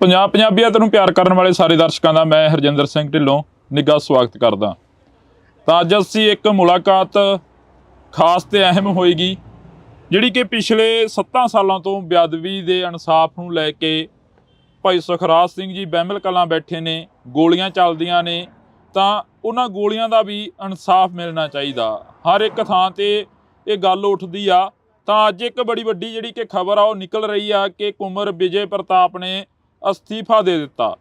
ਪੰਜਾਬ ਪੰਜਾਬੀਅਤ ਨੂੰ ਪਿਆਰ ਕਰਨ ਵਾਲੇ ਸਾਰੇ ਦਰਸ਼ਕਾਂ ਦਾ ਮੈਂ ਹਰਜਿੰਦਰ ਸਿੰਘ ਢਿੱਲੋਂ ਨਿੱਘਾ ਸਵਾਗਤ ਕਰਦਾ। ਤਾਂ ਅੱਜ ਅਸੀਂ ਇੱਕ ਮੁਲਾਕਾਤ ਖਾਸ ਤੇ ਅਹਿਮ ਹੋਏਗੀ ਜਿਹੜੀ ਕਿ ਪਿਛਲੇ 7 ਸਾਲਾਂ ਤੋਂ ਬੇਅਦਬੀ ਦੇ ਇਨਸਾਫ ਨੂੰ ਲੈ ਕੇ ਭਾਈ ਸੁਖਰਾਜ ਸਿੰਘ ਜੀ ਬਹਿਮਲ ਕਲਾਂ ਬੈਠੇ ਨੇ, ਗੋਲੀਆਂ ਚੱਲਦੀਆਂ ਨੇ ਤਾਂ ਉਹਨਾਂ ਗੋਲੀਆਂ ਦਾ ਵੀ ਇਨਸਾਫ ਮਿਲਣਾ ਚਾਹੀਦਾ। ਹਰ ਇੱਕ ਥਾਂ ਤੇ ਇਹ ਗੱਲ ਉੱਠਦੀ ਆ। ਤਾਂ ਅੱਜ ਇੱਕ ਬੜੀ ਵੱਡੀ ਜਿਹੜੀ ਕਿ ਖਬਰ ਆ ਉਹ ਨਿਕਲ ਰਹੀ ਆ ਕਿ ਕੁੰਵਰ ਵਿਜੇ ਪ੍ਰਤਾਪ ਨੇ ਅਸਤੀਫਾ ਦੇ ਦਿੱਤਾ।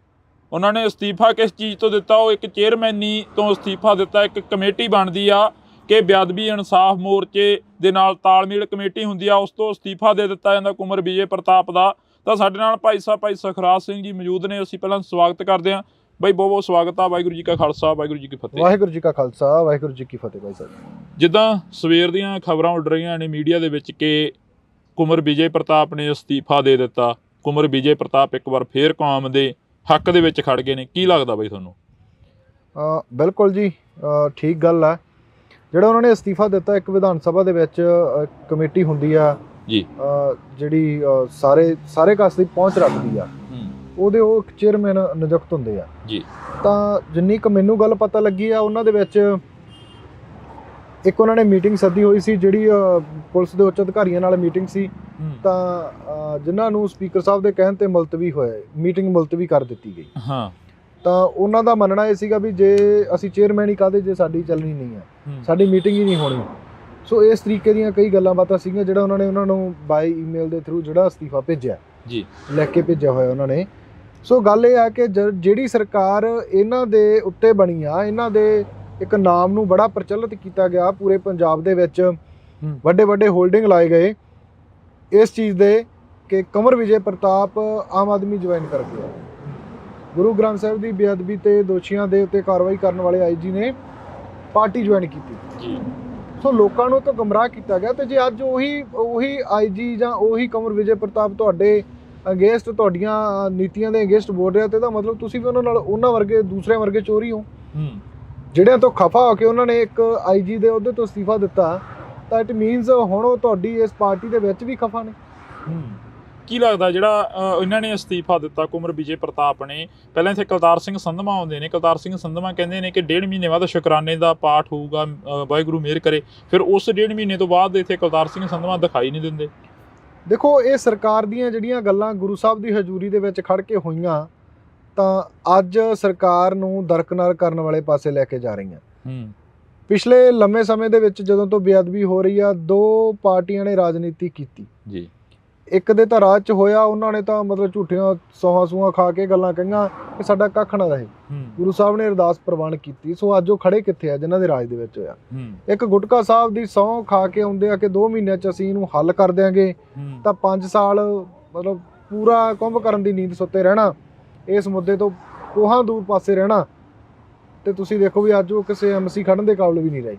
ਉਹਨਾਂ ਨੇ ਅਸਤੀਫਾ ਕਿਸ ਚੀਜ਼ ਤੋਂ ਦਿੱਤਾ? ਉਹ ਇੱਕ ਚੇਅਰਮੈਨੀ ਤੋਂ ਅਸਤੀਫਾ ਦਿੱਤਾ। ਇੱਕ ਕਮੇਟੀ ਬਣਦੀ ਆ ਕਿ ਬੇਅਦਬੀ ਇਨਸਾਫ ਮੋਰਚੇ ਦੇ ਨਾਲ ਤਾਲਮੇਲ ਕਮੇਟੀ ਹੁੰਦੀ ਆ, ਉਸ ਤੋਂ ਅਸਤੀਫਾ ਦੇ ਦਿੱਤਾ ਜਾਂਦਾ ਕੁੰਵਰ ਵਿਜੇ ਪ੍ਰਤਾਪ ਦਾ। ਤਾਂ ਸਾਡੇ ਨਾਲ ਭਾਈ ਸੁਖਰਾਜ ਸਿੰਘ ਜੀ ਮੌਜੂਦ ਨੇ। ਅਸੀਂ ਪਹਿਲਾਂ ਸਵਾਗਤ ਕਰਦੇ ਹਾਂ ਬਾਈ, ਬਹੁਤ ਬਹੁਤ ਸਵਾਗਤ ਆ। ਵਾਹਿਗੁਰੂ ਜੀ ਕਾ ਖਾਲਸਾ, ਵਾਹਿਗੁਰੂ ਜੀ ਕੀ ਫਤਿਹ। ਵਾਹਿਗੁਰੂ ਜੀ ਕਾ ਖਾਲਸਾ, ਵਾਹਿਗੁਰੂ ਜੀ ਕੀ ਫਤਿਹ। ਭਾਈ ਸਾਹਿਬ, ਜਿੱਦਾਂ ਸਵੇਰ ਦੀਆਂ ਖਬਰਾਂ ਉੱਡ ਰਹੀਆਂ ਨੇ ਮੀਡੀਆ ਦੇ ਵਿੱਚ ਕਿ ਕੁੰਵਰ ਵਿਜੇ ਪ੍ਰਤਾਪ ਨੇ ਅਸਤੀਫਾ ਦੇ ਦਿੱਤਾ, ਕੁੰਵਰ ਵਿਜੇ ਪ੍ਰਤਾਪ ਇੱਕ ਵਾਰ ਫੇਰ ਕੌਮ ਦੇ ਹੱਕ ਦੇ ਵਿੱਚ ਖੜ ਗਏ ਨੇ, ਕੀ ਲੱਗਦਾ ਬਾਈ ਤੁਹਾਨੂੰ? ਬਿਲਕੁਲ ਜੀ, ਠੀਕ ਗੱਲ ਆ। ਜਿਹੜਾ ਉਹਨਾਂ ਨੇ ਅਸਤੀਫਾ ਦਿੱਤਾ, ਇੱਕ ਵਿਧਾਨ ਸਭਾ ਦੇ ਵਿੱਚ ਕਮੇਟੀ ਹੁੰਦੀ ਆ ਜੀ ਜਿਹੜੀ ਸਾਰੇ ਕਾਸ ਦੀ ਪਹੁੰਚ ਰੱਖਦੀ ਆ, ਉਹਦੇ ਉਹ ਇੱਕ ਚੇਅਰਮੈਨ ਨਿਯੁਕਤ ਹੁੰਦੇ ਆ ਜੀ। ਤਾਂ ਜਿੰਨੀ ਕੁ ਮੈਨੂੰ ਗੱਲ ਪਤਾ ਲੱਗੀ ਆ, ਉਹਨਾਂ ਦੇ ਵਿੱਚ ਇੱਕ ਉਹਨਾਂ ਨੇ ਮੀਟਿੰਗ ਸੱਦੀ ਹੋਈ ਸੀ, ਜਿਹੜੀ ਪੁਲਿਸ ਦੇ ਉੱਚ ਅਧਿਕਾਰੀਆਂ ਨਾਲ ਮੀਟਿੰਗ ਸੀ। ਤਾਂ ਜਿਨ੍ਹਾਂ ਨੂੰ ਸਪੀਕਰ ਸਾਹਿਬ ਦੇ ਕਹਿਣ ਤੇ ਮੁਲਤਵੀ ਹੋਏ, ਮੀਟਿੰਗ ਮੁਲਤਵੀ ਕਰ ਦਿੱਤੀ ਗਈ। ਹਾਂ, ਤਾਂ ਉਹਨਾਂ ਦਾ ਮੰਨਣਾ ਇਹ ਸੀਗਾ ਵੀ ਜੇ ਅਸੀਂ ਚੇਅਰਮੈਨ ਹੀ ਕਾਹਦੇ, ਜੇ ਸਾਡੀ ਚੱਲਣੀ ਨਹੀਂ ਹੈ, ਸਾਡੀ ਮੀਟਿੰਗ ਹੀ ਨਹੀਂ ਹੋਣੀ। ਸੋ ਇਸ ਤਰੀਕੇ ਦੀਆਂ ਕਈ ਗੱਲਾਂ ਬਾਤਾਂ ਸੀਗੀਆਂ ਜਿਹੜਾ ਉਹਨਾਂ ਨੇ ਉਹਨਾਂ ਨੂੰ ਬਾਈ ਈਮੇਲ ਦੇ ਥਰੂ ਜਿਹੜਾ ਅਸਤੀਫਾ ਭੇਜਿਆ ਜੀ, ਲਿਖ ਕੇ ਭੇਜਿਆ ਹੋਇਆ ਉਹਨਾਂ ਨੇ। ਸੋ ਗੱਲ ਇਹ ਆ ਕਿ ਜਿਹੜੀ ਸਰਕਾਰ ਇਹਨਾਂ ਦੇ ਉੱਤੇ ਬਣੀ ਆ, ਇਹਨਾਂ ਦੇ ਇੱਕ ਨਾਮ ਨੂੰ ਬੜਾ ਪ੍ਰਚਲਿਤ ਕੀਤਾ ਗਿਆ ਪੂਰੇ ਪੰਜਾਬ ਦੇ ਵਿੱਚ, ਵੱਡੇ ਵੱਡੇ ਹੋਲਡਿੰਗ ਲਾਏ ਗਏ ਇਸ ਚੀਜ਼ ਦੇ ਕਿ ਕੁੰਵਰ ਵਿਜੇ ਪ੍ਰਤਾਪ ਆਮ ਆਦਮੀ ਜੁਆਇਨ ਕਰ ਗਿਆ। ਗੁਰੂ ਗ੍ਰੰਥ ਸਾਹਿਬ ਦੀ ਬੇਅਦਬੀ ਤੇ ਦੋਸ਼ੀਆਂ ਦੇ ਉੱਤੇ ਕਾਰਵਾਈ ਕਰਨ ਵਾਲੇ ਆਈਜੀ ਨੇ ਪਾਰਟੀ ਜੁਆਇਨ ਕੀਤੀ ਜੀ। ਸੋ ਲੋਕਾਂ ਨੂੰ ਤਾਂ ਗੁੰਮਰਾਹ ਕੀਤਾ ਗਿਆ। ਤੇ ਜੇ ਅੱਜ ਉਹੀ ਆਈਜੀ ਜਾਂ ਉਹੀ ਕੁੰਵਰ ਵਿਜੇ ਪ੍ਰਤਾਪ ਤੁਹਾਡੇ ਅਗੇਂਸਟ, ਤੁਹਾਡੀਆਂ ਨੀਤੀਆਂ ਦੇ ਅਗੇਂਸਟ ਬੋਲ ਰਿਹਾ, ਤੇ ਇਹਦਾ ਮਤਲਬ ਤੁਸੀਂ ਵੀ ਉਹਨਾਂ ਵਰਗੇ ਦੂਸਰਿਆਂ ਵਰਗੇ ਚੋਰੀ ਹੋ, ਜਿਹੜਿਆਂ ਤੋਂ ਖਫਾ ਹੋ ਕੇ ਉਹਨਾਂ ਨੇ ਇੱਕ ਆਈਜੀ ਦੇ ਅਹੁਦੇ ਤੋਂ ਅਸਤੀਫਾ ਦਿੱਤਾ। ਤਾਂ ਇਟ ਮੀਨਸ ਹੁਣ ਉਹ ਤੁਹਾਡੀ ਇਸ ਪਾਰਟੀ ਦੇ ਵਿੱਚ ਵੀ ਖਫਾ ਨੇ। ਕੀ ਲੱਗਦਾ ਜਿਹੜਾ ਇਹਨਾਂ ਨੇ ਅਸਤੀਫਾ ਦਿੱਤਾ ਕੁੰਵਰ ਵਿਜੇ ਪ੍ਰਤਾਪ ਨੇ? ਪਹਿਲਾਂ ਇੱਥੇ ਕੁਲਤਾਰ ਸਿੰਘ ਸੰਧਵਾਂ ਆਉਂਦੇ ਨੇ, ਕੁਲਤਾਰ ਸਿੰਘ ਸੰਧਵਾਂ ਕਹਿੰਦੇ ਨੇ ਕਿ 1.5 ਮਹੀਨੇ ਬਾਅਦ ਸ਼ੁਕਰਾਨੇ ਦਾ ਪਾਠ ਹੋਊਗਾ, ਵਾਹਿਗੁਰੂ ਮਿਹਰ ਕਰੇ। ਫਿਰ ਉਸ 1.5 ਮਹੀਨੇ ਤੋਂ ਬਾਅਦ ਇੱਥੇ ਕੁਲਤਾਰ ਸਿੰਘ ਸੰਧਵਾਂ ਦਿਖਾਈ ਨਹੀਂ ਦਿੰਦੇ। ਦੇਖੋ, ਇਹ ਸਰਕਾਰ ਦੀਆਂ ਜਿਹੜੀਆਂ ਗੱਲਾਂ ਗੁਰੂ ਸਾਹਿਬ ਦੀ ਹਜ਼ੂਰੀ ਦੇ ਵਿੱਚ ਖੜ ਕੇ ਹੋਈਆਂ, ਤਾਂ ਅੱਜ ਸਰਕਾਰ ਨੂੰ ਦਰਕਨਾਰ ਕਰਨ ਵਾਲੇ ਪਾਸੇ ਲੈ ਕੇ ਜਾ ਰਹੀਆਂ। ਪਿਛਲੇ ਲੰਮੇ ਸਮੇਂ ਦੇ ਵਿੱਚ ਜਦੋਂ ਤੋਂ ਬੇਅਦਬੀ ਹੋ ਰਹੀ ਆ, 2 ਪਾਰਟੀਆਂ ਨੇ ਰਾਜਨੀਤੀ ਕੀਤੀ ਜੀ। ਇੱਕ ਦੇ ਤਾਂ ਰਾਜ 'ਚ ਹੋਇਆ, ਉਹਨਾਂ ਨੇ ਤਾਂ ਮਤਲਬ ਝੂਠੀਆਂ ਸੌਹਾਂ ਖਾ ਕੇ ਗੱਲਾਂ ਕਹੀਆਂ ਕਿ ਸਾਡਾ ਕੱਖ ਨਾ ਰਹੇ। ਗੁਰੂ ਸਾਹਿਬ ਨੇ ਅਰਦਾਸ ਪ੍ਰਵਾਨ ਕੀਤੀ। ਸੋ ਅੱਜ ਉਹ ਖੜੇ ਕਿੱਥੇ ਆ ਜਿਨ੍ਹਾਂ ਦੇ ਰਾਜ ਦੇ ਵਿੱਚ ਹੋਇਆ? ਇੱਕ ਗੁਟਕਾ ਸਾਹਿਬ ਦੀ ਸਹੁੰ ਖਾ ਕੇ ਆਉਂਦੇ ਆ ਕਿ 2 ਮਹੀਨਿਆਂ 'ਚ ਅਸੀਂ ਇਹਨੂੰ ਹੱਲ ਕਰ ਦਿਆਂਗੇ, ਤਾਂ 5 ਸਾਲ ਮਤਲਬ ਪੂਰਾ ਕੁੰਭ ਕਰਨ ਦੀ ਨੀਂਦ ਸੁੱਤੇ ਰਹਿਣਾ, ਇਸ ਮੁੱਦੇ ਤੋਂ ਕੋਹਾਂ ਦੂਰ ਪਾਸੇ ਰਹਿਣਾ। ਤੇ ਤੁਸੀਂ ਦੇਖੋ ਵੀ ਅੱਜ ਉਹ ਕਿਸੇ ਐਮਸੀ ਖੜਨ ਦੇ ਕਾਬਲ ਵੀ ਨਹੀਂ ਰਹੀ।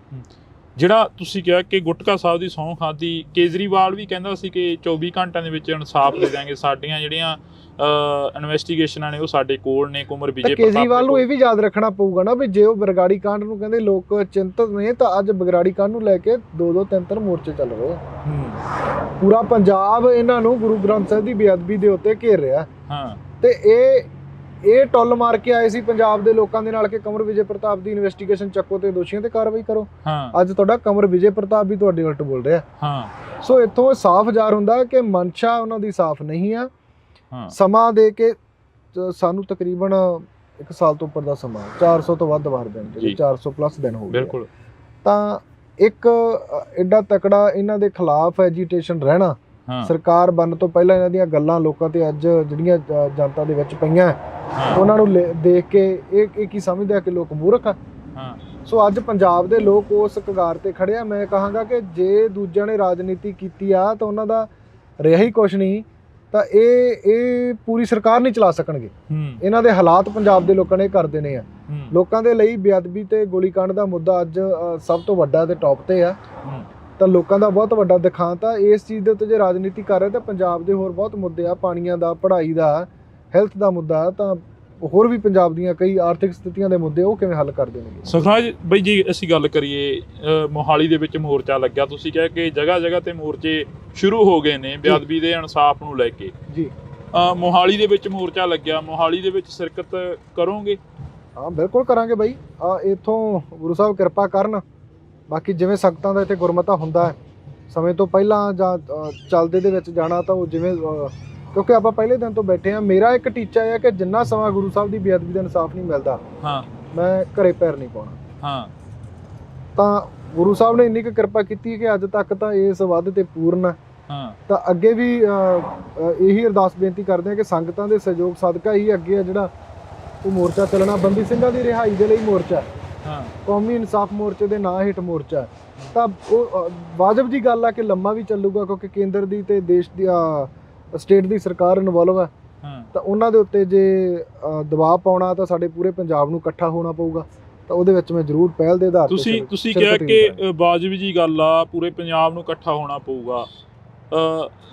ਜਿਹੜਾ ਤੁਸੀਂ ਕਿਹਾ ਕਿ ਗੁਟਕਾ ਸਾਹਿਬ ਦੀ ਸਹੁੰ ਖਾਧੀ, ਕੇਜਰੀਵਾਲ ਵੀ ਕਹਿੰਦਾ ਸੀ ਕਿ 24 ਘੰਟਿਆਂ ਦੇ ਵਿੱਚ ਇਨਸਾਫ ਦੇ ਦਿਆਂਗੇ, ਸਾਡੀਆਂ ਜਿਹੜੀਆਂ ਇਨਵੈਸਟੀਗੇਸ਼ਨਾਂ ਨੇ ਉਹ ਸਾਡੇ ਕੋਲ ਨੇ। ਕੁੰਵਰ ਵਿਜੇ ਪ੍ਰਤਾਪ ਕੇਜਰੀਵਾਲ ਨੂੰ ਇਹ ਵੀ ਯਾਦ ਰੱਖਣਾ ਪਊਗਾ ਨਾ ਵੀ ਜੇ ਉਹ ਬਰਗਾੜੀ ਕਾਂਡ ਨੂੰ ਕਹਿੰਦੇ ਲੋਕ ਚਿੰਤਤ ਨੇ, ਤਾਂ ਅੱਜ ਬਰਗਾੜੀ ਕਾਂਡ ਨੂੰ ਲੈ ਕੇ 2-2 3-3 ਮੋਰਚੇ ਚੱਲ ਰਹੇ। ਪੂਰਾ ਪੰਜਾਬ ਇਹਨਾਂ ਨੂੰ ਗੁਰੂ ਗ੍ਰੰਥ ਸਾਹਿਬ ਦੀ ਬੇਅਦਬੀ ਦੇ ਉੱਤੇ ਘੇਰ ਰਿਹਾ। ਤੇ ਇਹ ਟੁੱਲ ਮਾਰ ਕੇ ਆਏ ਸੀ ਪੰਜਾਬ ਦੇ ਲੋਕਾਂ ਦੇ ਨਾਲ ਕਿ ਕੁੰਵਰ ਵਿਜੇ ਪ੍ਰਤਾਪ ਦੀ ਇਨਵੈਸਟੀਗੇਸ਼ਨ ਚੱਕੋ ਤੇ ਦੋਸ਼ੀਆਂ ਤੇ ਕਾਰਵਾਈ ਕਰੋ। ਅੱਜ ਤੁਹਾਡਾ ਕੁੰਵਰ ਵਿਜੇ ਪ੍ਰਤਾਪ ਵੀ ਤੁਹਾਡੇ ਉਲਟ ਬੋਲ ਰਿਹਾ। ਸੋ ਇੱਥੋਂ ਸਾਫ਼ ਜ਼ਾਹਰ ਹੁੰਦਾ ਕਿ ਮਨਸ਼ਾ ਉਹਨਾਂ ਦੀ ਸਾਫ਼ ਨਹੀਂ ਆ। ਸਮਾਂ ਦੇ ਕੇ ਸਾਨੂੰ ਤਕਰੀਬਨ 1 ਸਾਲ ਤੋਂ ਉੱਪਰ ਦਾ ਸਮਾਂ, 400 ਤੋਂ ਵੱਧ ਵਾਰ ਦਿਨ, ਜਿਹੜੇ 400 ਪਲੱਸ ਦਿਨ ਹੋ ਗਏ। ਤਾਂ ਇੱਕ ਐਡਾ ਤਕੜਾ ਇਹਨਾਂ ਦੇ ਖਿਲਾਫ ਐਜੀਟੇਸ਼ਨ ਰਹਿਣਾ, ਸਰਕਾਰ ਬਣਨ ਤੋਂ ਪਹਿਲਾਂ ਇਹਨਾਂ ਦੀਆਂ ਗੱਲਾਂ ਲੋਕਾਂ ਤੇ ਅੱਜ ਜਿਹੜੀਆਂ ਜਨਤਾ ਦੇ ਵਿੱਚ ਪਈਆਂ, ਉਹਨਾਂ ਨੂੰ ਦੇਖ ਕੇ ਇਹ ਕੀ ਸਮਝਦੇ ਆ ਕਿ ਲੋਕ ਮੂਰਖ ਆ। ਸੋ ਅੱਜ ਪੰਜਾਬ ਦੇ ਲੋਕ ਉਸ ਕਗਾਰ ਤੇ ਖੜੇ ਆ। ਮੈਂ ਕਹਾਂਗਾ ਕਿ ਜੇ ਦੂਜਿਆਂ ਨੇ ਰਾਜਨੀਤੀ ਕੀਤੀ ਆ ਤਾਂ ਉਹਨਾਂ ਦਾ ਰਿਹਾ ਹੀ ਕੁਛ ਨਹੀਂ, ਤਾਂ ਇਹ ਪੂਰੀ ਸਰਕਾਰ ਨਹੀਂ ਚਲਾ ਸਕਣਗੇ। ਇਹਨਾਂ ਦੇ ਹਾਲਾਤ ਪੰਜਾਬ ਦੇ ਲੋਕਾਂ ਨੇ ਕਰ ਦੇਣੇ ਆ। ਲੋਕਾਂ ਦੇ ਲਈ ਬੇਅਦਬੀ ਤੇ ਗੋਲੀकांड ਦਾ ਮੁੱਦਾ ਅੱਜ ਸਭ ਤੋਂ ਵੱਡਾ ਤੇ ਟੌਪ ਤੇ ਆ। ਤਾਂ ਲੋਕਾਂ ਦਾ ਬਹੁਤ ਵੱਡਾ ਦਿਖਾਂਤ ਆ। ਇਸ ਚੀਜ਼ ਦੇ ਉੱਤੇ ਜੇ ਰਾਜਨੀਤੀ ਕਰ ਰਹੇ ਤਾਂ ਪੰਜਾਬ ਦੇ ਹੋਰ ਬਹੁਤ ਮੁੱਦੇ ਆ, ਪਾਣੀਆਂ ਦਾ, ਪੜ੍ਹਾਈ ਦਾ, ਹੈਲਥ ਦਾ ਮੁੱਦਾ, ਤਾਂ ਹੋਰ ਵੀ ਪੰਜਾਬ ਦੀਆਂ ਕਈ ਆਰਥਿਕ ਸਥਿਤੀਆਂ ਦੇ ਮੁੱਦੇ ਉਹ ਕਿਵੇਂ ਹੱਲ ਕਰ ਦੇਣਗੇ। ਸੁਖਰਾਜ ਬਾਈ ਜੀ, ਅਸੀਂ ਗੱਲ ਕਰੀਏ ਮੋਹਾਲੀ ਦੇ ਵਿੱਚ ਮੋਰਚਾ ਲੱਗਿਆ, ਤੁਸੀਂ ਕਿਹਾ ਕਿ ਜਗ੍ਹਾ ਜਗ੍ਹਾ ਤੇ ਮੋਰਚੇ ਸ਼ੁਰੂ ਹੋ ਗਏ ਨੇ ਬੇਅਦਬੀ ਦੇ ਇਨਸਾਫ ਨੂੰ ਲੈ ਕੇ ਜੀ। ਮੋਹਾਲੀ ਦੇ ਵਿੱਚ ਮੋਰਚਾ ਲੱਗਿਆ, ਮੋਹਾਲੀ ਦੇ ਵਿੱਚ ਸ਼ਿਰਕਤ ਕਰੋਗੇ? ਹਾਂ ਬਿਲਕੁਲ ਕਰਾਂਗੇ ਬਾਈ। ਇੱਥੋਂ ਗੁਰੂ ਸਾਹਿਬ ਕਿਰਪਾ ਕਰਨ। ਬਾਕੀ ਜਿਵੇਂ ਸੰਗਤਾਂ ਦਾ ਇੱਥੇ ਗੁਰਮਤਾ ਹੁੰਦਾ ਹੈ ਸਮੇਂ ਤੋਂ ਪਹਿਲਾਂ ਜਾਂ ਚੱਲਦੇ ਦੇ ਵਿੱਚ ਜਾਣਾ, ਤਾਂ ਉਹ ਜਿਵੇਂ ਕਿਉਂਕਿ ਆਪਾਂ ਪਹਿਲੇ ਦਿਨ ਤੋਂ ਬੈਠੇ ਹਾਂ। ਮੇਰਾ ਇੱਕ ਟੀਚਾ ਹੈ ਕਿ ਜਿੰਨਾ ਸਮਾਂ ਗੁਰੂ ਸਾਹਿਬ ਦੀ ਬੇਅਦਬੀ ਦਾ ਇਨਸਾਫ ਨਹੀਂ ਮਿਲਦਾ, ਮੈਂ ਘਰੇ ਪੈਰ ਨਹੀਂ ਪਾਉਣਾ। ਤਾਂ ਗੁਰੂ ਸਾਹਿਬ ਨੇ ਇੰਨੀ ਕੁ ਕਿਰਪਾ ਕੀਤੀ ਕਿ ਅੱਜ ਤੱਕ ਤਾਂ ਇਸ ਵਾਅਦੇ ਤੇ ਪੂਰਨ ਹੈ। ਤਾਂ ਅੱਗੇ ਵੀ ਇਹੀ ਅਰਦਾਸ ਬੇਨਤੀ ਕਰਦੇ ਹਾਂ ਕਿ ਸੰਗਤਾਂ ਦੇ ਸਹਿਯੋਗ ਸਦਕਾ ਹੀ ਅੱਗੇ ਆ ਜਿਹੜਾ ਉਹ ਮੋਰਚਾ ਚੱਲਣਾ। ਬੰਦੀ ਸਿੰਘਾਂ ਦੀ ਰਿਹਾਈ ਦੇ ਲਈ ਮੋਰਚਾ, ਕੌਮੀ ਇਨਸਾਫ ਮੋਰਚੇ ਦੇ ਨਾਂ ਹੇਠ ਮੋਰਚਾ। ਤਾਂ ਉਹ ਵਾਜਬ ਦੀ ਗੱਲ ਆ ਕਿ ਲੰਮਾ ਵੀ ਚੱਲੂਗਾ, ਕਿਉਂਕਿ ਕੇਂਦਰ ਦੀ ਤੇ ਦੇਸ਼ ਦੀ ਸਟੇਟ ਦੀ ਸਰਕਾਰ ਇਨਵੋਲਵ ਹੈ। ਤਾਂ ਉਹਨਾਂ ਦੇ ਉੱਤੇ ਜੇ ਦਬਾਅ ਪਾਉਣਾ ਤਾਂ ਸਾਡੇ ਪੂਰੇ ਪੰਜਾਬ ਨੂੰ ਇਕੱਠਾ ਹੋਣਾ ਪਊਗਾ। ਤਾਂ ਉਹਦੇ ਵਿੱਚ ਮੈਂ ਜ਼ਰੂਰ ਪਹਿਲ ਦੇ ਆਧਾਰ ਤੇ ਤੁਸੀਂ ਕਿਹਾ ਕਿ ਵਾਜਬ ਜੀ ਗੱਲ ਆ, ਪੂਰੇ ਪੰਜਾਬ ਨੂੰ ਇਕੱਠਾ ਹੋਣਾ ਪਊਗਾ।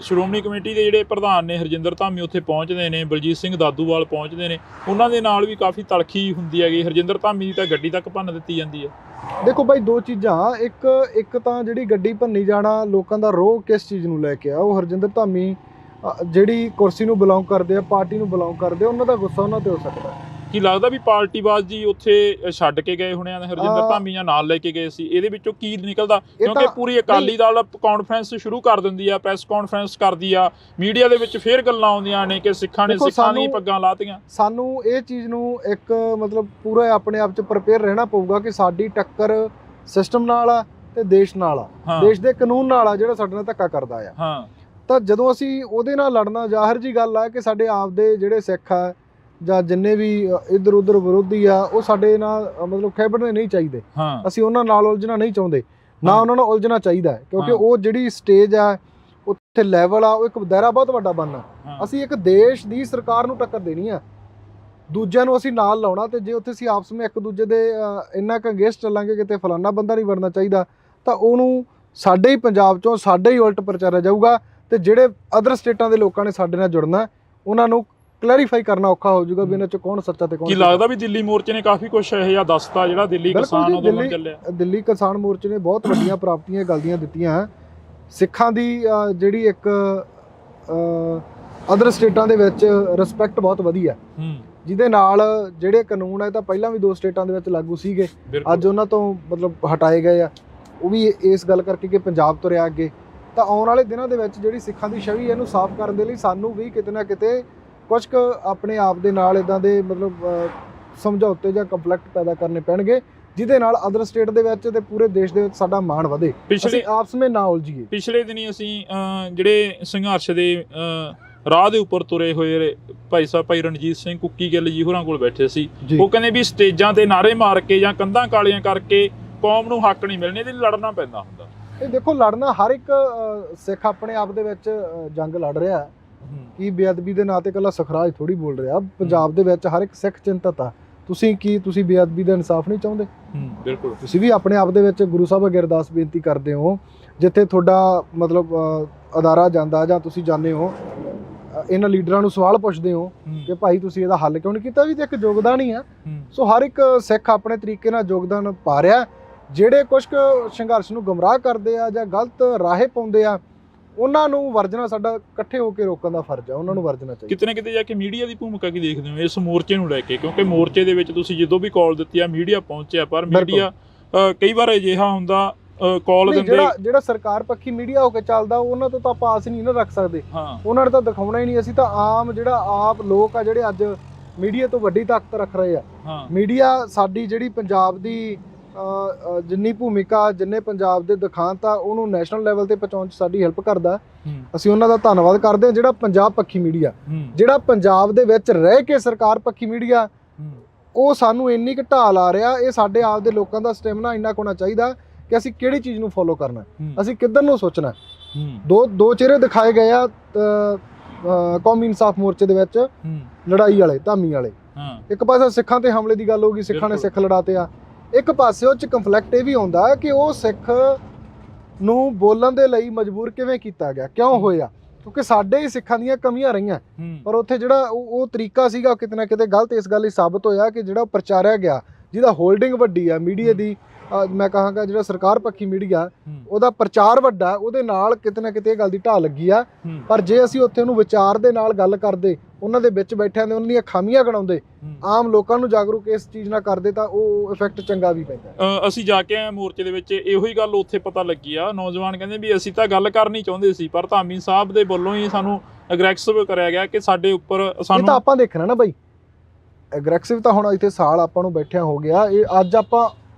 ਸ਼੍ਰੋਮਣੀ ਕਮੇਟੀ ਦੇ ਜਿਹੜੇ ਪ੍ਰਧਾਨ ਨੇ ਹਰਜਿੰਦਰ ਧਾਮੀ ਉੱਥੇ ਪਹੁੰਚਦੇ ਨੇ, ਬਲਜੀਤ ਸਿੰਘ ਦਾਦੂਵਾਲ ਪਹੁੰਚਦੇ ਨੇ, ਉਹਨਾਂ ਦੇ ਨਾਲ ਵੀ ਕਾਫੀ ਤਲਖੀ ਹੁੰਦੀ ਹੈਗੀ। ਹਰਜਿੰਦਰ ਧਾਮੀ ਦੀ ਤਾਂ ਗੱਡੀ ਤੱਕ ਭੰਨ ਦਿੱਤੀ ਜਾਂਦੀ ਹੈ। ਦੇਖੋ ਬਾਈ, ਦੋ ਚੀਜ਼ਾਂ, ਇੱਕ ਤਾਂ ਜਿਹੜੀ ਗੱਡੀ ਭੰਨੀ ਜਾਣਾ, ਲੋਕਾਂ ਦਾ ਰੋਹ ਕਿਸ ਚੀਜ਼ ਨੂੰ ਲੈ ਕੇ ਆ। ਉਹ ਹਰਜਿੰਦਰ ਧਾਮੀ ਜਿਹੜੀ ਕੁਰਸੀ ਨੂੰ ਬਿਲੋਂਗ ਕਰਦੇ ਆ, ਪਾਰਟੀ ਨੂੰ ਬਿਲੋਂਗ ਕਰਦੇ ਆ, ਉਹਨਾਂ ਦਾ ਗੁੱਸਾ ਉਹਨਾਂ ਤੇ ਹੋ ਸਕਦਾ। ਕੀ ਲੱਗਦਾ ਵੀ ਪਾਰਟੀਬਾਜ਼ੀ ਉੱਥੇ ਛੱਡ ਕੇ ਗਏ ਹੋਣੇ ਆ, ਹਰਜਿੰਦਰ ਧਾਮੀ ਜਾਂ ਨਾਲ ਲੈ ਕੇ ਗਏ ਸੀ? ਇਹਦੇ ਵਿੱਚੋਂ ਕੀ ਨਿਕਲਦਾ? ਕਿਉਂਕਿ ਪੂਰੀ ਅਕਾਲੀ ਦਲ ਕਾਨਫਰੰਸ ਸ਼ੁਰੂ ਕਰ ਦਿੰਦੀ ਆ, ਪ੍ਰੈਸ ਕਾਨਫਰੰਸ ਕਰਦੀ ਆ, ਮੀਡੀਆ ਦੇ ਵਿੱਚ ਫੇਰ ਗੱਲਾਂ ਆਉਂਦੀਆਂ ਨੇ ਕਿ ਸਿੱਖਾਂ ਨੇ ਦੀਆਂ ਪੱਗਾਂ ਲਾਤੀਆਂ। ਸਾਨੂੰ ਇਹ ਚੀਜ਼ ਨੂੰ ਇੱਕ ਮਤਲਬ ਪੂਰਾ ਆਪਣੇ ਆਪ 'ਚ ਪ੍ਰਪੇਅਰ ਰਹਿਣਾ ਪਊਗਾ ਕਿ ਸਾਡੀ ਟੱਕਰ ਸਿਸਟਮ ਨਾਲ ਆ ਤੇ ਦੇਸ਼ ਨਾਲ ਆ, ਦੇਸ਼ ਦੇ ਕਾਨੂੰਨ ਨਾਲ ਆ ਜਿਹੜਾ ਸਾਡੇ ਨਾਲ ਧੱਕਾ ਕਰਦਾ ਆ। ਤਾਂ ਜਦੋਂ ਅਸੀਂ ਉਹਦੇ ਨਾਲ ਲੜਨਾ, ਜ਼ਾਹਿਰ ਜੀ ਗੱਲ ਆ ਕਿ ਸਾਡੇ ਆਪ ਦੇ ਜਿਹੜੇ ਸਿੱਖ ਆ ਜਾਂ ਜਿੰਨੇ ਵੀ ਇੱਧਰ ਉੱਧਰ ਵਿਰੋਧੀ ਆ, ਉਹ ਸਾਡੇ ਨਾਲ ਮਤਲਬ ਖੇਬੜਨੇ ਨਹੀਂ ਚਾਹੀਦੇ। ਅਸੀਂ ਉਹਨਾਂ ਨਾਲ ਉਲਝਣਾ ਨਹੀਂ ਚਾਹੁੰਦੇ, ਨਾ ਉਹਨਾਂ ਨਾਲ ਉਲਝਣਾ ਚਾਹੀਦਾ ਹੈ, ਕਿਉਂਕਿ ਉਹ ਜਿਹੜੀ ਸਟੇਜ ਆ, ਉੱਥੇ ਲੈਵਲ ਆ, ਉਹ ਇੱਕ ਦਾਇਰਾ ਬਹੁਤ ਵੱਡਾ ਬਣਨਾ। ਅਸੀਂ ਇੱਕ ਦੇਸ਼ ਦੀ ਸਰਕਾਰ ਨੂੰ ਟੱਕਰ ਦੇਣੀ ਆ, ਦੂਜਿਆਂ ਨੂੰ ਅਸੀਂ ਨਾਲ ਲਾਉਣਾ। ਤੇ ਜੇ ਉੱਥੇ ਅਸੀਂ ਆਪਸ ਵਿੱਚ ਇੱਕ ਦੂਜੇ ਦੇ ਇੰਨਾ ਕੁ ਅਗੇਂਸਟ ਚੱਲਾਂਗੇ ਕਿਤੇ ਫਲਾਨਾ ਬੰਦਾ ਨਹੀਂ ਵੜਨਾ ਚਾਹੀਦਾ, ਤਾਂ ਉਹਨੂੰ ਸਾਡੇ ਹੀ ਪੰਜਾਬ 'ਚੋਂ ਸਾਡੇ ਹੀ ਉਲਟ ਪ੍ਰਚਾਰਿਆ ਜਾਊਗਾ। ਤੇ ਜਿਹੜੇ ਅਦਰ ਸਟੇਟਾਂ ਦੇ ਲੋਕਾਂ ਨੇ ਸਾਡੇ ਨਾਲ ਜੁੜਨਾ, ਉਹਨਾਂ ਨੂੰ ਕਲੈਰੀਫਾਈ ਕਰਨਾ ਔਖਾ ਹੋ ਜਾਊਗਾ ਵੀ ਇਹਨਾਂ 'ਚ ਕੌਣ ਸੱਚਾ ਤੇ ਕੌਣ। ਕੀ ਲੱਗਦਾ ਵੀ ਦਿੱਲੀ ਮੋਰਚੇ ਨੇ ਕਾਫੀ ਕੁਝ ਇਹ ਜਿਹਾ ਦੱਸਤਾ, ਜਿਹੜਾ ਦਿੱਲੀ ਕਿਸਾਨ ਅੰਦੋਲਨ ਚੱਲਿਆ? ਦਿੱਲੀ ਕਿਸਾਨ ਮੋਰਚੇ ਨੇ ਬਹੁਤ ਵੱਡੀਆਂ ਪ੍ਰਾਪਤੀਆਂ ਗਲਤੀਆਂ ਦਿੱਤੀਆਂ। ਸਿੱਖਾਂ ਦੀ ਜਿਹੜੀ ਇੱਕ ਅਦਰ ਸਟੇਟਾਂ ਦੇ ਵਿੱਚ ਰਿਸਪੈਕਟ ਬਹੁਤ ਵਧੀਆ, ਜਿਹਦੇ ਨਾਲ ਜਿਹੜੇ ਕਾਨੂੰਨ ਹੈ ਤਾਂ ਪਹਿਲਾਂ ਵੀ 2 ਸਟੇਟਾਂ ਦੇ ਵਿੱਚ ਲਾਗੂ ਸੀਗੇ, ਅੱਜ ਉਹਨਾਂ ਤੋਂ ਮਤਲਬ ਹਟਾਏ ਗਏ ਆ। ਉਹ ਵੀ ਇਸ ਗੱਲ ਕਰਕੇ ਕਿ ਪੰਜਾਬ ਤੁਰਿਆ ਅੱਗੇ। ਤਾਂ ਆਉਣ ਵਾਲੇ ਦਿਨਾਂ ਦੇ ਵਿੱਚ ਜਿਹੜੀ ਸਿੱਖਾਂ ਦੀ ਛਵੀ ਇਹਨੂੰ ਸਾਫ਼ ਕਰਨ ਦੇ ਲਈ ਸਾਨੂੰ ਵੀ ਕਿਤੇ ਨਾ ਕਿਤੇ ਕੁਝ ਕੁ ਆਪਣੇ ਆਪ ਦੇ ਨਾਲ ਇਦਾਂ ਦੇ ਮਤਲਬ ਸਮਝੌਤੇ ਜਾਂ ਕੰਫਲਿਕਟ ਪੈਦਾ ਕਰਨੇ ਪੈਣਗੇ, ਜਿਹਦੇ ਨਾਲ ਅਦਰ ਸਟੇਟ ਦੇ ਵਿੱਚ ਤੇ ਪੂਰੇ ਦੇਸ਼ ਦੇ ਵਿੱਚ ਸਾਡਾ ਮਾਣ ਵਧੇ, ਅਸੀਂ ਆਪਸ ਵਿੱਚ ਨਾ ਉਲਝੀਏ। ਪਿਛਲੇ ਦਿਨੀ ਅਸੀਂ ਜਿਹੜੇ ਸੰਘਰਸ਼ ਦੇ ਰਾਹ ਦੇ ਉੱਪਰ ਤੁਰੇ ਹੋਏ ਭਾਈ ਰਣਜੀਤ ਸਿੰਘ ਕੁੱਕੀ ਗਿੱਲ ਜੀ ਹੋਰਾਂ ਕੋਲ ਬੈਠੇ ਸੀ। ਉਹ ਕਹਿੰਦੇ ਵੀ ਸਟੇਜਾਂ ਤੇ ਨਾਅਰੇ ਮਾਰ ਕੇ ਜਾਂ ਕੰਧਾਂ ਕਾਲੀਆਂ ਕਰਕੇ ਕੌਮ ਨੂੰ ਹੱਕ ਨਹੀਂ ਮਿਲਣੇ, ਇਹਦੇ ਲਈ ਲੜਨਾ ਪੈਂਦਾ ਹੁੰਦਾ। ਇਹ ਦੇਖੋ, ਲੜਨਾ ਹਰ ਇੱਕ ਸਿੱਖ ਆਪਣੇ ਆਪ ਦੇ ਵਿੱਚ ਜੰਗ ਲੜ ਰਿਹਾ ਹੈ ਕਿ ਬੇਅਦਬੀ ਦੇ ਨਾਂ ਤੇ ਇਕੱਲਾ ਸਖਰਾਜ ਥੋੜੀ ਬੋਲ ਰਿਹਾ। ਪੰਜਾਬ ਦੇ ਵਿੱਚ ਹਰ ਇੱਕ ਸਿੱਖ ਚਿੰਤਤ ਆ। ਤੁਸੀਂ ਬੇਅਦਬੀ ਦਾ ਇਨਸਾਫ ਨਹੀਂ ਚਾਹੁੰਦੇ? ਬਿਲਕੁਲ। ਤੁਸੀਂ ਵੀ ਆਪਣੇ ਆਪ ਦੇ ਵਿੱਚ ਗੁਰੂ ਸਾਹਿਬ ਅੱਗੇ ਅਰਦਾਸ ਬੇਨਤੀ ਕਰਦੇ ਹੋ, ਜਿੱਥੇ ਤੁਹਾਡਾ ਮਤਲਬ ਅਦਾਰਾ ਜਾਂਦਾ ਜਾਂ ਤੁਸੀਂ ਜਾਂਦੇ ਹੋ, ਇਹਨਾਂ ਲੀਡਰਾਂ ਨੂੰ ਸਵਾਲ ਪੁੱਛਦੇ ਹੋ ਕਿ ਭਾਈ ਤੁਸੀਂ ਇਹਦਾ ਹੱਲ ਕਿਉਂ ਨਹੀਂ ਕੀਤਾ? ਵੀ ਤੇ ਇੱਕ ਯੋਗਦਾਨ ਹੀ ਆ। ਸੋ ਹਰ ਇੱਕ ਸਿੱਖ ਆਪਣੇ ਤਰੀਕੇ ਨਾਲ ਯੋਗਦਾਨ ਪਾ ਰਿਹਾ। ਜਿਹੜੇ ਕੁਝ ਸੰਘਰਸ਼ ਨੂੰ ਗੁੰਮਰਾਹ ਕਰਦੇ ਆ ਜਾਂ ਗਲਤ ਰਾਹੇ ਪਾਉਂਦੇ ਆ, ਉਹਨਾਂ ਨੂੰ ਵਰਜਣਾ ਸਾਡਾ ਇਕੱਠੇ ਹੋ ਕੇ ਰੋਕਣ ਦਾ ਫਰਜ਼ ਆ। ਉਹਨਾਂ ਨੂੰ ਵਰਜਣਾ ਚਾਹੀਦਾ। ਕਿਤੇ ਨਾ ਕਿਤੇ ਜਾ ਕੇ ਮੀਡੀਆ ਦੀ ਭੂਮਿਕਾ ਕੀ ਦੇਖਦੇ ਹੋ ਇਸ ਮੋਰਚੇ ਨੂੰ ਲੈ ਕੇ? ਕਿਉਂਕਿ ਮੋਰਚੇ ਦੇ ਵਿੱਚ ਤੁਸੀਂ ਜਦੋਂ ਵੀ ਕਾਲ ਦਿੱਤੀ ਆ, ਮੀਡੀਆ ਪਹੁੰਚਿਆ, ਪਰ ਮੀਡੀਆ ਕਈ ਵਾਰ ਅਜਿਹਾ ਹੁੰਦਾ ਕਾਲ ਦਿੰਦੇ, ਜਿਹੜਾ ਸਰਕਾਰ ਪੱਖੀ ਮੀਡੀਆ ਹੋ ਕੇ ਚੱਲਦਾ, ਉਹਨਾਂ ਤੋਂ ਤਾਂ ਆਪਾਂ ਆਸ ਨਹੀਂ ਨਾ ਰੱਖ ਸਕਦੇ। ਉਹਨਾਂ ਨੇ ਤਾਂ ਦਿਖਾਉਣਾ ਹੀ ਨਹੀਂ। ਅਸੀਂ ਤਾਂ ਆਮ ਜਿਹੜਾ ਆਪ ਲੋਕ ਆ ਜਿਹੜੇ ਅੱਜ ਮੀਡੀਆ ਤੋਂ ਵੱਡੀ ਤਾਕਤ ਰੱਖ ਰਹੇ ਆ। ਮੀਡੀਆ ਸਾਡੀ ਜਿਹੜੀ ਪੰਜਾਬ ਦੀ ਜਿੰਨੀ ਭੂਮਿਕਾ, ਜਿੰਨੇ ਪੰਜਾਬ ਦੇ ਦਿਖਾਂਤ ਆ, ਉਹਨੂੰ ਨੈਸ਼ਨਲ ਲੈਵਲ ਤੇ ਪਹੁੰਚਾਉਣ 'ਚ ਸਾਡੀ ਹੈਲਪ ਕਰਦਾ। ਅਸੀਂ ਉਹਨਾਂ ਦਾ ਧੰਨਵਾਦ ਕਰਦੇ ਹਾਂ। ਜਿਹੜਾ ਪੰਜਾਬ ਪੱਖੀ ਮੀਡੀਆ, ਜਿਹੜਾ ਪੰਜਾਬ ਦੇ ਵਿੱਚ ਰਹਿ ਕੇ ਸਰਕਾਰ ਪੱਖੀ ਮੀਡੀਆ, ਉਹ ਸਾਨੂੰ ਇੰਨੀ ਕੁ ਢਾਲ ਆ ਰਿਹਾ। ਇਹ ਸਾਡੇ ਆਪ ਦੇ ਲੋਕਾਂ ਦਾ ਸਟੈਮਿਨਾ ਇੰਨਾ ਕੁ ਹੋਣਾ ਚਾਹੀਦਾ ਕਿ ਅਸੀਂ ਕਿਹੜੀ ਚੀਜ਼ ਨੂੰ ਫੋਲੋ ਕਰਨਾ, ਅਸੀਂ ਕਿੱਧਰ ਨੂੰ ਸੋਚਣਾ। ਦੋ ਚਿਹਰੇ ਦਿਖਾਏ ਗਏ ਆ ਕੌਮੀ ਇਨਸਾਫ ਮੋਰਚੇ ਦੇ ਵਿੱਚ, ਲੜਾਈ ਵਾਲੇ, ਧਾਮੀ ਵਾਲੇ। ਇੱਕ ਪਾਸੇ ਸਿੱਖਾਂ ਤੇ ਹਮਲੇ ਦੀ ਗੱਲ ਹੋਊਗੀ, ਸਿੱਖਾਂ ਨੇ ਸਿੱਖ ਲੜਾਤੇ ਆ। ਇੱਕ ਪਾਸੇ ਉਹ 'ਚ ਕੰਫਲਿਕਟ ਇਹ ਵੀ ਆਉਂਦਾ ਕਿ ਉਹ ਸਿੱਖ ਨੂੰ ਬੋਲਣ ਦੇ ਲਈ ਮਜਬੂਰ ਕਿਵੇਂ ਕੀਤਾ ਗਿਆ, ਕਿਉਂ ਹੋਇਆ? ਕਿਉਂਕਿ ਸਾਡੇ ਹੀ ਸਿੱਖਾਂ ਦੀਆਂ ਕਮੀਆਂ ਰਹੀਆਂ, ਪਰ ਉੱਥੇ ਜਿਹੜਾ ਉਹ ਤਰੀਕਾ ਸੀਗਾ, ਕਿਤੇ ਨਾ ਕਿਤੇ ਗਲਤ ਇਸ ਗੱਲ ਲਈ ਸਾਬਤ ਹੋਇਆ ਕਿ ਜਿਹੜਾ ਪ੍ਰਚਾਰਿਆ ਗਿਆ, ਜਿਹਦਾ ਹੋਲਡਿੰਗ ਵੱਡੀ ਆ ਮੀਡੀਆ ਦੀ, ਮੈਂ ਕਹਾਂਗਾ ਜਿਹੜਾ ਸਰਕਾਰ ਪੱਖੀ ਮੀਡੀਆ ਉਹਦਾ ਪ੍ਰਚਾਰ ਵੱਡਾ, ਉਹਦੇ ਨਾਲ ਕਿਤੇ ਨਾ ਕਿਤੇ ਇਹ ਗੱਲ ਦੀ ਢਾਹ ਲੱਗੀ ਆ। ਪਰ ਜੇ ਅਸੀਂ ਉੱਥੇ ਉਹਨੂੰ ਵਿਚਾਰ ਦੇ ਨਾਲ ਗੱਲ ਕਰਦੇ, ਉਹਨਾਂ ਦੇ ਵਿੱਚ ਬੈਠਿਆਂ ਦੇ ਉਹਨਾਂ ਦੀਆਂ ਖਾਮੀਆਂ ਗਣਾਉਂਦੇ, ਆਮ ਲੋਕਾਂ ਨੂੰ ਜਾਗਰੂਕ ਇਸ ਚੀਜ਼ ਨਾਲ ਕਰਦੇ, ਤਾਂ ਉਹ ਇਫੈਕਟ ਚੰਗਾ ਵੀ ਪੈਂਦਾ। ਅਸੀਂ ਜਾ ਕੇ ਆਏ ਮੋਰਚੇ ਦੇ ਵਿੱਚ, ਇਹੋ ਹੀ ਗੱਲ ਉੱਥੇ ਪਤਾ ਲੱਗੀ ਆ। ਨੌਜਵਾਨ ਕਹਿੰਦੇ ਵੀ ਅਸੀਂ ਤਾਂ ਗੱਲ ਕਰਨੀ ਚਾਹੁੰਦੇ ਸੀ, ਪਰ ਧਾਮੀ ਸਾਹਿਬ ਦੇ ਵੱਲੋਂ ਹੀ ਸਾਨੂੰ ਅਗਰੈਸਿਵ ਕਰਿਆ ਗਿਆ ਕਿ ਸਾਡੇ ਉੱਪਰ ਇਹ ਤਾਂ ਆਪਾਂ ਦੇਖਣਾ ਨਾ ਬਾਈ, ਐਗਰੈਸਿਵ ਤਾਂ ਹੁਣ ਇੱਥੇ ਸਾਲ ਆਪਾਂ ਨੂੰ ਬੈਠਿਆਂ ਹੋ ਗਿਆ, ਇਹ ਅੱਜ ਆਪਾਂ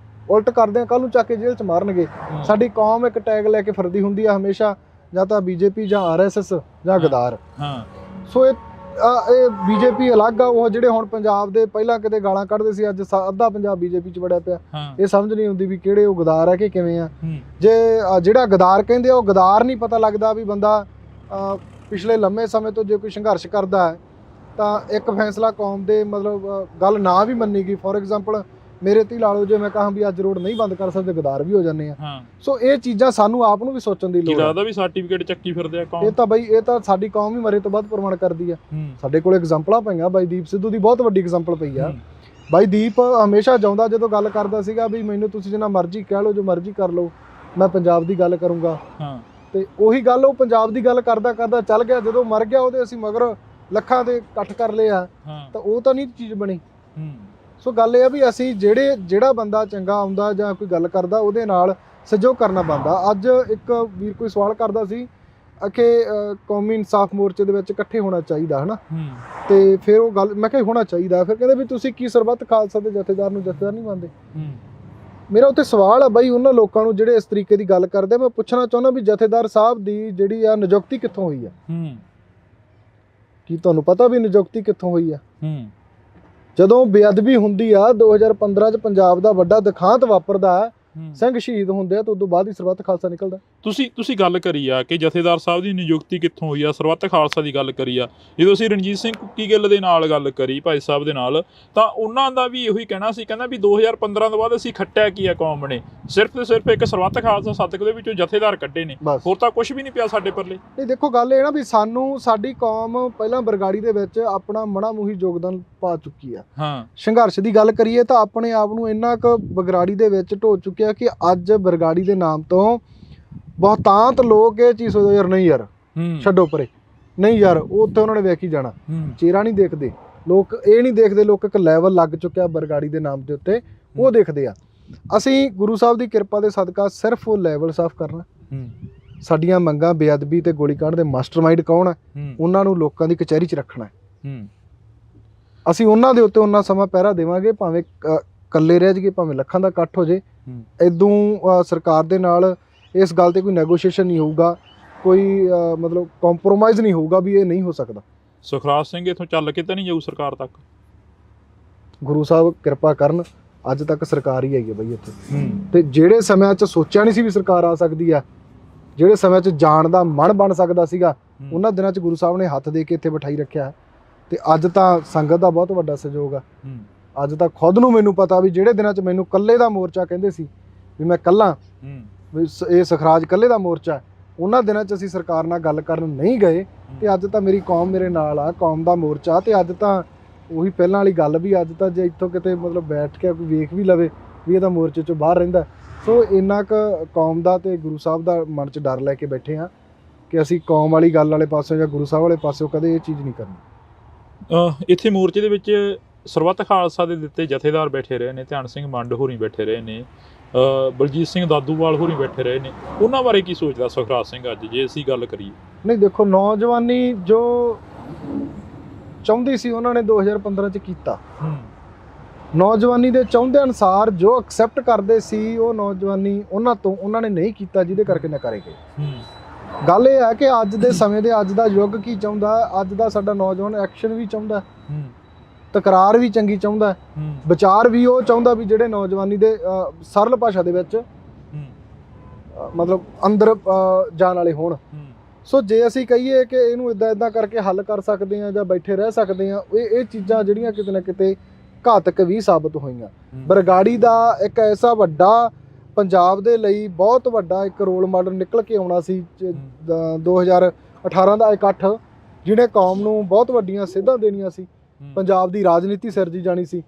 ਉਲਟ ਕਰਦੇ ਆ, ਕੱਲ ਨੂੰ ਚੱਕ ਕੇ ਜੇਲ੍ਹ 'ਚ ਮਾਰਨਗੇ। ਸਾਡੀ ਕੌਮ ਇੱਕ ਟੈਗ ਲੈ ਕੇ ਫਿਰਦੀ ਹੁੰਦੀ ਆ ਹਮੇਸ਼ਾ, ਜਾਂ ਤਾਂ ਬੀਜੇਪੀ ਜਾਂ RSS ਜਾਂ ਗਦਾਰ। ਸੋ ਇਹ ਬੀਜੇਪੀ ਅਲੱਗ ਆ, ਉਹ ਜਿਹੜੇ ਹੁਣ ਪੰਜਾਬ ਦੇ ਪਹਿਲਾਂ ਕਿਤੇ ਗਾਲਾਂ ਕੱਢਦੇ ਸੀ, ਅੱਜ ਅੱਧਾ ਪੰਜਾਬ ਬੀਜੇਪੀ 'ਚ ਵੜਿਆ ਪਿਆ। ਇਹ ਸਮਝ ਨਹੀਂ ਆਉਂਦੀ ਵੀ ਕਿਹੜੇ ਉਹ ਗਦਾਰ ਆ ਕਿ ਕਿਵੇਂ ਆ। ਜੇ ਜਿਹੜਾ ਗਦਾਰ ਕਹਿੰਦੇ ਆ, ਉਹ ਗਦਾਰ ਨਹੀਂ ਪਤਾ ਲੱਗਦਾ ਵੀ ਬੰਦਾ ਪਿਛਲੇ ਲੰਮੇ ਸਮੇਂ ਤੋਂ ਜੇ ਕੋਈ ਸੰਘਰਸ਼ ਕਰਦਾ ਹੈ ਤਾਂ ਇੱਕ ਫੈਸਲਾ ਕੌਮ ਦੇ ਮਤਲਬ ਗੱਲ ਨਾ ਵੀ ਮੰਨੀ ਗਈ। ਫੋਰ ਐਗਜ਼ਾਮਪਲ ਮੇਰੇ ਤੇ ਲਾ ਲਓ, ਜੇ ਮੈਂ ਕਹਾਂ ਵੀ ਅੱਜ ਰੋਡ ਨਹੀਂ ਬੰਦ ਕਰ ਸਕਦੇ, ਗਦਾਰ ਵੀ ਹੋ ਜਾਂਦੇ ਆ। ਸੋ ਇਹ ਚੀਜ਼ਾਂ ਸਾਨੂੰ ਆਪ ਨੂੰ ਵੀ ਸੋਚਣ ਦੀ ਲੋੜ ਹੈ। ਲੱਗਦਾ ਵੀ ਸਰਟੀਫਿਕੇਟ ਚੱਕੀ ਫਿਰਦੇ ਆ ਕੌਮ। ਇਹ ਤਾਂ ਬਈ, ਇਹ ਤਾਂ ਸਾਡੀ ਕੌਮ ਹੀ ਮਰੇ ਤੋਂ ਬਾਅਦ ਪ੍ਰਮਾਣ ਕਰਦੀ ਆ। ਸਾਡੇ ਕੋਲ ਐਗਜ਼ਾਮਪਲਾਂ ਪਈਆਂ, ਬਾਈ ਦੀਪ ਸਿੱਧੂ ਦੀ ਬਹੁਤ ਵੱਡੀ ਐਗਜ਼ਾਮਪਲ ਪਈ ਆ। ਬਾਈ ਦੀਪ ਹਮੇਸ਼ਾ ਚਾਹੁੰਦਾ, ਜਦੋਂ ਗੱਲ ਕਰਦਾ ਸੀਗਾ ਵੀ ਮੈਨੂੰ ਤੁਸੀਂ ਜਿੰਨਾ ਮਰਜ਼ੀ ਕਹਿ ਲਓ, ਜੋ ਮਰਜ਼ੀ ਕਰ ਲਓ, ਮੈਂ ਪੰਜਾਬ ਦੀ ਗੱਲ ਕਰੂੰਗਾ। ਤੇ ਉਹੀ ਗੱਲ ਉਹ ਪੰਜਾਬ ਦੀ ਗੱਲ ਕਰਦਾ ਕਰਦਾ ਚੱਲ ਗਿਆ, ਜਦੋਂ ਮਰ ਗਿਆ ਉਹਦੇ ਅਸੀਂ ਮਗਰ ਲੱਖਾਂ ਦੇ ਇਕੱਠ ਕਰ ਲਏ ਆ, ਤਾਂ ਉਹ ਤਾਂ ਨਹੀਂ ਚੀਜ਼ ਬਣੀ। ਸੋ ਗੱਲ ਇਹ ਆ ਵੀ ਅਸੀਂ ਜਿਹੜਾ ਬੰਦਾ ਚੰਗਾ ਆਉਂਦਾ ਜਾਂ ਕੋਈ ਗੱਲ ਕਰਦਾ, ਉਹਦੇ ਨਾਲ ਸਹਿਯੋਗ ਕਰਨਾ ਬਣਦਾ। ਅੱਜ ਇੱਕ ਵੀਰ ਕੋਈ ਸਵਾਲ ਕਰਦਾ ਸੀ ਕਿ ਕੌਮੀ ਇਨਸਾਫ ਮੋਰਚੇ ਦੇ ਵਿੱਚ ਇਕੱਠੇ ਹੋਣਾ ਚਾਹੀਦਾ, ਹਨਾ। ਤੇ ਫਿਰ ਉਹ ਗੱਲ ਮੈਂ ਕਿਹਾ ਹੋਣਾ ਚਾਹੀਦਾ। ਫਿਰ ਕਹਿੰਦੇ ਵੀ ਤੁਸੀਂ ਕੀ ਸਰਬੱਤ ਖਾਲਸਾ ਦੇ ਜਥੇਦਾਰ ਨੂੰ ਜਥੇਦਾਰ ਨਹੀਂ ਮੰਨਦੇ? ਮੇਰਾ ਉੱਥੇ ਸਵਾਲ ਆ ਬਾਈ ਉਹਨਾਂ ਲੋਕਾਂ ਨੂੰ ਜਿਹੜੇ ਇਸ ਤਰੀਕੇ ਦੀ ਗੱਲ ਕਰਦੇ, ਮੈਂ ਪੁੱਛਣਾ ਚਾਹੁੰਦਾ ਵੀ ਜਥੇਦਾਰ ਸਾਹਿਬ ਦੀ ਜਿਹੜੀ ਆ ਨਿਯੁਕਤੀ ਕਿੱਥੋਂ ਹੋਈ ਆ? ਕੀ ਤੁਹਾਨੂੰ ਪਤਾ ਵੀ ਨਿਯੁਕਤੀ ਕਿੱਥੋਂ ਹੋਈ ਆ? ਜਦੋਂ ਬੇਅਦਬੀ ਹੁੰਦੀ ਆ 2015 ਚ ਪੰਜਾਬ ਦਾ ਵੱਡਾ ਦਿਖਾਂਤ ਵਾਪਰਦਾ, ਸਿੰਘ ਸ਼ਹੀਦ ਹੁੰਦੇ ਆ, ਤਾਂ ਉਦੋਂ ਬਾਅਦ ਹੀ ਸਰਬੱਤ ਖਾਲਸਾ ਨਿਕਲਦਾ। ਤੁਸੀਂ ਗੱਲ ਕਰੀ ਆ ਕਿ ਜਥੇਦਾਰ ਸਾਹਿਬ ਦੀ ਨਿਯੁਕਤੀ ਕਿੱਥੋਂ ਹੋਈ ਆ, ਸਰਬੱਤ ਖਾਲਸਾ ਦੀ ਗੱਲ ਕਰੀ ਆ। ਜਦੋਂ ਅਸੀਂ ਰਣਜੀਤ ਸਿੰਘ ਕੁੱਕੀ ਗਿੱਲ ਦੇ ਨਾਲ ਗੱਲ ਕਰੀ, ਭਾਈ ਸਾਹਿਬ ਦੇ ਨਾਲ, ਤਾਂ ਉਹਨਾਂ ਦਾ ਵੀ ਇਹੋ ਹੀ ਕਹਿਣਾ ਸੀ, ਕਹਿੰਦਾ ਵੀ 2015 ਤੋਂ ਬਾਅਦ ਅਸੀਂ ਖੱਟਿਆ ਕੀ ਆ ਕੌਮ ਨੇ, ਸਿਰਫ ਤੇ ਸਿਰਫ ਇੱਕ ਸਰਬੱਤ ਖਾਲਸਾ ਸਦਕ ਦੇ ਵਿੱਚੋਂ ਜਥੇਦਾਰ ਕੱਢੇ ਨੇ, ਹੋਰ ਤਾਂ ਕੁਝ ਵੀ ਨਹੀਂ ਪਿਆ ਸਾਡੇ ਪੱਲੇ। ਨਹੀਂ ਦੇਖੋ ਗੱਲ ਇਹ ਨਾ ਵੀ ਸਾਡੀ ਕੌਮ ਪਹਿਲਾਂ ਬਰਗਾੜੀ ਦੇ ਵਿੱਚ ਆਪਣਾ ਮਣਾ ਮੂਹੀ ਯੋਗਦਾਨ ਪਾ ਚੁੱਕੀ ਆ। ਸੰਘਰਸ਼ ਦੀ ਗੱਲ ਕਰੀਏ ਤਾਂ ਆਪਣੇ ਆਪ ਨੂੰ ਇੰਨਾ ਕੁ ਬਰਗਾੜੀ ਦੇ ਵਿੱਚ ਢੋ ਚੁੱਕਿਆ ਕਿ ਅੱਜ ਬਰਗਾੜੀ ਦੇ ਨਾਮ ਤੋਂ ਬਹੁਤਾਂਤ ਲੋਕ ਇਹ ਚੀਜ਼ ਸੋਚਦੇ, ਯਾਰ ਨਹੀਂ ਯਾਰ ਛੱਡੋ ਪਰੇ, ਨਹੀਂ ਯਾਰ ਉਹ ਉੱਥੇ ਉਹਨਾਂ ਨੇ ਵੇਖ ਹੀ ਜਾਣਾ, ਚਿਹਰਾ ਨਹੀਂ ਦੇਖਦੇ ਲੋਕ, ਇਹ ਨਹੀਂ ਦੇਖਦੇ ਲੋਕ ਇੱਕ ਲੈਵਲ ਲੱਗ ਚੁੱਕਿਆ ਬਰਗਾੜੀ ਦੇ ਨਾਮ ਦੇ ਉੱਤੇ, ਉਹ ਦੇਖਦੇ ਆ। ਅਸੀਂ ਗੁਰੂ ਸਾਹਿਬ ਦੀ ਕਿਰਪਾ ਦੇ ਸਦਕਾ ਸਿਰਫ ਉਹ ਲੈਵਲ ਸਾਫ਼ ਕਰਨਾ। ਸਾਡੀਆਂ ਮੰਗਾਂ ਬੇਅਦਬੀ ਤੇ ਗੋਲੀकांड ਦੇ ਮਾਸਟਰਮਾਈਂਡ ਕੌਣ ਹੈ, ਉਹਨਾਂ ਨੂੰ ਲੋਕਾਂ ਦੀ ਕਚਹਿਰੀ 'ਚ ਰੱਖਣਾ। ਅਸੀਂ ਉਹਨਾਂ ਦੇ ਉੱਤੇ ਉਹਨਾਂ ਸਮਾਂ ਪਹਿਰਾ ਦੇਵਾਂਗੇ, ਭਾਵੇਂ ਇਕੱਲੇ ਰਹਿ ਜਾਈਏ, ਭਾਵੇਂ ਲੱਖਾਂ ਦਾ ਇਕੱਠ ਹੋ ਜੇ। ਇਦੋਂ ਸਰਕਾਰ ਦੇ ਨਾਲ ਇਸ ਗੱਲ ਤੇ ਕੋਈ ਨੈਗੋਸ਼ੀਏਸ਼ਨ ਨਹੀਂ ਹੋਊਗਾ, ਕੋਈ ਮਤਲਬ ਕੰਪਰੋਮਾਈਜ਼ ਨਹੀਂ ਹੋਊਗਾ ਵੀ ਇਹ ਨਹੀਂ ਹੋ ਸਕਦਾ। ਸੁਖਰਾਜ ਸਿੰਘ ਇੱਥੋਂ ਚੱਲ ਕੇ ਤਾਂ ਨਹੀਂ ਜਾਊ ਸਰਕਾਰ ਤੱਕ? ਗੁਰੂ ਸਾਹਿਬ ਕਿਰਪਾ ਕਰਨ, ਅੱਜ ਤੱਕ ਸਰਕਾਰ ਹੀ ਆਈ ਹੈ ਬਈ ਇੱਥੇ। ਤੇ ਜਿਹੜੇ ਸਮਿਆਂ 'ਚ ਸੋਚਿਆ ਨਹੀਂ ਸੀ ਵੀ ਸਰਕਾਰ ਆ ਸਕਦੀ ਆ, ਜਿਹੜੇ ਸਮਿਆਂ 'ਚ ਜਾਣ ਦਾ ਮਨ ਬਣ ਸਕਦਾ ਸੀਗਾ, ਉਹਨਾਂ ਦਿਨਾਂ 'ਚ ਗੁਰੂ ਸਾਹਿਬ ਨੇ ਹੱਥ ਦੇ ਕੇ ਇੱਥੇ ਬਿਠਾਈ ਰੱਖਿਆ। ਤੇ ਅੱਜ ਤਾਂ ਸੰਗਤ ਦਾ ਬਹੁਤ ਵੱਡਾ ਸਹਿਯੋਗ ਆ। ਅੱਜ ਤਾਂ ਖੁਦ ਨੂੰ ਮੈਨੂੰ ਪਤਾ ਵੀ ਜਿਹੜੇ ਦਿਨਾਂ 'ਚ ਮੈਨੂੰ ਇਕੱਲੇ ਦਾ ਮੋਰਚਾ ਕਹਿੰਦੇ ਸੀ ਵੀ ਮੈਂ ਇਕੱਲਾ, ਵੀ ਇਹ ਸੁਖਰਾਜ ਇਕੱਲੇ ਦਾ ਮੋਰਚਾ, ਉਹਨਾਂ ਦਿਨਾਂ 'ਚ ਅਸੀਂ ਸਰਕਾਰ ਨਾਲ ਗੱਲ ਕਰਨ ਨਹੀਂ ਗਏ। ਤੇ ਅੱਜ ਤਾਂ ਮੇਰੀ ਕੌਮ ਮੇਰੇ ਨਾਲ ਆ, ਕੌਮ ਦਾ ਮੋਰਚਾ। ਤੇ ਅੱਜ ਤਾਂ ਉਹੀ ਪਹਿਲਾਂ ਵਾਲੀ ਗੱਲ ਵੀ, ਅੱਜ ਤਾਂ ਜੇ ਇੱਥੋਂ ਕਿਤੇ ਮਤਲਬ ਬੈਠ ਕੇ ਕੋਈ ਵੇਖ ਵੀ ਲਵੇ ਵੀ ਇਹਦਾ ਮੋਰਚੇ 'ਚੋਂ ਬਾਹਰ ਰਹਿੰਦਾ। ਸੋ ਇੰਨਾ ਕੁ ਕੌਮ ਦਾ ਤੇ ਗੁਰੂ ਸਾਹਿਬ ਦਾ ਮਨ 'ਚ ਡਰ ਲੈ ਕੇ ਬੈਠੇ ਹਾਂ ਕਿ ਅਸੀਂ ਕੌਮ ਵਾਲੀ ਗੱਲ ਵਾਲੇ ਪਾਸਿਓਂ ਜਾਂ ਗੁਰੂ ਸਾਹਿਬ ਵਾਲੇ ਪਾਸਿਓਂ ਕਦੇ ਇਹ ਚੀਜ਼ ਨਹੀਂ ਕਰਨੀ। ਇੱਥੇ ਮੋਰਚੇ ਦੇ ਵਿੱਚ ਸਰਬੱਤ ਖਾਲਸਾ ਦੇ ਦਿੱਤੇ ਜਥੇਦਾਰ ਬੈਠੇ ਰਹੇ ਨੇ, ਧਿਆਨ ਸਿੰਘ ਮੰਡ ਹੋਰੀ ਬੈਠੇ ਰਹੇ ਨੇ, ਬਲਜੀਤ ਸਿੰਘ ਦਾਦੂਵਾਲ ਹੋਰੀ ਬੈਠੇ ਰਹੇ ਨੇ, ਉਹਨਾਂ ਬਾਰੇ ਕੀ ਸੋਚਦਾ ਸੁਖਰਾਜ ਸਿੰਘ ਅੱਜ, ਜੇ ਅਸੀਂ ਗੱਲ ਕਰੀਏ? ਨਹੀਂ ਦੇਖੋ, ਨੌਜਵਾਨੀ ਜੋ ਚਾਹੁੰਦੀ ਸੀ ਉਹਨਾਂ ਨੇ 2015 ਚ ਕੀਤਾ। ਨੌਜਵਾਨੀ ਦੇ ਚਾਹੁੰਦੇ ਅਨੁਸਾਰ ਜੋ ਐਕਸੈਪਟ ਕਰਦੇ ਸੀ ਉਹ ਨੌਜਵਾਨੀ ਉਹਨਾਂ ਨੇ ਨਹੀਂ ਕੀਤਾ, ਜਿਹਦੇ ਕਰਕੇ ਨਕਾਰੇ ਗਏ। ਗੱਲ ਇਹ ਹੈ ਕਿ ਅੱਜ ਦੇ ਸਮੇਂ ਦੇ ਅੱਜ ਦਾ ਯੁੱਗ ਕੀ ਚਾਹੁੰਦਾ, ਅੱਜ ਦਾ ਸਾਡਾ ਨੌਜਵਾਨ ਐਕਸ਼ਨ ਵੀ ਚਾਹੁੰਦਾ, ਤਕਰਾਰ ਵੀ ਚੰਗੀ ਚਾਹੁੰਦਾ, ਵਿਚਾਰ ਵੀ ਉਹ ਚਾਹੁੰਦਾ ਵੀ ਜਿਹੜੇ ਨੌਜਵਾਨੀ ਦੇ ਸਰਲ ਭਾਸ਼ਾ ਦੇ ਵਿੱਚ ਮਤਲਬ ਅੰਦਰ ਜਾਣ ਵਾਲੇ ਹੋਣ। ਸੋ ਜੇ ਅਸੀਂ ਕਹੀਏ ਕਿ ਇਹਨੂੰ ਇਦਾਂ ਕਰਕੇ ਹੱਲ ਕਰ ਸਕਦੇ ਹਾਂ ਜਾਂ ਬੈਠੇ ਰਹਿ ਸਕਦੇ ਹਾਂ, ਇਹ ਚੀਜ਼ਾਂ ਜਿਹੜੀਆਂ ਕਿਤੇ ਨਾ ਕਿਤੇ ਘਾਤਕ ਵੀ ਸਾਬਤ ਹੋਈਆਂ। ਬਰਗਾੜੀ ਦਾ ਇੱਕ ਐਸਾ ਵੱਡਾ ਪੰਜਾਬ ਦੇ ਲਈ ਬਹੁਤ ਵੱਡਾ ਇੱਕ ਰੋਲ ਮਾਡਲ ਨਿਕਲ ਕੇ ਆਉਣਾ ਸੀ 2018 ਦਾ ਇਕੱਠ, ਜਿਹਨੇ ਕੌਮ ਨੂੰ ਬਹੁਤ ਵੱਡੀਆਂ ਸੇਧਾਂ ਦੇਣੀਆਂ ਸੀ। ਪੰਜਾਬ ਦੀ ਰਾਜਨੀਤੀ ਸਿਰਜੀ ਜਾਣੀ ਸੀ,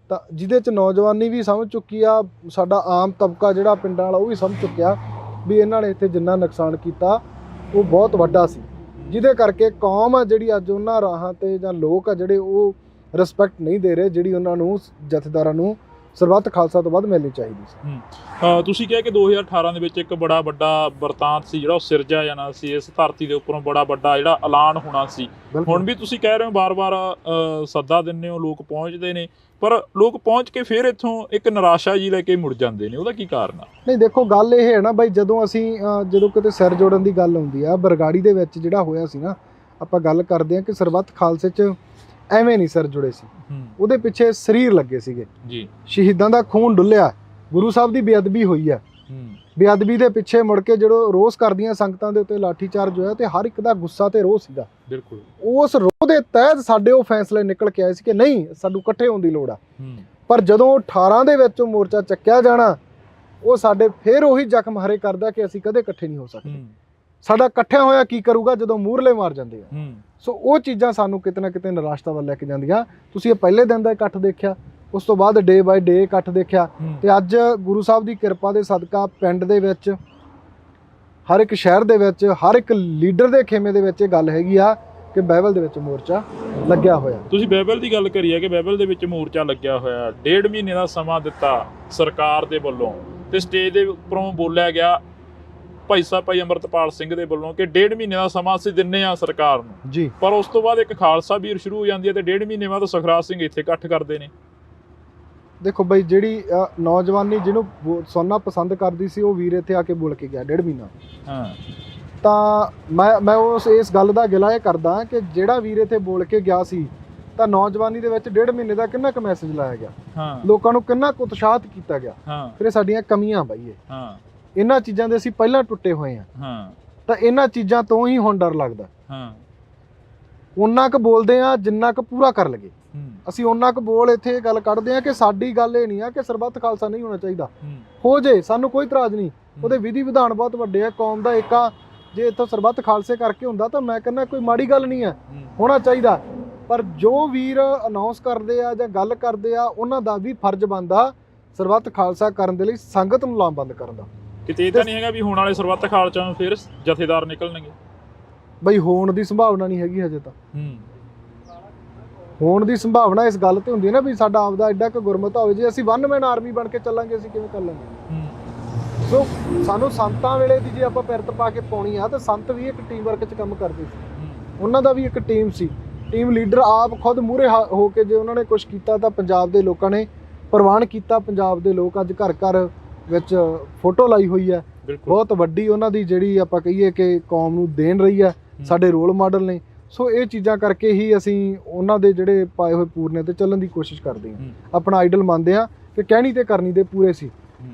ਤਾਂ ਜਿਹਦੇ ਚ ਨੌਜਵਾਨੀ ਵੀ ਸਮਝ ਚੁੱਕੀ ਆ, ਸਾਡਾ ਆਮ ਤਬਕਾ ਜਿਹੜਾ ਪਿੰਡਾਂ ਵਾਲਾ ਉਹ ਵੀ ਸਮਝ ਚੁੱਕਿਆ ਵੀ ਇਹਨਾਂ ਨੇ ਇੱਥੇ ਜਿੰਨਾ ਨੁਕਸਾਨ ਕੀਤਾ ਉਹ ਬਹੁਤ ਵੱਡਾ ਸੀ, ਜਿਹਦੇ ਕਰਕੇ ਕੌਮ ਆ ਜਿਹੜੀ ਅੱਜ ਉਹਨਾਂ ਰਾਹਾਂ ਤੇ ਜਾਂ ਲੋਕ ਆ ਜਿਹੜੇ ਉਹ ਰਿਸਪੈਕਟ ਨਹੀਂ ਦੇ ਰਹੇ ਜਿਹੜੀ ਉਹਨਾਂ ਨੂੰ ਜਥੇਦਾਰਾਂ ਨੂੰ ਸਰਬੱਤ ਖਾਲਸਾ ਤੋਂ ਬਾਅਦ ਮਿਲਣੀ ਚਾਹੀਦੀ ਸੀ। ਤੁਸੀਂ ਕਿਹਾ ਕਿ 2018 ਦੇ ਵਿੱਚ ਇੱਕ ਬੜਾ ਵੱਡਾ ਵਰਤਾਂਤ ਸੀ ਜਿਹੜਾ ਉਹ ਸਿਰਜਿਆ ਜਾਣਾ ਸੀ, ਇਸ ਧਰਤੀ ਦੇ ਉੱਪਰੋਂ ਬੜਾ ਵੱਡਾ ਜਿਹੜਾ ਐਲਾਨ ਹੋਣਾ ਸੀ। ਹੁਣ ਵੀ ਤੁਸੀਂ ਕਹਿ ਰਹੇ ਹੋ ਬਾਰ-ਬਾਰ ਸੱਦਾ ਦਿੰਦੇ ਹੋ, ਲੋਕ ਪਹੁੰਚਦੇ ਨੇ, ਪਰ ਲੋਕ ਪਹੁੰਚ ਕੇ ਫਿਰ ਇੱਥੋਂ ਇੱਕ ਨਿਰਾਸ਼ਾ ਜੀ ਲੈ ਕੇ ਮੁੜ ਜਾਂਦੇ ਨੇ, ਉਹਦਾ ਕੀ ਕਾਰਨ ਆ? ਨਹੀਂ ਦੇਖੋ, ਗੱਲ ਇਹ ਹੈ ਨਾ ਬਾਈ, ਜਦੋਂ ਜਦੋਂ ਕਿਤੇ ਸਿਰ ਜੋੜਨ ਦੀ ਗੱਲ ਹੁੰਦੀ ਆ, ਬਰਗਾੜੀ ਦੇ ਵਿੱਚ ਜਿਹੜਾ ਹੋਇਆ ਸੀ ਨਾ, ਆਪਾਂ ਗੱਲ ਕਰਦੇ ਹਾਂ ਕਿ ਸਰਬੱਤ ਖਾਲਸੇ 'ਚ ਐਵੇਂ ਨਹੀਂ ਸਿਰ ਜੁੜੇ ਸੀ, ਉਹਦੇ ਪਿੱਛੇ ਸਰੀਰ ਲੱਗੇ ਸੀਗੇ ਜੀ, ਸ਼ਹੀਦਾਂ ਦਾ ਖੂਨ ਡੁੱਲਿਆ, ਗੁਰੂ ਸਾਹਿਬ ਦੀ ਬੇਅਦਬੀ ਹੋਈ ਹੈ, ਬੇਅਦਬੀ ਦੇ ਪਿੱਛੇ ਮੁੜ ਕੇ ਜਦੋਂ ਰੋਸ ਕਰਦੀਆਂ ਸੰਗਤਾਂ ਦੇ ਉੱਤੇ ਲਾਠੀ ਚਾਰਜ ਹੋਇਆ ਤੇ ਹਰ ਇੱਕ ਦਾ ਗੁੱਸਾ ਤੇ ਰੋਹ ਸੀਗਾ। ਬਿਲਕੁਲ ਉਸ ਰੋਹ ਦੇ ਤਹਿਤ ਸਾਡੇ ਉਹ ਫੈਸਲੇ ਨਿਕਲ ਕੇ ਆਏ ਸੀ ਕਿ ਨਹੀਂ, ਸਾਨੂੰ ਇਕੱਠੇ ਹੋਣ ਦੀ ਲੋੜ ਆ। ਪਰ ਜਦੋਂ 18 ਦੇ ਵਿੱਚ ਉਹ ਮੋਰਚਾ ਚੱਕਿਆ ਜਾਣਾ, ਉਹ ਸਾਡੇ ਫਿਰ ਉਹੀ ਜ਼ਖਮ ਹਰੇ ਕਰਦਾ ਕਿ ਅਸੀਂ ਕਦੇ ਇਕੱਠੇ ਨਹੀਂ ਹੋ ਸਕਦੇ। ਸਾਡਾ ਇਕੱਠਿਆਂ ਹੋਇਆ ਕੀ ਕਰੂਗਾ ਜਦੋਂ ਮੂਹਰਲੇ ਮਾਰ ਜਾਂਦੇ ਆ। ਸੋ ਉਹ ਚੀਜ਼ਾਂ ਸਾਨੂੰ ਕਿਤੇ ਨਾ ਕਿਤੇ ਨਿਰਾਸ਼ਤਾ ਵੱਲ ਲੈ ਕੇ ਜਾਂਦੀਆਂ। ਤੁਸੀਂ ਇਹ ਪਹਿਲੇ ਦਿਨ ਦਾ ਇਕੱਠ ਦੇਖਿਆ, ਉਸ ਤੋਂ ਬਾਅਦ ਡੇ ਬਾਈ ਡੇ ਇਕੱਠ ਦੇਖਿਆ, ਤੇ ਅੱਜ ਗੁਰੂ ਸਾਹਿਬ ਦੀ ਕਿਰਪਾ ਦੇ ਸਦਕਾ ਪਿੰਡ ਦੇ ਵਿੱਚ, ਹਰ ਇੱਕ ਸ਼ਹਿਰ ਦੇ ਵਿੱਚ, ਹਰ ਇੱਕ ਲੀਡਰ ਦੇ ਖੇਮੇ ਦੇ ਵਿੱਚ ਇਹ ਗੱਲ ਹੈਗੀ ਆ ਕਿ ਬਹਿਬਲ ਦੇ ਵਿੱਚ ਮੋਰਚਾ ਲੱਗਿਆ ਹੋਇਆ। ਤੁਸੀਂ ਬਹਿਬਲ ਦੀ ਗੱਲ ਕਰੀ ਹੈ ਕਿ ਬਹਿਬਲ ਦੇ ਵਿੱਚ ਮੋਰਚਾ ਲੱਗਿਆ ਹੋਇਆ, 1.5 ਮਹੀਨੇ ਦਾ ਸਮਾਂ ਦਿੱਤਾ ਸਰਕਾਰ ਦੇ ਵੱਲੋਂ, ਤੇ ਸਟੇਜ ਦੇ ਉੱਪਰੋਂ ਬੋਲਿਆ ਗਿਆ ਭਾਈ ਸਾਹਿਬ ਭਾਈ ਅੰਮ੍ਰਿਤਪਾਲ ਸਿੰਘ ਦੇ ਵੱਲੋਂ ਕਿ 1.5 ਮਹੀਨੇ ਦਾ ਸਮਾਂ ਅਸੀਂ ਦਿੰਨੇ ਆ ਸਰਕਾਰ ਨੂੰ ਜੀ, ਪਰ ਉਸ ਤੋਂ ਬਾਅਦ ਇੱਕ ਖਾਲਸਾ ਵੀਰ ਸ਼ੁਰੂ ਹੋ ਜਾਂਦੀ ਹੈ ਤੇ 1.5 ਮਹੀਨੇ ਬਾਅਦ ਸੁਖਰਾਜ ਸਿੰਘ ਇੱਥੇ ਇਕੱਠ ਕਰਦੇ ਨੇ। ਦੇਖੋ ਬਈ, ਜਿਹੜੀ ਨੌਜਵਾਨੀ ਜਿਹਨੂੰ ਸੁਣਨਾ ਪਸੰਦ ਕਰਦੀ ਸੀ, ਉਹ ਵੀਰ ਇੱਥੇ ਆ ਕੇ ਬੋਲ ਕੇ ਗਿਆ 1.5 ਮਹੀਨਾ। ਤਾਂ ਮੈਂ ਇਸ ਗੱਲ ਦਾ ਗਿਲਾ ਇਹ ਕਰਦਾ ਕਿ ਜਿਹੜਾ ਵੀਰ ਇੱਥੇ ਬੋਲ ਕੇ ਗਿਆ ਸੀ, ਤਾਂ ਨੌਜਵਾਨੀ ਦੇ ਵਿੱਚ 1.5 ਮਹੀਨੇ ਦਾ ਕਿੰਨਾ ਕੁ ਮੈਸੇਜ ਲਾਇਆ ਗਿਆ, ਲੋਕਾਂ ਨੂੰ ਕਿੰਨਾ ਕੁ ਉਤਸ਼ਾਹਿਤ ਕੀਤਾ ਗਿਆ। ਫਿਰ ਇਹ ਸਾਡੀਆਂ ਕਮੀਆਂ ਬਾਈ, ਇਹਨਾਂ ਚੀਜ਼ਾਂ ਦੇ ਅਸੀਂ ਪਹਿਲਾਂ ਟੁੱਟੇ ਹੋਏ ਹਾਂ, ਤਾਂ ਇਹਨਾਂ ਚੀਜ਼ਾਂ ਤੋਂ ਹੀ ਹੁਣ ਡਰ ਲੱਗਦਾ। ਉਹਨਾਂ ਕੁ ਬੋਲਦੇ ਆ ਜਿੰਨਾ ਕੁ ਪੂਰਾ ਕਰ ਲਗੇ, ਅਸੀਂ ਉਹਨਾਂ ਕੁ ਬੋਲ ਇੱਥੇ ਇਹ ਗੱਲ ਕੱਢਦੇ ਆ ਕਿ ਸਾਡੀ ਗੱਲ ਇਹ ਨਹੀਂ ਆ ਕਿ ਸਰਬੱਤ ਖਾਲਸਾ ਨਹੀਂ ਹੋਣਾ ਚਾਹੀਦਾ, ਹੋ ਜੇ, ਸਾਨੂੰ ਕੋਈ ਇਤਰਾਜ਼ ਨਹੀਂ, ਉਹਦੇ ਵਿਧੀ ਵਿਧਾਨ ਬਹੁਤ ਵੱਡੇ ਆ, ਕੌਮ ਦਾ ਏਕਾ ਜੇ ਇੱਥੋਂ ਸਰਬੱਤ ਖਾਲਸੇ ਕਰਕੇ ਹੁੰਦਾ ਤਾਂ ਮੈਂ ਕਹਿੰਦਾ ਕੋਈ ਮਾੜੀ ਗੱਲ ਨਹੀਂ ਹੈ, ਹੋਣਾ ਚਾਹੀਦਾ। ਪਰ ਜੋ ਵੀਰ ਅਨਾਉਂਸ ਕਰਦੇ ਆ ਜਾਂ ਗੱਲ ਕਰਦੇ ਆ, ਉਹਨਾਂ ਦਾ ਵੀ ਫਰਜ਼ ਬਣਦਾ ਸਰਬੱਤ ਖਾਲਸਾ ਕਰਨ ਦੇ ਲਈ ਸੰਗਤ ਨੂੰ ਲਾਮਬੰਦ ਕਰਨ ਦਾ। ਕਿਤੇ ਇਹ ਤਾਂ ਨਹੀਂ ਹੈਗਾ ਵੀ ਹੋਣ ਵਾਲੇ ਸਰਬੱਤ ਖਾਲਸਾ ਨੂੰ ਫਿਰ ਜਥੇਦਾਰ ਨਿਕਲਣਗੇ? ਬਈ ਹੋਣ ਦੀ ਸੰਭਾਵਨਾ ਨਹੀਂ ਹੈਗੀ ਹਜੇ ਤਾਂ। ਹੋਣ ਦੀ ਸੰਭਾਵਨਾ ਇਸ ਗੱਲ ਤੇ ਹੁੰਦੀ ਹੈ ਨਾ ਵੀ ਸਾਡਾ ਆਪਦਾ ਐਡਾ ਕੁ ਗੁਰਮਤਾ ਹੋਵੇ, ਜੇ ਅਸੀਂ ਵਨ ਮੈਨ ਆਰਮੀ ਬਣ ਕੇ ਚੱਲਾਂਗੇ ਅਸੀਂ ਕਿਵੇਂ ਕਰ ਲਾਂਗੇ? ਸੋ ਸਾਨੂੰ ਸੰਤਾਂ ਵੇਲੇ ਦੀ ਜੇ ਆਪਾਂ ਪਿਰਤ ਪਾ ਕੇ ਪਾਉਣੀ ਆ, ਤਾਂ ਸੰਤ ਵੀ ਇੱਕ ਟੀਮ ਵਰਕ 'ਚ ਕੰਮ ਕਰਦੇ ਸੀ, ਉਹਨਾਂ ਦਾ ਵੀ ਇੱਕ ਟੀਮ ਸੀ, ਟੀਮ ਲੀਡਰ ਆਪ ਖੁਦ ਮੂਹਰੇ ਹੋ ਕੇ ਜੇ ਉਹਨਾਂ ਨੇ ਕੁਛ ਕੀਤਾ ਤਾਂ ਪੰਜਾਬ ਦੇ ਲੋਕਾਂ ਨੇ ਪ੍ਰਵਾਨ ਕੀਤਾ। ਪੰਜਾਬ ਦੇ ਲੋਕ ਅੱਜ ਘਰ ਘਰ ਵਿੱਚ ਫੋਟੋ ਲਾਈ ਹੋਈ ਹੈ, ਬਹੁਤ ਵੱਡੀ ਉਹਨਾਂ ਦੀ ਜਿਹੜੀ ਆਪਾਂ ਕਹੀਏ ਕਿ ਕੌਮ ਨੂੰ ਦੇਣ ਰਹੀ ਹੈ, ਸਾਡੇ ਰੋਲ ਮਾਡਲ ਨੇ। ਸੋ ਇਹ ਚੀਜ਼ਾਂ ਕਰਕੇ ਹੀ ਅਸੀਂ ਉਹਨਾਂ ਦੇ ਜਿਹੜੇ ਪਾਏ ਹੋਏ ਪੂਰਨੇ ਤੇ ਚੱਲਣ ਦੀ ਕੋਸ਼ਿਸ਼ ਕਰਦੇ ਹਾਂ, ਆਪਣਾ ਆਈਡਲ ਮੰਨਦੇ ਹਾਂ ਕਿ ਕਹਿਣੀ ਤੇ ਕਰਨੀ ਦੇ ਪੂਰੇ ਸੀ।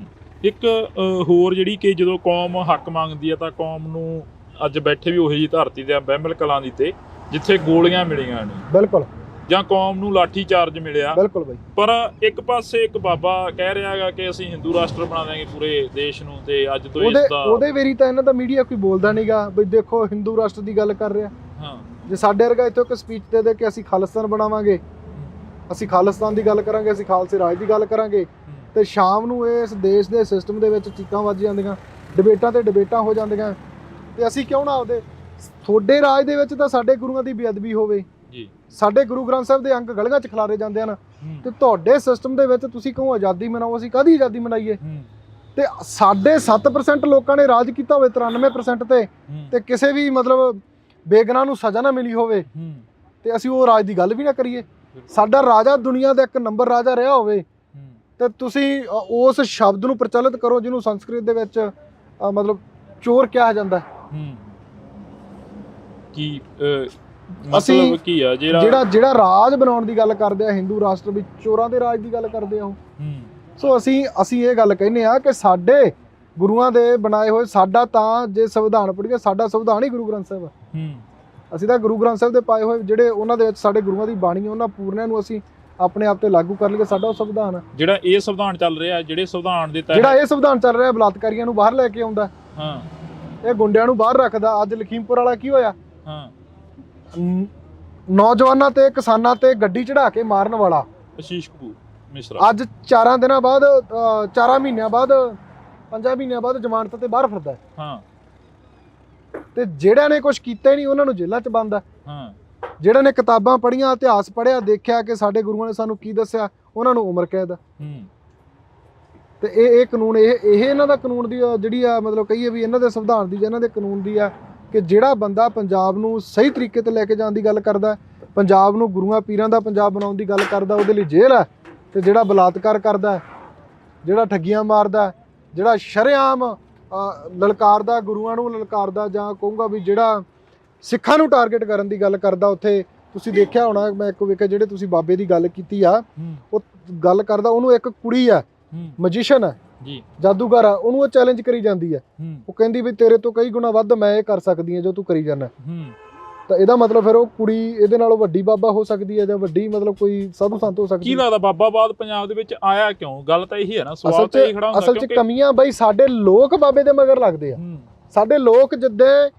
ਇੱਕ ਹੋਰ ਜਿਹੜੀ ਕਿ ਜਦੋਂ ਕੌਮ ਹੱਕ ਮੰਗਦੀ ਹੈ ਤਾਂ ਕੌਮ ਨੂੰ ਅੱਜ ਬੈਠੇ ਵੀ ਉਹੀ ਜੀ ਧਰਤੀ ਤੇ ਬਹਿਮਲ ਕਲਾਂ ਦੀ ਤੇ ਜਿੱਥੇ ਗੋਲੀਆਂ ਮਿਲੀਆਂ ਨੇ, ਬਿਲਕੁਲ, ਜਾਂ ਕੌਮ ਨੂੰ ਲਾਠੀ ਚਾਰਜ ਮਿਲਿਆ, ਬਿਲਕੁਲ ਬਈ, ਪਰ ਇੱਕ ਪਾਸੇ ਇੱਕ ਬਾਬਾ ਕਹਿ ਰਿਹਾ ਹੈਗਾ ਕਿ ਅਸੀਂ ਹਿੰਦੂ ਰਾਸ਼ਟਰ ਬਣਾ ਦੇਵਾਂਗੇ ਪੂਰੇ ਦੇਸ਼ ਨੂੰ, ਤੇ ਅੱਜ ਤੋਂ ਇਸ ਦਾ ਉਹਦੇ ਵੇਰੀ ਤਾਂ ਇਹਨਾਂ ਦਾ ਮੀਡੀਆ ਕੋਈ ਬੋਲਦਾ ਨਹੀਂਗਾ ਬਈ ਦੇਖੋ ਹਿੰਦੂ ਰਾਸ਼ਟਰ ਦੀ ਗੱਲ ਕਰ ਰਿਹਾ। ਜੇ ਸਾਡੇ ਵਰਗਾ ਇੱਥੋਂ ਇੱਕ ਸਪੀਚ ਦੇ ਦੇ ਕਿ ਅਸੀਂ ਖਾਲਿਸਤਾਨ ਬਣਾਵਾਂਗੇ, ਅਸੀਂ ਖਾਲਿਸਤਾਨ ਦੀ ਗੱਲ ਕਰਾਂਗੇ, ਅਸੀਂ ਖਾਲਸੇ ਰਾਜ ਦੀ ਗੱਲ ਕਰਾਂਗੇ, ਤੇ ਸ਼ਾਮ ਨੂੰ ਇਸ ਦੇਸ਼ ਦੇ ਸਿਸਟਮ ਦੇ ਵਿੱਚ ਚੀਕਾਂ ਵੱਜ ਜਾਂਦੀਆਂ, ਡਿਬੇਟਾਂ ਤੇ ਡਿਬੇਟਾਂ ਹੋ ਜਾਂਦੀਆਂ, ਤੇ ਅਸੀਂ ਕਿਉਂ ਨਾ ਆਪਦੇ ਤੁਹਾਡੇ ਰਾਜ ਦੇ ਵਿੱਚ ਤਾਂ ਸਾਡੇ ਗੁਰੂਆਂ ਦੀ ਬੇਅਦਬੀ ਹੋਵੇ ਜੀ, ਸਾਡੇ ਗੁਰੂ ਗ੍ਰੰਥ ਸਾਹਿਬ ਦੇ ਅੰਗ ਗਲੀਆਂ 'ਚ ਖਿਲਾਰੇ ਜਾਂਦੇ ਹਨ, ਤੇ ਤੁਹਾਡੇ ਸਿਸਟਮ ਦੇ ਵਿੱਚ ਤੁਸੀਂ ਕਹੋ ਆਜ਼ਾਦੀ ਮਨਾਓ, ਅਸੀਂ ਕਾਹਦੀ ਆਜ਼ਾਦੀ ਮਨਾਈਏ? ਤੇ ਸਾਡੇ 7% ਲੋਕਾਂ ਨੇ ਰਾਜ ਕੀਤਾ ਹੋਵੇ 93% ਤੇ ਕਿਸੇ ਵੀ ਮਤਲਬ ਬੇਗੁਨਾਹ ਨੂੰ ਸਜ਼ਾ ਨਾ ਮਿਲੀ ਹੋਵੇ, ਤੇ ਅਸੀਂ ਉਹ ਰਾਜ ਦੀ ਗੱਲ ਵੀ ਨਾ ਕਰੀਏ। ਸਾਡਾ ਰਾਜਾ ਦੁਨੀਆ ਦਾ 1 ਨੰਬਰ ਰਾਜਾ ਰਿਹਾ ਹੋਵੇ, ਤੇ ਤੁਸੀਂ ਉਸ ਸ਼ਬਦ ਨੂੰ ਪ੍ਰਚਲਿਤ ਕਰੋ ਜਿਹਨੂੰ ਸੰਸਕ੍ਰਿਤ ਦੇ ਵਿੱਚ ਮਤਲਬ ਚੋਰ ਕਿਹਾ ਜਾਂਦਾ ਕਿ ਅਸੀਂ ਕੀ ਆ ਜਿਹੜਾ ਰਾਜ ਬਣਾਉਣ ਦੀ ਗੱਲ ਕਰਦੇ ਆ ਹਿੰਦੂ ਰਾਸ਼ਟਰ ਵਿੱਚ, ਚੋਰਾਂ ਦੇ ਰਾਜ ਦੀ ਗੱਲ ਕਰਦੇ ਆ ਉਹ। ਸੋ ਅਸੀਂ ਇਹ ਗੱਲ ਕਹਿੰਦੇ ਆ ਕਿ ਸਾਡੇ ਗੁਰੂਆਂ ਦੇ ਬਣਾਏ ਹੋਏ, ਸਾਡਾ ਤਾਂ ਜੇ ਸੰਵਿਧਾਨ ਪੜ੍ਹੀਏ ਸਾਡਾ ਸੰਵਿਧਾਨ ਹੀ ਗੁਰੂ ਗ੍ਰੰਥ ਸਾਹਿਬ ਆ। ਅਸੀਂ ਤਾਂ ਗੁਰੂ ਗ੍ਰੰਥ ਸਾਹਿਬ ਦੇ ਪਾਏ ਹੋਏ ਜਿਹੜੇ ਉਹਨਾਂ ਦੇ ਵਿੱਚ ਸਾਡੇ ਗੁਰੂਆਂ ਦੀ ਬਾਣੀ, ਉਹਨਾਂ ਪੂਰਨਿਆਂ ਨੂੰ ਅਸੀਂ ਆਪਣੇ ਆਪ ਤੇ ਲਾਗੂ ਕਰ ਲਈਏ, ਸਾਡਾ ਉਹ ਸੰਵਿਧਾਨ ਆ। ਜਿਹੜਾ ਇਹ ਸੰਵਿਧਾਨ ਚੱਲ ਰਿਹਾ, ਜਿਹੜੇ ਸੰਵਿਧਾਨ ਦੇ ਤਹਿਤ ਜਿਹੜਾ ਇਹ ਸੰਵਿਧਾਨ ਚੱਲ ਰਿਹਾ, ਬਲਾਤਕਾਰੀਆਂ ਨੂੰ ਬਾਹਰ ਲੈ ਕੇ ਆਉਂਦਾ, ਇਹ ਗੁੰਡਿਆਂ ਨੂੰ ਬਾਹਰ ਰੱਖਦਾ। ਅੱਜ ਲਖੀਮਪੁਰ ਵਾਲਾ ਕੀ ਹੋਇਆ, ਨੌਜਵਾਨਾਂ ਤੇ ਕਿਸਾਨਾਂ ਤੇ ਗੱਡੀ ਚੜਾ ਕੇ ਮਾਰਨ ਵਾਲਾ ਆਸ਼ੀਸ਼ ਕਪੂਰ ਮਿਸ਼ਰਾ ਅੱਜ 4 ਦਿਨਾਂ ਬਾਅਦ 4 ਮਹੀਨਿਆਂ ਬਾਅਦ 5 ਮਹੀਨਿਆਂ ਬਾਅਦ ਜ਼ਮਾਨਤ ਤੇ ਬਾਹਰ ਫਿਰਦਾ ਹੈ। ਹਾਂ ਤੇ ਜਿਹੜਿਆਂ ਨੇ ਕੁਝ ਕੀਤਾ ਹੀ ਨਹੀਂ ਉਹਨਾਂ ਨੂੰ ਜੇਲ੍ਹਾਂ 'ਚ ਬੰਦ ਹੈ। ਹਾਂ ਜਿਹੜਿਆਂ ਨੇ ਕਿਤਾਬਾਂ ਪੜ੍ਹੀਆਂ, ਇਤਿਹਾਸ ਪੜ੍ਹਿਆ, ਦੇਖਿਆ ਕਿ ਸਾਡੇ ਗੁਰੂਆਂ ਨੇ ਸਾਨੂੰ ਕੀ ਦੱਸਿਆ, ਉਹਨਾਂ ਨੂੰ ਉਮਰ ਕੈਦ। ਤੇ ਇਹ ਕਾਨੂੰਨ ਇਹ ਇਹਨਾਂ ਦਾ ਕਾਨੂੰਨ ਦੀ ਜਿਹੜੀ ਆ ਮਤਲਬ ਕਹੀਏ ਵੀ ਇਹਨਾਂ ਦੇ ਸੰਵਿਧਾਨ ਦੀ ਜਾਂ ਇਹਨਾਂ ਦੇ ਕਾਨੂੰਨ ਦੀ ਆ ਕਿ ਜਿਹੜਾ ਬੰਦਾ ਪੰਜਾਬ ਨੂੰ ਸਹੀ ਤਰੀਕੇ ਤੇ ਲੈ ਕੇ ਜਾਣ ਦੀ ਗੱਲ ਕਰਦਾ, ਪੰਜਾਬ ਨੂੰ ਗੁਰੂਆਂ ਪੀਰਾਂ ਦਾ ਪੰਜਾਬ ਬਣਾਉਣ ਦੀ ਗੱਲ ਕਰਦਾ, ਉਹਦੇ ਲਈ ਜੇਲ੍ਹ ਹੈ। ਤੇ ਜਿਹੜਾ ਬਲਾਤਕਾਰ ਕਰਦਾ, ਜਿਹੜਾ ਠੱਗੀਆਂ ਮਾਰਦਾ, ਜਿਹੜਾ ਸ਼ਰੇਆਮ ਲਲਕਾਰਦਾ, ਗੁਰੂਆਂ ਨੂੰ ਲਲਕਾਰਦਾ, ਜਾਂ ਕਹੂੰਗਾ ਵੀ ਜਿਹੜਾ ਸਿੱਖਾਂ ਨੂੰ ਟਾਰਗੇਟ ਕਰਨ ਦੀ ਗੱਲ ਕਰਦਾ, ਉੱਥੇ ਤੁਸੀਂ ਦੇਖਿਆ ਹੋਣਾ, ਮੈਂ ਇੱਕ ਵੇਖਿਆ ਜਿਹੜੇ ਤੁਸੀਂ ਬਾਬੇ ਦੀ ਗੱਲ ਕੀਤੀ ਆ, ਉਹ ਗੱਲ ਕਰਦਾ, ਉਹਨੂੰ ਇੱਕ ਕੁੜੀ ਆ ਮੈਜੀਸ਼ੀਅਨ ਹੈ ਜੀ, ਜਾਦੂਗਰ ਆ, ਉਹਨੂੰ ਉਹ ਚੈਲੰਜ ਕਰੀ ਜਾਂਦੀ ਹੈ। ਉਹ ਕਹਿੰਦੀ ਵੀ ਤੇਰੇ ਤੋਂ ਕਈ ਗੁਣਾ ਵੱਧ ਮੈਂ ਇਹ ਕਰ ਸਕਦੀ ਹਾਂ ਜੋ ਤੂੰ ਕਰੀ ਜਾਂਦਾ। ਤਾਂ ਇਹਦਾ ਮਤਲਬ ਫਿਰ ਉਹ ਕੁੜੀ ਇਹਦੇ ਨਾਲੋਂ ਵੱਡੀ ਬਾਬਾ ਹੋ ਸਕਦੀ ਹੈ ਜਾਂ ਵੱਡੀ ਮਤਲਬ ਕੋਈ ਸਾਧੂ ਸੰਤ ਹੋ ਸਕਦੀ ਕੀ ਲੱਗਦਾ ਬਾਬਾਵਾਦ ਪੰਜਾਬ ਦੇ ਵਿੱਚ ਆਇਆ ਕਿਉਂ? ਗੱਲ ਤਾਂ ਇਹੀ ਹੈ ਨਾ, ਸਵਾਲ ਤਾਂ ਇਹੀ ਖੜਾ ਹੁੰਦਾ। ਅਸਲ 'ਚ ਕਮੀਆਂ ਬਈ ਸਾਡੇ ਲੋਕ ਬਾਬੇ ਦੇ ਮਗਰ ਲੱਗਦੇ ਆ। ਸਾਡੇ ਲੋਕ ਜਿੱਦੇ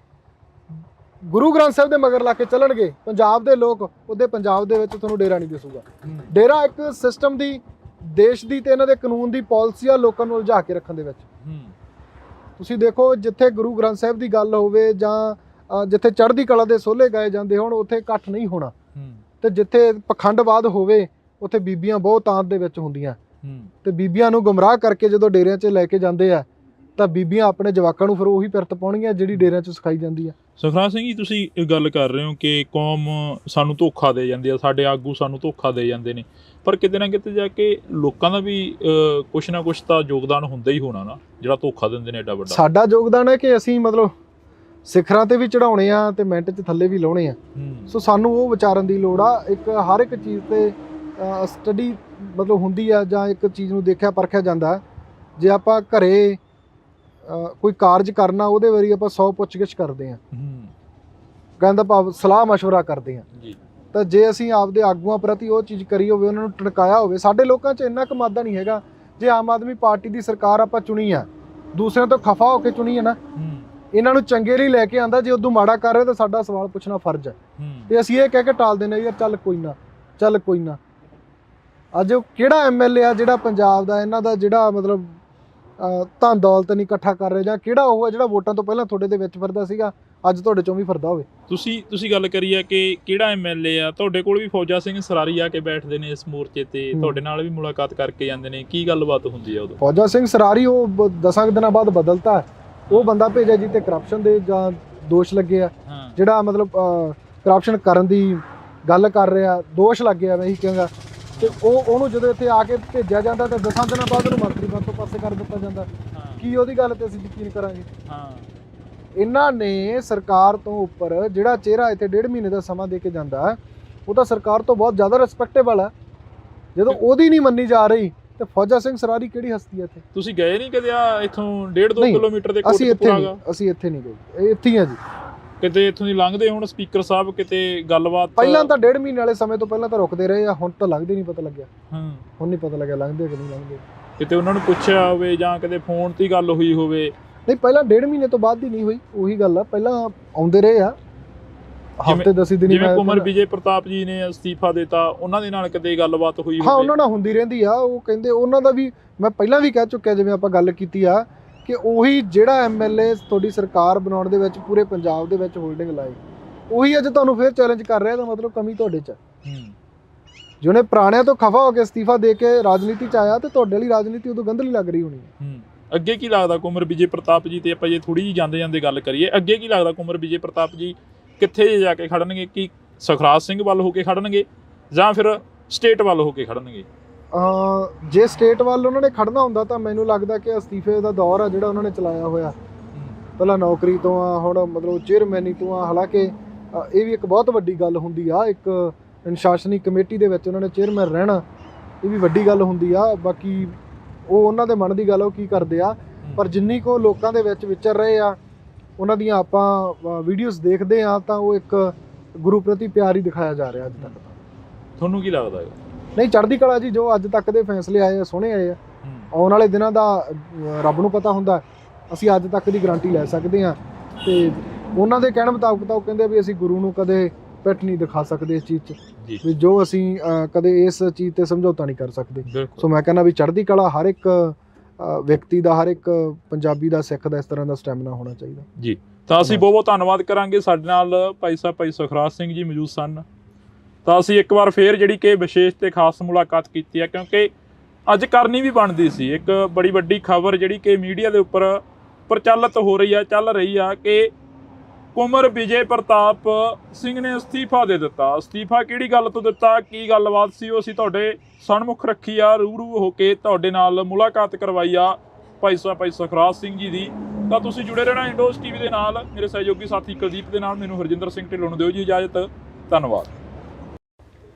ਗੁਰੂ ਗ੍ਰੰਥ ਸਾਹਿਬ ਦੇ ਮਗਰ ਲਾ ਕੇ ਚੱਲਣਗੇ ਪੰਜਾਬ ਦੇ ਲੋਕ, ਉਹਦੇ ਪੰਜਾਬ ਦੇ ਵਿੱਚ ਤੁਹਾਨੂੰ ਡੇਰਾ ਨਹੀਂ ਦਿਸੂਗਾ। ਡੇਰਾ ਇੱਕ ਸਿਸਟਮ ਦੀ, ਦੇਸ਼ ਦੀ ਤੇ ਇਹਨਾਂ ਦੇ ਕਾਨੂੰਨ ਦੀ ਪਾਲਿਸੀ ਆ ਲੋਕਾਂ ਨੂੰ ਉਲਝਾ ਕੇ ਰੱਖਣ ਦੇ ਵਿੱਚ। ਤੁਸੀਂ ਦੇਖੋ ਜਿੱਥੇ ਗੁਰੂ ਗ੍ਰੰਥ ਸਾਹਿਬ ਦੀ ਗੱਲ ਹੋਵੇ ਜਾਂ ਜਿੱਥੇ ਚੜ੍ਹਦੀ ਕਲਾ ਦੇ ਸੋਹਲੇ ਗਾਏ ਜਾਂਦੇ ਹੋਣ ਉੱਥੇ ਇਕੱਠ ਨਹੀਂ ਹੋਣਾ, ਤੇ ਜਿੱਥੇ ਪਖੰਡਵਾਦ ਹੋਵੇ ਉੱਥੇ ਬੀਬੀਆਂ ਬਹੁਤ ਤਾਂਤ ਦੇ ਵਿੱਚ ਹੁੰਦੀਆਂ, ਤੇ ਬੀਬੀਆਂ ਨੂੰ ਗੁੰਮਰਾਹ ਕਰਕੇ ਜਦੋਂ ਡੇਰਿਆਂ 'ਚ ਲੈ ਕੇ ਜਾਂਦੇ ਆ ਤਾਂ ਬੀਬੀਆਂ ਆਪਣੇ ਜਵਾਕਾਂ ਨੂੰ ਫਿਰ ਉਹੀ ਪਿਰਤ ਪਾਉਣਗੀਆਂ ਜਿਹੜੀ ਡੇਰਿਆਂ 'ਚ ਸਿਖਾਈ ਜਾਂਦੀ ਆ। ਸੁਖਰਾਜ ਸਿੰਘ ਜੀ, ਤੁਸੀਂ ਇਹ ਗੱਲ ਕਰ ਰਹੇ ਹੋ ਕਿ ਕੌਮ ਸਾਨੂੰ ਧੋਖਾ ਦੇ ਜਾਂਦੀ ਆ, ਸਾਡੇ ਆਗੂ ਸਾਨੂੰ ਧੋਖਾ ਦੇ ਜਾਂਦੇ ਨੇ, ਪਰ ਕਿਤੇ ਨਾ ਕਿਤੇ ਜਾ ਕੇ ਲੋਕਾਂ ਦਾ ਵੀ ਕੁਛ ਨਾ ਕੁਛ ਤਾਂ ਯੋਗਦਾਨ ਹੁੰਦਾ ਹੀ ਹੋਣਾ ਨਾ, ਜਿਹੜਾ ਧੋਖਾ ਦਿੰਦੇ ਨੇ ਐਡਾ ਵੱਡਾ। ਸਾਡਾ ਯੋਗਦਾਨ ਹੈ ਕਿ ਅਸੀਂ ਮਤਲਬ ਸਿਖਰਾਂ ਤੇ ਵੀ ਚੜਾਉਣੇ ਆ ਤੇ ਮਿੰਟ 'ਚ ਥੱਲੇ ਵੀ ਲਾਉਣੇ ਆ। ਸੋ ਸਾਨੂੰ ਉਹ ਵਿਚਾਰਨ ਦੀ ਲੋੜ ਆ। ਇੱਕ ਹਰ ਇੱਕ ਚੀਜ਼ ਤੇ ਸਟੱਡੀ ਮਤਲਬ ਹੁੰਦੀ ਆ, ਜਾਂ ਇੱਕ ਚੀਜ਼ ਨੂੰ ਦੇਖਿਆ ਪਰਖਿਆ ਜਾਂਦਾ। ਜੇ ਆਪਾਂ ਘਰੇ ਕੋਈ ਕਾਰਜ ਕਰਨਾ, ਉਹਦੇ ਵਾਰੀ ਆਪਾਂ 100 ਪੁੱਛਗਿੱਛ ਕਰਦੇ ਆ, ਕਹਿੰਦਾ ਭਾਵ ਸਲਾਹ ਮਸ਼ਵਰਾ ਕਰਦੇ ਆ। ਤਾਂ ਜੇ ਅਸੀਂ ਆਪਦੇ ਆਗੂਆਂ ਪ੍ਰਤੀ ਉਹ ਚੀਜ਼ ਕਰੀ ਹੋਵੇ, ਉਹਨਾਂ ਨੂੰ ਟਣਕਾਇਆ ਹੋਵੇ, ਸਾਡੇ ਲੋਕਾਂ 'ਚ ਇੰਨਾ ਕਮਾਦਾ ਨਹੀਂ ਹੈਗਾ। ਜੇ ਆਮ ਆਦਮੀ ਪਾਰਟੀ ਦੀ ਸਰਕਾਰ ਆਪਾਂ ਚੁਣੀ ਆ, ਦੂਸਰਿਆਂ ਤੋਂ ਖਫਾ ਹੋ ਕੇ ਚੁਣੀ ਹੈ ਨਾ, ਇਹਨਾਂ ਨੂੰ ਚੰਗੇ ਲਈ ਲੈ ਕੇ ਆਂਦਾ। ਜੇ ਉਦੋਂ ਮਾੜਾ ਕਰ ਰਹੇ ਤਾਂ ਸਾਡਾ ਸਵਾਲ ਪੁੱਛਣਾ ਫਰਜ਼ ਹੈ, ਤੇ ਅਸੀਂ ਇਹ ਕਹਿ ਕੇ ਟਾਲ ਦਿੰਦੇ ਯਾਰ ਚੱਲ ਕੋਈ ਨਾ, ਚੱਲ ਕੋਈ ਨਾ। ਅੱਜ ਕਿਹੜਾ MLA ਆ ਜਿਹੜਾ ਪੰਜਾਬ ਦਾ ਇਹਨਾਂ ਦਾ ਜਿਹੜਾ ਮਤਲਬ ਧਨ ਦੌਲਤ ਨਹੀਂ ਇਕੱਠਾ ਕਰ ਰਿਹਾ, ਜਾਂ ਕਿਹੜਾ ਉਹ ਹੈ ਜਿਹੜਾ ਵੋਟਾਂ ਤੋਂ ਪਹਿਲਾਂ ਤੁਹਾਡੇ ਦੇ ਵਿੱਚ ਫਿਰਦਾ ਸੀਗਾ, ਅੱਜ ਤੁਹਾਡੇ ਚੋਂ ਵੀ ਫਿਰਦਾ ਹੋਵੇ। ਤੁਸੀਂ ਗੱਲ ਕਰੀ ਆ ਕਿ ਕਿਹੜਾ MLA ਆ, ਤੁਹਾਡੇ ਕੋਲ ਵੀ ਫੌਜਾ ਸਿੰਘ ਸਰਾਰੀ ਆ ਕੇ ਬੈਠਦੇ ਨੇ ਇਸ ਮੋਰਚੇ ਤੇ, ਤੁਹਾਡੇ ਨਾਲ ਵੀ ਮੁਲਾਕਾਤ ਕਰਕੇ ਜਾਂਦੇ ਨੇ, ਕੀ ਗੱਲਬਾਤ ਹੁੰਦੀ ਆ ਉਦੋਂ? ਫੌਜਾ ਸਿੰਘ ਸਰਾਰੀ ਉਹ 10 ਦਿਨਾਂ ਬਾਅਦ ਬਦਲਤਾ। ਉਹ ਬੰਦਾ ਭੇਜਿਆ ਜੀ ਤੇ ਕਰਪਸ਼ਨ ਦੇ ਜਾਂ ਦੋਸ਼ ਲੱਗੇ ਆ, ਜਿਹੜਾ ਮਤਲਬ ਕਰਪਸ਼ਨ ਕਰਨ ਦੀ ਗੱਲ ਕਰ ਰਿਹਾ, ਦੋਸ਼ ਲੱਗੇ ਆ, ਮੈਂ ਇਹੀ ਕਹਾਂਗਾ। ਤੇ ਉਹਨੂੰ ਜਦੋਂ ਇੱਥੇ ਆ ਕੇ ਭੇਜਿਆ ਜਾਂਦਾ ਤਾਂ 10 ਦਿਨਾਂ ਬਾਅਦ ਉਹਨੂੰ ਮੰਤਰੀ ਪਦ ਤੋਂ ਪਾਸੇ ਕਰ ਦਿੱਤਾ ਜਾਂਦਾ। ਕੀ ਉਹਦੀ ਗੱਲ ਤੇ ਅਸੀਂ ਯਕੀਨ ਕਰਾਂਗੇ? ਇਹਨਾਂ ਨੇ ਸਰਕਾਰ ਤੋਂ ਉੱਪਰ ਜਿਹੜਾ ਚਿਹਰਾ ਇੱਥੇ 1.5 ਮਹੀਨੇ ਦਾ ਸਮਾਂ ਦੇ ਕੇ ਜਾਂਦਾ, ਉਹ ਤਾਂ ਸਰਕਾਰ ਤੋਂ ਬਹੁਤ ਜ਼ਿਆਦਾ ਰਿਸਪੈਕਟੇਬਲ ਹੈ। ਜਦੋਂ ਉਹਦੀ ਨਹੀਂ ਮੰਨੀ ਜਾ ਰਹੀ ਤੇ ਫੌਜਾ ਸਿੰਘ ਸਰਾਰੀ ਕਿਹੜੀ ਹਸਤੀ ਹੈ ਇੱਥੇ? ਤੁਸੀਂ ਗਏ ਨਹੀਂ ਕਦੇ ਆ ਇੱਥੋਂ 1.5-2 ਕਿਲੋਮੀਟਰ ਦੇ ਅਸੀਂ ਇੱਥੇ ਨਹੀਂ ਗਏ, ਇੱਥੇ ਹੀ ਆ ਜੀ। ਕਿਤੇ ਇੱਥੋਂ ਦੀ ਲੰਘਦੇ ਹੁਣ ਸਪੀਕਰ ਸਾਹਿਬ, ਕਿਤੇ ਗੱਲਬਾਤ? ਪਹਿਲਾਂ ਤਾਂ 1.5 ਮਹੀਨੇ ਵਾਲੇ ਸਮੇਂ ਤੋਂ ਪਹਿਲਾਂ ਤਾਂ ਰੁਕਦੇ ਰਹੇ ਆ, ਹੁਣ ਤਾਂ ਲੰਘਦੇ ਨਹੀਂ ਪਤਾ ਲੱਗਿਆ। ਹੁਣ ਨਹੀਂ ਪਤਾ ਲੱਗਿਆ ਲੰਘਦੇ ਕਿ ਨਹੀਂ ਲੰਘਦੇ। ਕਿਤੇ ਉਹਨਾਂ ਨੂੰ ਪੁੱਛਿਆ ਹੋਵੇ ਜਾਂ ਕਿਤੇ ਫੋਨ ਤੇ ਗੱਲ ਹੋਈ ਹੋਵੇ? ਨਹੀਂ, ਪਹਿਲਾਂ 1.5 ਮਹੀਨੇ ਤੋਂ ਬਾਅਦ ਦੀ ਨਹੀਂ ਹੋਈ, ਉਹੀ ਗੱਲ ਆ। ਪਹਿਲਾਂ ਆਉਂਦੇ ਰਹੇ ਆ ਹਫ਼ਤੇ 10 ਦਿਨ। ਜਿਵੇਂ ਕੁਮਰ ਵਿਜੇ ਪ੍ਰਤਾਪ ਜੀ ਨੇ ਅਸਤੀਫਾ ਦਿੱਤਾ, ਉਹਨਾਂ ਦੇ ਨਾਲ ਕਿਤੇ ਗੱਲਬਾਤ ਹੋਈ ਹੋਵੇ? ਹਾਂ, ਉਹਨਾਂ ਨਾਲ ਹੁੰਦੀ ਰਹਿੰਦੀ ਆ। ਉਹ ਕਹਿੰਦੇ ਉਹਨਾਂ ਦਾ ਵੀ ਮੈਂ ਪਹਿਲਾਂ ਵੀ ਕਹਿ ਚੁੱਕਿਆ, ਜਿਵੇਂ ਆਪਾਂ ਗੱਲ ਕੀਤੀ ਆ, ਕਿ ਉਹੀ ਜਿਹੜਾ MLA ਤੁਹਾਡੀ ਸਰਕਾਰ ਬਣਾਉਣ ਦੇ ਵਿੱਚ ਪੂਰੇ ਪੰਜਾਬ ਦੇ ਵਿੱਚ ਹੋਲਡਿੰਗ ਲਾਈ, ਉਹੀ ਅੱਜ ਤੁਹਾਨੂੰ ਫਿਰ ਚੈਲੰਜ ਕਰ ਰਿਹਾ। ਤਾਂ ਮਤਲਬ ਕਮੀ ਤੁਹਾਡੇ 'ਚ। ਜਿਹਨੇ ਪੁਰਾਣਿਆਂ ਤੋਂ ਖਫਾ ਹੋ ਕੇ ਅਸਤੀਫਾ ਦੇ ਕੇ ਰਾਜਨੀਤੀ 'ਚ ਆਇਆ, ਤੇ ਤੁਹਾਡੇ ਲਈ ਰਾਜਨੀਤੀ ਉਦੋਂ ਗੰਧਲੀ ਲੱਗ ਰਹੀ ਹੋਣੀ ਹੈ। ਅੱਗੇ ਕੀ ਲੱਗਦਾ ਕੁਮਰ ਵਿਜੇ ਪ੍ਰਤਾਪ ਜੀ ਤੇ ਆਪਾਂ ਜੇ ਥੋੜੀ ਜਿਹੀ ਜਾਂਦੇ ਗੱਲ ਕਰੀਏ, ਅੱਗੇ ਕੀ ਲੱਗਦਾ ਕੁਮਰ ਵਿਜੇ ਪ੍ਰਤਾਪ ਜੀ ਕਿੱਥੇ ਜਾ ਕੇ ਖੜਨਗੇ? ਕੀ ਸੁਖਰਾਜ ਸਿੰਘ ਵੱਲ ਹੋ ਕੇ ਖੜਨਗੇ ਜਾਂ ਫਿਰ ਸਟੇਟ ਵੱਲ ਹੋ ਕੇ ਖੜਨਗੇ? ਜੇ ਸਟੇਟ ਵੱਲ ਉਹਨਾਂ ਨੇ ਖੜਨਾ ਹੁੰਦਾ ਤਾਂ ਮੈਨੂੰ ਲੱਗਦਾ ਕਿ ਅਸਤੀਫੇ ਦਾ ਦੌਰ ਆ ਜਿਹੜਾ ਉਹਨਾਂ ਨੇ ਚਲਾਇਆ ਹੋਇਆ, ਪਹਿਲਾਂ ਨੌਕਰੀ ਤੋਂ ਆ, ਹੁਣ ਮਤਲਬ ਚੇਅਰਮੈਨੀ ਤੋਂ ਆ। ਹਾਲਾਂਕਿ ਇਹ ਵੀ ਇੱਕ ਬਹੁਤ ਵੱਡੀ ਗੱਲ ਹੁੰਦੀ ਆ, ਇੱਕ ਅਨੁਸ਼ਾਸਨੀ ਕਮੇਟੀ ਦੇ ਵਿੱਚ ਉਹਨਾਂ ਨੇ ਚੇਅਰਮੈਨ ਰਹਿਣਾ, ਇਹ ਵੀ ਵੱਡੀ ਗੱਲ ਹੁੰਦੀ ਆ। ਬਾਕੀ ਉਹ ਉਹਨਾਂ ਦੇ ਮਨ ਦੀ ਗੱਲ, ਉਹ ਕੀ ਕਰਦੇ ਆ। ਪਰ ਜਿੰਨੀ ਕੁ ਲੋਕਾਂ ਦੇ ਵਿੱਚ ਵਿਚਰ ਰਹੇ ਆ, ਉਹਨਾਂ ਦੀਆਂ ਆਪਾਂ ਵੀਡੀਓਜ਼ ਦੇਖਦੇ ਆ, ਤਾਂ ਉਹ ਇੱਕ ਗੁਰੂ ਪ੍ਰਤੀ ਪਿਆਰ ਹੀ ਦਿਖਾਇਆ ਜਾ ਰਿਹਾ ਅੱਜ ਤੱਕ। ਤੁਹਾਨੂੰ ਕੀ ਲੱਗਦਾ ਹੈ? ਨਹੀਂ, ਚੜ੍ਹਦੀ ਕਲਾ ਜੀ, ਜੋ ਅੱਜ ਤੱਕ ਦੇ ਫੈਸਲੇ ਆਏ ਆ ਸੋਹਣੇ ਆਏ ਆ। ਆਉਣ ਵਾਲੇ ਦਿਨਾਂ ਦਾ ਰੱਬ ਨੂੰ ਪਤਾ ਹੁੰਦਾ। ਅਸੀਂ ਅੱਜ ਤੱਕ ਦੀ ਗਾਰੰਟੀ ਲੈ ਸਕਦੇ ਹਾਂ। ਤੇ ਉਹਨਾਂ ਦੇ ਕਹਿਣ ਮੁਤਾਬਕ ਤਾਂ ਉਹ ਕਹਿੰਦੇ ਵੀ ਅਸੀਂ ਗੁਰੂ ਨੂੰ ਕਦੇ ਪਿੱਠ ਨਹੀਂ ਦਿਖਾ ਸਕਦੇ ਇਸ ਚੀਜ਼ 'ਚ ਜੀ ਵੀ ਜੋ ਅਸੀਂ ਕਦੇ ਇਸ ਚੀਜ਼ ਤੇ ਸਮਝੌਤਾ ਨਹੀਂ ਕਰ ਸਕਦੇ। ਬਿਲਕੁਲ ਸੋ ਮੈਂ ਕਹਿੰਦਾ ਵੀ ਚੜ੍ਹਦੀ ਕਲਾ ਹਰ ਇੱਕ ਵਿਅਕਤੀ ਦਾ, ਹਰ ਇੱਕ ਪੰਜਾਬੀ ਦਾ, ਸਿੱਖ ਦਾ ਇਸ ਤਰ੍ਹਾਂ ਦਾ ਸਟੈਮਿਨਾ ਹੋਣਾ ਚਾਹੀਦਾ ਜੀ। ਤਾਂ ਅਸੀਂ ਬਹੁਤ ਬਹੁਤ ਧੰਨਵਾਦ ਕਰਾਂਗੇ। ਸਾਡੇ ਨਾਲ ਭਾਈ ਸੁਖਰਾਜ ਸਿੰਘ ਜੀ ਮੌਜੂਦ ਸਨ। ਤਾਂ ਅਸੀਂ ਇੱਕ ਵਾਰ ਫੇਰ ਜਿਹੜੀ ਕਿ ਵਿਸ਼ੇਸ਼ ਤੇ ਖਾਸ ਮੁਲਾਕਾਤ ਕੀਤੀ ਹੈ, ਕਿਉਂਕਿ ਅੱਜ ਕਰਨੀ ਵੀ ਬਣਦੀ ਸੀ। ਇੱਕ ਬੜੀ ਵੱਡੀ ਖਬਰ ਜਿਹੜੀ ਕਿ ਮੀਡੀਆ ਦੇ ਉੱਪਰ ਪ੍ਰਚਲਿਤ ਹੋ ਰਹੀ ਆ, ਚੱਲ ਰਹੀ ਆ ਕਿ ਕੁੰਵਰ ਵਿਜੇ ਪ੍ਰਤਾਪ ਸਿੰਘ ਨੇ ਅਸਤੀਫਾ ਦੇ ਦਿੱਤਾ। ਅਸਤੀਫਾ ਕਿਹੜੀ ਗੱਲ ਤੋਂ ਦਿੱਤਾ, ਕੀ ਗੱਲਬਾਤ ਸੀ, ਉਹ ਅਸੀਂ ਤੁਹਾਡੇ ਸਨਮੁਖ ਰੱਖੀ ਆ, ਰੂਬਰੂ ਹੋ ਕੇ ਤੁਹਾਡੇ ਨਾਲ ਮੁਲਾਕਾਤ ਕਰਵਾਈ ਆ ਭਾਈ ਸੁਖਰਾਜ ਸਿੰਘ ਜੀ ਦੀ। ਤਾਂ ਤੁਸੀਂ ਜੁੜੇ ਰਹਿਣਾ ਇੰਡੋਜ਼ ਟੀਵੀ ਦੇ ਨਾਲ। ਮੇਰੇ ਸਹਿਯੋਗੀ ਸਾਥੀ ਕੁਲਦੀਪ ਦੇ ਨਾਲ ਮੈਨੂੰ ਹਰਜਿੰਦਰ ਸਿੰਘ ਢਿੱਲੋਂ ਨੂੰ ਦਿਓ ਜੀ ਇਜਾਜ਼ਤ। ਧੰਨਵਾਦ।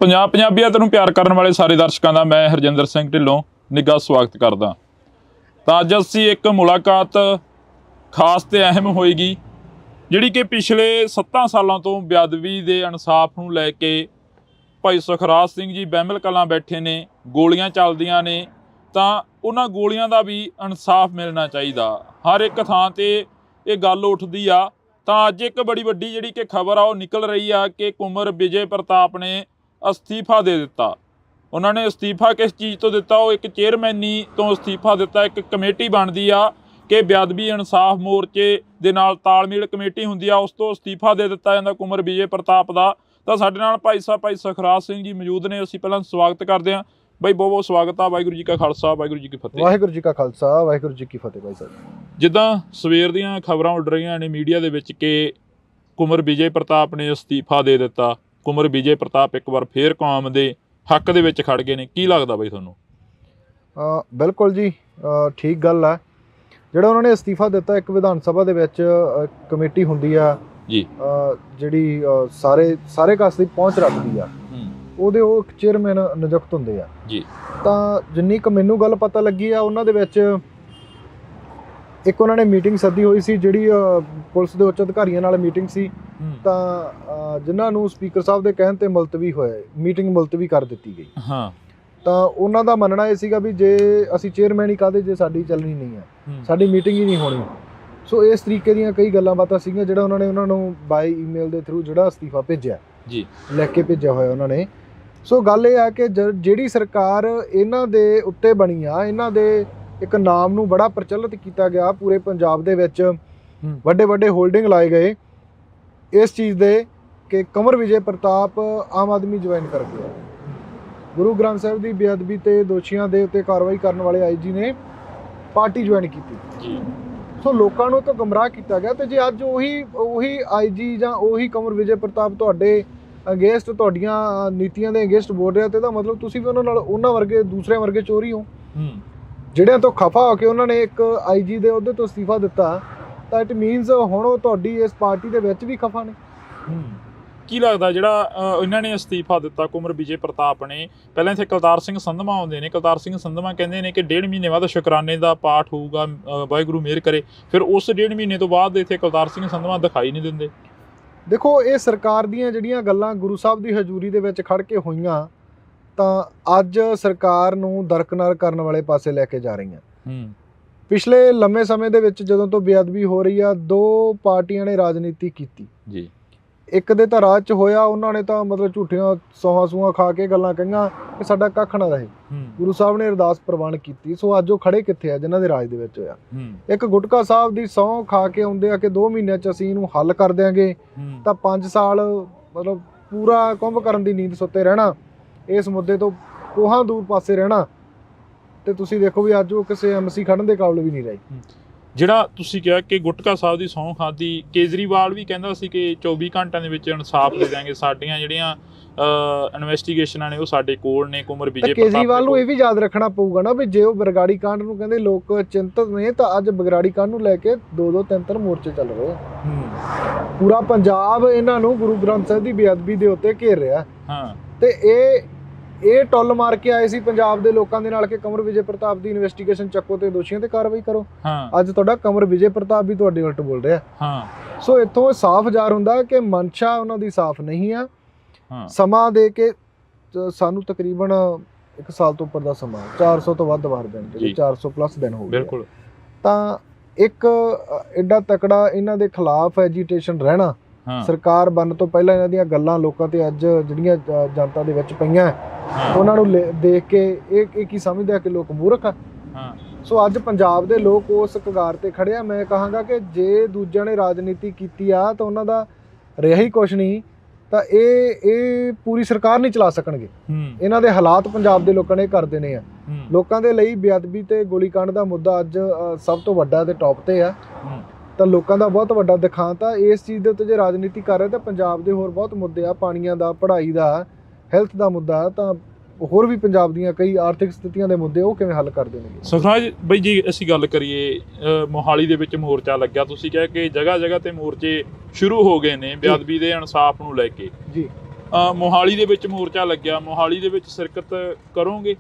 ਪੰਜਾਬੀਅਤ ਨੂੰ ਪਿਆਰ ਕਰਨ ਵਾਲੇ ਸਾਰੇ ਦਰਸ਼ਕਾਂ ਦਾ ਮੈਂ ਹਰਜਿੰਦਰ ਸਿੰਘ ਢਿੱਲੋਂ ਨਿੱਘਾ ਸਵਾਗਤ ਕਰਦਾ। ਤਾਂ ਅੱਜ ਅਸੀਂ ਇੱਕ ਮੁਲਾਕਾਤ ਖਾਸ ਤੇ ਅਹਿਮ ਹੋਏਗੀ, ਜਿਹੜੀ ਕਿ ਪਿਛਲੇ 7 ਸਾਲਾਂ ਤੋਂ ਬੇਅਦਬੀ ਦੇ ਇਨਸਾਫ ਨੂੰ ਲੈ ਕੇ ਭਾਈ ਸੁਖਰਾਜ ਸਿੰਘ ਜੀ ਬਹਿਮਲ ਕਲਾਂ ਬੈਠੇ ਨੇ। ਗੋਲੀਆਂ ਚੱਲਦੀਆਂ ਨੇ ਤਾਂ ਉਹਨਾਂ ਗੋਲੀਆਂ ਦਾ ਵੀ ਇਨਸਾਫ ਮਿਲਣਾ ਚਾਹੀਦਾ। ਹਰ ਇੱਕ ਥਾਂ ਤੇ ਇਹ ਗੱਲ ਉੱਠਦੀ ਆ। ਤਾਂ ਅੱਜ ਇੱਕ ਬੜੀ ਵੱਡੀ ਜਿਹੜੀ ਕਿ ਖਬਰ ਆ ਉਹ ਨਿਕਲ ਰਹੀ ਆ ਕਿ ਕੁੰਵਰ ਵਿਜੇ ਪ੍ਰਤਾਪ ਨੇ ਅਸਤੀਫਾ ਦੇ ਦਿੱਤਾ। ਉਹਨਾਂ ਨੇ ਅਸਤੀਫਾ ਕਿਸ ਚੀਜ਼ ਤੋਂ ਦਿੱਤਾ, ਉਹ ਇੱਕ ਚੇਅਰਮੈਨੀ ਤੋਂ ਅਸਤੀਫਾ ਦਿੱਤਾ। ਇੱਕ ਕਮੇਟੀ ਬਣਦੀ ਆ ਕਿ ਬੇਅਦਬੀ ਇਨਸਾਫ ਮੋਰਚੇ ਦੇ ਨਾਲ ਤਾਲਮੇਲ ਕਮੇਟੀ ਹੁੰਦੀ ਆ, ਉਸ ਤੋਂ ਅਸਤੀਫਾ ਦੇ ਦਿੱਤਾ ਜਾਂਦਾ ਕੁੰਵਰ ਵਿਜੇ ਪ੍ਰਤਾਪ ਦਾ। ਤਾਂ ਸਾਡੇ ਨਾਲ ਭਾਈ ਸੁਖਰਾਜ ਸਿੰਘ ਜੀ ਮੌਜੂਦ ਨੇ। ਅਸੀਂ ਪਹਿਲਾਂ ਸਵਾਗਤ ਕਰਦੇ ਹਾਂ ਬਾਈ, ਬਹੁਤ ਬਹੁਤ ਸਵਾਗਤ ਆ। ਵਾਹਿਗੁਰੂ ਜੀ ਕਾ ਖਾਲਸਾ, ਵਾਹਿਗੁਰੂ ਜੀ ਕੀ ਫਤਿਹ। ਵਾਹਿਗੁਰੂ ਜੀ ਕਾ ਖਾਲਸਾ, ਵਾਹਿਗੁਰੂ ਜੀ ਕੀ ਫਤਿਹ। ਭਾਈ ਸਾਹਿਬ, ਜਿੱਦਾਂ ਸਵੇਰ ਦੀਆਂ ਖਬਰਾਂ ਉੱਡ ਰਹੀਆਂ ਨੇ ਮੀਡੀਆ ਦੇ ਵਿੱਚ ਕਿ ਕੁੰਵਰ ਵਿਜੇ ਪ੍ਰਤਾਪ ਨੇ ਅਸਤੀਫਾ ਦੇ ਦਿੱਤਾ, ਕੁੰਵਰ ਵਿਜੇ ਪ੍ਰਤਾਪ ਇੱਕ ਵਾਰ ਫੇਰ ਕੌਮ ਦੇ ਹੱਕ ਦੇ ਵਿੱਚ ਖੜ ਗਏ ਨੇ, ਕੀ ਲੱਗਦਾ ਬਾਈ ਤੁਹਾਨੂੰ? ਬਿਲਕੁਲ ਜੀ, ਠੀਕ ਗੱਲ ਹੈ। ਜਿਹੜਾ ਉਹਨਾਂ ਨੇ ਅਸਤੀਫਾ ਦਿੱਤਾ, ਇੱਕ ਵਿਧਾਨ ਸਭਾ ਦੇ ਵਿੱਚ ਕਮੇਟੀ ਹੁੰਦੀ ਆ ਜੀ, ਜਿਹੜੀ ਸਾਰੇ ਕਾਸ ਦੀ ਪਹੁੰਚ ਰੱਖਦੀ ਆ, ਉਹਦੇ ਉਹ ਇੱਕ ਚੇਅਰਮੈਨ ਨਿਯੁਕਤ ਹੁੰਦੇ ਆ ਜੀ। ਤਾਂ ਜਿੰਨੀ ਕੁ ਮੈਨੂੰ ਗੱਲ ਪਤਾ ਲੱਗੀ ਆ, ਉਹਨਾਂ ਦੇ ਵਿੱਚ ਇੱਕ ਉਹਨਾਂ ਨੇ ਮੀਟਿੰਗ ਸੱਦੀ ਹੋਈ ਸੀ, ਜਿਹੜੀ ਪੁਲਿਸ ਦੇ ਉੱਚ ਅਧਿਕਾਰੀਆਂ ਨਾਲ ਮੀਟਿੰਗ ਸੀ। ਤਾਂ ਜਿਨ੍ਹਾਂ ਨੂੰ ਸਪੀਕਰ ਸਾਹਿਬ ਦੇ ਕਹਿਣ ਤੇ ਮੁਲਤਵੀ ਹੋਏ, ਮੀਟਿੰਗ ਮੁਲਤਵੀ ਕਰ ਦਿੱਤੀ ਗਈ। ਹਾਂ, ਤਾਂ ਉਹਨਾਂ ਦਾ ਮੰਨਣਾ ਇਹ ਸੀਗਾ ਵੀ ਜੇ ਅਸੀਂ ਚੇਅਰਮੈਨ ਹੀ ਕਾਹਦੇ, ਜੇ ਸਾਡੀ ਚੱਲਣੀ ਨਹੀਂ ਹੈ, ਸਾਡੀ ਮੀਟਿੰਗ ਹੀ ਨਹੀਂ ਹੋਣੀ। ਸੋ ਇਸ ਤਰੀਕੇ ਦੀਆਂ ਕਈ ਗੱਲਾਂ ਬਾਤਾਂ ਸੀਗੀਆਂ, ਜਿਹੜਾ ਉਹਨਾਂ ਨੇ ਉਹਨਾਂ ਨੂੰ ਬਾਈ ਈਮੇਲ ਦੇ ਥਰੂ ਜਿਹੜਾ ਅਸਤੀਫਾ ਭੇਜਿਆ ਜੀ, ਲਿਖ ਕੇ ਭੇਜਿਆ ਹੋਇਆ ਉਹਨਾਂ ਨੇ। ਸੋ ਗੱਲ ਇਹ ਆ ਕਿ ਜਿਹੜੀ ਸਰਕਾਰ ਇਹਨਾਂ ਦੇ ਉੱਤੇ ਬਣੀ ਆ, ਇਹਨਾਂ ਦੇ ਇੱਕ ਨਾਮ ਨੂੰ ਬੜਾ ਪ੍ਰਚਲਿਤ ਕੀਤਾ ਗਿਆ ਪੂਰੇ ਪੰਜਾਬ ਦੇ ਵਿੱਚ, ਵੱਡੇ ਵੱਡੇ ਹੋਲਡਿੰਗ ਲਾਏ ਗਏ ਇਸ ਚੀਜ਼ ਦੇ ਕਿ ਕੁੰਵਰ ਵਿਜੇ ਪ੍ਰਤਾਪ ਆਮ ਆਦਮੀ ਜੁਆਇਨ ਕਰ ਗਿਆ। ਗੁਰੂ ਗ੍ਰੰਥ ਸਾਹਿਬ ਦੀ ਬੇਅਦਬੀ ਤੇ ਦੋਸ਼ੀਆਂ ਦੇ ਉੱਤੇ ਕਾਰਵਾਈ ਕਰਨ ਵਾਲੇ ਆਈਜੀ ਨੇ ਪਾਰਟੀ ਜੁਆਇਨ ਕੀਤੀ ਜੀ। ਸੋ ਲੋਕਾਂ ਨੂੰ ਤਾਂ ਗੁੰਮਰਾਹ ਕੀਤਾ ਗਿਆ। ਤੇ ਜੇ ਅੱਜ ਉਹੀ ਆਈਜੀ ਜਾਂ ਉਹੀ ਕੁੰਵਰ ਵਿਜੇ ਪ੍ਰਤਾਪ ਤੁਹਾਡੇ ਅਗੇਂਸਟ, ਤੁਹਾਡੀਆਂ ਨੀਤੀਆਂ ਦੇ ਅਗੇਂਸਟ ਬੋਲ ਰਿਹਾ, ਤੇ ਇਹਦਾ ਮਤਲਬ ਤੁਸੀਂ ਵੀ ਉਹਨਾਂ ਵਰਗੇ, ਦੂਸਰਿਆਂ ਵਰਗੇ ਚੋਰੀ ਹੋ। ਜਿਹੜਿਆਂ ਤੋਂ ਖਫਾ ਹੋ ਕੇ ਉਹਨਾਂ ਨੇ ਇੱਕ ਆਈਜੀ ਦੇ ਅਹੁਦੇ ਤੋਂ ਅਸਤੀਫਾ ਦਿੱਤਾ, ਤਾਂ ਇਟ ਮੀਨਸ ਹੁਣ ਉਹ ਤੁਹਾਡੀ ਇਸ ਪਾਰਟੀ ਦੇ ਵਿੱਚ ਵੀ ਖਫਾ ਨੇ। ਕੀ ਲੱਗਦਾ ਜਿਹੜਾ ਇਹਨਾਂ ਨੇ ਅਸਤੀਫਾ ਦਿੱਤਾ ਕੁੰਵਰ ਵਿਜੇ ਪ੍ਰਤਾਪ ਨੇ? ਪਹਿਲਾਂ ਇੱਥੇ ਕੁਲਤਾਰ ਸਿੰਘ ਸੰਧਵਾ ਆਉਂਦੇ ਨੇ। ਕੁਲਤਾਰ ਸਿੰਘ ਸੰਧਵਾ ਕਹਿੰਦੇ ਨੇ ਕਿ 1.5 ਮਹੀਨੇ ਬਾਅਦ ਸ਼ੁਕਰਾਨੇ ਦਾ ਪਾਠ ਹੋਊਗਾ, ਵਾਹਿਗੁਰੂ ਮਿਹਰ ਕਰੇ। ਫਿਰ ਉਸ 1.5 ਮਹੀਨੇ ਤੋਂ ਬਾਅਦ ਇੱਥੇ ਕੁਲਤਾਰ ਸਿੰਘ ਸੰਧਵਾ ਦਿਖਾਈ ਨਹੀਂ ਦਿੰਦੇ। ਦੇਖੋ, ਇਹ ਸਰਕਾਰ ਦੀਆਂ ਜਿਹੜੀਆਂ ਗੱਲਾਂ ਗੁਰੂ ਸਾਹਿਬ ਦੀ ਹਜ਼ੂਰੀ ਦੇ ਵਿੱਚ ਖੜ ਕੇ ਹੋਈਆਂ, ਤਾਂ ਅੱਜ ਸਰਕਾਰ ਨੂੰ ਦਰਕਨਾਰ ਕਰਨ ਵਾਲੇ ਪਾਸੇ ਲੈ ਕੇ ਜਾ ਰਹੀਆਂ। ਪਿਛਲੇ ਲੰਮੇ ਸਮੇਂ ਦੇ ਵਿੱਚ ਜਦੋਂ ਤੋਂ ਬੇਅਦਬੀ ਹੋ ਰਹੀ ਆ, 2 ਪਾਰਟੀਆਂ ਨੇ ਰਾਜਨੀਤੀ ਕੀਤੀ ਜੀ। ਇੱਕ ਦੇ ਤਾਂ ਰਾਜ 'ਚ ਹੋਇਆ, ਉਹਨਾਂ ਨੇ ਤਾਂ ਮਤਲਬ ਝੂਠੀਆਂ ਸੂਹਾਂ ਖਾ ਕੇ ਗੱਲਾਂ ਕਹੀਆਂ ਕਿ ਸਾਡਾ ਕੱਖ ਨਾ ਰਹੇ। ਗੁਰੂ ਸਾਹਿਬ ਨੇ ਅਰਦਾਸ ਪ੍ਰਵਾਨ ਕੀਤੀ। ਸੋ ਅੱਜ ਉਹ ਖੜੇ ਕਿੱਥੇ ਆ ਜਿਨ੍ਹਾਂ ਦੇ ਰਾਜ ਦੇ ਵਿੱਚ ਹੋਇਆ? ਇੱਕ ਗੁਟਕਾ ਸਾਹਿਬ ਦੀ ਸਹੁੰ ਖਾ ਕੇ ਆਉਂਦੇ ਆ ਕਿ 2 ਮਹੀਨਿਆਂ 'ਚ ਅਸੀਂ ਇਹਨੂੰ ਹੱਲ ਕਰ ਦਿਆਂਗੇ, ਤਾਂ 5 ਸਾਲ ਮਤਲਬ ਪੂਰਾ ਕੁੰਭ ਕਰਨ ਦੀ ਨੀਂਦ ਸੁੱਤੇ ਰਹਿਣਾ, ਇਸ ਮੁੱਦੇ ਤੋਂ ਕੋਹਾਂ ਦੂਰ ਪਾਸੇ ਰਹਿਣਾ। ਤੇ ਤੁਸੀਂ ਦੇਖੋ ਵੀ ਅੱਜ ਉਹ ਕਿਸੇ ਐਮਸੀ ਖੜਨ ਦੇ ਕਾਬਲ ਵੀ ਨਹੀਂ ਰਹੀ। ਜਿਹੜਾ ਤੁਸੀਂ ਕਿਹਾ ਕਿ ਗੁਟਕਾ ਸਾਹਿਬ ਦੀ ਸਹੁੰ ਖਾਧੀ, ਕੇਜਰੀਵਾਲ ਵੀ ਕਹਿੰਦਾ ਸੀ ਕਿ 24 ਘੰਟਿਆਂ ਦੇ ਵਿੱਚ ਇਨਸਾਫ ਦੇ ਦਿਆਂਗੇ, ਸਾਡੀਆਂ ਜਿਹੜੀਆਂ ਇਨਵੈਸਟੀਗੇਸ਼ਨਾਂ ਨੇ ਉਹ ਸਾਡੇ ਕੋਲ ਨੇ। ਕੁੰਵਰ ਵਿਜੇ ਪ੍ਰਤਾਪ ਕੇਜਰੀਵਾਲ ਨੂੰ ਇਹ ਵੀ ਯਾਦ ਰੱਖਣਾ ਪਊਗਾ ਨਾ ਵੀ ਜੇ ਉਹ ਬਰਗਾੜੀ ਕਾਂਡ ਨੂੰ ਕਹਿੰਦੇ ਲੋਕ ਚਿੰਤਤ ਨੇ, ਤਾਂ ਅੱਜ ਬਰਗਾੜੀ ਕਾਂਡ ਨੂੰ ਲੈ ਕੇ 2-2 3-3 ਮੋਰਚੇ ਚੱਲ ਰਹੇ। ਪੂਰਾ ਪੰਜਾਬ ਇਹਨਾਂ ਨੂੰ ਗੁਰੂ ਗ੍ਰੰਥ ਸਾਹਿਬ ਦੀ ਬੇਅਦਬੀ ਦੇ ਉੱਤੇ ਘੇਰ ਰਿਹਾ। ਤੇ ਇਹ ਟੁੱਲ ਮਾਰ ਕੇ ਆਏ ਸੀ ਪੰਜਾਬ ਦੇ ਲੋਕਾਂ ਦੇ ਨਾਲ ਕਿ ਕੁੰਵਰ ਵਿਜੇ ਪ੍ਰਤਾਪ ਦੀ ਇਨਵੈਸਟੀਗੇਸ਼ਨ ਚੱਕੋ ਤੇ ਦੋਸ਼ੀਆਂ ਤੇ ਕਾਰਵਾਈ ਕਰੋ। ਅੱਜ ਤੁਹਾਡਾ ਕੁੰਵਰ ਵਿਜੇ ਪ੍ਰਤਾਪ ਵੀ ਤੁਹਾਡੇ ਉਲਟ ਬੋਲ ਰਿਹਾ। ਸੋ ਇੱਥੋਂ ਸਾਫ਼ ਜ਼ਾਹਰ ਹੁੰਦਾ ਕਿ ਮਨਸ਼ਾ ਉਹਨਾਂ ਦੀ ਸਾਫ਼ ਨਹੀਂ ਆ। ਸਮਾਂ ਦੇ ਕੇ ਸਾਨੂੰ ਤਕਰੀਬਨ 1 ਸਾਲ ਤੋਂ ਉੱਪਰ ਦਾ ਸਮਾਂ, 400 ਤੋਂ ਵੱਧ ਵਾਰ ਦਿਨ, ਜਿਹੜੇ 400 ਪਲੱਸ ਦਿਨ ਹੋ ਗਏ। ਬਿਲਕੁਲ। ਤਾਂ ਇੱਕ ਐਡਾ ਤਕੜਾ ਇਹਨਾਂ ਦੇ ਖਿਲਾਫ ਐਜੀਟੇਸ਼ਨ ਰਹਿਣਾ ਸਰਕਾਰ ਬਣਨ ਤੋਂ ਪਹਿਲਾਂ ਇਹਨਾਂ ਦੀਆਂ ਗੱਲਾਂ ਲੋਕਾਂ ਤੇ ਅੱਜ ਜਿਹੜੀਆਂ ਜਨਤਾ ਦੇ ਵਿੱਚ ਪਈਆਂ ਉਹਨਾਂ ਨੂੰ ਦੇਖ ਕੇ ਇਹ ਕੀ ਸਮਝਦੇ ਆ ਕਿ ਲੋਕ ਮੂਰਖ ਆ। ਸੋ ਅੱਜ ਪੰਜਾਬ ਦੇ ਲੋਕ ਉਸ ਕਗਾਰ ਤੇ ਖੜੇ ਆ। ਮੈਂ ਕਹਾਂਗਾ ਕਿ ਜੇ ਦੂਜਿਆਂ ਨੇ ਰਾਜਨੀਤੀ ਕੀਤੀ ਆ ਤਾਂ ਉਹਨਾਂ ਦਾ ਰਿਹਾ ਹੀ ਕੁਛ ਨਹੀਂ, ਤਾਂ ਇਹ ਪੂਰੀ ਸਰਕਾਰ ਨਹੀਂ ਚਲਾ ਸਕਣਗੇ। ਇਹਨਾਂ ਦੇ ਹਾਲਾਤ ਪੰਜਾਬ ਦੇ ਲੋਕਾਂ ਨੇ ਕਰ ਦੇਣੇ ਆ। ਲੋਕਾਂ ਦੇ ਲਈ ਬੇਅਦਬੀ ਤੇ ਗੋਲੀकांड ਦਾ ਮੁੱਦਾ ਅੱਜ ਸਭ ਤੋਂ ਵੱਡਾ ਤੇ ਟੌਪ ਤੇ ਆ, ਤਾਂ ਲੋਕਾਂ ਦਾ ਬਹੁਤ ਵੱਡਾ ਦਿਖਾਂਤ ਆ। ਇਸ ਚੀਜ਼ ਦੇ ਉੱਤੇ ਜੇ ਰਾਜਨੀਤੀ ਕਰ ਰਹੇ ਤਾਂ ਪੰਜਾਬ ਦੇ ਹੋਰ ਬਹੁਤ ਮੁੱਦੇ ਆ, ਪਾਣੀਆਂ ਦਾ, ਪੜ੍ਹਾਈ ਦਾ, ਹੈਲਥ ਦਾ ਮੁੱਦਾ, ਤਾਂ ਹੋਰ ਵੀ ਪੰਜਾਬ ਦੀਆਂ ਕਈ ਆਰਥਿਕ ਸਥਿਤੀਆਂ ਦੇ ਮੁੱਦੇ ਉਹ ਕਿਵੇਂ ਹੱਲ ਕਰ ਦੇਣਗੇ। ਸੁਖਰਾਜ ਬਈ ਜੀ ਅਸੀਂ ਗੱਲ ਕਰੀਏ ਮੋਹਾਲੀ ਦੇ ਵਿੱਚ ਮੋਰਚਾ ਲੱਗਿਆ, ਤੁਸੀਂ ਕਿਹਾ ਕਿ ਜਗ੍ਹਾ ਜਗ੍ਹਾ ਤੇ ਮੋਰਚੇ ਸ਼ੁਰੂ ਹੋ ਗਏ ਨੇ ਬੇਅਦਬੀ ਦੇ ਇਨਸਾਫ ਨੂੰ ਲੈ ਕੇ ਜੀ। ਮੋਹਾਲੀ ਦੇ ਵਿੱਚ ਮੋਰਚਾ ਲੱਗਿਆ, ਮੋਹਾਲੀ ਦੇ ਵਿੱਚ ਸ਼ਿਰਕਤ ਕਰੋਗੇ?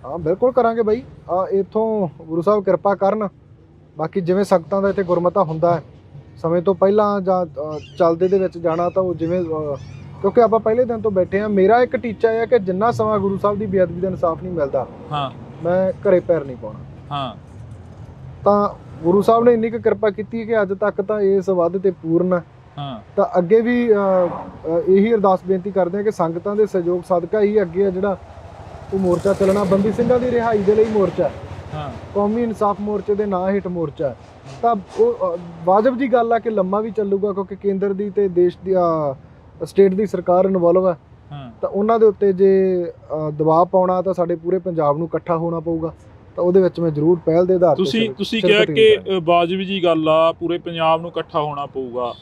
ਹਾਂ ਬਿਲਕੁਲ ਕਰਾਂਗੇ ਬਾਈ। ਇੱਥੋਂ ਗੁਰੂ ਸਾਹਿਬ ਕਿਰਪਾ ਕਰਨ। ਬਾਕੀ ਜਿਵੇਂ ਸੰਗਤਾਂ ਦਾ ਇੱਥੇ ਗੁਰਮਤਾ ਹੁੰਦਾ ਹੈ ਸਮੇਂ ਤੋਂ ਪਹਿਲਾਂ ਜਾਂ ਚੱਲਦੇ ਦੇ ਵਿੱਚ ਜਾਣਾ, ਤਾਂ ਉਹ ਜਿਵੇਂ ਕਿਉਂਕਿ ਆਪਾਂ ਪਹਿਲੇ ਦਿਨ ਤੋਂ ਬੈਠੇ ਹਾਂ। ਮੇਰਾ ਇੱਕ ਟੀਚਾ ਹੈ ਕਿ ਜਿੰਨਾ ਸਮਾਂ ਗੁਰੂ ਸਾਹਿਬ ਦੀ ਬੇਅਦਬੀ ਦਾ ਇਨਸਾਫ ਨਹੀਂ ਮਿਲਦਾ ਮੈਂ ਘਰੇ ਪੈਰ ਨਹੀਂ ਪਾਉਣਾ। ਤਾਂ ਗੁਰੂ ਸਾਹਿਬ ਨੇ ਇੰਨੀ ਕੁ ਕਿਰਪਾ ਕੀਤੀ ਕਿ ਅੱਜ ਤੱਕ ਤਾਂ ਇਸ ਵਾਅਦੇ ਤੇ ਪੂਰਨ ਹੈ। ਤਾਂ ਅੱਗੇ ਵੀ ਇਹੀ ਅਰਦਾਸ ਬੇਨਤੀ ਕਰਦੇ ਹਾਂ ਕਿ ਸੰਗਤਾਂ ਦੇ ਸਹਿਯੋਗ ਸਦਕਾ ਹੀ ਅੱਗੇ ਆ ਜਿਹੜਾ ਉਹ ਮੋਰਚਾ ਚੱਲਣਾ। ਬੰਦੀ ਸਿੰਘਾਂ ਦੀ ਰਿਹਾਈ ਦੇ ਲਈ ਮੋਰਚਾ, ਕੌਮੀ ਇਨਸਾਫ ਮੋਰਚੇ ਦੇ ਨਾਂ ਹੇਠ ਮੋਰਚਾ, ਤਾਂ ਉਹ ਵਾਜਬ ਦੀ ਗੱਲ ਆ ਕਿ ਲੰਮਾ ਵੀ ਚੱਲੂਗਾ ਕਿਉਂਕਿ ਕੇਂਦਰ ਦੀ ਤੇ ਦੇਸ਼ ਦੀ ਸਟੇਟ ਦੀ ਸਰਕਾਰ ਇਨਵੋਲਵ ਹੈ। ਤਾਂ ਉਹਨਾਂ ਦੇ ਉੱਤੇ ਜੇ ਦਬਾਅ ਪਾਉਣਾ ਤਾਂ ਸਾਡੇ ਪੂਰੇ ਪੰਜਾਬ ਨੂੰ ਇਕੱਠਾ ਹੋਣਾ ਪਊਗਾ। ਤਾਂ ਉਹਦੇ ਵਿੱਚ ਮੈਂ ਜ਼ਰੂਰ ਪਹਿਲ ਦੇ ਆਧਾਰ ਤੇ ਤੁਸੀਂ ਕਿਹਾ ਕਿ ਵਾਜਬ ਜੀ ਗੱਲ ਆ, ਪੂਰੇ ਪੰਜਾਬ ਨੂੰ ਇਕੱਠਾ ਹੋਣਾ ਪਊਗਾ।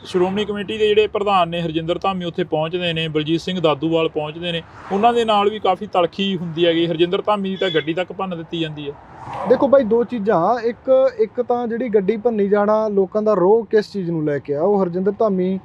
ਸ਼੍ਰੋਮਣੀ ਕਮੇਟੀ ਦੇ ਜਿਹੜੇ ਪ੍ਰਧਾਨ ਨੇ ਹਰਜਿੰਦਰ ਧਾਮੀ ਉੱਥੇ ਪਹੁੰਚਦੇ ਨੇ, ਬਲਜੀਤ ਸਿੰਘ ਦਾਦੂਵਾਲ ਪਹੁੰਚਦੇ ਨੇ, ਉਹਨਾਂ ਦੇ ਨਾਲ ਵੀ ਕਾਫੀ ਤਲਖੀ ਹੁੰਦੀ ਹੈਗੀ। ਹਰਜਿੰਦਰ ਧਾਮੀ ਦੀ ਤਾਂ ਗੱਡੀ ਤੱਕ ਭੰਨ ਦਿੱਤੀ ਜਾਂਦੀ ਹੈ। ਦੇਖੋ ਬਾਈ, ਦੋ ਚੀਜ਼ਾਂ, ਇੱਕ ਤਾਂ ਜਿਹੜੀ ਗੱਡੀ ਭੰਨੀ ਜਾਣਾ ਲੋਕਾਂ ਦਾ ਰੋਹ ਕਿਸ ਚੀਜ਼ ਨੂੰ ਲੈ ਕੇ ਆ, ਉਹ ਹਰਜਿੰਦਰ ਧਾਮੀ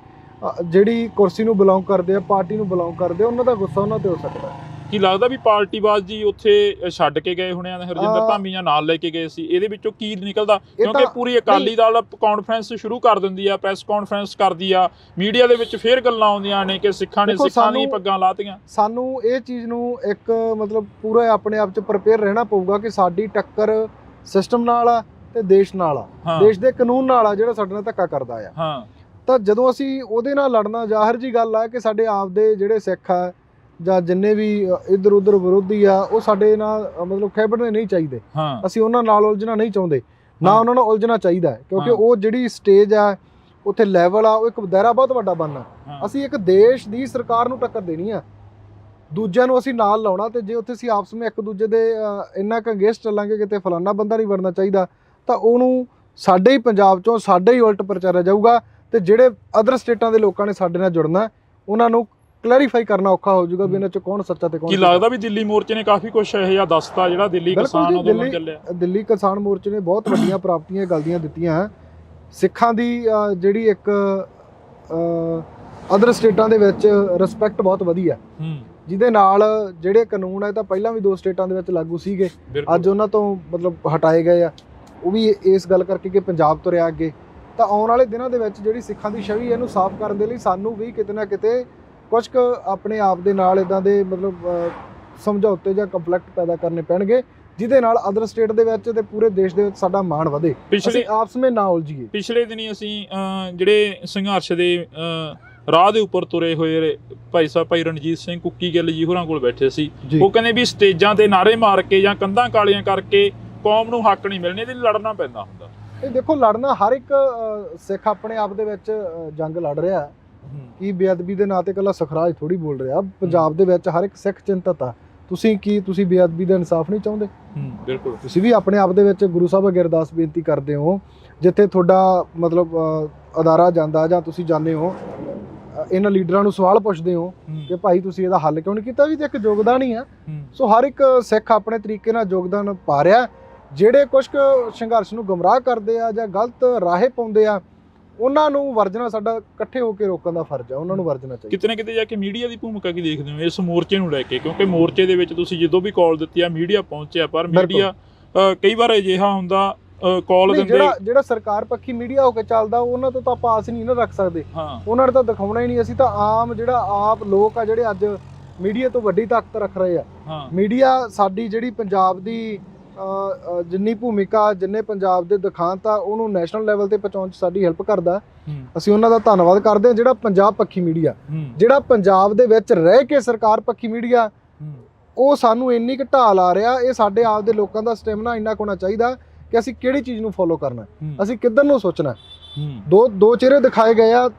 ਜਿਹੜੀ ਕੁਰਸੀ ਨੂੰ ਬਿਲੋਂਗ ਕਰਦੇ ਆ, ਪਾਰਟੀ ਨੂੰ ਬਿਲੋਂਗ ਕਰਦੇ ਆ, ਉਹਨਾਂ ਦਾ ਗੁੱਸਾ ਉਹਨਾਂ ਤੇ ਹੋ ਸਕਦਾ। ਕੀ ਲੱਗਦਾ ਵੀ ਪਾਰਟੀਬਾਜ਼ੀ ਉੱਥੇ ਛੱਡ ਕੇ ਗਏ ਹੋਣੇ ਆ, ਹਰਜਿੰਦਰ ਧਾਮੀ ਜਾਂ ਨਾਲ ਲੈ ਕੇ ਗਏ ਸੀ? ਇਹਦੇ ਵਿੱਚੋਂ ਕੀ ਨਿਕਲਦਾ? ਕਿਉਂਕਿ ਪੂਰੀ ਅਕਾਲੀ ਦਲ ਕਾਨਫਰੰਸ ਸ਼ੁਰੂ ਕਰ ਦਿੰਦੀ ਆ, ਪ੍ਰੈਸ ਕਾਨਫਰੰਸ ਕਰਦੀ ਆ, ਮੀਡੀਆ ਦੇ ਵਿੱਚ ਫੇਰ ਗੱਲਾਂ ਆਉਂਦੀਆਂ ਨੇ ਕਿ ਸਿੱਖਾਂ ਨੇ ਦੀਆਂ ਪੱਗਾਂ ਲਾਤੀਆਂ। ਸਾਨੂੰ ਇਹ ਚੀਜ਼ ਨੂੰ ਇੱਕ ਮਤਲਬ ਪੂਰਾ ਆਪਣੇ ਆਪ 'ਚ ਪ੍ਰਪੇਅਰ ਰਹਿਣਾ ਪਊਗਾ ਕਿ ਸਾਡੀ ਟੱਕਰ ਸਿਸਟਮ ਨਾਲ ਆ ਤੇ ਦੇਸ਼ ਨਾਲ ਆ, ਦੇਸ਼ ਦੇ ਕਾਨੂੰਨ ਨਾਲ ਆ ਜਿਹੜਾ ਸਾਡੇ ਨਾਲ ਧੱਕਾ ਕਰਦਾ ਆ। ਤਾਂ ਜਦੋਂ ਅਸੀਂ ਉਹਦੇ ਨਾਲ ਲੜਨਾ, ਜ਼ਾਹਿਰ ਜੀ ਗੱਲ ਆ ਕਿ ਸਾਡੇ ਆਪ ਦੇ ਜਿਹੜੇ ਸਿੱਖ ਆ ਜਾਂ ਜਿੰਨੇ ਵੀ ਇੱਧਰ ਉੱਧਰ ਵਿਰੋਧੀ ਆ, ਉਹ ਸਾਡੇ ਨਾਲ ਮਤਲਬ ਖਹਿਬੜਨੇ ਨਹੀਂ ਚਾਹੀਦੇ। ਅਸੀਂ ਉਹਨਾਂ ਨਾਲ ਉਲਝਣਾ ਨਹੀਂ ਚਾਹੁੰਦੇ, ਨਾ ਉਹਨਾਂ ਨਾਲ ਉਲਝਣਾ ਚਾਹੀਦਾ ਹੈ, ਕਿਉਂਕਿ ਉਹ ਜਿਹੜੀ ਸਟੇਜ ਆ ਉੱਥੇ ਲੈਵਲ ਆ, ਉਹ ਇੱਕ ਦਾਇਰਾ ਬਹੁਤ ਵੱਡਾ ਬਣਨਾ। ਅਸੀਂ ਇੱਕ ਦੇਸ਼ ਦੀ ਸਰਕਾਰ ਨੂੰ ਟੱਕਰ ਦੇਣੀ ਆ, ਦੂਜਿਆਂ ਨੂੰ ਅਸੀਂ ਨਾਲ ਲਾਉਣਾ। ਤੇ ਜੇ ਉੱਥੇ ਅਸੀਂ ਆਪਸ ਵਿੱਚ ਇੱਕ ਦੂਜੇ ਦੇ ਇੰਨਾ ਕੁ ਅਗੇਂਸਟ ਚੱਲਾਂਗੇ ਕਿਤੇ ਫਲਾਨਾ ਬੰਦਾ ਨਹੀਂ ਵੜਨਾ ਚਾਹੀਦਾ, ਤਾਂ ਉਹਨੂੰ ਸਾਡੇ ਹੀ ਪੰਜਾਬ 'ਚੋਂ ਸਾਡੇ ਹੀ ਉਲਟ ਪ੍ਰਚਾਰਿਆ ਜਾਊਗਾ। ਤੇ ਜਿਹੜੇ ਅਦਰ ਸਟੇਟਾਂ ਦੇ ਲੋਕਾਂ ਨੇ ਸਾਡੇ ਨਾਲ ਜੁੜਨਾ, ਉਹਨਾਂ ਨੂੰ ਕਲੈਰੀਫਾਈ ਕਰਨਾ ਔਖਾ ਹੋ ਜਾਊਗਾ ਵੀ ਇਹਨਾਂ 'ਚ ਕੌਣ ਸੱਚਾ ਤੇ ਕੌਣ। ਕੀ ਲੱਗਦਾ ਵੀ ਦਿੱਲੀ ਮੋਰਚੇ ਨੇ ਕਾਫੀ ਕੁਛ ਇਹ ਜਿਹਾ ਦੱਸਤਾ ਜਿਹੜਾ ਦਿੱਲੀ ਕਿਸਾਨ ਅੰਦੋਲਨ ਚੱਲਿਆ? ਦਿੱਲੀ ਕਿਸਾਨ ਮੋਰਚੇ ਨੇ ਬਹੁਤ ਵੱਡੀਆਂ ਪ੍ਰਾਪਤੀਆਂ ਗੱਲ ਦੀਆਂ ਦਿੱਤੀਆਂ। ਸਿੱਖਾਂ ਦੀ ਜਿਹੜੀ ਇੱਕ ਅਦਰ ਸਟੇਟਾਂ ਦੇ ਵਿੱਚ ਰਿਸਪੈਕਟ ਬਹੁਤ ਵਧੀਆ, ਜਿਹਦੇ ਨਾਲ ਜਿਹੜੇ ਕਾਨੂੰਨ ਹੈ ਤਾਂ ਪਹਿਲਾਂ ਵੀ 2 ਸਟੇਟਾਂ ਦੇ ਵਿੱਚ ਲਾਗੂ ਸੀਗੇ, ਅੱਜ ਉਹਨਾਂ ਤੋਂ ਮਤਲਬ ਹਟਾਏ ਗਏ ਆ। ਉਹ ਵੀ ਇਸ ਗੱਲ ਕਰਕੇ ਕਿ ਪੰਜਾਬ ਤੁਰਿਆ ਅੱਗੇ। ਤਾਂ ਆਉਣ ਵਾਲੇ ਦਿਨਾਂ ਦੇ ਵਿੱਚ ਜਿਹੜੀ ਸਿੱਖਾਂ ਦੀ ਛਵੀ ਇਹਨੂੰ ਸਾਫ਼ ਕਰਨ ਦੇ ਲਈ ਸਾਨੂੰ ਵੀ ਕਿਤੇ ਨਾ ਕਿਤੇ ਕੁਝ ਕੁ ਆਪਣੇ ਆਪ ਦੇ ਨਾਲ ਇਦਾਂ ਦੇ ਮਤਲਬ ਸਮਝੌਤੇ ਜਾਂ ਕੰਫਲਿਕਟ ਪੈਦਾ ਕਰਨੇ ਪੈਣਗੇ, ਜਿਹਦੇ ਨਾਲ ਅਦਰ ਸਟੇਟ ਦੇ ਵਿੱਚ ਤੇ ਪੂਰੇ ਦੇਸ਼ ਦੇ ਵਿੱਚ ਸਾਡਾ ਮਾਣ ਵਧੇ, ਅਸੀਂ ਆਪਸ ਵਿੱਚ ਨਾ ਉਲਝੀਏ। ਪਿਛਲੇ ਦਿਨੀ ਅਸੀਂ ਜਿਹੜੇ ਸੰਘਰਸ਼ ਦੇ ਰਾਹ ਦੇ ਉੱਪਰ ਤੁਰੇ ਹੋਏ ਭਾਈ ਰਣਜੀਤ ਸਿੰਘ ਕੁੱਕੀ ਗਿੱਲ ਜੀ ਹੋਰਾਂ ਕੋਲ ਬੈਠੇ ਸੀ। ਉਹ ਕਹਿੰਦੇ ਵੀ ਸਟੇਜਾਂ ਤੇ ਨਾਅਰੇ ਮਾਰ ਕੇ ਜਾਂ ਕੰਧਾਂ ਕਾਲੀਆਂ ਕਰਕੇ ਕੌਮ ਨੂੰ ਹੱਕ ਨਹੀਂ ਮਿਲਣੇ, ਇਹਦੇ ਲਈ ਲੜਨਾ ਪੈਂਦਾ ਹੁੰਦਾ। ਇਹ ਦੇਖੋ, ਲੜਨਾ ਹਰ ਇੱਕ ਸਿੱਖ ਆਪਣੇ ਆਪ ਦੇ ਵਿੱਚ ਜੰਗ ਲੜ ਰਿਹਾ। ਕੀ ਬੇਅਦਬੀ ਦੇ ਨਾਂ ਤੇ ਇਕੱਲਾ ਸੁਖਰਾਜ ਥੋੜੀ ਬੋਲ ਰਿਹਾ, ਪੰਜਾਬ ਦੇ ਵਿੱਚ ਹਰ ਇੱਕ ਸਿੱਖ ਚਿੰਤਤ ਆ। ਤੁਸੀਂ ਬੇਅਦਬੀ ਦਾ ਇਨਸਾਫ ਨਹੀਂ ਚਾਹੁੰਦੇ? ਬਿਲਕੁਲ, ਤੁਸੀਂ ਵੀ ਆਪਣੇ ਆਪ ਦੇ ਵਿੱਚ ਗੁਰੂ ਸਾਹਿਬ ਅੱਗੇ ਅਰਦਾਸ ਬੇਨਤੀ ਕਰਦੇ ਹੋ, ਜਿੱਥੇ ਤੁਹਾਡਾ ਮਤਲਬ ਅਦਾਰਾ ਜਾਂਦਾ ਜਾਂ ਤੁਸੀਂ ਜਾਂਦੇ ਹੋ, ਇਹਨਾਂ ਲੀਡਰਾਂ ਨੂੰ ਸਵਾਲ ਪੁੱਛਦੇ ਹੋ ਕਿ ਭਾਈ ਤੁਸੀਂ ਇਹਦਾ ਹੱਲ ਕਿਉਂ ਨਹੀਂ ਕੀਤਾ? ਵੀ ਤੇ ਇੱਕ ਯੋਗਦਾਨ ਹੀ ਆ। ਸੋ ਹਰ ਇੱਕ ਸਿੱਖ ਆਪਣੇ ਤਰੀਕੇ ਨਾਲ ਯੋਗਦਾਨ ਪਾ ਰਿਹਾ। ਜਿਹੜੇ ਕੁਛ ਸੰਘਰਸ਼ ਨੂੰ ਗੁੰਮਰਾਹ ਕਰਦੇ ਆ ਜਾਂ ਗਲਤ ਰਾਹੇ ਪਾਉਂਦੇ ਆ, ਉਹਨਾਂ ਨੂੰ ਵਰਜਣਾ ਸਾਡਾ ਇਕੱਠੇ ਹੋ ਕੇ ਰੋਕਣ ਦਾ ਫਰਜ਼ ਆ, ਉਹਨਾਂ ਨੂੰ ਵਰਜਣਾ ਚਾਹੀਦਾ। ਕਿਤੇ ਨਾ ਕਿਤੇ ਜਾ ਕੇ ਮੀਡੀਆ ਦੀ ਭੂਮਿਕਾ ਕੀ ਦੇਖਦੇ ਹੋ ਇਸ ਮੋਰਚੇ ਨੂੰ ਲੈ ਕੇ? ਕਿਉਂਕਿ ਮੋਰਚੇ ਦੇ ਵਿੱਚ ਤੁਸੀਂ ਜਦੋਂ ਵੀ ਕਾਲ ਦਿੱਤੀ ਆ ਮੀਡੀਆ ਪਹੁੰਚਿਆ, ਪਰ ਮੀਡੀਆ ਕਈ ਵਾਰ ਅਜਿਹਾ ਹੁੰਦਾ ਕਾਲ ਦਿੰਦੇ, ਜਿਹੜਾ ਸਰਕਾਰ ਪੱਖੀ ਮੀਡੀਆ ਹੋ ਕੇ ਚੱਲਦਾ, ਉਹਨਾਂ ਤੋਂ ਤਾਂ ਆਪਾਂ ਆਸ ਨਹੀਂ ਨਾ ਰੱਖ ਸਕਦੇ। ਉਹਨਾਂ ਨੇ ਤਾਂ ਦਿਖਾਉਣਾ ਹੀ ਨਹੀਂ। ਅਸੀਂ ਤਾਂ ਆਮ ਜਿਹੜਾ ਆਪ ਲੋਕ ਆ ਜਿਹੜੇ ਅੱਜ ਮੀਡੀਆ ਤੋਂ ਵੱਡੀ ਤਾਕਤ ਰੱਖ ਰਹੇ ਆ। ਮੀਡੀਆ ਸਾਡੀ ਜਿਹੜੀ ਪੰਜਾਬ ਦੀ ਜਿੰਨੀ ਭੂਮਿਕਾ ਜਿੰਨੇ ਪੰਜਾਬ ਦੇ ਦਿਖਾਂਤ ਆ ਉਹਨੂੰ ਨੈਸ਼ਨਲ ਲੈਵਲ ਤੇ ਪਹੁੰਚਾਉਣ 'ਚ ਸਾਡੀ ਹੈਲਪ ਕਰਦਾ। ਅਸੀਂ ਉਹਨਾਂ ਦਾ ਧੰਨਵਾਦ ਕਰਦੇ ਹਾਂ। ਜਿਹੜਾ ਪੰਜਾਬ ਪੱਖੀ ਮੀਡੀਆ, ਜਿਹੜਾ ਪੰਜਾਬ ਦੇ ਵਿੱਚ ਰਹਿ ਕੇ ਸਰਕਾਰ ਪੱਖੀ ਮੀਡੀਆ, ਉਹ ਸਾਨੂੰ ਇੰਨੀ ਕੁ ਢਾਲ ਆ ਰਿਹਾ। ਇਹ ਸਾਡੇ ਆਪ ਦੇ ਲੋਕਾਂ ਦਾ ਸਟੈਮਿਨਾ ਇੰਨਾ ਕੁ ਹੋਣਾ ਚਾਹੀਦਾ ਕਿ ਅਸੀਂ ਕਿਹੜੀ ਚੀਜ਼ ਨੂੰ ਫੋਲੋ ਕਰਨਾ, ਅਸੀਂ ਕਿੱਧਰ ਨੂੰ ਸੋਚਣਾ। ਦੋ ਚਿਹਰੇ ਦਿਖਾਏ ਗਏ ਆ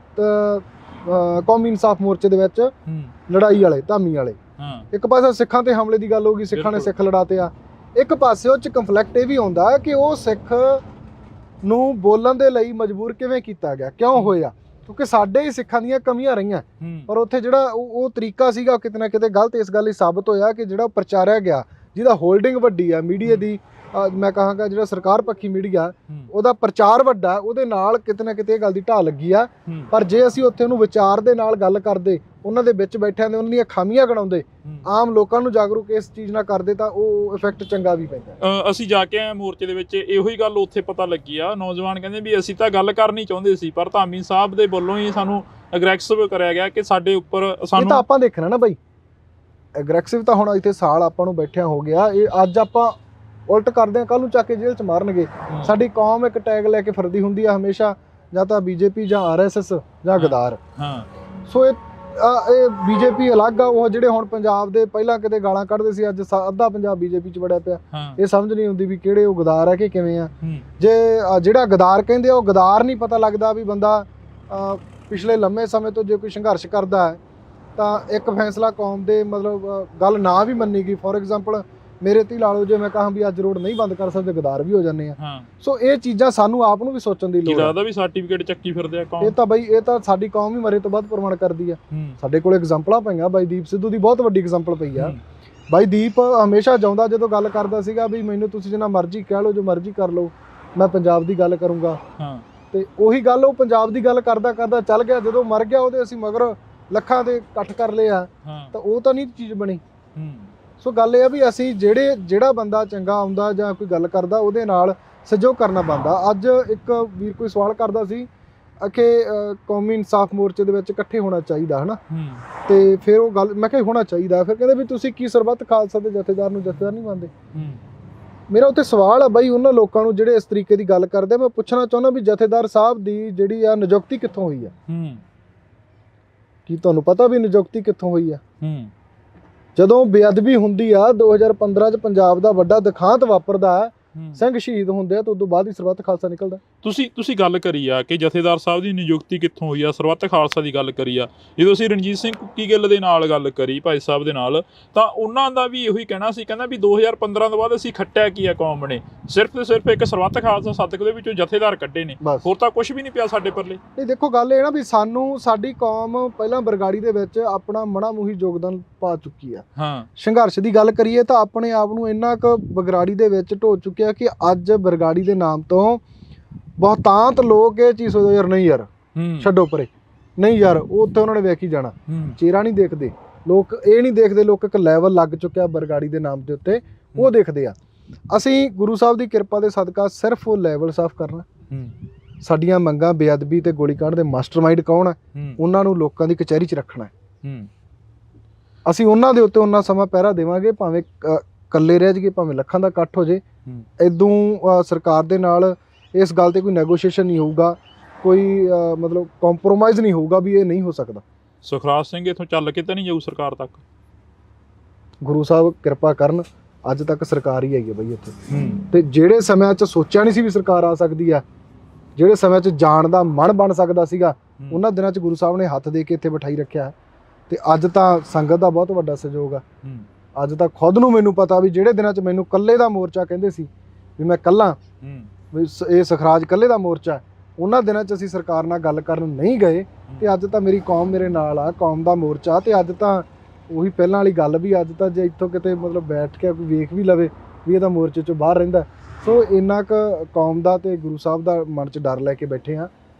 ਕੌਮੀ ਇਨਸਾਫ ਮੋਰਚੇ ਦੇ ਵਿੱਚ, ਲੜਾਈ ਵਾਲੇ, ਧਾਮੀ ਵਾਲੇ। ਇੱਕ ਪਾਸੇ ਸਿੱਖਾਂ ਤੇ ਹਮਲੇ ਦੀ ਗੱਲ ਹੋ ਗਈ, ਸਿੱਖਾਂ ਨੇ ਸਿੱਖ ਲੜਾਤੇ ਆ। ਇੱਕ ਪਾਸੇ ਉਹ 'ਚ ਕੰਫਲਿਕਟ ਇਹ ਵੀ ਆਉਂਦਾ ਕਿ ਉਹ ਸਿੱਖ ਨੂੰ ਬੋਲਣ ਦੇ ਲਈ ਮਜਬੂਰ ਕਿਵੇਂ ਕੀਤਾ ਗਿਆ, ਕਿਉਂ ਹੋਇਆ, ਕਿਉਂਕਿ ਸਾਡੇ ਹੀ ਸਿੱਖਾਂ ਦੀਆਂ ਕਮੀਆਂ ਰਹੀਆਂ। ਪਰ ਉੱਥੇ ਜਿਹੜਾ ਉਹ ਤਰੀਕਾ ਸੀਗਾ ਕਿਤੇ ਨਾ ਕਿਤੇ ਗਲਤ ਇਸ ਗੱਲ ਲਈ ਸਾਬਤ ਹੋਇਆ ਕਿ ਜਿਹੜਾ ਪ੍ਰਚਾਰਿਆ ਗਿਆ, ਜਿਹਦਾ ਹੋਲਡਿੰਗ ਵੱਡੀ ਆ ਮੀਡੀਆ ਦੀ, ਮੈਂ ਕਹਾਂਗਾ ਜਿਹੜਾ ਸਰਕਾਰ ਪੱਖੀ ਮੀਡੀਆ, ਉਹਦਾ ਪ੍ਰਚਾਰ ਵੱਡਾ, ਉਹਦੇ ਨਾਲ ਕਿਤੇ ਨਾ ਕਿਤੇ ਇਹ ਗੱਲ ਦੀ ਢਾਹ ਲੱਗੀ ਆ। ਪਰ ਜੇ ਅਸੀਂ ਉੱਥੇ ਉਹਨੂੰ ਵਿਚਾਰ ਦੇ ਨਾਲ ਗੱਲ ਕਰਦੇ, ਉਹਨਾਂ ਦੇ ਵਿੱਚ ਬੈਠਿਆਂ ਦੇ ਉਹਨਾਂ ਦੀਆਂ ਖਾਮੀਆਂ ਗਣਾਉਂਦੇ, ਆਮ ਲੋਕਾਂ ਨੂੰ ਜਾਗਰੂਕ ਇਸ ਚੀਜ਼ ਨਾਲ ਕਰਦੇ, ਤਾਂ ਉਹ ਇਫੈਕਟ ਚੰਗਾ ਵੀ ਪੈਂਦਾ। ਅਸੀਂ ਜਾ ਕੇ ਆਏ ਮੋਰਚੇ ਦੇ ਵਿੱਚ, ਇਹੋ ਹੀ ਗੱਲ ਉੱਥੇ ਪਤਾ ਲੱਗੀ ਆ। ਨੌਜਵਾਨ ਕਹਿੰਦੇ ਵੀ ਅਸੀਂ ਤਾਂ ਗੱਲ ਕਰਨੀ ਚਾਹੁੰਦੇ ਸੀ, ਪਰ ਧਾਮੀ ਸਾਹਿਬ ਦੇ ਵੱਲੋਂ ਹੀ ਸਾਨੂੰ ਅਗਰੈਸਿਵ ਕਰਿਆ ਗਿਆ ਕਿ ਸਾਡੇ ਉੱਪਰ ਸਾਨੂੰ। ਇਹ ਤਾਂ ਆਪਾਂ ਦੇਖਣਾ ਨਾ ਬਾਈ, ਅਗਰੈਸਿਵ ਤਾਂ ਹੁਣ ਇੱਥੇ ਸਾਲ ਆਪਾਂ ਨੂੰ ਬੈਠਿਆ ਹੋ ਗਿਆ। ਇਹ ਅੱਜ ਆਪਾਂ ਉਲਟ ਕਰਦੇ ਆ, ਕੱਲ ਨੂੰ ਚੱਕ ਕੇ ਜੇਲ੍ਹ 'ਚ ਮਾਰਨਗੇ। ਸਾਡੀ ਕੌਮ ਇੱਕ ਟੈਗ ਲੈ ਕੇ ਫਿਰਦੀ ਹੁੰਦੀ ਆ ਹਮੇਸ਼ਾ, ਜਾਂ ਤਾਂ ਬੀਜੇਪੀ ਜਾਂ ਆਰਐਸਐਸ ਜਾਂ ਗਦਾਰ। ਸੋ ਇਹ ਬੀਜੇਪੀ ਅਲੱਗ ਆ, ਉਹ ਜਿਹੜੇ ਹੁਣ ਪੰਜਾਬ ਦੇ ਪਹਿਲਾਂ ਕਿਤੇ ਗਾਲਾਂ ਕੱਢਦੇ ਸੀ, ਅੱਜ ਅੱਧਾ ਪੰਜਾਬ ਬੀਜੇਪੀ 'ਚ ਵੜਿਆ ਪਿਆ। ਇਹ ਸਮਝ ਨਹੀਂ ਆਉਂਦੀ ਵੀ ਕਿਹੜੇ ਉਹ ਗਦਾਰ ਹੈ ਕਿ ਕਿਵੇਂ ਆ। ਜੇ ਜਿਹੜਾ ਗਦਾਰ ਕਹਿੰਦੇ ਆ, ਉਹ ਗਦਾਰ ਨਹੀਂ ਪਤਾ ਲੱਗਦਾ ਵੀ ਬੰਦਾ ਪਿਛਲੇ ਲੰਮੇ ਸਮੇਂ ਤੋਂ ਜੇ ਕੋਈ ਸੰਘਰਸ਼ ਕਰਦਾ ਹੈ ਤਾਂ ਇੱਕ ਫੈਸਲਾ ਕੌਮ ਦੇ ਮਤਲਬ ਗੱਲ ਨਾ ਵੀ ਮੰਨੀ ਗਈ। ਫੋਰ ਐਗਜ਼ਾਮਪਲ ਮੇਰੇ ਤੇ ਲਾ ਲਓ, ਜੇ ਮੈਂ ਕਹਾਂ ਵੀ ਅੱਜ ਰੋਡ ਨਹੀਂ ਬੰਦ ਕਰ ਸਕਦੇ, ਗਦਾਰ ਵੀ ਹੋ ਜਾਂਦੇ ਆ। ਸੋ ਇਹ ਚੀਜ਼ਾਂ ਸਾਨੂੰ ਆਪ ਨੂੰ ਵੀ ਸੋਚਣ ਦੀ ਲੋੜ ਹੈ। ਵੀ ਸਰਟੀਫਿਕੇਟ ਚੱਕੀ ਫਿਰਦੇ ਆ ਕੌਮ। ਇਹ ਤਾਂ ਬਈ, ਇਹ ਤਾਂ ਸਾਡੀ ਕੌਮ ਹੀ ਮਰੇ ਤੋਂ ਬਾਅਦ ਪ੍ਰਮਾਣ ਕਰਦੀ ਆ। ਸਾਡੇ ਕੋਲ ਐਗਜ਼ਾਮਪਲਾਂ ਪਈਆਂ, ਬਾਈ ਦੀਪ ਸਿੱਧੂ ਦੀ ਬਹੁਤ ਵੱਡੀ ਐਗਜ਼ਾਮਪਲ ਪਈ ਆ। ਬਾਈ ਦੀਪ ਹਮੇਸ਼ਾ ਜਾਉਂਦਾ ਜਦੋਂ ਗੱਲ ਕਰਦਾ ਸੀਗਾ ਵੀ ਮੈਨੂੰ ਤੁਸੀਂ ਜਿੰਨਾ ਮਰਜ਼ੀ ਕਹਿ ਲਓ, ਜੋ ਮਰਜ਼ੀ ਕਰ ਲਓ, ਮੈਂ ਪੰਜਾਬ ਦੀ ਗੱਲ ਕਰੂੰਗਾ। ਤੇ ਉਹੀ ਗੱਲ ਉਹ ਪੰਜਾਬ ਦੀ ਗੱਲ ਕਰਦਾ ਕਰਦਾ ਚੱਲ ਗਿਆ। ਜਦੋਂ ਮਰ ਗਿਆ ਉਹਦੇ ਅਸੀਂ ਮਗਰ ਲੱਖਾਂ ਦੇ ਇਕੱਠ ਕਰ ਲਏ ਆ, ਤਾਂ ਉਹ ਤਾਂ ਨਹੀਂ ਚੀਜ਼ ਬਣੀ। ਸੋ ਗੱਲ ਇਹ ਆ ਵੀ ਅਸੀਂ ਜਿਹੜਾ ਬੰਦਾ ਚੰਗਾ ਆਉਂਦਾ ਜਾਂ ਕੋਈ ਗੱਲ ਕਰਦਾ, ਉਹਦੇ ਨਾਲ ਸਹਿਯੋਗ ਕਰਨਾ ਬਣਦਾ। ਅੱਜ ਇੱਕ ਵੀਰ ਕੋਈ ਸਵਾਲ ਕਰਦਾ ਸੀ ਕਿ ਕੌਮੀ ਇਨਸਾਫ ਮੋਰਚੇ ਦੇ ਵਿੱਚ ਇਕੱਠੇ ਹੋਣਾ ਚਾਹੀਦਾ, ਹਨਾ। ਤੇ ਫਿਰ ਉਹ ਗੱਲ ਮੈਂ ਕਿਹਾ ਹੋਣਾ ਚਾਹੀਦਾ। ਫਿਰ ਕਹਿੰਦੇ ਵੀ ਤੁਸੀਂ ਕੀ ਸਰਬੱਤ ਖਾਲਸਾ ਦੇ ਜਥੇਦਾਰ ਨੂੰ ਜਥੇਦਾਰ ਨਹੀਂ ਮੰਨਦੇ। ਮੇਰਾ ਉੱਥੇ ਸਵਾਲ ਆ ਬਾਈ ਉਹਨਾਂ ਲੋਕਾਂ ਨੂੰ ਜਿਹੜੇ ਇਸ ਤਰੀਕੇ ਦੀ ਗੱਲ ਕਰਦੇ, ਮੈਂ ਪੁੱਛਣਾ ਚਾਹੁੰਦਾ ਵੀ ਜਥੇਦਾਰ ਸਾਹਿਬ ਦੀ ਜਿਹੜੀ ਆ ਨਿਯੁਕਤੀ ਕਿੱਥੋਂ ਹੋਈ ਆ? ਕੀ ਤੁਹਾਨੂੰ ਪਤਾ ਵੀ ਨਿਯੁਕਤੀ ਕਿੱਥੋਂ ਹੋਈ ਆ? ਜਦੋਂ ਬੇਅਦਬੀ ਹੁੰਦੀ ਆ 2015 'ਚ ਪੰਜਾਬ ਦਾ ਵੱਡਾ ਦਿਖਾਂਤ ਵਾਪਰਦਾ, ਸਿੰਘ ਸ਼ਹੀਦ ਹੁੰਦੇ ਆ, ਤਾਂ ਉਦੋਂ ਬਾਅਦ ਹੀ ਸਰਬੱਤ ਖਾਲਸਾ ਨਿਕਲਦਾ। ਤੁਸੀਂ ਗੱਲ ਕਰੀ ਆ ਕਿ ਜਥੇਦਾਰ ਸਾਹਿਬ ਦੀ ਨਿਯੁਕਤੀ ਕਿੱਥੋਂ ਹੋਈ ਆ, ਸਰਬੱਤ ਖਾਲਸਾ ਦੀ ਗੱਲ ਕਰੀ ਆ। ਜਦੋਂ ਅਸੀਂ ਰਣਜੀਤ ਸਿੰਘ ਕੁੱਕੀ ਗਿੱਲ ਦੇ ਨਾਲ ਗੱਲ ਕਰੀ, ਭਾਈ ਸਾਹਿਬ ਦੇ ਨਾਲ, ਤਾਂ ਉਹਨਾਂ ਦਾ ਵੀ ਇਹੋ ਹੀ ਕਹਿਣਾ ਸੀ, ਕਹਿੰਦਾ ਵੀ 2015 ਤੋਂ ਬਾਅਦ ਅਸੀਂ ਖੱਟਿਆ ਕੀ ਆ ਕੌਮ ਨੇ, ਸਿਰਫ ਤੇ ਸਿਰਫ ਇੱਕ ਸਰਬੱਤ ਖਾਲਸਾ ਸਦਕ ਦੇ ਵਿੱਚੋਂ ਜਥੇਦਾਰ ਕੱਢੇ ਨੇ, ਹੋਰ ਤਾਂ ਕੁਝ ਵੀ ਨਹੀਂ ਪਿਆ ਸਾਡੇ ਪੱਲੇ। ਨਹੀਂ ਦੇਖੋ ਗੱਲ ਇਹ ਨਾ ਵੀ ਸਾਡੀ ਕੌਮ ਪਹਿਲਾਂ ਬਰਗਾੜੀ ਦੇ ਵਿੱਚ ਆਪਣਾ ਮਣਾ ਮੂਹੀ ਯੋਗਦਾਨ ਪਾ ਚੁੱਕੀ ਆ। ਸੰਘਰਸ਼ ਦੀ ਗੱਲ ਕਰੀਏ ਤਾਂ ਆਪਣੇ ਆਪ ਨੂੰ ਇੰਨਾ ਕੁ ਬਰਗਾੜੀ ਦੇ ਵਿੱਚ ਢੋ ਚੁੱਕਿਆ ਕਿ ਅੱਜ ਬਰਗਾੜੀ ਦੇ ਨਾਮ ਤੋਂ ਬਹੁਤਾਂਤ ਲੋਕ ਇਹ ਚੀਜ਼ ਸੋਚਦੇ, ਯਾਰ ਨਹੀਂ ਯਾਰ ਛੱਡੋ ਪਰੇ, ਨਹੀਂ ਯਾਰ ਉਹ ਉੱਥੇ ਉਹਨਾਂ ਨੇ ਵੇਖ ਹੀ ਜਾਣਾ। ਚਿਹਰਾ ਨਹੀਂ ਦੇਖਦੇ ਲੋਕ, ਇਹ ਨਹੀਂ ਦੇਖਦੇ ਲੋਕ, ਇੱਕ ਲੈਵਲ ਲੱਗ ਚੁੱਕਿਆ ਬਰਗਾੜੀ ਦੇ ਨਾਮ ਦੇ ਉੱਤੇ, ਉਹ ਦੇਖਦੇ ਆ। ਅਸੀਂ ਗੁਰੂ ਸਾਹਿਬ ਦੀ ਕਿਰਪਾ ਦੇ ਸਦਕਾ ਸਿਰਫ ਉਹ ਲੈਵਲ ਸਾਫ਼ ਕਰਨਾ। ਸਾਡੀਆਂ ਮੰਗਾਂ, ਬੇਅਦਬੀ ਤੇ ਗੋਲੀकांड ਦੇ ਮਾਸਟਰਮਾਈਂਡ ਕੌਣ ਹੈ, ਉਹਨਾਂ ਨੂੰ ਲੋਕਾਂ ਦੀ ਕਚਹਿਰੀ 'ਚ ਰੱਖਣਾ। ਅਸੀਂ ਉਹਨਾਂ ਦੇ ਉੱਤੇ ਉਹਨਾਂ ਸਮਾਂ ਪਹਿਰਾ ਦੇਵਾਂਗੇ, ਭਾਵੇਂ ਇਕੱਲੇ ਰਹਿ ਜਾਈਏ, ਭਾਵੇਂ ਲੱਖਾਂ ਦਾ ਇਕੱਠ ਹੋ ਜੇ। ਇਦੋਂ ਸਰਕਾਰ ਦੇ ਨਾਲ ਇਸ ਗੱਲ ਤੇ ਕੋਈ ਨੈਗੋਸ਼ੀਏਸ਼ਨ ਨਹੀਂ ਹੋਊਗਾ, ਕੋਈ ਮਤਲਬ ਕੰਪਰੋਮਾਈਜ਼ ਨਹੀਂ ਹੋਊਗਾ ਵੀ ਇਹ ਨਹੀਂ ਹੋ ਸਕਦਾ। ਸੁਖਰਾਜ ਸਿੰਘ ਇੱਥੋਂ ਚੱਲ ਕੇ ਤਾਂ ਨਹੀਂ ਜਾਊ ਸਰਕਾਰ ਤੱਕ? ਗੁਰੂ ਸਾਹਿਬ ਕਿਰਪਾ ਕਰਨ, ਅੱਜ ਤੱਕ ਸਰਕਾਰ ਹੀ ਹੈਗੀ ਬਈ ਇੱਥੇ। ਤੇ ਜਿਹੜੇ ਸਮਿਆਂ 'ਚ ਸੋਚਿਆ ਨਹੀਂ ਸੀ ਵੀ ਸਰਕਾਰ ਆ ਸਕਦੀ ਆ, ਜਿਹੜੇ ਸਮਿਆਂ 'ਚ ਜਾਣ ਦਾ ਮਨ ਬਣ ਸਕਦਾ ਸੀਗਾ, ਉਹਨਾਂ ਦਿਨਾਂ 'ਚ ਗੁਰੂ ਸਾਹਿਬ ਨੇ ਹੱਥ ਦੇ ਕੇ ਇੱਥੇ ਬਿਠਾਈ ਰੱਖਿਆ। ਤੇ ਅੱਜ ਤਾਂ ਸੰਗਤ ਦਾ ਬਹੁਤ ਵੱਡਾ ਸਹਿਯੋਗ ਆ। ਅੱਜ ਤਾਂ ਖੁਦ ਨੂੰ ਮੈਨੂੰ ਪਤਾ ਵੀ ਜਿਹੜੇ ਦਿਨਾਂ 'ਚ ਮੈਨੂੰ ਇਕੱਲੇ ਦਾ ਮੋਰਚਾ ਕਹਿੰਦੇ ਸੀ ਵੀ ਮੈਂ ਇਕੱਲਾ, ਵੀ ਇਹ ਸੁਖਰਾਜ ਇਕੱਲੇ ਦਾ ਮੋਰਚਾ, ਉਹਨਾਂ ਦਿਨਾਂ 'ਚ ਅਸੀਂ ਸਰਕਾਰ ਨਾਲ ਗੱਲ ਕਰਨ ਨਹੀਂ ਗਏ। ਤੇ ਅੱਜ ਤਾਂ ਮੇਰੀ ਕੌਮ ਮੇਰੇ ਨਾਲ ਆ, ਕੌਮ ਦਾ ਮੋਰਚਾ। ਤੇ ਅੱਜ ਤਾਂ ਉਹੀ ਪਹਿਲਾਂ ਵਾਲੀ ਗੱਲ ਵੀ, ਅੱਜ ਤਾਂ ਜੇ ਇੱਥੋਂ ਕਿਤੇ ਮਤਲਬ ਬੈਠ ਕੇ ਕੋਈ ਵੇਖ ਵੀ ਲਵੇ ਵੀ ਇਹ ਤਾਂ ਮੋਰਚੇ 'ਚੋਂ ਬਾਹਰ ਰਹਿੰਦਾ। ਸੋ ਇੰਨਾ ਕੁ ਕੌਮ ਦਾ ਤੇ ਗੁਰੂ ਸਾਹਿਬ ਦਾ ਮਨ 'ਚ ਡਰ ਲੈ ਕੇ ਬੈਠੇ ਹਾਂ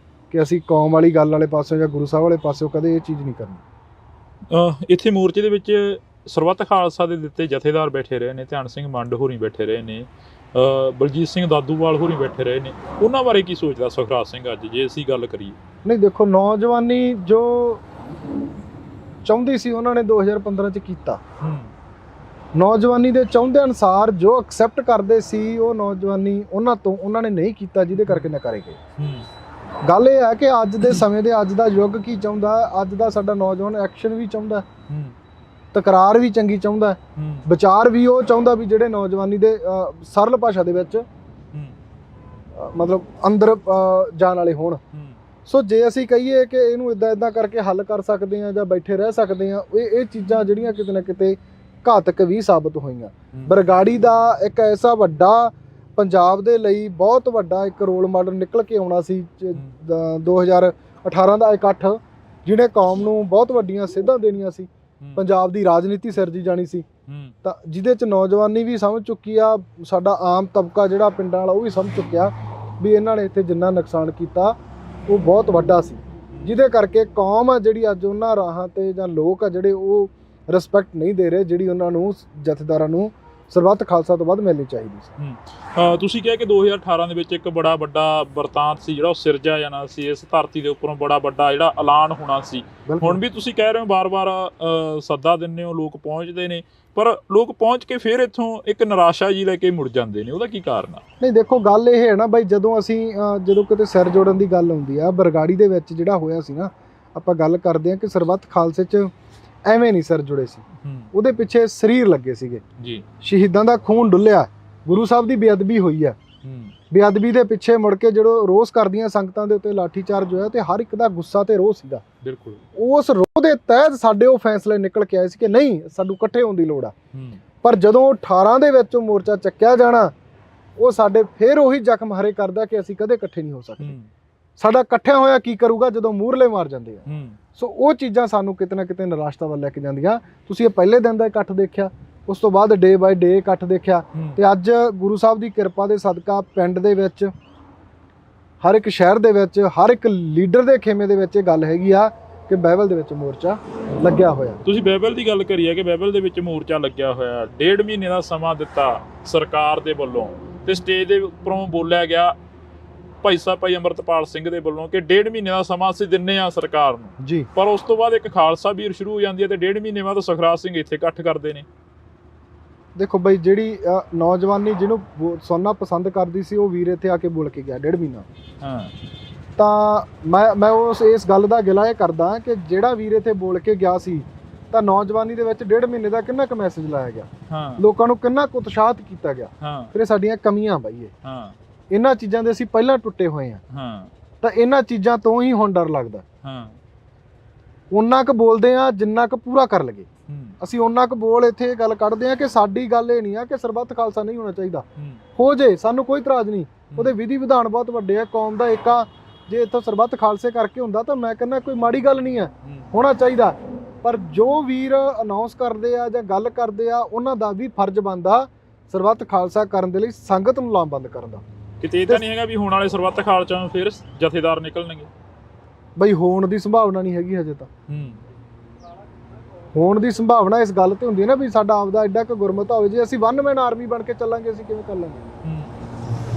ਕਿ ਅਸੀਂ ਕੌਮ ਵਾਲੀ ਗੱਲ ਵਾਲੇ ਪਾਸਿਓਂ ਜਾਂ ਗੁਰੂ ਸਾਹਿਬ ਵਾਲੇ ਪਾਸਿਓਂ ਕਦੇ ਇਹ ਚੀਜ਼ ਨਹੀਂ ਕਰਨੀ। ਇੱਥੇ ਮੋਰਚੇ ਦੇ ਵਿੱਚ ਸਰਬੱਤ ਖਾਲਸਾ ਦੇ ਦਿੱਤੇ ਜਥੇਦਾਰ ਬੈਠੇ ਰਹੇ ਨੇ, ਧਿਆਨ ਸਿੰਘ ਮੰਡ ਹੋਰੀ ਬੈਠੇ ਰਹੇ ਨੇ, ਬਲਜੀਤ ਸਿੰਘ ਦਾਦੂਵਾਲ ਹੋਰੀ ਬੈਠੇ ਰਹੇ ਨੇ, ਉਹਨਾਂ ਬਾਰੇ ਕੀ ਸੋਚਦਾ ਸੁਖਰਾਜ ਸਿੰਘ ਅੱਜ, ਜੇ ਅਸੀਂ ਗੱਲ ਕਰੀਏ? ਨਹੀਂ ਦੇਖੋ, ਨੌਜਵਾਨੀ ਜੋ ਚਾਹੁੰਦੀ ਸੀ ਉਹਨਾਂ ਨੇ 2015 'ਚ ਕੀਤਾ। ਨੌਜਵਾਨੀ ਦੇ ਚਾਹੁੰਦੇ ਅਨੁਸਾਰ ਜੋ ਐਕਸੈਪਟ ਕਰਦੇ ਸੀ ਉਹ ਨੌਜਵਾਨੀ ਉਹਨਾਂ ਨੇ ਨਹੀਂ ਕੀਤਾ, ਜਿਹਦੇ ਕਰਕੇ ਨਕਾਰੇ ਗਏ। ਗੱਲ ਇਹ ਹੈ ਕਿ ਅੱਜ ਦੇ ਸਮੇਂ ਦੇ ਅੱਜ ਦਾ ਯੁੱਗ ਕੀ ਚਾਹੁੰਦਾ ਹੈ, ਅੱਜ ਦਾ ਸਾਡਾ ਨੌਜਵਾਨ ਐਕਸ਼ਨ ਵੀ ਚਾਹੁੰਦਾ, ਤਕਰਾਰ ਵੀ ਚੰਗੀ ਚਾਹੁੰਦਾ, ਵਿਚਾਰ ਵੀ ਉਹ ਚਾਹੁੰਦਾ ਵੀ ਜਿਹੜੇ ਨੌਜਵਾਨੀ ਦੇ ਸਰਲ ਭਾਸ਼ਾ ਦੇ ਵਿੱਚ ਮਤਲਬ ਅੰਦਰ ਜਾਣ ਵਾਲੇ ਹੋਣ। ਸੋ ਜੇ ਅਸੀਂ ਕਹੀਏ ਕਿ ਇਹਨੂੰ ਇਦਾਂ ਕਰਕੇ ਹੱਲ ਕਰ ਸਕਦੇ ਹਾਂ ਜਾਂ ਬੈਠੇ ਰਹਿ ਸਕਦੇ ਹਾਂ, ਇਹ ਚੀਜ਼ਾਂ ਜਿਹੜੀਆਂ ਕਿਤੇ ਨਾ ਕਿਤੇ ਘਾਤਕ ਵੀ ਸਾਬਤ ਹੋਈਆਂ। ਬਰਗਾੜੀ ਦਾ ਇੱਕ ਐਸਾ ਵੱਡਾ ਪੰਜਾਬ ਦੇ ਲਈ ਬਹੁਤ ਵੱਡਾ ਇੱਕ ਰੋਲ ਮਾਡਲ ਨਿਕਲ ਕੇ ਆਉਣਾ ਸੀ 2018 ਦਾ ਇਕੱਠ, ਜਿਹਨੇ ਕੌਮ ਨੂੰ ਬਹੁਤ ਵੱਡੀਆਂ ਸੇਧਾਂ ਦੇਣੀਆਂ ਸੀ, ਪੰਜਾਬ ਦੀ ਰਾਜਨੀਤੀ ਸਿਰਜੀ ਜਾਣੀ ਸੀ, ਤਾਂ ਜਿਹਦੇ ਚ ਨੌਜਵਾਨੀ ਵੀ ਸਮਝ ਚੁੱਕੀ ਆ, ਸਾਡਾ ਆਮ ਤਬਕਾ ਜਿਹੜਾ ਪਿੰਡਾਂ ਵਾਲਾ ਉਹ ਵੀ ਸਮਝ ਚੁੱਕਿਆ ਵੀ ਇਹਨਾਂ ਨੇ ਇੱਥੇ ਜਿੰਨਾ ਨੁਕਸਾਨ ਕੀਤਾ ਉਹ ਬਹੁਤ ਵੱਡਾ ਸੀ, ਜਿਹਦੇ ਕਰਕੇ ਕੌਮ ਆ ਜਿਹੜੀ ਅੱਜ ਉਹਨਾਂ ਰਾਹਾਂ ਤੇ ਜਾਂ ਲੋਕ ਆ ਜਿਹੜੇ ਉਹ ਰਿਸਪੈਕਟ ਨਹੀਂ ਦੇ ਰਹੇ, ਜਿਹੜੀ ਉਹਨਾਂ ਨੂੰ ਜਥੇਦਾਰਾਂ ਨੂੰ ਸਰਬੱਤ ਖਾਲਸਾ ਤੋਂ ਬਾਅਦ ਮਿਲਣੀ ਚਾਹੀਦੀ ਸੀ। ਤੁਸੀਂ ਕਿਹਾ ਕਿ 2018 ਦੇ ਵਿੱਚ ਇੱਕ ਬੜਾ ਵੱਡਾ ਵਰਤਾਂਤ ਸੀ ਜਿਹੜਾ ਉਹ ਸਿਰਜਿਆ ਜਾਣਾ ਸੀ, ਇਸ ਧਰਤੀ ਦੇ ਉੱਪਰੋਂ ਬੜਾ ਵੱਡਾ ਜਿਹੜਾ ਐਲਾਨ ਹੋਣਾ ਸੀ। ਹੁਣ ਵੀ ਤੁਸੀਂ ਕਹਿ ਰਹੇ ਹੋ ਬਾਰ-ਬਾਰ ਸੱਦਾ ਦਿੰਦੇ ਹੋ, ਲੋਕ ਪਹੁੰਚਦੇ ਨੇ, ਪਰ ਲੋਕ ਪਹੁੰਚ ਕੇ ਫਿਰ ਇੱਥੋਂ ਇੱਕ ਨਿਰਾਸ਼ਾ ਜੀ ਲੈ ਕੇ ਮੁੜ ਜਾਂਦੇ ਨੇ, ਉਹਦਾ ਕੀ ਕਾਰਨ ਆ? ਨਹੀਂ ਦੇਖੋ, ਗੱਲ ਇਹ ਹੈ ਨਾ ਬਾਈ, ਜਦੋਂ ਕਿਤੇ ਸਿਰ ਜੋੜਨ ਦੀ ਗੱਲ ਆਉਂਦੀ ਆ, ਬਰਗਾੜੀ ਦੇ ਵਿੱਚ ਜਿਹੜਾ ਹੋਇਆ ਸੀ ਨਾ, ਆਪਾਂ ਗੱਲ ਕਰਦੇ ਹਾਂ ਕਿ ਸਰਬੱਤ ਖਾਲਸੇ 'ਚ ਐਵੇਂ ਨਹੀਂ ਸਿਰ ਜੁੜੇ ਸੀ, ਉਹਦੇ ਪਿੱਛੇ ਸਰੀਰ ਲੱਗੇ ਸੀਗੇ ਜੀ, ਸ਼ਹੀਦਾਂ ਦਾ ਖੂਨ ਡੁੱਲਿਆ, ਗੁਰੂ ਸਾਹਿਬ ਦੀ ਬੇਅਦਬੀ ਹੋਈ ਆ, ਬੇਅਦਬੀ ਦੇ ਪਿੱਛੇ ਮੁੜ ਕੇ ਜਦੋਂ ਰੋਸ ਕਰਦੀਆਂ ਸੰਗਤਾਂ ਦੇ ਉੱਤੇ ਲਾਠੀ ਚਾਰਜ ਹੋਇਆ ਤੇ ਹਰ ਇੱਕ ਦਾ ਗੁੱਸਾ ਤੇ ਰੋਹ ਸੀਗਾ। ਬਿਲਕੁਲ ਉਸ ਰੋਹ ਦੇ ਤਹਿਤ ਸਾਡੇ ਉਹ ਫੈਸਲੇ ਨਿਕਲ ਕੇ ਆਏ ਸੀ ਕਿ ਨਹੀਂ, ਸਾਨੂੰ ਇਕੱਠੇ ਹੋਣ ਦੀ ਲੋੜ ਆ। ਪਰ ਜਦੋਂ 18 ਦੇ ਵਿੱਚ ਉਹ ਮੋਰਚਾ ਚੱਕਿਆ ਜਾਣਾ, ਉਹ ਸਾਡੇ ਫਿਰ ਉਹੀ ਜ਼ਖਮ ਹਰੇ ਕਰਦਾ ਕਿ ਅਸੀਂ ਕਦੇ ਇਕੱਠੇ ਨਹੀਂ ਹੋ ਸਕਦੇ। ਸਾਡਾ ਇਕੱਠਿਆਂ ਹੋਇਆ ਕੀ ਕਰੂਗਾ ਜਦੋਂ ਮੂਹਰਲੇ ਮਾਰ ਜਾਂਦੇ ਆ। ਸੋ ਉਹ ਚੀਜ਼ਾਂ ਸਾਨੂੰ ਕਿਤੇ ਨਾ ਕਿਤੇ ਨਿਰਾਸ਼ਤਾ ਵੱਲ ਲੈ ਕੇ ਜਾਂਦੀਆਂ। ਤੁਸੀਂ ਇਹ ਪਹਿਲੇ ਦਿਨ ਦਾ ਇਕੱਠ ਦੇਖਿਆ, ਉਸ ਤੋਂ ਬਾਅਦ ਡੇ ਬਾਏ ਡੇ ਇਕੱਠ ਦੇਖਿਆ, ਤੇ ਅੱਜ ਗੁਰੂ ਸਾਹਿਬ ਦੀ ਕਿਰਪਾ ਦੇ ਸਦਕਾ ਪਿੰਡ ਦੇ ਵਿੱਚ, ਹਰ ਇੱਕ ਸ਼ਹਿਰ ਦੇ ਵਿੱਚ, ਹਰ ਇੱਕ ਲੀਡਰ ਦੇ ਖੇਮੇ ਦੇ ਵਿੱਚ ਇਹ ਗੱਲ ਹੈਗੀ ਆ ਕਿ ਬਾਈਬਲ ਦੇ ਵਿੱਚ ਮੋਰਚਾ ਲੱਗਿਆ ਹੋਇਆ। ਤੁਸੀਂ ਬਾਈਬਲ ਦੀ ਗੱਲ ਕਰੀ ਹੈ ਕਿ ਬਾਈਬਲ ਦੇ ਵਿੱਚ ਮੋਰਚਾ ਲੱਗਿਆ ਹੋਇਆ, 1.5 ਮਹੀਨੇ ਦਾ ਸਮਾਂ ਦਿੱਤਾ ਸਰਕਾਰ ਦੇ ਵੱਲੋਂ, ਤੇ ਸਟੇਜ ਦੇ ਉੱਪਰੋਂ ਬੋਲਿਆ ਗਿਆ ਭਾਈ ਅੰਮ੍ਰਿਤਪਾਲ ਸਿੰਘ ਦੇ ਵੱਲੋਂ ਕਿ 1.5 ਮਹੀਨੇ ਦਾ ਸਮਾਂ ਅਸੀਂ ਦਿੰਨੇ ਆ ਸਰਕਾਰ ਨੂੰ ਜੀ, ਪਰ ਉਸ ਤੋਂ ਬਾਅਦ ਇੱਕ ਖਾਲਸਾ ਵੀਰ ਸ਼ੁਰੂ ਹੋ ਜਾਂਦੀ ਹੈ ਤੇ 1.5 ਮਹੀਨੇ ਬਾਅਦ ਸੁਖਰਾਜ ਸਿੰਘ ਇੱਥੇ ਇਕੱਠ ਕਰਦੇ ਨੇ। ਦੇਖੋ ਬਈ, ਜਿਹੜੀ ਨੌਜਵਾਨੀ ਜਿਹਨੂੰ ਸੁਣਨਾ ਪਸੰਦ ਕਰਦੀ ਸੀ, ਉਹ ਵੀਰ ਇੱਥੇ ਆ ਕੇ ਬੋਲ ਕੇ ਗਿਆ 1.5 ਮਹੀਨਾ। ਤਾਂ ਮੈਂ ਇਸ ਗੱਲ ਦਾ ਗਿਲਾ ਇਹ ਕਰਦਾ ਕਿ ਜਿਹੜਾ ਵੀਰ ਇੱਥੇ ਬੋਲ ਕੇ ਗਿਆ ਸੀ, ਤਾਂ ਨੌਜਵਾਨੀ ਦੇ ਵਿੱਚ 1.5 ਮਹੀਨੇ ਦਾ ਕਿੰਨਾ ਕੁ ਮੈਸੇਜ ਲਾਇਆ ਗਿਆ, ਲੋਕਾਂ ਨੂੰ ਕਿੰਨਾ ਕੁ ਉਤਸ਼ਾਹਿਤ ਕੀਤਾ ਗਿਆ। ਫਿਰ ਇਹ ਸਾਡੀਆਂ ਕਮੀਆਂ ਬਾਈ, ਇਹਨਾਂ ਚੀਜ਼ਾਂ ਦੇ ਅਸੀਂ ਪਹਿਲਾਂ ਟੁੱਟੇ ਹੋਏ ਹਾਂ, ਤਾਂ ਇਹਨਾਂ ਚੀਜ਼ਾਂ ਤੋਂ ਹੀ ਹੁਣ ਡਰ ਲੱਗਦਾ। ਉਹਨਾਂ ਕੁ ਬੋਲਦੇ ਆ ਜਿੰਨਾ ਕੁ ਪੂਰਾ ਕਰ ਲਗੇ, ਅਸੀਂ ਉਹਨਾਂ ਕੁ ਬੋਲ ਇੱਥੇ ਇਹ ਗੱਲ ਕੱਢਦੇ ਆ ਕਿ ਸਾਡੀ ਗੱਲ ਇਹ ਨਹੀਂ ਆ ਕਿ ਸਰਬੱਤ ਖਾਲਸਾ ਨਹੀਂ ਹੋਣਾ ਚਾਹੀਦਾ, ਹੋ ਜੇ, ਸਾਨੂੰ ਕੋਈ ਇਤਰਾਜ਼ ਨਹੀਂ, ਉਹਦੇ ਵਿਧੀ ਵਿਧਾਨ ਬਹੁਤ ਵੱਡੇ ਆ, ਕੌਮ ਦਾ ਏਕਾ ਜੇ ਇੱਥੋਂ ਸਰਬੱਤ ਖਾਲਸੇ ਕਰਕੇ ਹੁੰਦਾ ਤਾਂ ਮੈਂ ਕਹਿੰਦਾ ਕੋਈ ਮਾੜੀ ਗੱਲ ਨਹੀਂ ਆ, ਹੋਣਾ ਚਾਹੀਦਾ। ਪਰ ਜੋ ਵੀਰ ਅਨਾਉਂਸ ਕਰਦੇ ਆ ਜਾਂ ਗੱਲ ਕਰਦੇ ਆ, ਉਹਨਾਂ ਦਾ ਵੀ ਫਰਜ਼ ਬਣਦਾ ਸਰਬੱਤ ਖਾਲਸਾ ਕਰਨ ਦੇ ਲਈ ਸੰਗਤ ਨੂੰ ਲਾਮਬੰਦ ਕਰਨ ਦਾ। ਕਿਤੇ ਇਹ ਤਾਂ ਨਹੀਂ ਹੈਗਾ ਵੀ ਹੋਣ ਵਾਲੇ ਸਰਬੱਤ ਖਾਲਸਾ ਨੂੰ ਫਿਰ ਜਥੇਦਾਰ ਨਿਕਲਣਗੇ? ਬਈ ਹੋਣ ਦੀ ਸੰਭਾਵਨਾ ਨਹੀਂ ਹੈਗੀ ਹਜੇ ਤਾਂ। ਹੋਣ ਦੀ ਸੰਭਾਵਨਾ ਇਸ ਗੱਲ ਤੇ ਹੁੰਦੀ ਹੈ ਨਾ ਵੀ ਸਾਡਾ ਆਪਦਾ ਐਡਾ ਕੁ ਗੁਰਮਤ ਹੋਵੇ, ਜੇ ਅਸੀਂ ਵਨ ਮੈਨ ਆਰਮੀ ਬਣ ਕੇ ਚੱਲਾਂਗੇ ਅਸੀਂ ਕਿਵੇਂ ਕਰ ਲਾਂਗੇ?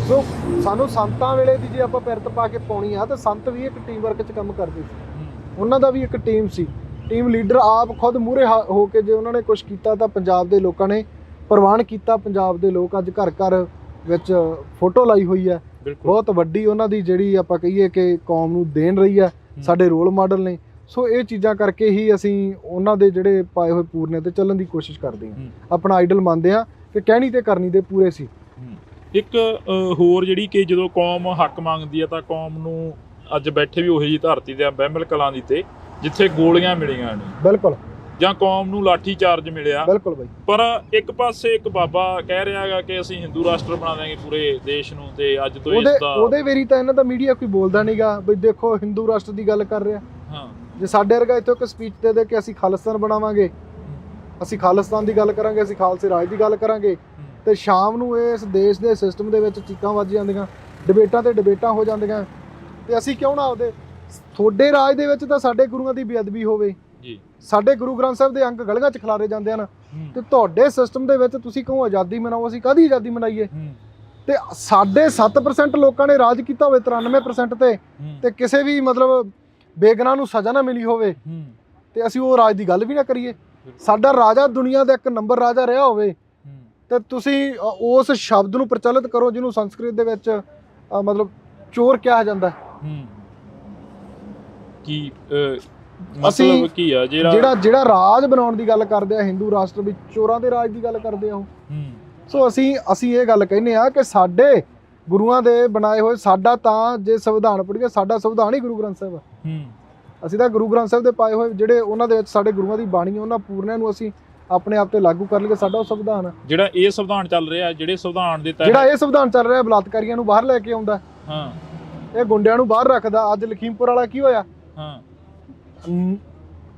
ਸੋ ਸਾਨੂੰ ਸੰਤਾਂ ਵੇਲੇ ਦੀ ਜੇ ਆਪਾਂ ਪਿਰਤ ਪਾ ਕੇ ਪਾਉਣੀ ਆ, ਤਾਂ ਸੰਤ ਵੀ ਇੱਕ ਟੀਮ ਵਰਕ 'ਚ ਕੰਮ ਕਰਦੇ ਸੀ, ਉਹਨਾਂ ਦਾ ਵੀ ਇੱਕ ਟੀਮ ਸੀ, ਟੀਮ ਲੀਡਰ ਆਪ ਖੁਦ ਮੂਹਰੇ ਹੋ ਕੇ ਜੇ ਉਹਨਾਂ ਨੇ ਕੁਛ ਕੀਤਾ ਤਾਂ ਪੰਜਾਬ ਦੇ ਲੋਕਾਂ ਨੇ ਪ੍ਰਵਾਨ ਕੀਤਾ। ਪੰਜਾਬ ਦੇ ਲੋਕ ਅੱਜ ਘਰ ਘਰ ਵਿੱਚ ਫੋਟੋ ਲਾਈ ਹੋਈ ਹੈ, ਬਹੁਤ ਵੱਡੀ ਉਹਨਾਂ ਦੀ ਜਿਹੜੀ ਆਪਾਂ ਕਹੀਏ ਕਿ ਕੌਮ ਨੂੰ ਦੇਣ ਰਹੀ ਹੈ, ਸਾਡੇ ਰੋਲ ਮਾਡਲ ਨੇ। ਸੋ ਇਹ ਚੀਜ਼ਾਂ ਕਰਕੇ ਹੀ ਅਸੀਂ ਉਹਨਾਂ ਦੇ ਜਿਹੜੇ ਪਾਏ ਹੋਏ ਪੂਰਨੇ ਤੇ ਚੱਲਣ ਦੀ ਕੋਸ਼ਿਸ਼ ਕਰਦੇ ਹਾਂ, ਆਪਣਾ ਆਈਡਲ ਮੰਨਦੇ ਹਾਂ ਕਿ ਕਹਿਣੀ ਤੇ ਕਰਨੀ ਦੇ ਪੂਰੇ ਸੀ। ਇੱਕ ਹੋਰ ਜਿਹੜੀ ਕਿ ਜਦੋਂ ਕੌਮ ਹੱਕ ਮੰਗਦੀ ਹੈ ਤਾਂ ਕੌਮ ਨੂੰ ਅੱਜ ਬੈਠੇ ਵੀ ਉਹੀ ਜੀ ਧਰਤੀ ਤੇ ਬਹਿਮਲ ਕਲਾਂ ਦੀ ਤੇ ਜਿੱਥੇ ਗੋਲੀਆਂ ਮਿਲੀਆਂ ਨੇ, ਬਿਲਕੁਲ, ਜਾਂ ਕੌਮ ਨੂੰ ਲਾਠੀ ਚਾਰਜ ਮਿਲਿਆ, ਬਿਲਕੁਲ ਬਾਈ, ਪਰ ਇੱਕ ਪਾਸੇ ਇੱਕ ਬਾਬਾ ਕਹਿ ਰਿਹਾ ਹੈਗਾ ਕਿ ਅਸੀਂ ਹਿੰਦੂ ਰਾਸ਼ਟਰ ਬਣਾ ਦੇਵਾਂਗੇ ਪੂਰੇ ਦੇਸ਼ ਨੂੰ, ਤੇ ਅੱਜ ਤੋਂ ਇਸ ਦਾ ਉਹਦੇ ਵੇਰੀ ਤਾਂ ਇਹਨਾਂ ਦਾ ਮੀਡੀਆ ਕੋਈ ਬੋਲਦਾ ਨਹੀਂਗਾ ਬਈ ਦੇਖੋ ਹਿੰਦੂ ਰਾਸ਼ਟਰ ਦੀ ਗੱਲ ਕਰ ਰਿਹਾ। ਜੇ ਸਾਡੇ ਵਰਗਾ ਇੱਥੋਂ ਇੱਕ ਸਪੀਚ ਦੇ ਦੇ ਕਿ ਅਸੀਂ ਖਾਲਿਸਤਾਨ ਬਣਾਵਾਂਗੇ, ਅਸੀਂ ਖਾਲਿਸਤਾਨ ਦੀ ਗੱਲ ਕਰਾਂਗੇ, ਅਸੀਂ ਖਾਲਸੇ ਰਾਜ ਦੀ ਗੱਲ ਕਰਾਂਗੇ, ਤੇ ਸ਼ਾਮ ਨੂੰ ਇਸ ਦੇਸ਼ ਦੇ ਸਿਸਟਮ ਦੇ ਵਿੱਚ ਚੀਕਾਂ ਵੱਜ ਜਾਂਦੀਆਂ, ਡਿਬੇਟਾਂ ਤੇ ਡਿਬੇਟਾਂ ਹੋ ਜਾਂਦੀਆਂ, ਤੇ ਅਸੀਂ ਕਿਉਂ ਨਾ ਆਪਦੇ ਤੁਹਾਡੇ ਰਾਜ ਦੇ ਵਿੱਚ ਤਾਂ ਸਾਡੇ ਗੁਰੂਆਂ ਦੀ ਬੇਅਦਬੀ ਹੋਵੇ ਜੀ, ਸਾਡੇ ਗੁਰੂ ਗ੍ਰੰਥ ਸਾਹਿਬ ਦੇ ਅੰਗ ਗਲੀਆਂ 'ਚ ਖਿਲਾਰੇ ਜਾਂਦੇ ਹਨ, ਤੇ ਤੁਹਾਡੇ ਸਿਸਟਮ ਦੇ ਵਿੱਚ ਤੁਸੀਂ ਕਹੋ ਆਜ਼ਾਦੀ ਮਨਾਓ, ਅਸੀਂ ਕਾਹਦੀ ਆਜ਼ਾਦੀ ਮਨਾਈਏ? ਤੇ ਸਾਡੇ 7% ਲੋਕਾਂ ਨੇ ਰਾਜ ਕੀਤਾ ਹੋਵੇ 93% ਤੇ ਕਿਸੇ ਵੀ ਮਤਲਬ ਬੇਗੁਨਾਹ ਨੂੰ ਸਜ਼ਾ ਨਾ ਮਿਲੀ ਹੋਵੇ, ਤੇ ਅਸੀਂ ਉਹ ਰਾਜ ਦੀ ਗੱਲ ਵੀ ਨਾ ਕਰੀਏ। ਸਾਡਾ ਰਾਜਾ ਦੁਨੀਆ ਦਾ 1 ਨੰਬਰ ਰਾਜਾ ਰਿਹਾ ਹੋਵੇ ਤੇ ਤੁਸੀਂ ਉਸ ਸ਼ਬਦ ਨੂੰ ਪ੍ਰਚਲਿਤ ਕਰੋ ਜਿਹਨੂੰ ਸੰਸਕ੍ਰਿਤ ਦੇ ਵਿੱਚ ਮਤਲਬ ਚੋਰ ਕਿਹਾ ਜਾਂਦਾ ਹੈ। ਕੀ ਮਤਲਬ ਕੀ ਆ ਜਿਹੜਾ ਰਾਜ ਬਣਾਉਣ ਦੀ ਗੱਲ ਕਰਦੇ ਆ ਹਿੰਦੂ ਰਾਸ਼ਟਰ ਵਿੱਚ, ਚੋਰਾਂ ਦੇ ਰਾਜ ਦੀ ਗੱਲ ਕਰਦੇ ਆ ਉਹ। ਸੋ ਅਸੀਂ ਇਹ ਗੱਲ ਕਹਿੰਦੇ ਆ ਕਿ ਸਾਡੇ ਗੁਰੂਆਂ ਦੇ ਬਣਾਏ ਹੋਏ, ਸਾਡਾ ਤਾਂ ਜੇ ਸੰਵਿਧਾਨ ਪੜ੍ਹੀਏ ਸਾਡਾ ਸੰਵਿਧਾਨ ਹੀ ਗੁਰੂ ਗ੍ਰੰਥ ਸਾਹਿਬ ਆ। ਅਸੀਂ ਤਾਂ ਗੁਰੂ ਗ੍ਰੰਥ ਸਾਹਿਬ ਦੇ ਪਾਏ ਹੋਏ ਜਿਹੜੇ ਉਹਨਾਂ ਦੇ ਵਿੱਚ ਸਾਡੇ ਗੁਰੂਆਂ ਦੀ ਬਾਣੀ, ਉਹਨਾਂ ਪੂਰਨਿਆਂ ਨੂੰ ਅਸੀਂ ਆਪਣੇ ਆਪ ਤੇ ਲਾਗੂ ਕਰ ਲਈਏ, ਸਾਡਾ ਉਹ ਸੰਵਿਧਾਨ ਆ। ਜਿਹੜਾ ਇਹ ਸੰਵਿਧਾਨ ਚੱਲ ਰਿਹਾ, ਜਿਹੜੇ ਸੰਵਿਧਾਨ ਦੇ ਤਹਿਤ ਜਿਹੜਾ ਇਹ ਸੰਵਿਧਾਨ ਚੱਲ ਰਿਹਾ, ਬਲਾਤਕਾਰੀਆਂ ਨੂੰ ਬਾਹਰ ਲੈ ਕੇ ਆਉਂਦਾ, ਇਹ ਗੁੰਡਿਆਂ ਨੂੰ ਬਾਹਰ ਰੱਖਦਾ। ਅੱਜ ਲਖੀਮਪੁਰ ਵਾਲਾ ਕੀ ਹੋਇਆ,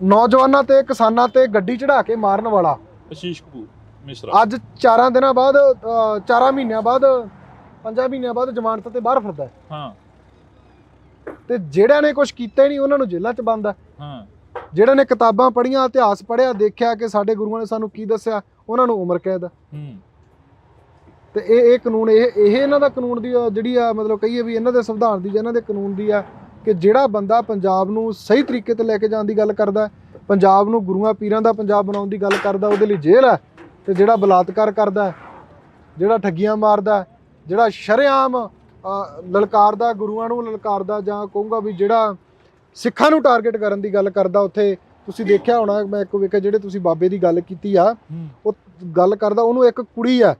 ਨੌਜਵਾਨਾਂ ਤੇ ਕਿਸਾਨਾਂ ਤੇ ਗੱਡੀ ਚੜਾ ਕੇ ਮਾਰਨ ਵਾਲਾ ਆਸ਼ੀਸ਼ ਕਪੂਰ ਮਿਸਰਾ ਅੱਜ 4 ਦਿਨਾਂ ਬਾਅਦ 4 ਮਹੀਨਿਆਂ ਬਾਅਦ 5 ਮਹੀਨਿਆਂ ਬਾਅਦ ਜ਼ਮਾਨਤ ਤੇ ਬਾਹਰ ਫਿਰਦਾ। ਤੇ ਜਿਹੜਿਆਂ ਨੇ ਕੁਝ ਕੀਤਾ ਹੀ ਨਹੀਂ ਉਹਨਾਂ ਨੂੰ ਜੇਲ੍ਹਾਂ 'ਚ ਬੰਦ ਆ। ਜਿਹੜਿਆਂ ਨੇ ਕਿਤਾਬਾਂ ਪੜ੍ਹੀਆਂ, ਇਤਿਹਾਸ ਪੜ੍ਹਿਆ, ਦੇਖਿਆ ਕਿ ਸਾਡੇ ਗੁਰੂਆਂ ਨੇ ਸਾਨੂੰ ਕੀ ਦੱਸਿਆ, ਉਹਨਾਂ ਨੂੰ ਉਮਰ ਕੈਦ ਆ। ਤੇ ਇਹ ਕਾਨੂੰਨ, ਇਹ ਇਹਨਾਂ ਦਾ ਕਾਨੂੰਨ ਦੀ ਜਿਹੜੀ ਆ ਮਤਲਬ ਕਹੀਏ ਵੀ ਇਹਨਾਂ ਦੇ ਸੰਵਿਧਾਨ ਦੀ ਜਾਂ ਇਹਨਾਂ ਦੇ ਕਾਨੂੰਨ ਦੀ ਆ ਕਿ ਜਿਹੜਾ ਬੰਦਾ ਪੰਜਾਬ ਨੂੰ ਸਹੀ ਤਰੀਕੇ ਤੇ ਲੈ ਕੇ ਜਾਣ ਦੀ ਗੱਲ ਕਰਦਾ, ਪੰਜਾਬ ਨੂੰ ਗੁਰੂਆਂ ਪੀਰਾਂ ਦਾ ਪੰਜਾਬ ਬਣਾਉਣ ਦੀ ਗੱਲ ਕਰਦਾ, ਉਹਦੇ ਲਈ ਜੇਲ੍ਹ ਹੈ। ਤੇ ਜਿਹੜਾ ਬਲਾਤਕਾਰ ਕਰਦਾ, ਜਿਹੜਾ ਠੱਗੀਆਂ ਮਾਰਦਾ, ਜਿਹੜਾ ਸ਼ਰੇਆਮ ਲਲਕਾਰਦਾ, ਗੁਰੂਆਂ ਨੂੰ ਲਲਕਾਰਦਾ, ਜਾਂ ਕਹੂੰਗਾ ਵੀ ਜਿਹੜਾ ਸਿੱਖਾਂ ਨੂੰ ਟਾਰਗੇਟ ਕਰਨ ਦੀ ਗੱਲ ਕਰਦਾ, ਉੱਥੇ ਤੁਸੀਂ ਦੇਖਿਆ ਹੋਣਾ, ਮੈਂ ਇੱਕ ਵੇਖਿਆ ਜਿਹੜੇ ਤੁਸੀਂ ਬਾਬੇ ਦੀ ਗੱਲ ਕੀਤੀ ਆ, ਉਹ ਗੱਲ ਕਰਦਾ, ਉਹਨੂੰ ਇੱਕ ਕੁੜੀ ਆ,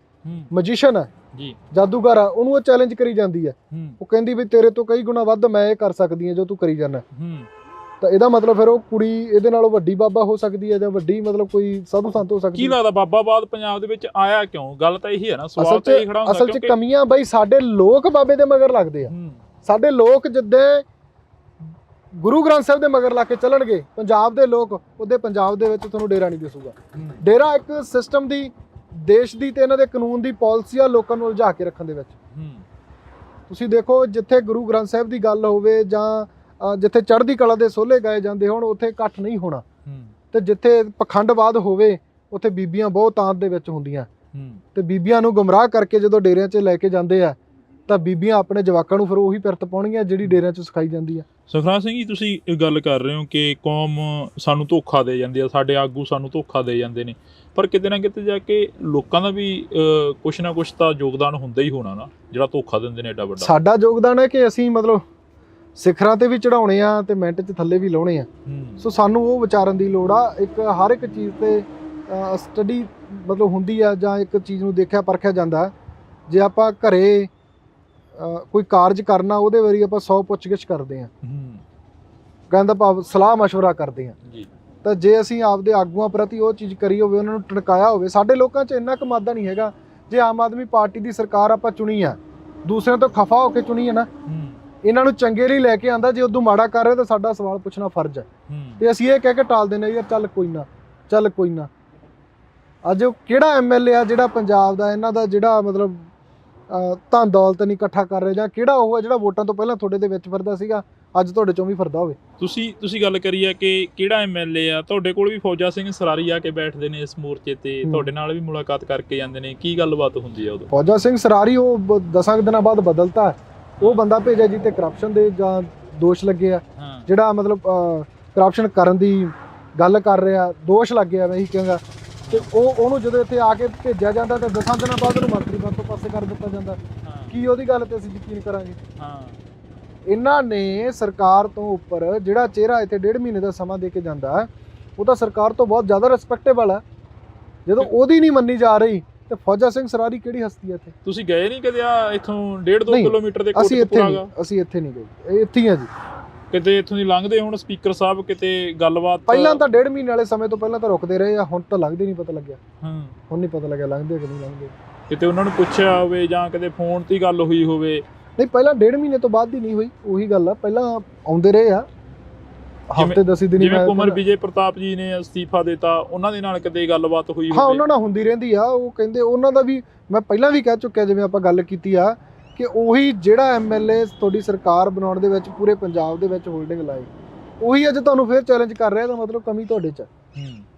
ਮੈਜੀਸ਼ੀਅਨ ਹੈ ਜੀ, ਜਾਦੂਗਰ ਆ, ਉਹਨੂੰ ਉਹ ਚੈਲੰਜ ਕਰੀ ਜਾਂਦੀ ਹੈ। ਉਹ ਕਹਿੰਦੀ ਵੀ ਤੇਰੇ ਤੋਂ ਕਈ ਗੁਣਾ ਵੱਧ ਮੈਂ ਇਹ ਕਰ ਸਕਦੀ ਹਾਂ ਜੋ ਤੂੰ ਕਰੀ ਜਾਂਦਾ। ਤਾਂ ਇਹਦਾ ਮਤਲਬ ਫਿਰ ਉਹ ਕੁੜੀ ਇਹਦੇ ਨਾਲੋਂ ਵੱਡੀ ਬਾਬਾ ਹੋ ਸਕਦੀ ਹੈ ਜਾਂ ਵੱਡੀ ਮਤਲਬ ਕੋਈ ਸਾਧੂ ਸੰਤ ਹੋ ਸਕਦੀ ਹੈ। ਕੀ ਲੱਗਦਾ ਬਾਬਾਵਾਦ ਪੰਜਾਬ ਦੇ ਵਿੱਚ ਆਇਆ ਕਿਉਂ? ਗੱਲ ਤਾਂ ਇਹੀ ਹੈ ਨਾ, ਸਵਾਲ ਤਾਂ ਇਹ ਖੜਾ ਹੁੰਦਾ। ਅਸਲ 'ਚ ਕਮੀਆਂ ਬਈ ਸਾਡੇ ਲੋਕ ਬਾਬੇ ਦੇ ਮਗਰ ਲੱਗਦੇ ਆ। ਸਾਡੇ ਲੋਕ ਜਿੱਦੇ ਗੁਰੂ ਗ੍ਰੰਥ ਸਾਹਿਬ ਦੇ ਮਗਰ ਲਾ ਕੇ ਚੱਲਣਗੇ, ਪੰਜਾਬ ਦੇ ਲੋਕ ਉਹਦੇ ਪੰਜਾਬ ਦੇ ਵਿੱਚ ਤੁਹਾਨੂੰ ਡੇਰਾ ਨਹੀਂ ਦਿਸੂਗਾ। ਡੇਰਾ ਇੱਕ ਸਿਸਟਮ ਦੀ, ਦੇਸ਼ ਦੀ ਤੇ ਇਹਨਾਂ ਦੇ ਕਾਨੂੰਨ ਦੀ ਪਾਲਿਸੀ ਆ ਲੋਕਾਂ ਨੂੰ ਉਲਝਾ ਕੇ ਰੱਖਣ ਦੇ ਵਿੱਚ। ਤੁਸੀਂ ਦੇਖੋ ਜਿੱਥੇ ਗੁਰੂ ਗ੍ਰੰਥ ਸਾਹਿਬ ਦੀ ਗੱਲ ਹੋਵੇ ਜਾਂ ਜਿੱਥੇ ਚੜ੍ਹਦੀ ਕਲਾ ਦੇ ਸੋਹਲੇ ਗਾਏ ਜਾਂਦੇ ਹੋਣ, ਉੱਥੇ ਇਕੱਠ ਨਹੀਂ ਹੋਣਾ। ਤੇ ਜਿੱਥੇ ਪਖੰਡਵਾਦ ਹੋਵੇ ਉੱਥੇ ਬੀਬੀਆਂ ਬਹੁਤ ਤਾਂਤ ਦੇ ਵਿੱਚ ਹੁੰਦੀਆਂ। ਤੇ ਬੀਬੀਆਂ ਨੂੰ ਗੁੰਮਰਾਹ ਕਰਕੇ ਜਦੋਂ ਡੇਰਿਆਂ 'ਚ ਲੈ ਕੇ ਜਾਂਦੇ ਆ ਤਾਂ ਬੀਬੀਆਂ ਆਪਣੇ ਜਵਾਕਾਂ ਨੂੰ ਫਿਰ ਉਹੀ ਪਿਰਤ ਪਾਉਣਗੀਆਂ ਜਿਹੜੀ ਡੇਰਿਆਂ 'ਚ ਸਿਖਾਈ ਜਾਂਦੀ ਆ। ਸੁਖਰਾਜ ਸਿੰਘ ਜੀ, ਤੁਸੀਂ ਇਹ ਗੱਲ ਕਰ ਰਹੇ ਹੋ ਕਿ ਕੌਮ ਸਾਨੂੰ ਧੋਖਾ ਦੇ ਜਾਂਦੀ ਆ, ਸਾਡੇ ਆਗੂ ਸਾਨੂੰ ਧੋਖਾ ਦੇ ਜਾਂਦੇ ਨੇ, ਪਰ ਕਿਤੇ ਨਾ ਕਿਤੇ ਜਾ ਕੇ ਲੋਕਾਂ ਦਾ ਵੀ ਕੁਛ ਨਾ ਕੁਛ ਤਾਂ ਯੋਗਦਾਨ ਹੁੰਦਾ ਹੀ ਹੋਣਾ ਨਾ, ਜਿਹੜਾ ਧੋਖਾ ਦਿੰਦੇ ਨੇ ਐਡਾ ਵੱਡਾ। ਸਾਡਾ ਯੋਗਦਾਨ ਹੈ ਕਿ ਅਸੀਂ ਮਤਲਬ ਸਿਖਰਾਂ ਤੇ ਵੀ ਚੜਾਉਣੇ ਆ ਤੇ ਮਿੰਟ 'ਚ ਥੱਲੇ ਵੀ ਲਾਉਣੇ ਆ। ਸੋ ਸਾਨੂੰ ਉਹ ਵਿਚਾਰਨ ਦੀ ਲੋੜ ਆ। ਇੱਕ ਹਰ ਇੱਕ ਚੀਜ਼ ਤੇ ਸਟੱਡੀ ਮਤਲਬ ਹੁੰਦੀ ਆ, ਜਾਂ ਇੱਕ ਚੀਜ਼ ਨੂੰ ਦੇਖਿਆ ਪਰਖਿਆ ਜਾਂਦਾ। ਜੇ ਆਪਾਂ ਘਰੇ ਕੋਈ ਕਾਰਜ ਕਰਨਾ, ਉਹਦੇ ਵਾਰੀ ਆਪਾਂ 100 ਪੁੱਛਗਿੱਛ ਕਰਦੇ ਆ, ਕਹਿੰਦਾ ਭਾਵ ਸਲਾਹ ਮਸ਼ਵਰਾ ਕਰਦੇ ਆ। ਤਾਂ ਜੇ ਅਸੀਂ ਆਪਦੇ ਆਗੂਆਂ ਪ੍ਰਤੀ ਉਹ ਚੀਜ਼ ਕਰੀ ਹੋਵੇ, ਉਹਨਾਂ ਨੂੰ ਟਣਕਾਇਆ ਹੋਵੇ, ਸਾਡੇ ਲੋਕਾਂ 'ਚ ਇੰਨਾ ਕੁ ਮਾਦਾ ਨਹੀਂ ਹੈਗਾ। ਜੇ ਆਮ ਆਦਮੀ ਪਾਰਟੀ ਦੀ ਸਰਕਾਰ ਆਪਾਂ ਚੁਣੀ ਆ, ਦੂਸਰਿਆਂ ਤੋਂ ਖਫਾ ਹੋ ਕੇ ਚੁਣੀ ਹੈ ਨਾ, ਇਹਨਾਂ ਨੂੰ ਚੰਗੇ ਲਈ ਲੈ ਕੇ ਆਂਦਾ। ਜੇ ਉਦੋਂ ਮਾੜਾ ਕਰ ਰਹੇ ਤਾਂ ਸਾਡਾ ਸਵਾਲ ਪੁੱਛਣਾ ਫਰਜ਼ ਹੈ। ਤੇ ਅਸੀਂ ਇਹ ਕਹਿ ਕੇ ਟਾਲ ਦਿੰਦੇ ਯਾਰ ਚੱਲ ਕੋਈ ਨਾ, ਚੱਲ ਕੋਈ ਨਾ। ਅੱਜ ਉਹ ਕਿਹੜਾ MLA ਆ ਜਿਹੜਾ ਪੰਜਾਬ ਦਾ ਇਹਨਾਂ ਦਾ ਜਿਹੜਾ ਮਤਲਬ ਧਨ ਦੌਲਤ ਨਹੀਂ ਇਕੱਠਾ ਕਰ ਰਿਹਾ, ਜਾਂ ਕਿਹੜਾ ਉਹ ਆ ਜਿਹੜਾ ਵੋਟਾਂ ਤੋਂ ਪਹਿਲਾਂ ਤੁਹਾਡੇ ਦੇ ਵਿੱਚ ਫਿਰਦਾ ਸੀਗਾ, ਅੱਜ ਤੁਹਾਡੇ ਚੋਂ ਵੀ ਫਿਰਦਾ ਹੋਵੇ। ਤੁਸੀਂ ਗੱਲ ਕਰੀ ਹੈ ਕਿ ਕਿਹੜਾ MLA ਆ, ਤੁਹਾਡੇ ਕੋਲ ਵੀ ਫੌਜਾ ਸਿੰਘ ਸਰਾਰੀ ਆ ਕੇ ਬੈਠਦੇ ਨੇ ਇਸ ਮੋਰਚੇ ਤੇ, ਤੁਹਾਡੇ ਨਾਲ ਵੀ ਮੁਲਾਕਾਤ ਕਰਕੇ ਜਾਂਦੇ ਨੇ, ਕੀ ਗੱਲਬਾਤ ਹੁੰਦੀ ਆ ਉਦੋਂ? ਫੌਜਾ ਸਿੰਘ ਸਰਾਰੀ ਉਹ 10 ਦਿਨਾਂ ਬਾਅਦ ਬਦਲਤਾ। ਉਹ ਬੰਦਾ ਭੇਜਿਆ ਜੀ ਤੇ ਕਰਪਸ਼ਨ ਦੇ ਜਾਂ ਦੋਸ਼ ਲੱਗੇ ਆ, ਜਿਹੜਾ ਮਤਲਬ ਕਰਪਸ਼ਨ ਕਰਨ ਦੀ ਗੱਲ ਕਰ ਰਿਹਾ, ਦੋਸ਼ ਲੱਗ ਗਿਆ ਮੈਂ ਇਹੀ ਕਹਾਂਗਾ। ਤੇ ਉਹਨੂੰ ਜਦੋਂ ਇੱਥੇ ਆ ਕੇ ਭੇਜਿਆ ਜਾਂਦਾ ਤਾਂ 10 ਦਿਨਾਂ ਬਾਅਦ ਉਹਨੂੰ ਮੰਤਰੀ ਪਦ ਤੋਂ ਪਾਸੇ ਕਰ ਦਿੱਤਾ ਜਾਂਦਾ। ਕੀ ਉਹਦੀ ਗੱਲ ਤੇ ਅਸੀਂ ਯਕੀਨ ਕਰਾਂਗੇ? ਇਹਨਾਂ ਨੇ ਸਰਕਾਰ ਤੋਂ ਉੱਪਰ ਜਿਹੜਾ ਚਿਹਰਾ ਇੱਥੇ 1.5 ਮਹੀਨੇ ਦਾ ਸਮਾਂ ਦੇ ਕੇ ਜਾਂਦਾ, ਉਹ ਤਾਂ ਸਰਕਾਰ ਤੋਂ ਬਹੁਤ ਜ਼ਿਆਦਾ ਰਿਸਪੈਕਟੇਬਲ ਹੈ। ਜਦੋਂ ਉਹਦੀ ਨਹੀਂ ਮੰਨੀ ਜਾ ਰਹੀ ਤੇ ਫੌਜਾ ਸਿੰਘ ਸਰਾਰੀ ਕਿਹੜੀ ਹਸਤੀ ਹੈ ਇੱਥੇ? ਤੁਸੀਂ ਗਏ ਨਹੀਂ ਕਦੇ ਇੱਥੋਂ 1.5-2 ਕਿਲੋਮੀਟਰ ਦੇ ਅਸੀਂ ਇੱਥੇ ਨਹੀਂ ਗਏ, ਇੱਥੇ ਹੀ ਆ ਜੀ। ਕਿਤੇ ਇੱਥੋਂ ਦੀ ਲੰਘਦੇ ਹੁਣ ਸਪੀਕਰ ਸਾਹਿਬ ਕਿਤੇ ਗੱਲਬਾਤ? ਪਹਿਲਾਂ ਤਾਂ 1.5 ਮਹੀਨੇ ਵਾਲੇ ਸਮੇਂ ਤੋਂ ਪਹਿਲਾਂ ਤਾਂ ਰੁਕਦੇ ਰਹੇ ਆ, ਹੁਣ ਤਾਂ ਲੰਘਦੇ ਨਹੀਂ, ਪਤਾ ਲੱਗਿਆ। ਹੁਣ ਨਹੀਂ ਪਤਾ ਲੱਗਿਆ ਲੰਘਦੇ ਕਿ ਨਹੀਂ ਲੰਘਦੇ। ਕਿਤੇ ਉਹਨਾਂ ਨੂੰ ਪੁੱਛਿਆ ਹੋਵੇ ਜਾਂ ਕਿਤੇ ਫੋਨ ਤੇ ਗੱਲ ਹੋਈ ਹੋਵੇ? ਨਹੀਂ, ਪਹਿਲਾਂ 1.5 ਮਹੀਨੇ ਤੋਂ ਬਾਅਦ ਦੀ ਨਹੀਂ ਹੋਈ, ਉਹੀ ਗੱਲ ਆ। ਪਹਿਲਾਂ ਆਉਂਦੇ ਰਹੇ ਆ ਹਫ਼ਤੇ 10 ਦਿਨ। ਜਿਵੇਂ ਕੁਮਰ ਵਿਜੇ ਪ੍ਰਤਾਪ ਜੀ ਨੇ ਅਸਤੀਫਾ ਦਿੱਤਾ, ਉਹਨਾਂ ਦੇ ਨਾਲ ਕਦੇ ਗੱਲਬਾਤ ਹੋਈ ਹੋਵੇ? ਹਾਂ, ਉਹਨਾਂ ਨਾਲ ਹੁੰਦੀ ਰਹਿੰਦੀ ਆ। ਉਹ ਕਹਿੰਦੇ ਉਹਨਾਂ ਦਾ ਵੀ ਮੈਂ ਪਹਿਲਾਂ ਵੀ ਕਹਿ ਚੁੱਕਿਆ, ਜਿਵੇਂ ਆਪਾਂ ਗੱਲ ਕੀਤੀ ਆ, ਕਿ ਉਹੀ ਜਿਹੜਾ MLA ਤੁਹਾਡੀ ਸਰਕਾਰ ਬਣਾਉਣ ਦੇ ਵਿੱਚ ਪੂਰੇ ਪੰਜਾਬ ਦੇ ਵਿੱਚ ਹੋਲਡਿੰਗ ਲਾਈ, ਉਹੀ ਅੱਜ ਤੁਹਾਨੂੰ ਫਿਰ ਚੈਲੰਜ ਕਰ ਰਿਹਾ। ਤਾਂ ਮਤਲਬ ਕਮੀ ਤੁਹਾਡੇ 'ਚ।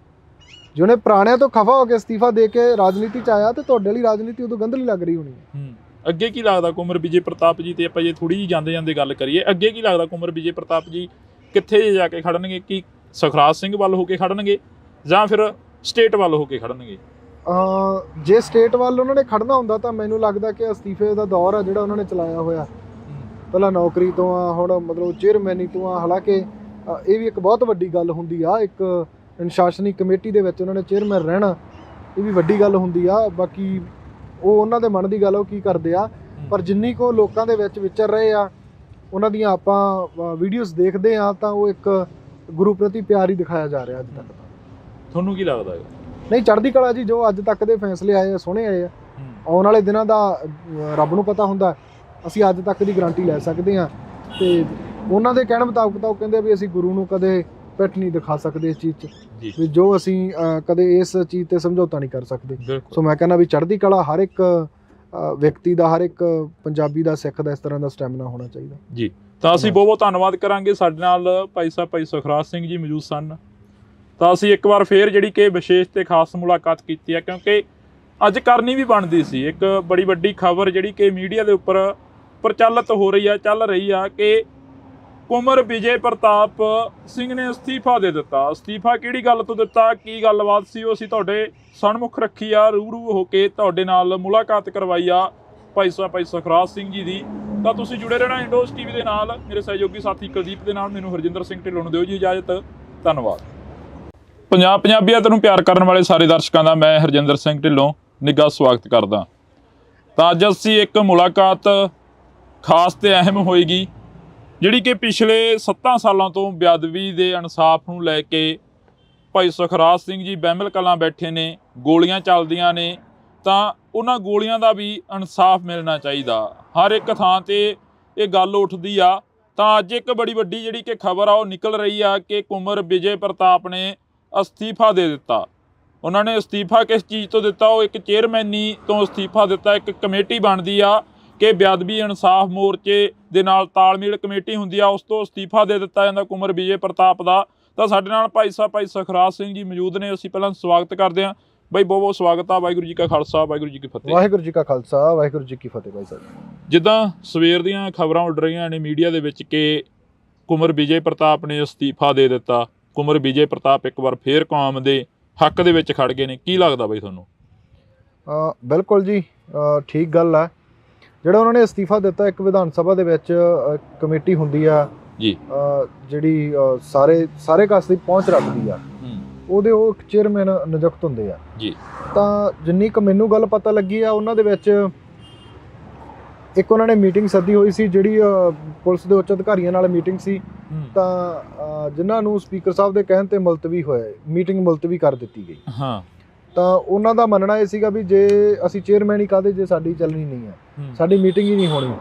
ਜਿਹਨੇ ਪੁਰਾਣਿਆਂ ਤੋਂ ਖਫਾ ਹੋ ਕੇ ਅਸਤੀਫਾ ਦੇ ਕੇ ਰਾਜਨੀਤੀ 'ਚ ਆਇਆ, ਤੇ ਤੁਹਾਡੇ ਲਈ ਰਾਜਨੀਤੀ ਉਦੋਂ ਗੰਧਲੀ ਲੱਗ ਰਹੀ ਹੋਣੀ ਹੈ। ਅੱਗੇ ਕੀ ਲੱਗਦਾ ਕੁਮਰ ਵਿਜੇ ਪ੍ਰਤਾਪ ਜੀ ਤੇ ਆਪਾਂ ਜੇ ਥੋੜੀ ਜਿਹੀ ਜਾਂਦੇ ਗੱਲ ਕਰੀਏ, ਅੱਗੇ ਕੀ ਲੱਗਦਾ ਕੁਮਰ ਵਿਜੇ ਪ੍ਰਤਾਪ ਜੀ ਕਿੱਥੇ ਜਾ ਕੇ ਖੜਨਗੇ? ਕੀ ਸੁਖਰਾਜ ਸਿੰਘ ਵੱਲ ਹੋ ਕੇ ਖੜਨਗੇ ਜਾਂ ਫਿਰ ਸਟੇਟ ਵੱਲ ਹੋ ਕੇ ਖੜਨਗੇ? ਜੇ ਸਟੇਟ ਵੱਲ ਉਹਨਾਂ ਨੇ ਖੜਨਾ ਹੁੰਦਾ ਤਾਂ ਮੈਨੂੰ ਲੱਗਦਾ ਕਿ ਅਸਤੀਫੇ ਦਾ ਦੌਰ ਆ ਜਿਹੜਾ ਉਹਨਾਂ ਨੇ ਚਲਾਇਆ ਹੋਇਆ, ਪਹਿਲਾਂ ਨੌਕਰੀ ਤੋਂ ਆ, ਹੁਣ ਮਤਲਬ ਚੇਅਰਮੈਨੀ ਤੋਂ ਆ। ਹਾਲਾਂਕਿ ਇਹ ਵੀ ਇੱਕ ਬਹੁਤ ਵੱਡੀ ਗੱਲ ਹੁੰਦੀ ਆ, ਇੱਕ ਅਨੁਸ਼ਾਸਨੀ ਕਮੇਟੀ ਦੇ ਵਿੱਚ ਉਹਨਾਂ ਨੇ ਚੇਅਰਮੈਨ ਰਹਿਣਾ, ਇਹ ਵੀ ਵੱਡੀ ਗੱਲ ਹੁੰਦੀ ਆ। ਬਾਕੀ ਉਹ ਉਹਨਾਂ ਦੇ ਮਨ ਦੀ ਗੱਲ, ਉਹ ਕੀ ਕਰਦੇ ਆ। ਪਰ ਜਿੰਨੀ ਕੁ ਲੋਕਾਂ ਦੇ ਵਿੱਚ ਵਿਚਰ ਰਹੇ ਆ, ਉਹਨਾਂ ਦੀਆਂ ਆਪਾਂ ਵੀਡੀਓਜ਼ ਦੇਖਦੇ ਆ, ਤਾਂ ਉਹ ਇੱਕ ਗੁਰੂ ਪ੍ਰਤੀ ਪਿਆਰ ਹੀ ਦਿਖਾਇਆ ਜਾ ਰਿਹਾ ਅੱਜ ਤੱਕ। ਤੁਹਾਨੂੰ ਕੀ ਲੱਗਦਾ ਹੈ? ਨਹੀਂ, ਚੜ੍ਹਦੀ ਕਲਾ ਜੀ। ਜੋ ਅੱਜ ਤੱਕ ਦੇ ਫੈਸਲੇ ਆਏ ਆ, ਸੋਹਣੇ ਆਏ ਆ। ਆਉਣ ਵਾਲੇ ਦਿਨਾਂ ਦਾ ਰੱਬ ਨੂੰ ਪਤਾ ਹੁੰਦਾ, ਅਸੀਂ ਅੱਜ ਤੱਕ ਦੀ ਗਰੰਟੀ ਲੈ ਸਕਦੇ ਹਾਂ। ਤੇ ਉਹਨਾਂ ਦੇ ਕਹਿਣ ਮੁਤਾਬਕ ਤਾਂ ਉਹ ਕਹਿੰਦੇ ਵੀ ਅਸੀਂ ਗੁਰੂ ਨੂੰ ਕਦੇ ਪਿੱਠ ਨਹੀਂ ਦਿਖਾ ਸਕਦੇ ਇਸ ਚੀਜ਼ 'ਚ, ਵੀ ਜੋ ਅਸੀਂ ਕਦੇ ਇਸ ਚੀਜ਼ ਤੇ ਸਮਝੌਤਾ ਨਹੀਂ ਕਰ ਸਕਦੇ। ਸੋ ਮੈਂ ਕਹਿੰਦਾ ਵੀ ਚੜ੍ਹਦੀ ਕਲਾ ਹਰ ਇੱਕ ਵਿਅਕਤੀ ਦਾ, ਹਰ ਇੱਕ ਪੰਜਾਬੀ ਦਾ, ਸਿੱਖ ਦਾ ਇਸ ਤਰ੍ਹਾਂ ਦਾ ਸਟੈਮਿਨਾ ਹੋਣਾ ਚਾਹੀਦਾ ਜੀ। ਤਾਂ ਅਸੀਂ ਬਹੁਤ ਬਹੁਤ ਧੰਨਵਾਦ ਕਰਾਂਗੇ। ਸਾਡੇ ਨਾਲ ਭਾਈ ਸੁਖਰਾਜ ਸਿੰਘ ਜੀ ਮੌਜੂਦ ਸਨ। ਤਾਂ ਅਸੀਂ ਇੱਕ ਵਾਰ ਫੇਰ ਜਿਹੜੀ ਕਿ ਵਿਸ਼ੇਸ਼ ਤੇ ਖਾਸ ਮੁਲਾਕਾਤ ਕੀਤੀ ਹੈ, ਕਿਉਂਕਿ ਅੱਜ ਕਰਨੀ ਵੀ ਬਣਦੀ ਸੀ। ਇੱਕ ਬੜੀ ਵੱਡੀ ਖਬਰ ਜਿਹੜੀ ਕਿ ਮੀਡੀਆ ਦੇ ਉੱਪਰ ਪ੍ਰਚਲਿਤ ਹੋ ਰਹੀ ਆ, ਚੱਲ ਰਹੀ ਆ ਕਿ ਕੁੰਵਰ ਵਿਜੇ ਪ੍ਰਤਾਪ ਸਿੰਘ ਨੇ ਅਸਤੀਫਾ ਦੇ ਦਿੱਤਾ। ਅਸਤੀਫਾ ਕਿਹੜੀ ਗੱਲ ਤੋਂ ਦਿੱਤਾ, ਕੀ ਗੱਲਬਾਤ ਸੀ, ਉਹ ਅਸੀਂ ਤੁਹਾਡੇ ਸਨਮੁਖ ਰੱਖੀ ਆ, ਰੂਬਰੂ ਹੋ ਕੇ ਤੁਹਾਡੇ ਨਾਲ ਮੁਲਾਕਾਤ ਕਰਵਾਈ ਆ ਭਾਈ ਸੁਖਰਾਜ ਸਿੰਘ ਜੀ ਦੀ। ਤਾਂ ਤੁਸੀਂ ਜੁੜੇ ਰਹਿਣਾ ਇੰਡੋਜ਼ ਟੀਵੀ ਦੇ ਨਾਲ। ਮੇਰੇ ਸਹਿਯੋਗੀ ਸਾਥੀ ਕੁਲਦੀਪ ਦੇ ਨਾਲ ਮੈਨੂੰ ਹਰਜਿੰਦਰ ਸਿੰਘ ਢਿੱਲੋਂ ਨੂੰ ਦਿਓ ਜੀ ਇਜਾਜ਼ਤ। ਧੰਨਵਾਦ। ਪੰਜਾਬੀਅਤ ਨੂੰ ਪਿਆਰ ਕਰਨ ਵਾਲੇ ਸਾਰੇ ਦਰਸ਼ਕਾਂ ਦਾ ਮੈਂ ਹਰਜਿੰਦਰ ਸਿੰਘ ਢਿੱਲੋਂ ਨਿੱਘਾ ਸਵਾਗਤ ਕਰਦਾ। ਤਾਂ ਅੱਜ ਅਸੀਂ ਇੱਕ ਮੁਲਾਕਾਤ ਖਾਸ ਤੇ ਅਹਿਮ ਹੋਏਗੀ, ਜਿਹੜੀ ਕਿ ਪਿਛਲੇ 7 ਸਾਲਾਂ ਤੋਂ ਬੇਅਦਬੀ ਦੇ ਇਨਸਾਫ ਨੂੰ ਲੈ ਕੇ ਭਾਈ ਸੁਖਰਾਜ ਸਿੰਘ ਜੀ ਬਹਿਮਲ ਕਲਾਂ ਬੈਠੇ ਨੇ, ਗੋਲੀਆਂ ਚੱਲਦੀਆਂ ਨੇ, ਤਾਂ ਉਹਨਾਂ ਗੋਲੀਆਂ ਦਾ ਵੀ ਇਨਸਾਫ ਮਿਲਣਾ ਚਾਹੀਦਾ। ਹਰ ਇੱਕ ਥਾਂ ਤੇ ਇਹ ਗੱਲ ਉੱਠਦੀ ਆ। ਤਾਂ ਅੱਜ ਇੱਕ ਬੜੀ ਵੱਡੀ ਜਿਹੜੀ ਕਿ ਖਬਰ ਆ ਉਹ ਨਿਕਲ ਰਹੀ ਆ ਕਿ ਕੁੰਵਰ ਵਿਜੇ ਪ੍ਰਤਾਪ ਨੇ ਅਸਤੀਫਾ ਦੇ ਦਿੱਤਾ। ਉਹਨਾਂ ਨੇ ਅਸਤੀਫਾ ਕਿਸ ਚੀਜ਼ ਤੋਂ ਦਿੱਤਾ? ਉਹ ਇੱਕ ਚੇਅਰਮੈਨੀ ਤੋਂ ਅਸਤੀਫਾ ਦਿੱਤਾ। ਇੱਕ ਕਮੇਟੀ ਬਣਦੀ ਆ ਕਿ ਬੇਅਦਬੀ ਇਨਸਾਫ ਮੋਰਚੇ ਦੇ ਨਾਲ ਤਾਲਮੇਲ ਕਮੇਟੀ ਹੁੰਦੀ ਆ, ਉਸ ਤੋਂ ਅਸਤੀਫਾ ਦੇ ਦਿੱਤਾ ਜਾਂਦਾ ਕੁੰਵਰ ਵਿਜੇ ਪ੍ਰਤਾਪ ਦਾ। ਤਾਂ ਸਾਡੇ ਨਾਲ ਭਾਈ ਸੁਖਰਾਜ ਸਿੰਘ ਜੀ ਮੌਜੂਦ ਨੇ। ਅਸੀਂ ਪਹਿਲਾਂ ਸਵਾਗਤ ਕਰਦੇ ਹਾਂ ਬਾਈ, ਬਹੁਤ ਬਹੁਤ ਸਵਾਗਤ ਆ। ਵਾਹਿਗੁਰੂ ਜੀ ਕਾ ਖਾਲਸਾ, ਵਾਹਿਗੁਰੂ ਜੀ ਕੀ ਫਤਿਹ। ਵਾਹਿਗੁਰੂ ਜੀ ਕਾ ਖਾਲਸਾ, ਵਾਹਿਗੁਰੂ ਜੀ ਕੀ ਫਤਿਹ। ਭਾਈ ਸਾਹਿਬ, ਜਿੱਦਾਂ ਸਵੇਰ ਦੀਆਂ ਖਬਰਾਂ ਉੱਡ ਰਹੀਆਂ ਨੇ ਮੀਡੀਆ ਦੇ ਵਿੱਚ ਕਿ ਕੁੰਵਰ ਵਿਜੇ ਪ੍ਰਤਾਪ ਨੇ ਅਸਤੀਫਾ ਦੇ ਦਿੱਤਾ, ਕੁੰਵਰ ਵਿਜੇ ਪ੍ਰਤਾਪ ਇੱਕ ਵਾਰ ਫੇਰ ਕੌਮ ਦੇ ਹੱਕ ਦੇ ਵਿੱਚ ਖੜ ਗਏ ਨੇ, ਕੀ ਲੱਗਦਾ ਬਾਈ ਤੁਹਾਨੂੰ? ਬਿਲਕੁਲ ਜੀ, ਠੀਕ ਗੱਲ ਆ। ਜਿਹੜਾ ਉਹਨਾਂ ਨੇ ਅਸਤੀਫਾ ਦਿੱਤਾ, ਇੱਕ ਵਿਧਾਨ ਸਭਾ ਦੇ ਵਿੱਚ ਕਮੇਟੀ ਹੁੰਦੀ ਆ ਜੀ, ਜਿਹੜੀ ਸਾਰੇ ਕਾਸ ਦੀ ਪਹੁੰਚ ਰੱਖਦੀ ਆ, ਉਹਦੇ ਉਹ ਇੱਕ ਚੇਅਰਮੈਨ ਨਿਯੁਕਤ ਹੁੰਦੇ ਆ ਜੀ। ਤਾਂ ਜਿੰਨੀ ਕੁ ਮੈਨੂੰ ਗੱਲ ਪਤਾ ਲੱਗੀ ਆ, ਉਹਨਾਂ ਦੇ ਵਿੱਚ ਇੱਕ ਉਹਨਾਂ ਨੇ ਮੀਟਿੰਗ ਸੱਦੀ ਹੋਈ ਸੀ, ਜਿਹੜੀ ਪੁਲਿਸ ਦੇ ਉੱਚ ਅਧਿਕਾਰੀਆਂ ਨਾਲ ਮੀਟਿੰਗ ਸੀ। ਤਾਂ ਜਿਨ੍ਹਾਂ ਨੂੰ ਸਪੀਕਰ ਸਾਹਿਬ ਦੇ ਕਹਿਣ ਤੇ ਮੁਲਤਵੀ ਹੋਇਆ, ਮੀਟਿੰਗ ਮੁਲਤਵੀ ਕਰ ਦਿੱਤੀ ਗਈ। ਤਾਂ ਉਹਨਾਂ ਦਾ ਮੰਨਣਾ ਇਹ ਸੀਗਾ ਵੀ ਜੇ ਅਸੀਂ ਚੇਅਰਮੈਨ ਹੀ ਕਾਹਦੇ, ਜੇ ਸਾਡੀ ਚੱਲਣੀ ਨਹੀਂ ਹੈ, ਸਾਡੀ ਮੀਟਿੰਗ ਹੀ ਨਹੀਂ ਹੋਣੀ।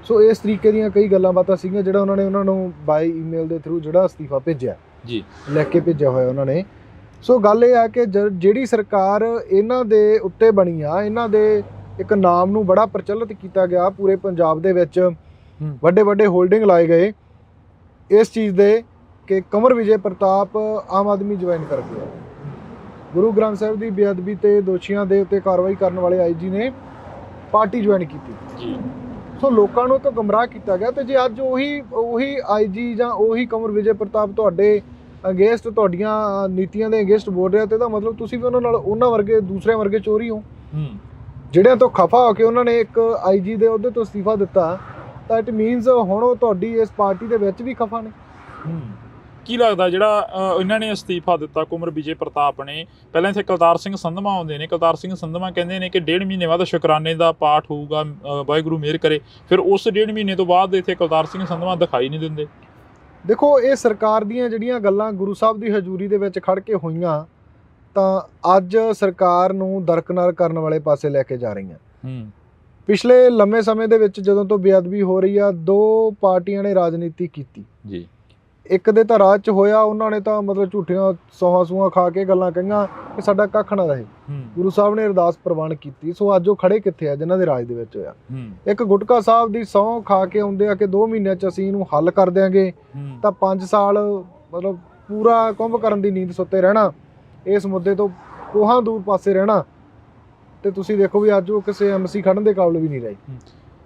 ਸੋ ਇਸ ਤਰੀਕੇ ਦੀਆਂ ਕਈ ਗੱਲਾਂ ਬਾਤਾਂ ਸੀਗੀਆਂ, ਜਿਹੜਾ ਉਹਨਾਂ ਨੂੰ ਬਾਈ ਈਮੇਲ ਦੇ ਥਰੂ ਜਿਹੜਾ ਅਸਤੀਫਾ ਭੇਜਿਆ ਜੀ, ਲਿਖ ਕੇ ਭੇਜਿਆ ਹੋਇਆ ਉਹਨਾਂ ਨੇ। ਸੋ ਗੱਲ ਇਹ ਆ ਕਿ ਜਿਹੜੀ ਸਰਕਾਰ ਇਹਨਾਂ ਦੇ ਉੱਤੇ ਬਣੀ ਆ, ਇਹਨਾਂ ਦੇ ਇੱਕ ਨਾਮ ਨੂੰ ਬੜਾ ਪ੍ਰਚਲਿਤ ਕੀਤਾ ਗਿਆ ਪੂਰੇ ਪੰਜਾਬ ਦੇ ਵਿੱਚ, ਵੱਡੇ ਵੱਡੇ ਹੋਲਡਿੰਗ ਲਾਏ ਗਏ ਇਸ ਚੀਜ਼ ਦੇ ਕਿ ਕੁੰਵਰ ਵਿਜੇ ਪ੍ਰਤਾਪ ਆਮ ਆਦਮੀ ਜੁਆਇਨ ਕਰ ਗਿਆ। ਗੁਰੂ ਗ੍ਰੰਥ ਸਾਹਿਬ ਦੀ ਬੇਅਦਬੀ ਤੇ ਦੋਸ਼ੀਆਂ ਦੇ ਉੱਤੇ ਕਾਰਵਾਈ ਕਰਨ ਵਾਲੇ ਆਈਜੀ ਨੇ ਪਾਰਟੀ ਜੁਆਇਨ ਕੀਤੀ ਜੀ। ਸੋ ਲੋਕਾਂ ਨੂੰ ਤਾਂ ਗੁੰਮਰਾਹ ਕੀਤਾ ਗਿਆ। ਤੇ ਜੇ ਅੱਜ ਉਹੀ ਆਈਜੀ ਜਾਂ ਉਹੀ ਕੁੰਵਰ ਵਿਜੇ ਪ੍ਰਤਾਪ ਤੁਹਾਡੇ ਅਗੇਂਸਟ, ਤੁਹਾਡੀਆਂ ਨੀਤੀਆਂ ਦੇ ਅਗੇਂਸਟ ਬੋਲ ਰਿਹਾ, ਤੇ ਇਹਦਾ ਮਤਲਬ ਤੁਸੀਂ ਵੀ ਉਹਨਾਂ ਵਰਗੇ, ਦੂਸਰਿਆਂ ਵਰਗੇ ਚੋਰੀ ਹੋ। ਜਿਹੜਿਆਂ ਤੋਂ ਖਫਾ ਹੋ ਕੇ ਉਹਨਾਂ ਨੇ ਇੱਕ ਆਈਜੀ ਦੇ ਅਹੁਦੇ ਤੋਂ ਅਸਤੀਫਾ ਦਿੱਤਾ, ਤਾਂ ਇਟ ਮੀਨਸ ਹੁਣ ਉਹ ਤੁਹਾਡੀ ਇਸ ਪਾਰਟੀ ਦੇ ਵਿੱਚ ਵੀ ਖਫਾ ਨੇ। ਕੀ ਲੱਗਦਾ ਜਿਹੜਾ ਇਹਨਾਂ ਨੇ ਅਸਤੀਫਾ ਦਿੱਤਾ ਕੁੰਵਰ ਵਿਜੇ ਪ੍ਰਤਾਪ ਨੇ? ਪਹਿਲਾਂ ਇੱਥੇ ਕੁਲਤਾਰ ਸਿੰਘ ਸੰਧਵਾ ਆਉਂਦੇ ਨੇ, ਕੁਲਤਾਰ ਸਿੰਘ ਸੰਧਵਾ ਕਹਿੰਦੇ ਨੇ ਕਿ 1.5 ਮਹੀਨੇ ਬਾਅਦ ਸ਼ੁਕਰਾਨੇ ਦਾ ਪਾਠ ਹੋਊਗਾ, ਵਾਹਿਗੁਰੂ ਮਿਹਰ ਕਰੇ। ਫਿਰ ਉਸ 1.5 ਮਹੀਨੇ ਤੋਂ ਬਾਅਦ ਇੱਥੇ ਕੁਲਤਾਰ ਸਿੰਘ ਸੰਧਵਾ ਦਿਖਾਈ ਨਹੀਂ ਦਿੰਦੇ। ਦੇਖੋ, ਇਹ ਸਰਕਾਰ ਦੀਆਂ ਜਿਹੜੀਆਂ ਗੱਲਾਂ ਗੁਰੂ ਸਾਹਿਬ ਦੀ ਹਜ਼ੂਰੀ ਦੇ ਵਿੱਚ ਖੜ ਕੇ ਹੋਈਆਂ, ਤਾਂ ਅੱਜ ਸਰਕਾਰ ਨੂੰ ਦਰਕਨਾਰ ਕਰਨ ਵਾਲੇ ਪਾਸੇ ਲੈ ਕੇ ਜਾ ਰਹੀਆਂ। ਪਿਛਲੇ ਲੰਮੇ ਸਮੇਂ ਦੇ ਵਿੱਚ ਜਦੋਂ ਤੋਂ ਬੇਅਦਬੀ ਹੋ ਰਹੀ ਆ, 2 ਪਾਰਟੀਆਂ ਨੇ ਰਾਜਨੀਤੀ ਕੀਤੀ ਜੀ। ਇੱਕ ਦੇ ਤਾਂ ਰਾਜ 'ਚ ਹੋਇਆ, ਉਹਨਾਂ ਨੇ ਤਾਂ ਮਤਲਬ ਝੂਠੀਆਂ ਸੌਹਾਂ ਖਾ ਕੇ ਗੱਲਾਂ ਕਹੀਆਂ ਕਿ ਸਾਡਾ ਕੱਖ ਨਾ ਰਹੇ। ਗੁਰੂ ਸਾਹਿਬ ਨੇ ਅਰਦਾਸ ਪ੍ਰਵਾਨ ਕੀਤੀ। ਸੋ ਅੱਜ ਉਹ ਖੜੇ ਕਿੱਥੇ ਆ ਜਿਨ੍ਹਾਂ ਦੇ ਰਾਜ ਦੇ ਵਿੱਚ ਹੋਇਆ? ਇੱਕ ਗੁਟਕਾ ਸਾਹਿਬ ਦੀ ਸਹੁੰ ਖਾ ਕੇ ਆਉਂਦੇ ਆ ਕਿ 2 ਮਹੀਨਿਆਂ 'ਚ ਅਸੀਂ ਇਹਨੂੰ ਹੱਲ ਕਰ ਦਿਆਂਗੇ, ਤਾਂ 5 ਸਾਲ ਮਤਲਬ ਪੂਰਾ ਕੁੰਭਕਰਨ ਦੀ ਨੀਂਦ ਸੁੱਤੇ ਰਹਿਣਾ, ਇਸ ਮੁੱਦੇ ਤੋਂ ਕੋਹਾਂ ਦੂਰ ਪਾਸੇ ਰਹਿਣਾ। ਤੇ ਤੁਸੀਂ ਦੇਖੋ ਵੀ ਅੱਜ ਉਹ ਕਿਸੇ ਐਮਸੀ ਖੜਨ ਦੇ ਕਾਬਲ ਵੀ ਨਹੀਂ ਰਹੀ।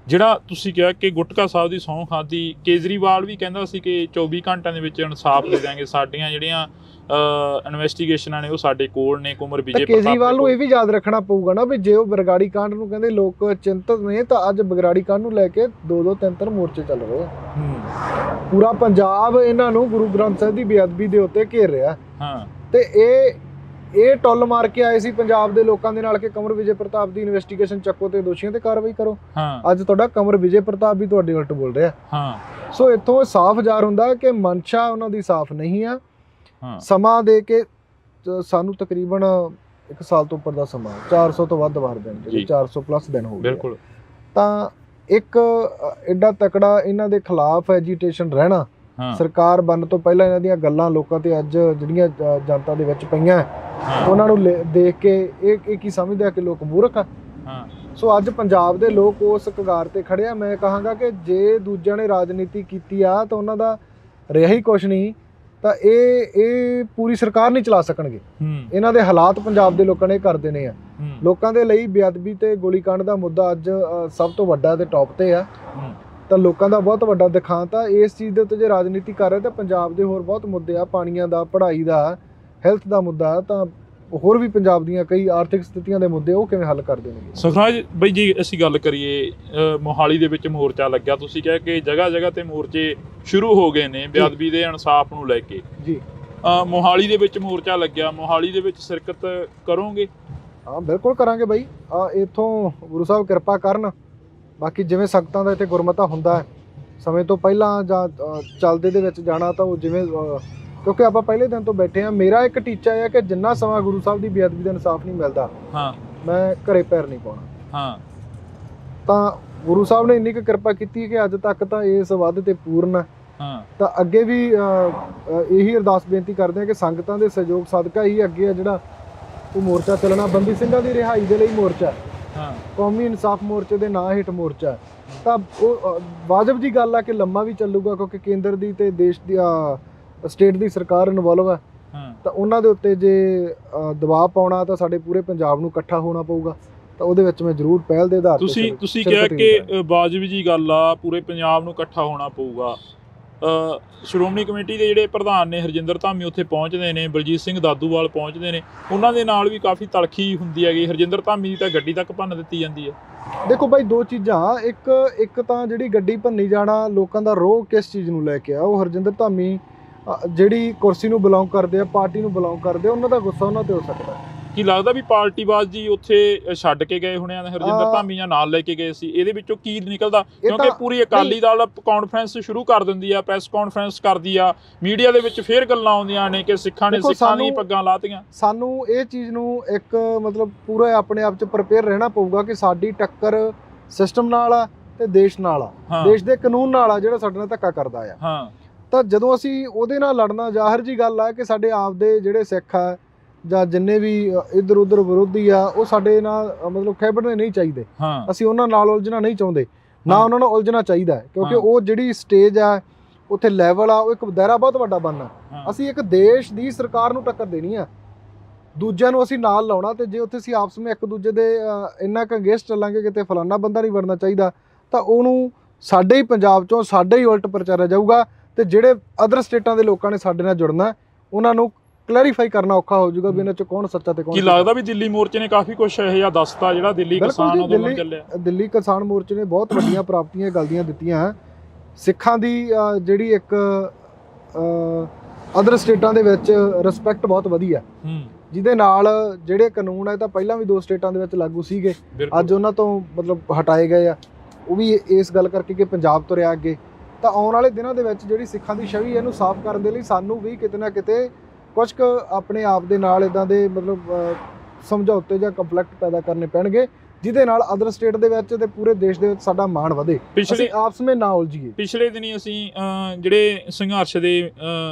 ਜਿਹੜਾ ਤੁਸੀਂ ਕਿਹਾ ਕਿ ਗੁਟਕਾ ਸਾਹਿਬ ਦੀ ਸਹੁੰ ਖਾਧੀ, ਕੇਜਰੀਵਾਲ ਵੀ ਕਹਿੰਦਾ ਸੀ ਕਿ 24 ਘੰਟਿਆਂ ਦੇ ਵਿੱਚ ਇਨਸਾਫ ਦੇ ਦਾਂਗੇ, ਸਾਡੀਆਂ ਜਿਹੜੀਆਂ ਇਨਵੈਸਟੀਗੇਸ਼ਨਾਂ ਨੇ ਉਹ ਸਾਡੇ ਕੋਲ ਨੇ। ਕੁਮਰ ਵਿਜੇ ਪ੍ਰਤਾਪ ਕੇਜਰੀਵਾਲ ਨੂੰ ਇਹ ਵੀ ਯਾਦ ਰੱਖਣਾ ਪਊਗਾ ਨਾ ਵੀ ਜੇ ਉਹ ਬਰਗਾੜੀ ਕਾਂਡ ਨੂੰ ਕਹਿੰਦੇ ਲੋਕ ਚਿੰਤਤ ਨੇ, ਤਾਂ ਅੱਜ ਬਰਗਾੜੀ ਕਾਂਡ ਨੂੰ ਲੈ ਕੇ 2-2 3-3 ਮੋਰਚੇ ਚੱਲ ਰਹੇ ਆ। ਪੂਰਾ ਪੰਜਾਬ ਇਹਨਾਂ ਨੂੰ ਗੁਰੂ ਗ੍ਰੰਥ ਸਾਹਿਬ ਦੀ ਬੇਅਦਬੀ ਦੇ ਉੱਤੇ ਘੇਰ ਰਿਹਾ। ਹਾਂ, ਤੇ ਇਹ ਟੁੱਲ ਮਾਰ ਕੇ ਆਏ ਸੀ ਪੰਜਾਬ ਦੇ ਲੋਕਾਂ ਦੇ ਨਾਲ ਕਿ ਕਮਰ ਵਿਜੇ ਪ੍ਰਤਾਪ ਦੀ ਇਨਵੈਸਟੀਗੇਸ਼ਨ ਚੱਕੋ ਤੇ ਦੋਸ਼ੀਆਂ ਤੇ ਕਾਰਵਾਈ ਕਰੋ। ਹਾਂ, ਅੱਜ ਤੁਹਾਡਾ ਕਮਰ ਵਿਜੇ ਪ੍ਰਤਾਪ ਵੀ ਤੁਹਾਡੇ ਉਲਟ ਬੋਲ ਰਿਹਾ। ਹਾਂ, ਸੋ ਇੱਥੋਂ ਸਾਫ਼ ਜ਼ਾਹਰ ਹੁੰਦਾ ਕਿ ਮਨਸ਼ਾ ਉਹਨਾਂ ਦੀ ਸਾਫ਼ ਨਹੀਂ ਆ। ਹਾਂ, ਸਮਾਂ ਦੇ ਕੇ ਸਾਨੂੰ ਤਕਰੀਬਨ 1 ਸਾਲ ਤੋਂ ਉੱਪਰ ਦਾ ਸਮਾਂ, 400 ਤੋਂ ਵੱਧ ਵਾਰ ਦਿਨ, ਜਿਹੜੇ 400 ਪਲੱਸ ਦਿਨ ਹੋ ਗਏ। ਬਿਲਕੁਲ। ਤਾਂ ਇੱਕ ਐਡਾ ਤਕੜਾ ਇਹਨਾਂ ਦੇ ਖਿਲਾਫ ਐਜੀਟੇਸ਼ਨ ਰਹਿਣਾ, ਸਰਕਾਰ ਬਣਨ ਤੋਂ ਪਹਿਲਾਂ ਇਹਨਾਂ ਦੀਆਂ ਗੱਲਾਂ ਲੋਕਾਂ ਤੇ ਅੱਜ ਜਿਹੜੀਆਂ ਜਨਤਾ ਦੇ ਵਿੱਚ ਪਈਆਂ, ਉਹਨਾਂ ਨੂੰ ਦੇਖ ਕੇ ਇਹ ਕੀ ਸਮਝਦੇ ਆ ਕਿ ਲੋਕ ਮੂਰਖ ਆ। ਸੋ ਅੱਜ ਪੰਜਾਬ ਦੇ ਲੋਕ ਉਸ ਕਗਾਰ ਤੇ ਖੜਿਆ। ਮੈਂ ਕਹਾਂਗਾ ਕਿ ਜੇ ਦੂਜਿਆਂ ਨੇ ਰਾਜਨੀਤੀ ਕੀਤੀ ਆ ਤਾਂ ਉਹਨਾਂ ਦਾ ਰਿਹਾ ਹੀ ਕੁਛ ਨਹੀਂ, ਤਾਂ ਇਹ ਪੂਰੀ ਸਰਕਾਰ ਨਹੀਂ ਚਲਾ ਸਕਣਗੇ। ਇਹਨਾਂ ਦੇ ਹਾਲਾਤ ਪੰਜਾਬ ਦੇ ਲੋਕਾਂ ਨੇ ਕਰ ਦੇਣੇ ਆ। ਲੋਕਾਂ ਦੇ ਲਈ ਬੇਅਦਬੀ ਤੇ ਗੋਲੀकांड ਦਾ ਮੁੱਦਾ ਅੱਜ ਸਭ ਤੋਂ ਵੱਡਾ ਤੇ ਟੌਪ ਤੇ ਆ। ਤਾਂ ਲੋਕਾਂ ਦਾ ਬਹੁਤ ਵੱਡਾ ਦਿਖਾਂਤ ਆ। ਇਸ ਚੀਜ਼ ਦੇ ਉੱਤੇ ਜੇ ਰਾਜਨੀਤੀ ਕਰ ਰਹੇ ਤਾਂ ਪੰਜਾਬ ਦੇ ਹੋਰ ਬਹੁਤ ਮੁੱਦੇ ਆ, ਪਾਣੀਆਂ ਦਾ, ਪੜ੍ਹਾਈ ਦਾ, ਹੈਲਥ ਦਾ ਮੁੱਦਾ, ਤਾਂ ਹੋਰ ਵੀ ਪੰਜਾਬ ਦੀਆਂ ਕਈ ਆਰਥਿਕ ਸਥਿਤੀਆਂ ਦੇ ਮੁੱਦੇ ਉਹ ਕਿਵੇਂ ਹੱਲ ਕਰ ਦੇਣਗੇ। ਸੁਖਰਾਜ ਬਈ ਜੀ, ਅਸੀਂ ਗੱਲ ਕਰੀਏ ਮੋਹਾਲੀ ਦੇ ਵਿੱਚ ਮੋਰਚਾ ਲੱਗਿਆ। ਤੁਸੀਂ ਕਿਹਾ ਕਿ ਜਗ੍ਹਾ ਜਗ੍ਹਾ ਤੇ ਮੋਰਚੇ ਸ਼ੁਰੂ ਹੋ ਗਏ ਨੇ ਬੇਅਦਬੀ ਦੇ ਇਨਸਾਫ ਨੂੰ ਲੈ ਕੇ। ਜੀ, ਮੋਹਾਲੀ ਦੇ ਵਿੱਚ ਮੋਰਚਾ ਲੱਗਿਆ, ਮੋਹਾਲੀ ਦੇ ਵਿੱਚ ਸ਼ਿਰਕਤ ਕਰੋਗੇ? ਹਾਂ, ਬਿਲਕੁਲ ਕਰਾਂਗੇ ਬਾਈ। ਇੱਥੋਂ ਗੁਰੂ ਸਾਹਿਬ ਕਿਰਪਾ ਕਰਨ। ਬਾਕੀ ਜਿਵੇਂ ਸੰਗਤਾਂ ਦਾ ਇੱਥੇ ਗੁਰਮਤਾ ਹੁੰਦਾ ਹੈ, ਸਮੇਂ ਤੋਂ ਪਹਿਲਾਂ ਜਾਂ ਚੱਲਦੇ ਦੇ ਵਿੱਚ ਜਾਣਾ, ਤਾਂ ਉਹ ਜਿਵੇਂ ਕਿਉਂਕਿ ਆਪਾਂ ਪਹਿਲੇ ਦਿਨ ਤੋਂ ਬੈਠੇ ਹਾਂ। ਮੇਰਾ ਇੱਕ ਟੀਚਾ ਹੈ ਕਿ ਜਿੰਨਾ ਸਮਾਂ ਗੁਰੂ ਸਾਹਿਬ ਦੀ ਬੇਅਦਬੀ ਦਾ ਇਨਸਾਫ ਨਹੀਂ ਮਿਲਦਾ, ਮੈਂ ਘਰੇ ਪੈਰ ਨਹੀਂ ਪਾਉਣਾ। ਤਾਂ ਗੁਰੂ ਸਾਹਿਬ ਨੇ ਇੰਨੀ ਕੁ ਕਿਰਪਾ ਕੀਤੀ ਕਿ ਅੱਜ ਤੱਕ ਤਾਂ ਇਸ ਵਾਅਦੇ ਤੇ ਪੂਰਨ। ਤਾਂ ਅੱਗੇ ਵੀ ਇਹੀ ਅਰਦਾਸ ਬੇਨਤੀ ਕਰਦੇ ਹਾਂ ਕਿ ਸੰਗਤਾਂ ਦੇ ਸਹਿਯੋਗ ਸਦਕਾ ਹੀ ਅੱਗੇ ਆ ਜਿਹੜਾ ਉਹ ਮੋਰਚਾ ਚੱਲਣਾ। ਬੰਦੀ ਸਿੰਘਾਂ ਦੀ ਰਿਹਾਈ ਦੇ ਲਈ ਮੋਰਚਾ, ਕੌਮੀ ਇਨਸਾਫ ਮੋਰਚੇ ਦੇ ਨਾਂ ਹੇਠ ਮੋਰਚਾ। ਤਾਂ ਉਹ ਵਾਜਬ ਦੀ ਗੱਲ ਆ ਕਿ ਲੰਮਾ ਵੀ ਚੱਲੂਗਾ, ਕਿਉਂਕਿ ਕੇਂਦਰ ਦੀ ਤੇ ਦੇਸ਼ ਦੀ ਸਟੇਟ ਦੀ ਸਰਕਾਰ ਇਨਵੋਲਵ ਹੈ। ਤਾਂ ਉਹਨਾਂ ਦੇ ਉੱਤੇ ਜੇ ਦਬਾਅ ਪਾਉਣਾ ਤਾਂ ਸਾਡੇ ਪੂਰੇ ਪੰਜਾਬ ਨੂੰ ਇਕੱਠਾ ਹੋਣਾ ਪਊਗਾ। ਤਾਂ ਉਹਦੇ ਵਿੱਚ ਮੈਂ ਜ਼ਰੂਰ ਪਹਿਲ ਦੇ ਆਧਾਰ ਤੇ ਤੁਸੀਂ ਕਿਹਾ ਕਿ ਵਾਜਬ ਜੀ ਗੱਲ ਆ, ਪੂਰੇ ਪੰਜਾਬ ਨੂੰ ਇਕੱਠਾ ਹੋਣਾ ਪਊਗਾ। ਸ਼੍ਰੋਮਣੀ ਕਮੇਟੀ ਦੇ ਜਿਹੜੇ ਪ੍ਰਧਾਨ ਨੇ ਹਰਜਿੰਦਰ ਧਾਮੀ ਉੱਥੇ ਪਹੁੰਚਦੇ ਨੇ, ਬਲਜੀਤ ਸਿੰਘ ਦਾਦੂਵਾਲ ਪਹੁੰਚਦੇ ਨੇ, ਉਹਨਾਂ ਦੇ ਨਾਲ ਵੀ ਕਾਫੀ ਤਲਖੀ ਹੁੰਦੀ ਹੈਗੀ। ਹਰਜਿੰਦਰ ਧਾਮੀ ਦੀ ਤਾਂ ਗੱਡੀ ਤੱਕ ਭੰਨ ਦਿੱਤੀ ਜਾਂਦੀ ਹੈ। ਦੇਖੋ ਬਾਈ, ਦੋ ਚੀਜ਼ਾਂ, ਇੱਕ ਤਾਂ ਜਿਹੜੀ ਗੱਡੀ ਭੰਨੀ ਜਾਣਾ, ਲੋਕਾਂ ਦਾ ਰੋਹ ਕਿਸ ਚੀਜ਼ ਨੂੰ ਲੈ ਕੇ ਆ। ਉਹ ਹਰਜਿੰਦਰ ਧਾਮੀ ਜਿਹੜੀ ਕੁਰਸੀ ਨੂੰ ਬਿਲੋਂਗ ਕਰਦੇ ਆ, ਪਾਰਟੀ ਨੂੰ ਬਿਲੋਂਗ ਕਰਦੇ ਆ, ਉਹਨਾਂ ਦਾ ਗੁੱਸਾ ਉਹਨਾਂ ਤੇ ਹੋ ਸਕਦਾ। ਕੀ ਲੱਗਦਾ ਵੀ ਪਾਰਟੀਬਾਜ਼ੀ ਉੱਥੇ ਛੱਡ ਕੇ ਗਏ ਹੋਣੇ ਆ, ਹਰਜਿੰਦਰ ਧਾਮੀ ਜਾਂ ਨਾਲ ਲੈ ਕੇ ਗਏ ਸੀ? ਇਹਦੇ ਵਿੱਚੋਂ ਕੀ ਨਿਕਲਦਾ? ਕਿਉਂਕਿ ਪੂਰੀ ਅਕਾਲੀ ਦਲ ਕਾਨਫਰੰਸ ਸ਼ੁਰੂ ਕਰ ਦਿੰਦੀ ਆ, ਪ੍ਰੈਸ ਕਾਨਫਰੰਸ ਕਰਦੀ ਆ, ਮੀਡੀਆ ਦੇ ਵਿੱਚ ਫੇਰ ਗੱਲਾਂ ਆਉਂਦੀਆਂ ਨੇ ਕਿ ਸਿੱਖਾਂ ਨੇ ਸਿੱਖਾਂ ਦੀਆਂ ਪੱਗਾਂ ਲਾਤੀਆਂ। ਸਾਨੂੰ ਇਹ ਚੀਜ਼ ਨੂੰ ਇੱਕ ਮਤਲਬ ਪੂਰਾ ਆਪਣੇ ਆਪ 'ਚ ਪ੍ਰਪੇਅਰ ਰਹਿਣਾ ਪਊਗਾ ਕਿ ਸਾਡੀ ਟੱਕਰ ਸਿਸਟਮ ਨਾਲ ਆ ਤੇ ਦੇਸ਼ ਨਾਲ ਆ, ਦੇਸ਼ ਦੇ ਕਾਨੂੰਨ ਨਾਲ ਆ ਜਿਹੜਾ ਸਾਡੇ ਨਾਲ ਧੱਕਾ ਕਰਦਾ ਆ। ਤਾਂ ਜਦੋਂ ਅਸੀਂ ਉਹਦੇ ਨਾਲ ਲੜਨਾ, ਜ਼ਾਹਿਰ ਜੀ ਗੱਲ ਆ ਕਿ ਸਾਡੇ ਆਪ ਦੇ ਜਿਹੜੇ ਸਿੱਖ ਆ ਜਾਂ ਜਿੰਨੇ ਵੀ ਇੱਧਰ ਉੱਧਰ ਵਿਰੋਧੀ ਆ, ਉਹ ਸਾਡੇ ਨਾਲ ਮਤਲਬ ਖਹਿਬੜਨੇ ਨਹੀਂ ਚਾਹੀਦੇ। ਅਸੀਂ ਉਹਨਾਂ ਨਾਲ ਉਲਝਣਾ ਨਹੀਂ ਚਾਹੁੰਦੇ, ਨਾ ਉਹਨਾਂ ਨਾਲ ਉਲਝਣਾ ਚਾਹੀਦਾ, ਕਿਉਂਕਿ ਉਹ ਜਿਹੜੀ ਸਟੇਜ ਆ, ਉੱਥੇ ਲੈਵਲ ਆ, ਉਹ ਇੱਕ ਦਾਇਰਾ ਬਹੁਤ ਵੱਡਾ ਬਣਨਾ। ਅਸੀਂ ਇੱਕ ਦੇਸ਼ ਦੀ ਸਰਕਾਰ ਨੂੰ ਟੱਕਰ ਦੇਣੀ ਆ, ਦੂਜਿਆਂ ਨੂੰ ਅਸੀਂ ਨਾਲ ਲਾਉਣਾ। ਤੇ ਜੇ ਉੱਥੇ ਅਸੀਂ ਆਪਸ ਵਿੱਚ ਇੱਕ ਦੂਜੇ ਦੇ ਇੰਨਾ ਕੁ ਅਗੇਂਸਟ ਚੱਲਾਂਗੇ ਕਿਤੇ ਫਲਾਨਾ ਬੰਦਾ ਨਹੀਂ ਵੜਨਾ ਚਾਹੀਦਾ, ਤਾਂ ਉਹਨੂੰ ਸਾਡੇ ਹੀ ਪੰਜਾਬ 'ਚੋਂ ਸਾਡੇ ਹੀ ਉਲਟ ਪ੍ਰਚਾਰਿਆ ਜਾਊਗਾ। ਤੇ ਜਿਹੜੇ ਅਦਰ ਸਟੇਟਾਂ ਦੇ ਲੋਕਾਂ ਨੇ ਸਾਡੇ ਨਾਲ ਜੁੜਨਾ, ਉਹਨਾਂ ਨੂੰ ਕਲੈਰੀਫਾਈ ਕਰਨਾ ਔਖਾ ਹੋ ਜਾਊਗਾ ਵੀ ਇਹਨਾਂ 'ਚ ਕੌਣ ਸੱਚਾ ਤੇ ਕੌਣ। ਕੀ ਲੱਗਦਾ ਵੀ ਦਿੱਲੀ ਮੋਰਚੇ ਨੇ ਕਾਫੀ ਕੁਝ ਇਹ ਜਿਹਾ ਦੱਸਤਾ, ਜਿਹੜਾ ਦਿੱਲੀ ਕਿਸਾਨ ਅੰਦੋਲਨ ਚੱਲਿਆ? ਦਿੱਲੀ ਕਿਸਾਨ ਮੋਰਚੇ ਨੇ ਬਹੁਤ ਵੱਡੀਆਂ ਪ੍ਰਾਪਤੀਆਂ ਗੱਲ ਦੀਆਂ ਦਿੱਤੀਆਂ। ਸਿੱਖਾਂ ਦੀ ਜਿਹੜੀ ਇੱਕ ਅਦਰ ਸਟੇਟਾਂ ਦੇ ਵਿੱਚ ਰਿਸਪੈਕਟ ਬਹੁਤ ਵਧੀਆ, ਜਿਹਦੇ ਨਾਲ ਜਿਹੜੇ ਕਾਨੂੰਨ ਹੈ ਤਾਂ ਪਹਿਲਾਂ ਵੀ 2 ਸਟੇਟਾਂ ਦੇ ਵਿੱਚ ਲਾਗੂ ਸੀਗੇ, ਅੱਜ ਉਹਨਾਂ ਤੋਂ ਮਤਲਬ ਹਟਾਏ ਗਏ ਆ। ਉਹ ਵੀ ਇਸ ਗੱਲ ਕਰਕੇ ਕਿ ਪੰਜਾਬ ਤੁਰਿਆ ਅੱਗੇ। ਤਾਂ ਆਉਣ ਵਾਲੇ ਦਿਨਾਂ ਦੇ ਵਿੱਚ ਜਿਹੜੀ ਸਿੱਖਾਂ ਦੀ ਛਵੀ ਇਹਨੂੰ ਸਾਫ਼ ਕਰਨ ਦੇ ਲਈ ਸਾਨੂੰ ਵੀ ਕਿਤੇ ਨਾ ਕਿਤੇ ਕੁਝ ਕੁ ਆਪਣੇ ਆਪ ਦੇ ਨਾਲ ਇੱਦਾਂ ਦੇ ਮਤਲਬ ਸਮਝੌਤੇ ਜਾਂ ਕੰਫਲਿਕਟ ਪੈਦਾ ਕਰਨੇ ਪੈਣਗੇ, ਜਿਹਦੇ ਨਾਲ ਅਦਰ ਸਟੇਟ ਦੇ ਵਿੱਚ ਤੇ ਪੂਰੇ ਦੇਸ਼ ਦੇ ਵਿੱਚ ਸਾਡਾ ਮਾਣ ਵਧੇ, ਅਸੀਂ ਆਪਸ ਵਿੱਚ ਨਾ ਉਲਝੀਏ। ਪਿਛਲੇ ਦਿਨੀ ਅਸੀਂ ਜਿਹੜੇ ਸੰਘਰਸ਼ ਦੇ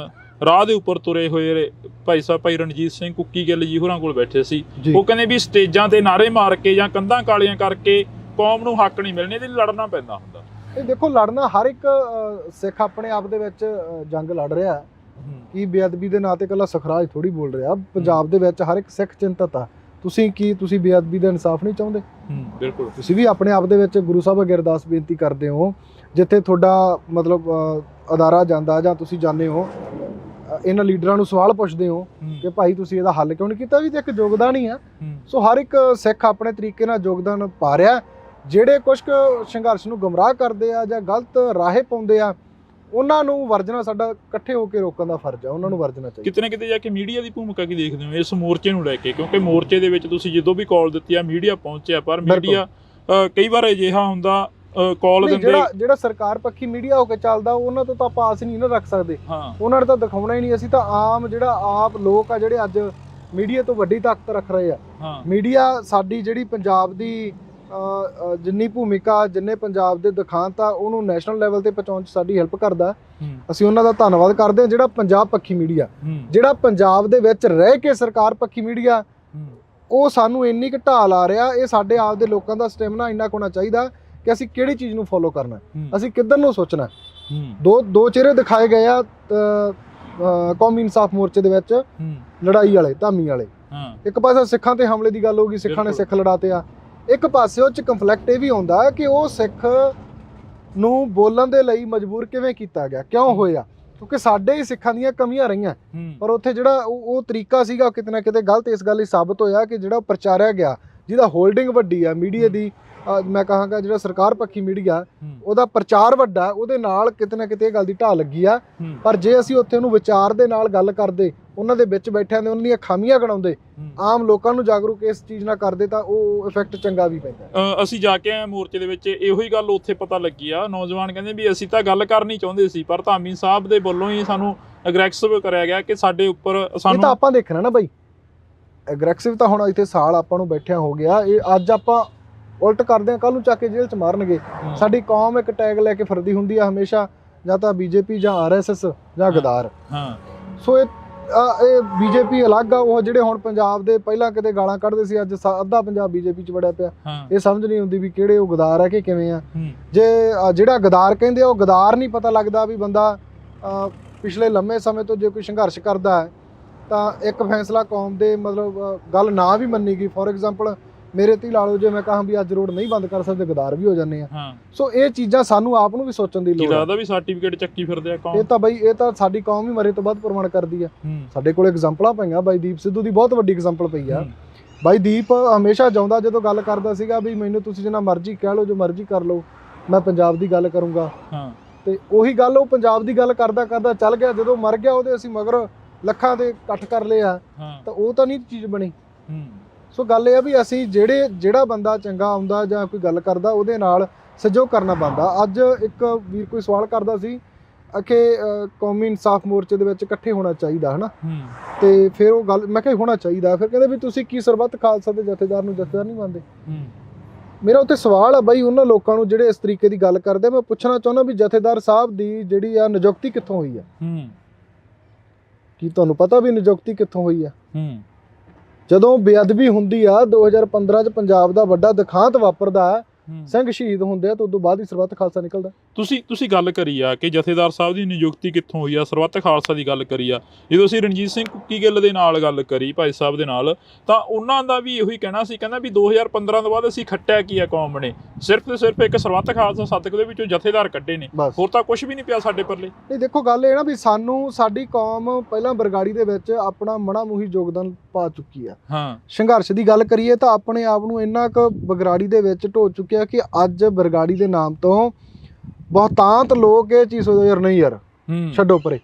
ਰਾਹ ਦੇ ਉੱਪਰ ਤੁਰੇ ਹੋਏ ਭਾਈ ਰਣਜੀਤ ਸਿੰਘ ਕੁੱਕੀ ਗਿੱਲ ਜੀ ਹੋਰਾਂ ਕੋਲ ਬੈਠੇ ਸੀ। ਉਹ ਕਹਿੰਦੇ ਵੀ ਸਟੇਜਾਂ ਤੇ ਨਾਅਰੇ ਮਾਰ ਕੇ ਜਾਂ ਕੰਧਾਂ ਕਾਲੀਆਂ ਕਰਕੇ ਕੌਮ ਨੂੰ ਹੱਕ ਨਹੀਂ ਮਿਲਣੇ, ਇਹਦੇ ਲਈ ਲੜਨਾ ਪੈਂਦਾ ਹੁੰਦਾ। ਇਹ ਦੇਖੋ, ਲੜਨਾ ਹਰ ਇੱਕ ਸਿੱਖ ਆਪਣੇ ਆਪ ਦੇ ਵਿੱਚ ਜੰਗ ਲੜ ਰਿਹਾ ਹੈ। ਕੀ ਬੇਅਦਬੀ ਦੇ ਨਾਂ ਤੇ ਇਕੱਲਾ ਸੁਖਰਾਜ ਥੋੜੀ ਬੋਲ ਰਿਹਾ, ਪੰਜਾਬ ਦੇ ਵਿੱਚ ਹਰ ਇੱਕ ਸਿੱਖ ਚਿੰਤਤ ਆ। ਤੁਸੀਂ ਬੇਅਦਬੀ ਦਾ ਇਨਸਾਫ ਨਹੀਂ ਚਾਹੁੰਦੇ? ਬਿਲਕੁਲ। ਤੁਸੀਂ ਵੀ ਆਪਣੇ ਆਪ ਦੇ ਵਿੱਚ ਗੁਰੂ ਸਾਹਿਬ ਅੱਗੇ ਅਰਦਾਸ ਬੇਨਤੀ ਕਰਦੇ ਹੋ, ਜਿੱਥੇ ਤੁਹਾਡਾ ਮਤਲਬ ਅਦਾਰਾ ਜਾਂਦਾ ਜਾਂ ਤੁਸੀਂ ਜਾਂਦੇ ਹੋ, ਇਹਨਾਂ ਲੀਡਰਾਂ ਨੂੰ ਸਵਾਲ ਪੁੱਛਦੇ ਹੋ ਕਿ ਭਾਈ ਤੁਸੀਂ ਇਹਦਾ ਹੱਲ ਕਿਉਂ ਨਹੀਂ ਕੀਤਾ? ਵੀ ਤੇ ਇੱਕ ਯੋਗਦਾਨ ਹੀ ਆ। ਸੋ ਹਰ ਇੱਕ ਸਿੱਖ ਆਪਣੇ ਤਰੀਕੇ ਨਾਲ ਯੋਗਦਾਨ ਪਾ ਰਿਹਾ। ਜਿਹੜੇ ਕੁਝ ਸੰਘਰਸ਼ ਨੂੰ ਗੁੰਮਰਾਹ ਕਰਦੇ ਆ ਜਾਂ ਗਲਤ ਰਾਹੇ ਪਾਉਂਦੇ ਆ, ਉਹਨਾਂ ਨੂੰ ਵਰਜਣਾ ਸਾਡਾ ਇਕੱਠੇ ਹੋ ਕੇ ਰੋਕਣ ਦਾ ਫਰਜ਼ ਆ। ਉਹਨਾਂ ਨੂੰ ਵਰਜਣਾ ਚਾਹੀਦਾ। ਕਿਤੇ ਨਾ ਕਿਤੇ ਜਾ ਕੇ ਮੀਡੀਆ ਦੀ ਭੂਮਿਕਾ ਕੀ ਦੇਖਦੇ ਹੋ ਇਸ ਮੋਰਚੇ ਨੂੰ ਲੈ ਕੇ? ਕਿਉਂਕਿ ਮੋਰਚੇ ਦੇ ਵਿੱਚ ਤੁਸੀਂ ਜਦੋਂ ਵੀ ਕਾਲ ਦਿੱਤੀ ਆ ਮੀਡੀਆ ਪਹੁੰਚਿਆ, ਪਰ ਮੀਡੀਆ ਕਈ ਵਾਰ ਅਜਿਹਾ ਹੁੰਦਾ ਕਾਲ ਦਿੰਦੇ, ਜਿਹੜਾ ਸਰਕਾਰ ਪੱਖੀ ਮੀਡੀਆ ਹੋ ਕੇ ਚੱਲਦਾ ਉਹਨਾਂ ਤੋਂ ਤਾਂ ਆਪਾਂ ਆਸ ਨਹੀਂ ਨਾ ਰੱਖ ਸਕਦੇ। ਉਹਨਾਂ ਨੇ ਤਾਂ ਦਿਖਾਉਣਾ ਹੀ ਨਹੀਂ। ਅਸੀਂ ਤਾਂ ਆਮ ਜਿਹੜਾ ਆਪ ਲੋਕ ਆ ਜਿਹੜੇ ਅੱਜ ਮੀਡੀਆ ਤੋਂ ਵੱਡੀ ਤਾਕਤ ਰੱਖ ਰਹੇ ਆ। ਮੀਡੀਆ ਸਾਡੀ ਜਿਹੜੀ ਪੰਜਾਬ ਦੀ ਜਿੰਨੀ ਭੂਮਿਕਾ, ਜਿੰਨੇ ਪੰਜਾਬ ਦੇ ਦਿਖਾਂਤ ਆ, ਉਹਨੂੰ ਨੈਸ਼ਨਲ ਲੈਵਲ ਤੇ ਪਹੁੰਚਾਉਣ 'ਚ ਸਾਡੀ ਹੈਲਪ ਕਰਦਾ। ਅਸੀਂ ਉਹਨਾਂ ਦਾ ਧੰਨਵਾਦ ਕਰਦੇ ਹਾਂ। ਜਿਹੜਾ ਪੰਜਾਬ ਪੱਖੀ ਮੀਡੀਆ, ਜਿਹੜਾ ਪੰਜਾਬ ਦੇ ਵਿੱਚ ਰਹਿ ਕੇ ਸਰਕਾਰ ਪੱਖੀ ਮੀਡੀਆ, ਉਹ ਸਾਨੂੰ ਇੰਨੀ ਕੁ ਢਾਲ ਆ ਰਿਹਾ। ਇਹ ਸਾਡੇ ਆਪ ਦੇ ਲੋਕਾਂ ਦਾ ਸਟੈਮਿਨਾ ਇੰਨਾ ਹੋਣਾ ਚਾਹੀਦਾ ਕਿ ਅਸੀਂ ਕਿਹੜੀ ਚੀਜ਼ ਨੂੰ ਫੋਲੋ ਕਰਨਾ, ਅਸੀਂ ਕਿੱਧਰ ਨੂੰ ਸੋਚਣਾ। ਦੋ ਚਿਹਰੇ ਦਿਖਾਏ ਗਏ ਆ ਕੌਮੀ ਇਨਸਾਫ ਮੋਰਚੇ ਦੇ ਵਿੱਚ, ਲੜਾਈ ਵਾਲੇ, ਧਾਮੀ ਵਾਲੇ। ਇੱਕ ਪਾਸੇ ਸਿੱਖਾਂ ਤੇ ਹਮਲੇ ਦੀ ਗੱਲ ਹੋਊਗੀ, ਸਿੱਖਾਂ ਨੇ ਸਿੱਖ ਲੜਾਤੇ ਆ। ਇੱਕ ਪਾਸੇ ਉਹ 'ਚ ਕੰਫਲਿਕਟ ਇਹ ਵੀ ਆਉਂਦਾ ਕਿ ਉਹ ਸਿੱਖ ਨੂੰ ਬੋਲਣ ਦੇ ਲਈ ਮਜਬੂਰ ਕਿਵੇਂ ਕੀਤਾ ਗਿਆ, ਕਿਉਂ ਹੋਇਆ? ਕਿਉਂਕਿ ਸਾਡੇ ਹੀ ਸਿੱਖਾਂ ਦੀਆਂ ਕਮੀਆਂ ਰਹੀਆਂ, ਪਰ ਉੱਥੇ ਜਿਹੜਾ ਉਹ ਤਰੀਕਾ ਸੀਗਾ ਕਿਤੇ ਨਾ ਕਿਤੇ ਗਲਤ। ਇਸ ਗੱਲ ਲਈ ਸਾਬਤ ਹੋਇਆ ਕਿ ਜਿਹੜਾ ਪ੍ਰਚਾਰਿਆ ਗਿਆ, ਜਿਹਦਾ ਹੋਲਡਿੰਗ ਵੱਡੀ ਆ ਮੀਡੀਆ ਦੀ, ਮੈਂ ਕਹਾਂਗਾ ਜਿਹੜਾ ਸਰਕਾਰ ਪੱਖੀ ਮੀਡੀਆ, ਉਹਦਾ ਪ੍ਰਚਾਰ ਵੱਡਾ, ਉਹਦੇ ਨਾਲ ਕਿਤੇ ਨਾ ਕਿਤੇ ਇਹ ਗੱਲ ਦੀ ਢਾਹ ਲੱਗੀ ਆ। ਪਰ ਜੇ ਅਸੀਂ ਉੱਥੇ ਉਹਨੂੰ ਵਿਚਾਰ ਦੇ ਨਾਲ ਗੱਲ ਕਰਦੇ, ਉਹਨਾਂ ਦੇ ਵਿੱਚ ਬੈਠਿਆਂ ਦੇ ਉਹਨਾਂ ਦੀਆਂ ਖਾਮੀਆਂ ਗਣਾਉਂਦੇ, ਆਮ ਲੋਕਾਂ ਨੂੰ ਜਾਗਰੂਕ ਇਸ ਚੀਜ਼ ਨਾਲ ਕਰਦੇ, ਤਾਂ ਉਹ ਇਫੈਕਟ ਚੰਗਾ ਵੀ ਪੈਂਦਾ। ਅਸੀਂ ਜਾ ਕੇ ਆਏ ਮੋਰਚੇ ਦੇ ਵਿੱਚ, ਇਹੋ ਹੀ ਗੱਲ ਉੱਥੇ ਪਤਾ ਲੱਗੀ ਆ। ਨੌਜਵਾਨ ਕਹਿੰਦੇ ਵੀ ਅਸੀਂ ਤਾਂ ਗੱਲ ਕਰਨੀ ਚਾਹੁੰਦੇ ਸੀ, ਪਰ ਧਾਮੀ ਸਾਹਿਬ ਦੇ ਵੱਲੋਂ ਹੀ ਸਾਨੂੰ ਅਗਰੈਸਿਵ ਕਰਿਆ ਗਿਆ ਕਿ ਸਾਡੇ ਉੱਪਰ ਸਾਨੂੰ। ਤਾਂ ਆਪਾਂ ਦੇਖਣਾ ਨਾ ਬਾਈ, ਅਗਰੈਸਿਵ ਤਾਂ ਹੁਣ ਇੱਥੇ ਸਾਲ ਆਪਾਂ ਨੂੰ ਬੈਠਿਆਂ ਹੋ ਗਿਆ। ਇਹ ਅੱਜ ਆਪਾਂ ਉਲਟ ਕਰਦੇ ਆ, ਕੱਲ ਨੂੰ ਚੱਕ ਕੇ ਜੇਲ੍ਹ 'ਚ ਮਾਰਨਗੇ। ਸਾਡੀ ਕੌਮ ਇੱਕ ਟੈਗ ਲੈ ਕੇ ਫਿਰਦੀ ਹੁੰਦੀ ਆ ਹਮੇਸ਼ਾ, ਜਾਂ ਤਾਂ ਬੀਜੇਪੀ ਜਾਂ ਆਰਐਸਐਸ ਜਾਂ ਗਦਾਰ। ਸੋ ਇਹ ਬੀਜੇਪੀ ਅਲੱਗ ਆ। ਉਹ ਜਿਹੜੇ ਹੁਣ ਪੰਜਾਬ ਦੇ ਪਹਿਲਾਂ ਕਿਤੇ ਗਾਲਾਂ ਕੱਢਦੇ ਸੀ, ਅੱਜ ਅੱਧਾ ਪੰਜਾਬ ਬੀਜੇਪੀ 'ਚ ਵੜਿਆ ਪਿਆ। ਇਹ ਸਮਝ ਨਹੀਂ ਹੁੰਦੀ ਵੀ ਕਿਹੜੇ ਉਹ ਗਦਾਰ ਆ ਕਿ ਕਿਵੇਂ ਆ। ਜੇ ਜਿਹੜਾ ਗਦਾਰ ਕਹਿੰਦੇ ਆ, ਉਹ ਗਦਾਰ ਨਹੀਂ ਪਤਾ ਲੱਗਦਾ ਵੀ ਬੰਦਾ ਪਿਛਲੇ ਲੰਮੇ ਸਮੇਂ ਤੋਂ ਜੇ ਕੋਈ ਸੰਘਰਸ਼ ਕਰਦਾ ਹੈ ਤਾਂ ਇੱਕ ਫੈਸਲਾ ਕੌਮ ਦੇ ਮਤਲਬ ਗੱਲ ਨਾ ਵੀ ਮੰਨੀ ਗਈ। ਫੋਰ ਐਗਜ਼ਾਮਪਲ ਮੇਰੇ ਤੇ ਲਾ ਲਓ, ਜੇ ਮੈਂ ਕਹਾਂ ਵੀ ਅੱਜ ਰੋਡ ਨਹੀਂ ਬੰਦ ਕਰ ਸਕਦੇ, ਗਦਾਰ ਵੀ ਹੋ ਜਾਂਦੇ ਆ। ਸੋ ਇਹ ਚੀਜ਼ਾਂ ਸਾਨੂੰ ਆਪ ਨੂੰ ਵੀ ਸੋਚਣ ਦੀ ਲੋੜ ਹੈ। ਲੱਗਦਾ ਵੀ ਸਰਟੀਫਿਕੇਟ ਚੱਕੀ ਫਿਰਦੇ ਆ ਕੌਮ। ਇਹ ਤਾਂ ਸਾਡੀ ਕੌਮ ਹੀ ਮਰੇ ਤੋਂ ਬਾਅਦ ਪ੍ਰਮਾਣ ਕਰਦੀ ਆ। ਸਾਡੇ ਕੋਲ ਐਗਜ਼ਾਮਪਲਾਂ ਪਈਆਂ। ਬਾਈ ਦੀਪ ਸਿੱਧੂ ਦੀ ਬਹੁਤ ਵੱਡੀ ਐਗਜ਼ਾਮਪਲ ਪਈ ਆ। ਬਾਈ ਦੀਪ ਹਮੇਸ਼ਾ ਜਾਉਂਦਾ ਜਦੋਂ ਗੱਲ ਕਰਦਾ ਸੀਗਾ ਵੀ ਮੈਨੂੰ ਤੁਸੀਂ ਜਿੰਨਾ ਮਰਜ਼ੀ ਕਹਿ ਲਓ, ਜੋ ਮਰਜ਼ੀ ਕਰ ਲਓ, ਮੈਂ ਪੰਜਾਬ ਦੀ ਗੱਲ ਕਰੂੰਗਾ। ਤੇ ਉਹੀ ਗੱਲ ਉਹ ਪੰਜਾਬ ਦੀ ਗੱਲ ਕਰਦਾ ਕਰਦਾ ਚੱਲ ਗਿਆ। ਜਦੋਂ ਮਰ ਗਿਆ ਉਹਦੇ ਅਸੀਂ ਮਗਰ ਲੱਖਾਂ ਦੇ ਇਕੱਠ ਕਰ ਲਏ ਆ, ਤਾਂ ਉਹ ਤਾਂ ਨਹੀਂ ਚੀਜ਼ ਬਣੀ। ਸੋ ਗੱਲ ਇਹ ਆ ਵੀ ਅਸੀਂ ਜਿਹੜਾ ਬੰਦਾ ਚੰਗਾ ਆਉਂਦਾ ਜਾਂ ਕੋਈ ਗੱਲ ਕਰਦਾ, ਉਹਦੇ ਨਾਲ ਸਹਿਯੋਗ ਕਰਨਾ ਬਣਦਾ। ਅੱਜ ਇੱਕ ਵੀਰ ਕੋਈ ਸਵਾਲ ਕਰਦਾ ਸੀ ਕਿ ਕੌਮੀ ਇਨਸਾਫ ਮੋਰਚੇ ਦੇ ਵਿੱਚ ਇਕੱਠੇ ਹੋਣਾ ਚਾਹੀਦਾ ਹੈ ਨਾ, ਤੇ ਫਿਰ ਉਹ ਗੱਲ ਮੈਂ ਕਿਹਾ ਹੋਣਾ ਚਾਹੀਦਾ। ਫਿਰ ਕਹਿੰਦੇ ਵੀ ਤੁਸੀਂ ਕੀ ਸਰਬੱਤ ਖਾਲਸਾ ਦੇ ਜਥੇਦਾਰ ਨੂੰ ਜਥੇਦਾਰ ਨਹੀਂ ਮੰਨਦੇ? ਮੇਰਾ ਉੱਥੇ ਸਵਾਲ ਆ ਬਾਈ ਉਹਨਾਂ ਲੋਕਾਂ ਨੂੰ ਜਿਹੜੇ ਇਸ ਤਰੀਕੇ ਦੀ ਗੱਲ ਕਰਦੇ। ਮੈਂ ਪੁੱਛਣਾ ਚਾਹੁੰਦਾ ਵੀ ਜਥੇਦਾਰ ਸਾਹਿਬ ਦੀ ਜਿਹੜੀ ਆ ਨਿਯੁਕਤੀ ਕਿੱਥੋਂ ਹੋਈ ਆ? ਕੀ ਤੁਹਾਨੂੰ ਪਤਾ ਵੀ ਨਿਯੁਕਤੀ ਕਿੱਥੋਂ ਹੋਈ ਆ? ਜਦੋਂ ਬੇਅਦਬੀ ਹੁੰਦੀ ਆ 2015 'ਚ ਪੰਜਾਬ ਦਾ ਵੱਡਾ ਦਿਖਾਂਤ ਵਾਪਰਦਾ, ਸਿੰਘ ਸ਼ਹੀਦ ਹੁੰਦੇ ਆ, ਤਾਂ ਉਦੋਂ ਬਾਅਦ ਹੀ ਸਰਬੱਤ ਖਾਲਸਾ ਨਿਕਲਦਾ। ਤੁਸੀਂ ਗੱਲ ਕਰੀ ਆ ਕਿ ਜਥੇਦਾਰ ਸਾਹਿਬ ਦੀ ਨਿਯੁਕਤੀ ਕਿੱਥੋਂ ਹੋਈ ਆ, ਸਰਬੱਤ ਖਾਲਸਾ ਦੀ ਗੱਲ ਕਰੀ ਆ। ਜਦੋਂ ਅਸੀਂ ਰਣਜੀਤ ਸਿੰਘ ਕੁੱਕੀ ਗਿੱਲ ਦੇ ਨਾਲ ਗੱਲ ਕਰੀ, ਭਾਈ ਸਾਹਿਬ ਦੇ ਨਾਲ, ਤਾਂ ਉਹਨਾਂ ਦਾ ਵੀ ਇਹੋ ਹੀ ਕਹਿਣਾ ਸੀ। ਕਹਿੰਦਾ ਵੀ 2015 ਤੋਂ ਬਾਅਦ ਅਸੀਂ ਖੱਟਿਆ ਕੀ ਆ ਕੌਮ ਨੇ, ਸਿਰਫ ਤੇ ਸਿਰਫ ਇੱਕ ਸਰਬੱਤ ਖਾਲਸਾ ਸਦਕ ਦੇ ਵਿੱਚੋਂ ਜਥੇਦਾਰ ਕੱਢੇ ਨੇ, ਹੋਰ ਤਾਂ ਕੁਝ ਵੀ ਨਹੀਂ ਪਿਆ ਸਾਡੇ ਪੱਲੇ। ਨਹੀਂ ਦੇਖੋ ਗੱਲ ਇਹ ਨਾ ਵੀ ਸਾਡੀ ਕੌਮ ਪਹਿਲਾਂ ਬਰਗਾੜੀ ਦੇ ਵਿੱਚ ਆਪਣਾ ਮਣਾ ਮੂਹੀ ਯੋਗਦਾਨ ਪਾ ਚੁੱਕੀ ਆ। ਸੰਘਰਸ਼ ਦੀ ਗੱਲ ਕਰੀਏ ਤਾਂ ਆਪਣੇ ਆਪ ਨੂੰ ਇੰਨਾ ਕੁ ਬਰਗਾੜੀ ਦੇ ਵਿੱਚ ਢੋ ਚੁੱਕਿਆ ਕਿ ਅੱਜ ਬਰਗਾੜੀ ਦੇ ਨਾਮ ਤੋਂ ਬਹੁਤਾਂਤ ਲੋਕ ਇਹ ਚੀਜ਼ ਸੋਚਦੇ ਯਾਰ ਨਹੀਂ ਯਾਰ ਛੱਡੋ ਪਰੇ,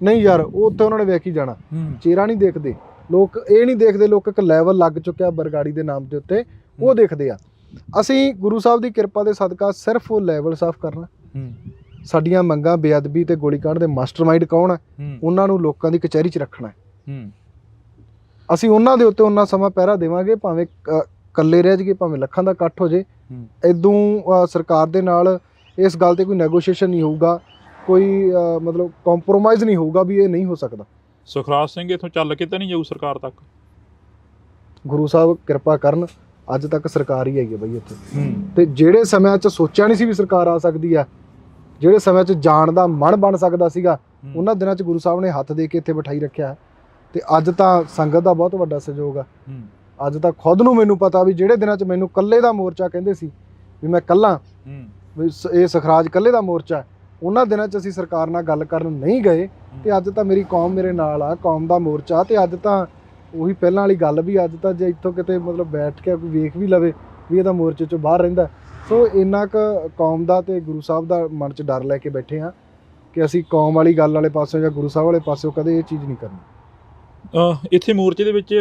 ਨਹੀਂ ਯਾਰ ਉਹ ਉੱਥੇ ਉਹਨਾਂ ਨੇ ਵੇਖੀ ਜਾਣਾ। ਚਿਹਰਾ ਨਹੀਂ ਦੇਖਦੇ ਲੋਕ, ਇਹ ਨਹੀਂ ਦੇਖਦੇ ਲੋਕ ਇੱਕ ਲੈਵਲ ਲੱਗ ਚੁੱਕਿਆ ਬਰਗਾੜੀ ਦੇ ਨਾਮ ਦੇ ਉੱਤੇ, ਉਹ ਦੇਖਦੇ ਆ। ਅਸੀਂ ਗੁਰੂ ਸਾਹਿਬ ਦੀ ਕਿਰਪਾ ਦੇ ਸਦਕਾ ਸਿਰਫ ਉਹ ਲੈਵਲ ਸਾਫ਼ ਕਰਨਾ। ਸਾਡੀਆਂ ਮੰਗਾਂ ਬੇਅਦਬੀ ਤੇ ਗੋਲੀਕਾਂਡ ਦੇ ਮਾਸਟਰਮਾਈਂਡ ਕੌਣ ਹੈ, ਉਹਨਾਂ ਨੂੰ ਲੋਕਾਂ ਦੀ ਕਚਹਿਰੀ 'ਚ ਰੱਖਣਾ ਹੈ। ਅਸੀਂ ਉਹਨਾਂ ਦੇ ਉੱਤੇ ਉਹਨਾਂ ਸਮਾਂ ਪਹਿਰਾ ਦੇਵਾਂਗੇ, ਭਾਵੇਂ ਇਕੱਲੇ ਰਹਿ ਜਾਈਏ, ਭਾਵੇਂ ਲੱਖਾਂ ਦਾ ਇਕੱਠ ਹੋ ਜੇ। ਇਦੋਂ ਸਰਕਾਰ ਦੇ ਨਾਲ ਇਸ ਗੱਲ ਤੇ ਕੋਈ ਨੈਗੋਸ਼ੀਏਸ਼ਨ ਨਹੀਂ ਹੋਊਗਾ, ਕੋਈ ਮਤਲਬ ਕੰਪਰੋਮਾਈਜ਼ ਨਹੀਂ ਹੋਊਗਾ ਵੀ ਇਹ ਨਹੀਂ ਹੋ ਸਕਦਾ। ਸੁਖਰਾਜ ਸਿੰਘ ਇੱਥੋਂ ਚੱਲ ਕੇ ਤਾਂ ਨਹੀਂ ਜਾਊ ਸਰਕਾਰ ਤੱਕ? ਗੁਰੂ ਸਾਹਿਬ ਕਿਰਪਾ ਕਰਨ, ਅੱਜ ਤੱਕ ਸਰਕਾਰ ਹੀ ਹੈਗੀ ਬਈ ਇੱਥੇ। ਤੇ ਜਿਹੜੇ ਸਮਿਆਂ 'ਚ ਸੋਚਿਆ ਨਹੀਂ ਸੀ ਵੀ ਸਰਕਾਰ ਆ ਸਕਦੀ ਆ, ਜਿਹੜੇ ਸਮਿਆਂ 'ਚ ਜਾਣ ਦਾ ਮਨ ਬਣ ਸਕਦਾ ਸੀਗਾ, ਉਹਨਾਂ ਦਿਨਾਂ 'ਚ ਗੁਰੂ ਸਾਹਿਬ ਨੇ ਹੱਥ ਦੇ ਕੇ ਇੱਥੇ ਬਿਠਾਈ ਰੱਖਿਆ। ਤੇ ਅੱਜ ਤਾਂ ਸੰਗਤ ਦਾ ਬਹੁਤ ਵੱਡਾ ਸਹਿਯੋਗ ਆ। ਅੱਜ ਤਾਂ ਖੁਦ ਨੂੰ ਮੈਨੂੰ ਪਤਾ ਵੀ ਜਿਹੜੇ ਦਿਨਾਂ 'ਚ ਮੈਨੂੰ ਇਕੱਲੇ ਦਾ ਮੋਰਚਾ ਕਹਿੰਦੇ ਸੀ ਵੀ ਮੈਂ ਇਕੱਲਾ ਵੀ ਇਹ ਸਖਰਾਜ ਇਕੱਲੇ ਦਾ ਮੋਰਚਾ, ਉਹਨਾਂ ਦਿਨਾਂ 'ਚ ਅਸੀਂ ਸਰਕਾਰ ਨਾਲ ਗੱਲ ਕਰਨ ਨਹੀਂ ਗਏ ਤੇ ਅੱਜ ਤਾਂ ਮੇਰੀ ਕੌਮ ਮੇਰੇ ਨਾਲ ਆ, ਕੌਮ ਦਾ ਮੋਰਚਾ। ਤੇ ਅੱਜ ਤਾਂ ਉਹੀ ਪਹਿਲਾਂ ਵਾਲੀ ਗੱਲ ਵੀ ਅੱਜ ਤਾਂ ਜੇ ਇੱਥੋਂ ਕਿਤੇ ਮਤਲਬ ਬੈਠ ਕੇ ਕੋਈ ਵੇਖ ਵੀ ਲਵੇ ਵੀ ਇਹ ਤਾਂ ਮੋਰਚੇ 'ਚੋਂ ਬਾਹਰ ਰਹਿੰਦਾ। ਸੋ ਇੰਨਾ ਕੁ ਕੌਮ ਦਾ ਤੇ ਗੁਰੂ ਸਾਹਿਬ ਦਾ ਮਨ 'ਚ ਡਰ ਲੈ ਕੇ ਬੈਠੇ ਹਾਂ ਕਿ ਅਸੀਂ ਕੌਮ ਵਾਲੀ ਗੱਲ ਵਾਲੇ ਪਾਸਿਓਂ ਜਾਂ ਗੁਰੂ ਸਾਹਿਬ ਵਾਲੇ ਪਾਸਿਓਂ ਕਦੇ ਇਹ ਚੀਜ਼ ਨਹੀਂ ਕਰਨੀ। ਇੱਥੇ ਮੋਰਚੇ ਦੇ ਵਿੱਚ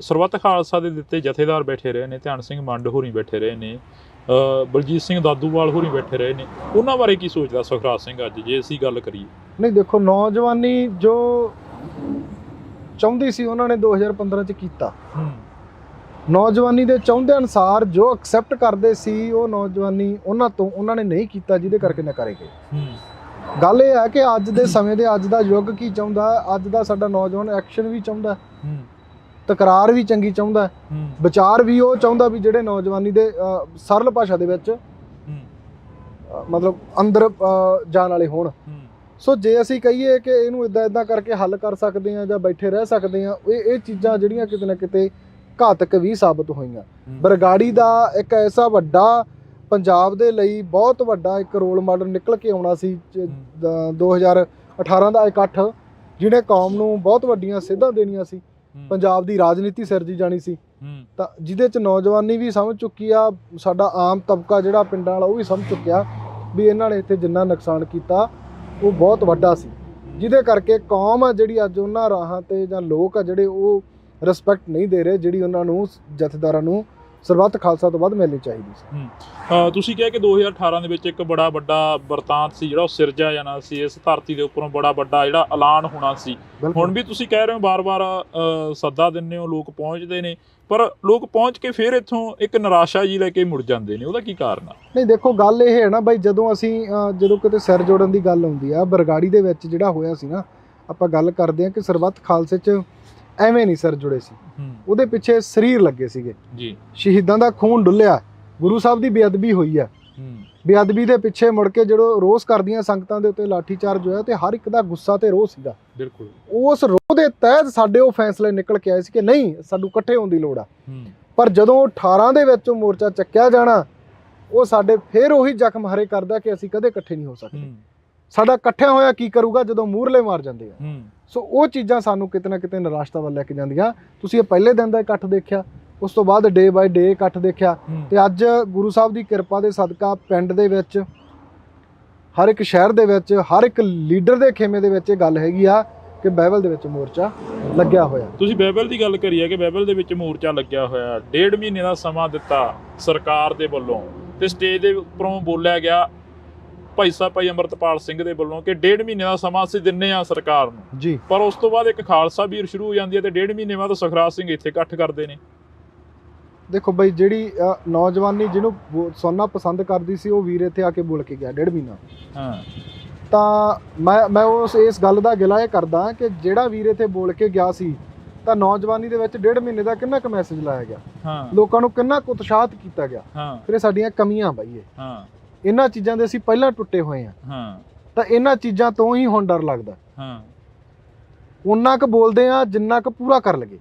ਸਰਬੱਤ ਖਾਲਸਾ ਦੇ ਦਿੱਤੇ ਜਥੇਦਾਰ ਬੈਠੇ ਰਹੇ ਨੇ, ਧਿਆਨ ਸਿੰਘ ਮੰਡ ਹੋਰੀ ਬੈਠੇ ਰਹੇ ਨੇ, ਬਲਜੀਤ ਸਿੰਘ ਦਾਦੂਵਾਲ ਹੋਰੀ ਬੈਠੇ ਰਹੇ ਨੇ, ਉਹਨਾਂ ਬਾਰੇ ਕੀ ਸੋਚਦਾ ਸੁਖਰਾਜ ਸਿੰਘ ਅੱਜ ਜੇ ਅਸੀਂ ਗੱਲ ਕਰੀਏ? ਨਹੀਂ ਦੇਖੋ, ਨੌਜਵਾਨੀ ਜੋ ਚਾਹੁੰਦੀ ਸੀ ਉਹਨਾਂ ਨੇ 2015 'ਚ ਕੀਤਾ। ਨੌਜਵਾਨੀ ਦੇ ਚਾਹੁੰਦੇ ਅਨੁਸਾਰ ਜੋ ਐਕਸੈਪਟ ਕਰਦੇ ਸੀ ਉਹ ਨੌਜਵਾਨੀ ਉਹਨਾਂ ਨੇ ਨਹੀਂ ਕੀਤਾ, ਜਿਹਦੇ ਕਰਕੇ ਨਕਾਰੇ ਗਏ। ਗੱਲ ਇਹ ਹੈ ਕਿ ਅੱਜ ਦੇ ਸਮੇਂ ਦੇ ਅੱਜ ਦਾ ਯੁੱਗ ਕੀ ਚਾਹੁੰਦਾ, ਅੱਜ ਦਾ ਸਾਡਾ ਨੌਜਵਾਨ ਐਕਸ਼ਨ ਵੀ ਚਾਹੁੰਦਾ, ਤਕਰਾਰ ਵੀ ਚੰਗੀ ਚਾਹੁੰਦਾ, ਵਿਚਾਰ ਵੀ ਉਹ ਚਾਹੁੰਦਾ ਵੀ ਜਿਹੜੇ ਨੌਜਵਾਨੀ ਦੇ ਸਰਲ ਭਾਸ਼ਾ ਦੇ ਵਿੱਚ ਮਤਲਬ ਅੰਦਰ ਜਾਣ ਵਾਲੇ ਹੋਣ। ਸੋ ਜੇ ਅਸੀਂ ਕਹੀਏ ਕਿ ਇਹਨੂੰ ਇਦਾਂ ਕਰਕੇ ਹੱਲ ਕਰ ਸਕਦੇ ਹਾਂ ਜਾਂ ਬੈਠੇ ਰਹਿ ਸਕਦੇ ਹਾਂ, ਇਹ ਚੀਜ਼ਾਂ ਜਿਹੜੀਆਂ ਕਿਤੇ ਨਾ ਕਿਤੇ ਘਾਤਕ ਵੀ ਸਾਬਤ ਹੋਈਆਂ। ਬਰਗਾੜੀ ਦਾ ਇੱਕ ਐਸਾ ਵੱਡਾ ਪੰਜਾਬ ਦੇ ਲਈ ਬਹੁਤ ਵੱਡਾ ਇੱਕ ਰੋਲ ਮਾਡਲ ਨਿਕਲ ਕੇ ਆਉਣਾ ਸੀ 2018 ਦਾ ਇਕੱਠ, ਜਿਹਨੇ ਕੌਮ ਨੂੰ ਬਹੁਤ ਵੱਡੀਆਂ ਸੇਧਾਂ ਦੇਣੀਆਂ ਸੀ, ਪੰਜਾਬ ਦੀ ਰਾਜਨੀਤੀ ਸਿਰਜੀ ਜਾਣੀ ਸੀ। ਤਾਂ ਜਿਹਦੇ 'ਚ ਨੌਜਵਾਨੀ ਵੀ ਸਮਝ ਚੁੱਕੀ ਆ, ਸਾਡਾ ਆਮ ਤਬਕਾ ਜਿਹੜਾ ਪਿੰਡਾਂ ਵਾਲਾ ਉਹ ਵੀ ਸਮਝ ਚੁੱਕਿਆ ਵੀ ਇਹਨਾਂ ਨੇ ਇੱਥੇ ਜਿੰਨਾ ਨੁਕਸਾਨ ਕੀਤਾ ਉਹ ਬਹੁਤ ਵੱਡਾ ਸੀ, ਜਿਹਦੇ ਕਰਕੇ ਕੌਮ ਆ ਜਿਹੜੀ ਅੱਜ ਉਹਨਾਂ ਰਾਹਾਂ ਤੇ ਜਾਂ ਲੋਕ ਆ ਜਿਹੜੇ ਉਹ ਰਿਸਪੈਕਟ ਨਹੀਂ ਦੇ ਰਹੇ ਜਿਹੜੀ ਉਹਨਾਂ ਨੂੰ ਜਥੇਦਾਰਾਂ ਨੂੰ ਸਰਬੱਤ ਖਾਲਸਾ ਤੋਂ ਬਾਅਦ ਮਿਲਣੀ ਚਾਹੀਦੀ ਸੀ। ਤੁਸੀਂ ਕਿਹਾ ਕਿ 2018 ਦੇ ਵਿੱਚ ਇੱਕ ਬੜਾ ਵੱਡਾ ਵਰਤਾਂਤ ਸੀ ਜਿਹੜਾ ਉਹ ਸਿਰਜਿਆ ਜਾਣਾ ਸੀ, ਇਸ ਧਰਤੀ ਦੇ ਉੱਪਰੋਂ ਬੜਾ ਵੱਡਾ ਜਿਹੜਾ ਐਲਾਨ ਹੋਣਾ ਸੀ। ਹੁਣ ਵੀ ਤੁਸੀਂ ਕਹਿ ਰਹੇ ਹੋ ਬਾਰ-ਬਾਰ ਸੱਦਾ ਦਿੰਦੇ ਹੋ, ਲੋਕ ਪਹੁੰਚਦੇ ਨੇ, ਪਰ ਲੋਕ ਪਹੁੰਚ ਕੇ ਫਿਰ ਇੱਥੋਂ ਇੱਕ ਨਿਰਾਸ਼ਾ ਜੀ ਲੈ ਕੇ ਮੁੜ ਜਾਂਦੇ ਨੇ, ਉਹਦਾ ਕੀ ਕਾਰਨ ਆ? ਨਹੀਂ ਦੇਖੋ, ਗੱਲ ਇਹ ਹੈ ਨਾ ਬਾਈ, ਜਦੋਂ ਕਿਤੇ ਸਿਰ ਜੋੜਨ ਦੀ ਗੱਲ ਆਉਂਦੀ ਆ, ਬਰਗਾੜੀ ਦੇ ਵਿੱਚ ਜਿਹੜਾ ਹੋਇਆ ਸੀ ਨਾ, ਆਪਾਂ ਗੱਲ ਕਰਦੇ ਹਾਂ ਕਿ ਸਰਬੱਤ ਖਾਲਸੇ 'ਚ ਐਵੇਂ ਨਹੀਂ ਸਿਰ ਜੁੜੇ ਸੀ, ਉਹਦੇ ਪਿੱਛੇ ਸਰੀਰ ਲੱਗੇ ਸੀਗੇ ਜੀ, ਸ਼ਹੀਦਾਂ ਦਾ ਖੂਨ ਡੁੱਲਿਆ, ਗੁਰੂ ਸਾਹਿਬ ਦੀ ਬੇਅਦਬੀ ਹੋਈ ਆ। ਬੇਅਦਬੀ ਦੇ ਪਿੱਛੇ ਮੁੜ ਕੇ ਜਦੋਂ ਰੋਸ ਕਰਦੀਆਂ ਸੰਗਤਾਂ ਦੇ ਉੱਤੇ ਲਾਠੀਚਾਰਜ ਹੋਇਆ ਤੇ ਹਰ ਇੱਕ ਦਾ ਗੁੱਸਾ ਤੇ ਰੋਹ ਸੀਗਾ। ਬਿਲਕੁਲ ਉਸ ਰੋਹ ਦੇ ਤਹਿਤ ਸਾਡੇ ਉਹ ਫੈਸਲੇ ਨਿਕਲ ਕੇ ਆਏ ਸੀ ਕਿ ਨਹੀਂ, ਸਾਨੂੰ ਇਕੱਠੇ ਹੋਣ ਦੀ ਲੋੜ ਆ। ਪਰ ਜਦੋਂ 18 ਦੇ ਵਿੱਚ ਉਹ ਮੋਰਚਾ ਚੱਕਿਆ ਜਾਣਾ, ਉਹ ਸਾਡੇ ਫਿਰ ਉਹੀ ਜ਼ਖਮ ਹਰੇ ਕਰਦਾ ਕਿ ਅਸੀਂ ਕਦੇ ਇਕੱਠੇ ਨਹੀਂ ਹੋ ਸਕਦੇ। ਸਾਡਾ ਇਕੱਠਿਆਂ ਹੋਇਆ ਕੀ ਕਰੂਗਾ ਜਦੋਂ ਮੂਹਰਲੇ ਮਾਰ ਜਾਂਦੇ ਆ। ਸੋ ਉਹ ਚੀਜ਼ਾਂ ਸਾਨੂੰ ਕਿਤੇ ਨਾ ਕਿਤੇ ਨਿਰਾਸ਼ਤਾ ਵੱਲ ਲੈ ਕੇ ਜਾਂਦੀਆਂ। ਤੁਸੀਂ ਇਹ ਪਹਿਲੇ ਦਿਨ ਦਾ ਇਕੱਠ ਦੇਖਿਆ, ਉਸ ਤੋਂ ਬਾਅਦ ਡੇ ਬਾਏ ਡੇ ਇਕੱਠ ਦੇਖਿਆ, ਤੇ ਅੱਜ ਗੁਰੂ ਸਾਹਿਬ ਦੀ ਕਿਰਪਾ ਦੇ ਸਦਕਾ ਪਿੰਡ ਦੇ ਵਿੱਚ, ਹਰ ਇੱਕ ਸ਼ਹਿਰ ਦੇ ਵਿੱਚ, ਹਰ ਇੱਕ ਲੀਡਰ ਦੇ ਖੇਮੇ ਦੇ ਵਿੱਚ ਇਹ ਗੱਲ ਹੈਗੀ ਆ ਕਿ ਬਾਈਬਲ ਦੇ ਵਿੱਚ ਮੋਰਚਾ ਲੱਗਿਆ ਹੋਇਆ। ਤੁਸੀਂ ਬਾਈਬਲ ਦੀ ਗੱਲ ਕਰੀ ਹੈ ਕਿ ਬਾਈਬਲ ਦੇ ਵਿੱਚ ਮੋਰਚਾ ਲੱਗਿਆ ਹੋਇਆ, 1.5 ਮਹੀਨੇ ਦਾ ਸਮਾਂ ਦਿੱਤਾ ਸਰਕਾਰ ਦੇ ਵੱਲੋਂ ਤੇ ਸਟੇਜ ਦੇ ਉੱਪਰੋਂ ਬੋਲਿਆ ਗਿਆ ਭਾਈ ਸਾਹਿਬ ਭਾਈ ਅੰਮ੍ਰਿਤਪਾਲ ਸਿੰਘ ਦੇ ਵੱਲੋਂ ਕਿ 1.5 ਮਹੀਨੇ ਦਾ ਸਮਾਂ ਅਸੀਂ ਦਿੰਨੇ ਆ ਸਰਕਾਰ ਨੂੰ ਜੀ, ਪਰ ਉਸ ਤੋਂ ਬਾਅਦ ਇੱਕ ਖਾਲਸਾ ਵੀਰ ਸ਼ੁਰੂ ਹੋ ਜਾਂਦੀ ਹੈ ਤੇ 1.5 ਮਹੀਨੇ ਬਾਅਦ ਸੁਖਰਾਜ ਸਿੰਘ ਇੱਥੇ ਇਕੱਠ ਕਰਦੇ ਨੇ। ਦੇਖੋ ਬਈ, ਜਿਹੜੀ ਨੌਜਵਾਨੀ ਜਿਹਨੂੰ ਸੁਣਨਾ ਪਸੰਦ ਕਰਦੀ ਸੀ ਉਹ ਵੀਰ ਇੱਥੇ ਆ ਕੇ ਬੋਲ ਕੇ ਗਿਆ 1.5 ਮਹੀਨਾ। ਤਾਂ ਮੈਂ ਇਸ ਗੱਲ ਦਾ ਗਿਲਾ ਇਹ ਕਰਦਾ ਕਿ ਜਿਹੜਾ ਵੀਰ ਇੱਥੇ ਬੋਲ ਕੇ ਗਿਆ ਸੀ ਤਾਂ ਨੌਜਵਾਨੀ ਦੇ ਵਿੱਚ 1.5 ਮਹੀਨੇ ਦਾ ਕਿੰਨਾ ਕੁ ਮੈਸੇਜ ਲਾਇਆ ਗਿਆ, ਲੋਕਾਂ ਨੂੰ ਕਿੰਨਾ ਕੁ ਉਤਸ਼ਾਹਿਤ ਕੀਤਾ ਗਿਆ। ਫਿਰ ਇਹ ਸਾਡੀਆਂ ਕਮੀਆਂ ਬਾਈ, ਇਹਨਾਂ ਚੀਜ਼ਾਂ ਦੇ ਅਸੀਂ ਪਹਿਲਾਂ ਟੁੱਟੇ ਹੋਏ ਹਾਂ, ਤਾਂ ਇਹਨਾਂ ਚੀਜ਼ਾਂ ਤੋਂ ਹੀ ਹੁਣ ਡਰ ਲੱਗਦਾ। ਉਹਨਾਂ ਕੁ ਬੋਲਦੇ ਆ ਜਿੰਨਾ ਕੁ ਪੂਰਾ ਕਰ ਲਗੇ,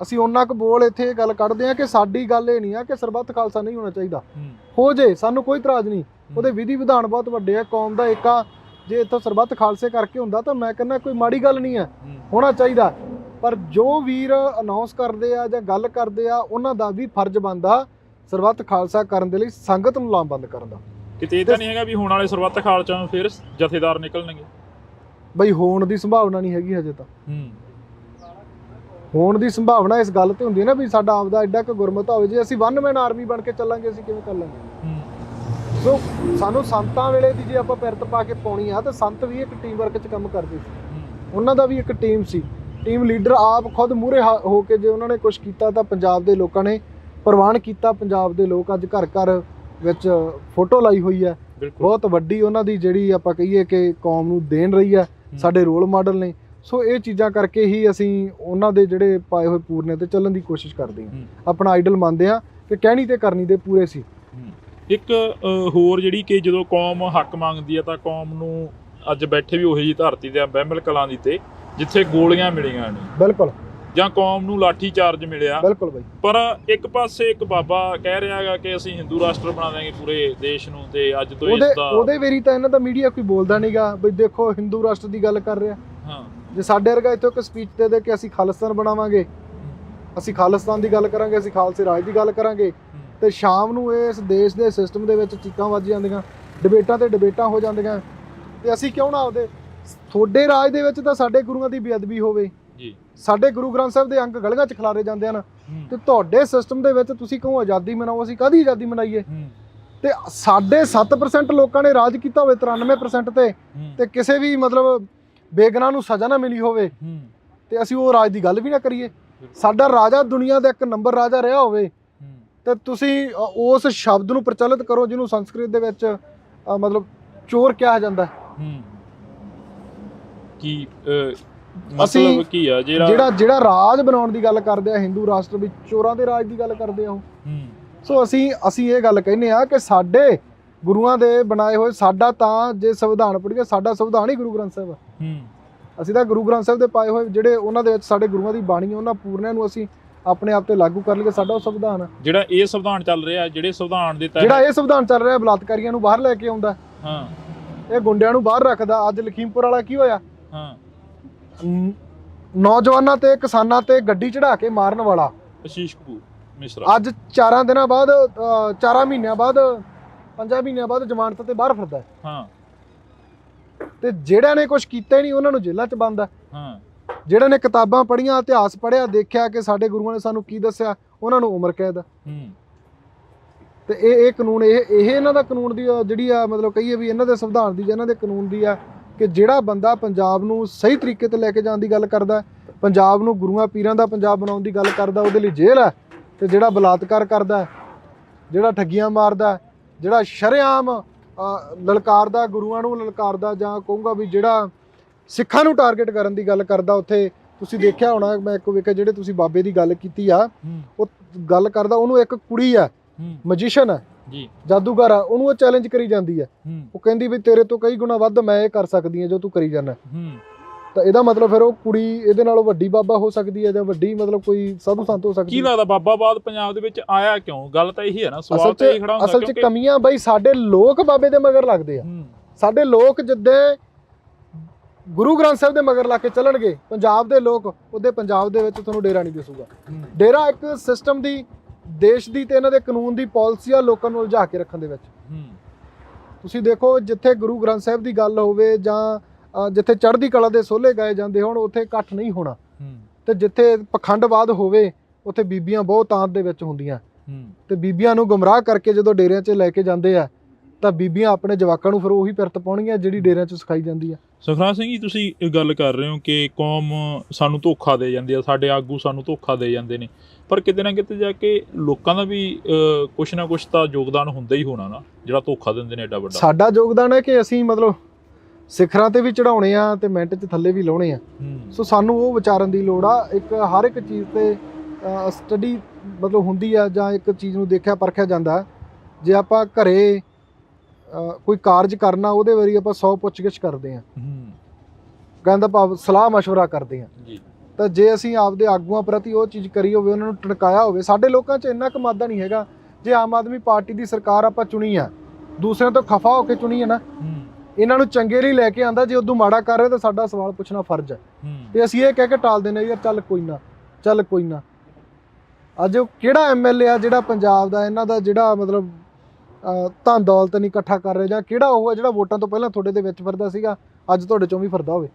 ਅਸੀਂ ਉਹਨਾਂ ਕੁ ਬੋਲ ਇੱਥੇ ਇਹ ਗੱਲ ਕੱਢਦੇ ਆ ਕਿ ਸਾਡੀ ਗੱਲ ਇਹ ਨਹੀਂ ਆ ਕਿ ਸਰਬੱਤ ਖਾਲਸਾ ਨਹੀਂ ਹੋਣਾ ਚਾਹੀਦਾ, ਹੋ ਜੇ ਸਾਨੂੰ ਕੋਈ ਇਤਰਾਜ਼ ਨਹੀਂ, ਉਹਦੇ ਵਿਧੀ ਵਿਧਾਨ ਬਹੁਤ ਵੱਡੇ ਆ, ਕੌਮ ਦਾ ਏਕਾ ਜੇ ਇੱਥੋਂ ਸਰਬੱਤ ਖਾਲਸੇ ਕਰਕੇ ਹੁੰਦਾ ਤਾਂ ਮੈਂ ਕਹਿੰਦਾ ਕੋਈ ਮਾੜੀ ਗੱਲ ਨਹੀਂ ਆ, ਹੋਣਾ ਚਾਹੀਦਾ। ਪਰ ਜੋ ਵੀਰ ਅਨਾਉਂਸ ਕਰਦੇ ਆ ਜਾਂ ਗੱਲ ਕਰਦੇ ਆ, ਉਹਨਾਂ ਦਾ ਵੀ ਫਰਜ਼ ਬਣਦਾ ਸਰਬੱਤ ਖਾਲਸਾ ਕਰਨ ਦੇ ਲਈ ਸੰਗਤ ਨੂੰ ਲਾਮਬੰਦ ਕਰਨ ਦਾ। ਕਿਤੇ ਇਹ ਤਾਂ ਨਹੀਂ ਹੈਗਾ ਵੀ ਹੋਣ ਵਾਲੇ ਸਰਬੱਤ ਖਾਲਸਾ ਨੂੰ ਫਿਰ ਜਥੇਦਾਰ ਨਿਕਲਣਗੇ? ਬਈ ਹੋਣ ਦੀ ਸੰਭਾਵਨਾ ਨਹੀਂ ਹੈਗੀ ਹਜੇ ਤਾਂ। ਹੋਣ ਦੀ ਸੰਭਾਵਨਾ ਇਸ ਗੱਲ ਤੇ ਹੁੰਦੀ ਹੈ ਨਾ ਵੀ ਸਾਡਾ ਆਪਦਾ ਐਡਾ ਕੁ ਗੁਰਮਤ ਹੋਵੇ, ਜੇ ਅਸੀਂ 1 ਮੈਨ ਆਰਮੀ ਬਣ ਕੇ ਚੱਲਾਂਗੇ ਅਸੀਂ ਕਿਵੇਂ ਕਰ ਲਾਂਗੇ? ਸੋ ਸਾਨੂੰ ਸੰਤਾਂ ਵੇਲੇ ਦੀ ਜੇ ਆਪਾਂ ਪਿਰਤ ਪਾ ਕੇ ਪਾਉਣੀ ਆ ਤਾਂ ਸੰਤ ਵੀ ਇੱਕ ਟੀਮ ਵਰਕ 'ਚ ਕੰਮ ਕਰਦੇ ਸੀ, ਉਹਨਾਂ ਦਾ ਵੀ ਇੱਕ ਟੀਮ ਸੀ, ਟੀਮ ਲੀਡਰ ਆਪ ਖੁਦ ਮੂਹਰੇ ਹੋ ਕੇ ਜੇ ਉਹਨਾਂ ਨੇ ਕੁਛ ਕੀਤਾ ਤਾਂ ਪੰਜਾਬ ਦੇ ਲੋਕਾਂ ਨੇ ਪ੍ਰਵਾਨ ਕੀਤਾ। ਪੰਜਾਬ ਦੇ ਲੋਕ ਅੱਜ ਘਰ ਘਰ ਵਿੱਚ ਫੋਟੋ ਲਾਈ ਹੋਈ ਹੈ, ਬਹੁਤ ਵੱਡੀ ਉਹਨਾਂ ਦੀ ਜਿਹੜੀ ਆਪਾਂ ਕਹੀਏ ਕਿ ਕੌਮ ਨੂੰ ਦੇਣ ਰਹੀ ਹੈ, ਸਾਡੇ ਰੋਲ ਮਾਡਲ ਨੇ। ਸੋ ਇਹ ਚੀਜ਼ਾਂ ਕਰਕੇ ਹੀ ਅਸੀਂ ਉਹਨਾਂ ਦੇ ਜਿਹੜੇ ਪਾਏ ਹੋਏ ਪੂਰਨੇ ਤੇ ਚੱਲਣ ਦੀ ਕੋਸ਼ਿਸ਼ ਕਰਦੇ ਹਾਂ, ਆਪਣਾ ਆਈਡਲ ਮੰਨਦੇ ਹਾਂ ਕਿ ਕਹਿਣੀ ਤੇ ਕਰਨੀ ਦੇ ਪੂਰੇ ਸੀ। ਇੱਕ ਹੋਰ ਜਿਹੜੀ ਕਿ ਜਦੋਂ ਕੌਮ ਹੱਕ ਮੰਗਦੀ ਹੈ ਤਾਂ ਕੌਮ ਨੂੰ, ਅੱਜ ਬੈਠੇ ਵੀ ਉਹੀ ਜੀ ਧਰਤੀ ਤੇ ਬਹਿਮਲ ਕਲਾਂ ਦੀ ਤੇ ਜਿੱਥੇ ਗੋਲੀਆਂ ਮਿਲੀਆਂ ਨੇ, ਬਿਲਕੁਲ ਜਾਂ ਕੌਮ ਨੂੰ ਲਾਠੀ ਚਾਰਜ ਮਿਲਿਆ। ਬਿਲਕੁਲ ਬਾਈ। ਪਰ ਇੱਕ ਪਾਸੇ ਇੱਕ ਬਾਬਾ ਕਹਿ ਰਿਹਾ ਹੈਗਾ ਕਿ ਅਸੀਂ ਹਿੰਦੂ ਰਾਸ਼ਟਰ ਬਣਾ ਦਾਂਗੇ ਪੂਰੇ ਦੇਸ਼ ਨੂੰ, ਤੇ ਅੱਜ ਤੋਂ ਇਸ ਦਾ ਉਹਦੇ ਵੇਰੀ ਤਾਂ ਇਹਨਾਂ ਦਾ ਮੀਡੀਆ ਕੋਈ ਬੋਲਦਾ ਨਹੀਂਗਾ ਬਈ ਦੇਖੋ ਹਿੰਦੂ ਰਾਸ਼ਟਰ ਦੀ ਗੱਲ ਕਰ ਰਿਹਾ। ਹਾਂ, ਜੇ ਸਾਡੇ ਵਰਗਾ ਇੱਥੇ ਇੱਕ ਸਪੀਚ ਦੇ ਕੇ ਅਸੀਂ ਖਾਲਿਸਤਾਨ ਬਣਾਵਾਂਗੇ, ਅਸੀਂ ਖਾਲਿਸਤਾਨ ਦੀ ਗੱਲ ਕਰਾਂਗੇ, ਅਸੀਂ ਖਾਲਸੇ ਰਾਜ ਦੀ ਗੱਲ ਕਰਾਂਗੇ, ਤੇ ਸ਼ਾਮ ਨੂੰ ਇਸ ਦੇਸ਼ ਦੇ ਸਿਸਟਮ ਦੇ ਵਿੱਚ ਚੀਕਾਂ ਵੱਜ ਜਾਂਦੀਆਂ, ਡਿਬੇਟਾਂ ਤੇ ਡਿਬੇਟਾਂ ਹੋ ਜਾਂਦੀਆਂ, ਤੇ ਅਸੀਂ ਕਿਉਂ ਨਾ ਆਪਦੇ ਤੁਹਾਡੇ ਰਾਜ ਦੇ ਵਿੱਚ ਤਾਂ ਸਾਡੇ ਗੁਰੂਆਂ ਦੀ ਬੇਅਦਬੀ ਹੋਵੇ ਜੀ, ਸਾਡੇ ਗੁਰੂ ਗ੍ਰੰਥ ਸਾਹਿਬ ਦੇ ਅੰਗ ਗਲੀਆਂ 'ਚ ਖਿਲਾਰੇ ਜਾਂਦੇ ਹਨ, ਤੇ ਤੁਹਾਡੇ ਸਿਸਟਮ ਦੇ ਵਿੱਚ ਤੁਸੀਂ ਕਹੋ ਆਜ਼ਾਦੀ ਮਨਾਓ, ਅਸੀਂ ਕਾਹਦੀ ਆਜ਼ਾਦੀ ਮਨਾਈਏ? ਤੇ ਸਾਡੇ 7% ਲੋਕਾਂ ਨੇ ਰਾਜ ਕੀਤਾ ਹੋਵੇ 93% ਤੇ ਕਿਸੇ ਵੀ ਮਤਲਬ ਬੇਗੁਨਾਹ ਨੂੰ ਸਜ਼ਾ ਨਾ ਮਿਲੀ ਹੋਵੇ, ਤੇ ਅਸੀਂ ਉਹ ਰਾਜ ਦੀ ਗੱਲ ਵੀ ਨਾ ਕਰੀਏ। ਸਾਡਾ ਰਾਜਾ ਦੁਨੀਆ ਦਾ 1 ਨੰਬਰ ਰਾਜਾ ਰਿਹਾ ਹੋਵੇ, ਤੇ ਤੁਸੀਂ ਉਸ ਸ਼ਬਦ ਨੂੰ ਪ੍ਰਚਲਿਤ ਕਰੋ ਜਿਹਨੂੰ ਸੰਸਕ੍ਰਿਤ ਦੇ ਵਿੱਚ ਮਤਲਬ ਚੋਰ ਕਿਹਾ ਜਾਂਦਾ। ਕੀ ਮਤਲਬ ਕੀ ਆ ਜਿਹੜਾ ਰਾਜ ਬਣਾਉਣ ਦੀ ਗੱਲ ਕਰਦੇ ਆ ਹਿੰਦੂ ਰਾਸ਼ਟਰ ਵਿੱਚ, ਚੋਰਾਂ ਦੇ ਰਾਜ ਦੀ ਗੱਲ ਕਰਦੇ ਆ ਉਹ। ਸੋ ਅਸੀਂ ਇਹ ਗੱਲ ਕਹਿੰਦੇ ਆ ਕਿ ਸਾਡੇ ਗੁਰੂਆਂ ਦੇ ਬਣਾਏ ਹੋਏ, ਸਾਡਾ ਤਾਂ ਜੇ ਸੰਵਿਧਾਨ ਪੜ੍ਹੀਏ ਸਾਡਾ ਸੰਵਿਧਾਨ ਹੀ ਗੁਰੂ ਗ੍ਰੰਥ ਸਾਹਿਬ ਆ। ਅਸੀਂ ਤਾਂ ਗੁਰੂ ਗ੍ਰੰਥ ਸਾਹਿਬ ਦੇ ਪਾਏ ਹੋਏ ਜਿਹੜੇ ਉਹਨਾਂ ਦੇ ਵਿੱਚ ਸਾਡੇ ਗੁਰੂਆਂ ਦੀ ਬਾਣੀ ਆ, ਉਹਨਾਂ ਪੂਰਨਿਆਂ ਨੂੰ ਅਸੀਂ ਆਪਣੇ ਆਪ ਤੇ ਲਾਗੂ ਕਰ ਲਈਏ, ਸਾਡਾ ਉਹ ਸੰਵਿਧਾਨ ਆ। ਜਿਹੜਾ ਇਹ ਸੰਵਿਧਾਨ ਚੱਲ ਰਿਹਾ, ਜਿਹੜੇ ਸੰਵਿਧਾਨ ਦੇ ਤਹਿਤ ਜਿਹੜਾ ਇਹ ਸੰਵਿਧਾਨ ਚੱਲ ਰਿਹਾ ਬਲਾਤਕਾਰੀਆਂ ਨੂੰ ਬਾਹਰ ਲੈ ਕੇ ਆਉਂਦਾ, ਇਹ ਗੁੰਡਿਆਂ ਨੂੰ ਬਾਹਰ ਰੱਖਦਾ। ਅੱਜ ਲਖੀਮਪੁਰ ਵਾਲਾ ਕੀ ਹੋਇਆ? ਨੌਜਵਾਨਾਂ ਤੇ ਕਿਸਾਨਾਂ ਤੇ ਗੱਡੀ ਚੜਾ ਕੇ ਮਾਰਨ ਵਾਲਾ ਅਸ਼ੀਸ਼ ਕਪੂਰ ਮਿਸ਼ਰਾ ਅੱਜ 4 ਦਿਨਾਂ ਬਾਅਦ 4 ਮਹੀਨਿਆਂ ਬਾਅਦ 5 ਮਹੀਨਿਆਂ ਬਾਅਦ ਜ਼ਮਾਨਤ ਤੇ ਬਾਹਰ ਫਿਰਦਾ। ਤੇ ਜਿਹੜਿਆਂ ਨੇ ਕੁਝ ਕੀਤਾ ਹੀ ਨਹੀਂ ਉਹਨਾਂ ਨੂੰ ਜੇਲ੍ਹਾਂ 'ਚ ਬੰਦ ਆ। ਜਿਹੜਿਆਂ ਨੇ ਕਿਤਾਬਾਂ ਪੜ੍ਹੀਆਂ, ਇਤਿਹਾਸ ਪੜ੍ਹਿਆ, ਦੇਖਿਆ ਕਿ ਸਾਡੇ ਗੁਰੂਆਂ ਨੇ ਸਾਨੂੰ ਕੀ ਦੱਸਿਆ, ਉਹਨਾਂ ਨੂੰ ਉਮਰ ਕੈਦ। ਤੇ ਇਹ ਕਾਨੂੰਨ ਇਹ ਇਹਨਾਂ ਦਾ ਕਾਨੂੰਨ ਦੀ ਜਿਹੜੀ ਆ ਮਤਲਬ ਕਹੀਏ ਵੀ ਇਹਨਾਂ ਦੇ ਸੰਵਿਧਾਨ ਦੀ ਜਾਂ ਇਹਨਾਂ ਦੇ ਕਾਨੂੰਨ ਦੀ ਆ ਕਿ ਜਿਹੜਾ ਬੰਦਾ ਪੰਜਾਬ ਨੂੰ ਸਹੀ ਤਰੀਕੇ ਤੇ ਲੈ ਕੇ ਜਾਣ ਦੀ ਗੱਲ ਕਰਦਾ, ਪੰਜਾਬ ਨੂੰ ਗੁਰੂਆਂ ਪੀਰਾਂ ਦਾ ਪੰਜਾਬ ਬਣਾਉਣ ਦੀ ਗੱਲ ਕਰਦਾ, ਉਹਦੇ ਲਈ ਜੇਲ੍ਹ ਹੈ। ਤੇ ਜਿਹੜਾ ਬਲਾਤਕਾਰ ਕਰਦਾ, ਜਿਹੜਾ ਠੱਗੀਆਂ ਮਾਰਦਾ, ਜਿਹੜਾ ਸ਼ਰੇਆਮ ਲਲਕਾਰਦਾ, ਗੁਰੂਆਂ ਨੂੰ ਲਲਕਾਰਦਾ, ਜਾਂ ਕਹੂੰਗਾ ਵੀ ਜਿਹੜਾ ਸਿੱਖਾਂ ਨੂੰ ਟਾਰਗੇਟ ਕਰਨ ਦੀ ਗੱਲ ਕਰਦਾ, ਉੱਥੇ ਤੁਸੀਂ ਦੇਖਿਆ ਹੋਣਾ, ਮੈਂ ਇੱਕ ਵੇਖਿਆ ਜਿਹੜੇ ਤੁਸੀਂ ਬਾਬੇ ਦੀ ਗੱਲ ਕੀਤੀ ਆ, ਉਹ ਗੱਲ ਕਰਦਾ, ਉਹਨੂੰ ਇੱਕ ਕੁੜੀ ਆ ਮੈਜੀਸ਼ੀਅਨ ਹੈ ਜੀ, ਜਾਦੂਗਰ ਆ, ਉਹਨੂੰ ਉਹ ਚੈਲੰਜ ਕਰੀ ਜਾਂਦੀ ਹੈ। ਉਹ ਕਹਿੰਦੀ ਵੀ ਤੇਰੇ ਤੋਂ ਕਈ ਗੁਣਾ ਵੱਧ ਮੈਂ ਇਹ ਕਰ ਸਕਦੀ ਹਾਂ ਜੋ ਤੂੰ ਕਰੀ ਜਾਂਦਾ। ਤਾਂ ਇਹਦਾ ਮਤਲਬ ਫਿਰ ਉਹ ਕੁੜੀ ਇਹਦੇ ਨਾਲੋਂ ਵੱਡੀ ਬਾਬਾ ਹੋ ਸਕਦੀ ਹੈ ਜਾਂ ਵੱਡੀ ਮਤਲਬ ਕੋਈ ਸਾਧੂ ਸੰਤ ਹੋ ਸਕਦੀ ਹੈ। ਕੀ ਲੱਗਦਾ ਬਾਬਾਵਾਦ ਪੰਜਾਬ ਦੇ ਵਿੱਚ ਆਇਆ ਕਿਉਂ? ਗੱਲ ਤਾਂ ਇਹੀ ਹੈ ਨਾ, ਸਵਾਲ ਤਾਂ ਇਹੀ ਖੜਾ ਹੁੰਦਾ। ਅਸਲ 'ਚ ਕਮੀਆਂ ਬਈ ਸਾਡੇ ਲੋਕ ਬਾਬੇ ਦੇ ਮਗਰ ਲੱਗਦੇ ਆ। ਸਾਡੇ ਲੋਕ ਜਿੱਦੇ ਗੁਰੂ ਗ੍ਰੰਥ ਸਾਹਿਬ ਦੇ ਮਗਰ ਲਾ ਕੇ ਚੱਲਣਗੇ ਪੰਜਾਬ ਦੇ ਲੋਕ, ਉਹਦੇ ਪੰਜਾਬ ਦੇ ਵਿੱਚ ਤੁਹਾਨੂੰ ਡੇਰਾ ਨਹੀਂ ਦਿਸੂਗਾ। ਡੇਰਾ ਇੱਕ ਸਿਸਟਮ ਦੀ, ਦੇਸ਼ ਦੀ ਤੇ ਇਹਨਾਂ ਦੇ ਕਾਨੂੰਨ ਦੀ ਪਾਲਿਸੀ ਆ ਲੋਕਾਂ ਨੂੰ ਉਲਝਾ ਕੇ ਰੱਖਣ ਦੇ ਵਿੱਚ। ਤੁਸੀਂ ਦੇਖੋ ਜਿੱਥੇ ਗੁਰੂ ਗ੍ਰੰਥ ਸਾਹਿਬ ਦੀ ਗੱਲ ਹੋਵੇ ਜਾਂ ਜਿੱਥੇ ਚੜ੍ਹਦੀ ਕਲਾ ਦੇ ਸੋਹਲੇ ਗਾਏ ਜਾਂਦੇ ਹੋਣ, ਉੱਥੇ ਇਕੱਠ ਨਹੀਂ ਹੋਣਾ। ਤੇ ਜਿੱਥੇ ਪਖੰਡਵਾਦ ਹੋਵੇ ਉੱਥੇ ਬੀਬੀਆਂ ਬਹੁਤ ਤਾਂਤ ਦੇ ਵਿੱਚ ਹੁੰਦੀਆਂ, ਤੇ ਬੀਬੀਆਂ ਨੂੰ ਗੁੰਮਰਾਹ ਕਰਕੇ ਜਦੋਂ ਡੇਰਿਆਂ 'ਚ ਲੈ ਕੇ ਜਾਂਦੇ ਆ ਤਾਂ ਬੀਬੀਆਂ ਆਪਣੇ ਜਵਾਕਾਂ ਨੂੰ ਫਿਰ ਉਹੀ ਪਿਰਤ ਪਾਉਣਗੀਆਂ ਜਿਹੜੀ ਡੇਰਿਆਂ 'ਚ ਸਿਖਾਈ ਜਾਂਦੀ ਆ। ਸੁਖਰਾਜ ਸਿੰਘ ਜੀ, ਤੁਸੀਂ ਇਹ ਗੱਲ ਕਰ ਰਹੇ ਹੋ ਕਿ ਕੌਮ ਸਾਨੂੰ ਧੋਖਾ ਦੇ ਜਾਂਦੀ ਆ, ਸਾਡੇ ਆਗੂ ਸਾਨੂੰ ਧੋਖਾ ਦੇ ਜਾਂਦੇ ਨੇ, ਪਰ ਕਿਤੇ ਨਾ ਕਿਤੇ ਜਾ ਕੇ ਲੋਕਾਂ ਦਾ ਵੀ ਕੁਛ ਨਾ ਕੁਛ ਤਾਂ ਯੋਗਦਾਨ ਹੁੰਦਾ ਹੀ ਹੋਣਾ ਨਾ, ਜਿਹੜਾ ਧੋਖਾ ਦਿੰਦੇ ਨੇ ਐਡਾ ਵੱਡਾ। ਸਾਡਾ ਯੋਗਦਾਨ ਹੈ ਕਿ ਅਸੀਂ ਮਤਲਬ ਸਿਖਰਾਂ ਤੇ ਵੀ ਚੜਾਉਣੇ ਆ ਤੇ ਮਿੰਟ 'ਚ ਥੱਲੇ ਵੀ ਲਾਉਣੇ ਆ। ਸੋ ਸਾਨੂੰ ਉਹ ਵਿਚਾਰਨ ਦੀ ਲੋੜ ਆ। ਇੱਕ ਹਰ ਇੱਕ ਚੀਜ਼ ਤੇ ਸਟੱਡੀ ਮਤਲਬ ਹੁੰਦੀ ਆ, ਜਾਂ ਇੱਕ ਚੀਜ਼ ਨੂੰ ਦੇਖਿਆ ਪਰਖਿਆ ਜਾਂਦਾ। ਜੇ ਆਪਾਂ ਘਰੇ ਕੋਈ ਕਾਰਜ ਕਰਨਾ, ਉਹਦੇ ਬਾਰੇ ਆਪਾਂ 100 ਪੁੱਛਗਿੱਛ ਕਰਦੇ ਆ, ਕਹਿੰਦਾ ਭਾਵ ਸਲਾਹ ਮਸ਼ਵਰਾ ਕਰਦੇ ਆ। ਤਾਂ ਜੇ ਅਸੀਂ ਆਪਦੇ ਆਗੂਆਂ ਪ੍ਰਤੀ ਉਹ ਚੀਜ਼ ਕਰੀ ਹੋਵੇ, ਉਹਨਾਂ ਨੂੰ ਟਣਕਾਇਆ ਹੋਵੇ, ਸਾਡੇ ਲੋਕਾਂ 'ਚ ਇੰਨਾ ਕਮਾਦਾ ਨਹੀਂ ਹੈਗਾ। ਜੇ ਆਮ ਆਦਮੀ ਪਾਰਟੀ ਦੀ ਸਰਕਾਰ ਆਪਾਂ ਚੁਣੀ ਆ, ਦੂਸਰਿਆਂ ਤੋਂ ਖਫਾ ਹੋ ਕੇ ਚੁਣੀ ਹੈ ਨਾ, ਇਹਨਾਂ ਨੂੰ ਚੰਗੇ ਲਈ ਲੈ ਕੇ ਆਂਦਾ। ਜੇ ਉਦੋਂ ਮਾੜਾ ਕਰ ਰਹੇ ਤਾਂ ਸਾਡਾ ਸਵਾਲ ਪੁੱਛਣਾ ਫਰਜ਼ ਹੈ, ਤੇ ਅਸੀਂ ਇਹ ਕਹਿ ਕੇ ਟਾਲ ਦਿੰਦੇ ਯਾਰ ਚੱਲ ਕੋਈ ਨਾ, ਚੱਲ ਕੋਈ ਨਾ। ਅੱਜ ਉਹ ਕਿਹੜਾ ਐਮਐਲਏ ਆ ਜਿਹੜਾ ਪੰਜਾਬ ਦਾ ਇਹਨਾਂ ਦਾ ਜਿਹੜਾ ਮਤਲਬ ਧਨ ਦੌਲਤ ਨਹੀਂ ਇਕੱਠਾ ਕਰ ਰਿਹਾ, ਜਾਂ ਕਿਹੜਾ ਉਹ ਹੈ ਜਿਹੜਾ ਵੋਟਾਂ ਤੋਂ ਪਹਿਲਾਂ ਤੁਹਾਡੇ ਦੇ ਵਿੱਚ ਫਿਰਦਾ ਸੀਗਾ, ਅੱਜ ਤੁਹਾਡੇ ਚੋਂ ਵੀ ਫਿਰਦਾ ਹੋਵੇ।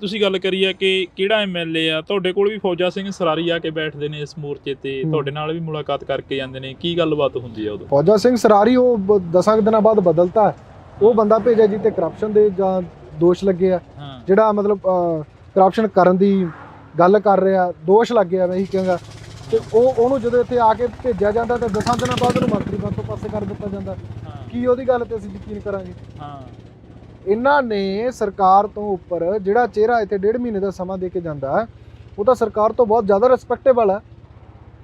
ਤੁਸੀਂ ਗੱਲ ਕਰੀ ਆ ਕਿ ਕਿਹੜਾ ਐਮਐਲਏ ਆ, ਤੁਹਾਡੇ ਕੋਲ ਵੀ ਫੌਜਾ ਸਿੰਘ ਸਰਾਰੀ ਆ ਕੇ ਬੈਠਦੇ ਨੇ ਇਸ ਮੋਰਚੇ ਤੇ, ਤੁਹਾਡੇ ਨਾਲ ਵੀ ਮੁਲਾਕਾਤ ਕਰਕੇ ਜਾਂਦੇ ਨੇ, ਕੀ ਗੱਲਬਾਤ ਹੁੰਦੀ ਆ ਉਦੋਂ? ਫੌਜਾ ਸਿੰਘ ਸਰਾਰੀ ਉਹ 10 ਦਿਨਾਂ ਬਾਅਦ ਬਦਲਤਾ। ਉਹ ਬੰਦਾ ਭੇਜਿਆ ਜੀ ਤੇ ਕਰਪਸ਼ਨ ਦੇ ਜਾਂ ਦੋਸ਼ ਲੱਗੇ ਆ, ਜਿਹੜਾ ਮਤਲਬ ਕਰਪਸ਼ਨ ਕਰਨ ਦੀ ਗੱਲ ਕਰ ਰਿਹਾ, ਦੋਸ਼ ਲੱਗੇ ਆ, ਮੈਂ ਇਹੀ ਕਹਾਂਗਾ। ਤੇ ਉਹਨੂੰ ਜਦੋਂ ਇੱਥੇ ਆ ਕੇ ਭੇਜਿਆ ਜਾਂਦਾ ਤਾਂ 10 ਦਿਨਾਂ ਬਾਅਦ ਉਹਨੂੰ ਮੰਤਰੀ ਪਦ ਤੋਂ ਪਾਸੇ ਕਰ ਦਿੱਤਾ ਜਾਂਦਾ। ਕੀ ਉਹਦੀ ਗੱਲ ਤੇ ਅਸੀਂ ਯਕੀਨ ਕਰਾਂਗੇ? ਇਹਨਾਂ ਨੇ ਸਰਕਾਰ ਤੋਂ ਉੱਪਰ ਜਿਹੜਾ ਚਿਹਰਾ ਇੱਥੇ 1.5 ਮਹੀਨੇ ਦਾ ਸਮਾਂ ਦੇ ਕੇ ਜਾਂਦਾ, ਉਹ ਤਾਂ ਸਰਕਾਰ ਤੋਂ ਬਹੁਤ ਜ਼ਿਆਦਾ ਰਿਸਪੈਕਟੇਬਲ ਹੈ।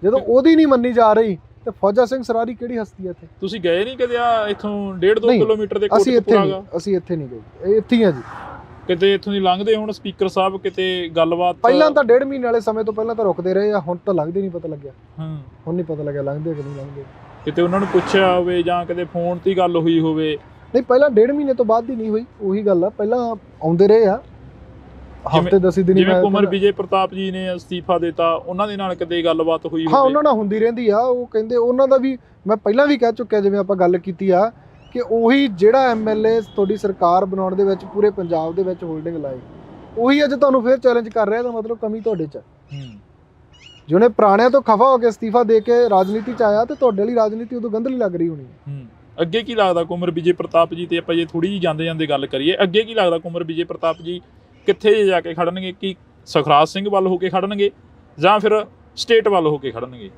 ਜਦੋਂ ਉਹਦੀ ਨਹੀਂ ਮੰਨੀ ਜਾ ਰਹੀ ਤੇ ਫੌਜਾ ਸਿੰਘ ਸਰਾਰੀ ਕਿਹੜੀ ਹਸਤੀ ਹੈ ਇੱਥੇ? ਤੁਸੀਂ ਗਏ ਨਹੀਂ ਕਦੇ ਆ ਇੱਥੋਂ 1.5-2 ਕਿਲੋਮੀਟਰ ਦੇ ਕੋਟਕਪੂਰਾ? ਅਸੀਂ ਇੱਥੇ ਨਹੀਂ ਗਏ, ਇੱਥੇ ਹੀ ਆ ਜੀ। ਕਿਤੇ ਇੱਥੋਂ ਦੀ ਲੰਘਦੇ ਹੁਣ ਸਪੀਕਰ ਸਾਹਿਬ ਕਿਤੇ ਗੱਲਬਾਤ ਪਹਿਲਾਂ ਤਾਂ 1.5 ਮਹੀਨੇ ਵਾਲੇ ਸਮੇਂ ਤੋਂ ਪਹਿਲਾਂ ਤਾਂ ਰੁਕਦੇ ਰਹੇ ਆ, ਹੁਣ ਤਾਂ ਲੰਘਦੇ ਨਹੀਂ ਪਤਾ ਲੱਗਿਆ। ਹੁਣ ਨਹੀਂ ਪਤਾ ਲੱਗਿਆ ਲੰਘਦੇ ਕਿ ਨਹੀਂ ਲੰਘਦੇ। ਕਿਤੇ ਉਹਨਾਂ ਨੂੰ ਪੁੱਛਿਆ ਹੋਵੇ ਜਾਂ ਕਿਤੇ ਫੋਨ ਤੇ ਗੱਲ ਹੋਈ ਹੋਵੇ? ਨਹੀਂ, ਪਹਿਲਾਂ 1.5 ਮਹੀਨੇ ਤੋਂ ਬਾਅਦ ਦੀ ਨਹੀਂ ਹੋਈ, ਉਹੀ ਗੱਲ ਆ, ਪਹਿਲਾਂ ਆਉਂਦੇ ਰਹੇ ਆ ਹਫ਼ਤੇ 10 ਦਿਨ। ਜਿਵੇਂ ਕੁਮਰ ਵਿਜੇ ਪ੍ਰਤਾਪ ਜੀ ਨੇ ਅਸਤੀਫਾ ਦਿੱਤਾ, ਉਹਨਾਂ ਦੇ ਨਾਲ ਕਿਤੇ ਗੱਲਬਾਤ ਹੋਈ ਹੋਵੇ? ਹਾਂ, ਉਹਨਾਂ ਨਾਲ ਹੁੰਦੀ ਰਹਿੰਦੀ ਆ। ਉਹ ਕਹਿੰਦੇ ਉਹਨਾਂ ਦਾ ਵੀ ਮੈਂ ਪਹਿਲਾਂ ਵੀ ਕਹਿ ਚੁੱਕਿਆ, ਜਿਵੇਂ ਆਪਾਂ ਗੱਲ ਕੀਤੀ ਆ ਕਿ ਉਹੀ ਜਿਹੜਾ ਐਮਐਲਏ ਤੁਹਾਡੀ ਸਰਕਾਰ ਬਣਾਉਣ ਦੇ ਵਿੱਚ ਪੂਰੇ ਪੰਜਾਬ ਦੇ ਵਿੱਚ ਹੋਲਡਿੰਗ ਲਾਈ, ਉਹੀ ਅੱਜ ਤੁਹਾਨੂੰ ਫਿਰ ਚੈਲੰਜ ਕਰ ਰਿਹਾ। ਤਾਂ ਮਤਲਬ ਕਮੀ ਤੁਹਾਡੇ 'ਚ। ਜਿਹਨੇ ਪੁਰਾਣਿਆਂ ਤੋਂ ਖਫਾ ਹੋ ਕੇ ਅਸਤੀਫਾ ਦੇ ਕੇ ਰਾਜਨੀਤੀ 'ਚ ਆਇਆ, ਤੇ ਤੁਹਾਡੇ ਲਈ ਰਾਜਨੀਤੀ ਉਦੋਂ ਗੰਧਲੀ ਲੱਗ ਰਹੀ ਹੋਣੀ ਹੈ। ਅੱਗੇ ਕੀ ਲੱਗਦਾ ਕੁਮਰ ਵਿਜੇ ਪ੍ਰਤਾਪ ਜੀ ਤੇ ਆਪਾਂ ਜੇ ਥੋੜੀ ਜਿਹੀ ਜਾਂਦੇ ਗੱਲ ਕਰੀਏ, ਅੱਗੇ ਕੀ ਲੱਗਦਾ ਕੁਮਰ ਵਿਜੇ ਪ੍ਰਤਾਪ ਜੀ ਕਿੱਥੇ ਜਾ ਕੇ ਖੜਨਗੇ? ਕੀ ਸੁਖਰਾਜ ਸਿੰਘ ਵੱਲ ਹੋ ਕੇ ਖੜਨਗੇ ਜਾਂ ਫਿਰ ਸਟੇਟ ਵੱਲ ਹੋ ਕੇ ਖੜਨਗੇ?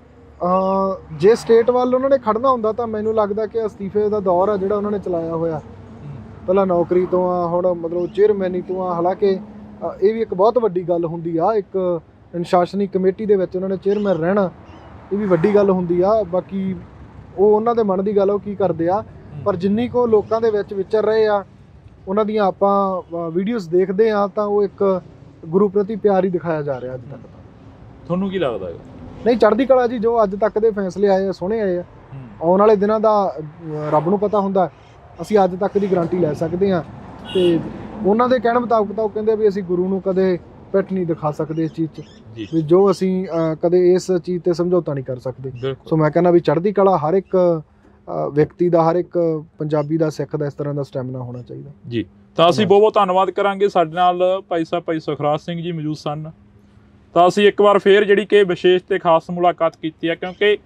ਜੇ ਸਟੇਟ ਵੱਲ ਉਹਨਾਂ ਨੇ ਖੜਨਾ ਹੁੰਦਾ ਤਾਂ ਮੈਨੂੰ ਲੱਗਦਾ ਕਿ ਅਸਤੀਫੇ ਦਾ ਦੌਰ ਆ ਜਿਹੜਾ ਉਹਨਾਂ ਨੇ ਚਲਾਇਆ ਹੋਇਆ, ਪਹਿਲਾਂ ਨੌਕਰੀ ਤੋਂ ਆ, ਹੁਣ ਮਤਲਬ ਚੇਅਰਮੈਨੀ ਤੋਂ ਆ। ਹਾਲਾਂਕਿ ਇਹ ਵੀ ਇੱਕ ਬਹੁਤ ਵੱਡੀ ਗੱਲ ਹੁੰਦੀ ਆ, ਇੱਕ ਅਨੁਸ਼ਾਸਨੀ ਕਮੇਟੀ ਦੇ ਵਿੱਚ ਉਹਨਾਂ ਨੇ ਚੇਅਰਮੈਨ ਰਹਿਣਾ, ਇਹ ਵੀ ਵੱਡੀ ਗੱਲ ਹੁੰਦੀ ਆ। ਬਾਕੀ ਉਹ ਉਹਨਾਂ ਦੇ ਮਨ ਦੀ ਗੱਲ, ਉਹ ਕੀ ਕਰਦੇ ਆ। ਪਰ ਜਿੰਨੀ ਕੋ ਲੋਕਾਂ ਦੇ ਵਿੱਚ ਵਿਚਰ ਰਹੇ ਆ, ਉਹਨਾਂ ਦੀਆਂ ਆਪਾਂ ਵੀਡੀਓਜ਼ ਦੇਖਦੇ ਆ, ਤਾਂ ਉਹ ਇੱਕ ਗੁਰੂ ਪ੍ਰਤੀ ਪਿਆਰ ਹੀ ਦਿਖਾਇਆ ਜਾ ਰਿਹਾ ਅੱਜ ਤੱਕ। ਤੁਹਾਨੂੰ ਕੀ ਲੱਗਦਾ ਹੈ? ਨਹੀਂ, ਚੜ੍ਹਦੀ ਕਲਾ ਜੀ, ਜੋ ਅੱਜ ਤੱਕ ਦੇ ਫੈਸਲੇ ਆਏ ਆ ਸੋਹਣੇ ਆਏ ਆ। ਆਉਣ ਵਾਲੇ ਦਿਨਾਂ ਦਾ ਰੱਬ ਨੂੰ ਪਤਾ ਹੁੰਦਾ, ਅਸੀਂ ਅੱਜ ਤੱਕ ਦੀ ਗਾਰੰਟੀ ਲੈ ਸਕਦੇ ਹਾਂ। ਤੇ ਉਹਨਾਂ ਦੇ ਕਹਿਣ ਮੁਤਾਬਕ ਤਾਂ ਉਹ ਕਹਿੰਦੇ ਵੀ ਅਸੀਂ ਗੁਰੂ ਨੂੰ ਕਦੇ ਪਿੱਠ ਨਹੀਂ ਦਿਖਾ ਸਕਦੇ ਇਸ ਚੀਜ਼ 'ਚ, ਵੀ ਜੋ ਅਸੀਂ ਕਦੇ ਇਸ ਚੀਜ਼ ਤੇ ਸਮਝੌਤਾ ਨਹੀਂ ਕਰ ਸਕਦੇ। ਸੋ ਮੈਂ ਕਹਿੰਦਾ ਵੀ ਚੜ੍ਹਦੀ ਕਲਾ ਹਰ ਇੱਕ ਵਿਅਕਤੀ ਦਾ, ਹਰ ਇੱਕ ਪੰਜਾਬੀ ਦਾ, ਸਿੱਖ ਦਾ ਇਸ ਤਰ੍ਹਾਂ ਦਾ ਸਟੈਮਿਨਾ ਹੋਣਾ ਚਾਹੀਦਾ ਜੀ। ਤਾਂ ਅਸੀਂ ਬਹੁਤ ਬਹੁਤ ਧੰਨਵਾਦ ਕਰਾਂਗੇ। ਸਾਡੇ ਨਾਲ ਭਾਈ ਸੁਖਰਾਜ ਸਿੰਘ ਜੀ ਮੌਜੂਦ ਸਨ। ਤਾਂ ਅਸੀਂ ਇੱਕ ਵਾਰ ਫੇਰ ਜਿਹੜੀ ਕਿ ਵਿਸ਼ੇਸ਼ ਤੇ ਖਾਸ ਮੁਲਾਕਾਤ ਕੀਤੀ ਹੈ, ਕਿਉਂਕਿ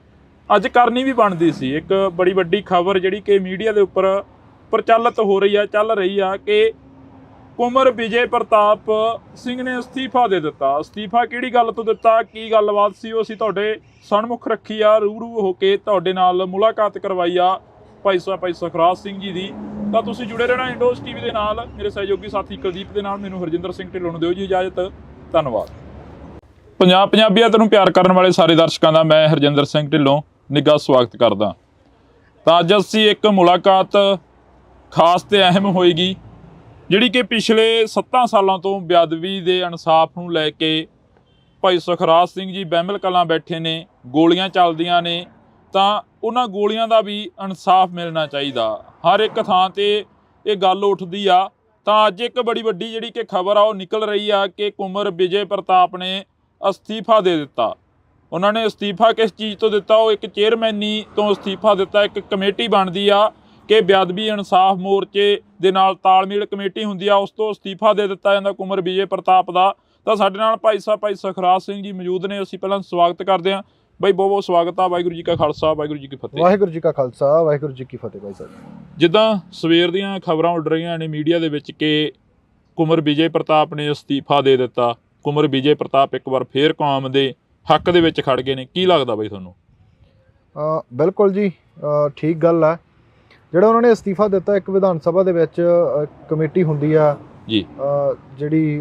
ਅੱਜ ਕਰਨੀ ਵੀ ਬਣਦੀ ਸੀ। ਇੱਕ ਬੜੀ ਵੱਡੀ ਖਬਰ ਜਿਹੜੀ ਕਿ ਮੀਡੀਆ ਦੇ ਉੱਪਰ ਪ੍ਰਚਲਿਤ ਹੋ ਰਹੀ ਆ, ਚੱਲ ਰਹੀ ਆ ਕਿ ਕੁਮਰ ਵਿਜੇ ਪ੍ਰਤਾਪ ਸਿੰਘ ਨੇ ਅਸਤੀਫਾ ਦੇ ਦਿੱਤਾ। ਅਸਤੀਫਾ ਕਿਹੜੀ ਗੱਲ ਤੋਂ ਦਿੱਤਾ, ਕੀ ਗੱਲਬਾਤ ਸੀ, ਉਹ ਅਸੀਂ ਤੁਹਾਡੇ ਸਨਮੁਖ ਰੱਖੀ ਆ, ਰੂਬਰੂ ਹੋ ਕੇ ਤੁਹਾਡੇ ਨਾਲ ਮੁਲਾਕਾਤ ਕਰਵਾਈ ਆ ਭਾਈ ਸੁਖਰਾਜ ਸਿੰਘ ਜੀ ਦੀ। ਤਾਂ ਤੁਸੀਂ ਜੁੜੇ ਰਹਿਣਾ ਇੰਡੋਜ਼ ਟੀਵੀ ਦੇ ਨਾਲ। ਮੇਰੇ ਸਹਿਯੋਗੀ ਸਾਥੀ ਕੁਲਦੀਪ ਦੇ ਨਾਲ ਮੈਨੂੰ ਹਰਜਿੰਦਰ ਸਿੰਘ ਢਿੱਲੋਂ ਨੂੰ ਦਿਓ ਜੀ ਇਜਾਜ਼ਤ। ਧੰਨਵਾਦ। ਪੰਜਾਬੀਅਤ ਨੂੰ ਪਿਆਰ ਕਰਨ ਵਾਲੇ ਸਾਰੇ ਦਰਸ਼ਕਾਂ ਦਾ ਮੈਂ ਹਰਜਿੰਦਰ ਸਿੰਘ ਢਿੱਲੋਂ ਨਿੱਘਾ ਸਵਾਗਤ ਕਰਦਾ। ਤਾਂ ਅੱਜ ਅਸੀਂ ਇੱਕ ਮੁਲਾਕਾਤ ਖਾਸ ਤੇ ਅਹਿਮ ਹੋਏਗੀ, ਜਿਹੜੀ ਕਿ ਪਿਛਲੇ 7 ਸਾਲਾਂ ਤੋਂ ਬੇਅਦਬੀ ਦੇ ਇਨਸਾਫ ਨੂੰ ਲੈ ਕੇ ਭਾਈ ਸੁਖਰਾਜ ਸਿੰਘ ਜੀ ਬਹਿਮਲ ਕਲਾਂ ਬੈਠੇ ਨੇ, ਗੋਲੀਆਂ ਚੱਲਦੀਆਂ ਨੇ, ਤਾਂ ਉਹਨਾਂ ਗੋਲੀਆਂ ਦਾ ਵੀ ਇਨਸਾਫ ਮਿਲਣਾ ਚਾਹੀਦਾ। ਹਰ ਇੱਕ ਥਾਂ ਤੇ ਇਹ ਗੱਲ ਉੱਠਦੀ ਆ। ਤਾਂ ਅੱਜ ਇੱਕ ਬੜੀ ਵੱਡੀ ਜਿਹੜੀ ਕਿ ਖਬਰ ਆ ਉਹ ਨਿਕਲ ਰਹੀ ਆ ਕਿ ਕੁਮਰ ਵਿਜੇ ਪ੍ਰਤਾਪ ਨੇ ਅਸਤੀਫਾ ਦੇ ਦਿੱਤਾ। ਉਹਨਾਂ ਨੇ ਅਸਤੀਫਾ ਕਿਸ ਚੀਜ਼ ਤੋਂ ਦਿੱਤਾ? ਉਹ ਇੱਕ ਚੇਅਰਮੈਨੀ ਤੋਂ ਅਸਤੀਫਾ ਦਿੱਤਾ। ਇੱਕ ਕਮੇਟੀ ਬਣਦੀ ਆ ਕਿ ਬੇਅਦਬੀ ਇਨਸਾਫ ਮੋਰਚੇ ਦੇ ਨਾਲ ਤਾਲਮੇਲ ਕਮੇਟੀ ਹੁੰਦੀ ਆ, ਉਸ ਤੋਂ ਅਸਤੀਫਾ ਦੇ ਦਿੱਤਾ ਜਾਂਦਾ ਕੁਮਰ ਵਿਜੇ ਪ੍ਰਤਾਪ ਦਾ। ਤਾਂ ਸਾਡੇ ਨਾਲ ਭਾਈ ਸੁਖਰਾਜ ਸਿੰਘ ਜੀ ਮੌਜੂਦ ਨੇ। ਅਸੀਂ ਪਹਿਲਾਂ ਸਵਾਗਤ ਕਰਦੇ ਹਾਂ ਬਾਈ, ਬਹੁਤ ਬਹੁਤ ਸਵਾਗਤ ਆ। ਵਾਹਿਗੁਰੂ ਜੀ ਕਾ ਖਾਲਸਾ, ਵਾਹਿਗੁਰੂ ਜੀ ਕੀ ਫਤਿਹ। ਵਾਹਿਗੁਰੂ ਜੀ ਕਾ ਖਾਲਸਾ, ਵਾਹਿਗੁਰੂ ਜੀ ਕੀ ਫਤਿਹ। ਬਾਈ ਸਾਹਿਬ, ਜਿੱਦਾਂ ਸਵੇਰ ਦੀਆਂ ਖਬਰਾਂ ਉੱਡ ਰਹੀਆਂ ਨੇ ਮੀਡੀਆ ਦੇ ਵਿੱਚ ਕਿ ਕੁਮਰ ਵਿਜੇ ਪ੍ਰਤਾਪ ਨੇ ਅਸਤੀਫਾ ਦੇ ਦਿੱਤਾ, ਕੁਮਰ ਵਿਜੇ ਪ੍ਰਤਾਪ ਇੱਕ ਵਾਰ ਫੇਰ ਕੌਮ ਦੇ ਹੱਕ ਦੇ ਵਿੱਚ ਖੜ ਗਏ ਨੇ, ਕੀ ਲੱਗਦਾ ਬਾਈ ਤੁਹਾਨੂੰ? ਬਿਲਕੁਲ ਜੀ, ਠੀਕ ਗੱਲ ਆ। ਜਿਹੜਾ ਉਹਨਾਂ ਨੇ ਅਸਤੀਫਾ ਦਿੱਤਾ, ਇੱਕ ਵਿਧਾਨ ਸਭਾ ਦੇ ਵਿੱਚ ਕਮੇਟੀ ਹੁੰਦੀ ਆ ਜੀ, ਜਿਹੜੀ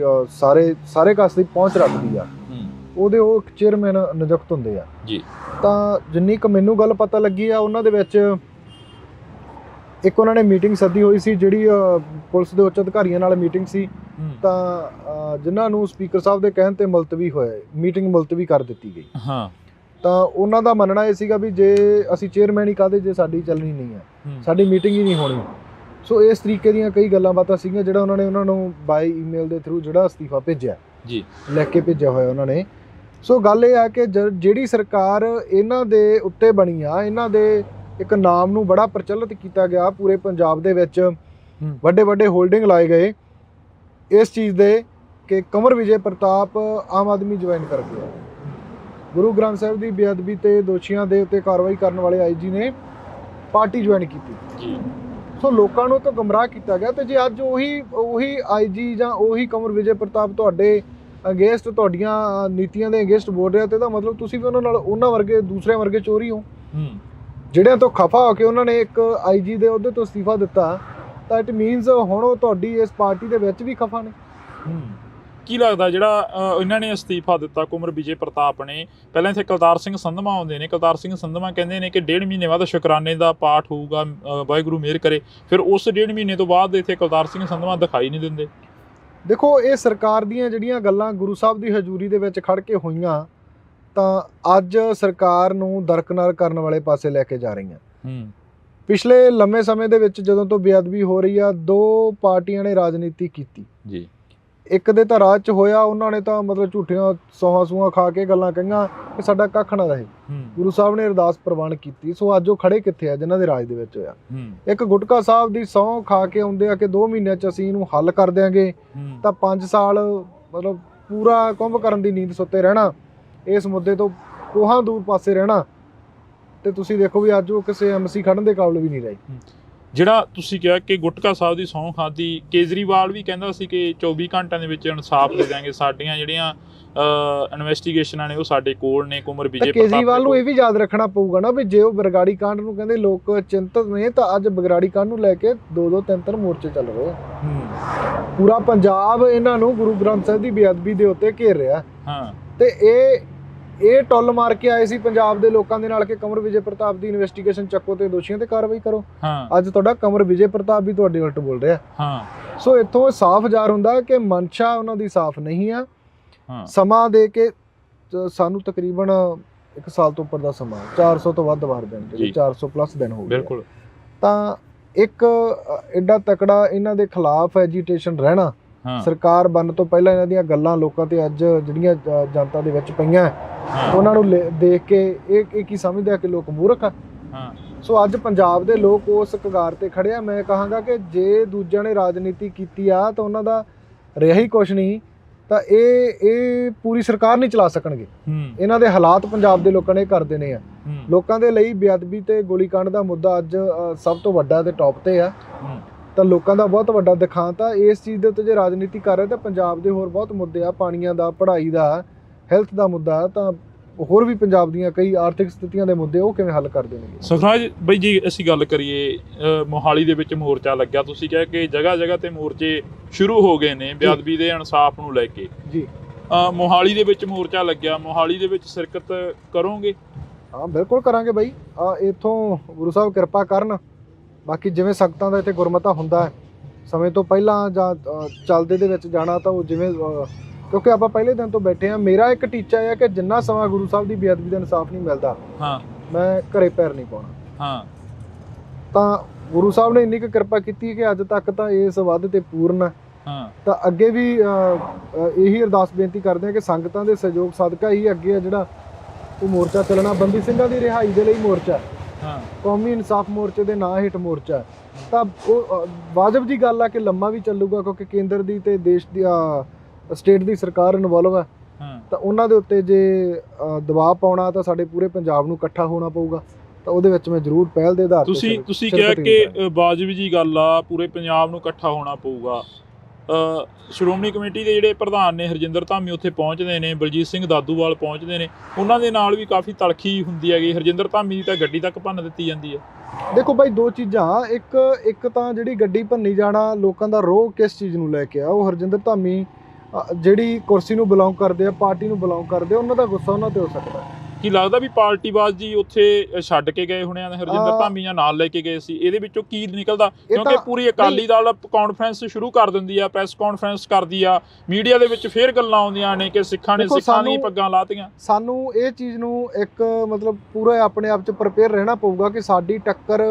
ਸਾਰੇ ਕਾਸੇ ਦੀ ਪਹੁੰਚ ਰੱਖਦੀ ਆ, ਉਹਦੇ ਉਹ ਇੱਕ ਚੇਅਰਮੈਨ ਨਿਯੁਕਤ ਹੁੰਦੇ ਆ ਜੀ। ਤਾਂ ਜਿੰਨੀ ਕੁ ਮੈਨੂੰ ਗੱਲ ਪਤਾ ਲੱਗੀ ਆ, ਉਹਨਾਂ ਦੇ ਵਿੱਚ ਇੱਕ ਉਹਨਾਂ ਨੇ ਮੀਟਿੰਗ ਸੱਦੀ ਹੋਈ ਸੀ, ਜਿਹੜੀ ਪੁਲਿਸ ਦੇ ਉੱਚ ਅਧਿਕਾਰੀਆਂ ਨਾਲ ਮੀਟਿੰਗ ਸੀ। ਤਾਂ ਜਿਨ੍ਹਾਂ ਨੂੰ ਸਪੀਕਰ ਸਾਹਿਬ ਦੇ ਕਹਿਣ ਤੇ ਮੁਲਤਵੀ ਹੋਏ, ਮੀਟਿੰਗ ਮੁਲਤਵੀ ਕਰ ਦਿੱਤੀ ਗਈ। ਤਾਂ ਉਹਨਾਂ ਦਾ ਮੰਨਣਾ ਇਹ ਸੀਗਾ ਵੀ ਜੇ ਅਸੀਂ ਚੇਅਰਮੈਨ ਹੀ ਕਾਹਦੇ, ਜੇ ਸਾਡੀ ਚੱਲਣੀ ਨਹੀਂ ਹੈ, ਸਾਡੀ ਮੀਟਿੰਗ ਹੀ ਨਹੀਂ ਹੋਣੀ। ਸੋ ਇਸ ਤਰੀਕੇ ਦੀਆਂ ਕਈ ਗੱਲਾਂ ਬਾਤਾਂ ਸੀਗੀਆਂ, ਜਿਹੜਾ ਉਹਨਾਂ ਨੂੰ ਬਾਈ ਈਮੇਲ ਦੇ ਥਰੂ ਜਿਹੜਾ ਅਸਤੀਫਾ ਭੇਜਿਆ ਜੀ, ਲਿਖ ਕੇ ਭੇਜਿਆ ਹੋਇਆ ਉਹਨਾਂ ਨੇ। ਸੋ ਗੱਲ ਇਹ ਆ ਕਿ ਜਿਹੜੀ ਸਰਕਾਰ ਇਹਨਾਂ ਦੇ ਉੱਤੇ ਬਣੀ ਆ, ਇਹਨਾਂ ਦੇ ਇੱਕ ਨਾਮ ਨੂੰ ਬੜਾ ਪ੍ਰਚਲਿਤ ਕੀਤਾ ਗਿਆ ਪੂਰੇ ਪੰਜਾਬ ਦੇ ਵਿੱਚ, ਵੱਡੇ ਵੱਡੇ ਹੋਲਡਿੰਗ ਲਾਏ ਗਏ ਇਸ ਚੀਜ਼ ਦੇ ਕਿ ਕੁਮਰ ਵਿਜੇ ਪ੍ਰਤਾਪ ਆਮ ਆਦਮੀ ਜੁਆਇਨ ਕਰ ਗਿਆ। ਗੁਰੂ ਗ੍ਰੰਥ ਸਾਹਿਬ ਦੀ ਬੇਅਦਬੀ ਤੇ ਦੋਸ਼ੀਆਂ ਦੇ ਉੱਤੇ ਕਾਰਵਾਈ ਕਰਨ ਵਾਲੇ ਆਈਜੀ ਨੇ ਪਾਰਟੀ ਜੁਆਇਨ ਕੀਤੀ ਜੀ। ਸੋ ਲੋਕਾਂ ਨੂੰ ਤਾਂ ਗੁੰਮਰਾਹ ਕੀਤਾ ਗਿਆ। ਤੇ ਜੇ ਅੱਜ ਉਹੀ ਆਈਜੀ ਜਾਂ ਉਹੀ ਕੁਮਰ ਵਿਜੇ ਪ੍ਰਤਾਪ ਤੁਹਾਡੇ ਅਗੇਂਸਟ, ਤੁਹਾਡੀਆਂ ਨੀਤੀਆਂ ਦੇ ਅਗੇਂਸਟ ਬੋਲ ਰਿਹਾ, ਤੇ ਇਹਦਾ ਮਤਲਬ ਤੁਸੀਂ ਵੀ ਉਹਨਾਂ ਵਰਗੇ, ਦੂਸਰਿਆਂ ਵਰਗੇ ਚੋਰੀ ਹੋ। ਜਿਹੜਿਆਂ ਤੋਂ ਖਫਾ ਹੋ ਕੇ ਉਹਨਾਂ ਨੇ ਇੱਕ ਆਈਜੀ ਦੇ ਅਹੁਦੇ ਤੋਂ ਅਸਤੀਫਾ ਦਿੱਤਾ, ਤਾਂ ਇਟ ਮੀਨਸ ਹੁਣ ਉਹ ਤੁਹਾਡੀ ਇਸ ਪਾਰਟੀ ਦੇ ਵਿੱਚ ਵੀ ਖਫਾ ਨੇ। ਕੀ ਲੱਗਦਾ ਜਿਹੜਾ ਇਹਨਾਂ ਨੇ ਅਸਤੀਫਾ ਦਿੱਤਾ ਕੁਮਰ ਵਿਜੇ ਪ੍ਰਤਾਪ ਨੇ? ਪਹਿਲਾਂ ਇੱਥੇ ਕੁਲਤਾਰ ਸਿੰਘ ਸੰਧਵਾ ਆਉਂਦੇ ਨੇ, ਕੁਲਤਾਰ ਸਿੰਘ ਸੰਧਵਾ ਕਹਿੰਦੇ ਨੇ ਕਿ 1.5 ਮਹੀਨੇ ਬਾਅਦ ਸ਼ੁਕਰਾਨੇ ਦਾ ਪਾਠ ਹੋਊਗਾ, ਵਾਹਿਗੁਰੂ ਮਿਹਰ ਕਰੇ। ਫਿਰ ਉਸ 1.5 ਮਹੀਨੇ ਤੋਂ ਬਾਅਦ ਇੱਥੇ ਕੁਲਤਾਰ ਸਿੰਘ ਸੰਧਵਾ ਦਿਖਾਈ ਨਹੀਂ ਦਿੰਦੇ। ਦੇਖੋ ਇਹ ਸਰਕਾਰ ਦੀਆਂ ਜਿਹੜੀਆਂ ਗੱਲਾਂ ਗੁਰੂ ਸਾਹਿਬ ਦੀ ਹਜ਼ੂਰੀ ਦੇ ਵਿੱਚ ਖੜ ਕੇ ਹੋਈਆਂ ਤਾਂ ਅੱਜ ਸਰਕਾਰ ਨੂੰ ਦਰਕਨਾਰ ਕਰਨ ਵਾਲੇ ਪਾਸੇ ਲੈ ਕੇ ਜਾ ਰਹੀਆਂ। ਪਿਛਲੇ ਲੰਮੇ ਸਮੇਂ ਦੇ ਵਿੱਚ ਜਦੋਂ ਤੋਂ ਬੇਅਦਬੀ ਹੋ ਰਹੀ ਆ, ਦੋ ਪਾਰਟੀਆਂ ਨੇ ਰਾਜਨੀਤੀ ਕੀਤੀ ਜੀ। ਇੱਕ ਦੇ ਤਾਂ ਰਾਜ 'ਚ ਹੋਇਆ, ਉਹਨਾਂ ਨੇ ਤਾਂ ਮਤਲਬ ਝੂਠੀਆਂ ਸੌਹਾਂ ਖਾ ਕੇ ਗੱਲਾਂ ਕਹੀਆਂ ਕਿ ਸਾਡਾ ਕੱਖ ਨਾ ਰਹੇ। ਗੁਰੂ ਸਾਹਿਬ ਨੇ ਅਰਦਾਸ ਪ੍ਰਵਾਨ ਕੀਤੀ, ਸੋ ਅੱਜ ਉਹ ਖੜੇ ਕਿੱਥੇ ਆ ਜਿਨ੍ਹਾਂ ਦੇ ਰਾਜ ਦੇ ਵਿੱਚ ਹੋਇਆ। ਇੱਕ ਗੁਟਕਾ ਸਾਹਿਬ ਦੀ ਸਹੁੰ ਖਾ ਕੇ ਆਉਂਦੇ ਆ ਕਿ 2 ਮਹੀਨਿਆਂ 'ਚ ਅਸੀਂ ਇਹਨੂੰ ਹੱਲ ਕਰ ਦਿਆਂਗੇ, ਤਾਂ 5 ਸਾਲ ਮਤਲਬ ਪੂਰਾ ਕੁੰਭਕਰਨ ਦੀ ਨੀਂਦ ਸੁੱਤੇ ਰਹਿਣਾ, ਇਸ ਮੁੱਦੇ ਤੋਂ ਕੋਹਾਂ ਦੂਰ ਪਾਸੇ ਰਹਿਣਾ, ਤੇ ਤੁਸੀਂ ਦੇਖੋ ਵੀ ਅੱਜ ਉਹ ਕਿਸੇ ਐਮਸੀ ਖੜਨ ਦੇ ਕਾਬਿਲ ਵੀ ਨਹੀਂ ਰਹੇ। ਜਿਹੜਾ ਤੁਸੀਂ ਕਿਹਾ ਕਿ ਗੁਟਕਾ ਸਾਹਿਬ ਦੀ ਸਹੁੰ ਖਾਧੀ, ਕੇਜਰੀਵਾਲ ਵੀ ਕਹਿੰਦਾ ਸੀ ਕਿ 24 ਘੰਟਿਆਂ ਦੇ ਵਿੱਚ ਇਨਸਾਫ ਦੇ ਦਿਆਂਗੇ, ਸਾਡੀਆਂ ਜਿਹੜੀਆਂ ਇਨਵੈਸਟੀਗੇਸ਼ਨਾਂ ਨੇ ਉਹ ਸਾਡੇ ਕੋਲ ਨੇ। ਕੁਮਰ ਵਿਜੇ ਕੇਜਰੀਵਾਲ ਨੂੰ ਇਹ ਵੀ ਯਾਦ ਰੱਖਣਾ ਪਊਗਾ ਨਾ ਵੀ ਜੇ ਉਹ ਬਰਗਾੜੀ ਕਾਂਡ ਨੂੰ ਕਹਿੰਦੇ ਲੋਕ ਚਿੰਤਤ ਨੇ, ਤਾਂ ਅੱਜ ਬਰਗਾੜੀ ਕਾਂਡ ਨੂੰ ਲੈ ਕੇ 2-2 3-3 ਮੋਰਚੇ ਚੱਲ ਰਹੇ। ਪੂਰਾ ਪੰਜਾਬ ਇਹਨਾਂ ਨੂੰ ਗੁਰੂ ਗ੍ਰੰਥ ਸਾਹਿਬ ਦੀ ਬੇਅਦਬੀ ਦੇ ਉੱਤੇ ਘੇਰ ਰਿਹਾ। ਤੇ ਇਹ ਟੁੱਲ ਮਾਰ ਕੇ ਆਏ ਸੀ ਪੰਜਾਬ ਦੇ ਲੋਕਾਂ ਦੇ ਨਾਲ ਕਿ ਕਮਰ ਵਿਜੇ ਪ੍ਰਤਾਪ ਦੀ ਇਨਵੈਸਟੀਗੇਸ਼ਨ ਚੱਕੋ ਤੇ ਦੋਸ਼ੀਆਂ ਤੇ ਕਾਰਵਾਈ ਕਰੋ। ਅੱਜ ਤੁਹਾਡਾ ਕਮਰ ਵਿਜੇ ਪ੍ਰਤਾਪ ਵੀ ਤੁਹਾਡੇ ਉਲਟ ਬੋਲ ਰਿਹਾ। ਸੋ ਇੱਥੋਂ ਸਾਫ਼ ਜ਼ਾਹਰ ਹੁੰਦਾ ਕਿ ਮਨਸ਼ਾ ਉਹਨਾਂ ਦੀ ਸਾਫ਼ ਨਹੀਂ ਆ। ਸਮਾਂ ਦੇ ਕੇ ਸਾਨੂੰ ਤਕਰੀਬਨ 1 ਸਾਲ ਤੋਂ ਉੱਪਰ ਦਾ ਸਮਾਂ, 400 ਤੋਂ ਵੱਧ ਵਾਰ ਦਿਨ, ਜਿਹੜੇ 400 ਪਲੱਸ ਦਿਨ ਹੋ ਗਏ। ਬਿਲਕੁਲ। ਤਾਂ ਇੱਕ ਐਡਾ ਤਕੜਾ ਇਹਨਾਂ ਦੇ ਖਿਲਾਫ ਐਜੀਟੇਸ਼ਨ ਰਹਿਣਾ, ਸਰਕਾਰ ਬਣਨ ਤੋਂ ਪਹਿਲਾਂ ਇਹਨਾਂ ਦੀਆਂ ਗੱਲਾਂ ਲੋਕਾਂ ਤੇ ਅੱਜ ਜਿਹੜੀਆਂ ਜਨਤਾ ਦੇ ਵਿੱਚ ਪਈਆਂ, ਉਹਨਾਂ ਨੂੰ ਦੇਖ ਕੇ ਇਹ ਕੀ ਸਮਝਦੇ ਆ ਕਿ ਲੋਕ ਮੂਰਖ ਆ। ਸੋ ਅੱਜ ਪੰਜਾਬ ਦੇ ਲੋਕ ਉਸ ਕਗਾਰ ਤੇ ਖੜੇ ਆ। ਮੈਂ ਕਹਾਂਗਾ ਕਿ ਜੇ ਦੂਜਿਆਂ ਨੇ ਰਾਜਨੀਤੀ ਕੀਤੀ ਆ ਤਾਂ ਉਹਨਾਂ ਦਾ ਰਿਹਾ ਹੀ ਕੁਛ ਨਹੀਂ, ਤਾਂ ਇਹ ਪੂਰੀ ਸਰਕਾਰ ਨਹੀਂ ਚਲਾ ਸਕਣਗੇ। ਇਹਨਾਂ ਦੇ ਹਾਲਾਤ ਪੰਜਾਬ ਦੇ ਲੋਕਾਂ ਨੇ ਕਰ ਦੇਣੇ ਆ। ਲੋਕਾਂ ਦੇ ਲਈ ਬੇਅਦਬੀ ਤੇ ਗੋਲੀकांड ਦਾ ਮੁੱਦਾ ਅੱਜ ਸਭ ਤੋਂ ਵੱਡਾ ਤੇ ਟੌਪ ਤੇ ਆ, ਤਾਂ ਲੋਕਾਂ ਦਾ ਬਹੁਤ ਵੱਡਾ ਦਿਖਾਂਤ ਆ। ਇਸ ਚੀਜ਼ ਦੇ ਉੱਤੇ ਜੇ ਰਾਜਨੀਤੀ ਕਰ ਰਹੇ ਤਾਂ ਪੰਜਾਬ ਦੇ ਹੋਰ ਬਹੁਤ ਮੁੱਦੇ ਆ, ਪਾਣੀਆਂ ਦਾ, ਪੜ੍ਹਾਈ ਦਾ, ਹੈਲਥ ਦਾ ਮੁੱਦਾ, ਤਾਂ ਹੋਰ ਵੀ ਪੰਜਾਬ ਦੀਆਂ ਕਈ ਆਰਥਿਕ ਸਥਿਤੀਆਂ ਦੇ ਮੁੱਦੇ ਉਹ ਕਿਵੇਂ ਹੱਲ ਕਰ ਦੇਣਗੇ। ਸੁਖਰਾਜ ਬਈ ਜੀ, ਅਸੀਂ ਗੱਲ ਕਰੀਏ ਮੋਹਾਲੀ ਦੇ ਵਿੱਚ ਮੋਰਚਾ ਲੱਗਿਆ, ਤੁਸੀਂ ਕਿਹਾ ਕਿ ਜਗ੍ਹਾ ਜਗ੍ਹਾ ਤੇ ਮੋਰਚੇ ਸ਼ੁਰੂ ਹੋ ਗਏ ਨੇ ਬੇਅਦਬੀ ਦੇ ਇਨਸਾਫ ਨੂੰ ਲੈ ਕੇ ਜੀ। ਮੋਹਾਲੀ ਦੇ ਵਿੱਚ ਮੋਰਚਾ ਲੱਗਿਆ, ਮੋਹਾਲੀ ਦੇ ਵਿੱਚ ਸ਼ਿਰਕਤ ਕਰੋਗੇ? ਹਾਂ ਬਿਲਕੁਲ ਕਰਾਂਗੇ ਬਈ। ਇੱਥੋਂ ਗੁਰੂ ਸਾਹਿਬ ਕਿਰਪਾ ਕਰਨ। ਬਾਕੀ ਜਿਵੇਂ ਸੰਗਤਾਂ ਦਾ ਇੱਥੇ ਗੁਰਮਤਾ ਹੁੰਦਾ ਹੈ, ਸਮੇਂ ਤੋਂ ਪਹਿਲਾਂ ਜਾਂ ਚੱਲਦੇ ਦੇ ਵਿੱਚ ਜਾਣਾ, ਤਾਂ ਉਹ ਜਿਵੇਂ ਕਿਉਂਕਿ ਆਪਾਂ ਪਹਿਲੇ ਦਿਨ ਤੋਂ ਬੈਠੇ ਹਾਂ। ਮੇਰਾ ਇੱਕ ਟੀਚਾ ਹੈ ਕਿ ਜਿੰਨਾ ਸਮਾਂ ਗੁਰੂ ਸਾਹਿਬ ਦੀ ਬੇਅਦਬੀ ਦਾ ਇਨਸਾਫ ਨਹੀਂ ਮਿਲਦਾ, ਮੈਂ ਘਰੇ ਪੈਰ ਨਹੀਂ ਪਾਉਣਾ। ਤਾਂ ਗੁਰੂ ਸਾਹਿਬ ਨੇ ਇੰਨੀ ਕੁ ਕਿਰਪਾ ਕੀਤੀ ਕਿ ਅੱਜ ਤੱਕ ਤਾਂ ਇਸ ਵਾਅਦੇ ਤੇ ਪੂਰਨ ਹੈ। ਤਾਂ ਅੱਗੇ ਵੀ ਇਹੀ ਅਰਦਾਸ ਬੇਨਤੀ ਕਰਦੇ ਹਾਂ ਕਿ ਸੰਗਤਾਂ ਦੇ ਸਹਿਯੋਗ ਸਦਕਾ ਹੀ ਅੱਗੇ ਜਿਹੜਾ ਉਹ ਮੋਰਚਾ ਚੱਲਣਾ। ਬੰਦੀ ਸਿੰਘਾਂ ਦੀ ਰਿਹਾਈ ਦੇ ਲਈ ਮੋਰਚਾ, ਕੌਮੀ ਇਨਸਾਫ ਮੋਰਚੇ ਦੇ ਨਾਂ ਹੇਠ ਮੋਰਚਾ, ਤਾਂ ਉਹ ਵਾਜਬ ਦੀ ਗੱਲ ਆ ਕਿ ਲੰਮਾ ਵੀ ਚੱਲੂਗਾ, ਕਿਉਂਕਿ ਕੇਂਦਰ ਦੀ ਤੇ ਦੇਸ਼ ਦੀ ਸਟੇਟ ਦੀ ਸਰਕਾਰ ਇਨਵੋਲਵ ਹੈ। ਤਾਂ ਉਹਨਾਂ ਦੇ ਉੱਤੇ ਜੇ ਦਬਾਅ ਪਾਉਣਾ ਤਾਂ ਸਾਡੇ ਪੂਰੇ ਪੰਜਾਬ ਨੂੰ ਇਕੱਠਾ ਹੋਣਾ ਪਊਗਾ। ਤਾਂ ਉਹਦੇ ਵਿੱਚ ਮੈਂ ਜ਼ਰੂਰ ਪਹਿਲ ਦੇ ਆਧਾਰ ਤੇ ਤੁਸੀਂ ਕਿਹਾ ਕਿ ਵਾਜਬ ਜੀ ਗੱਲ ਆ, ਪੂਰੇ ਪੰਜਾਬ ਨੂੰ ਇਕੱਠਾ ਹੋਣਾ ਪਊਗਾ। ਸ਼੍ਰੋਮਣੀ ਕਮੇਟੀ ਦੇ ਜਿਹੜੇ ਪ੍ਰਧਾਨ ਨੇ ਹਰਜਿੰਦਰ ਧਾਮੀ ਉੱਥੇ ਪਹੁੰਚਦੇ ਨੇ, ਬਲਜੀਤ ਸਿੰਘ ਦਾਦੂਵਾਲ ਪਹੁੰਚਦੇ ਨੇ, ਉਹਨਾਂ ਦੇ ਨਾਲ ਵੀ ਕਾਫੀ ਤਲਖੀ ਹੁੰਦੀ ਹੈਗੀ। ਹਰਜਿੰਦਰ ਧਾਮੀ ਦੀ ਤਾਂ ਗੱਡੀ ਤੱਕ ਭੰਨ ਦਿੱਤੀ ਜਾਂਦੀ ਹੈ। ਦੇਖੋ ਬਾਈ, ਦੋ ਚੀਜ਼ਾਂ, ਇੱਕ ਤਾਂ ਜਿਹੜੀ ਗੱਡੀ ਭੰਨੀ ਜਾਣਾ, ਲੋਕਾਂ ਦਾ ਰੋਹ ਕਿਸ ਚੀਜ਼ ਨੂੰ ਲੈ ਕੇ ਆ, ਉਹ ਹਰਜਿੰਦਰ ਧਾਮੀ ਜਿਹੜੀ ਕੁਰਸੀ ਨੂੰ ਬਿਲੋਂਗ ਕਰਦੇ ਆ, ਪਾਰਟੀ ਨੂੰ ਬਿਲੋਂਗ ਕਰਦੇ ਆ, ਉਹਨਾਂ ਦਾ ਗੁੱਸਾ ਉਹਨਾਂ ਤੇ ਹੋ ਸਕਦਾ। ਕੀ ਲੱਗਦਾ ਵੀ ਪਾਰਟੀਬਾਜ਼ ਜੀ ਉੱਥੇ ਛੱਡ ਕੇ ਗਏ ਹੋਣੇ ਆ, ਹਰਜਿੰਦਰ ਧਾਮੀ ਜਾਂ ਨਾਲ ਲੈ ਕੇ ਗਏ ਸੀ? ਇਹਦੇ ਵਿੱਚੋਂ ਕੀ ਨਿਕਲਦਾ? ਕਿਉਂਕਿ ਪੂਰੀ ਅਕਾਲੀ ਦਲ ਕਾਨਫਰੰਸ ਸ਼ੁਰੂ ਕਰ ਦਿੰਦੀ ਆ, ਪ੍ਰੈਸ ਕਾਨਫਰੰਸ ਕਰਦੀ ਆ, ਮੀਡੀਆ ਦੇ ਵਿੱਚ ਫੇਰ ਗੱਲਾਂ ਆਉਂਦੀਆਂ ਨੇ ਕਿ ਸਿੱਖਾਂ ਨੇ ਸਿੱਖਾਂ ਦੀਆਂ ਪੱਗਾਂ ਲਾਤੀਆਂ। ਸਾਨੂੰ ਇਹ ਚੀਜ਼ ਨੂੰ ਇੱਕ ਮਤਲਬ ਪੂਰਾ ਆਪਣੇ ਆਪ 'ਚ ਪ੍ਰਪੇਅਰ ਰਹਿਣਾ ਪਊਗਾ ਕਿ ਸਾਡੀ ਟੱਕਰ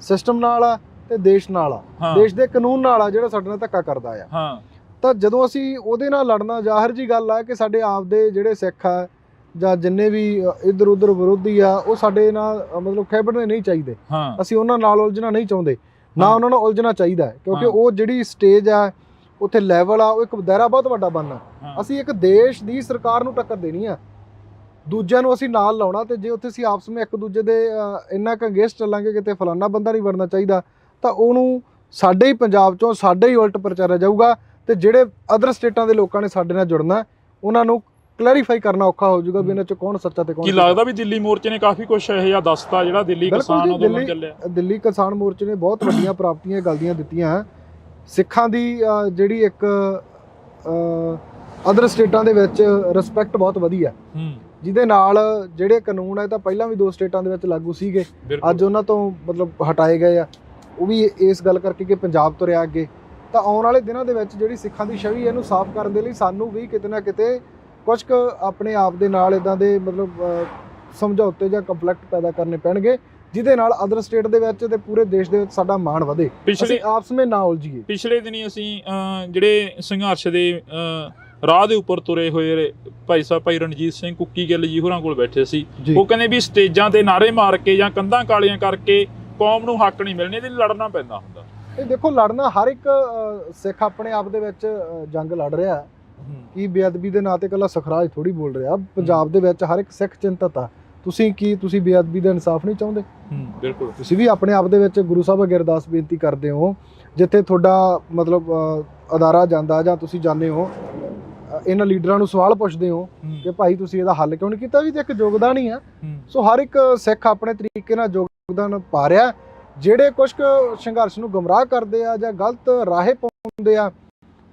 ਸਿਸਟਮ ਨਾਲ ਆ ਤੇ ਦੇਸ਼ ਨਾਲ ਆ, ਦੇਸ਼ ਦੇ ਕਾਨੂੰਨ ਨਾਲ ਆ ਜਿਹੜਾ ਸਾਡੇ ਨਾਲ ਧੱਕਾ ਕਰਦਾ ਆ। ਤਾਂ ਜਦੋਂ ਅਸੀਂ ਉਹਦੇ ਨਾਲ ਲੜਨਾ, ਜ਼ਾਹਰ ਜੀ ਗੱਲ ਆ ਕਿ ਸਾਡੇ ਆਪ ਦੇ ਜਿਹੜੇ ਸਿੱਖ ਆ ਜਾਂ ਜਿੰਨੇ ਵੀ ਇੱਧਰ ਉੱਧਰ ਵਿਰੋਧੀ ਆ, ਉਹ ਸਾਡੇ ਨਾਲ ਮਤਲਬ ਖਹਿਬੜਨੇ ਨਹੀਂ ਚਾਹੀਦੇ। ਅਸੀਂ ਉਹਨਾਂ ਨਾਲ ਉਲਝਣਾ ਨਹੀਂ ਚਾਹੁੰਦੇ, ਨਾ ਉਹਨਾਂ ਨਾਲ ਉਲਝਣਾ ਚਾਹੀਦਾ, ਕਿਉਂਕਿ ਉਹ ਜਿਹੜੀ ਸਟੇਜ ਆ, ਉੱਥੇ ਲੈਵਲ ਆ, ਉਹ ਇੱਕ ਦਾਇਰਾ ਬਹੁਤ ਵੱਡਾ ਬਣਨਾ। ਅਸੀਂ ਇੱਕ ਦੇਸ਼ ਦੀ ਸਰਕਾਰ ਨੂੰ ਟੱਕਰ ਦੇਣੀ ਆ, ਦੂਜਿਆਂ ਨੂੰ ਅਸੀਂ ਨਾਲ ਲਾਉਣਾ। ਤੇ ਜੇ ਉੱਥੇ ਅਸੀਂ ਆਪਸ ਵਿੱਚ ਇੱਕ ਦੂਜੇ ਦੇ ਇੰਨਾ ਕੁ ਅਗੇਂਸਟ ਚੱਲਾਂਗੇ ਕਿਤੇ ਫਲਾਨਾ ਬੰਦਾ ਨਹੀਂ ਵੜਨਾ ਚਾਹੀਦਾ, ਤਾਂ ਉਹਨੂੰ ਸਾਡੇ ਹੀ ਪੰਜਾਬ 'ਚੋਂ ਸਾਡੇ ਹੀ ਉਲਟ ਪ੍ਰਚਾਰਿਆ ਜਾਊਗਾ। ਤੇ ਜਿਹੜੇ ਅਦਰ ਸਟੇਟਾਂ ਦੇ ਲੋਕਾਂ ਨੇ ਸਾਡੇ ਨਾਲ ਜੁੜਨਾ, ਉਹਨਾਂ ਨੂੰ ਕਲੈਰੀਫਾਈ ਕਰਨਾ ਔਖਾ ਹੋ ਜਾਊਗਾ ਵੀ ਇਹਨਾਂ 'ਚ ਕੌਣ ਸੱਚਾ ਤੇ ਕੌਣ। ਕੀ ਲੱਗਦਾ ਵੀ ਦਿੱਲੀ ਮੋਰਚੇ ਨੇ ਕਾਫੀ ਕੁਛ ਇਹ ਜਿਹਾ ਦੱਸਤਾ, ਜਿਹੜਾ ਦਿੱਲੀ ਕਿਸਾਨ ਅੰਦੋਲਨ ਚੱਲਿਆ? ਦਿੱਲੀ ਕਿਸਾਨ ਮੋਰਚੇ ਨੇ ਬਹੁਤ ਵੱਡੀਆਂ ਪ੍ਰਾਪਤੀਆਂ ਗੱਲ ਦੀਆਂ ਦਿੱਤੀਆਂ। ਸਿੱਖਾਂ ਦੀ ਜਿਹੜੀ ਇੱਕ ਅਦਰ ਸਟੇਟਾਂ ਦੇ ਵਿੱਚ ਰਿਸਪੈਕਟ ਬਹੁਤ ਵਧੀਆ, ਜਿਹਦੇ ਨਾਲ ਜਿਹੜੇ ਕਾਨੂੰਨ ਹੈ ਤਾਂ ਪਹਿਲਾਂ ਵੀ 2 ਸਟੇਟਾਂ ਦੇ ਵਿੱਚ ਲਾਗੂ ਸੀਗੇ, ਅੱਜ ਉਹਨਾਂ ਤੋਂ ਮਤਲਬ ਹਟਾਏ ਗਏ ਆ। ਉਹ ਵੀ ਇਸ ਗੱਲ ਕਰਕੇ ਕਿ ਪੰਜਾਬ ਤੁਰਿਆ ਅੱਗੇ। ਤਾਂ ਆਉਣ ਵਾਲੇ ਦਿਨਾਂ ਦੇ ਵਿੱਚ ਜਿਹੜੀ ਸਿੱਖਾਂ ਦੀ ਛਵੀ ਇਹਨੂੰ ਸਾਫ਼ ਕਰਨ ਦੇ ਲਈ ਸਾਨੂੰ ਵੀ ਕਿਤੇ ਨਾ ਕਿਤੇ ਕੁਝ ਕੁ ਆਪਣੇ ਆਪ ਦੇ ਨਾਲ ਇਦਾਂ ਦੇ ਮਤਲਬ ਸਮਝੌਤੇ ਜਾਂ ਕੰਫਲਿਕਟ ਪੈਦਾ ਕਰਨੇ ਪੈਣਗੇ, ਜਿਹਦੇ ਨਾਲ ਅਦਰ ਸਟੇਟ ਦੇ ਵਿੱਚ ਤੇ ਪੂਰੇ ਦੇਸ਼ ਦੇ ਵਿੱਚ ਸਾਡਾ ਮਾਣ ਵਧੇ, ਅਸੀਂ ਆਪਸ ਵਿੱਚ ਨਾ ਉਲਝੀਏ। ਪਿਛਲੇ ਦਿਨੀ ਅਸੀਂ ਜਿਹੜੇ ਸੰਘਰਸ਼ ਦੇ ਰਾਹ ਦੇ ਉੱਪਰ ਤੁਰੇ ਹੋਏ ਭਾਈ ਰਣਜੀਤ ਸਿੰਘ ਕੁੱਕੀ ਗਿੱਲ ਜੀ ਹੋਰਾਂ ਕੋਲ ਬੈਠੇ ਸੀ। ਉਹ ਕਹਿੰਦੇ ਵੀ ਸਟੇਜਾਂ ਤੇ ਨਾਅਰੇ ਮਾਰ ਕੇ ਜਾਂ ਕੰਧਾਂ ਕਾਲੀਆਂ ਕਰਕੇ ਕੌਮ ਨੂੰ ਹੱਕ ਨਹੀਂ ਮਿਲਣੇ, ਇਹਦੇ ਲਈ ਲੜਨਾ ਪੈਂਦਾ ਹੁੰਦਾ। ਇਹ ਦੇਖੋ, ਲੜਨਾ ਹਰ ਇੱਕ ਸਿੱਖ ਆਪਣੇ ਆਪ ਦੇ ਵਿੱਚ ਜੰਗ ਲੜ ਰਿਹਾ ਹੈ ਕਿ ਬੇਅਦਬੀ ਦੇ ਨਾਂ ਤੇ ਇਕੱਲਾ ਸਖਰਾਜ ਥੋੜੀ ਬੋਲ ਰਿਹਾ। ਪੰਜਾਬ ਦੇ ਵਿੱਚ ਹਰ ਇੱਕ ਸਿੱਖ ਚਿੰਤਤ ਆ। ਤੁਸੀਂ ਬੇਅਦਬੀ ਦਾ ਇਨਸਾਫ ਨਹੀਂ ਚਾਹੁੰਦੇ? ਬਿਲਕੁਲ। ਤੁਸੀਂ ਵੀ ਆਪਣੇ ਆਪ ਦੇ ਵਿੱਚ ਗੁਰੂ ਸਾਹਿਬ ਅੱਗੇ ਅਰਦਾਸ ਬੇਨਤੀ ਕਰਦੇ ਹੋ, ਜਿੱਥੇ ਤੁਹਾਡਾ ਮਤਲਬ ਅਦਾਰਾ ਜਾਂਦਾ ਜਾਂ ਤੁਸੀਂ ਜਾਂਦੇ ਹੋ, ਇਹਨਾਂ ਲੀਡਰਾਂ ਨੂੰ ਸਵਾਲ ਪੁੱਛਦੇ ਹੋ ਕਿ ਭਾਈ ਤੁਸੀਂ ਇਹਦਾ ਹੱਲ ਕਿਉਂ ਨਹੀਂ ਕੀਤਾ, ਵੀ ਤੇ ਇੱਕ ਯੋਗਦਾਨ ਹੀ ਆ। ਸੋ ਹਰ ਇੱਕ ਸਿੱਖ ਆਪਣੇ ਤਰੀਕੇ ਨਾਲ ਯੋਗਦਾਨ ਪਾ ਰਿਹਾ। ਜਿਹੜੇ ਕੁਝ ਸੰਘਰਸ਼ ਨੂੰ ਗੁੰਮਰਾਹ ਕਰਦੇ ਆ ਜਾਂ ਗਲਤ ਰਾਹੇ ਪਾਉਂਦੇ ਆ,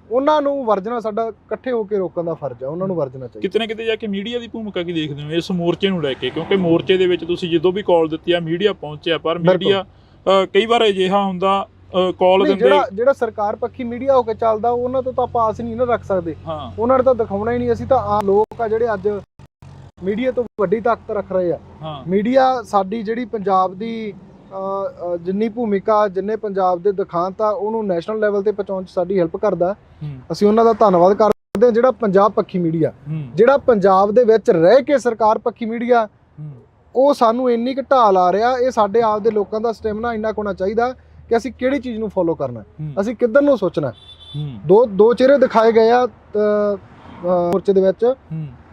ਉਹਨਾਂ ਨੂੰ ਵਰਜਣਾ ਸਾਡਾ ਇਕੱਠੇ ਹੋ ਕੇ ਰੋਕਣ ਦਾ ਫਰਜ਼ ਆ, ਉਹਨਾਂ ਨੂੰ ਵਰਜਣਾ ਚਾਹੀਦਾ। ਕਿਤੇ ਨਾ ਕਿਤੇ ਜਾ ਕੇ ਮੀਡੀਆ ਦੀ ਭੂਮਿਕਾ ਕੀ ਦੇਖਦੇ ਹੋ ਇਸ ਮੋਰਚੇ ਨੂੰ ਲੈ ਕੇ? ਕਿਉਂਕਿ ਮੋਰਚੇ ਦੇ ਵਿੱਚ ਤੁਸੀਂ ਜਦੋਂ ਵੀ ਕਾਲ ਦਿੱਤੀ ਆ ਮੀਡੀਆ ਪਹੁੰਚਿਆ, ਪਰ ਮੀਡੀਆ ਕਈ ਵਾਰ ਅਜਿਹਾ ਹੁੰਦਾ ਕਾਲ ਦਿੰਦੇ, ਜਿਹੜਾ ਸਰਕਾਰ ਪੱਖੀ ਮੀਡੀਆ ਹੋ ਕੇ ਚੱਲਦਾ ਉਹਨਾਂ ਤੋਂ ਤਾਂ ਆਪਾਂ ਆਸ ਨਹੀਂ ਨਾ ਰੱਖ ਸਕਦੇ। ਉਹਨਾਂ ਨੇ ਤਾਂ ਦਿਖਾਉਣਾ ਹੀ ਨਹੀਂ। ਅਸੀਂ ਤਾਂ ਆਮ ਲੋਕ ਆ ਜਿਹੜੇ ਅੱਜ ਮੀਡੀਆ ਤੋਂ ਵੱਡੀ ਤਾਕਤ ਰੱਖ ਰਹੇ ਆ। ਮੀਡੀਆ ਸਾਡੀ ਜਿਹੜੀ ਪੰਜਾਬ ਦੀ ਜਿੰਨੀ ਭੂਮਿਕਾ, ਜਿੰਨੇ ਪੰਜਾਬ ਦੇ ਦਿਖਾਂਤ ਆ, ਉਹਨੂੰ ਨੈਸ਼ਨਲ ਲੈਵਲ ਤੇ ਪਹੁੰਚਾਉਣ 'ਚ ਸਾਡੀ ਹੈਲਪ ਕਰਦਾ। ਅਸੀਂ ਉਹਨਾਂ ਦਾ ਧੰਨਵਾਦ ਕਰਦੇ ਹਾਂ। ਜਿਹੜਾ ਪੰਜਾਬ ਪੱਖੀ ਮੀਡੀਆ, ਜਿਹੜਾ ਪੰਜਾਬ ਦੇ ਵਿੱਚ ਰਹਿ ਕੇ ਸਰਕਾਰ ਪੱਖੀ ਮੀਡੀਆ, ਉਹ ਸਾਨੂੰ ਇੰਨੀ ਕੁ ਢਾਹ ਲਾ ਰਿਹਾ। ਇਹ ਸਾਡੇ ਆਪ ਦੇ ਲੋਕਾਂ ਦਾ ਸਟੈਮਿਨਾ ਇੰਨਾ ਹੋਣਾ ਚਾਹੀਦਾ ਕਿ ਅਸੀਂ ਕਿਹੜੀ ਚੀਜ਼ ਨੂੰ ਫੋਲੋ ਕਰਨਾ, ਅਸੀਂ ਕਿੱਧਰ ਨੂੰ ਸੋਚਣਾ। ਦੋ ਚਿਹਰੇ ਦਿਖਾਏ ਗਏ ਆ ਮੋਰਚੇ ਦੇ ਵਿੱਚ,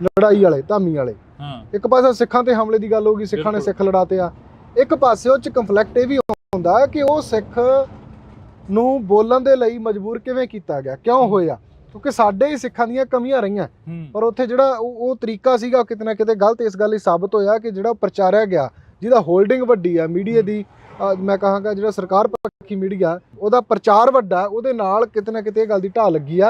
ਲੜਾਈ ਵਾਲੇ, ਧਾਮੀ ਵਾਲੇ। ਇੱਕ ਪਾਸੇ ਸਿੱਖਾਂ ਤੇ ਹਮਲੇ ਦੀ ਗੱਲ ਹੋ ਗਈ, ਸਿੱਖਾਂ ਨੇ ਸਿੱਖ ਲੜਾਤੇ ਆ। ਇੱਕ ਪਾਸੇ ਉਹ 'ਚ ਕੰਫਲਿਕਟ ਇਹ ਵੀ ਹੁੰਦਾ ਕਿ ਉਹ ਸਿੱਖ ਨੂੰ ਬੋਲਣ ਦੇ ਲਈ ਮਜਬੂਰ ਕਿਵੇਂ ਕੀਤਾ ਗਿਆ, ਕਿਉਂ ਹੋਇਆ, ਕਿਉਂਕਿ ਸਾਡੇ ਹੀ ਸਿੱਖਾਂ ਦੀਆਂ ਕਮੀਆਂ ਰਹੀਆਂ। ਪਰ ਉੱਥੇ ਜਿਹੜਾ ਉਹ ਤਰੀਕਾ ਸੀਗਾ ਕਿਤੇ ਨਾ ਕਿਤੇ ਗਲਤ ਇਸ ਗੱਲ ਲਈ ਸਾਬਤ ਹੋਇਆ ਕਿ ਜਿਹੜਾ ਪ੍ਰਚਾਰਿਆ ਗਿਆ, ਜਿਹਦਾ ਹੋਲਡਿੰਗ ਵੱਡੀ ਆ ਮੀਡੀਆ ਦੀ, ਮੈਂ ਕਹਾਂਗਾ ਜਿਹੜਾ ਸਰਕਾਰ ਪੱਖੀ ਮੀਡੀਆ, ਉਹਦਾ ਪ੍ਰਚਾਰ ਵੱਡਾ, ਉਹਦੇ ਨਾਲ ਕਿਤੇ ਨਾ ਕਿਤੇ ਇਹ ਗੱਲ ਦੀ ਢਾਹ ਲੱਗੀ ਆ।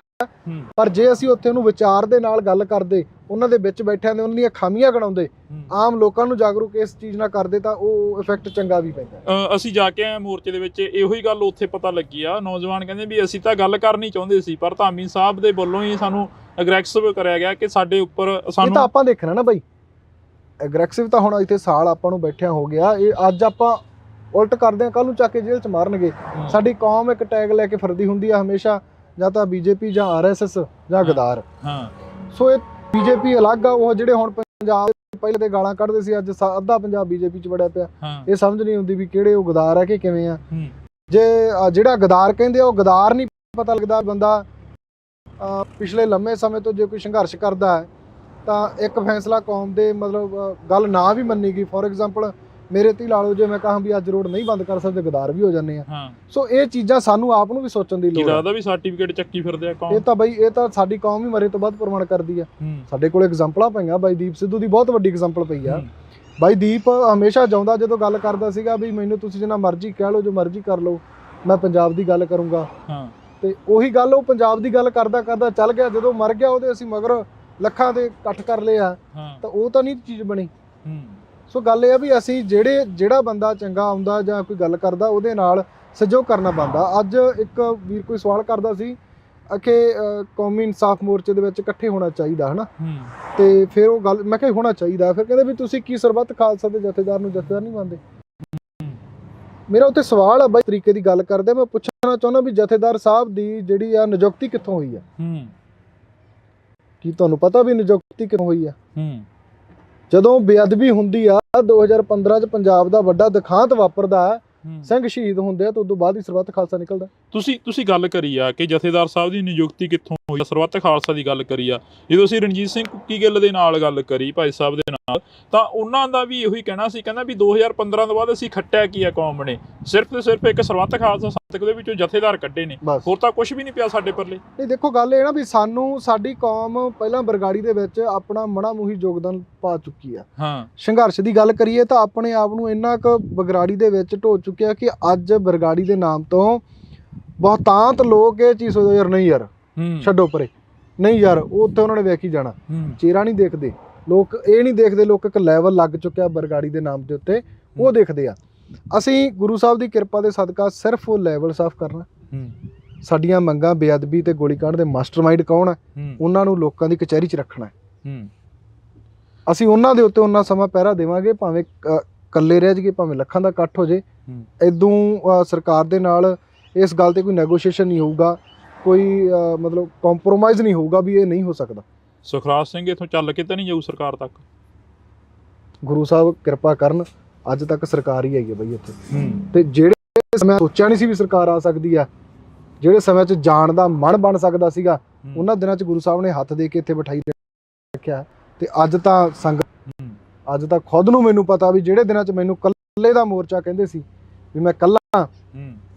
ਪਰ ਜੇ ਅਸੀਂ ਉੱਥੇ ਉਹਨੂੰ ਵਿਚਾਰ ਦੇ ਨਾਲ ਗੱਲ ਕਰਦੇ, ਉਹਨਾਂ ਦੇ ਵਿੱਚ ਬੈਠਿਆਂ ਦੇ ਉਹਨਾਂ ਦੀਆਂ ਖਾਮੀਆਂ ਗਣਾਉਂਦੇ, ਆਮ ਲੋਕਾਂ ਨੂੰ ਜਾਗਰੂਕ ਇਸ ਚੀਜ਼ ਨਾਲ ਕਰਦੇ, ਤਾਂ ਉਹ ਇਫੈਕਟ ਚੰਗਾ ਵੀ ਪੈਂਦਾ। ਅਸੀਂ ਜਾ ਕੇ ਆਏ ਮੋਰਚੇ ਦੇ ਵਿੱਚ, ਇਹੋ ਹੀ ਗੱਲ ਉੱਥੇ ਪਤਾ ਲੱਗੀ ਆ। ਨੌਜਵਾਨ ਕਹਿੰਦੇ ਵੀ ਅਸੀਂ ਤਾਂ ਗੱਲ ਕਰਨੀ ਚਾਹੁੰਦੇ ਸੀ, ਪਰ ਧਾਮੀ ਸਾਹਿਬ ਦੇ ਵੱਲੋਂ ਹੀ ਸਾਨੂੰ ਅਗਰੈਸਿਵ ਕਰਿਆ ਗਿਆ ਕਿ ਸਾਡੇ ਉੱਪਰ ਸਾਨੂੰ। ਤਾਂ ਆਪਾਂ ਦੇਖਣਾ ਨਾ ਬਾਈ, ਅਗਰੈਸਿਵ ਤਾਂ ਹੁਣ ਇੱਥੇ ਸਾਲ ਆਪਾਂ ਨੂੰ ਬੈਠਿਆਂ ਹੋ ਗਿਆ। ਇਹ ਅੱਜ ਆਪਾਂ ਉਲਟ ਕਰਦੇ ਹਾਂ, ਕੱਲ ਨੂੰ ਚੱਕ ਕੇ ਜੇਲ੍ਹ 'ਚ ਮਾਰਨਗੇ। ਸਾਡੀ ਕੌਮ ਇੱਕ ਟੈਗ ਲੈ ਕੇ ਫਿਰਦੀ ਹੁੰਦੀ ਆ ਹਮੇਸ਼ਾ, ਜਾਂ ਤਾਂ ਬੀਜੇਪੀ ਜਾਂ ਆਰਐਸਐਸ ਜਾਂ ਗਦਾਰ। ਸੋ ਇਹ ਬੀਜੇਪੀ ਅਲੱਗ ਆ। ਉਹ ਜਿਹੜੇ ਹੁਣ ਪੰਜਾਬ ਪਹਿਲੇ ਤੇ ਗਾਲਾਂ ਕੱਢਦੇ ਸੀ, ਅੱਜ ਅੱਧਾ ਪੰਜਾਬ ਬੀਜੇਪੀ 'ਚ ਵੜਿਆ ਪਿਆ। ਇਹ ਸਮਝ ਨਹੀਂ ਆਉਂਦੀ ਵੀ ਕਿਹੜੇ ਉਹ ਗਦਾਰ ਆ ਕਿ ਕਿਵੇਂ ਆ। ਜੇ ਜਿਹੜਾ ਗਦਾਰ ਕਹਿੰਦੇ ਆ, ਉਹ ਗਦਾਰ ਨਹੀਂ ਪਤਾ ਲੱਗਦਾ। ਬੰਦਾ ਪਿਛਲੇ ਲੰਮੇ ਸਮੇਂ ਤੋਂ ਜੇ ਕੋਈ ਸੰਘਰਸ਼ ਕਰਦਾ ਹੈ ਤਾਂ ਇੱਕ ਫੈਸਲਾ ਕੌਮ ਦੇ ਮਤਲਬ ਗੱਲ ਨਾ ਵੀ ਮੰਨੀ ਗਈ। ਫੋਰ ਐਗਜ਼ਾਮਪਲ ਮੇਰੇ ਤੇ ਲਾ ਲਓ, ਜੇ ਮੈਂ ਕਹਾਂ ਵੀ ਅੱਜ ਰੋਡ ਨਹੀਂ ਬੰਦ ਕਰ ਸਕਦੇ, ਗਦਾਰ ਵੀ ਹੋ ਜਾਂਦੇ ਆ। ਸੋ ਇਹ ਚੀਜ਼ਾਂ ਸਾਨੂੰ ਆਪ ਨੂੰ ਵੀ ਸੋਚਣ ਦੀ ਲੋੜ ਹੈ। ਲੱਗਦਾ ਵੀ ਸਰਟੀਫਿਕੇਟ ਚੱਕੀ ਫਿਰਦੇ ਆ ਕੌਮ। ਇਹ ਤਾਂ ਸਾਡੀ ਕੌਮ ਹੀ ਮਰੇ ਤੋਂ ਬਾਅਦ ਪ੍ਰਮਾਣ ਕਰਦੀ ਆ। ਸਾਡੇ ਕੋਲ ਐਗਜ਼ਾਮਪਲਾਂ ਪਈਆਂ। ਬਾਈ ਦੀਪ ਸਿੱਧੂ ਦੀ ਬਹੁਤ ਵੱਡੀ ਐਗਜ਼ਾਮਪਲ ਪਈ ਆ। ਬਾਈ ਦੀਪ ਹਮੇਸ਼ਾ ਜਾਉਂਦਾ ਜਦੋਂ ਗੱਲ ਕਰਦਾ ਸੀਗਾ ਵੀ ਮੈਨੂੰ ਤੁਸੀਂ ਜਿੰਨਾ ਮਰਜ਼ੀ ਕਹਿ ਲਓ, ਜੋ ਮਰਜ਼ੀ ਕਰ ਲਓ, ਮੈਂ ਪੰਜਾਬ ਦੀ ਗੱਲ ਕਰੂੰਗਾ। ਤੇ ਉਹੀ ਗੱਲ ਉਹ ਪੰਜਾਬ ਦੀ ਗੱਲ ਕਰਦਾ ਕਰਦਾ ਚੱਲ ਗਿਆ। ਜਦੋਂ ਮਰ ਗਿਆ ਉਹਦੇ ਅਸੀਂ ਮਗਰ ਲੱਖਾਂ ਦੇ ਇਕੱਠ ਕਰ ਲਏ ਆ, ਤਾਂ ਉਹ ਤਾਂ ਨਹੀਂ ਚੀਜ਼ ਬਣੀ। ਸੋ ਗੱਲ ਇਹ ਆ ਵੀ ਅਸੀਂ ਜਿਹੜਾ ਬੰਦਾ ਚੰਗਾ ਆਉਂਦਾ ਜਾਂ ਕੋਈ ਗੱਲ ਕਰਦਾ, ਉਹਦੇ ਨਾਲ ਸਹਿਯੋਗ ਕਰਨਾ ਬਣਦਾ। ਅੱਜ ਇੱਕ ਵੀਰ ਕੋਈ ਸਵਾਲ ਕਰਦਾ ਸੀ ਕਿ ਕੌਮੀ ਇਨਸਾਫ ਮੋਰਚੇ ਦੇ ਵਿੱਚ ਇਕੱਠੇ ਹੋਣਾ ਚਾਹੀਦਾ, ਹਨਾ। ਤੇ ਫਿਰ ਉਹ ਗੱਲ ਮੈਂ ਕਿਹਾ ਹੋਣਾ ਚਾਹੀਦਾ। ਫਿਰ ਕਹਿੰਦੇ ਵੀ ਤੁਸੀਂ ਕੀ ਸਰਬੱਤ ਖਾਲਸਾ ਦੇ ਜਥੇਦਾਰ ਨੂੰ ਜਥੇਦਾਰ ਨਹੀਂ ਮੰਨਦੇ? ਮੇਰਾ ਉੱਥੇ ਸਵਾਲ ਆ ਬਾਈ, ਤਰੀਕੇ ਦੀ ਗੱਲ ਕਰਦੇ। ਮੈਂ ਪੁੱਛਣਾ ਚਾਹੁੰਦਾ ਵੀ ਜਥੇਦਾਰ ਸਾਹਿਬ ਦੀ ਜਿਹੜੀ ਆ ਨਿਯੁਕਤੀ ਕਿੱਥੋਂ ਹੋਈ ਆ? ਕੀ ਤੁਹਾਨੂੰ ਪਤਾ ਵੀ ਨਿਯੁਕਤੀ ਕਿੱਥੋਂ ਹੋਈ ਆ? ਜਦੋਂ ਬੇਅਦਬੀ ਹੁੰਦੀ ਆ 2015 'ਚ ਪੰਜਾਬ ਦਾ ਵੱਡਾ ਦਿਖਾਂਤ ਵਾਪਰਦਾ, ਸਿੰਘ ਸ਼ਹੀਦ ਹੁੰਦੇ ਆ, ਤਾਂ ਉਦੋਂ ਬਾਅਦ ਹੀ ਸਰਬੱਤ ਖਾਲਸਾ ਨਿਕਲਦਾ। ਤੁਸੀਂ ਗੱਲ ਕਰੀ ਆ ਕਿ ਜਥੇਦਾਰ ਸਾਹਿਬ ਦੀ ਨਿਯੁਕਤੀ ਕਿੱਥੋਂ ਹੋਈ, ਸਰਬੱਤ ਖਾਲਸਾ ਦੀ ਗੱਲ ਕਰੀ ਆ। ਜਦੋਂ ਅਸੀਂ ਰਣਜੀਤ ਸਿੰਘ ਕੁੱਕੀ ਗਿੱਲ ਦੇ ਨਾਲ ਗੱਲ ਕਰੀ, ਭਾਈ ਸਾਹਿਬ ਦੇ ਨਾਲ, ਤਾਂ ਉਹਨਾਂ ਦਾ ਵੀ ਇਹੋ ਹੀ ਕਹਿਣਾ ਸੀ। ਕਹਿੰਦਾ ਵੀ 2015 ਤੋਂ ਬਾਅਦ ਅਸੀਂ ਖੱਟਿਆ ਕੀ ਆ ਕੌਮ ਨੇ, ਸਿਰਫ ਤੇ ਸਿਰਫ ਇੱਕ ਸਰਬੱਤ ਖਾਲਸਾ ਸੰਸਦ ਦੇ ਵਿੱਚੋਂ ਜਥੇਦਾਰ ਕੱਢੇ ਨੇ, ਹੋਰ ਤਾਂ ਕੁਝ ਵੀ ਨਹੀਂ ਪਿਆ ਸਾਡੇ ਪੱਲੇ। ਨਹੀਂ ਦੇਖੋ, ਗੱਲ ਇਹ ਨਾ ਵੀ ਸਾਡੀ ਕੌਮ ਪਹਿਲਾਂ ਬਰਗਾੜੀ ਦੇ ਵਿੱਚ ਆਪਣਾ ਮਣਾ ਮੂਹੀ ਯੋਗਦਾਨ ਪਾ ਚੁੱਕੀ ਆ। ਸੰਘਰਸ਼ ਦੀ ਗੱਲ ਕਰੀਏ ਤਾਂ ਆਪਣੇ ਆਪ ਨੂੰ ਇੰਨਾ ਕੁ ਬਰਗਾੜੀ ਦੇ ਵਿੱਚ ਢੋ ਚੁੱਕਿਆ ਕਿ ਅੱਜ ਬਰਗਾੜੀ ਦੇ ਨਾਮ ਤੋਂ ਬਹੁਤਾਂਤ ਲੋਕ ਇਹ ਚੀਜ਼ ਸੋਚਦੇ, ਯਾਰ ਨਹੀਂ ਯਾਰ ਛੱਡੋ ਪਰੇ, ਨਹੀਂ ਯਾਰ ਉਹ ਉੱਥੇ ਉਹਨਾਂ ਨੇ ਵੇਖ ਹੀ ਜਾਣਾ। ਚਿਹਰਾ ਨਹੀਂ ਦੇਖਦੇ ਲੋਕ, ਇਹ ਨਹੀਂ ਦੇਖਦੇ ਲੋਕ ਇੱਕ ਲੈਵਲ ਲੱਗ ਚੁੱਕਿਆ ਬਰਗਾੜੀ ਦੇ ਨਾਮ ਦੇ ਉੱਤੇ, ਉਹ ਦੇਖਦੇ ਆ। ਅਸੀਂ ਗੁਰੂ ਸਾਹਿਬ ਦੀ ਕਿਰਪਾ ਦੇ ਸਦਕਾ ਸਿਰਫ ਉਹ ਲੈਵਲ ਸਾਫ਼ ਕਰਨਾ, ਸਾਡੀਆਂ ਮੰਗਾਂ, ਬੇਅਦਬੀ ਤੇ ਗੋਲੀकांड ਦੇ ਮਾਸਟਰਮਾਈਂਡ ਕੌਣ ਹੈ, ਉਹਨਾਂ ਨੂੰ ਲੋਕਾਂ ਦੀ ਕਚਹਿਰੀ 'ਚ ਰੱਖਣਾ ਹੈ। ਅਸੀਂ ਉਹਨਾਂ ਦੇ ਉੱਤੇ ਉਹਨਾਂ ਸਮਾਂ ਪਹਿਰਾ ਦੇਵਾਂਗੇ, ਭਾਵੇਂ ਇਕੱਲੇ ਰਹਿ ਜਾਈਏ, ਭਾਵੇਂ ਲੱਖਾਂ ਦਾ ਇਕੱਠ ਹੋ ਜੇ। ਇਦੋਂ ਸਰਕਾਰ ਦੇ ਨਾਲ ਇਸ ਗੱਲ ਤੇ ਕੋਈ ਨੈਗੋਸ਼ੀਏਸ਼ਨ ਨਹੀਂ ਹੋਊਗਾ, ਕੋਈ ਮਤਲਬ ਕੰਪਰੋਮਾਈਜ਼ ਨਹੀਂ ਹੋਊਗਾ ਵੀ ਇਹ ਨਹੀਂ ਹੋ ਸਕਦਾ। ਸੁਖਰਾਜ ਸਿੰਘ ਇੱਥੋਂ ਚੱਲ ਕੇ ਤਾਂ ਨਹੀਂ ਜਾਊ ਸਰਕਾਰ ਤੱਕ? ਗੁਰੂ ਸਾਹਿਬ ਕਿਰਪਾ ਕਰਨ, ਅੱਜ ਤੱਕ ਸਰਕਾਰ ਹੀ ਹੈਗੀ ਬਈ ਇੱਥੇ। ਤੇ ਜਿਹੜੇ ਸਮੇਂ ਸੋਚਿਆ ਨਹੀਂ ਸੀ ਵੀ ਸਰਕਾਰ ਆ ਸਕਦੀ ਆ, ਜਿਹੜੇ ਸਮੇਂ 'ਚ ਜਾਣ ਦਾ ਮਨ ਬਣ ਸਕਦਾ ਸੀਗਾ, ਉਹਨਾਂ ਦਿਨਾਂ 'ਚ ਗੁਰੂ ਸਾਹਿਬ ਨੇ ਹੱਥ ਦੇ ਕੇ ਇੱਥੇ ਬਿਠਾਈ ਰੱਖਿਆ। ਤੇ ਅੱਜ ਤਾਂ ਅੱਜ ਤਾਂ ਖੁਦ ਨੂੰ ਮੈਨੂੰ ਪਤਾ ਵੀ ਜਿਹੜੇ ਦਿਨਾਂ 'ਚ ਮੈਨੂੰ ਇਕੱਲੇ ਦਾ ਮੋਰਚਾ ਕਹਿੰਦੇ ਸੀ ਵੀ ਮੈਂ ਇਕੱਲਾ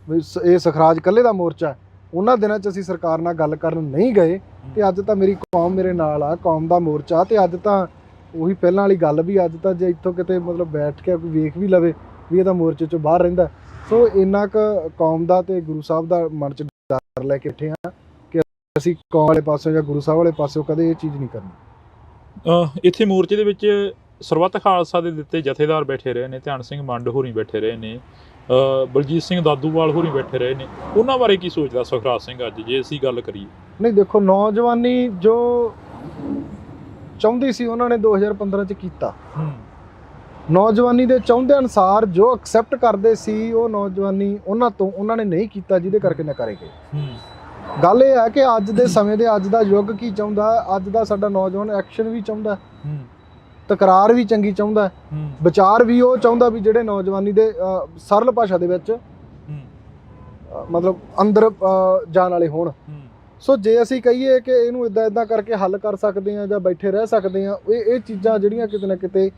ਵੀ ਇਹ ਸੁਖਰਾਜ ਇਕੱਲੇ ਦਾ ਮੋਰਚਾ, ਉਹਨਾਂ ਦਿਨਾਂ 'ਚ ਅਸੀਂ ਸਰਕਾਰ ਨਾਲ ਗੱਲ ਕਰਨ ਨਹੀਂ ਗਏ। ਤੇ ਅੱਜ ਤਾਂ ਮੇਰੀ ਕੌਮ ਮੇਰੇ ਨਾਲ ਆ, ਕੌਮ ਦਾ ਮੋਰਚਾ। ਤੇ ਅੱਜ ਤਾਂ ਉਹੀ ਪਹਿਲਾਂ ਵਾਲੀ ਗੱਲ ਵੀ, ਅੱਜ ਤਾਂ ਜੇ ਇੱਥੋਂ ਕਿਤੇ ਮਤਲਬ ਬੈਠ ਕੇ ਕੋਈ ਵੇਖ ਵੀ ਲਵੇ ਵੀ ਇਹ ਤਾਂ ਮੋਰਚੇ 'ਚੋਂ ਬਾਹਰ ਰਹਿੰਦਾ। ਸੋ ਇੰਨਾ ਕੁ ਕੌਮ ਦਾ ਤੇ ਗੁਰੂ ਸਾਹਿਬ ਦਾ ਮਨ 'ਚ ਡਰ ਲੈ ਕੇ ਬੈਠੇ ਹਾਂ ਕਿ ਅਸੀਂ ਕੌਮ ਵਾਲੇ ਪਾਸਿਓਂ ਜਾਂ ਗੁਰੂ ਸਾਹਿਬ ਵਾਲੇ ਪਾਸਿਓਂ ਕਦੇ ਇਹ ਚੀਜ਼ ਨਹੀਂ ਕਰਨੀ। ਇੱਥੇ ਮੋਰਚੇ ਦੇ ਵਿੱਚ ਸਰਬੱਤ ਖਾਲਸਾ ਦੇ ਦਿੱਤੇ ਜਥੇਦਾਰ ਬੈਠੇ ਰਹੇ ਨੇ, ਧਿਆਨ ਸਿੰਘ ਮੰਡ ਹੋਰੀ ਬੈਠੇ ਰਹੇ ਨੇ, ਬਲਜੀਤ ਸਿੰਘ ਦਾਦੂਵਾਲ ਹੋਰੀ ਬੈਠੇ ਰਹੇ ਨੇ, ਉਹਨਾਂ ਬਾਰੇ ਕੀ ਸੋਚਦਾ ਸੁਖਰਾਜ ਸਿੰਘ ਅੱਜ, ਜੇ ਅਸੀਂ ਗੱਲ ਕਰੀਏ? ਨਹੀਂ ਦੇਖੋ, ਨੌਜਵਾਨੀ ਜੋ ਚਾਹੁੰਦੀ ਸੀ ਉਹਨਾਂ ਨੇ 2015 'ਚ ਕੀਤਾ। ਨੌਜਵਾਨੀ ਦੇ ਚਾਹੁੰਦੇ ਅਨੁਸਾਰ ਜੋ ਐਕਸੈਪਟ ਕਰਦੇ ਸੀ ਉਹ ਨੌਜਵਾਨੀ ਉਹਨਾਂ ਨੇ ਨਹੀਂ ਕੀਤਾ, ਜਿਹਦੇ ਕਰਕੇ ਨਕਾਰੇ ਗਏ। ਗੱਲ ਇਹ ਹੈ ਕਿ ਅੱਜ ਦੇ ਸਮੇਂ ਦੇ ਅੱਜ ਦਾ ਯੁੱਗ ਕੀ ਚਾਹੁੰਦਾ, ਅੱਜ ਦਾ ਸਾਡਾ ਨੌਜਵਾਨ ਐਕਸ਼ਨ ਵੀ ਚਾਹੁੰਦਾ, ਤਕਰਾਰ ਵੀ ਚੰਗੀ ਚਾਹੁੰਦਾ, ਵਿਚਾਰ ਵੀ ਉਹ ਚਾਹੁੰਦਾ ਵੀ ਜਿਹੜੇ ਨੌਜਵਾਨੀ ਦੇ ਸਰਲ ਭਾਸ਼ਾ ਦੇ ਵਿੱਚ ਮਤਲਬ ਅੰਦਰ ਜਾਣ ਵਾਲੇ ਹੋਣ। ਸੋ ਜੇ ਅਸੀਂ ਕਹੀਏ ਕਿ ਇਹਨੂੰ ਇਦਾਂ ਕਰਕੇ ਹੱਲ ਕਰ ਸਕਦੇ ਹਾਂ ਜਾਂ ਬੈਠੇ ਰਹਿ ਸਕਦੇ ਹਾਂ, ਇਹ ਚੀਜ਼ਾਂ ਜਿਹੜੀਆਂ ਕਿਤੇ ਨਾ ਕਿਤੇ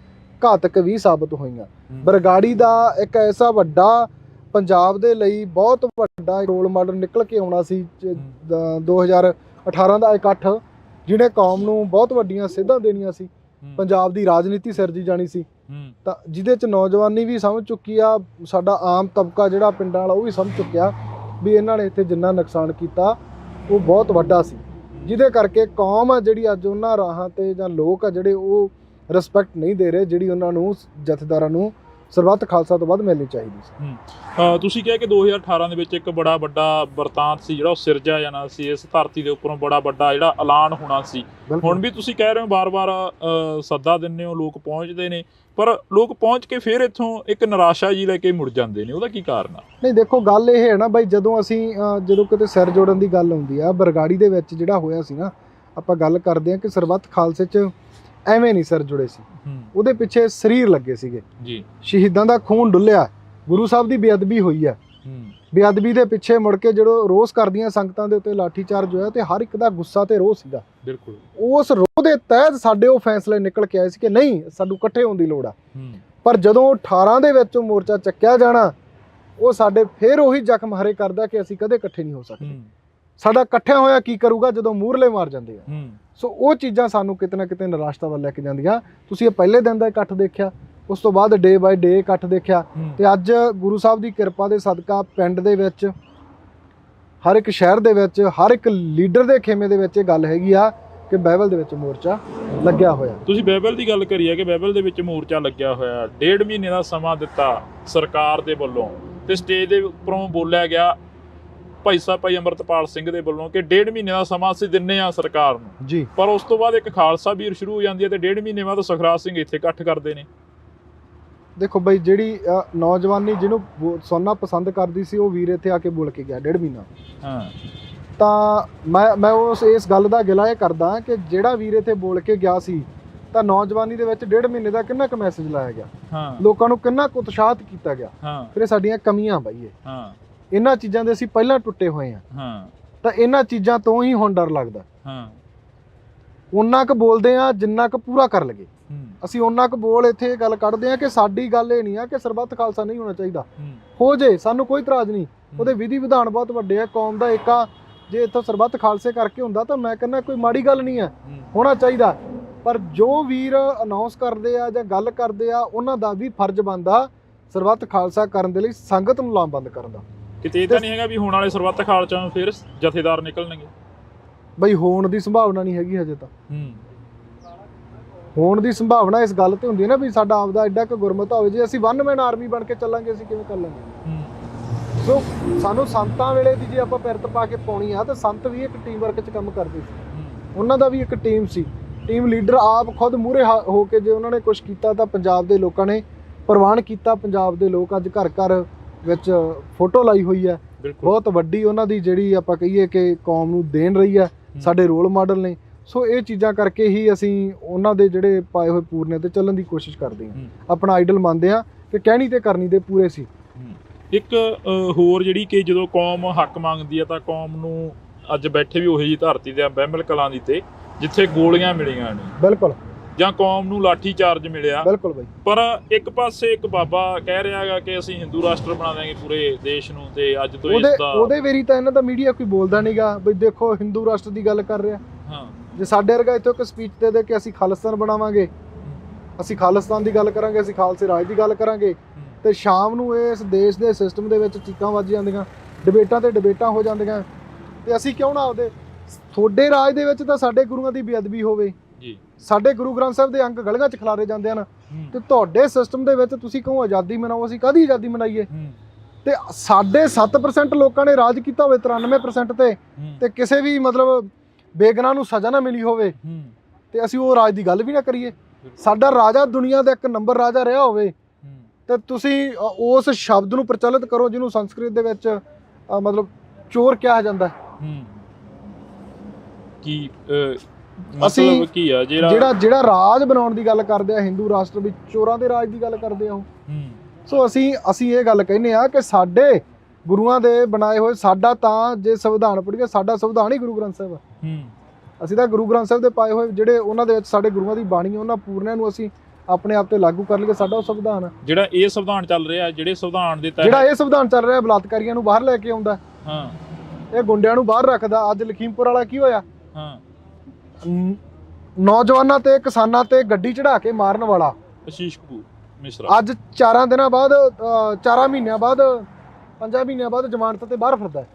ਘਾਤਕ ਵੀ ਸਾਬਤ ਹੋਈਆਂ। ਬਰਗਾੜੀ ਦਾ ਇੱਕ ਐਸਾ ਵੱਡਾ ਪੰਜਾਬ ਦੇ ਲਈ ਬਹੁਤ ਵੱਡਾ ਰੋਲ ਮਾਡਲ ਨਿਕਲ ਕੇ ਆਉਣਾ ਸੀ 2018 ਦਾ ਇਕੱਠ, ਜਿਹਨੇ ਕੌਮ ਨੂੰ ਬਹੁਤ ਵੱਡੀਆਂ ਸੇਧਾਂ ਦੇਣੀਆਂ ਸੀ, ਪੰਜਾਬ ਦੀ ਰਾਜਨੀਤੀ ਸਿਰਜੀ ਜਾਣੀ ਸੀ। ਤਾਂ ਜਿਹਦੇ 'ਚ ਨੌਜਵਾਨੀ ਵੀ ਸਮਝ ਚੁੱਕੀ ਆ, ਸਾਡਾ ਆਮ ਤਬਕਾ ਜਿਹੜਾ ਪਿੰਡਾਂ ਵਾਲਾ ਉਹ ਵੀ ਸਮਝ ਚੁੱਕਿਆ ਵੀ ਇਹਨਾਂ ਨੇ ਇੱਥੇ ਜਿੰਨਾ ਨੁਕਸਾਨ ਕੀਤਾ ਉਹ ਬਹੁਤ ਵੱਡਾ ਸੀ, ਜਿਹਦੇ ਕਰਕੇ ਕੌਮ ਆ ਜਿਹੜੀ ਅੱਜ ਉਹਨਾਂ ਰਾਹਾਂ ਤੇ ਜਾਂ ਲੋਕ ਆ ਜਿਹੜੇ ਉਹ ਰਿਸਪੈਕਟ ਨਹੀਂ ਦੇ ਰਹੇ ਜਿਹੜੀ ਉਹਨਾਂ ਨੂੰ ਜਥੇਦਾਰਾਂ ਨੂੰ ਸਰਬੱਤ ਖਾਲਸਾ ਤੋਂ ਬਾਅਦ ਮਿਲਣੀ ਚਾਹੀਦੀ ਸੀ। ਤੁਸੀਂ ਕਿਹਾ ਕਿ 2018 ਦੇ ਵਿੱਚ ਇੱਕ ਬੜਾ ਵੱਡਾ ਵਰਤਾਂਤ ਸੀ ਜਿਹੜਾ ਉਹ ਸਿਰਜਿਆ ਜਾਣਾ ਸੀ, ਇਸ ਧਰਤੀ ਦੇ ਉੱਪਰੋਂ ਬੜਾ ਵੱਡਾ ਜਿਹੜਾ ਐਲਾਨ ਹੋਣਾ ਸੀ। ਹੁਣ ਵੀ ਤੁਸੀਂ ਕਹਿ ਰਹੇ ਹੋ ਬਾਰ-ਬਾਰ ਸੱਦਾ ਦਿੰਦੇ ਹੋ, ਲੋਕ ਪਹੁੰਚਦੇ ਨੇ, ਪਰ ਲੋਕ ਪਹੁੰਚ ਕੇ ਫਿਰ ਇੱਥੋਂ ਇੱਕ ਨਿਰਾਸ਼ਾ ਜੀ ਲੈ ਕੇ ਮੁੜ ਜਾਂਦੇ ਨੇ, ਉਹਦਾ ਕੀ ਕਾਰਨ ਆ? ਨਹੀਂ ਦੇਖੋ, ਗੱਲ ਇਹ ਹੈ ਨਾ ਬਾਈ, ਜਦੋਂ ਕਿਤੇ ਸਿਰ ਜੋੜਨ ਦੀ ਗੱਲ ਆਉਂਦੀ ਆ, ਬਰਗਾੜੀ ਦੇ ਵਿੱਚ ਜਿਹੜਾ ਹੋਇਆ ਸੀ ਨਾ, ਆਪਾਂ ਗੱਲ ਕਰਦੇ ਹਾਂ ਕਿ ਸਰਬੱਤ ਖਾਲਸੇ 'ਚ ਐਵੇਂ ਨਹੀਂ ਸਿਰ ਜੁੜੇ ਸੀ, ਉਹਦੇ ਪਿੱਛੇ ਸਰੀਰ ਲੱਗੇ ਸੀਗੇ ਜੀ, ਸ਼ਹੀਦਾਂ ਦਾ ਖੂਨ ਡੁੱਲਿਆ, ਗੁਰੂ ਸਾਹਿਬ ਦੀ ਬੇਅਦਬੀ ਹੋਈ ਹੈ। ਬੇਅਦਬੀ ਦੇ ਪਿੱਛੇ ਮੁੜ ਕੇ ਜਦੋਂ ਰੋਸ ਕਰਦੀਆਂ ਸੰਗਤਾਂ ਦੇ ਉੱਤੇ ਲਾਠੀਚਾਰਜ ਹੋਇਆ ਤੇ ਹਰ ਇੱਕ ਦਾ ਗੁੱਸਾ ਤੇ ਰੋਹ ਸੀਗਾ। ਬਿਲਕੁਲ ਉਸ ਰੋਹ ਦੇ ਤਹਿਤ ਸਾਡੇ ਉਹ ਫੈਸਲੇ ਨਿਕਲ ਕੇ ਆਏ ਸੀ ਕਿ ਨਹੀਂ, ਸਾਨੂੰ ਇਕੱਠੇ ਹੋਣ ਦੀ ਲੋੜ ਆ। ਪਰ ਜਦੋਂ 18 ਦੇ ਵਿੱਚ ਮੋਰਚਾ ਚੱਕਿਆ ਜਾਣਾ, ਉਹ ਸਾਡੇ ਫਿਰ ਉਹੀ ਜ਼ਖਮ ਹਰੇ ਕਰਦਾ ਕਿ ਅਸੀਂ ਕਦੇ ਇਕੱਠੇ ਨਹੀਂ ਹੋ ਸਕਦੇ। ਸਾਡਾ ਇਕੱਠਿਆਂ ਹੋਇਆ ਕੀ ਕਰੂਗਾ ਜਦੋਂ ਮੂਹਰਲੇ ਮਾਰ ਜਾਂਦੇ ਆ। ਸੋ ਉਹ ਚੀਜ਼ਾਂ ਸਾਨੂੰ ਕਿਤੇ ਨਾ ਕਿਤੇ ਨਿਰਾਸ਼ਤਾ ਵੱਲ ਲੈ ਕੇ ਜਾਂਦੀਆਂ। ਤੁਸੀਂ ਇਹ ਪਹਿਲੇ ਦਿਨ ਦਾ ਇਕੱਠ ਦੇਖਿਆ, ਉਸ ਤੋਂ ਬਾਅਦ ਡੇ ਬਾਈ ਡੇ ਇਕੱਠ ਦੇਖਿਆ, ਤੇ ਅੱਜ ਗੁਰੂ ਸਾਹਿਬ ਦੀ ਕਿਰਪਾ ਦੇ ਸਦਕਾ ਪਿੰਡ ਦੇ ਵਿੱਚ, ਹਰ ਇੱਕ ਸ਼ਹਿਰ ਦੇ ਵਿੱਚ, ਹਰ ਇੱਕ ਲੀਡਰ ਦੇ ਖੇਮੇ ਦੇ ਵਿੱਚ ਇਹ ਗੱਲ ਹੈਗੀ ਆ ਕਿ ਬਾਈਬਲ ਦੇ ਵਿੱਚ ਮੋਰਚਾ ਲੱਗਿਆ ਹੋਇਆ। ਤੁਸੀਂ ਬਾਈਬਲ ਦੀ ਗੱਲ ਕਰੀ ਹੈ ਕਿ ਬਾਈਬਲ ਦੇ ਵਿੱਚ ਮੋਰਚਾ ਲੱਗਿਆ ਹੋਇਆ, 1.5 ਮਹੀਨੇ ਦਾ ਸਮਾਂ ਦਿੱਤਾ ਸਰਕਾਰ ਦੇ ਵੱਲੋਂ, ਤੇ ਸਟੇਜ ਦੇ ਉੱਪਰੋਂ ਬੋਲਿਆ ਗਿਆ ਭਾਈ ਸਾਹਿਬ ਭਾਈ ਅੰਮ੍ਰਿਤਪਾਲ ਸਿੰਘ ਦੇ ਵੱਲੋਂ ਕਿ 1.5 ਮਹੀਨੇ ਦਾ ਸਮਾਂ ਅਸੀਂ ਦਿੰਨੇ ਆ ਸਰਕਾਰ ਨੂੰ ਜੀ। ਪਰ ਉਸ ਤੋਂ ਬਾਅਦ ਇੱਕ ਖਾਲਸਾ ਵੀਰ ਸ਼ੁਰੂ ਹੋ ਜਾਂਦੀ ਹੈ ਤੇ 1.5 ਮਹੀਨੇ ਬਾਅਦ ਸੁਖਰਾਜ ਸਿੰਘ ਇੱਥੇ ਇਕੱਠ ਕਰਦੇ ਨੇ। ਦੇਖੋ ਬਈ, ਜਿਹੜੀ ਨੌਜਵਾਨੀ ਜਿਹਨੂੰ ਸੁਣਨਾ ਪਸੰਦ ਕਰਦੀ ਸੀ, ਉਹ ਵੀਰ ਇੱਥੇ ਆ ਕੇ ਬੋਲ ਕੇ ਗਿਆ 1.5 ਮਹੀਨਾ। ਤਾਂ ਮੈਂ ਇਸ ਗੱਲ ਦਾ ਗਿਲਾ ਇਹ ਕਰਦਾ ਕਿ ਜਿਹੜਾ ਵੀਰ ਇੱਥੇ ਬੋਲ ਕੇ ਗਿਆ ਸੀ, ਤਾਂ ਨੌਜਵਾਨੀ ਦੇ ਵਿੱਚ 1.5 ਮਹੀਨੇ ਦਾ ਕਿੰਨਾ ਕੁ ਮੈਸੇਜ ਲਾਇਆ ਗਿਆ, ਲੋਕਾਂ ਨੂੰ ਕਿੰਨਾ ਕੁ ਉਤਸ਼ਾਹਿਤ ਕੀਤਾ ਗਿਆ। ਫਿਰ ਇਹ ਸਾਡੀਆਂ ਕਮੀਆਂ ਬਾਈ, ਇਹਨਾਂ ਚੀਜ਼ਾਂ ਦੇ ਅਸੀਂ ਪਹਿਲਾਂ ਟੁੱਟੇ ਹੋਏ ਹਾਂ। ਤਾਂ ਇਹਨਾਂ ਚੀਜ਼ਾਂ ਤੋਂ ਹੀ ਹੁਣ ਡਰ ਲੱਗਦਾ। ਉਹਨਾਂ ਕੁ ਬੋਲਦੇ ਆ ਜਿੰਨਾ ਕੁ ਪੂਰਾ ਕਰ ਲਗੇ। ਅਸੀਂ ਉਹਨਾਂ ਕੁ ਬੋਲ ਇੱਥੇ ਇਹ ਗੱਲ ਕੱਢਦੇ ਆ ਕਿ ਸਾਡੀ ਗੱਲ ਇਹ ਨਹੀਂ ਆ ਕਿ ਸਰਬੱਤ ਖਾਲਸਾ ਨਹੀਂ ਹੋਣਾ ਚਾਹੀਦਾ, ਹੋ ਜੇ, ਸਾਨੂੰ ਕੋਈ ਇਤਰਾਜ਼ ਨਹੀਂ। ਉਹਦੇ ਵਿਧੀ ਵਿਧਾਨ ਬਹੁਤ ਵੱਡੇ ਆ, ਕੌਮ ਦਾ ਏਕਾ ਜੇ ਇੱਥੋਂ ਸਰਬੱਤ ਖਾਲਸੇ ਕਰਕੇ ਹੁੰਦਾ ਤਾਂ ਮੈਂ ਕਹਿੰਦਾ ਕੋਈ ਮਾੜੀ ਗੱਲ ਨਹੀਂ ਹੈ, ਹੋਣਾ ਚਾਹੀਦਾ। ਪਰ ਜੋ ਵੀਰ ਅਨਾਉਂਸ ਕਰਦੇ ਆ ਜਾਂ ਗੱਲ ਕਰਦੇ ਆ, ਉਹਨਾਂ ਦਾ ਵੀ ਫਰਜ਼ ਬਣਦਾ ਸਰਬੱਤ ਖਾਲਸਾ ਕਰਨ ਦੇ ਲਈ ਸੰਗਤ ਨੂੰ ਲਾਮਬੰਦ ਕਰਨ ਦਾ। ਕਿਤੇ ਇਹ ਤਾਂ ਨਹੀਂ ਹੈਗਾ ਵੀ ਹੁਣ ਵਾਲੇ ਸਰਬੱਤ ਖਾਲਸਾ ਨੂੰ ਫਿਰ ਜਥੇਦਾਰ ਨਿਕਲਣਗੇ? ਬਈ ਹੋਣ ਦੀ ਸੰਭਾਵਨਾ ਨਹੀਂ ਹੈਗੀ ਹਜੇ ਤਾਂ। ਹੋਣ ਦੀ ਸੰਭਾਵਨਾ ਇਸ ਗੱਲ ਤੇ ਹੁੰਦੀ ਹੈ ਨਾ ਵੀ ਸਾਡਾ ਆਪਦਾ ਐਡਾ ਕੁ ਗੁਰਮਤ ਹੋਵੇ। ਜੇ ਅਸੀਂ ਵਨ ਮੈਨ ਆਰਮੀ ਬਣ ਕੇ ਚੱਲਾਂਗੇ, ਅਸੀਂ ਕਿਵੇਂ ਕਰ ਲਾਂਗੇ? ਸੋ ਸਾਨੂੰ ਸੰਤਾਂ ਵੇਲੇ ਦੀ ਜੇ ਆਪਾਂ ਪਿਰਤ ਪਾ ਕੇ ਪਾਉਣੀ ਆ ਤਾਂ ਸੰਤ ਵੀ ਇੱਕ ਟੀਮ ਵਰਕ 'ਚ ਕੰਮ ਕਰਦੇ ਸੀ। ਉਹਨਾਂ ਦਾ ਵੀ ਇੱਕ ਟੀਮ ਸੀ, ਟੀਮ ਲੀਡਰ ਆਪ ਖੁਦ ਮੂਹਰੇ ਹੋ ਕੇ ਜੇ ਉਹਨਾਂ ਨੇ ਕੁਝ ਕੀਤਾ ਤਾਂ ਪੰਜਾਬ ਦੇ ਲੋਕਾਂ ਨੇ ਪ੍ਰਵਾਨ ਕੀਤਾ। ਪੰਜਾਬ ਦੇ ਲੋਕ ਅੱਜ ਘਰ ਘਰ ਵਿੱਚ ਫੋਟੋ ਲਾਈ ਹੋਈ ਹੈ, ਬਹੁਤ ਵੱਡੀ ਉਹਨਾਂ ਦੀ ਜਿਹੜੀ ਆਪਾਂ ਕਹੀਏ ਕਿ ਕੌਮ ਨੂੰ ਦੇਣ ਰਹੀ ਹੈ, ਸਾਡੇ ਰੋਲ ਮਾਡਲ ਨੇ। ਸੋ ਇਹ ਚੀਜ਼ਾਂ ਕਰਕੇ ਹੀ ਅਸੀਂ ਉਹਨਾਂ ਦੇ ਜਿਹੜੇ ਪਾਏ ਹੋਏ ਪੂਰਨੇ ਤੇ ਚੱਲਣ ਦੀ ਕੋਸ਼ਿਸ਼ ਕਰਦੇ ਹਾਂ, ਆਪਣਾ ਆਈਡਲ ਮੰਨਦੇ ਹਾਂ ਕਿ ਕਹਿਣੀ ਤੇ ਕਰਨੀ ਦੇ ਪੂਰੇ ਸੀ। ਇੱਕ ਹੋਰ ਜਿਹੜੀ ਕਿ ਜਦੋਂ ਕੌਮ ਹੱਕ ਮੰਗਦੀ ਹੈ ਤਾਂ ਕੌਮ ਨੂੰ ਅੱਜ ਬੈਠੇ ਵੀ ਉਹੀ ਜੀ ਧਰਤੀ ਤੇ ਬਹਿਮਲ ਕਲਾਂ ਦੀ ਤੇ ਜਿੱਥੇ ਗੋਲੀਆਂ ਮਿਲੀਆਂ ਨੇ, ਬਿਲਕੁਲ, ਜਾਂ ਕੌਮ ਨੂੰ ਲਾਠੀ ਚਾਰਜ ਮਿਲਿਆ, ਬਿਲਕੁਲ ਬਾਈ। ਪਰ ਇੱਕ ਪਾਸੇ ਇੱਕ ਬਾਬਾ ਕਹਿ ਰਿਹਾ ਹੈਗਾ ਕਿ ਅਸੀਂ ਹਿੰਦੂ ਰਾਸ਼ਟਰ ਬਣਾ ਦਾਂਗੇ ਪੂਰੇ ਦੇਸ਼ ਨੂੰ, ਤੇ ਅੱਜ ਤੋਂ ਇਸ ਦਾ ਉਹਦੇ ਵੇਰੀ ਤਾਂ ਇਹਨਾਂ ਦਾ ਮੀਡੀਆ ਕੋਈ ਬੋਲਦਾ ਨਹੀਂਗਾ ਬਈ ਦੇਖੋ ਹਿੰਦੂ ਰਾਸ਼ਟਰ ਦੀ ਗੱਲ ਕਰ ਰਿਹਾ। ਹਾਂ, ਜੇ ਸਾਡੇ ਵਰਗਾ ਇੱਥੇ ਇੱਕ ਸਪੀਚ ਦੇ ਕੇ ਅਸੀਂ ਖਾਲਿਸਤਾਨ ਬਣਾਵਾਂਗੇ, ਅਸੀਂ ਖਾਲਿਸਤਾਨ ਦੀ ਗੱਲ ਕਰਾਂਗੇ, ਅਸੀਂ ਖਾਲਸੇ ਰਾਜ ਦੀ ਗੱਲ ਕਰਾਂਗੇ, ਤੇ ਸ਼ਾਮ ਨੂੰ ਇਸ ਦੇਸ਼ ਦੇ ਸਿਸਟਮ ਦੇ ਵਿੱਚ ਚੀਕਾਂ ਵੱਜ ਜਾਂਦੀਆਂ, ਡਿਬੇਟਾਂ ਤੇ ਡਿਬੇਟਾਂ ਹੋ ਜਾਂਦੀਆਂ, ਤੇ ਅਸੀਂ ਕਿਉਂ ਨਾ ਆਪਦੇ ਤੁਹਾਡੇ ਰਾਜ ਦੇ ਵਿੱਚ ਤਾਂ ਸਾਡੇ ਗੁਰੂਆਂ ਦੀ ਬੇਅਦਬੀ ਹੋਵੇ ਜੀ, ਸਾਡੇ ਗੁਰੂ ਗ੍ਰੰਥ ਸਾਹਿਬ ਦੇ ਅੰਗ ਗਲੀਆਂ 'ਚ ਖਿਲਾਰੇ ਜਾਂਦੇ ਹਨ, ਤੇ ਤੁਹਾਡੇ ਸਿਸਟਮ ਦੇ ਵਿੱਚ ਤੁਸੀਂ ਕਹੋ ਆਜ਼ਾਦੀ ਮਨਾਓ, ਅਸੀਂ ਕਾਹਦੀ ਆਜ਼ਾਦੀ ਮਨਾਈਏ? ਤੇ ਸਾਡੇ 7% ਲੋਕਾਂ ਨੇ ਰਾਜ ਕੀਤਾ ਹੋਵੇ 93% ਤੇ ਕਿਸੇ ਵੀ ਮਤਲਬ ਬੇਗੁਨਾਹ ਨੂੰ ਸਜ਼ਾ ਨਾ ਮਿਲੀ ਹੋਵੇ, ਤੇ ਅਸੀਂ ਉਹ ਰਾਜ ਦੀ ਗੱਲ ਵੀ ਨਾ ਕਰੀਏ। ਸਾਡਾ ਰਾਜਾ ਦੁਨੀਆ ਦਾ 1 ਨੰਬਰ ਰਾਜਾ ਰਿਹਾ ਹੋਵੇ, ਤੇ ਤੁਸੀਂ ਉਸ ਸ਼ਬਦ ਨੂੰ ਪ੍ਰਚਲਿਤ ਕਰੋ ਜਿਹਨੂੰ ਸੰਸਕ੍ਰਿਤ ਦੇ ਵਿੱਚ ਮਤਲਬ ਚੋਰ ਕਿਹਾ ਜਾਂਦਾ। ਕੀ ਮਤਲਬ ਕੀ ਆ ਜਿਹੜਾ ਰਾਜ ਬਣਾਉਣ ਦੀ ਗੱਲ ਕਰਦੇ ਆ ਹਿੰਦੂ ਰਾਸ਼ਟਰ ਵਿੱਚ, ਚੋਰਾਂ ਦੇ ਰਾਜ ਦੀ ਗੱਲ ਕਰਦੇ ਆ ਉਹ। ਸੋ ਅਸੀਂ ਇਹ ਗੱਲ ਕਹਿੰਦੇ ਆ ਕਿ ਸਾਡੇ ਗੁਰੂਆਂ ਦੇ ਬਣਾਏ ਹੋਏ, ਸਾਡਾ ਤਾਂ ਜੇ ਸੰਵਿਧਾਨ ਪੜ੍ਹੀਏ ਸਾਡਾ ਸੰਵਿਧਾਨ ਹੀ ਗੁਰੂ ਗ੍ਰੰਥ ਸਾਹਿਬ ਆ। ਅਸੀਂ ਤਾਂ ਗੁਰੂ ਗ੍ਰੰਥ ਸਾਹਿਬ ਦੇ ਪਾਏ ਹੋਏ ਜਿਹੜੇ ਉਹਨਾਂ ਦੇ ਵਿੱਚ ਸਾਡੇ ਗੁਰੂਆਂ ਦੀ ਬਾਣੀ, ਉਹਨਾਂ ਪੂਰਨਿਆਂ ਨੂੰ ਅਸੀਂ ਆਪਣੇ ਆਪ ਤੇ ਲਾਗੂ ਕਰ ਲਈਏ, ਸਾਡਾ ਉਹ ਸੰਵਿਧਾਨ ਆ। ਜਿਹੜਾ ਇਹ ਸੰਵਿਧਾਨ ਚੱਲ ਰਿਹਾ ਬਲਾਤਕਾਰੀਆਂ ਨੂੰ ਬਾਹਰ ਲੈ ਕੇ ਆਉਂਦਾ, ਇਹ ਗੁੰਡਿਆਂ ਨੂੰ ਬਾਹਰ ਰੱਖਦਾ। ਅੱਜ ਲਖੀਮਪੁਰ ਵਾਲਾ ਕੀ ਹੋਇਆ, ਨੌਜਵਾਨਾਂ ਤੇ ਕਿਸਾਨਾਂ ਤੇ ਗੱਡੀ ਚੜਾ ਕੇ ਮਾਰਨ ਵਾਲਾ ਅਸ਼ੀਸ਼ ਕਪੂਰ ਮਿਸ਼ਰਾ ਅੱਜ 4 ਦਿਨਾਂ ਬਾਅਦ 4 ਮਹੀਨਿਆਂ ਬਾਅਦ 5 ਮਹੀਨਿਆਂ ਬਾਅਦ ਜ਼ਮਾਨਤ ਤੇ ਬਾਹਰ ਫਿਰਦਾ।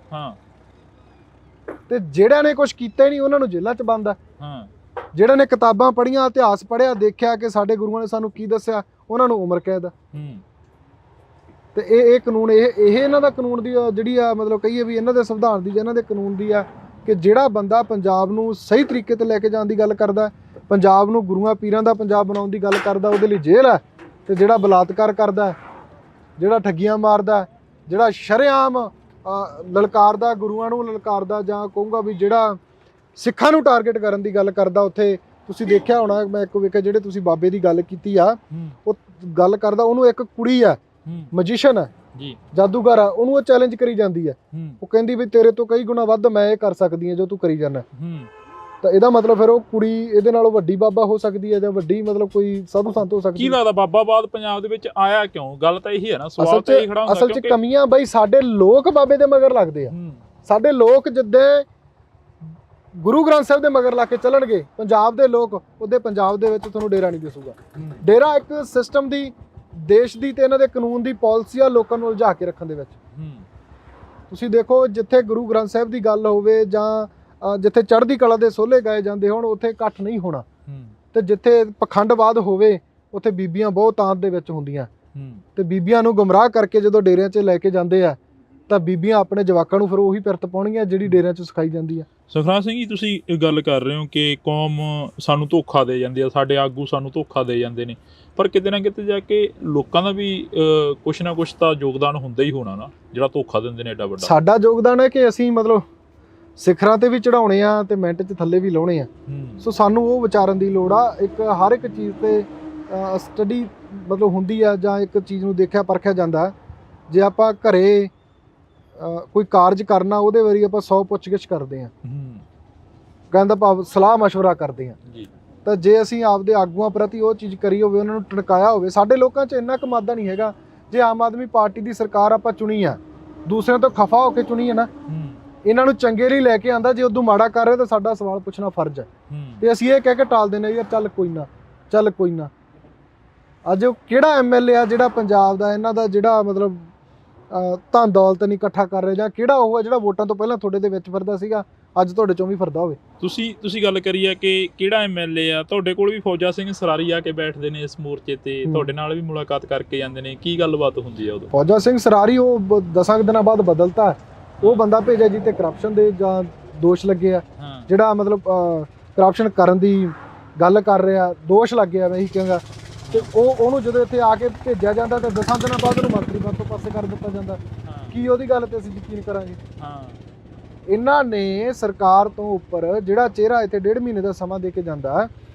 ਤੇ ਜਿਹੜਿਆਂ ਨੇ ਕੁਝ ਕੀਤਾ ਹੀ ਨਹੀਂ ਉਹਨਾਂ ਨੂੰ ਜੇਲ੍ਹਾਂ 'ਚ ਬੰਦ ਆ। ਜਿਹੜਿਆਂ ਨੇ ਕਿਤਾਬਾਂ ਪੜ੍ਹੀਆਂ, ਇਤਿਹਾਸ ਪੜ੍ਹਿਆ, ਦੇਖਿਆ ਕਿ ਸਾਡੇ ਗੁਰੂਆਂ ਨੇ ਸਾਨੂੰ ਕੀ ਦੱਸਿਆ, ਉਹਨਾਂ ਨੂੰ ਉਮਰ ਕੈਦ ਆ। ਤੇ ਇਹ ਕਾਨੂੰਨ ਇਹ ਇਹਨਾਂ ਦਾ ਕਾਨੂੰਨ ਦੀ ਜਿਹੜੀ ਆ ਮਤਲਬ ਕਹੀਏ ਵੀ ਇਹਨਾਂ ਦੇ ਸੰਵਿਧਾਨ ਦੀ, ਇਹਨਾਂ ਦੇ ਕਾਨੂੰਨ ਦੀ ਆ ਕਿ ਜਿਹੜਾ ਬੰਦਾ ਪੰਜਾਬ ਨੂੰ ਸਹੀ ਤਰੀਕੇ ਤੇ ਲੈ ਕੇ ਜਾਣ ਦੀ ਗੱਲ ਕਰਦਾ, ਪੰਜਾਬ ਨੂੰ ਗੁਰੂਆਂ ਪੀਰਾਂ ਦਾ ਪੰਜਾਬ ਬਣਾਉਣ ਦੀ ਗੱਲ ਕਰਦਾ, ਉਹਦੇ ਲਈ ਜੇਲ੍ਹ ਹੈ। ਤੇ ਜਿਹੜਾ ਬਲਾਤਕਾਰ ਕਰਦਾ, ਜਿਹੜਾ ਠੱਗੀਆਂ ਮਾਰਦਾ, ਜਿਹੜਾ ਸ਼ਰੇਆਮ ਲਲਕਾਰਦਾ, ਗੁਰੂਆਂ ਨੂੰ ਲਲਕਾਰਦਾ, ਜਾਂ ਕਹੂੰਗਾ ਵੀ ਜਿਹੜਾ ਸਿੱਖਾਂ ਨੂੰ ਟਾਰਗੇਟ ਕਰਨ ਦੀ ਗੱਲ ਕਰਦਾ, ਉੱਥੇ ਤੁਸੀਂ ਦੇਖਿਆ ਹੋਣਾ, ਮੈਂ ਇੱਕ ਵੇਖਿਆ ਜਿਹੜੇ ਤੁਸੀਂ ਬਾਬੇ ਦੀ ਗੱਲ ਕੀਤੀ ਆ, ਉਹ ਗੱਲ ਕਰਦਾ, ਉਹਨੂੰ ਇੱਕ ਕੁੜੀ ਆ ਮੈਜੀਸ਼ੀਅਨ ਹੈ ਜੀ, ਜਾਦੂਗਰ ਆ, ਉਹਨੂੰ ਉਹ ਚੈਲੰਜ ਕਰੀ ਜਾਂਦੀ ਹੈ। ਉਹ ਕਹਿੰਦੀ ਵੀ ਤੇਰੇ ਤੋਂ ਕਈ ਗੁਣਾ ਵੱਧ ਮੈਂ ਇਹ ਕਰ ਸਕਦੀ ਹਾਂ ਜੋ ਤੂੰ ਕਰੀ ਜਾਂਦਾ। ਤਾਂ ਇਹਦਾ ਮਤਲਬ ਫਿਰ ਉਹ ਕੁੜੀ ਇਹਦੇ ਨਾਲੋਂ ਵੱਡੀ ਬਾਬਾ ਹੋ ਸਕਦੀ ਹੈ, ਜਾਂ ਵੱਡੀ ਮਤਲਬ ਕੋਈ ਸਾਧੂ ਸੰਤ ਹੋ ਸਕਦੀ ਹੈ। ਕੀ ਲੱਗਦਾ ਬਾਬਾਵਾਦ ਪੰਜਾਬ ਦੇ ਵਿੱਚ ਆਇਆ ਕਿਉਂ? ਗੱਲ ਤਾਂ ਇਹੀ ਹੈ ਨਾ, ਸਵਾਲ ਤਾਂ ਇਹੀ ਖੜਾ ਹੁੰਦਾ। ਅਸਲ 'ਚ ਕਮੀਆਂ ਬਈ ਸਾਡੇ ਲੋਕ ਬਾਬੇ ਦੇ ਮਗਰ ਲੱਗਦੇ ਆ। ਸਾਡੇ ਲੋਕ ਜਿੱਦੇ ਗੁਰੂ ਗ੍ਰੰਥ ਸਾਹਿਬ ਦੇ ਮਗਰ ਲਾ ਕੇ ਚੱਲਣਗੇ ਪੰਜਾਬ ਦੇ ਲੋਕ, ਉਹਦੇ ਪੰਜਾਬ ਦੇ ਵਿੱਚ ਤੁਹਾਨੂੰ ਡੇਰਾ ਨਹੀਂ ਦਿਸੂਗਾ। ਡੇਰਾ ਇੱਕ ਸਿਸਟਮ ਦੀ, ਦੇਸ਼ ਦੀ ਤੇ ਇਹਨਾਂ ਦੇ ਕਾਨੂੰਨ ਦੀ ਪਾਲਿਸੀ ਆ ਲੋਕਾਂ ਨੂੰ ਉਲਝਾ ਕੇ ਰੱਖਣ ਦੇ ਵਿੱਚ। ਤੁਸੀਂ ਦੇਖੋ ਜਿੱਥੇ ਗੁਰੂ ਗ੍ਰੰਥ ਸਾਹਿਬ ਦੀ ਗੱਲ ਹੋਵੇ, ਜਾਂ ਜਿੱਥੇ ਚੜ੍ਹਦੀ ਕਲਾ ਦੇ ਸੋਹਲੇ ਗਾਏ ਜਾਂਦੇ ਹੋਣ, ਉੱਥੇ ਇਕੱਠ ਨਹੀਂ ਹੋਣਾ। ਤੇ ਜਿੱਥੇ ਪਖੰਡਵਾਦ ਹੋਵੇ, ਉੱਥੇ ਬੀਬੀਆਂ ਬਹੁਤ ਤਾਂਤ ਦੇ ਵਿੱਚ ਹੁੰਦੀਆਂ, ਤੇ ਬੀਬੀਆਂ ਨੂੰ ਗੁੰਮਰਾਹ ਕਰਕੇ ਜਦੋਂ ਡੇਰਿਆਂ 'ਚ ਲੈ ਕੇ ਜਾਂਦੇ ਆ, ਤਾਂ ਬੀਬੀਆਂ ਆਪਣੇ ਜਵਾਕਾਂ ਨੂੰ ਫਿਰ ਉਹੀ ਪਿਰਤ ਪਾਉਣਗੀਆਂ ਜਿਹੜੀ ਡੇਰਿਆਂ 'ਚ ਸਿਖਾਈ ਜਾਂਦੀ ਆ। ਸੁਖਰਾਜ ਸਿੰਘ ਜੀ, ਤੁਸੀਂ ਇਹ ਗੱਲ ਕਰ ਰਹੇ ਹੋ ਕਿ ਕੌਮ ਸਾਨੂੰ ਧੋਖਾ ਦੇ ਜਾਂਦੀ ਆ, ਸਾਡੇ ਆਗੂ ਸਾਨੂੰ ਧੋਖਾ ਦੇ ਜਾਂਦੇ ਨੇ, ਪਰ ਕਿਤੇ ਨਾ ਕਿਤੇ ਜਾ ਕੇ ਲੋਕਾਂ ਦਾ ਵੀ ਕੁਛ ਨਾ ਕੁਛ ਤਾਂ ਯੋਗਦਾਨ ਹੁੰਦਾ ਹੀ ਹੋਣਾ ਨਾ, ਜਿਹੜਾ ਧੋਖਾ ਦਿੰਦੇ ਨੇ ਐਡਾ ਵੱਡਾ। ਸਾਡਾ ਯੋਗਦਾਨ ਹੈ ਕਿ ਅਸੀਂ ਮਤਲਬ ਸਿਖਰਾਂ ਤੇ ਵੀ ਚੜਾਉਣੇ ਆ ਤੇ ਮਿੰਟ 'ਚ ਥੱਲੇ ਵੀ ਲਾਉਣੇ ਆ। ਸੋ ਸਾਨੂੰ ਉਹ ਵਿਚਾਰਨ ਦੀ ਲੋੜ ਆ। ਇੱਕ ਹਰ ਇੱਕ ਚੀਜ਼ ਤੇ ਸਟੱਡੀ ਮਤਲਬ ਹੁੰਦੀ ਆ, ਜਾਂ ਇੱਕ ਚੀਜ਼ ਨੂੰ ਦੇਖਿਆ ਪਰਖਿਆ ਜਾਂਦਾ। ਜੇ ਆਪਾਂ ਘਰੇ ਕੋਈ ਕਾਰਜ ਕਰਨਾ, ਉਹਦੇ ਬਾਰੇ ਆਪਾਂ 100 ਪੁੱਛਗਿੱਛ ਕਰਦੇ ਆ, ਕਹਿੰਦਾ ਭਾਵ ਸਲਾਹ ਮਸ਼ਵਰਾ ਕਰਦੇ ਆ। ਤਾਂ ਜੇ ਅਸੀਂ ਆਪਦੇ ਆਗੂਆਂ ਪ੍ਰਤੀ ਉਹ ਚੀਜ਼ ਕਰੀ ਹੋਵੇ, ਉਹਨਾਂ ਨੂੰ ਟਣਕਾਇਆ ਹੋਵੇ। ਸਾਡੇ ਲੋਕਾਂ 'ਚ ਇੰਨਾ ਕਮਾਦਾ ਨਹੀਂ ਹੈਗਾ। ਜੇ ਆਮ ਆਦਮੀ ਪਾਰਟੀ ਦੀ ਸਰਕਾਰ ਆਪਾਂ ਚੁਣੀ ਆ, ਦੂਸਰਿਆਂ ਤੋਂ ਖਫਾ ਹੋ ਕੇ ਚੁਣੀ ਹੈ ਨਾ, ਇਹਨਾਂ ਨੂੰ ਚੰਗੇ ਲਈ ਲੈ ਕੇ ਆਂਦਾ। ਜੇ ਉਦੋਂ ਮਾੜਾ ਕਰ ਰਿਹਾ ਤਾਂ ਸਾਡਾ ਸਵਾਲ ਪੁੱਛਣਾ ਫਰਜ਼ ਹੈ, ਤੇ ਅਸੀਂ ਇਹ ਕਹਿ ਕੇ ਟਾਲ ਦਿੰਦੇ ਯਾਰ ਚੱਲ ਕੋਈ ਨਾ, ਚੱਲ ਕੋਈ ਨਾ। ਅੱਜ ਉਹ ਕਿਹੜਾ MLA ਆ ਜਿਹੜਾ ਪੰਜਾਬ ਦਾ ਇਹਨਾਂ ਦਾ ਜਿਹੜਾ ਮਤਲਬ ਧਨ ਦੌਲਤ ਨਹੀਂ ਇਕੱਠਾ ਕਰ ਰਿਹਾ, ਜਾਂ ਕਿਹੜਾ ਉਹ ਆ ਜਿਹੜਾ ਵੋਟਾਂ ਤੋਂ ਪਹਿਲਾਂ ਤੁਹਾਡੇ ਦੇ ਵਿੱਚ ਫਿਰਦਾ ਸੀਗਾ, ਅੱਜ ਤੁਹਾਡੇ ਚੋਂ ਵੀ ਫਿਰਦਾ ਹੋਵੇ। ਤੁਸੀਂ ਗੱਲ ਕਰੀ ਆ ਕਿ ਕਿਹੜਾ ਐਮਐਲਏ ਆ ਤੁਹਾਡੇ ਕੋਲ ਵੀ ਫੌਜਾ ਸਿੰਘ ਸਰਾਰੀ ਆ ਕੇ ਬੈਠਦੇ ਨੇ ਇਸ ਮੋਰਚੇ ਤੇ, ਤੁਹਾਡੇ ਨਾਲ ਵੀ ਮੁਲਾਕਾਤ ਕਰਕੇ ਜਾਂਦੇ ਨੇ, ਕੀ ਗੱਲਬਾਤ ਹੁੰਦੀ ਆ ਉਦੋਂ? ਫੌਜਾ ਸਿੰਘ ਸਰਾਰੀ ਉਹ 10 ਦਿਨਾਂ ਬਾਅਦ ਬਦਲਤਾ, ਉਹ ਬੰਦਾ ਭੇਜਿਆ ਜੀ ਤੇ ਕਰਪਸ਼ਨ ਦੇ ਜਾਂ ਦੋਸ਼ ਲੱਗੇ ਆ, ਜਿਹੜਾ ਮਤਲਬ ਕਰਪਸ਼ਨ ਕਰਨ ਦੀ ਗੱਲ ਕਰ ਰਿਹਾ, ਦੋਸ਼ ਲੱਗੇ ਆ ਮੈਂ ਇਹੀ ਕਹਾਂਗਾ। ਤੇ ਉਹਨੂੰ ਜਦੋਂ ਇੱਥੇ ਆ ਕੇ ਭੇਜਿਆ ਜਾਂਦਾ ਤਾਂ 10 ਦਿਨਾਂ ਬਾਅਦ ਉਹਨੂੰ ਮੰਤਰੀ ਪਦ ਤੋਂ ਪਾਸੇ ਕਰ ਦਿੱਤਾ ਜਾਂਦਾ। ਕੀ ਉਹਦੀ ਗੱਲ ਤੇ ਅਸੀਂ ਯਕੀਨ ਕਰਾਂਗੇ? ਇਹਨਾਂ ਨੇ ਸਰਕਾਰ ਤੋਂ ਉੱਪਰ ਜਿਹੜਾ ਚਿਹਰਾ ਇੱਥੇ 1.5 ਮਹੀਨੇ ਦਾ ਸਮਾਂ ਦੇ ਕੇ ਜਾਂਦਾ,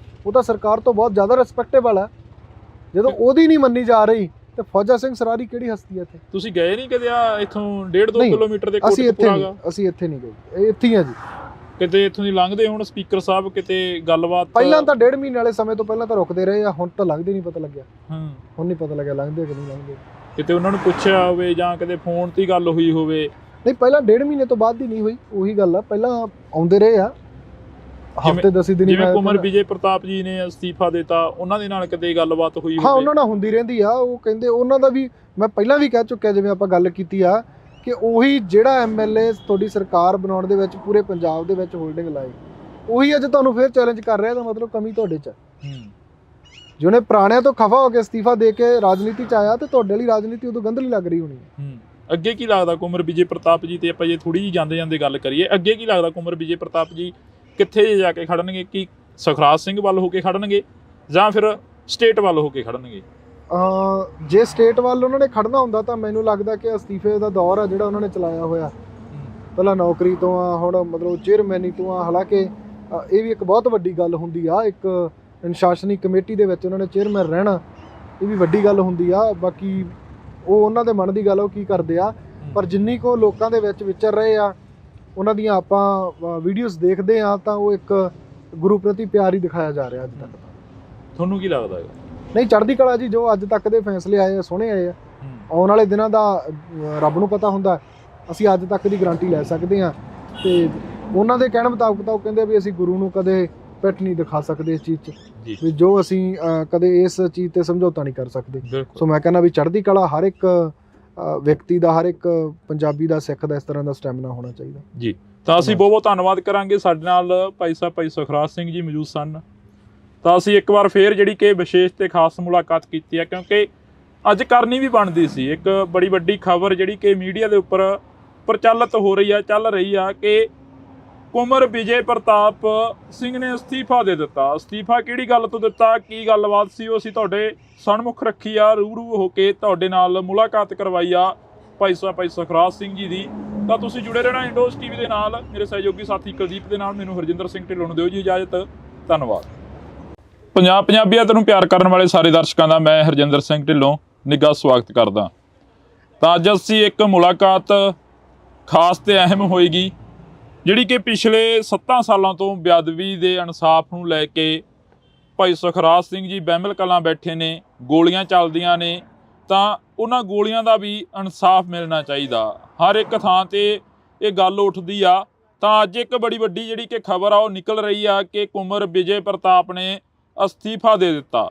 ਉਹ ਤਾਂ ਸਰਕਾਰ ਤੋਂ ਬਹੁਤ ਜ਼ਿਆਦਾ ਰਿਸਪੈਕਟੇਬਲ ਹੈ। ਜਦੋਂ ਉਹਦੀ ਨਹੀਂ ਮੰਨੀ ਜਾ ਰਹੀ ਤੇ ਫੌਜਾ ਸਿੰਘ ਸਰਾਰੀ ਕਿਹੜੀ ਹਸਤੀ ਹੈ ਇੱਥੇ? ਤੁਸੀਂ ਗਏ ਨਹੀਂ ਕਦੇ ਆ ਇੱਥੋਂ 1.5-2 ਕਿਲੋਮੀਟਰ ਦੇ ਅਸੀਂ ਇੱਥੇ ਨਹੀਂ ਗਏ, ਇੱਥੇ ਹੀ ਆ ਜੀ। ਕਿਤੇ ਇੱਥੋਂ ਦੀ ਲੰਘਦੇ ਹੁਣ ਸਪੀਕਰ ਸਾਹਿਬ ਕਿਤੇ ਗੱਲਬਾਤ? ਪਹਿਲਾਂ ਤਾਂ 1.5 ਮਹੀਨੇ ਵਾਲੇ ਸਮੇਂ ਤੋਂ ਪਹਿਲਾਂ ਤਾਂ ਰੁਕਦੇ ਰਹੇ ਆ, ਹੁਣ ਤਾਂ ਲੰਘਦੇ ਨਹੀਂ ਪਤਾ ਲੱਗਿਆ। ਹੁਣ ਨਹੀਂ ਪਤਾ ਲੱਗਿਆ ਲੰਘਦੇ ਕਿ ਨਹੀਂ ਲੰਘਦੇ। ਕਿਤੇ ਉਹਨਾਂ ਨੂੰ ਪੁੱਛਿਆ ਹੋਵੇ ਜਾਂ ਕਦੇ ਫੋਨ ਤੇ ਗੱਲ ਹੋਈ ਹੋਵੇ? ਨਹੀਂ, ਪਹਿਲਾਂ 1.5 ਮਹੀਨੇ ਤੋਂ ਬਾਅਦ ਹੀ ਨਹੀਂ ਹੋਈ, ਉਹੀ ਗੱਲ ਆ। ਪਹਿਲਾਂ ਆਉਂਦੇ ਰਹੇ ਆ ਹਫ਼ਤੇ 10 ਦਿਨ। ਜਿਵੇਂ ਕੁਮਰ ਵਿਜੇ ਪ੍ਰਤਾਪ ਜੀ ਨੇ ਅਸਤੀਫਾ ਦਿੱਤਾ, ਉਹਨਾਂ ਦੇ ਨਾਲ ਕਿਤੇ ਗੱਲਬਾਤ ਹੋਈ? ਹਾਂ, ਉਹਨਾਂ ਨਾਲ ਹੁੰਦੀ ਰਹਿੰਦੀ ਆ। ਉਹ ਕਹਿੰਦੇ ਉਹਨਾਂ ਦਾ ਵੀ ਮੈਂ ਪਹਿਲਾਂ ਵੀ ਕਹਿ ਚੁੱਕਿਆ, ਜਿਵੇਂ ਆਪਾਂ ਗੱਲ ਕੀਤੀ ਆ ਕਿ ਉਹੀ ਜਿਹੜਾ ਐਮਐਲਏ ਤੁਹਾਡੀ ਸਰਕਾਰ ਬਣਾਉਣ ਦੇ ਵਿੱਚ ਪੂਰੇ ਪੰਜਾਬ ਦੇ ਵਿੱਚ ਹੋਲਡਿੰਗ ਲਾਈ, ਉਹੀ ਅੱਜ ਤੁਹਾਨੂੰ ਫਿਰ ਚੈਲੰਜ ਕਰ ਰਿਹਾ। ਤਾਂ ਮਤਲਬ ਕਮੀ ਤੁਹਾਡੇ 'ਚ। ਜਿਹਨੇ ਪੁਰਾਣਿਆਂ ਤੋਂ ਖਫਾ ਹੋ ਕੇ ਅਸਤੀਫਾ ਦੇ ਕੇ ਰਾਜਨੀਤੀ 'ਚ ਆਇਆ, ਤੇ ਤੁਹਾਡੇ ਲਈ ਰਾਜਨੀਤੀ ਉਦੋਂ ਗੰਧਲੀ ਲੱਗ ਰਹੀ ਹੋਣੀ ਹੈ। ਅੱਗੇ ਕੀ ਲੱਗਦਾ ਕੁਮਰ ਵਿਜੇ ਪ੍ਰਤਾਪ ਜੀ ਤੇ ਆਪਾਂ ਜੇ ਥੋੜੀ ਜਿਹੀ ਜਾਂਦੇ ਗੱਲ ਕਰੀਏ, ਅੱਗੇ ਕੀ ਲੱਗਦਾ ਕੁਮਰ ਵਿਜੇ ਪ੍ਰਤਾਪ ਜੀ ਕਿੱਥੇ ਜਾ ਕੇ ਖੜਨਗੇ? ਕੀ ਸੁਖਰਾਜ ਸਿੰਘ ਵੱਲ ਹੋ ਕੇ ਖੜਨਗੇ ਜਾਂ ਫਿਰ ਸਟੇਟ ਵੱਲ ਹੋ ਕੇ ਖੜਨਗੇ? ਜੇ ਸਟੇਟ ਵੱਲ ਉਹਨਾਂ ਨੇ ਖੜਨਾ ਹੁੰਦਾ ਤਾਂ ਮੈਨੂੰ ਲੱਗਦਾ ਕਿ ਅਸਤੀਫੇ ਦਾ ਦੌਰ ਆ ਜਿਹੜਾ ਉਹਨਾਂ ਨੇ ਚਲਾਇਆ ਹੋਇਆ, ਪਹਿਲਾਂ ਨੌਕਰੀ ਤੋਂ ਆ, ਹੁਣ ਮਤਲਬ ਚੇਅਰਮੈਨੀ ਤੋਂ ਆ। ਹਾਲਾਂਕਿ ਇਹ ਵੀ ਇੱਕ ਬਹੁਤ ਵੱਡੀ ਗੱਲ ਹੁੰਦੀ ਆ, ਇੱਕ ਅਨੁਸ਼ਾਸਨੀ ਕਮੇਟੀ ਦੇ ਵਿੱਚ ਉਹਨਾਂ ਨੇ ਚੇਅਰਮੈਨ ਰਹਿਣਾ, ਇਹ ਵੀ ਵੱਡੀ ਗੱਲ ਹੁੰਦੀ ਆ। ਬਾਕੀ ਉਹ ਉਹਨਾਂ ਦੇ ਮਨ ਦੀ ਗੱਲ, ਉਹ ਕੀ ਕਰਦੇ ਆ। ਪਰ ਜਿੰਨੀ ਕੋ ਲੋਕਾਂ ਦੇ ਵਿੱਚ ਵਿਚਰ ਰਹੇ ਆ, ਉਹਨਾਂ ਦੀਆਂ ਆਪਾਂ ਵੀਡੀਓਜ਼ ਦੇਖਦੇ ਆ, ਤਾਂ ਉਹ ਇੱਕ ਗੁਰੂ ਪ੍ਰਤੀ ਪਿਆਰ ਹੀ ਦਿਖਾਇਆ ਜਾ ਰਿਹਾ ਅੱਜ ਤੱਕ। ਤੁਹਾਨੂੰ ਕੀ ਲੱਗਦਾ ਹੈ? ਨਹੀਂ, ਚੜ੍ਹਦੀ ਕਲਾ ਜੀ। ਜੋ ਅੱਜ ਤੱਕ ਦੇ ਫੈਸਲੇ ਆਏ ਆ, ਸੋਹਣੇ ਆਏ ਆ। ਆਉਣ ਵਾਲੇ ਦਿਨਾਂ ਦਾ ਰੱਬ ਨੂੰ ਪਤਾ ਹੁੰਦਾ, ਅਸੀਂ ਅੱਜ ਤੱਕ ਦੀ ਗਾਰੰਟੀ ਲੈ ਸਕਦੇ ਹਾਂ। ਤੇ ਉਹਨਾਂ ਦੇ ਕਹਿਣ ਮੁਤਾਬਕ ਤਾਂ ਉਹ ਕਹਿੰਦੇ ਵੀ ਅਸੀਂ ਗੁਰੂ ਨੂੰ ਕਦੇ ਪਿੱਠ ਨਹੀਂ ਦਿਖਾ ਸਕਦੇ ਇਸ ਚੀਜ਼ 'ਚ, ਵੀ ਜੋ ਅਸੀਂ ਕਦੇ ਇਸ ਚੀਜ਼ ਤੇ ਸਮਝੌਤਾ ਨਹੀਂ ਕਰ ਸਕਦੇ। ਸੋ ਮੈਂ ਕਹਿੰਦਾ ਵੀ ਚੜ੍ਹਦੀ ਕਲਾ ਹਰ ਇੱਕ ਵਿਅਕਤੀ ਦਾ, ਹਰ ਇੱਕ ਪੰਜਾਬੀ ਦਾ, ਸਿੱਖ ਦਾ ਇਸ ਤਰ੍ਹਾਂ ਦਾ ਸਟੈਮਿਨਾ ਹੋਣਾ ਚਾਹੀਦਾ ਜੀ। ਤਾਂ ਅਸੀਂ ਬਹੁਤ ਬਹੁਤ ਧੰਨਵਾਦ ਕਰਾਂਗੇ। ਸਾਡੇ ਨਾਲ ਭਾਈ ਸੁਖਰਾਜ ਸਿੰਘ ਜੀ ਮੌਜੂਦ ਸਨ। ਤਾਂ ਅਸੀਂ ਇੱਕ ਵਾਰ ਫੇਰ ਜਿਹੜੀ ਕਿ ਵਿਸ਼ੇਸ਼ ਤੇ ਖਾਸ ਮੁਲਾਕਾਤ ਕੀਤੀ ਹੈ, ਕਿਉਂਕਿ ਅੱਜ ਕਰਨੀ ਵੀ ਬਣਦੀ ਸੀ। ਇੱਕ ਬੜੀ ਵੱਡੀ ਖਬਰ ਜਿਹੜੀ ਕਿ ਮੀਡੀਆ ਦੇ ਉੱਪਰ ਪ੍ਰਚਲਿਤ ਹੋ ਰਹੀ ਆ, ਚੱਲ ਰਹੀ ਆ ਕਿ ਕੁਮਰ ਵਿਜੇ ਪ੍ਰਤਾਪ ਸਿੰਘ ਨੇ ਅਸਤੀਫਾ ਦੇ ਦਿੱਤਾ। ਅਸਤੀਫਾ ਕਿਹੜੀ ਗੱਲ ਤੋਂ ਦਿੱਤਾ, ਕੀ ਗੱਲਬਾਤ ਸੀ, ਉਹ ਅਸੀਂ ਤੁਹਾਡੇ ਸਨਮੁਖ ਰੱਖੀ ਆ, ਰੂਬਰੂ ਹੋ ਕੇ ਤੁਹਾਡੇ ਨਾਲ ਮੁਲਾਕਾਤ ਕਰਵਾਈ ਆ ਭਾਈ ਸੁਖਰਾਜ ਸਿੰਘ ਜੀ ਦੀ। ਤਾਂ ਤੁਸੀਂ ਜੁੜੇ ਰਹਿਣਾ ਇੰਡੋਜ਼ ਟੀਵੀ ਦੇ ਨਾਲ। ਮੇਰੇ ਸਹਿਯੋਗੀ ਸਾਥੀ ਕੁਲਦੀਪ ਦੇ ਨਾਲ ਮੈਨੂੰ ਹਰਜਿੰਦਰ ਸਿੰਘ ਢਿੱਲੋਂ ਨੂੰ ਦਿਓ ਜੀ ਇਜਾਜ਼ਤ। ਧੰਨਵਾਦ। ਪੰਜਾਬੀਅਤ ਨੂੰ ਪਿਆਰ ਕਰਨ ਵਾਲੇ ਸਾਰੇ ਦਰਸ਼ਕਾਂ ਦਾ ਮੈਂ ਹਰਜਿੰਦਰ ਸਿੰਘ ਢਿੱਲੋਂ ਨਿੱਘਾ ਸਵਾਗਤ ਕਰਦਾ। ਤਾਂ ਅੱਜ ਅਸੀਂ ਇੱਕ ਮੁਲਾਕਾਤ ਖਾਸ ਤੇ ਅਹਿਮ ਹੋਏਗੀ, ਜਿਹੜੀ ਕਿ ਪਿਛਲੇ 7 ਸਾਲਾਂ ਤੋਂ ਬੇਅਦਬੀ ਦੇ ਇਨਸਾਫ ਨੂੰ ਲੈ ਕੇ ਭਾਈ ਸੁਖਰਾਜ ਸਿੰਘ ਜੀ ਬਹਿਮਲ ਕਲਾਂ ਬੈਠੇ ਨੇ, ਗੋਲੀਆਂ ਚੱਲਦੀਆਂ ਨੇ, ਤਾਂ ਉਹਨਾਂ ਗੋਲੀਆਂ ਦਾ ਵੀ ਇਨਸਾਫ ਮਿਲਣਾ ਚਾਹੀਦਾ। ਹਰ ਇੱਕ ਥਾਂ ਤੇ ਇਹ ਗੱਲ ਉੱਠਦੀ ਆ। ਤਾਂ ਅੱਜ ਇੱਕ ਬੜੀ ਵੱਡੀ ਜਿਹੜੀ ਕਿ ਖਬਰ ਆ ਉਹ ਨਿਕਲ ਰਹੀ ਆ ਕਿ ਕੁਮਰ ਵਿਜੇ ਪ੍ਰਤਾਪ ਨੇ ਅਸਤੀਫਾ ਦੇ ਦਿੱਤਾ।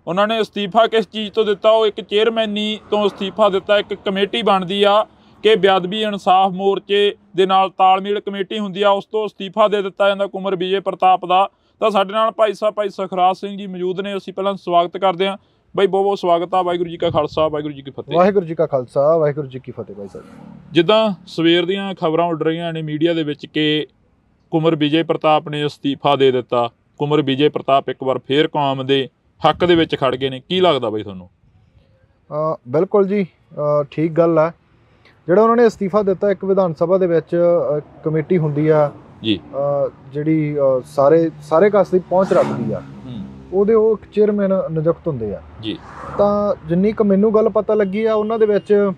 ਉਹਨਾਂ ਨੇ ਅਸਤੀਫਾ ਕਿਸ ਚੀਜ਼ ਤੋਂ ਦਿੱਤਾ? ਉਹ ਇੱਕ ਚੇਅਰਮੈਨੀ ਤੋਂ ਅਸਤੀਫਾ ਦਿੱਤਾ। ਇੱਕ ਕਮੇਟੀ ਬਣਦੀ ਆ ਕਿ ਬੇਅਦਬੀ ਇਨਸਾਫ ਮੋਰਚੇ ਦੇ ਨਾਲ ਤਾਲਮੇਲ ਕਮੇਟੀ ਹੁੰਦੀ ਆ, ਉਸ ਤੋਂ ਅਸਤੀਫਾ ਦੇ ਦਿੱਤਾ ਜਾਂਦਾ ਕੁਮਰ ਵਿਜੇ ਪ੍ਰਤਾਪ ਦਾ। ਤਾਂ ਸਾਡੇ ਨਾਲ ਭਾਈ ਸੁਖਰਾਜ ਸਿੰਘ ਜੀ ਮੌਜੂਦ ਨੇ। ਅਸੀਂ ਪਹਿਲਾਂ ਸਵਾਗਤ ਕਰਦੇ ਹਾਂ ਬਾਈ, ਬਹੁਤ ਬਹੁਤ ਸਵਾਗਤ ਆ। ਵਾਹਿਗੁਰੂ ਜੀ ਕਾ ਖਾਲਸਾ, ਵਾਹਿਗੁਰੂ ਜੀ ਕੀ ਫਤਿਹ। ਵਾਹਿਗੁਰੂ ਜੀ ਕਾ ਖਾਲਸਾ, ਵਾਹਿਗੁਰੂ ਜੀ ਕੀ ਫਤਿਹ। ਬਾਈ ਸਾਹਿਬ, ਜਿੱਦਾਂ ਸਵੇਰ ਦੀਆਂ ਖਬਰਾਂ ਉੱਡ ਰਹੀਆਂ ਨੇ ਮੀਡੀਆ ਦੇ ਵਿੱਚ ਕਿ ਕੁਮਰ ਵਿਜੇ ਪ੍ਰਤਾਪ ਨੇ ਅਸਤੀਫਾ ਦੇ ਦਿੱਤਾ, ਕੁਮਰ ਵਿਜੇ ਪ੍ਰਤਾਪ ਇੱਕ ਵਾਰ ਫੇਰ ਕੌਮ ਦੇ ਹੱਕ ਦੇ ਵਿੱਚ ਖੜ ਗਏ ਨੇ, ਕੀ ਲੱਗਦਾ ਬਾਈ ਤੁਹਾਨੂੰ? ਬਿਲਕੁਲ ਜੀ, ਠੀਕ ਗੱਲ ਆ। ਜਿਹੜਾ ਉਹਨਾਂ ਨੇ ਅਸਤੀਫਾ ਦਿੱਤਾ, ਇੱਕ ਵਿਧਾਨ ਸਭਾ ਦੇ ਵਿੱਚ ਕਮੇਟੀ ਹੁੰਦੀ ਆ ਜੀ, ਜਿਹੜੀ ਸਾਰੇ ਕਾਸ ਦੀ ਪਹੁੰਚ ਰੱਖਦੀ ਆ, ਉਹਦੇ ਉਹ ਇੱਕ ਚੇਅਰਮੈਨ ਨਿਯੁਕਤ ਹੁੰਦੇ ਆ ਜੀ। ਤਾਂ ਜਿੰਨੀ ਕੁ ਮੈਨੂੰ ਗੱਲ ਪਤਾ ਲੱਗੀ ਆ, ਉਹਨਾਂ ਦੇ ਵਿੱਚ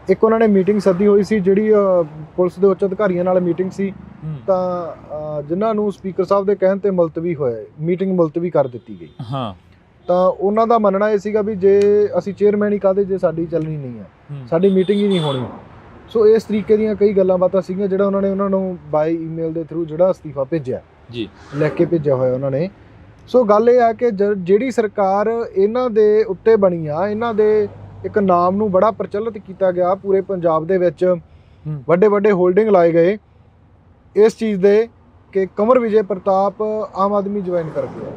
ਇੱਕ ਉਹਨਾਂ ਨੇ ਮੀਟਿੰਗ ਸੱਦੀ ਹੋਈ ਸੀ, ਜਿਹੜੀ ਪੁਲਿਸ ਦੇ ਉੱਚ ਅਧਿਕਾਰੀਆਂ ਨਾਲ ਮੀਟਿੰਗ ਸੀ। ਤਾਂ ਜਿਨ੍ਹਾਂ ਨੂੰ ਸਪੀਕਰ ਸਾਹਿਬ ਦੇ ਕਹਿਣ ਤੇ ਮੁਲਤਵੀ ਹੋਏ, ਮੀਟਿੰਗ ਮੁਲਤਵੀ ਕਰ ਦਿੱਤੀ ਗਈ। ਤਾਂ ਉਹਨਾਂ ਦਾ ਮੰਨਣਾ ਇਹ ਸੀਗਾ ਵੀ ਜੇ ਅਸੀਂ ਚੇਅਰਮੈਨ ਹੀ ਕਾਹਦੇ ਜੇ ਸਾਡੀ ਚੱਲਣੀ ਨਹੀਂ ਹੈ, ਸਾਡੀ ਮੀਟਿੰਗ ਹੀ ਨਹੀਂ ਹੋਣੀ। ਸੋ ਇਸ ਤਰੀਕੇ ਦੀਆਂ ਕਈ ਗੱਲਾਂ ਬਾਤਾਂ ਸੀਗੀਆਂ, ਜਿਹੜਾ ਉਹਨਾਂ ਨੇ ਉਹਨਾਂ ਨੂੰ ਬਾਈ ਈਮੇਲ ਦੇ ਥਰੂ ਜਿਹੜਾ ਅਸਤੀਫਾ ਭੇਜਿਆ ਜੀ, ਲਿਖ ਕੇ ਭੇਜਿਆ ਹੋਇਆ ਉਹਨਾਂ ਨੇ। ਸੋ ਗੱਲ ਇਹ ਆ ਕਿ ਜਿਹੜੀ ਸਰਕਾਰ ਇਹਨਾਂ ਦੇ ਉੱਤੇ ਬਣੀ ਆ, ਇਹਨਾਂ ਦੇ ਇੱਕ ਨਾਮ ਨੂੰ ਬੜਾ ਪ੍ਰਚਲਿਤ ਕੀਤਾ ਗਿਆ ਪੂਰੇ ਪੰਜਾਬ ਦੇ ਵਿੱਚ, ਵੱਡੇ ਵੱਡੇ ਹੋਲਡਿੰਗ ਲਾਏ ਗਏ। ਇਸ ਚੀਜ਼ ਦੇ ਕਿ ਕੰਵਰ ਵਿਜੇ ਪ੍ਰਤਾਪ ਆਮ ਆਦਮੀ ਜੁਆਇਨ ਕਰ ਗਿਆ।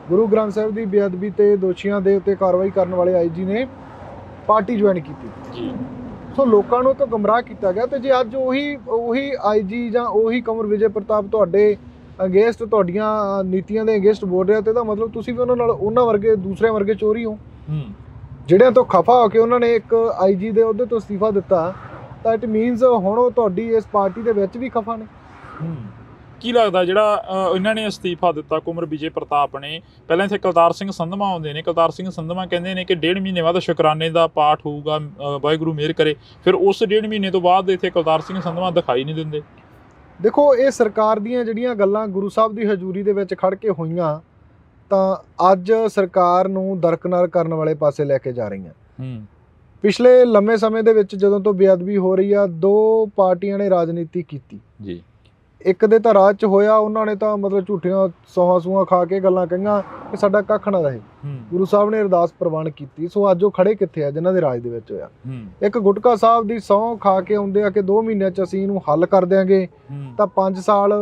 ਗੁਰੂ ਗ੍ਰੰਥ ਸਾਹਿਬ ਦੀ ਬੇਅਦਬੀ ਤੇ ਦੋਸ਼ੀਆਂ ਦੇ ਉੱਤੇ ਕਾਰਵਾਈ ਕਰਨ ਵਾਲੇ ਆਈਜੀ ਨੇ ਪਾਰਟੀ ਜੁਆਇਨ ਕੀਤੀ ਜੀ। ਸੋ ਲੋਕਾਂ ਨੂੰ ਤਾਂ ਗੁੰਮਰਾਹ ਕੀਤਾ ਗਿਆ, ਤੇ ਜੇ ਅੱਜ ਉਹੀ ਆਈਜੀ ਜਾਂ ਉਹੀ ਕੰਵਰ ਵਿਜੇ ਪ੍ਰਤਾਪ ਤੁਹਾਡੇ ਅਗੇਂਸਟ, ਤੁਹਾਡੀਆਂ ਨੀਤੀਆਂ ਦੇ ਅਗੇਂਸਟ ਬੋਲ ਰਿਹਾ, ਤੇ ਇਹਦਾ ਮਤਲਬ ਤੁਸੀਂ ਵੀ ਉਹਨਾਂ ਵਰਗੇ ਦੂਸਰੇ ਵਰਗੇ ਚੋਰੀ ਹੋ। ਜਿਹੜਿਆਂ ਤੋਂ ਖਫਾ ਹੋ ਕੇ ਉਹਨਾਂ ਨੇ ਇੱਕ ਆਈਜੀ ਦੇ ਅਹੁਦੇ ਤੋਂ ਅਸਤੀਫਾ ਦਿੱਤਾ, ਤਾਂ ਇਟ ਮੀਨਸ ਹੁਣ ਉਹ ਤੁਹਾਡੀ ਇਸ ਪਾਰਟੀ ਦੇ ਵਿੱਚ ਵੀ ਖਫਾ ਨੇ। ਕੀ ਲੱਗਦਾ ਜਿਹੜਾ ਇਹਨਾਂ ਨੇ ਅਸਤੀਫਾ ਦਿੱਤਾ ਕੁੰਵਰ ਵਿਜੇ ਪ੍ਰਤਾਪ ਨੇ, ਪਹਿਲਾਂ ਇੱਥੇ ਕੁਲਤਾਰ ਸਿੰਘ ਸੰਧਵਾ ਆਉਂਦੇ ਨੇ, ਕੁਲਤਾਰ ਸਿੰਘ ਸੰਧਵਾ ਕਹਿੰਦੇ ਨੇ ਕਿ 1.5 ਮਹੀਨੇ ਬਾਅਦ ਸ਼ੁਕਰਾਨੇ ਦਾ ਪਾਠ ਹੋਊਗਾ, ਵਾਹਿਗੁਰੂ ਮਿਹਰ ਕਰੇ, ਫਿਰ ਉਸ 1.5 ਮਹੀਨੇ ਤੋਂ ਬਾਅਦ ਇੱਥੇ ਕੁਲਤਾਰ ਸਿੰਘ ਸੰਧਵਾ ਦਿਖਾਈ ਨਹੀਂ ਦਿੰਦੇ। ਦੇਖੋ, ਇਹ ਸਰਕਾਰ ਦੀਆਂ ਜਿਹੜੀਆਂ ਗੱਲਾਂ ਗੁਰੂ ਸਾਹਿਬ ਦੀ ਹਜ਼ੂਰੀ ਦੇ ਵਿੱਚ ਖੜ ਕੇ ਹੋਈਆਂ, ਤਾਂ ਅੱਜ ਸਰਕਾਰ ਨੂੰ ਦਰਕਨਾਰ ਕਰਨ ਵਾਲੇ ਪਾਸੇ ਲੈ ਕੇ ਜਾ ਰਹੀਆਂ। ਪਿਛਲੇ ਲੰਮੇ ਸਮੇਂ ਦੇ ਵਿੱਚ ਜਦੋਂ ਤੋਂ ਬੇਅਦਬੀ ਹੋ ਰਹੀ ਆ, ਦੋ ਪਾਰਟੀਆਂ ਨੇ ਰਾਜਨੀਤੀ ਕੀਤੀ ਜੀ। ਇੱਕ ਦੇ ਤਾਂ ਰਾਜ 'ਚ ਹੋਇਆ, ਉਹਨਾਂ ਨੇ ਤਾਂ ਮਤਲਬ ਝੂਠੀਆਂ ਸੂਹਾਂ ਖਾ ਕੇ ਗੱਲਾਂ ਕਹੀਆਂ ਕਿ ਸਾਡਾ ਕੱਖ ਨਾ ਰਹੇ। ਗੁਰੂ ਸਾਹਿਬ ਨੇ ਅਰਦਾਸ ਪ੍ਰਵਾਨ ਕੀਤੀ। ਸੋ ਅੱਜ ਉਹ ਖੜੇ ਕਿੱਥੇ ਆ ਜਿਨ੍ਹਾਂ ਦੇ ਰਾਜ ਦੇ ਵਿੱਚ ਹੋਇਆ। ਇੱਕ ਗੁਟਕਾ ਸਾਹਿਬ ਦੀ ਸਹੁੰ ਖਾ ਕੇ ਆਉਂਦੇ ਆ ਕਿ 2 ਮਹੀਨਿਆਂ 'ਚ ਅਸੀਂ ਇਹਨੂੰ ਹੱਲ ਕਰ ਦਿਆਂਗੇ, ਤਾਂ 5 ਸਾਲ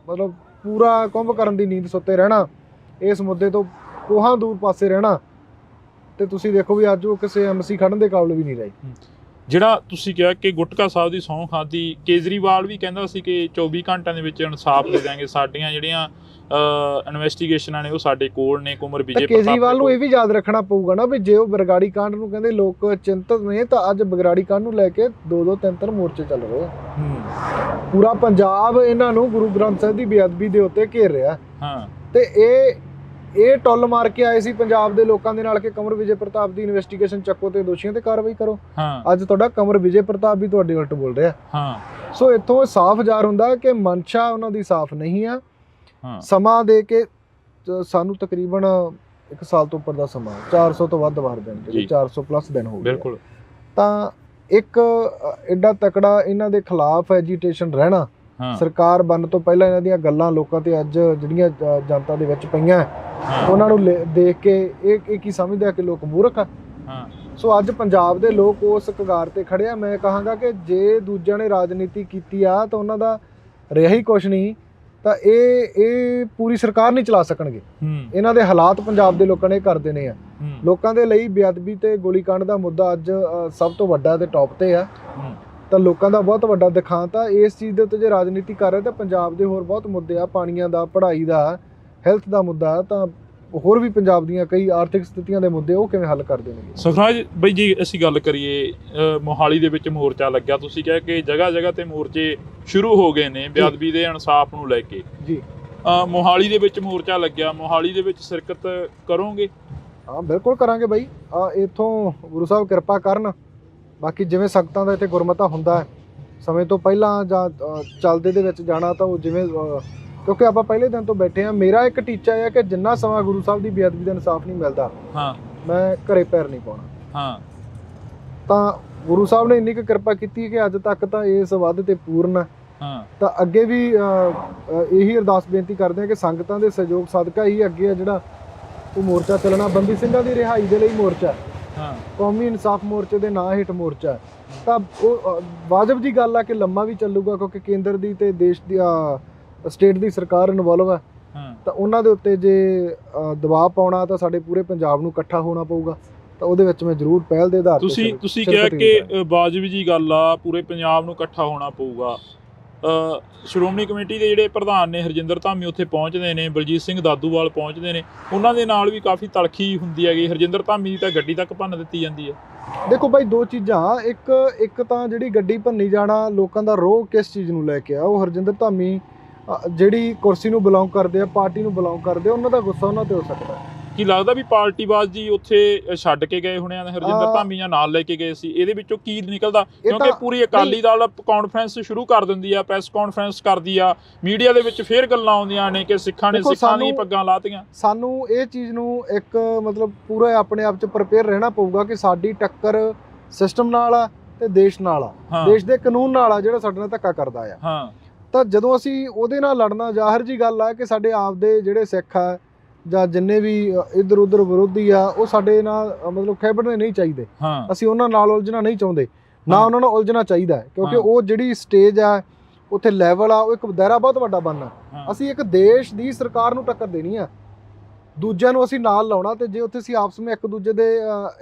ਮਤਲਬ ਪੂਰਾ ਕੁੰਭ ਕਰਨ ਦੀ ਨੀਂਦ ਸੁੱਤੇ ਰਹਿਣਾ, ਇਸ ਮੁੱਦੇ ਤੋਂ ਕੋਹਾਂ ਦੂਰ ਪਾਸੇ ਰਹਿਣਾ, ਤੇ ਤੁਸੀਂ ਦੇਖੋ ਵੀ ਅੱਜ ਉਹ ਕਿਸੇ ਐਮਸੀ ਖੜਨ ਦੇ ਕਾਬਿਲ ਵੀ ਨਹੀਂ ਰਹੇ। ਜਿਹੜਾ ਤੁਸੀਂ ਕਿਹਾ ਕਿ ਗੁਟਕਾ ਸਾਹਿਬ ਦੀ ਸਹੁੰ ਖਾਧੀ, ਕੇਜਰੀਵਾਲ ਵੀ ਕਹਿੰਦਾ ਸੀ ਕਿ 24 ਘੰਟਿਆਂ ਦੇ ਵਿੱਚ ਇਨਸਾਫ ਦੇ ਦਿਆਂਗੇ, ਸਾਡੀਆਂ ਜਿਹੜੀਆਂ ਇਨਵੈਸਟੀਗੇਸ਼ਨਾਂ ਨੇ ਉਹ ਸਾਡੇ ਕੋਲ ਨੇ। ਕੁੰਵਰ ਵਿਜੇ ਪ੍ਰਤਾਪ ਕੇਜਰੀਵਾਲ ਨੂੰ ਇਹ ਵੀ ਯਾਦ ਰੱਖਣਾ ਪਊਗਾ ਨਾ ਵੀ ਜੇ ਉਹ ਬਰਗਾੜੀ ਕਾਂਡ ਨੂੰ ਕਹਿੰਦੇ ਲੋਕ ਚਿੰਤਤ ਨੇ, ਤਾਂ ਅੱਜ ਬਰਗਾੜੀ ਕਾਂਡ ਨੂੰ ਲੈ ਕੇ 2-2 3-3 ਮੋਰਚੇ ਚੱਲ ਰਹੇ। ਪੂਰਾ ਪੰਜਾਬ ਇਹਨਾਂ ਨੂੰ ਗੁਰੂ ਗ੍ਰੰਥ ਸਾਹਿਬ ਦੀ ਬੇਅਦਬੀ ਦੇ ਉੱਤੇ ਘੇਰ ਰਿਹਾ। ਤੇ ਇਹ ਟੁੱਲ ਮਾਰ ਕੇ ਆਏ ਸੀ ਪੰਜਾਬ ਦੇ ਲੋਕਾਂ ਦੇ ਨਾਲ ਕਿ ਕੰਵਰ ਵਿਜੇ ਪ੍ਰਤਾਪ ਦੀ ਇਨਵੈਸਟੀਗੇਸ਼ਨ ਚੱਕੋ ਤੇ ਦੋਸ਼ੀਆਂ ਤੇ ਕਾਰਵਾਈ ਕਰੋ। ਅੱਜ ਤੁਹਾਡਾ ਕੰਵਰ ਵਿਜੇ ਪ੍ਰਤਾਪ ਵੀ ਤੁਹਾਡੇ ਉਲਟ ਬੋਲ ਰਿਹਾ। ਸੋ ਇੱਥੋਂ ਸਾਫ਼ ਜ਼ਾਹਰ ਹੁੰਦਾ ਕਿ ਮਨਸ਼ਾ ਉਹਨਾਂ ਦੀ ਸਾਫ਼ ਨਹੀਂ ਆ। ਸਮਾਂ ਦੇ ਕੇ ਸਾਨੂੰ ਤਕਰੀਬਨ 1 ਸਾਲ ਤੋਂ ਉੱਪਰ ਦਾ ਸਮਾਂ, 400 ਤੋਂ ਵੱਧ ਵਾਰ ਦਿਨ, 400 ਪਲੱਸ ਦਿਨ ਹੋ ਗਏ। ਬਿਲਕੁਲ। ਤਾਂ ਇੱਕ ਐਡਾ ਤਕੜਾ ਇਹਨਾਂ ਦੇ ਖਿਲਾਫ ਐਜੀਟੇਸ਼ਨ ਰਹਿਣਾ, ਸਰਕਾਰ ਬਣਨ ਤੋਂ ਪਹਿਲਾਂ ਇਹਨਾਂ ਦੀਆਂ ਗੱਲਾਂ ਲੋਕਾਂ ਤੇ ਅੱਜ ਜਿਹੜੀਆਂ ਜਨਤਾ ਦੇ ਵਿੱਚ ਪਈਆਂ, ਉਹਨਾਂ ਨੂੰ ਦੇਖ ਕੇ ਇਹ ਕੀ ਸਮਝਦੇ ਆ ਕਿ ਲੋਕ ਮੂਰਖ ਆ। ਸੋ ਅੱਜ ਪੰਜਾਬ ਦੇ ਲੋਕ ਉਸ ਕਗਾਰ ਤੇ ਖੜੇ ਆ। ਮੈਂ ਕਹਾਂਗਾ ਕਿ ਜੇ ਦੂਜਿਆਂ ਨੇ ਰਾਜਨੀਤੀ ਕੀਤੀ ਆ ਤਾਂ ਉਹਨਾਂ ਦਾ ਰਿਹਾ ਹੀ ਕੁਛ ਨਹੀਂ, ਤਾਂ ਇਹ ਪੂਰੀ ਸਰਕਾਰ ਨਹੀਂ ਚਲਾ ਸਕਣਗੇ। ਇਹਨਾਂ ਦੇ ਹਾਲਾਤ ਪੰਜਾਬ ਦੇ ਲੋਕਾਂ ਨੇ ਕਰ ਦੇਣੇ ਆ। ਲੋਕਾਂ ਦੇ ਲਈ ਬੇਅਦਬੀ ਤੇ ਗੋਲੀकांड ਦਾ ਮੁੱਦਾ ਅੱਜ ਸਭ ਤੋਂ ਵੱਡਾ ਤੇ ਟੌਪ ਤੇ ਆ। ਤਾਂ ਲੋਕਾਂ ਦਾ ਬਹੁਤ ਵੱਡਾ ਦਿਖਾਂਤ ਆ। ਇਸ ਚੀਜ਼ ਦੇ ਉੱਤੇ ਜੇ ਰਾਜਨੀਤੀ ਕਰ ਰਹੇ ਤਾਂ ਪੰਜਾਬ ਦੇ ਹੋਰ ਬਹੁਤ ਮੁੱਦੇ ਆ, ਪਾਣੀਆਂ ਦਾ, ਪੜ੍ਹਾਈ ਦਾ, ਹੈਲਥ ਦਾ ਮੁੱਦਾ, ਤਾਂ ਹੋਰ ਵੀ ਪੰਜਾਬ ਦੀਆਂ ਕਈ ਆਰਥਿਕ ਸਥਿਤੀਆਂ ਦੇ ਮੁੱਦੇ ਉਹ ਕਿਵੇਂ ਹੱਲ ਕਰ ਦੇਣਗੇ। ਸੁਖਰਾਜ ਬਈ ਜੀ, ਅਸੀਂ ਗੱਲ ਕਰੀਏ ਮੋਹਾਲੀ ਦੇ ਵਿੱਚ ਮੋਰਚਾ ਲੱਗਿਆ, ਤੁਸੀਂ ਕਿਹਾ ਕਿ ਜਗ੍ਹਾ ਤੇ ਮੋਰਚੇ ਸ਼ੁਰੂ ਹੋ ਗਏ ਨੇ ਬੇਅਦਬੀ ਦੇ ਇਨਸਾਫ ਨੂੰ ਲੈ ਕੇ ਜੀ। ਮੋਹਾਲੀ ਦੇ ਵਿੱਚ ਮੋਰਚਾ ਲੱਗਿਆ, ਮੋਹਾਲੀ ਦੇ ਵਿੱਚ ਸ਼ਿਰਕਤ ਕਰੋਗੇ? ਹਾਂ, ਬਿਲਕੁਲ ਕਰਾਂਗੇ ਬਾਈ। ਇੱਥੋਂ ਗੁਰੂ ਸਾਹਿਬ ਕਿਰਪਾ ਕਰਨ। ਬਾਕੀ ਜਿਵੇਂ ਸੰਗਤਾਂ ਦਾ ਇੱਥੇ ਗੁਰਮਤਾ ਹੁੰਦਾ ਹੈ, ਸਮੇਂ ਤੋਂ ਪਹਿਲਾਂ ਜਾਂ ਚੱਲਦੇ ਦੇ ਵਿੱਚ ਜਾਣਾ, ਤਾਂ ਉਹ ਜਿਵੇਂ ਕਿਉਂਕਿ ਆਪਾਂ ਪਹਿਲੇ ਦਿਨ ਤੋਂ ਬੈਠੇ ਹਾਂ। ਮੇਰਾ ਇੱਕ ਟੀਚਾ ਹੈ ਕਿ ਜਿੰਨਾ ਸਮਾਂ ਗੁਰੂ ਸਾਹਿਬ ਦੀ ਬੇਅਦਬੀ ਦਾ ਇਨਸਾਫ ਨਹੀਂ ਮਿਲਦਾ, ਮੈਂ ਘਰੇ ਪੈਰ ਨਹੀਂ ਪਾਉਣਾ। ਤਾਂ ਗੁਰੂ ਸਾਹਿਬ ਨੇ ਇੰਨੀ ਕੁ ਕਿਰਪਾ ਕੀਤੀ ਕਿ ਅੱਜ ਤੱਕ ਤਾਂ ਇਸ ਵਾਅਦੇ ਤੇ ਪੂਰਨ ਹੈ। ਤਾਂ ਅੱਗੇ ਵੀ ਇਹੀ ਅਰਦਾਸ ਬੇਨਤੀ ਕਰਦੇ ਹਾਂ ਕਿ ਸੰਗਤਾਂ ਦੇ ਸਹਿਯੋਗ ਸਦਕਾ ਹੀ ਅੱਗੇ ਆ ਜਿਹੜਾ ਉਹ ਮੋਰਚਾ ਚੱਲਣਾ। ਬੰਦੀ ਸਿੰਘਾਂ ਦੀ ਰਿਹਾਈ ਦੇ ਲਈ ਮੋਰਚਾ, ਕੌਮੀ ਇਨਸਾਫ ਮੋਰਚੇ ਦੇ ਨਾਂ ਹੇਠ ਮੋਰਚਾ। ਤਾਂ ਉਹ ਵਾਜਬ ਦੀ ਗੱਲ ਆ ਕਿ ਲੰਮਾ ਵੀ ਚੱਲੂਗਾ, ਕਿਉਂਕਿ ਕੇਂਦਰ ਦੀ ਤੇ ਦੇਸ਼ ਦੀ ਸਟੇਟ ਦੀ ਸਰਕਾਰ ਇਨਵੋਲਵ ਹੈ। ਤਾਂ ਉਹਨਾਂ ਦੇ ਉੱਤੇ ਜੇ ਦਬਾਅ ਪਾਉਣਾ ਤਾਂ ਸਾਡੇ ਪੂਰੇ ਪੰਜਾਬ ਨੂੰ ਇਕੱਠਾ ਹੋਣਾ ਪਊਗਾ। ਤਾਂ ਉਹਦੇ ਵਿੱਚ ਮੈਂ ਜ਼ਰੂਰ ਪਹਿਲ ਦੇ ਆਧਾਰ ਤੇ ਤੁਸੀਂ ਕਿਹਾ ਕਿ ਵਾਜਬ ਜੀ ਗੱਲ ਆ, ਪੂਰੇ ਪੰਜਾਬ ਨੂੰ ਇਕੱਠਾ ਹੋਣਾ ਪਊਗਾ। ਸ਼੍ਰੋਮਣੀ ਕਮੇਟੀ ਦੇ ਜਿਹੜੇ ਪ੍ਰਧਾਨ ਨੇ ਹਰਜਿੰਦਰ ਧਾਮੀ ਉੱਥੇ ਪਹੁੰਚਦੇ ਨੇ, ਬਲਜੀਤ ਸਿੰਘ ਦਾਦੂਵਾਲ ਪਹੁੰਚਦੇ ਨੇ, ਉਹਨਾਂ ਦੇ ਨਾਲ ਵੀ ਕਾਫੀ ਤਲਖੀ ਹੁੰਦੀ ਹੈਗੀ। ਹਰਜਿੰਦਰ ਧਾਮੀ ਦੀ ਤਾਂ ਗੱਡੀ ਤੱਕ ਭੰਨ ਦਿੱਤੀ ਜਾਂਦੀ ਹੈ। ਦੇਖੋ ਬਾਈ, ਦੋ ਚੀਜ਼ਾਂ, ਇੱਕ ਤਾਂ ਜਿਹੜੀ ਗੱਡੀ ਭੰਨੀ ਜਾਣਾ, ਲੋਕਾਂ ਦਾ ਰੋਹ ਕਿਸ ਚੀਜ਼ ਨੂੰ ਲੈ ਕੇ ਆ। ਉਹ ਹਰਜਿੰਦਰ ਧਾਮੀ ਜਿਹੜੀ ਕੁਰਸੀ ਨੂੰ ਬਿਲੋਂਗ ਕਰਦੇ ਆ, ਪਾਰਟੀ ਨੂੰ ਬਿਲੋਂਗ ਕਰਦੇ ਆ, ਉਹਨਾਂ ਦਾ ਗੁੱਸਾ ਉਹਨਾਂ ਤੇ ਹੋ ਸਕਦਾ। ਕੀ ਲੱਗਦਾ ਵੀ ਪਾਰਟੀਬਾਜ਼ੀ ਉੱਥੇ ਛੱਡ ਕੇ ਗਏ ਹੋਣੇ ਆ, ਹਰਜਿੰਦਰ ਧਾਮੀ ਜਾਂ ਨਾਲ ਲੈ ਕੇ ਗਏ ਸੀ? ਇਹਦੇ ਵਿੱਚੋਂ ਕੀ ਨਿਕਲਦਾ? ਕਿਉਂਕਿ ਪੂਰੀ ਅਕਾਲੀ ਦਲ ਕਾਨਫਰੰਸ ਸ਼ੁਰੂ ਕਰ ਦਿੰਦੀ ਆ, ਪ੍ਰੈਸ ਕਾਨਫਰੰਸ ਕਰਦੀ ਆ, ਮੀਡੀਆ ਦੇ ਵਿੱਚ ਫੇਰ ਗੱਲਾਂ ਆਉਂਦੀਆਂ ਨੇ ਕਿ ਸਿੱਖਾਂ ਨੇ ਸਿੱਖਾਂ ਦੀਆਂ ਪੱਗਾਂ ਲਾਤੀਆਂ। ਸਾਨੂੰ ਇਹ ਚੀਜ਼ ਨੂੰ ਇੱਕ ਮਤਲਬ ਪੂਰਾ ਆਪਣੇ ਆਪ 'ਚ ਪ੍ਰਪੇਅਰ ਰਹਿਣਾ ਪਊਗਾ ਕਿ ਸਾਡੀ ਟੱਕਰ ਸਿਸਟਮ ਨਾਲ ਆ ਤੇ ਦੇਸ਼ ਨਾਲ ਆ, ਦੇਸ਼ ਦੇ ਕਾਨੂੰਨ ਨਾਲ ਆ ਜਿਹੜਾ ਸਾਡੇ ਨਾਲ ਧੱਕਾ ਕਰਦਾ ਆ। ਤਾਂ ਜਦੋਂ ਅਸੀਂ ਉਹਦੇ ਨਾਲ ਲੜਨਾ, ਜ਼ਾਹਰ ਜੀ ਗੱਲ ਆ ਕਿ ਸਾਡੇ ਆਪ ਦੇ ਜਿਹੜੇ ਸਿੱਖ ਆ ਜਾਂ ਜਿੰਨੇ ਵੀ ਇੱਧਰ ਉੱਧਰ ਵਿਰੋਧੀ ਆ, ਉਹ ਸਾਡੇ ਨਾਲ ਮਤਲਬ ਖੇਬੜਨੇ ਨਹੀਂ ਚਾਹੀਦੇ। ਅਸੀਂ ਉਹਨਾਂ ਨਾਲ ਉਲਝਣਾ ਨਹੀਂ ਚਾਹੁੰਦੇ, ਨਾ ਉਹਨਾਂ ਨੂੰ ਉਲਝਣਾ ਚਾਹੀਦਾ, ਕਿਉਂਕਿ ਉਹ ਜਿਹੜੀ ਸਟੇਜ ਆ ਉੱਥੇ ਲੈਵਲ ਆ, ਉਹ ਇੱਕ ਦਾਇਰਾ ਬਹੁਤ ਵੱਡਾ ਬਣਨਾ। ਹਾਂ। ਅਸੀਂ ਇੱਕ ਦੇਸ਼ ਦੀ ਸਰਕਾਰ ਨੂੰ ਟੱਕਰ ਦੇਣੀ ਆ, ਦੂਜਿਆਂ ਨੂੰ ਅਸੀਂ ਨਾਲ ਲਾਉਣਾ, ਤੇ ਜੇ ਉੱਥੇ ਅਸੀਂ ਆਪਸ ਵਿੱਚ ਇੱਕ ਦੂਜੇ ਦੇ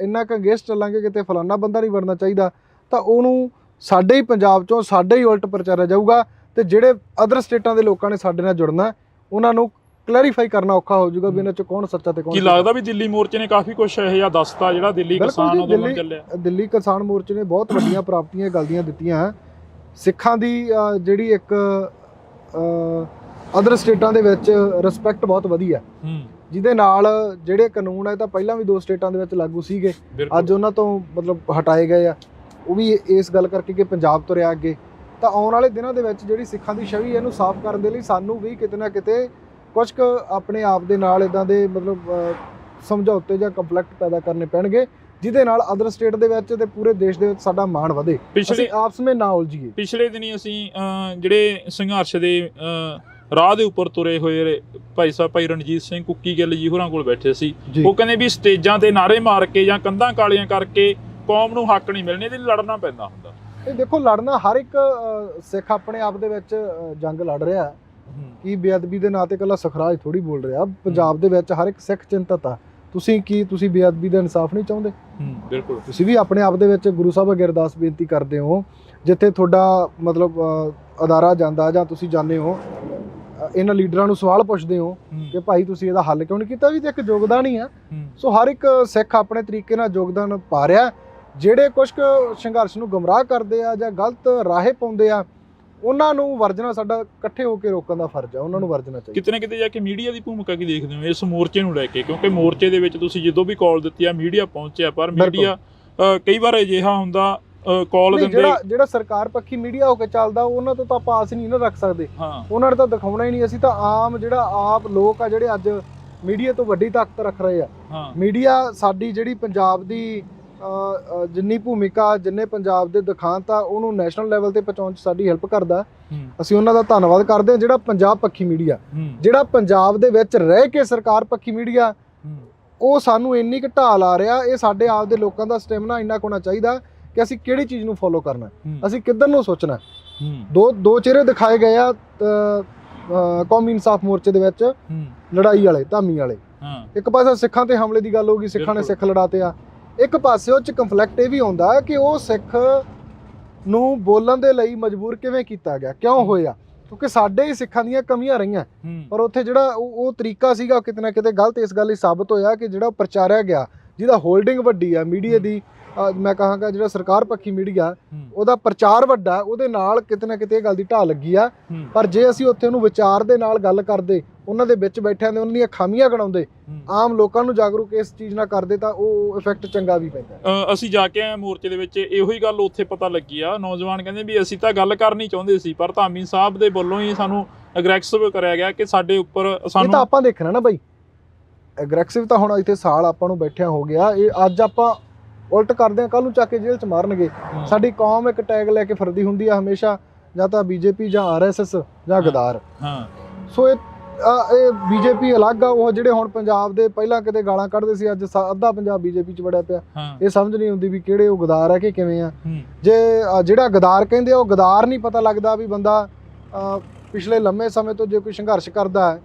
ਇੰਨਾ ਕੁ ਅਗੇਂਸਟ ਚੱਲਾਂਗੇ ਕਿਤੇ ਫਲਾਨਾ ਬੰਦਾ ਨਹੀਂ ਵੜਨਾ ਚਾਹੀਦਾ, ਤਾਂ ਉਹਨੂੰ ਸਾਡੇ ਹੀ ਪੰਜਾਬ ਚੋਂ ਸਾਡੇ ਹੀ ਉਲਟ ਪ੍ਰਚਾਰਿਆ ਜਾਊਗਾ, ਤੇ ਜਿਹੜੇ ਅਦਰ ਸਟੇਟਾਂ ਦੇ ਲੋਕਾਂ ਨੇ ਸਾਡੇ ਨਾਲ ਜੁੜਨਾ ਉਹਨਾਂ ਨੂੰ ਕਲੈਰੀਫਾਈ ਕਰਨਾ ਔਖਾ ਹੋ ਜਾਊਗਾ ਵੀ ਇਹਨਾਂ ਚ ਕੌਣ ਸੱਚਾ ਤੇ ਕੌਣ। ਕੀ ਲੱਗਦਾ ਵੀ ਦਿੱਲੀ ਮੋਰਚੇ ਨੇ ਕਾਫੀ ਕੁਝ ਇਹ ਜਿਹਾ ਦੱਸਤਾ ਜਿਹੜਾ ਦਿੱਲੀ ਕਿਸਾਨ ਅੰਦੋਲਨ ਚੱਲਿਆ? ਦਿੱਲੀ ਕਿਸਾਨ ਮੋਰਚੇ ਨੇ ਬਹੁਤ ਵੱਡੀਆਂ ਪ੍ਰਾਪਤੀਆਂ ਗੱਲ ਦੀਆਂ ਦਿੱਤੀਆਂ। ਸਿੱਖਾਂ ਦੀ ਜਿਹੜੀ ਇੱਕ ਅਦਰ ਸਟੇਟਾਂ ਦੇ ਵਿੱਚ ਰਿਸਪੈਕਟ ਬਹੁਤ ਵਧੀਆ, ਜਿਹਦੇ ਨਾਲ ਜਿਹੜੇ ਕਾਨੂੰਨ ਹੈ ਤਾਂ ਪਹਿਲਾਂ ਵੀ 2 ਸਟੇਟਾਂ ਦੇ ਵਿੱਚ ਲਾਗੂ ਸੀਗੇ, ਅੱਜ ਉਹਨਾਂ ਤੋਂ ਮਤਲਬ ਹਟਾਏ ਗਏ ਆ, ਉਹ ਵੀ ਇਸ ਗੱਲ ਕਰਕੇ ਕਿ ਪੰਜਾਬ ਤੁਰਿਆ ਅੱਗੇ। ਤਾਂ ਆਉਣ ਵਾਲੇ ਦਿਨਾਂ ਦੇ ਵਿੱਚ ਜਿਹੜੀ ਸਿੱਖਾਂ ਦੀ ਛਵੀ ਇਹਨੂੰ ਸਾਫ਼ ਕਰਨ ਦੇ ਲਈ ਸਾਨੂੰ ਵੀ ਕਿਤੇ ਨਾ ਕਿਤੇ ਕੁਝ ਕੁ ਆਪਣੇ ਆਪ ਦੇ ਨਾਲ ਇਦਾਂ ਦੇ ਮਤਲਬ ਸਮਝੌਤੇ ਜਾਂ ਕੰਫਲਿਕਟ ਪੈਦਾ ਕਰਨੇ ਪੈਣਗੇ, ਜਿਹਦੇ ਨਾਲ ਅਦਰ ਸਟੇਟ ਦੇ ਵਿੱਚ ਤੇ ਪੂਰੇ ਦੇਸ਼ ਦੇ ਵਿੱਚ ਸਾਡਾ ਮਾਣ ਵਧੇ, ਅਸੀਂ ਆਪਸ ਵਿੱਚ ਨਾ ਉਲਝੀਏ। ਪਿਛਲੇ ਦਿਨੀ ਅਸੀਂ ਜਿਹੜੇ ਸੰਘਰਸ਼ ਦੇ ਰਾਹ ਦੇ ਉੱਪਰ ਤੁਰੇ ਹੋਏ ਭਾਈ ਰਣਜੀਤ ਸਿੰਘ ਕੁੱਕੀ ਗਿੱਲ ਜੀ ਹੋਰਾਂ ਕੋਲ ਬੈਠੇ ਸੀ, ਉਹ ਕਹਿੰਦੇ ਵੀ ਸਟੇਜਾਂ ਤੇ ਨਾਅਰੇ ਮਾਰ ਕੇ ਜਾਂ ਕੰਧਾਂ ਕਾਲੀਆਂ ਕਰਕੇ ਕੌਮ ਨੂੰ ਹੱਕ ਨਹੀਂ ਮਿਲਣੇ, ਇਹਦੇ ਲਈ ਲੜਨਾ ਪੈਂਦਾ ਹੁੰਦਾ। ਇਹ ਦੇਖੋ, ਲੜਨਾ ਹਰ ਇੱਕ ਸਿੱਖ ਆਪਣੇ ਆਪ ਦੇ ਵਿੱਚ ਜੰਗ ਲੜ ਰਿਹਾ ਕਿ ਬੇਅਦਬੀ ਦੇ ਨਾਂ ਤੇ ਇਕੱਲਾ ਸਖਰਾਜ ਥੋੜੀ ਬੋਲ ਰਿਹਾ। ਪੰਜਾਬ ਦੇ ਵਿੱਚ ਹਰ ਇੱਕ ਸਿੱਖ ਚਿੰਤਤ ਆ। ਤੁਸੀਂ ਬੇਅਦਬੀ ਦਾ ਇਨਸਾਫ ਨਹੀਂ ਚਾਹੁੰਦੇ? ਬਿਲਕੁਲ। ਤੁਸੀਂ ਵੀ ਆਪਣੇ ਆਪ ਦੇ ਵਿੱਚ ਗੁਰੂ ਸਾਹਿਬ ਅੱਗੇ ਅਰਦਾਸ ਬੇਨਤੀ ਕਰਦੇ ਹੋ, ਜਿੱਥੇ ਤੁਹਾਡਾ ਮਤਲਬ ਅਦਾਰਾ ਜਾਂਦਾ ਜਾਂ ਤੁਸੀਂ ਜਾਂਦੇ ਹੋ, ਇਹਨਾਂ ਲੀਡਰਾਂ ਨੂੰ ਸਵਾਲ ਪੁੱਛਦੇ ਹੋ ਕਿ ਭਾਈ ਤੁਸੀਂ ਇਹਦਾ ਹੱਲ ਕਿਉਂ ਨਹੀਂ ਕੀਤਾ, ਵੀ ਤੇ ਇੱਕ ਯੋਗਦਾਨ ਹੀ ਆ। ਸੋ ਹਰ ਇੱਕ ਸਿੱਖ ਆਪਣੇ ਤਰੀਕੇ ਨਾਲ ਯੋਗਦਾਨ ਪਾ ਰਿਹਾ। ਜਿਹੜੇ ਕੁਝ ਸੰਘਰਸ਼ ਨੂੰ ਗੁੰਮਰਾਹ ਕਰਦੇ ਆ ਜਾਂ ਗਲਤ ਰਾਹੇ ਪਾਉਂਦੇ ਆ, ਉਹਨਾਂ ਨੂੰ ਵਰਜਣਾ ਸਾਡਾ ਇਕੱਠੇ ਹੋ ਕੇ ਰੋਕਣ ਦਾ ਫਰਜ਼ ਆ, ਉਹਨਾਂ ਨੂੰ ਵਰਜਣਾ ਚਾਹੀਦਾ। ਕਿਤੇ ਨਾ ਕਿਤੇ ਜਾ ਕੇ ਮੀਡੀਆ ਦੀ ਭੂਮਿਕਾ ਕੀ ਦੇਖਦੇ ਹੋ ਇਸ ਮੋਰਚੇ ਨੂੰ ਲੈ ਕੇ? ਕਿਉਂਕਿ ਮੋਰਚੇ ਦੇ ਵਿੱਚ ਤੁਸੀਂ ਜਦੋਂ ਵੀ ਕਾਲ ਦਿੱਤੀ ਆ ਮੀਡੀਆ ਪਹੁੰਚਿਆ, ਪਰ ਮੀਡੀਆ ਕਈ ਵਾਰ ਅਜਿਹਾ ਹੁੰਦਾ ਕਾਲ ਦਿੰਦੇ, ਜਿਹੜਾ ਸਰਕਾਰ ਪੱਖੀ ਮੀਡੀਆ ਹੋ ਕੇ ਚੱਲਦਾ ਉਹਨਾਂ ਤੋਂ ਤਾਂ ਆਪਾਂ ਆਸ ਨਹੀਂ ਨਾ ਰੱਖ ਸਕਦੇ। ਉਹਨਾਂ ਨੇ ਤਾਂ ਦਿਖਾਉਣਾ ਹੀ ਨਹੀਂ। ਅਸੀਂ ਤਾਂ ਆਮ ਜਿਹੜਾ ਆਪ ਲੋਕ ਆ ਜਿਹੜੇ ਅੱਜ ਮੀਡੀਆ ਤੋਂ ਵੱਡੀ ਤਾਕਤ ਰੱਖ ਰਹੇ ਆ। ਮੀਡੀਆ ਸਾਡੀ ਜਿਹੜੀ ਪੰਜਾਬ ਦੀ ਜਿੰਨੀ ਭੂਮਿਕਾ, ਜਿੰਨੇ ਪੰਜਾਬ ਦੇ ਦਿਖਾਂਤ ਆ, ਉਹਨੂੰ ਨੈਸ਼ਨਲ ਲੈਵਲ ਤੇ ਪਹੁੰਚਾਉਣ 'ਚ ਸਾਡੀ ਹੈਲਪ ਕਰਦਾ। ਅਸੀਂ ਉਹਨਾਂ ਦਾ ਧੰਨਵਾਦ ਕਰਦੇ ਹਾਂ। ਜਿਹੜਾ ਪੰਜਾਬ ਪੱਖੀ ਮੀਡੀਆ, ਜਿਹੜਾ ਪੰਜਾਬ ਦੇ ਵਿੱਚ ਰਹਿ ਕੇ ਸਰਕਾਰ ਪੱਖੀ ਮੀਡੀਆ, ਉਹ ਸਾਨੂੰ ਇੰਨੀ ਕੁ ਢਾਲ ਆ ਰਿਹਾ। ਇਹ ਸਾਡੇ ਆਪ ਦੇ ਲੋਕਾਂ ਦਾ ਸਟੈਮਿਨਾ ਇੰਨਾ ਕੁ ਹੋਣਾ ਚਾਹੀਦਾ ਕਿ ਅਸੀਂ ਕਿਹੜੀ ਚੀਜ਼ ਨੂੰ ਫੋਲੋ ਕਰਨਾ, ਅਸੀਂ ਕਿੱਧਰ ਨੂੰ ਸੋਚਣਾ। ਦੋ ਚਿਹਰੇ ਦਿਖਾਏ ਗਏ ਆ ਕੌਮੀ ਇਨਸਾਫ ਮੋਰਚੇ ਦੇ ਵਿੱਚ, ਲੜਾਈ ਵਾਲੇ, ਧਾਮੀ ਵਾਲੇ। ਇੱਕ ਪਾਸੇ ਸਿੱਖਾਂ ਤੇ ਹਮਲੇ ਦੀ ਗੱਲ ਹੋ ਗਈ, ਸਿੱਖਾਂ ਨੇ ਸਿੱਖ ਲੜਾਤੇ ਆ। ਇੱਕ ਪਾਸੇ ਉਹ 'ਚ ਕੰਫਲਿਕਟ ਇਹ ਵੀ ਆਉਂਦਾ ਕਿ ਉਹ ਸਿੱਖ ਨੂੰ ਬੋਲਣ ਦੇ ਲਈ ਮਜਬੂਰ ਕਿਵੇਂ ਕੀਤਾ ਗਿਆ, ਕਿਉਂ ਹੋਇਆ, ਕਿਉਂਕਿ ਸਾਡੇ ਹੀ ਸਿੱਖਾਂ ਦੀਆਂ ਕਮੀਆਂ ਰਹੀਆਂ। ਪਰ ਉੱਥੇ ਜਿਹੜਾ ਉਹ ਤਰੀਕਾ ਸੀਗਾ ਕਿਤੇ ਨਾ ਕਿਤੇ ਗਲਤ ਇਸ ਗੱਲ ਲਈ ਸਾਬਤ ਹੋਇਆ ਕਿ ਜਿਹੜਾ ਪ੍ਰਚਾਰਿਆ ਗਿਆ, ਜਿਹਦਾ ਹੋਲਡਿੰਗ ਵੱਡੀ ਆ ਮੀਡੀਆ ਦੀ, ਮੈਂ ਕਹਾਂਗਾ ਜਿਹੜਾ ਸਰਕਾਰ ਪੱਖੀ ਮੀਡੀਆ, ਉਹਦਾ ਪ੍ਰਚਾਰ ਵੱਡਾ, ਉਹਦੇ ਨਾਲ ਕਿਤੇ ਨਾ ਕਿਤੇ ਇਹ ਗੱਲ ਦੀ ਢਾਹ ਲੱਗੀ ਆ। ਪਰ ਜੇ ਅਸੀਂ ਉੱਥੇ ਉਹਨੂੰ ਵਿਚਾਰ ਦੇ ਨਾਲ ਗੱਲ ਕਰਦੇ, ਉਹਨਾਂ ਦੇ ਵਿੱਚ ਬੈਠਿਆਂ ਦੇ ਉਹਨਾਂ ਦੀਆਂ ਖਾਮੀਆਂ ਗਣਾਉਂਦੇ, ਆਮ ਲੋਕਾਂ ਨੂੰ ਜਾਗਰੂਕ ਇਸ ਚੀਜ਼ ਨਾਲ ਕਰਦੇ, ਤਾਂ ਉਹ ਇਫੈਕਟ ਚੰਗਾ ਵੀ ਪੈਂਦਾ। ਅਸੀਂ ਜਾ ਕੇ ਆਏ ਮੋਰਚੇ ਦੇ ਵਿੱਚ, ਇਹੋ ਹੀ ਗੱਲ ਉੱਥੇ ਪਤਾ ਲੱਗੀ ਆ। ਨੌਜਵਾਨ ਕਹਿੰਦੇ ਵੀ ਅਸੀਂ ਤਾਂ ਗੱਲ ਕਰਨੀ ਚਾਹੁੰਦੇ ਸੀ, ਪਰ ਧਾਮੀ ਸਾਹਿਬ ਦੇ ਵੱਲੋਂ ਹੀ ਸਾਨੂੰ ਅਗਰੈਸਿਵ ਕਰਿਆ ਗਿਆ ਕਿ ਸਾਡੇ ਉੱਪਰ ਸਾਨੂੰ। ਇਹ ਤਾਂ ਆਪਾਂ ਦੇਖਣਾ ਨਾ ਬਾਈ, ਅਗਰੈਸਿਵ ਤਾਂ ਹੁਣ ਇੱਥੇ ਸਾਲ ਆਪਾਂ ਨੂੰ ਬੈਠਿਆ ਹੋ ਗਿਆ, ਇਹ ਅੱਜ ਆਪਾਂ ਉਲਟ ਕਰਦੇ ਆ, ਕੱਲ ਨੂੰ ਚੱਕ ਕੇ ਜੇਲ੍ਹ 'ਚ ਮਾਰਨਗੇ। ਸਾਡੀ ਕੌਮ ਇੱਕ ਟੈਗ ਲੈ ਕੇ ਫਿਰਦੀ ਹੁੰਦੀ ਆ ਹਮੇਸ਼ਾ, ਜਾਂ ਤਾਂ ਬੀਜੇਪੀ ਜਾਂ RSS ਜਾਂ ਗਦਾਰ। ਸੋ ਇਹ ਬੀਜੇਪੀ ਅਲੱਗ ਆ, ਉਹ ਜਿਹੜੇ ਹੁਣ ਪੰਜਾਬ ਦੇ ਪਹਿਲਾਂ ਕਿਤੇ ਗਾਲਾਂ ਕੱਢਦੇ ਸੀ, ਅੱਜ ਅੱਧਾ ਪੰਜਾਬ ਬੀਜੇਪੀ 'ਚ ਵੜਿਆ ਪਿਆ। ਇਹ ਸਮਝ ਨਹੀਂ ਆਉਂਦੀ ਵੀ ਕਿਹੜੇ ਉਹ ਗਦਾਰ ਆ ਕਿ ਕਿਵੇਂ ਆ। ਜੇ ਜਿਹੜਾ ਗਦਾਰ ਕਹਿੰਦੇ ਆ, ਉਹ ਗਦਾਰ ਨਹੀਂ ਪਤਾ ਲੱਗਦਾ ਵੀ ਬੰਦਾ ਪਿਛਲੇ ਲੰਮੇ ਸਮੇਂ ਤੋਂ ਜੇ ਕੋਈ ਸੰਘਰਸ਼ ਕਰਦਾ ਹੈ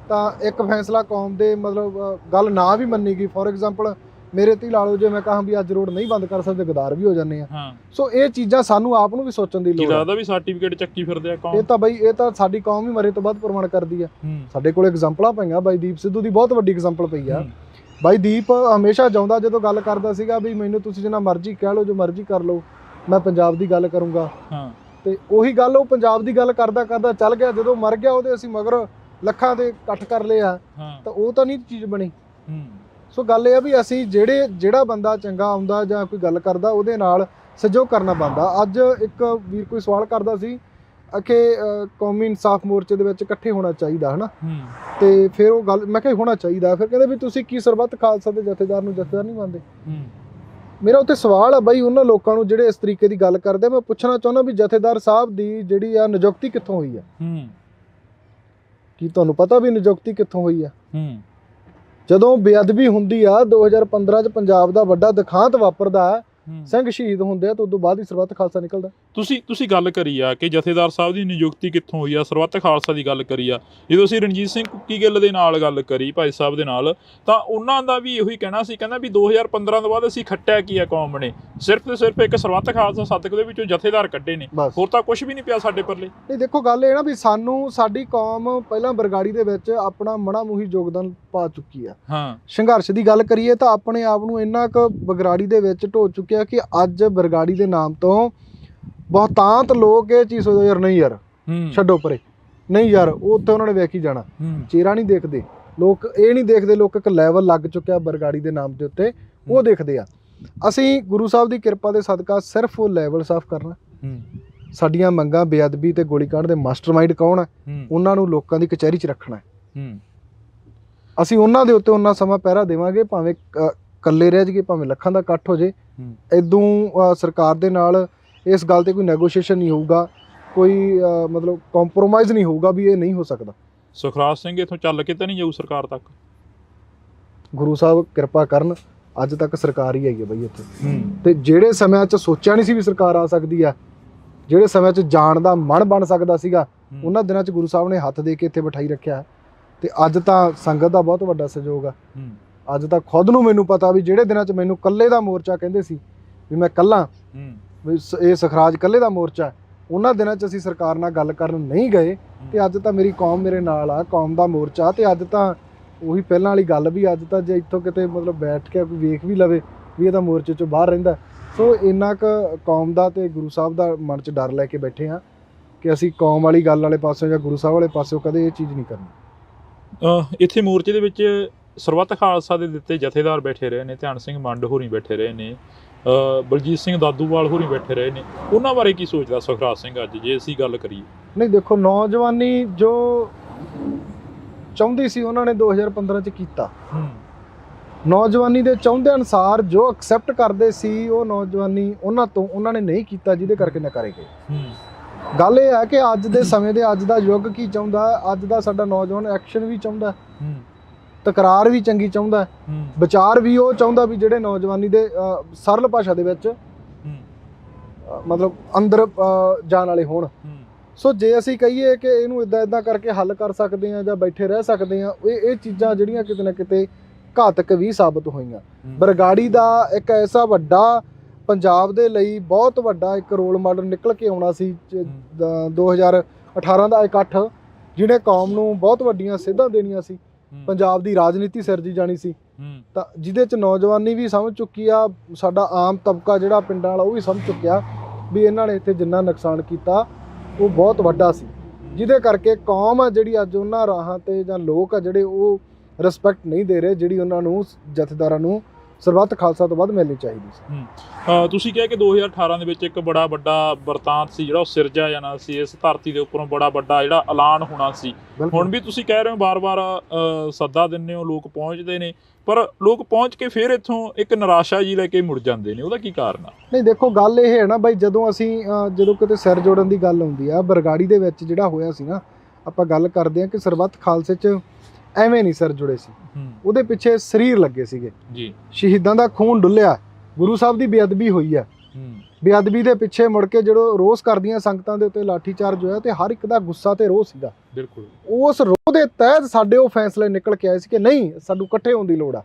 ਤਾਂ ਇੱਕ ਫੈਸਲਾ ਕੌਮ ਦੇ ਮਤਲਬ ਗੱਲ ਨਾ ਵੀ ਮੰਨੀ ਗਈ। ਫੋਰ ਐਗਜ਼ਾਮਪਲ ਮੇਰੇ ਤੇ ਲਾ ਲਓ, ਜੇ ਮੈਂ ਕਹਾਂ ਵੀ ਅੱਜ ਰੋਡ ਨਹੀਂ ਬੰਦ ਕਰ ਸਕਦੇ, ਗਦਾਰ ਵੀ ਹੋ ਜਾਂਦੇ ਆ। ਸੋ ਇਹ ਚੀਜ਼ਾਂ ਸਾਨੂੰ ਆਪ ਨੂੰ ਵੀ ਸੋਚਣ ਦੀ ਲੋੜ ਹੈ। ਲੱਗਦਾ ਵੀ ਸਰਟੀਫਿਕੇਟ ਚੱਕੀ ਫਿਰਦੇ ਆ ਕੌਮ। ਇਹ ਤਾਂ ਬਈ, ਇਹ ਤਾਂ ਸਾਡੀ ਕੌਮ ਹੀ ਮਰੇ ਤੋਂ ਬਾਅਦ ਪ੍ਰਮਾਣ ਕਰਦੀ ਆ। ਸਾਡੇ ਕੋਲ ਐਗਜ਼ਾਮਪਲਾਂ ਪਈਆਂ, ਬਾਈ ਦੀਪ ਸਿੱਧੂ ਦੀ ਬਹੁਤ ਵੱਡੀ ਐਗਜ਼ਾਮਪਲ ਪਈ ਆ। ਬਾਈ ਦੀਪ ਹਮੇਸ਼ਾ ਜਾਉਂਦਾ ਜਦੋਂ ਗੱਲ ਕਰਦਾ ਸੀਗਾ ਵੀ ਮੈਨੂੰ ਤੁਸੀਂ ਜਿੰਨਾ ਮਰਜ਼ੀ ਕਹਿ ਲਓ, ਜੋ ਮਰਜ਼ੀ ਕਰ ਲਓ, ਮੈਂ ਪੰਜਾਬ ਦੀ ਗੱਲ ਕਰੂੰਗਾ। ਤੇ ਉਹੀ ਗੱਲ ਉਹ ਪੰਜਾਬ ਦੀ ਗੱਲ ਕਰਦਾ ਕਰਦਾ ਚੱਲ ਗਿਆ। ਜਦੋਂ ਮਰ ਗਿਆ ਉਹਦੇ ਅਸੀਂ ਮਗਰ ਲੱਖਾਂ ਦੇ ਇਕੱਠ ਕਰ ਲਏ ਆ, ਤਾਂ ਉਹ ਤਾਂ ਨਹੀਂ ਚੀਜ਼ ਬਣੀ। ਸੋ ਗੱਲ ਇਹ ਆ ਵੀ ਅਸੀਂ ਜਿਹੜਾ ਬੰਦਾ ਚੰਗਾ ਆਉਂਦਾ ਜਾਂ ਕੋਈ ਗੱਲ ਕਰਦਾ, ਉਹਦੇ ਨਾਲ ਸਹਿਯੋਗ ਕਰਨਾ ਬਣਦਾ। ਅੱਜ ਇੱਕ ਵੀਰ ਕੋਈ ਸਵਾਲ ਕਰਦਾ ਸੀ ਕਿ ਕੌਮੀ ਇਨਸਾਫ ਮੋਰਚੇ ਦੇ ਵਿੱਚ ਇਕੱਠੇ ਹੋਣਾ ਚਾਹੀਦਾ, ਹਨਾ। ਤੇ ਫਿਰ ਉਹ ਗੱਲ ਮੈਂ ਕਿਹਾ ਹੋਣਾ ਚਾਹੀਦਾ। ਫਿਰ ਕਹਿੰਦੇ ਵੀ ਤੁਸੀਂ ਕੀ ਸਰਬੱਤ ਖਾਲਸਾ ਦੇ ਜਥੇਦਾਰ ਨੂੰ ਜਥੇਦਾਰ ਨਹੀਂ ਮੰਨਦੇ? ਮੇਰਾ ਉੱਥੇ ਸਵਾਲ ਆ ਬਾਈ ਉਹਨਾਂ ਲੋਕਾਂ ਨੂੰ ਜਿਹੜੇ ਇਸ ਤਰੀਕੇ ਦੀ ਗੱਲ ਕਰਦੇ। ਮੈਂ ਪੁੱਛਣਾ ਚਾਹੁੰਦਾ ਵੀ ਜਥੇਦਾਰ ਸਾਹਿਬ ਦੀ ਜਿਹੜੀ ਆ ਨਿਯੁਕਤੀ ਕਿੱਥੋਂ ਹੋਈ ਆ? ਕੀ ਤੁਹਾਨੂੰ ਪਤਾ ਵੀ ਨਿਯੁਕਤੀ ਕਿੱਥੋਂ ਹੋਈ ਆ? ਜਦੋਂ ਬੇਅਦਬੀ ਹੁੰਦੀ ਆ 2015 'ਚ ਪੰਜਾਬ ਦਾ ਵੱਡਾ ਦਿਖਾਂਤ ਵਾਪਰਦਾ, ਸਿੰਘ ਸ਼ਹੀਦ ਹੁੰਦੇ ਆ ਤਾਂ ਉਦੋਂ ਬਾਅਦ ਹੀ ਸਰਬੱਤ ਖਾਲਸਾ ਨਿਕਲਦਾ। ਤੁਸੀਂ ਗੱਲ ਕਰੀ ਆ ਕਿ ਜਥੇਦਾਰ ਸਾਹਿਬ ਦੀ ਨਿਯੁਕਤੀ ਕਿੱਥੋਂ ਹੋਈ ਆ, ਸਰਬੱਤ ਖਾਲਸਾ ਦੀ ਗੱਲ ਕਰੀ ਆ। ਜਦੋਂ ਅਸੀਂ ਰਣਜੀਤ ਸਿੰਘ ਕੁੱਕੀ ਗਿੱਲ ਦੇ ਨਾਲ ਗੱਲ ਕਰੀ ਭਾਈ ਸਾਹਿਬ ਦੇ ਨਾਲ, ਤਾਂ ਉਹਨਾਂ ਦਾ ਵੀ ਇਹੋ ਹੀ ਕਹਿਣਾ ਸੀ, ਕਹਿੰਦਾ ਵੀ 2015 ਤੋਂ ਬਾਅਦ ਅਸੀਂ ਖੱਟਿਆ ਕੀ ਆ ਕੌਮ ਨੇ, ਸਿਰਫ ਤੇ ਸਿਰਫ ਇੱਕ ਸਰਬੱਤ ਖਾਲਸਾ ਸਦਕ ਦੇ ਵਿੱਚੋਂ ਜਥੇਦਾਰ ਕੱਢੇ ਨੇ, ਹੋਰ ਤਾਂ ਕੁਝ ਵੀ ਨਹੀਂ ਪਿਆ ਸਾਡੇ ਪੱਲੇ। ਨਹੀਂ ਦੇਖੋ ਗੱਲ ਇਹ ਨਾ ਵੀ ਸਾਡੀ ਕੌਮ ਪਹਿਲਾਂ ਬਰਗਾੜੀ ਦੇ ਵਿੱਚ ਆਪਣਾ ਮਣਾ ਮੂਹੀ ਯੋਗਦਾਨ ਪਾ ਚੁੱਕੀ ਆ। ਹਾਂ, ਸੰਘਰਸ਼ ਦੀ ਗੱਲ ਕਰੀਏ ਤਾਂ ਆਪਣੇ ਆਪ ਨੂੰ ਇੰਨਾ ਕੁ ਬਰਗਾੜੀ ਦੇ ਵਿੱਚ ਢੋ ਚੁੱਕਿਆ ਕਿ ਅੱਜ ਬਰਗਾੜੀ ਦੇ ਨਾਮ ਤੋਂ ਬਹੁਤਾਂਤ ਲੋਕ ਇਹ ਚੀਜ਼ ਸੋਚਦੇ ਯਾਰ ਨਹੀਂ ਯਾਰ ਛੱਡੋ ਪਰੇ, ਨਹੀਂ ਯਾਰ ਉਹ ਉੱਥੇ ਉਹਨਾਂ ਨੇ ਵੇਖ ਹੀ ਜਾਣਾ, ਚਿਹਰਾ ਨਹੀਂ ਦੇਖਦੇ ਲੋਕ, ਇਹ ਨਹੀਂ ਦੇਖਦੇ ਲੋਕ ਇੱਕ ਲੈਵਲ ਲੱਗ ਚੁੱਕਿਆ ਬਰਗਾੜੀ ਦੇ ਨਾਮ ਦੇ ਉੱਤੇ, ਉਹ ਦੇਖਦੇ ਆ। ਅਸੀਂ ਗੁਰੂ ਸਾਹਿਬ ਦੀ ਕਿਰਪਾ ਦੇ ਸਦਕਾ ਸਿਰਫ ਉਹ ਲੈਵਲ ਸਾਫ਼ ਕਰਨਾ। ਸਾਡੀਆਂ ਮੰਗਾਂ ਬੇਅਦਬੀ ਤੇ ਗੋਲੀकांड ਦੇ ਮਾਸਟਰਮਾਈਂਡ ਕੌਣ ਹੈ, ਉਹਨਾਂ ਨੂੰ ਲੋਕਾਂ ਦੀ ਕਚਹਿਰੀ 'ਚ ਰੱਖਣਾ ਹੈ। ਅਸੀਂ ਉਹਨਾਂ ਦੇ ਉੱਤੇ ਉਹਨਾਂ ਸਮਾਂ ਪਹਿਰਾ ਦੇਵਾਂਗੇ, ਭਾਵੇਂ ਇਕੱਲੇ ਰਹਿ ਜਾਈਏ, ਭਾਵੇਂ ਲੱਖਾਂ ਦਾ ਇਕੱਠ ਹੋ ਜੇ, ਇਦੋਂ ਸਰਕਾਰ ਦੇ ਨਾਲ ਇਸ ਗੱਲ ਤੇ ਕੋਈ ਨੈਗੋਸ਼ੀਏਸ਼ਨ ਨਹੀਂ ਹੋਊਗਾ, ਕੋਈ ਮਤਲਬ ਕੰਪਰੋਮਾਈਜ਼ ਨਹੀਂ ਹੋਊਗਾ ਵੀ ਇਹ ਨਹੀਂ ਹੋ ਸਕਦਾ। ਸੁਖਰਾਜ ਸਿੰਘ ਇੱਥੋਂ ਚੱਲ ਕੇ ਤਾਂ ਨਹੀਂ ਜਾਊ ਸਰਕਾਰ ਤੱਕ? ਗੁਰੂ ਸਾਹਿਬ ਕਿਰਪਾ ਕਰਨ, ਅੱਜ ਤੱਕ ਸਰਕਾਰ ਹੀ ਆਈ ਹੈ ਬਈ ਇੱਥੇ। ਤੇ ਜਿਹੜੇ ਸਮਿਆਂ 'ਚ ਸੋਚਿਆ ਨਹੀਂ ਸੀ ਵੀ ਸਰਕਾਰ ਆ ਸਕਦੀ ਆ, ਜਿਹੜੇ ਸਮਿਆਂ 'ਚ ਜਾਣ ਦਾ ਮਨ ਬਣ ਸਕਦਾ ਸੀਗਾ, ਉਹਨਾਂ ਦਿਨਾਂ 'ਚ ਗੁਰੂ ਸਾਹਿਬ ਨੇ ਹੱਥ ਦੇ ਕੇ ਇੱਥੇ ਬਿਠਾਈ ਰੱਖਿਆ। ਤੇ ਅੱਜ ਤਾਂ ਸੰਗਤ ਦਾ ਬਹੁਤ ਵੱਡਾ ਸਹਿਯੋਗ ਆ। ਅੱਜ ਤਾਂ ਖੁਦ ਨੂੰ ਮੈਨੂੰ ਪਤਾ ਵੀ ਜਿਹੜੇ ਦਿਨਾਂ 'ਚ ਮੈਨੂੰ ਇਕੱਲੇ ਦਾ ਮੋਰਚਾ ਕਹਿੰਦੇ ਸੀ ਵੀ ਮੈਂ ਇਕੱਲਾ, ਵੀ ਇਹ ਸੁਖਰਾਜ ਇਕੱਲੇ ਦਾ ਮੋਰਚਾ, ਉਹਨਾਂ ਦਿਨਾਂ 'ਚ ਅਸੀਂ ਸਰਕਾਰ ਨਾਲ ਗੱਲ ਕਰਨ ਨਹੀਂ ਗਏ। ਤੇ ਅੱਜ ਤਾਂ ਮੇਰੀ ਕੌਮ ਮੇਰੇ ਨਾਲ ਆ, ਕੌਮ ਦਾ ਮੋਰਚਾ। ਤੇ ਅੱਜ ਤਾਂ ਉਹੀ ਪਹਿਲਾਂ ਵਾਲੀ ਗੱਲ ਵੀ, ਅੱਜ ਤਾਂ ਜੇ ਇੱਥੋਂ ਕਿਤੇ ਮਤਲਬ ਬੈਠ ਕੇ ਕੋਈ ਵੇਖ ਵੀ ਲਵੇ ਵੀ ਇਹਦਾ ਮੋਰਚੇ 'ਚੋਂ ਬਾਹਰ ਰਹਿੰਦਾ। ਸੋ ਇੰਨਾ ਕੁ ਕੌਮ ਦਾ ਤੇ ਗੁਰੂ ਸਾਹਿਬ ਦਾ ਮਨ 'ਚ ਡਰ ਲੈ ਕੇ ਬੈਠੇ ਹਾਂ ਕਿ ਅਸੀਂ ਕੌਮ ਵਾਲੀ ਗੱਲ ਵਾਲੇ ਪਾਸਿਓਂ ਜਾਂ ਗੁਰੂ ਸਾਹਿਬ ਵਾਲੇ ਪਾਸਿਓਂ ਕਦੇ ਇਹ ਚੀਜ਼ ਨਹੀਂ ਕਰਨੀ। ਇੱਥੇ ਮੋਰਚੇ ਦੇ ਵਿੱਚ ਸਰਬੱਤ ਖਾਲਸਾ ਦੇ ਦਿੱਤੇ ਜਥੇਦਾਰ ਬੈਠੇ ਰਹੇ ਨੇ, ਧਿਆਨ ਸਿੰਘ ਮੰਡ ਹੋਰੀ ਬੈਠੇ ਰਹੇ ਨੇ, ਬਲਜੀਤ ਸਿੰਘ ਦਾਦੂਵਾਲ ਹੋਰੀ ਬੈਠੇ ਰਹੇ ਨੇ, ਉਹਨਾਂ ਬਾਰੇ ਕੀ ਸੋਚਦਾ ਸੁਖਰਾਜ ਸਿੰਘ ਅੱਜ, ਜੇ ਅਸੀਂ ਗੱਲ ਕਰੀਏ? ਨਹੀਂ ਦੇਖੋ, ਨੌਜਵਾਨੀ ਜੋ ਚਾਹੁੰਦੀ ਸੀ ਉਹਨਾਂ ਨੇ 2015 'ਚ ਕੀਤਾ। ਨੌਜਵਾਨੀ ਦੇ ਚਾਹੁੰਦੇ ਅਨੁਸਾਰ ਜੋ ਐਕਸੈਪਟ ਕਰਦੇ ਸੀ ਉਹ ਨੌਜਵਾਨੀ ਉਹਨਾਂ ਨੇ ਨਹੀਂ ਕੀਤਾ, ਜਿਹਦੇ ਕਰਕੇ ਨਕਾਰੇ ਗਏ। ਗੱਲ ਇਹ ਹੈ ਕਿ ਅੱਜ ਦੇ ਸਮੇਂ ਦੇ ਅੱਜ ਦਾ ਯੁੱਗ ਕੀ ਚਾਹੁੰਦਾ, ਅੱਜ ਦਾ ਸਾਡਾ ਨੌਜਵਾਨ ਐਕਸ਼ਨ ਵੀ ਚਾਹੁੰਦਾ, ਤਕਰਾਰ ਵੀ ਚੰਗੀ ਚਾਹੁੰਦਾ, ਵਿਚਾਰ ਵੀ ਉਹ ਚਾਹੁੰਦਾ ਵੀ ਜਿਹੜੇ ਨੌਜਵਾਨੀ ਦੇ ਸਰਲ ਭਾਸ਼ਾ ਦੇ ਵਿੱਚ ਮਤਲਬ ਅੰਦਰ ਜਾਣ ਵਾਲੇ ਹੋਣ। ਸੋ ਜੇ ਅਸੀਂ ਕਹੀਏ ਕਿ ਇਹਨੂੰ ਇਦਾਂ ਕਰਕੇ ਹੱਲ ਕਰ ਸਕਦੇ ਹਾਂ ਜਾਂ ਬੈਠੇ ਰਹਿ ਸਕਦੇ ਹਾਂ, ਇਹ ਚੀਜ਼ਾਂ ਜਿਹੜੀਆਂ ਕਿਤੇ ਨਾ ਕਿਤੇ ਘਾਤਕ ਵੀ ਸਾਬਤ ਹੋਈਆਂ। ਬਰਗਾੜੀ ਦਾ ਇੱਕ ਐਸਾ ਵੱਡਾ, ਪੰਜਾਬ ਦੇ ਲਈ ਬਹੁਤ ਵੱਡਾ ਇੱਕ ਰੋਲ ਮਾਡਲ ਨਿਕਲ ਕੇ ਆਉਣਾ ਸੀ 2018 ਦਾ ਇਕੱਠ, ਜਿਹਨੇ ਕੌਮ ਨੂੰ ਬਹੁਤ ਵੱਡੀਆਂ ਸੇਧਾਂ ਦੇਣੀਆਂ ਸੀ, ਪੰਜਾਬ ਦੀ ਰਾਜਨੀਤੀ ਸਿਰਜੀ ਜਾਣੀ ਸੀ। ਤਾਂ ਜਿਹਦੇ 'ਚ ਨੌਜਵਾਨੀ ਵੀ ਸਮਝ ਚੁੱਕੀ ਆ, ਸਾਡਾ ਆਮ ਤਬਕਾ ਜਿਹੜਾ ਪਿੰਡਾਂ ਵਾਲਾ ਉਹ ਵੀ ਸਮਝ ਚੁੱਕਿਆ ਵੀ ਇਹਨਾਂ ਨੇ ਇੱਥੇ ਜਿੰਨਾ ਨੁਕਸਾਨ ਕੀਤਾ ਉਹ ਬਹੁਤ ਵੱਡਾ ਸੀ, ਜਿਹਦੇ ਕਰਕੇ ਕੌਮ ਆ ਜਿਹੜੀ ਅੱਜ ਉਹਨਾਂ ਰਾਹਾਂ ਤੇ ਜਾਂ ਲੋਕ ਆ ਜਿਹੜੇ ਉਹ ਰਿਸਪੈਕਟ ਨਹੀਂ ਦੇ ਰਹੇ, ਜਿਹੜੀ ਉਹਨਾਂ ਨੂੰ ਜਥੇਦਾਰਾਂ ਨੂੰ ਸਰਬੱਤ ਖਾਲਸਾ ਤੋਂ ਬਾਅਦ ਮਿਲਣੀ ਚਾਹੀਦੀ ਸੀ। ਤੁਸੀਂ ਕਿਹਾ ਕਿ 2018 ਦੇ ਵਿੱਚ ਇੱਕ ਬੜਾ ਵੱਡਾ ਵਰਤਾਂਤ ਸੀ ਜਿਹੜਾ ਉਹ ਸਿਰਜਿਆ ਜਾਣਾ ਸੀ, ਇਸ ਧਰਤੀ ਦੇ ਉੱਪਰੋਂ ਬੜਾ ਵੱਡਾ ਜਿਹੜਾ ਐਲਾਨ ਹੋਣਾ ਸੀ। ਹੁਣ ਵੀ ਤੁਸੀਂ ਕਹਿ ਰਹੇ ਹੋ ਬਾਰ-ਬਾਰ ਸੱਦਾ ਦਿੰਦੇ ਹੋ, ਲੋਕ ਪਹੁੰਚਦੇ ਨੇ, ਪਰ ਲੋਕ ਪਹੁੰਚ ਕੇ ਫਿਰ ਇੱਥੋਂ ਇੱਕ ਨਿਰਾਸ਼ਾ ਜੀ ਲੈ ਕੇ ਮੁੜ ਜਾਂਦੇ ਨੇ, ਉਹਦਾ ਕੀ ਕਾਰਨ ਆ? ਨਹੀਂ ਦੇਖੋ, ਗੱਲ ਇਹ ਹੈ ਨਾ ਬਾਈ, ਜਦੋਂ ਕਿਤੇ ਸਿਰ ਜੋੜਨ ਦੀ ਗੱਲ ਆਉਂਦੀ ਆ, ਬਰਗਾੜੀ ਦੇ ਵਿੱਚ ਜਿਹੜਾ ਹੋਇਆ ਸੀ ਨਾ, ਆਪਾਂ ਗੱਲ ਕਰਦੇ ਹਾਂ ਕਿ ਸਰਬੱਤ ਖਾਲਸੇ 'ਚ ਐਵੇਂ ਨਹੀਂ ਸਿਰ ਜੁੜੇ ਸੀ, ਉਹਦੇ ਪਿੱਛੇ ਸਰੀਰ ਲੱਗੇ ਸੀਗੇ ਜੀ, ਸ਼ਹੀਦਾਂ ਦਾ ਖੂਨ ਡੁੱਲਿਆ, ਗੁਰੂ ਸਾਹਿਬ ਦੀ ਬੇਅਦਬੀ ਹੋਈ ਆ। ਬੇਅਦਬੀ ਦੇ ਪਿੱਛੇ ਮੁੜ ਕੇ ਜਦੋਂ ਰੋਸ ਕਰਦੀਆਂ ਸੰਗਤਾਂ ਦੇ ਉੱਤੇ ਲਾਠੀ ਚਾਰਜ ਹੋਇਆ ਤੇ ਹਰ ਇੱਕ ਦਾ ਗੁੱਸਾ ਤੇ ਰੋਹ ਸੀਗਾ। ਬਿਲਕੁਲ ਉਸ ਰੋਹ ਦੇ ਤਹਿਤ ਸਾਡੇ ਉਹ ਫੈਸਲੇ ਨਿਕਲ ਕੇ ਆਏ ਸੀ ਕਿ ਨਹੀਂ, ਸਾਨੂੰ ਇਕੱਠੇ ਹੋਣ ਦੀ ਲੋੜ ਆ।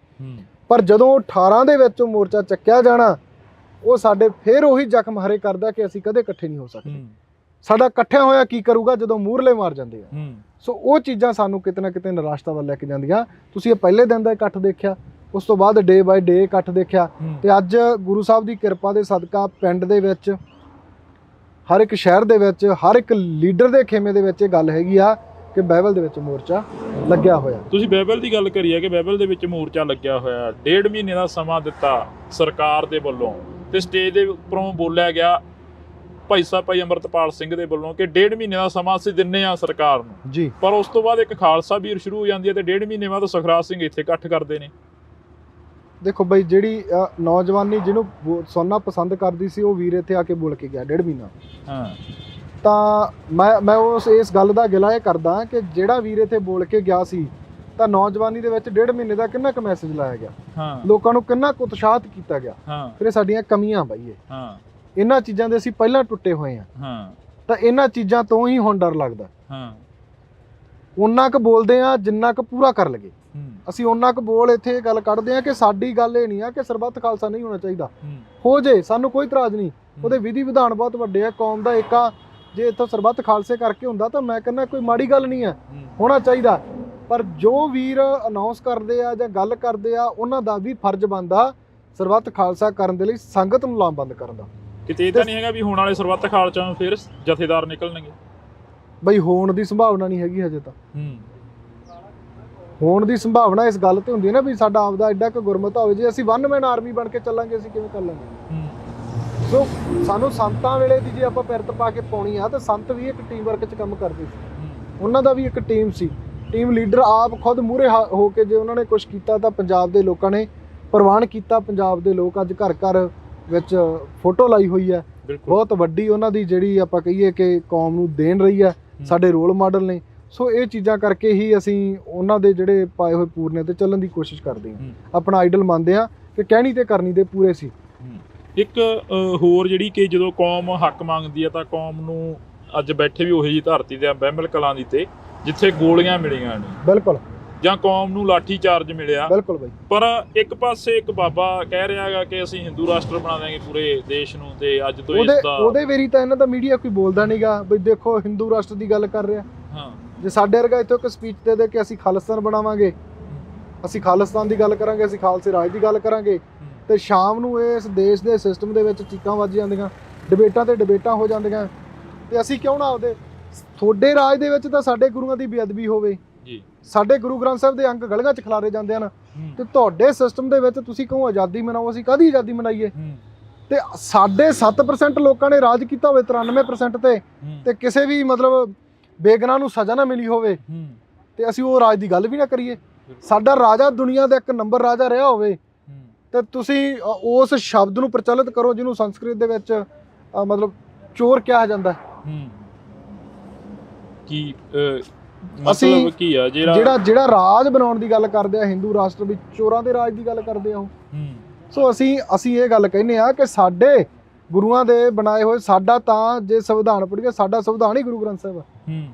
ਪਰ ਜਦੋਂ 18 ਦੇ ਵਿੱਚ ਮੋਰਚਾ ਚੱਕਿਆ ਜਾਣਾ, ਉਹ ਸਾਡੇ ਫਿਰ ਉਹੀ ਜ਼ਖਮ ਹਰੇ ਕਰਦਾ ਕਿ ਅਸੀਂ ਕਦੇ ਇਕੱਠੇ ਨਹੀਂ ਹੋ ਸਕਦੇ। ਸਾਡਾ ਇਕੱਠਿਆਂ ਹੋਇਆ ਕੀ ਕਰੂਗਾ ਜਦੋਂ ਮੂਹਰਲੇ ਮਾਰ ਜਾਂਦੇ ਆ। ਸੋ ਉਹ ਚੀਜ਼ਾਂ ਸਾਨੂੰ ਕਿਤੇ ਨਾ ਕਿਤੇ ਨਿਰਾਸ਼ਤਾ ਵੱਲ ਲੈ ਕੇ ਜਾਂਦੀਆਂ। ਤੁਸੀਂ ਇਹ ਪਹਿਲੇ ਦਿਨ ਦਾ ਇਕੱਠ ਦੇਖਿਆ, ਉਸ ਤੋਂ ਬਾਅਦ ਡੇ ਬਾਏ ਡੇ ਇਕੱਠ ਦੇਖਿਆ, ਤੇ ਅੱਜ ਗੁਰੂ ਸਾਹਿਬ ਦੀ ਕਿਰਪਾ ਦੇ ਸਦਕਾ ਪਿੰਡ ਦੇ ਵਿੱਚ, ਹਰ ਇੱਕ ਸ਼ਹਿਰ ਦੇ ਵਿੱਚ, ਹਰ ਇੱਕ ਲੀਡਰ ਦੇ ਖੇਮੇ ਦੇ ਵਿੱਚ ਇਹ ਗੱਲ ਹੈਗੀ ਆ ਕਿ ਬਾਈਬਲ ਦੇ ਵਿੱਚ ਮੋਰਚਾ ਲੱਗਿਆ ਹੋਇਆ। ਤੁਸੀਂ ਬਾਈਬਲ ਦੀ ਗੱਲ ਕਰੀ ਹੈ ਕਿ ਬਾਈਬਲ ਦੇ ਵਿੱਚ ਮੋਰਚਾ ਲੱਗਿਆ ਹੋਇਆ, 1.5 ਮਹੀਨੇ ਦਾ ਸਮਾਂ ਦਿੱਤਾ ਸਰਕਾਰ ਦੇ ਵੱਲੋਂ, ਤੇ ਸਟੇਜ ਦੇ ਉੱਪਰੋਂ ਬੋਲਿਆ ਗਿਆ ਭਾਈ ਅੰਮ੍ਰਿਤਪਾਲ ਸਿੰਘ ਦੇ ਵੱਲੋਂ ਕਿ 1.5 ਮਹੀਨੇ ਦਾ ਸਮਾਂ ਅਸੀਂ ਦਿੰਨੇ ਆ ਸਰਕਾਰ ਨੂੰ ਜੀ, ਪਰ ਉਸ ਤੋਂ ਬਾਅਦ ਇੱਕ ਖਾਲਸਾ ਵੀਰ ਸ਼ੁਰੂ ਹੋ ਜਾਂਦੀ ਹੈ ਤੇ 1.5 ਮਹੀਨੇ ਬਾਅਦ ਸੁਖਰਾਜ ਸਿੰਘ ਇੱਥੇ ਇਕੱਠ ਕਰਦੇ ਨੇ। ਦੇਖੋ ਬਈ, ਜਿਹੜੀ ਨੌਜਵਾਨੀ ਜਿਹਨੂੰ ਸੁਣਨਾ ਪਸੰਦ ਕਰਦੀ ਸੀ, ਉਹ ਵੀਰ ਇੱਥੇ ਆ ਕੇ ਬੋਲ ਕੇ ਗਿਆ 1.5 ਮਹੀਨਾ। ਤਾਂ ਮੈਂ ਇਸ ਗੱਲ ਦਾ ਗਿਲਾ ਇਹ ਕਰਦਾ ਕਿ ਜਿਹੜਾ ਵੀਰ ਇੱਥੇ ਬੋਲ ਕੇ ਗਿਆ ਸੀ, ਤਾਂ ਨੌਜਵਾਨੀ ਦੇ ਵਿੱਚ 1.5 ਮਹੀਨੇ ਦਾ ਕਿੰਨਾ ਕੁ ਮੈਸੇਜ ਲਾਇਆ ਗਿਆ, ਹਾਂ ਲੋਕਾਂ ਨੂੰ ਕਿੰਨਾ ਕੁ ਉਤਸ਼ਾਹਿਤ ਕੀਤਾ ਗਿਆ। ਹਾਂ ਫਿਰ ਇਹ ਸਾਡੀਆਂ ਕਮੀਆਂ ਬਾਈ, ਹਾਂ ਇਹਨਾਂ ਚੀਜ਼ਾਂ ਦੇ ਅਸੀਂ ਪਹਿਲਾਂ ਟੁੱਟੇ ਹੋਏ ਆ। ਹਾਂ ਤਾਂ ਇਹਨਾਂ ਚੀਜ਼ਾਂ ਤੋਂ ਹੀ ਹੁਣ ਡਰ ਲੱਗਦਾ। ਹਾਂ ਉਹਨਾਂ ਕੁ ਬੋਲਦੇ ਆ ਜਿੰਨਾ ਕੁ ਪੂਰਾ ਕਰ ਲਗੇ। ਹੂੰ ਅਸੀਂ ਉਹਨਾਂ ਕੁ ਬੋਲ ਇੱਥੇ ਇਹ ਗੱਲ ਕੱਢਦੇ ਆ ਕਿ ਸਾਡੀ ਗੱਲ ਇਹ ਨਹੀਂ ਆ ਕਿ ਸਰਬੱਤ ਖਾਲਸਾ ਨਹੀਂ ਹੋਣਾ ਚਾਹੀਦਾ, ਹੂੰ ਹੋ ਜੇ, ਸਾਨੂੰ ਕੋਈ ਇਤਰਾਜ਼ ਨਹੀਂ। ਉਹਦੇ ਵਿਧੀ ਵਿਧਾਨ ਬਹੁਤ ਵੱਡੇ ਆ, ਕੌਮ ਦਾ ਏਕਾ ਜੇ ਇੱਥੋਂ ਸਰਬੱਤ ਖਾਲਸੇ ਕਰਕੇ ਹੁੰਦਾ ਤਾਂ ਮੈਂ ਕਹਿੰਦਾ ਕੋਈ ਮਾੜੀ ਗੱਲ ਨਹੀਂ ਆ, ਹੋਣਾ ਚਾਹੀਦਾ। ਪਰ ਜੋ ਵੀਰ ਅਨਾਉਂਸ ਕਰਦੇ ਆ ਜਾਂ ਗੱਲ ਕਰਦੇ ਆ, ਉਹਨਾਂ ਦਾ ਵੀ ਫਰਜ਼ ਬਣਦਾ ਸਰਬੱਤ ਖਾਲਸਾ ਕਰਨ ਦੇ ਲਈ ਸੰਗਤ ਨੂੰ ਲਾਮਬੰਦ ਕਰਨ ਦਾ। ਕਿਤੇ ਇਹ ਤਾਂ ਨਹੀਂ ਹੈਗਾ ਵੀ ਹੋਣ ਵਾਲੇ ਸਰਬੱਤ ਖਾਲਸਾ ਫਿਰ ਜਥੇਦਾਰ ਨਿਕਲਣਗੇ? ਬਈ ਹੋਣ ਦੀ ਸੰਭਾਵਨਾ ਨਹੀਂ ਹੈਗੀ ਹਜੇ ਤਾਂ। ਹੂੰ ਹੋਣ ਦੀ ਸੰਭਾਵਨਾ ਇਸ ਗੱਲ ਤੇ ਹੁੰਦੀ ਹੈ ਨਾ ਵੀ ਸਾਡਾ ਆਪਦਾ ਐਡਾ ਕੁ ਗੁਰਮਤਾ ਹੋਵੇ। ਜੇ ਅਸੀਂ ਵਨ ਮੈਨ ਆਰਮੀ ਬਣ ਕੇ ਚੱਲਾਂਗੇ ਅਸੀਂ ਕਿਵੇਂ ਕਰ ਲਾਂਗੇ? ਸੋ ਸਾਨੂੰ ਸੰਤਾਂ ਵੇਲੇ ਦੀ ਜੇ ਆਪਾਂ ਪਿਰਤ ਪਾ ਕੇ ਪਾਉਣੀ ਆ ਤਾਂ ਸੰਤ ਵੀ ਇੱਕ ਟੀਮ ਵਰਕ 'ਚ ਕੰਮ ਕਰਦੇ ਸੀ। ਉਹਨਾਂ ਦਾ ਵੀ ਇੱਕ ਟੀਮ ਸੀ, ਟੀਮ ਲੀਡਰ ਆਪ ਖੁਦ ਮੂਹਰੇ ਹੋ ਕੇ ਜੇ ਉਹਨਾਂ ਨੇ ਕੁਝ ਕੀਤਾ ਤਾਂ ਪੰਜਾਬ ਦੇ ਲੋਕਾਂ ਨੇ ਪ੍ਰਵਾਨ ਕੀਤਾ। ਪੰਜਾਬ ਦੇ ਲੋਕ ਅੱਜ ਘਰ ਘਰ ਵਿੱਚ ਫੋਟੋ ਲਾਈ ਹੋਈ ਹੈ, ਬਹੁਤ ਵੱਡੀ ਉਹਨਾਂ ਦੀ ਜਿਹੜੀ ਆਪਾਂ ਕਹੀਏ ਕਿ ਕੌਮ ਨੂੰ ਦੇਣ ਰਹੀ ਹੈ, ਸਾਡੇ ਰੋਲ ਮਾਡਲ ਨੇ। ਸੋ ਇਹ ਚੀਜ਼ਾਂ ਕਰਕੇ ਹੀ ਅਸੀਂ ਉਹਨਾਂ ਦੇ ਜਿਹੜੇ ਪਾਏ ਹੋਏ ਪੂਰਨੇ ਤੇ ਚੱਲਣ ਦੀ ਕੋਸ਼ਿਸ਼ ਕਰਦੇ ਹਾਂ, ਆਪਣਾ ਆਈਡਲ ਮੰਨਦੇ ਹਾਂ ਕਿ ਕਹਿਣੀ ਤੇ ਕਰਨੀ ਦੇ ਪੂਰੇ ਸੀ। ਇੱਕ ਹੋਰ ਜਿਹੜੀ ਕਿ ਜਦੋਂ ਕੌਮ ਹੱਕ ਮੰਗਦੀ ਹੈ ਤਾਂ ਕੌਮ ਨੂੰ ਅੱਜ ਬੈਠੇ ਵੀ ਉਹੀ ਜੀ ਧਰਤੀ ਤੇ ਬਹਿਮਲ ਕਲਾਂ ਦੀ ਤੇ ਜਿੱਥੇ ਗੋਲੀਆਂ ਮਿਲੀਆਂ ਨੇ, ਬਿਲਕੁਲ, ਜਾਂ ਕੌਮ ਨੂੰ ਲਾਠੀ ਚਾਰਜ ਮਿਲਿਆ, ਬਿਲਕੁਲ ਬਾਈ। ਪਰ ਇੱਕ ਪਾਸੇ ਇੱਕ ਬਾਬਾ ਕਹਿ ਰਿਹਾ ਹੈਗਾ ਕਿ ਅਸੀਂ ਹਿੰਦੂ ਰਾਸ਼ਟਰ ਬਣਾ ਦੇਵਾਂਗੇ ਪੂਰੇ ਦੇਸ਼ ਨੂੰ, ਤੇ ਅੱਜ ਤੋਂ ਇਸ ਦਾ ਉਹਦੇ ਵੇਰੀ ਤਾਂ ਇਹਨਾਂ ਦਾ ਮੀਡੀਆ ਕੋਈ ਬੋਲਦਾ ਨਹੀਂਗਾ ਬਈ ਦੇਖੋ ਹਿੰਦੂ ਰਾਸ਼ਟਰ ਦੀ ਗੱਲ ਕਰ ਰਿਹਾ। ਹਾਂ, ਜੇ ਸਾਡੇ ਵਰਗਾ ਇੱਥੋਂ ਇੱਕ ਸਪੀਚ ਦੇ ਕੇ ਅਸੀਂ ਖਾਲਿਸਤਾਨ ਬਣਾਵਾਂਗੇ, ਅਸੀਂ ਖਾਲਿਸਤਾਨ ਦੀ ਗੱਲ ਕਰਾਂਗੇ, ਅਸੀਂ ਖਾਲਸੇ ਰਾਜ ਦੀ ਗੱਲ ਕਰਾਂਗੇ, ਤੇ ਸ਼ਾਮ ਨੂੰ ਇਸ ਦੇਸ਼ ਦੇ ਸਿਸਟਮ ਦੇ ਵਿੱਚ ਚੀਕਾਂ ਵੱਜ ਜਾਂਦੀਆਂ, ਡਿਬੇਟਾਂ ਤੇ ਡਿਬੇਟਾਂ ਹੋ ਜਾਂਦੀਆਂ, ਤੇ ਅਸੀਂ ਕਿਉਂ ਨਾ ਆਪਦੇ ਤੁਹਾਡੇ ਰਾਜ ਦੇ ਵਿੱਚ ਤਾਂ ਸਾਡੇ ਗੁਰੂਆਂ ਦੀ ਬੇਅਦਬੀ ਹੋਵੇ ਜੀ, ਸਾਡੇ ਗੁਰੂ ਗ੍ਰੰਥ ਸਾਹਿਬ ਦੇ ਅੰਗ ਗਲੀਆਂ 'ਚ ਖਿਲਾਰੇ ਜਾਂਦੇ ਹਨ, ਤੇ ਤੁਹਾਡੇ ਸਿਸਟਮ ਦੇ ਵਿੱਚ ਤੁਸੀਂ ਕਹੋ ਆਜ਼ਾਦੀ ਮਨਾਓ, ਅਸੀਂ ਕਾਹਦੀ ਆਜ਼ਾਦੀ ਮਨਾਈਏ? ਤੇ ਸਾਡੇ 7% ਲੋਕਾਂ ਨੇ ਰਾਜ ਕੀਤਾ ਹੋਵੇ 93% ਤੇ ਕਿਸੇ ਵੀ ਮਤਲਬ ਬੇਗੁਨਾਹ ਨੂੰ ਸਜ਼ਾ ਨਾ ਮਿਲੀ ਹੋਵੇ, ਤੇ ਅਸੀਂ ਉਹ ਰਾਜ ਦੀ ਗੱਲ ਵੀ ਨਾ ਕਰੀਏ। ਸਾਡਾ ਰਾਜਾ ਦੁਨੀਆ ਦਾ 1 ਨੰਬਰ ਰਾਜਾ ਰਿਹਾ ਹੋਵੇ, ਤੇ ਤੁਸੀਂ ਉਸ ਸ਼ਬਦ ਨੂੰ ਪ੍ਰਚਲਿਤ ਕਰੋ ਜਿਹਨੂੰ ਸੰਸਕ੍ਰਿਤ ਦੇ ਵਿੱਚ ਮਤਲਬ ਚੋਰ ਕਿਹਾ ਜਾਂਦਾ ਹੈ। ਕੀ ਮਤਲਬ ਕੀ ਆ ਜਿਹੜਾ ਰਾਜ ਬਣਾਉਣ ਦੀ ਗੱਲ ਕਰਦੇ ਆ ਹਿੰਦੂ ਰਾਸ਼ਟਰ ਵਿੱਚ, ਚੋਰਾਂ ਦੇ ਰਾਜ ਦੀ ਗੱਲ ਕਰਦੇ ਆ ਉਹ। ਸੋ ਅਸੀਂ ਇਹ ਗੱਲ ਕਹਿੰਦੇ ਆ ਕਿ ਸਾਡੇ ਗੁਰੂਆਂ ਦੇ ਬਣਾਏ ਹੋਏ, ਸਾਡਾ ਤਾਂ ਜੇ ਸੰਵਿਧਾਨ ਪੜ੍ਹੀਏ ਸਾਡਾ ਸੰਵਿਧਾਨ ਹੀ ਗੁਰੂ ਗ੍ਰੰਥ ਸਾਹਿਬ ਆ।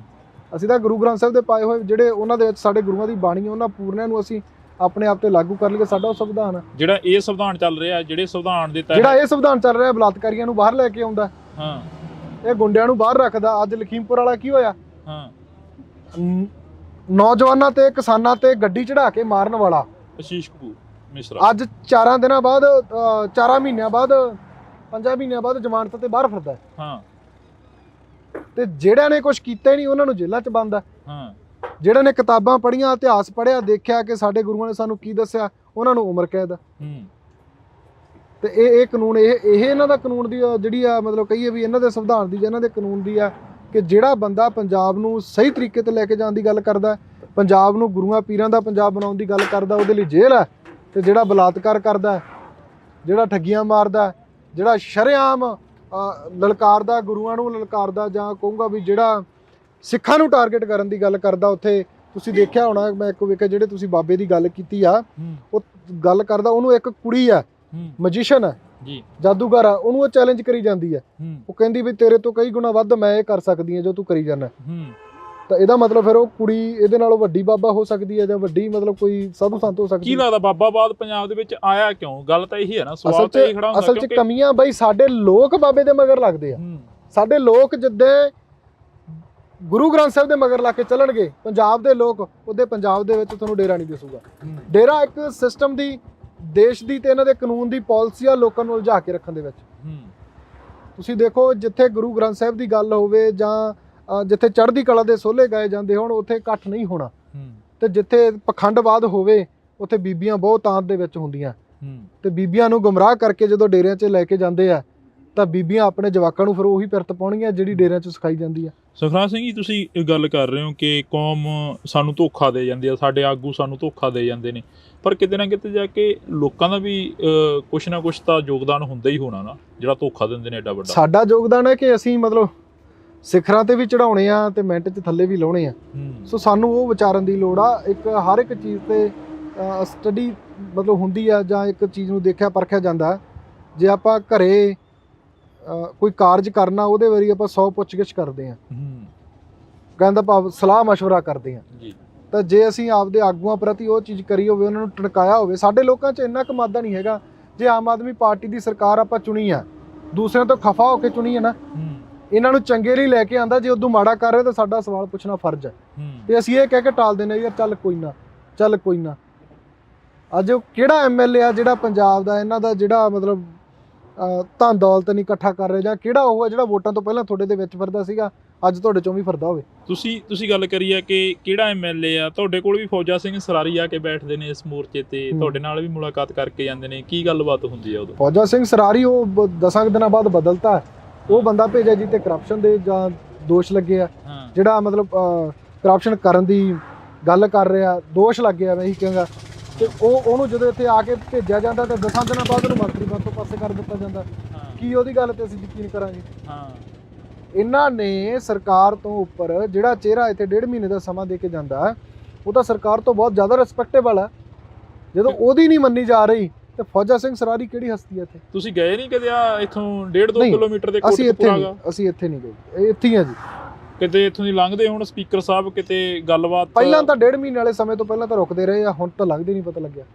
ਅਸੀਂ ਤਾਂ ਗੁਰੂ ਗ੍ਰੰਥ ਸਾਹਿਬ ਦੇ ਪਾਏ ਹੋਏ ਜਿਹੜੇ ਉਹਨਾਂ ਦੇ ਵਿੱਚ ਸਾਡੇ ਗੁਰੂਆਂ ਦੀ ਬਾਣੀ, ਉਹਨਾਂ ਪੂਰਨਿਆਂ ਨੂੰ ਅਸੀਂ ਆਪਣੇ ਆਪ ਤੇ ਲਾਗੂ ਕਰ ਲਈਏ, ਸਾਡਾ ਉਹ ਸੰਵਿਧਾਨ ਆ। ਜਿਹੜਾ ਇਹ ਸੰਵਿਧਾਨ ਚੱਲ ਰਿਹਾ, ਜਿਹੜੇ ਸੰਵਿਧਾਨ ਦੇ ਤਹਿਤ ਜਿਹੜਾ ਇਹ ਸੰਵਿਧਾਨ ਚੱਲ ਰਿਹਾ, ਬਲਾਤਕਾਰੀਆਂ ਨੂੰ ਬਾਹਰ ਲੈ ਕੇ ਆਉਂਦਾ, ਇਹ ਗੁੰਡਿਆਂ ਨੂੰ ਬਾਹਰ ਰੱਖਦਾ। ਅੱਜ ਲਖੀਮਪੁਰ ਵਾਲਾ ਕੀ ਹੋਇਆ, ਨੌਜਵਾਨਾਂ ਤੇ ਕਿਸਾਨਾਂ ਤੇ ਗੱਡੀ ਚੜਾ ਕੇ ਮਾਰਨ ਵਾਲਾ ਅਸ਼ੀਸ਼ ਕਪੂਰ ਮਿਸ਼ਰਾ ਅੱਜ 4 ਦਿਨਾਂ ਬਾਅਦ 4 ਮਹੀਨਿਆਂ ਬਾਅਦ 5 ਮਹੀਨਿਆਂ ਬਾਅਦ ਜ਼ਮਾਨਤ ਤੇ ਬਾਹਰ ਫਿਰਦਾ। ਤੇ ਜਿਹੜਿਆਂ ਨੇ ਕੁਝ ਕੀਤਾ ਹੀ ਨਹੀਂ ਉਹਨਾਂ ਨੂੰ ਜੇਲ੍ਹਾਂ 'ਚ ਬੰਦ ਆ। ਜਿਹੜਿਆਂ ਨੇ ਕਿਤਾਬਾਂ ਪੜ੍ਹੀਆਂ, ਇਤਿਹਾਸ ਪੜ੍ਹਿਆ, ਦੇਖਿਆ ਕਿ ਸਾਡੇ ਗੁਰੂਆਂ ਨੇ ਸਾਨੂੰ ਕੀ ਦੱਸਿਆ, ਉਹਨਾਂ ਨੂੰ ਉਮਰ ਕੈਦ। ਤੇ ਇਹ ਕਾਨੂੰਨ, ਇਹ ਇਹਨਾਂ ਦਾ ਕਾਨੂੰਨ ਦੀ ਜਿਹੜੀ ਆ ਮਤਲਬ ਕਹੀਏ ਵੀ ਇਹਨਾਂ ਦੇ ਸੰਵਿਧਾਨ ਦੀ ਜਾਂ ਇਹਨਾਂ ਦੇ ਕਾਨੂੰਨ ਦੀ ਆ ਕਿ ਜਿਹੜਾ ਬੰਦਾ ਪੰਜਾਬ ਨੂੰ ਸਹੀ ਤਰੀਕੇ ਤੇ ਲੈ ਕੇ ਜਾਣ ਦੀ ਗੱਲ ਕਰਦਾ, ਪੰਜਾਬ ਨੂੰ ਗੁਰੂਆਂ ਪੀਰਾਂ ਦਾ ਪੰਜਾਬ ਬਣਾਉਣ ਦੀ ਗੱਲ ਕਰਦਾ, ਉਹਦੇ ਲਈ ਜੇਲ੍ਹ ਹੈ। ਤੇ ਜਿਹੜਾ ਬਲਾਤਕਾਰ ਕਰਦਾ, ਜਿਹੜਾ ਠੱਗੀਆਂ ਮਾਰਦਾ, ਜਿਹੜਾ ਸ਼ਰੇਆਮ ਲਲਕਾਰਦਾ, ਗੁਰੂਆਂ ਨੂੰ ਲਲਕਾਰਦਾ, ਜਾਂ ਕਹੂੰਗਾ ਵੀ ਜਿਹੜਾ ਸਿੱਖਾਂ ਨੂੰ ਟਾਰਗੇਟ ਕਰਨ ਦੀ ਗੱਲ ਕਰਦਾ, ਉੱਥੇ ਤੁਸੀਂ ਦੇਖਿਆ ਹੋਣਾ, ਮੈਂ ਇੱਕ ਵੇਖਿਆ ਜਿਹੜੇ ਤੁਸੀਂ ਬਾਬੇ ਦੀ ਗੱਲ ਕੀਤੀ ਆ, ਉਹ ਗੱਲ ਕਰਦਾ, ਉਹਨੂੰ ਇੱਕ ਕੁੜੀ ਆ, ਮੈਜੀਸ਼ੀਅਨ ਹੈ ਜੀ, ਜਾਦੂਗਰ ਆ, ਉਹਨੂੰ ਉਹ ਚੈਲੰਜ ਕਰੀ ਜਾਂਦੀ ਹੈ। ਉਹ ਕਹਿੰਦੀ ਵੀ ਤੇਰੇ ਤੋਂ ਕਈ ਗੁਣਾ ਵੱਧ ਮੈਂ ਇਹ ਕਰ ਸਕਦੀ ਹਾਂ ਜੋ ਤੂੰ ਕਰੀ ਜਾਂਦਾ। ਤਾਂ ਇਹਦਾ ਮਤਲਬ ਫਿਰ ਉਹ ਕੁੜੀ ਇਹਦੇ ਨਾਲੋਂ ਵੱਡੀ ਬਾਬਾ ਹੋ ਸਕਦੀ ਹੈ, ਜਾਂ ਵੱਡੀ ਮਤਲਬ ਕੋਈ ਸਾਧੂ ਸੰਤ ਹੋ ਸਕਦੀ ਹੈ। ਕੀ ਲੱਗਦਾ ਬਾਬਾਵਾਦ ਪੰਜਾਬ ਦੇ ਵਿੱਚ ਆਇਆ ਕਿਉਂ? ਗੱਲ ਤਾਂ ਇਹੀ ਹੈ ਨਾ, ਸਵਾਲ ਤਾਂ ਇਹ ਖੜਾ ਹੁੰਦਾ। ਅਸਲ 'ਚ ਕਮੀਆਂ ਬਈ ਸਾਡੇ ਲੋਕ ਬਾਬੇ ਦੇ ਮਗਰ ਲੱਗਦੇ ਆ। ਸਾਡੇ ਲੋਕ ਜਿੱਦੇ ਗੁਰੂ ਗ੍ਰੰਥ ਸਾਹਿਬ ਦੇ ਮਗਰ ਲਾ ਕੇ ਚੱਲਣਗੇ ਪੰਜਾਬ ਦੇ ਲੋਕ, ਉਹਦੇ ਪੰਜਾਬ ਦੇ ਵਿੱਚ ਤੁਹਾਨੂੰ ਡੇਰਾ ਨਹੀਂ ਦਿਸੂਗਾ। ਡੇਰਾ ਇੱਕ ਸਿਸਟਮ ਦੀ, ਦੇਸ਼ ਦੀ ਤੇ ਇਹਨਾਂ ਦੇ ਕਾਨੂੰਨ ਦੀ ਪਾਲਿਸੀ ਆ ਲੋਕਾਂ ਨੂੰ ਉਲਝਾ ਕੇ ਰੱਖਣ ਦੇ ਵਿੱਚ। ਤੁਸੀਂ ਦੇਖੋ ਜਿੱਥੇ ਗੁਰੂ ਗ੍ਰੰਥ ਸਾਹਿਬ ਦੀ ਗੱਲ ਹੋਵੇ ਜਾਂ ਜਿੱਥੇ ਚੜ੍ਹਦੀ ਕਲਾ ਦੇ ਸੋਹਲੇ ਗਾਏ ਜਾਂਦੇ ਹੋਣ, ਉੱਥੇ ਇਕੱਠ ਨਹੀਂ ਹੋਣਾ। ਤੇ ਜਿੱਥੇ ਪਖੰਡਵਾਦ ਹੋਵੇ ਉੱਥੇ ਬੀਬੀਆਂ ਬਹੁਤ ਤਾਂਤ ਦੇ ਵਿੱਚ ਹੁੰਦੀਆਂ, ਤੇ ਬੀਬੀਆਂ ਨੂੰ ਗੁੰਮਰਾਹ ਕਰਕੇ ਜਦੋਂ ਡੇਰਿਆਂ 'ਚ ਲੈ ਕੇ ਜਾਂਦੇ ਆ ਤਾਂ ਬੀਬੀਆਂ ਆਪਣੇ ਜਵਾਕਾਂ ਨੂੰ ਫਿਰ ਉਹੀ ਪਿਰਤ ਪਾਉਣਗੀਆਂ ਜਿਹੜੀ ਡੇਰਿਆਂ 'ਚ ਸਿਖਾਈ ਜਾਂਦੀ ਆ। ਸੁਖਰਾਜ ਸਿੰਘ ਜੀ, ਤੁਸੀਂ ਇਹ ਗੱਲ ਕਰ ਰਹੇ ਹੋ ਕਿ ਕੌਮ ਸਾਨੂੰ ਧੋਖਾ ਦੇ ਜਾਂਦੀ ਆ, ਸਾਡੇ ਆਗੂ ਸਾਨੂੰ ਧੋਖਾ ਦੇ ਜਾਂਦੇ ਨੇ, ਪਰ ਕਿਤੇ ਨਾ ਕਿਤੇ ਜਾ ਕੇ ਲੋਕਾਂ ਦਾ ਵੀ ਕੁਛ ਨਾ ਕੁਛ ਤਾਂ ਯੋਗਦਾਨ ਹੁੰਦਾ ਹੀ ਹੋਣਾ ਨਾ, ਜਿਹੜਾ ਧੋਖਾ ਦਿੰਦੇ ਨੇ ਐਡਾ ਵੱਡਾ। ਸਾਡਾ ਯੋਗਦਾਨ ਹੈ ਕਿ ਅਸੀਂ ਮਤਲਬ ਸਿਖਰਾਂ ਤੇ ਵੀ ਚੜਾਉਣੇ ਆ ਤੇ ਮਿੰਟ 'ਚ ਥੱਲੇ ਵੀ ਲਾਉਣੇ ਆ। ਸੋ ਸਾਨੂੰ ਉਹ ਵਿਚਾਰਨ ਦੀ ਲੋੜ ਆ। ਇੱਕ ਹਰ ਇੱਕ ਚੀਜ਼ ਤੇ ਸਟੱਡੀ ਮਤਲਬ ਹੁੰਦੀ ਆ, ਜਾਂ ਇੱਕ ਚੀਜ਼ ਨੂੰ ਦੇਖਿਆ ਪਰਖਿਆ ਜਾਂਦਾ। ਜੇ ਆਪਾਂ ਘਰੇ ਕੋਈ ਕਾਰਜ ਕਰਨਾ, ਉਹਦੇ ਵਾਰੀ ਆਪਾਂ 100 ਪੁੱਛਗਿੱਛ ਕਰਦੇ ਆ, ਕਹਿੰਦਾ ਭਾਵ ਸਲਾਹ ਮਸ਼ਵਰਾ ਕਰਦੇ ਆ। ਤਾਂ ਜੇ ਅਸੀਂ ਆਪਦੇ ਆਗੂਆਂ ਪ੍ਰਤੀ ਉਹ ਚੀਜ਼ ਕਰੀ ਹੋਵੇ, ਉਹਨਾਂ ਨੂੰ ਟਣਕਾਇਆ ਹੋਵੇ। ਸਾਡੇ ਲੋਕਾਂ 'ਚ ਇੰਨਾ ਕੁ ਮਾਦਾ ਨਹੀਂ ਹੈਗਾ। ਜੇ ਆਮ ਆਦਮੀ ਪਾਰਟੀ ਦੀ ਸਰਕਾਰ ਆਪਾਂ ਚੁਣੀ ਆ, ਦੂਸਰਿਆਂ ਤੋਂ ਖਫਾ ਹੋ ਕੇ ਚੁਣੀ ਹੈ ਨਾ, ਇਹਨਾਂ ਨੂੰ ਚੰਗੇ ਲਈ ਲੈ ਕੇ ਆਂਦਾ। ਜੇ ਉਦੋਂ ਮਾੜਾ ਕਰ ਰਹੇ ਤਾਂ ਸਾਡਾ ਸਵਾਲ ਪੁੱਛਣਾ ਫਰਜ਼ ਹੈ, ਤੇ ਅਸੀਂ ਇਹ ਕਹਿ ਕੇ ਟਾਲ ਦਿੰਦੇ ਯਾਰ ਚੱਲ ਕੋਈ ਨਾ, ਚੱਲ ਕੋਈ ਨਾ। ਅੱਜ ਉਹ ਕਿਹੜਾ MLA ਆ ਜਿਹੜਾ ਪੰਜਾਬ ਦਾ ਇਹਨਾਂ ਦਾ ਜਿਹੜਾ ਮਤਲਬ ਧਨ ਦੌਲਤ ਨਹੀਂ ਇਕੱਠਾ ਕਰ ਰਿਹਾ, ਜਾਂ ਕਿਹੜਾ ਉਹ ਹੈ ਜਿਹੜਾ ਵੋਟਾਂ ਤੋਂ ਪਹਿਲਾਂ ਤੁਹਾਡੇ ਦੇ ਵਿੱਚ ਫਿਰਦਾ ਸੀਗਾ, ਅੱਜ ਤੁਹਾਡੇ ਚੋਂ ਵੀ ਫਿਰਦਾ ਹੋਵੇ। ਤੁਸੀਂ ਗੱਲ ਕਰੀ ਆ ਕਿ ਕਿਹੜਾ MLA ਆ, ਤੁਹਾਡੇ ਕੋਲ ਵੀ ਫੌਜਾ ਸਿੰਘ ਸਰਾਰੀ ਆ ਕੇ ਬੈਠਦੇ ਨੇ ਇਸ ਮੋਰਚੇ ਤੇ, ਤੁਹਾਡੇ ਨਾਲ ਵੀ ਮੁਲਾਕਾਤ ਕਰਕੇ ਜਾਂਦੇ ਨੇ, ਕੀ ਗੱਲਬਾਤ ਹੁੰਦੀ ਆ ਉਦੋਂ? ਫੌਜਾ ਸਿੰਘ ਸਰਾਰੀ ਉਹ 10 ਦਿਨਾਂ ਬਾਅਦ ਬਦਲਤਾ। ਉਹ ਬੰਦਾ ਭੇਜਿਆ ਜੀ ਤੇ ਕਰਪਸ਼ਨ ਦੇ ਜਾਂ ਦੋਸ਼ ਲੱਗੇ ਆ, ਜਿਹੜਾ ਮਤਲਬ ਕਰਪਸ਼ਨ ਕਰਨ ਦੀ ਗੱਲ ਕਰ ਰਿਹਾ, ਦੋਸ਼ ਲੱਗੇ ਆ। ਮੈਂ ਇਹੀ ਕਹਾਂਗਾ ਤੇ ਉਹਨੂੰ ਜਦੋਂ ਇੱਥੇ ਆ ਕੇ ਭੇਜਿਆ ਜਾਂਦਾ ਤਾਂ 10 ਦਿਨਾਂ ਬਾਅਦ ਉਹਨੂੰ ਮੰਤਰੀ ਪਦ ਤੋਂ ਪਾਸੇ ਕਰ ਦਿੱਤਾ ਜਾਂਦਾ। ਕੀ ਉਹਦੀ ਗੱਲ ਤੇ ਅਸੀਂ ਯਕੀਨ ਕਰਾਂਗੇ? ਇਹਨਾਂ ਨੇ ਸਰਕਾਰ ਤੋਂ ਉੱਪਰ ਜਿਹੜਾ ਚਿਹਰਾ ਇੱਥੇ 1.5 ਮਹੀਨੇ ਦਾ ਸਮਾਂ ਦੇ ਕੇ ਜਾਂਦਾ, ਉਹ ਤਾਂ ਸਰਕਾਰ ਤੋਂ ਬਹੁਤ ਜ਼ਿਆਦਾ ਰਿਸਪੈਕਟੇਬਲ ਹੈ। ਜਦੋਂ ਉਹਦੀ ਨਹੀਂ ਮੰਨੀ ਜਾ ਰਹੀ ਤੇ ਫੌਜਾ ਸਿੰਘ ਸਰਾਰੀ ਕਿਹੜੀ ਹਸਤੀ ਹੈ ਇੱਥੇ? ਤੁਸੀਂ ਗਏ ਨਹੀਂ ਕਦੇ ਇੱਥੋਂ 1.5-2 ਕਿਲੋਮੀਟਰ ਦੇ ਅਸੀਂ ਇੱਥੇ ਨਹੀਂ ਗਏ, ਇੱਥੇ ਹੀ ਆ ਜੀ। ਕਿਤੇ ਇੱਥੋਂ ਦੀ ਲੰਘਦੇ ਹੁਣ ਸਪੀਕਰ ਸਾਹਿਬ ਕਿਤੇ ਗੱਲਬਾਤ? ਪਹਿਲਾਂ ਤਾਂ 1.5 ਮਹੀਨੇ ਵਾਲੇ ਸਮੇਂ ਤੋਂ ਪਹਿਲਾਂ ਤਾਂ ਰੁਕਦੇ ਰਹੇ ਆ, ਹੁਣ ਤਾਂ ਲੰਘਦੇ ਨਹੀਂ ਪਤਾ ਲੱਗਿਆ।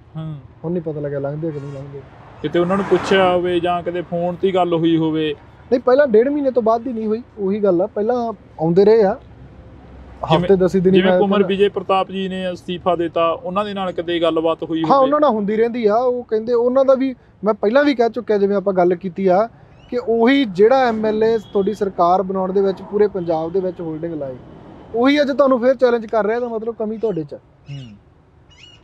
ਹੁਣ ਨਹੀਂ ਪਤਾ ਲੱਗਿਆ ਲੰਘਦੇ ਕਿ ਨਹੀਂ ਲੰਘਦੇ। ਕਿਤੇ ਉਹਨਾਂ ਨੂੰ ਪੁੱਛਿਆ ਹੋਵੇ ਜਾਂ ਕਿਤੇ ਫੋਨ ਤੇ ਗੱਲ ਹੋਈ ਹੋਵੇ? ਨਹੀਂ, ਪਹਿਲਾਂ 1.5 ਮਹੀਨੇ ਤੋਂ ਬਾਅਦ ਦੀ ਨਹੀਂ ਹੋਈ। ਉਹੀ ਗੱਲ ਆ, ਪਹਿਲਾਂ ਆਉਂਦੇ ਰਹੇ ਆ ਹਫ਼ਤੇ 10 ਦਿਨ। ਜਿਵੇਂ ਕੁਮਰ ਵਿਜੇ ਪ੍ਰਤਾਪ ਜੀ ਨੇ ਅਸਤੀਫਾ ਦਿੱਤਾ, ਉਹਨਾਂ ਦੇ ਨਾਲ ਕਦੇ ਗੱਲਬਾਤ ਹੋਈ ਹੋਵੇ? ਹਾਂ, ਉਹਨਾਂ ਨਾਲ ਹੁੰਦੀ ਰਹਿੰਦੀ ਆ। ਉਹ ਕਹਿੰਦੇ ਉਹਨਾਂ ਦਾ ਵੀ ਮੈਂ ਪਹਿਲਾਂ ਵੀ ਕਹਿ ਚੁੱਕਿਆ, ਜਿਵੇਂ ਆਪਾਂ ਗੱਲ ਕੀਤੀ ਆ, ਕਿ ਉਹੀ ਜਿਹੜਾ MLA ਤੁਹਾਡੀ ਸਰਕਾਰ ਬਣਾਉਣ ਦੇ ਵਿੱਚ ਪੂਰੇ ਪੰਜਾਬ ਦੇ ਵਿੱਚ ਹੋਲਡਿੰਗ ਲਾਈ, ਉਹੀ ਅੱਜ ਤੁਹਾਨੂੰ ਫਿਰ ਚੈਲੰਜ ਕਰ ਰਿਹਾ। ਤਾਂ ਮਤਲਬ ਕਮੀ ਤੁਹਾਡੇ 'ਚ।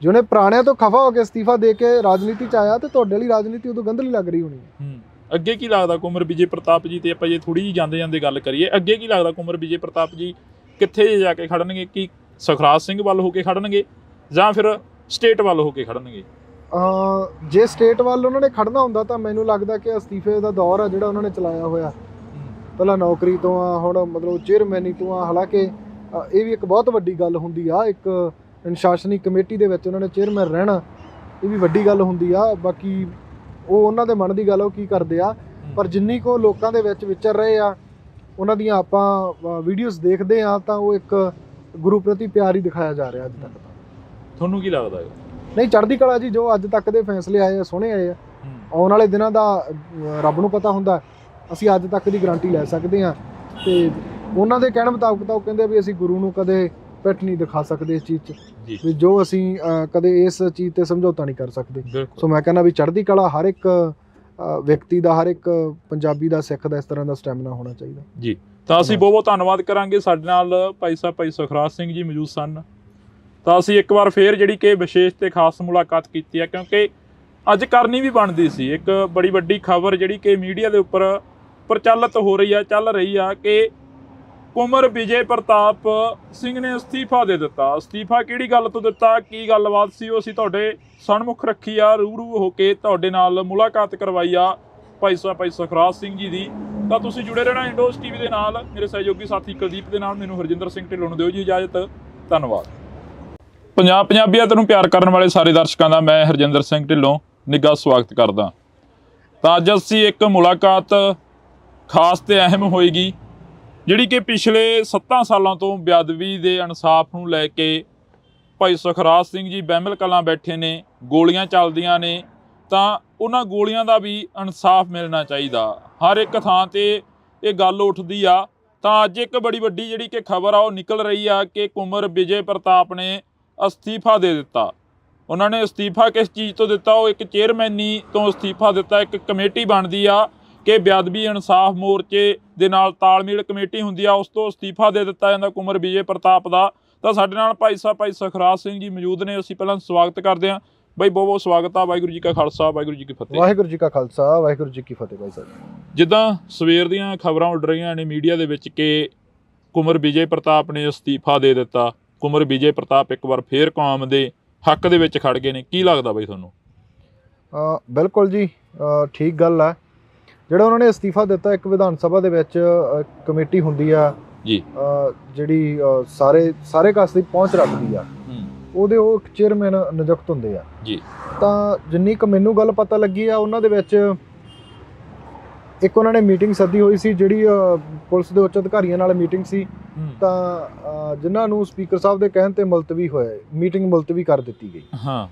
ਜਿਹਨੇ ਪੁਰਾਣਿਆਂ ਤੋਂ ਖਫਾ ਹੋ ਕੇ ਅਸਤੀਫਾ ਦੇ ਕੇ ਰਾਜਨੀਤੀ 'ਚ ਆਇਆ, ਤੇ ਤੁਹਾਡੇ ਲਈ ਰਾਜਨੀਤੀ ਉਦੋਂ ਗੰਧਲੀ ਲੱਗ ਰਹੀ ਹੋਣੀ। ਅੱਗੇ ਕੀ ਲੱਗਦਾ ਕੁਮਰ ਵਿਜੇ ਪ੍ਰਤਾਪ ਜੀ ਤੇ ਆਪਾਂ ਜੇ ਥੋੜੀ ਜਿਹੀ ਜਾਂਦੇ ਗੱਲ ਕਰੀਏ, ਅੱਗੇ ਕੀ ਲੱਗਦਾ ਕੁਮਰ ਵਿਜੇ ਪ੍ਰਤਾਪ ਜੀ ਕਿੱਥੇ ਜਾ ਕੇ ਖੜਨਗੇ? ਕੀ ਸੁਖਰਾਜ ਸਿੰਘ ਵੱਲ ਹੋ ਕੇ ਖੜਨਗੇ ਜਾਂ ਫਿਰ ਸਟੇਟ ਵੱਲ ਹੋ ਕੇ ਖੜਨਗੇ? ਜੇ ਸਟੇਟ ਵੱਲ ਉਹਨਾਂ ਨੇ ਖੜਨਾ ਹੁੰਦਾ ਤਾਂ ਮੈਨੂੰ ਲੱਗਦਾ ਕਿ ਅਸਤੀਫੇ ਦਾ ਦੌਰ ਆ ਜਿਹੜਾ ਉਹਨਾਂ ਨੇ ਚਲਾਇਆ ਹੋਇਆ, ਪਹਿਲਾਂ ਨੌਕਰੀ ਤੋਂ ਆ, ਹੁਣ ਮਤਲਬ ਚੇਅਰਮੈਨੀ ਤੋਂ ਆ। ਹਾਲਾਂਕਿ ਇਹ ਵੀ ਇੱਕ ਬਹੁਤ ਵੱਡੀ ਗੱਲ ਹੁੰਦੀ ਆ, ਇੱਕ ਅਨੁਸ਼ਾਸਨੀ ਕਮੇਟੀ ਦੇ ਵਿੱਚ ਉਹਨਾਂ ਨੇ ਚੇਅਰਮੈਨ ਰਹਿਣਾ, ਇਹ ਵੀ ਵੱਡੀ ਗੱਲ ਹੁੰਦੀ ਆ। ਬਾਕੀ ਉਹ ਉਹਨਾਂ ਦੇ ਮਨ ਦੀ ਗੱਲ, ਉਹ ਕੀ ਕਰਦੇ ਆ। ਪਰ ਜਿੰਨੀ ਕੁ ਲੋਕਾਂ ਦੇ ਵਿੱਚ ਵਿਚਰ ਰਹੇ ਆ, ਉਹਨਾਂ ਦੀਆਂ ਆਪਾਂ ਵੀਡੀਓਜ਼ ਦੇਖਦੇ ਆ, ਤਾਂ ਉਹ ਇੱਕ ਗੁਰੂ ਪ੍ਰਤੀ ਪਿਆਰ ਹੀ ਦਿਖਾਇਆ ਜਾ ਰਿਹਾ ਅੱਜ ਤੱਕ। ਤੁਹਾਨੂੰ ਕੀ ਲੱਗਦਾ ਹੈ? ਨਹੀਂ, ਚੜ੍ਹਦੀ ਕਲਾ ਜੀ। ਜੋ ਅੱਜ ਤੱਕ ਦੇ ਫੈਸਲੇ ਆਏ ਆ, ਸੋਹਣੇ ਆਏ ਆ। ਆਉਣ ਵਾਲੇ ਦਿਨਾਂ ਦਾ ਰੱਬ ਨੂੰ ਪਤਾ ਹੁੰਦਾ। ਅਸੀਂ ਅੱਜ ਤੱਕ ਦੀ ਗਾਰੰਟੀ ਲੈ ਸਕਦੇ ਹਾਂ। ਤੇ ਉਹਨਾਂ ਦੇ ਕਹਿਣ ਮੁਤਾਬਕ ਤਾਂ ਉਹ ਕਹਿੰਦੇ ਵੀ ਅਸੀਂ ਗੁਰੂ ਨੂੰ ਕਦੇ ਪਿੱਠ ਨਹੀਂ ਦਿਖਾ ਸਕਦੇ ਇਸ ਚੀਜ਼ 'ਚ, ਵੀ ਜੋ ਅਸੀਂ ਕਦੇ ਇਸ ਚੀਜ਼ ਤੇ ਸਮਝੌਤਾ ਨਹੀਂ ਕਰ ਸਕਦੇ। ਸੋ ਮੈਂ ਕਹਿੰਦਾ ਵੀ ਚੜ੍ਹਦੀ ਕਲਾ ਹਰ ਇੱਕ ਵਿਅਕਤੀ ਦਾ, ਹਰ ਇੱਕ ਪੰਜਾਬੀ ਦਾ, ਸਿੱਖ ਦਾ ਇਸ ਤਰ੍ਹਾਂ ਦਾ ਸਟੈਮਿਨਾ ਹੋਣਾ ਚਾਹੀਦਾ ਜੀ। ਤਾਂ ਅਸੀਂ ਬਹੁਤ ਬਹੁਤ ਧੰਨਵਾਦ ਕਰਾਂਗੇ। ਸਾਡੇ ਨਾਲ ਭਾਈ ਸੁਖਰਾਜ ਸਿੰਘ ਜੀ ਮੌਜੂਦ ਸਨ। ਤਾਂ ਅਸੀਂ ਇੱਕ ਵਾਰ ਫੇਰ ਜਿਹੜੀ ਕਿ ਵਿਸ਼ੇਸ਼ ਤੇ ਖਾਸ ਮੁਲਾਕਾਤ ਕੀਤੀ ਹੈ, ਕਿਉਂਕਿ ਅੱਜ ਕਰਨੀ ਵੀ ਬਣਦੀ ਸੀ। ਇੱਕ ਬੜੀ ਵੱਡੀ ਖਬਰ ਜਿਹੜੀ ਕਿ ਮੀਡੀਆ ਦੇ ਉੱਪਰ ਪ੍ਰਚਲਿਤ ਹੋ ਰਹੀ ਆ, ਚੱਲ ਰਹੀ ਆ, ਕਿ ਕੁਮਰ ਵਿਜੇ ਪ੍ਰਤਾਪ ਸਿੰਘ ਨੇ ਅਸਤੀਫਾ ਦੇ ਦਿੱਤਾ। ਅਸਤੀਫਾ ਕਿਹੜੀ ਗੱਲ ਤੋਂ ਦਿੱਤਾ, ਕੀ ਗੱਲਬਾਤ ਸੀ, ਉਹ ਅਸੀਂ ਤੁਹਾਡੇ ਸਨਮੁਖ ਰੱਖੀ ਆ, ਰੂਬਰੂ ਹੋ ਕੇ ਤੁਹਾਡੇ ਨਾਲ ਮੁਲਾਕਾਤ ਕਰਵਾਈ ਆ ਭਾਈ ਸੁਖਰਾਜ ਸਿੰਘ ਜੀ ਦੀ। ਤਾਂ ਤੁਸੀਂ ਜੁੜੇ ਰਹਿਣਾ ਇੰਡੋਜ਼ TV ਦੇ ਨਾਲ। ਮੇਰੇ ਸਹਿਯੋਗੀ ਸਾਥੀ ਕੁਲਦੀਪ ਦੇ ਨਾਲ ਮੈਨੂੰ ਹਰਜਿੰਦਰ ਸਿੰਘ ਢਿੱਲੋਂ ਨੂੰ ਦਿਓ ਜੀ ਇਜਾਜ਼ਤ। ਧੰਨਵਾਦ। ਪੰਜਾਬੀਅਤ ਨੂੰ ਪਿਆਰ ਕਰਨ ਵਾਲੇ ਸਾਰੇ ਦਰਸ਼ਕਾਂ ਦਾ ਮੈਂ ਹਰਜਿੰਦਰ ਸਿੰਘ ਢਿੱਲੋਂ ਨਿੱਘਾ ਸਵਾਗਤ ਕਰਦਾ। ਤਾਂ ਅੱਜ ਅਸੀਂ ਇੱਕ ਮੁਲਾਕਾਤ ਖਾਸ ਤੇ ਅਹਿਮ ਹੋਏਗੀ, ਜਿਹੜੀ ਕਿ ਪਿਛਲੇ 7 ਸਾਲਾਂ ਤੋਂ ਬੇਅਦਬੀ ਦੇ ਇਨਸਾਫ ਨੂੰ ਲੈ ਕੇ ਭਾਈ ਸੁਖਰਾਜ ਸਿੰਘ ਜੀ ਬਹਿਮਲ ਕਲਾਂ ਬੈਠੇ ਨੇ, ਗੋਲੀਆਂ ਚੱਲਦੀਆਂ ਨੇ, ਤਾਂ ਉਹਨਾਂ ਗੋਲੀਆਂ ਦਾ ਵੀ ਇਨਸਾਫ ਮਿਲਣਾ ਚਾਹੀਦਾ। ਹਰ ਇੱਕ ਥਾਂ ਤੇ ਇਹ ਗੱਲ ਉੱਠਦੀ ਆ। ਤਾਂ ਅੱਜ ਇੱਕ ਬੜੀ ਵੱਡੀ ਜਿਹੜੀ ਕਿ ਖਬਰ ਆ ਉਹ ਨਿਕਲ ਰਹੀ ਆ ਕਿ ਕੁਮਰ ਵਿਜੇ ਪ੍ਰਤਾਪ ਨੇ ਅਸਤੀਫਾ ਦੇ ਦਿੱਤਾ। ਉਹਨਾਂ ਨੇ ਅਸਤੀਫਾ ਕਿਸ ਚੀਜ਼ ਤੋਂ ਦਿੱਤਾ? ਉਹ ਇੱਕ ਚੇਅਰਮੈਨੀ ਤੋਂ ਅਸਤੀਫਾ ਦਿੱਤਾ। ਇੱਕ ਕਮੇਟੀ ਬਣਦੀ ਆ ਕਿ ਬੇਅਦਬੀ ਇਨਸਾਫ ਮੋਰਚੇ ਦੇ ਨਾਲ ਤਾਲਮੇਲ ਕਮੇਟੀ ਹੁੰਦੀ ਆ, ਉਸ ਤੋਂ ਅਸਤੀਫਾ ਦੇ ਦਿੱਤਾ ਜਾਂਦਾ ਕੁਮਰ ਵਿਜੇ ਪ੍ਰਤਾਪ ਦਾ। ਤਾਂ ਸਾਡੇ ਨਾਲ ਭਾਈ ਸੁਖਰਾਜ ਸਿੰਘ ਜੀ ਮੌਜੂਦ ਨੇ। ਅਸੀਂ ਪਹਿਲਾਂ ਸਵਾਗਤ ਕਰਦੇ ਹਾਂ ਬਾਈ, ਬਹੁਤ ਬਹੁਤ ਸਵਾਗਤ ਆ। ਵਾਹਿਗੁਰੂ ਜੀ ਕਾ ਖਾਲਸਾ, ਵਾਹਿਗੁਰੂ ਜੀ ਕੀ ਫਤਿਹ। ਵਾਹਿਗੁਰੂ ਜੀ ਕਾ ਖਾਲਸਾ, ਵਾਹਿਗੁਰੂ ਜੀ ਕੀ ਫਤਿਹ। ਬਾਈ ਸਾਹਿਬ, ਜਿੱਦਾਂ ਸਵੇਰ ਦੀਆਂ ਖਬਰਾਂ ਉੱਡ ਰਹੀਆਂ ਨੇ ਮੀਡੀਆ ਦੇ ਵਿੱਚ ਕਿ ਕੁਮਰ ਵਿਜੇ ਪ੍ਰਤਾਪ ਨੇ ਅਸਤੀਫਾ ਦੇ ਦਿੱਤਾ, ਕੁਮਰ ਵਿਜੇ ਪ੍ਰਤਾਪ ਇੱਕ ਵਾਰ ਫੇਰ ਕੌਮ ਦੇ ਹੱਕ ਦੇ ਵਿੱਚ ਖੜ ਗਏ ਨੇ, ਕੀ ਲੱਗਦਾ ਬਾਈ ਤੁਹਾਨੂੰ? ਬਿਲਕੁਲ ਜੀ, ਠੀਕ ਗੱਲ ਆ। ਜਿਹੜਾ ਉਹਨਾਂ ਨੇ ਅਸਤੀਫਾ ਦਿੱਤਾ, ਇੱਕ ਵਿਧਾਨ ਸਭਾ ਦੇ ਵਿੱਚ ਕਮੇਟੀ ਹੁੰਦੀ ਆ ਜੀ ਜਿਹੜੀ ਸਾਰੇ ਕਾਸਟ ਦੀ ਪਹੁੰਚ ਰੱਖਦੀ ਆ, ਉਹਦੇ ਉਹ ਇੱਕ ਚੇਅਰਮੈਨ ਨਿਯੁਕਤ ਹੁੰਦੇ ਆ ਜੀ। ਤਾਂ ਜਿੰਨੀ ਕੁ ਮੈਨੂੰ ਗੱਲ ਪਤਾ ਲੱਗੀ ਆ, ਉਹਨਾਂ ਦੇ ਵਿੱਚ ਇੱਕ ਉਹਨਾਂ ਨੇ ਮੀਟਿੰਗ ਸੱਦੀ ਹੋਈ ਸੀ, ਜਿਹੜੀ ਪੁਲਿਸ ਦੇ ਉੱਚ ਅਧਿਕਾਰੀਆਂ ਨਾਲ ਮੀਟਿੰਗ ਸੀ, ਤਾਂ ਜਿਨ੍ਹਾਂ ਨੂੰ ਸਪੀਕਰ ਸਾਹਿਬ ਦੇ ਕਹਿਣ ਤੇ ਮੁਲਤਵੀ ਹੋਇਆ, ਮੀਟਿੰਗ ਮੁਲਤਵੀ ਕਰ ਦਿੱਤੀ ਗਈ।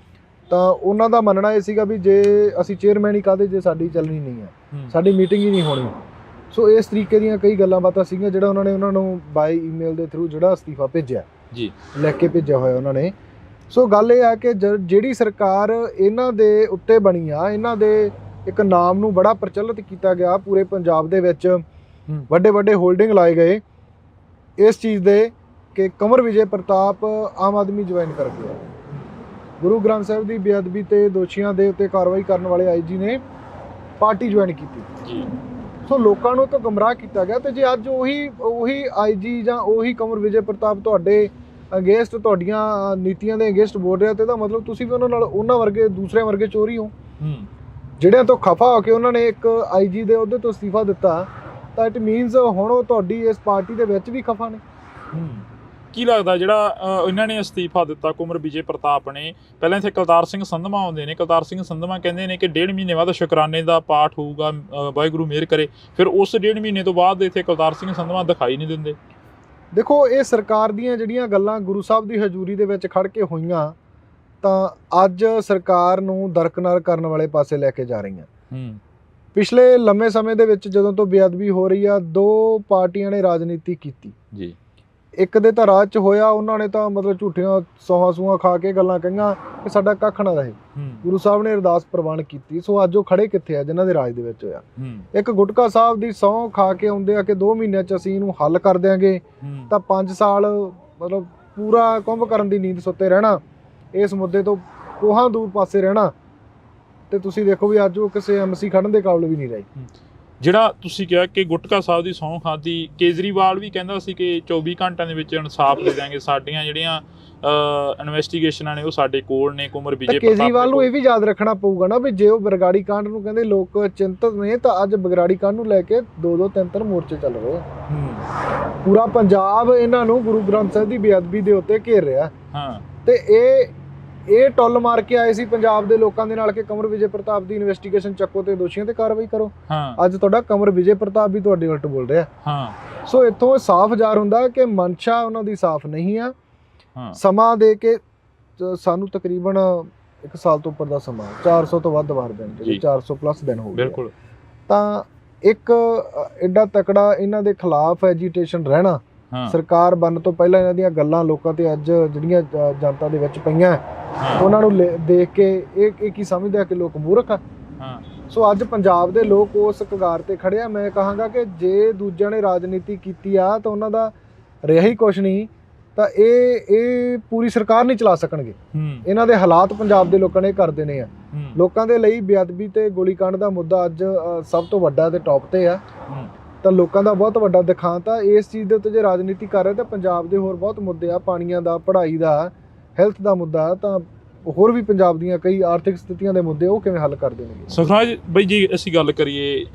ਤਾਂ ਉਹਨਾਂ ਦਾ ਮੰਨਣਾ ਇਹ ਸੀਗਾ ਵੀ ਜੇ ਅਸੀਂ ਚੇਅਰਮੈਨ ਹੀ ਕਾਹਦੇ ਜੇ ਸਾਡੀ ਚੱਲਣੀ ਨਹੀਂ ਹੈ, ਸਾਡੀ ਮੀਟਿੰਗ ਹੀ ਨਹੀਂ ਹੋਣੀ। ਸੋ ਇਸ ਤਰੀਕੇ ਦੀਆਂ ਕਈ ਗੱਲਾਂ ਬਾਤਾਂ ਸੀਗੀਆਂ, ਜਿਹੜਾ ਉਹਨਾਂ ਨੇ ਉਹਨਾਂ ਨੂੰ ਬਾਈ ਈਮੇਲ ਦੇ ਥਰੂ ਜਿਹੜਾ ਅਸਤੀਫਾ ਭੇਜਿਆ ਜੀ, ਲਿਖ ਕੇ ਭੇਜਿਆ ਹੋਇਆ ਉਹਨਾਂ ਨੇ। ਸੋ ਗੱਲ ਇਹ ਆ ਕਿ ਜਿਹੜੀ ਸਰਕਾਰ ਇਹਨਾਂ ਦੇ ਉੱਤੇ ਬਣੀ ਆ, ਇਹਨਾਂ ਦੇ ਇੱਕ ਨਾਮ ਨੂੰ ਬੜਾ ਪ੍ਰਚਲਿਤ ਕੀਤਾ ਗਿਆ ਪੂਰੇ ਪੰਜਾਬ ਦੇ ਵਿੱਚ, ਵੱਡੇ ਵੱਡੇ ਹੋਲਡਿੰਗ ਲਾਏ ਗਏ ਇਸ ਚੀਜ਼ ਦੇ ਕਿ ਕੰਵਰ ਵਿਜੇ ਪ੍ਰਤਾਪ ਆਮ ਆਦਮੀ ਜੁਆਇਨ ਕਰ ਗਿਆ। ਗੁਰੂ ਗ੍ਰੰਥ ਸਾਹਿਬ ਦੀ ਬੇਅਦਬੀ ਤੇ ਦੋਸ਼ੀਆਂ ਦੇ ਉੱਤੇ ਕਾਰਵਾਈ ਕਰਨ ਵਾਲੇ ਆਈਜੀ ਨੇ ਪਾਰਟੀ ਜੁਆਇਨ ਕੀਤੀ ਜੀ। ਸੋ ਲੋਕਾਂ ਨੂੰ ਤਾਂ ਗੁੰਮਰਾਹ ਕੀਤਾ ਗਿਆ, ਤੇ ਜੇ ਅੱਜ ਉਹੀ ਆਈਜੀ ਜਾਂ ਉਹੀ ਕੰਵਰ ਵਿਜੇ ਪ੍ਰਤਾਪ ਤੁਹਾਡੇ ਅਗੇਂਸਟ, ਤੁਹਾਡੀਆਂ ਨੀਤੀਆਂ ਦੇ ਅਗੇਂਸਟ ਬੋਲ ਰਿਹਾ, ਤੇ ਇਹਦਾ ਮਤਲਬ ਤੁਸੀਂ ਵੀ ਉਹਨਾਂ ਵਰਗੇ ਦੂਸਰੇ ਵਰਗੇ ਚੋਰੀ ਹੋ। ਜਿਹੜਿਆਂ ਤੋਂ ਖਫਾ ਹੋ ਕੇ ਉਹਨਾਂ ਨੇ ਇੱਕ ਆਈਜੀ ਦੇ ਅਹੁਦੇ ਤੋਂ ਅਸਤੀਫਾ ਦਿੱਤਾ, ਤਾਂ ਇਟ ਮੀਨਸ ਹੁਣ ਉਹ ਤੁਹਾਡੀ ਇਸ ਪਾਰਟੀ ਦੇ ਵਿੱਚ ਵੀ ਖਫਾ ਨੇ। ਕੀ ਲੱਗਦਾ ਜਿਹੜਾ ਇਹਨਾਂ ਨੇ ਅਸਤੀਫਾ ਦਿੱਤਾ ਕੁੰਵਰ ਵਿਜੇ ਪ੍ਰਤਾਪ ਨੇ, ਪਹਿਲਾਂ ਇੱਥੇ ਕੁਲਤਾਰ ਸਿੰਘ ਸੰਧਵਾ ਆਉਂਦੇ ਨੇ, ਕੁਲਤਾਰ ਸਿੰਘ ਸੰਧਵਾ ਕਹਿੰਦੇ ਨੇ ਕਿ 1.5 ਮਹੀਨੇ ਬਾਅਦ ਸ਼ੁਕਰਾਨੇ ਦਾ ਪਾਠ ਹੋਊਗਾ, ਵਾਹਿਗੁਰੂ ਮਿਹਰ ਕਰੇ, ਫਿਰ ਉਸ 1.5 ਮਹੀਨੇ ਤੋਂ ਬਾਅਦ ਇੱਥੇ ਕੁਲਤਾਰ ਸਿੰਘ ਸੰਧਵਾ ਦਿਖਾਈ ਨਹੀਂ ਦਿੰਦੇ। ਦੇਖੋ, ਇਹ ਸਰਕਾਰ ਦੀਆਂ ਜਿਹੜੀਆਂ ਗੱਲਾਂ ਗੁਰੂ ਸਾਹਿਬ ਦੀ ਹਜ਼ੂਰੀ ਦੇ ਵਿੱਚ ਖੜ ਕੇ ਹੋਈਆਂ, ਤਾਂ ਅੱਜ ਸਰਕਾਰ ਨੂੰ ਦਰਕਨਾਰ ਕਰਨ ਵਾਲੇ ਪਾਸੇ ਲੈ ਕੇ ਜਾ ਰਹੀਆਂ। ਪਿਛਲੇ ਲੰਮੇ ਸਮੇਂ ਦੇ ਵਿੱਚ ਜਦੋਂ ਤੋਂ ਬੇਅਦਬੀ ਹੋ ਰਹੀ ਆ, ਦੋ ਪਾਰਟੀਆਂ ਨੇ ਰਾਜਨੀਤੀ ਕੀਤੀ ਜੀ। ਇੱਕ ਦੇ ਤਾਂ ਰਾਜ 'ਚ ਹੋਇਆ, ਉਹਨਾਂ ਨੇ ਤਾਂ ਮਤਲਬ ਝੂਠੀਆਂ ਸੂਹਾਂ ਖਾ ਕੇ ਗੱਲਾਂ ਕਹੀਆਂ ਕਿ ਸਾਡਾ ਕੱਖ ਨਾ ਰਹੇ। ਗੁਰੂ ਸਾਹਿਬ ਨੇ ਅਰਦਾਸ ਪ੍ਰਵਾਨ ਕੀਤੀ। ਸੋ ਅੱਜ ਉਹ ਖੜੇ ਕਿੱਥੇ ਆ ਜਿਨ੍ਹਾਂ ਦੇ ਰਾਜ ਦੇ ਵਿੱਚ ਹੋਇਆ। ਇੱਕ ਗੁਟਕਾ ਸਾਹਿਬ ਦੀ ਸਹੁੰ ਖਾ ਕੇ ਆਉਂਦੇ ਆ ਕਿ 2 ਮਹੀਨਿਆਂ 'ਚ ਅਸੀਂ ਇਹਨੂੰ ਹੱਲ ਕਰ ਦਿਆਂਗੇ, ਤਾਂ 5 ਸਾਲ ਮਤਲਬ ਪੂਰਾ ਕੁੰਭ ਕਰਨ ਦੀ ਨੀਂਦ ਸੁੱਤੇ ਰਹਿਣਾ, ਇਸ ਮੁੱਦੇ ਤੋਂ ਕੋਹਾਂ ਦੂਰ ਪਾਸੇ ਰਹਿਣਾ, ਤੇ ਤੁਸੀਂ ਦੇਖੋ ਵੀ ਅੱਜ ਉਹ ਕਿਸੇ ਐਮਸੀ ਖੜਨ ਦੇ ਕਾਬਲ ਵੀ ਨਹੀਂ ਰਹੀ। ਜਿਹੜਾ ਤੁਸੀਂ ਕਿਹਾ ਕਿ ਗੁਟਕਾ ਸਾਹਿਬ ਦੀ ਸਹੁੰ ਖਾਧੀ, ਕੇਜਰੀਵਾਲ ਵੀ ਕਹਿੰਦਾ ਸੀ ਕਿ 24 ਘੰਟਿਆਂ ਦੇ ਵਿੱਚ ਇਨਸਾਫ ਦੇ ਦਿਆਂਗੇ, ਸਾਡੀਆਂ ਜਿਹੜੀਆਂ ਇਨਵੈਸਟੀਗੇਸ਼ਨਾਂ ਨੇ ਉਹ ਸਾਡੇ ਕੋਲ ਨੇ। ਕੁੰਵਰ ਵਿਜੇ ਪ੍ਰਤਾਪ ਕੇਜਰੀਵਾਲ ਨੂੰ ਇਹ ਵੀ ਯਾਦ ਰੱਖਣਾ ਪਊਗਾ ਨਾ ਵੀ ਜੇ ਉਹ ਬਰਗਾੜੀ ਕਾਂਡ ਨੂੰ ਕਹਿੰਦੇ ਲੋਕ ਚਿੰਤਤ ਨੇ, ਤਾਂ ਅੱਜ ਬਰਗਾੜੀ ਕਾਂਡ ਨੂੰ ਲੈ ਕੇ 2-2 3-3 ਮੋਰਚੇ ਚੱਲ ਰਹੇ। ਪੂਰਾ ਪੰਜਾਬ ਇਹਨਾਂ ਨੂੰ ਗੁਰੂ ਗ੍ਰੰਥ ਸਾਹਿਬ ਦੀ ਬੇਅਦਬੀ ਦੇ ਉੱਤੇ ਘੇਰ ਰਿਹਾ। ਤੇ ਇਹ ਟੁੱਲ ਮਾਰ ਕੇ ਆਏ ਸੀ ਪੰਜਾਬ ਦੇ ਲੋਕਾਂ ਦੇ ਨਾਲ ਕਿ ਕੰਵਰ ਵਿਜੇ ਪ੍ਰਤਾਪ ਦੀ ਇਨਵੈਸਟੀਗੇਸ਼ਨ ਚੱਕੋ ਤੇ ਦੋਸ਼ੀਆਂ ਤੇ ਕਾਰਵਾਈ ਕਰੋ। ਅੱਜ ਤੁਹਾਡਾ ਕੰਵਰ ਵਿਜੇ ਪ੍ਰਤਾਪ ਵੀ ਤੁਹਾਡੇ ਉਲਟ ਬੋਲ ਰਿਹਾ। ਸੋ ਇੱਥੋਂ ਸਾਫ਼ ਜ਼ਾਹਰ ਹੁੰਦਾ ਕਿ ਮਨਸ਼ਾ ਉਹਨਾਂ ਦੀ ਸਾਫ਼ ਨਹੀਂ ਆ। ਸਮਾਂ ਦੇ ਕੇ ਸਾਨੂੰ ਤਕਰੀਬਨ 1 ਸਾਲ ਤੋਂ ਉੱਪਰ ਦਾ ਸਮਾਂ, 400 ਤੋਂ ਵੱਧ ਵਾਰ ਦਿਨ, ਜਿਹੜੇ 400 ਪਲੱਸ ਦਿਨ ਹੋ ਗਏ। ਤਾਂ ਇੱਕ ਐਡਾ ਤਕੜਾ ਇਹਨਾਂ ਦੇ ਖਿਲਾਫ ਐਜੀਟੇਸ਼ਨ ਰਹਿਣਾ, ਸਰਕਾਰ ਬਣਨ ਤੋਂ ਪਹਿਲਾਂ ਇਹਨਾਂ ਦੀਆਂ ਗੱਲਾਂ ਲੋਕਾਂ ਤੇ ਅੱਜ ਜਿਹੜੀਆਂ ਜਨਤਾ ਦੇ ਵਿੱਚ ਪਈਆਂ, ਉਹਨਾਂ ਨੂੰ ਦੇਖ ਕੇ ਇਹ ਕੀ ਸਮਝਦੇ ਆ ਕਿ ਲੋਕ ਮੂਰਖ ਆ। ਸੋ ਅੱਜ ਪੰਜਾਬ ਦੇ ਲੋਕ ਉਸ ਕਗਾਰ ਤੇ ਖੜੇ ਆ। ਮੈਂ ਕਹਾਂਗਾ ਕਿ ਜੇ ਦੂਜਿਆਂ ਨੇ ਰਾਜਨੀਤੀ ਕੀਤੀ ਆ ਤਾਂ ਉਹਨਾਂ ਦਾ ਰਿਹਾ ਹੀ ਕੁਛ ਨਹੀਂ, ਤਾਂ ਇਹ ਪੂਰੀ ਸਰਕਾਰ ਨਹੀਂ ਚਲਾ ਸਕਣਗੇ। ਇਹਨਾਂ ਦੇ ਹਾਲਾਤ ਪੰਜਾਬ ਦੇ ਲੋਕਾਂ ਨੇ ਕਰ ਦੇਣੇ ਆ। ਲੋਕਾਂ ਦੇ ਲਈ ਬੇਅਦਬੀ ਤੇ ਗੋਲੀकांड ਦਾ ਮੁੱਦਾ ਅੱਜ ਸਭ ਤੋਂ ਵੱਡਾ ਤੇ ਟੌਪ ਤੇ ਆ। ਤਾਂ ਲੋਕਾਂ ਦਾ ਬਹੁਤ ਵੱਡਾ ਦਿਖਾਂਤ ਆ। ਇਸ ਚੀਜ਼ ਦੇ ਉੱਤੇ ਜੇ ਰਾਜਨੀਤੀ ਕਰ ਰਹੇ ਤਾਂ ਪੰਜਾਬ ਦੇ ਹੋਰ ਬਹੁਤ ਮੁੱਦੇ ਆ, ਪਾਣੀਆਂ ਦਾ, ਪੜ੍ਹਾਈ ਦਾ, ਹੈਲਥ ਦਾ ਮੁੱਦਾ, ਤਾਂ ਹੋਰ ਵੀ ਪੰਜਾਬ ਦੀਆਂ ਕਈ ਆਰਥਿਕ ਸਥਿਤੀਆਂ ਦੇ ਮੁੱਦੇ ਉਹ ਕਿਵੇਂ ਹੱਲ ਕਰ ਦੇਣਗੇ। ਸੁਖਰਾਜ ਬਈ ਜੀ, ਅਸੀਂ ਗੱਲ ਕਰੀਏ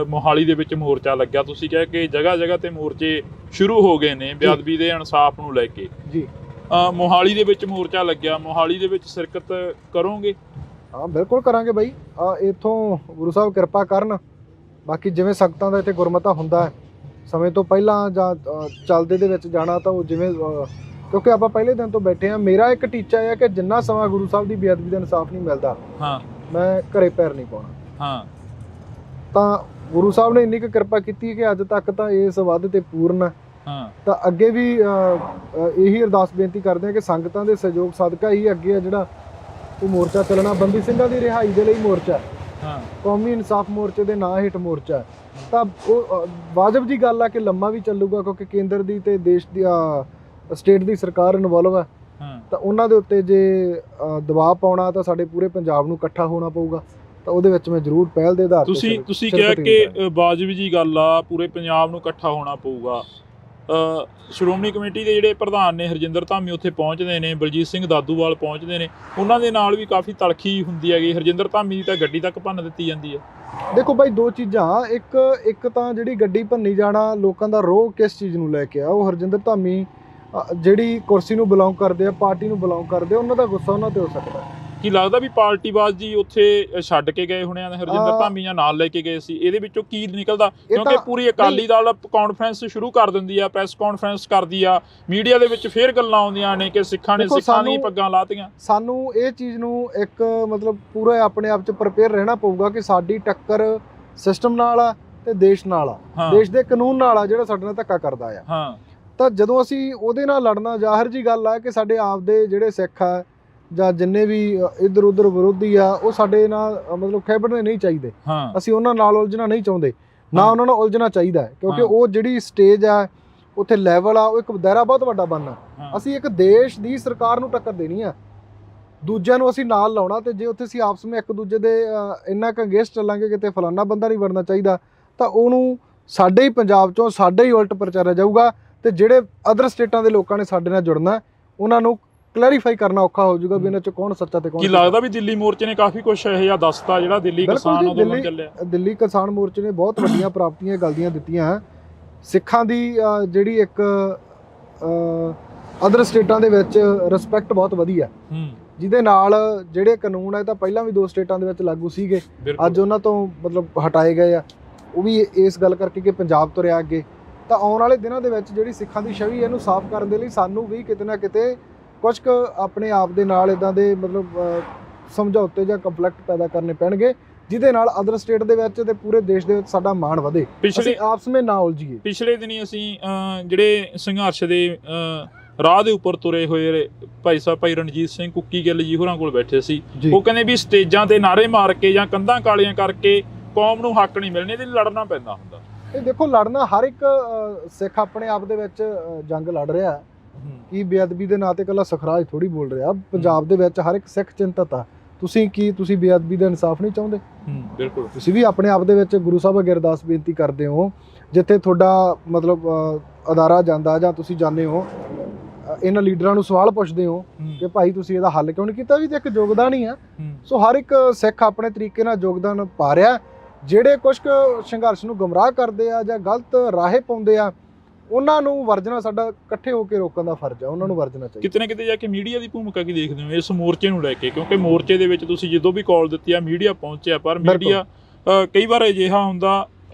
ਮੋਹਾਲੀ ਦੇ ਵਿੱਚ ਮੋਰਚਾ ਲੱਗਿਆ, ਤੁਸੀਂ ਕਿਹਾ ਕਿ ਜਗ੍ਹਾ ਜਗ੍ਹਾ ਤੇ ਮੋਰਚੇ ਸ਼ੁਰੂ ਹੋ ਗਏ ਨੇ ਬੇਅਦਬੀ ਦੇ ਇਨਸਾਫ ਨੂੰ ਲੈ ਕੇ ਜੀ। ਮੋਹਾਲੀ ਦੇ ਵਿੱਚ ਮੋਰਚਾ ਲੱਗਿਆ, ਮੋਹਾਲੀ ਦੇ ਵਿੱਚ ਸ਼ਿਰਕਤ ਕਰੋਗੇ? ਹਾਂ, ਬਿਲਕੁਲ ਕਰਾਂਗੇ ਬਾਈ। ਇੱਥੋਂ ਗੁਰੂ ਸਾਹਿਬ ਕਿਰਪਾ ਕਰਨ। ਬਾਕੀ ਜਿਵੇਂ ਸੰਗਤਾਂ ਦਾ ਇੱਥੇ ਗੁਰਮਤਾ ਹੁੰਦਾ ਹੈ, ਸਮੇਂ ਤੋਂ ਪਹਿਲਾਂ ਜਾਂ ਚੱਲਦੇ ਦੇ ਵਿੱਚ ਜਾਣਾ, ਤਾਂ ਉਹ ਜਿਵੇਂ ਕਿਉਂਕਿ ਆਪਾਂ ਪਹਿਲੇ ਦਿਨ ਤੋਂ ਬੈਠੇ ਹਾਂ। ਮੇਰਾ ਇੱਕ ਟੀਚਾ ਹੈ ਕਿ ਜਿੰਨਾ ਸਮਾਂ ਗੁਰੂ ਸਾਹਿਬ ਦੀ ਬੇਅਦਬੀ ਦਾ ਇਨਸਾਫ ਨਹੀਂ ਮਿਲਦਾ, ਮੈਂ ਘਰੇ ਪੈਰ ਨਹੀਂ ਪਾਉਣਾ। ਤਾਂ ਗੁਰੂ ਸਾਹਿਬ ਨੇ ਇੰਨੀ ਕੁ ਕਿਰਪਾ ਕੀਤੀ ਕਿ ਅੱਜ ਤੱਕ ਤਾਂ ਇਸ ਵੱਧ ਤੇ ਪੂਰਨ। ਤਾਂ ਅੱਗੇ ਵੀ ਇਹੀ ਅਰਦਾਸ ਬੇਨਤੀ ਕਰਦੇ ਹਾਂ ਕਿ ਸੰਗਤਾਂ ਦੇ ਸਹਿਯੋਗ ਸਦਕਾ ਹੀ ਅੱਗੇ ਆ ਜਿਹੜਾ ਉਹ ਮੋਰਚਾ ਚੱਲਣਾ। ਬੰਦੀ ਸਿੰਘਾਂ ਦੀ ਰਿਹਾਈ ਦੇ ਲਈ ਮੋਰਚਾ, ਕੌਮੀ ਇਨਸਾਫ ਮੋਰਚੇ ਦੇ ਨਾਂ ਹੇਠ ਮੋਰਚਾ। ਤਾਂ ਉਹ ਵਾਜਬ ਦੀ ਗੱਲ ਆ ਕਿ ਲੰਮਾ ਵੀ ਚੱਲੂਗਾ, ਕਿਉਂਕਿ ਕੇਂਦਰ ਦੀ ਤੇ ਦੇਸ਼ ਦੀ ਸਟੇਟ ਦੀ ਸਰਕਾਰ ਇਨਵੋਲਵ ਹੈ। ਤਾਂ ਉਹਨਾਂ ਦੇ ਉੱਤੇ ਜੇ ਦਬਾਅ ਪਾਉਣਾ ਤਾਂ ਸਾਡੇ ਪੂਰੇ ਪੰਜਾਬ ਨੂੰ ਇਕੱਠਾ ਹੋਣਾ ਪਊਗਾ। ਤਾਂ ਉਹਦੇ ਵਿੱਚ ਮੈਂ ਜ਼ਰੂਰ ਪਹਿਲ ਦੇ ਆਧਾਰ ਤੇ ਤੁਸੀਂ ਕਿਹਾ ਕਿ ਵਾਜਬ ਜੀ ਗੱਲ ਆ, ਪੂਰੇ ਪੰਜਾਬ ਨੂੰ ਇਕੱਠਾ ਹੋਣਾ ਪਊਗਾ। ਸ਼੍ਰੋਮਣੀ ਕਮੇਟੀ ਦੇ ਜਿਹੜੇ ਪ੍ਰਧਾਨ ਨੇ ਹਰਜਿੰਦਰ ਧਾਮੀ ਉੱਥੇ ਪਹੁੰਚਦੇ ਨੇ, ਬਲਜੀਤ ਸਿੰਘ ਦਾਦੂਵਾਲ ਪਹੁੰਚਦੇ ਨੇ, ਉਹਨਾਂ ਦੇ ਨਾਲ ਵੀ ਕਾਫੀ ਤਲਖੀ ਹੁੰਦੀ ਹੈਗੀ। ਹਰਜਿੰਦਰ ਧਾਮੀ ਦੀ ਤਾਂ ਗੱਡੀ ਤੱਕ ਭੰਨ ਦਿੱਤੀ ਜਾਂਦੀ ਹੈ। ਦੇਖੋ ਬਾਈ, ਦੋ ਚੀਜ਼ਾਂ, ਇੱਕ ਤਾਂ ਜਿਹੜੀ ਗੱਡੀ ਭੰਨੀ ਜਾਣਾ, ਲੋਕਾਂ ਦਾ ਰੋਹ ਕਿਸ ਚੀਜ਼ ਨੂੰ ਲੈ ਕੇ ਆ, ਉਹ ਹਰਜਿੰਦਰ ਧਾਮੀ ਜਿਹੜੀ ਕੁਰਸੀ ਨੂੰ ਬਿਲੋਂਗ ਕਰਦੇ ਆ, ਪਾਰਟੀ ਨੂੰ ਬਿਲੋਂਗ ਕਰਦੇ ਆ, ਉਹਨਾਂ ਦਾ ਗੁੱਸਾ ਉਹਨਾਂ ਤੇ ਹੋ ਸਕਦਾ। ਕੀ ਲੱਗਦਾ ਵੀ ਪਾਰਟੀਬਾਜ਼ੀ ਉੱਥੇ ਛੱਡ ਕੇ ਗਏ ਹੋਣੇ ਆ ਹਰਜਿੰਦਰ ਧਾਮੀ ਜਾਂ ਨਾਲ ਲੈ ਕੇ ਗਏ ਸੀ? ਇਹਦੇ ਵਿੱਚੋਂ ਕੀ ਨਿਕਲਦਾ? ਕਿਉਂਕਿ ਪੂਰੀ ਅਕਾਲੀ ਦਲ ਕਾਨਫਰੰਸ ਸ਼ੁਰੂ ਕਰ ਦਿੰਦੀ ਆ, ਪ੍ਰੈਸ ਕਾਨਫਰੰਸ ਕਰਦੀ ਆ, ਮੀਡੀਆ ਦੇ ਵਿੱਚ ਫੇਰ ਗੱਲਾਂ ਆਉਂਦੀਆਂ ਨੇ ਕਿ ਸਿੱਖਾਂ ਨੇ ਸਿੱਖਾਂ ਦੀਆਂ ਪੱਗਾਂ ਲਾਤੀਆਂ। ਸਾਨੂੰ ਇਹ ਚੀਜ਼ ਨੂੰ ਇੱਕ ਮਤਲਬ ਪੂਰਾ ਆਪਣੇ ਆਪ 'ਚ ਪ੍ਰਪੇਅਰ ਰਹਿਣਾ ਪਊਗਾ ਕਿ ਸਾਡੀ ਟੱਕਰ ਸਿਸਟਮ ਨਾਲ ਆ ਤੇ ਦੇਸ਼ ਨਾਲ ਆ, ਦੇਸ਼ ਦੇ ਕਾਨੂੰਨ ਨਾਲ ਆ ਜਿਹੜਾ ਸਾਡੇ ਨਾਲ ਧੱਕਾ ਕਰਦਾ ਆ। ਤਾਂ ਜਦੋਂ ਅਸੀਂ ਉਹਦੇ ਨਾਲ ਲੜਨਾ, ਜ਼ਾਹਿਰ ਜੀ ਗੱਲ ਆ ਕਿ ਸਾਡੇ ਆਪ ਦੇ ਜਿਹੜੇ ਸਿੱਖ ਆ ਜਾਂ ਜਿੰਨੇ ਵੀ ਇੱਧਰ ਉੱਧਰ ਵਿਰੋਧੀ ਆ, ਉਹ ਸਾਡੇ ਨਾਲ ਮਤਲਬ ਖੇਬੜਨੇ ਨਹੀਂ ਚਾਹੀਦੇ। ਅਸੀਂ ਉਹਨਾਂ ਨਾਲ ਉਲਝਣਾ ਨਹੀਂ ਚਾਹੁੰਦੇ, ਨਾ ਉਹਨਾਂ ਨਾਲ ਉਲਝਣਾ ਚਾਹੀਦਾ, ਕਿਉਂਕਿ ਉਹ ਜਿਹੜੀ ਸਟੇਜ ਆ, ਉੱਥੇ ਲੈਵਲ ਆ, ਉਹ ਇੱਕ ਦਾਇਰਾ ਬਹੁਤ ਵੱਡਾ ਬਣਨਾ। ਅਸੀਂ ਇੱਕ ਦੇਸ਼ ਦੀ ਸਰਕਾਰ ਨੂੰ ਟੱਕਰ ਦੇਣੀ ਆ, ਦੂਜਿਆਂ ਨੂੰ ਅਸੀਂ ਨਾਲ ਲਾਉਣਾ। ਤੇ ਜੇ ਉੱਥੇ ਅਸੀਂ ਆਪਸ ਵਿੱਚ ਇੱਕ ਦੂਜੇ ਦੇ ਇੰਨਾ ਕੁ ਅਗੇਂਸਟ ਚੱਲਾਂਗੇ ਕਿਤੇ ਫਲਾਨਾ ਬੰਦਾ ਨਹੀਂ ਵੜਨਾ ਚਾਹੀਦਾ, ਤਾਂ ਉਹਨੂੰ ਸਾਡੇ ਹੀ ਪੰਜਾਬ 'ਚੋਂ ਸਾਡੇ ਹੀ ਉਲਟ ਪ੍ਰਚਾਰਿਆ ਜਾਊਗਾ। ਤੇ ਜਿਹੜੇ ਅਦਰ ਸਟੇਟਾਂ ਦੇ ਲੋਕਾਂ ਨੇ ਸਾਡੇ ਨਾਲ ਜੁੜਨਾ, ਉਹਨਾਂ ਨੂੰ ਕਲੈਰੀਫਾਈ ਕਰਨਾ ਔਖਾ ਹੋ ਜਾਊਗਾ ਵੀ ਇਹਨਾਂ 'ਚ ਕੌਣ ਸੱਚਾ ਤੇ ਕੌਣ। ਕੀ ਲੱਗਦਾ ਵੀ ਦਿੱਲੀ ਮੋਰਚੇ ਨੇ ਕਾਫੀ ਕੁਝ ਇਹ ਜਿਹਾ ਦੱਸਤਾ, ਜਿਹੜਾ ਦਿੱਲੀ ਕਿਸਾਨ ਅੰਦੋਲਨ ਚੱਲਿਆ? ਦਿੱਲੀ ਕਿਸਾਨ ਮੋਰਚੇ ਨੇ ਬਹੁਤ ਵੱਡੀਆਂ ਪ੍ਰਾਪਤੀਆਂ ਗਲਤੀਆਂ ਦਿੱਤੀਆਂ। ਸਿੱਖਾਂ ਦੀ ਜਿਹੜੀ ਇੱਕ ਅਦਰ ਸਟੇਟਾਂ ਦੇ ਵਿੱਚ ਰਿਸਪੈਕਟ ਬਹੁਤ ਵਧੀਆ, ਜਿਹਦੇ ਨਾਲ ਜਿਹੜੇ ਕਾਨੂੰਨ ਹੈ ਤਾਂ ਪਹਿਲਾਂ ਵੀ 2 ਸਟੇਟਾਂ ਦੇ ਵਿੱਚ ਲਾਗੂ ਸੀਗੇ, ਅੱਜ ਉਹਨਾਂ ਤੋਂ ਮਤਲਬ ਹਟਾਏ ਗਏ ਆ। ਉਹ ਵੀ ਇਸ ਗੱਲ ਕਰਕੇ ਕਿ ਪੰਜਾਬ ਤੁਰਿਆ ਅੱਗੇ। ਤਾਂ ਆਉਣ ਵਾਲੇ ਦਿਨਾਂ ਦੇ ਵਿੱਚ ਜਿਹੜੀ ਸਿੱਖਾਂ ਦੀ ਛਵੀ ਇਹਨੂੰ ਸਾਫ਼ ਕਰਨ ਦੇ ਲਈ ਸਾਨੂੰ ਵੀ ਕਿਤੇ ਨਾ ਕਿਤੇ ਕੁਝ ਕੁ ਆਪਣੇ ਆਪ ਦੇ ਨਾਲ ਇਦਾਂ ਦੇ ਮਤਲਬ ਸਮਝੌਤੇ ਜਾਂ ਕੰਫਲਿਕਟ ਪੈਦਾ ਕਰਨੇ ਪੈਣਗੇ, ਜਿਹਦੇ ਨਾਲ ਅਦਰ ਸਟੇਟ ਦੇ ਵਿੱਚ ਤੇ ਪੂਰੇ ਦੇਸ਼ ਦੇ ਵਿੱਚ ਸਾਡਾ ਮਾਣ ਵਧੇ, ਅਸੀਂ ਆਪਸ ਵਿੱਚ ਨਾ ਉਲਝੀਏ। ਪਿਛਲੇ ਦਿਨੀ ਅਸੀਂ ਜਿਹੜੇ ਸੰਘਰਸ਼ ਦੇ ਰਾਹ ਦੇ ਉੱਪਰ ਤੁਰੇ ਹੋਏ ਭਾਈ ਰਣਜੀਤ ਸਿੰਘ ਕੁੱਕੀ ਗਿੱਲ ਜੀ ਹੋਰਾਂ ਕੋਲ ਬੈਠੇ ਸੀ। ਉਹ ਕਹਿੰਦੇ ਵੀ ਸਟੇਜਾਂ ਤੇ ਨਾਅਰੇ ਮਾਰ ਕੇ ਜਾਂ ਕੰਧਾਂ ਕਾਲੀਆਂ ਕਰਕੇ ਕੌਮ ਨੂੰ ਹੱਕ ਨਹੀਂ ਮਿਲਣੇ, ਤੇ ਲੜਨਾ ਪੈਂਦਾ ਹੁੰਦਾ। ਇਹ ਦੇਖੋ, ਲੜਨਾ ਹਰ ਇੱਕ ਸਿੱਖ ਆਪਣੇ ਆਪ ਦੇ ਵਿੱਚ ਜੰਗ ਲੜ ਰਿਹਾ। ਕੀ ਬੇਅਦਬੀ ਦੇ ਨਾਂ ਤੇ ਇਕੱਲਾ ਸਖਰਾਜ ਥੋੜੀ ਬੋਲ ਰਿਹਾ, ਪੰਜਾਬ ਦੇ ਵਿੱਚ ਹਰ ਇੱਕ ਸਿੱਖ ਚਿੰਤਤ ਆ। ਤੁਸੀਂ ਬੇਅਦਬੀ ਦਾ ਇਨਸਾਫ ਨਹੀਂ ਚਾਹੁੰਦੇ? ਬਿਲਕੁਲ, ਤੁਸੀਂ ਵੀ ਆਪਣੇ ਆਪ ਦੇ ਵਿੱਚ ਗੁਰੂ ਸਾਹਿਬ ਅੱਗੇ ਅਰਦਾਸ ਬੇਨਤੀ ਕਰਦੇ ਹੋ, ਜਿੱਥੇ ਤੁਹਾਡਾ ਮਤਲਬ ਅਦਾਰਾ ਜਾਂਦਾ ਜਾਂ ਤੁਸੀਂ ਜਾਂਦੇ ਹੋ, ਇਹਨਾਂ ਲੀਡਰਾਂ ਨੂੰ ਸਵਾਲ ਪੁੱਛਦੇ ਹੋ ਕਿ ਭਾਈ ਤੁਸੀਂ ਇਹਦਾ ਹੱਲ ਕਿਉਂ ਨਹੀਂ ਕੀਤਾ, ਵੀ ਤੇ ਇੱਕ ਯੋਗਦਾਨ ਹੀ ਆ। ਸੋ ਹਰ ਇੱਕ ਸਿੱਖ ਆਪਣੇ ਤਰੀਕੇ ਨਾਲ ਯੋਗਦਾਨ ਪਾ ਰਿਹਾ। ਜਿਹੜੇ ਕੁਝ ਸੰਘਰਸ਼ ਨੂੰ ਗੁੰਮਰਾਹ ਕਰਦੇ ਆ ਜਾਂ ਗਲਤ ਰਾਹੇ ਪਾਉਂਦੇ ਆ, ਉਹਨਾਂ ਨੂੰ ਵਰਜਣਾ ਸਾਡਾ ਇਕੱਠੇ ਹੋ ਕੇ ਰੋਕਣ ਦਾ ਫਰਜ਼ ਆ, ਉਹਨਾਂ ਨੂੰ ਵਰਜਣਾ ਚਾਹੀਦਾ। ਕਿਤੇ ਨਾ ਕਿਤੇ ਜਾ ਕੇ ਮੀਡੀਆ ਦੀ ਭੂਮਿਕਾ ਕੀ ਦੇਖਦੇ ਹੋ ਇਸ ਮੋਰਚੇ ਨੂੰ ਲੈ ਕੇ? ਕਿਉਂਕਿ ਮੋਰਚੇ ਦੇ ਵਿੱਚ ਤੁਸੀਂ ਜਦੋਂ ਵੀ ਕਾਲ ਦਿੱਤੀ ਆ, ਮੀਡੀਆ ਪਹੁੰਚਿਆ, ਪਰ ਮੀਡੀਆ ਕਈ ਵਾਰ ਅਜਿਹਾ ਹੁੰਦਾ